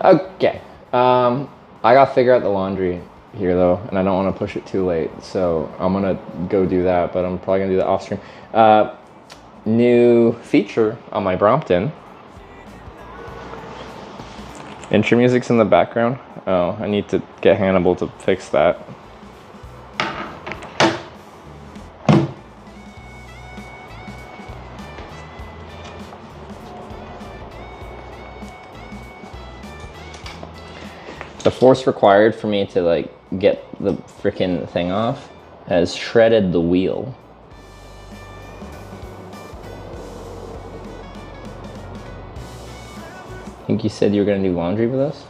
Okay. I gotta figure out the laundry here though, and I don't want to push it too late, so I'm gonna go do that, but I'm probably gonna do that off stream. New feature on my Brompton. Intro music's in the background. Oh, I need to get Hannibal to fix that. The force required for me to like get the freaking thing off has shredded the wheel. I think you said you were gonna do laundry with us?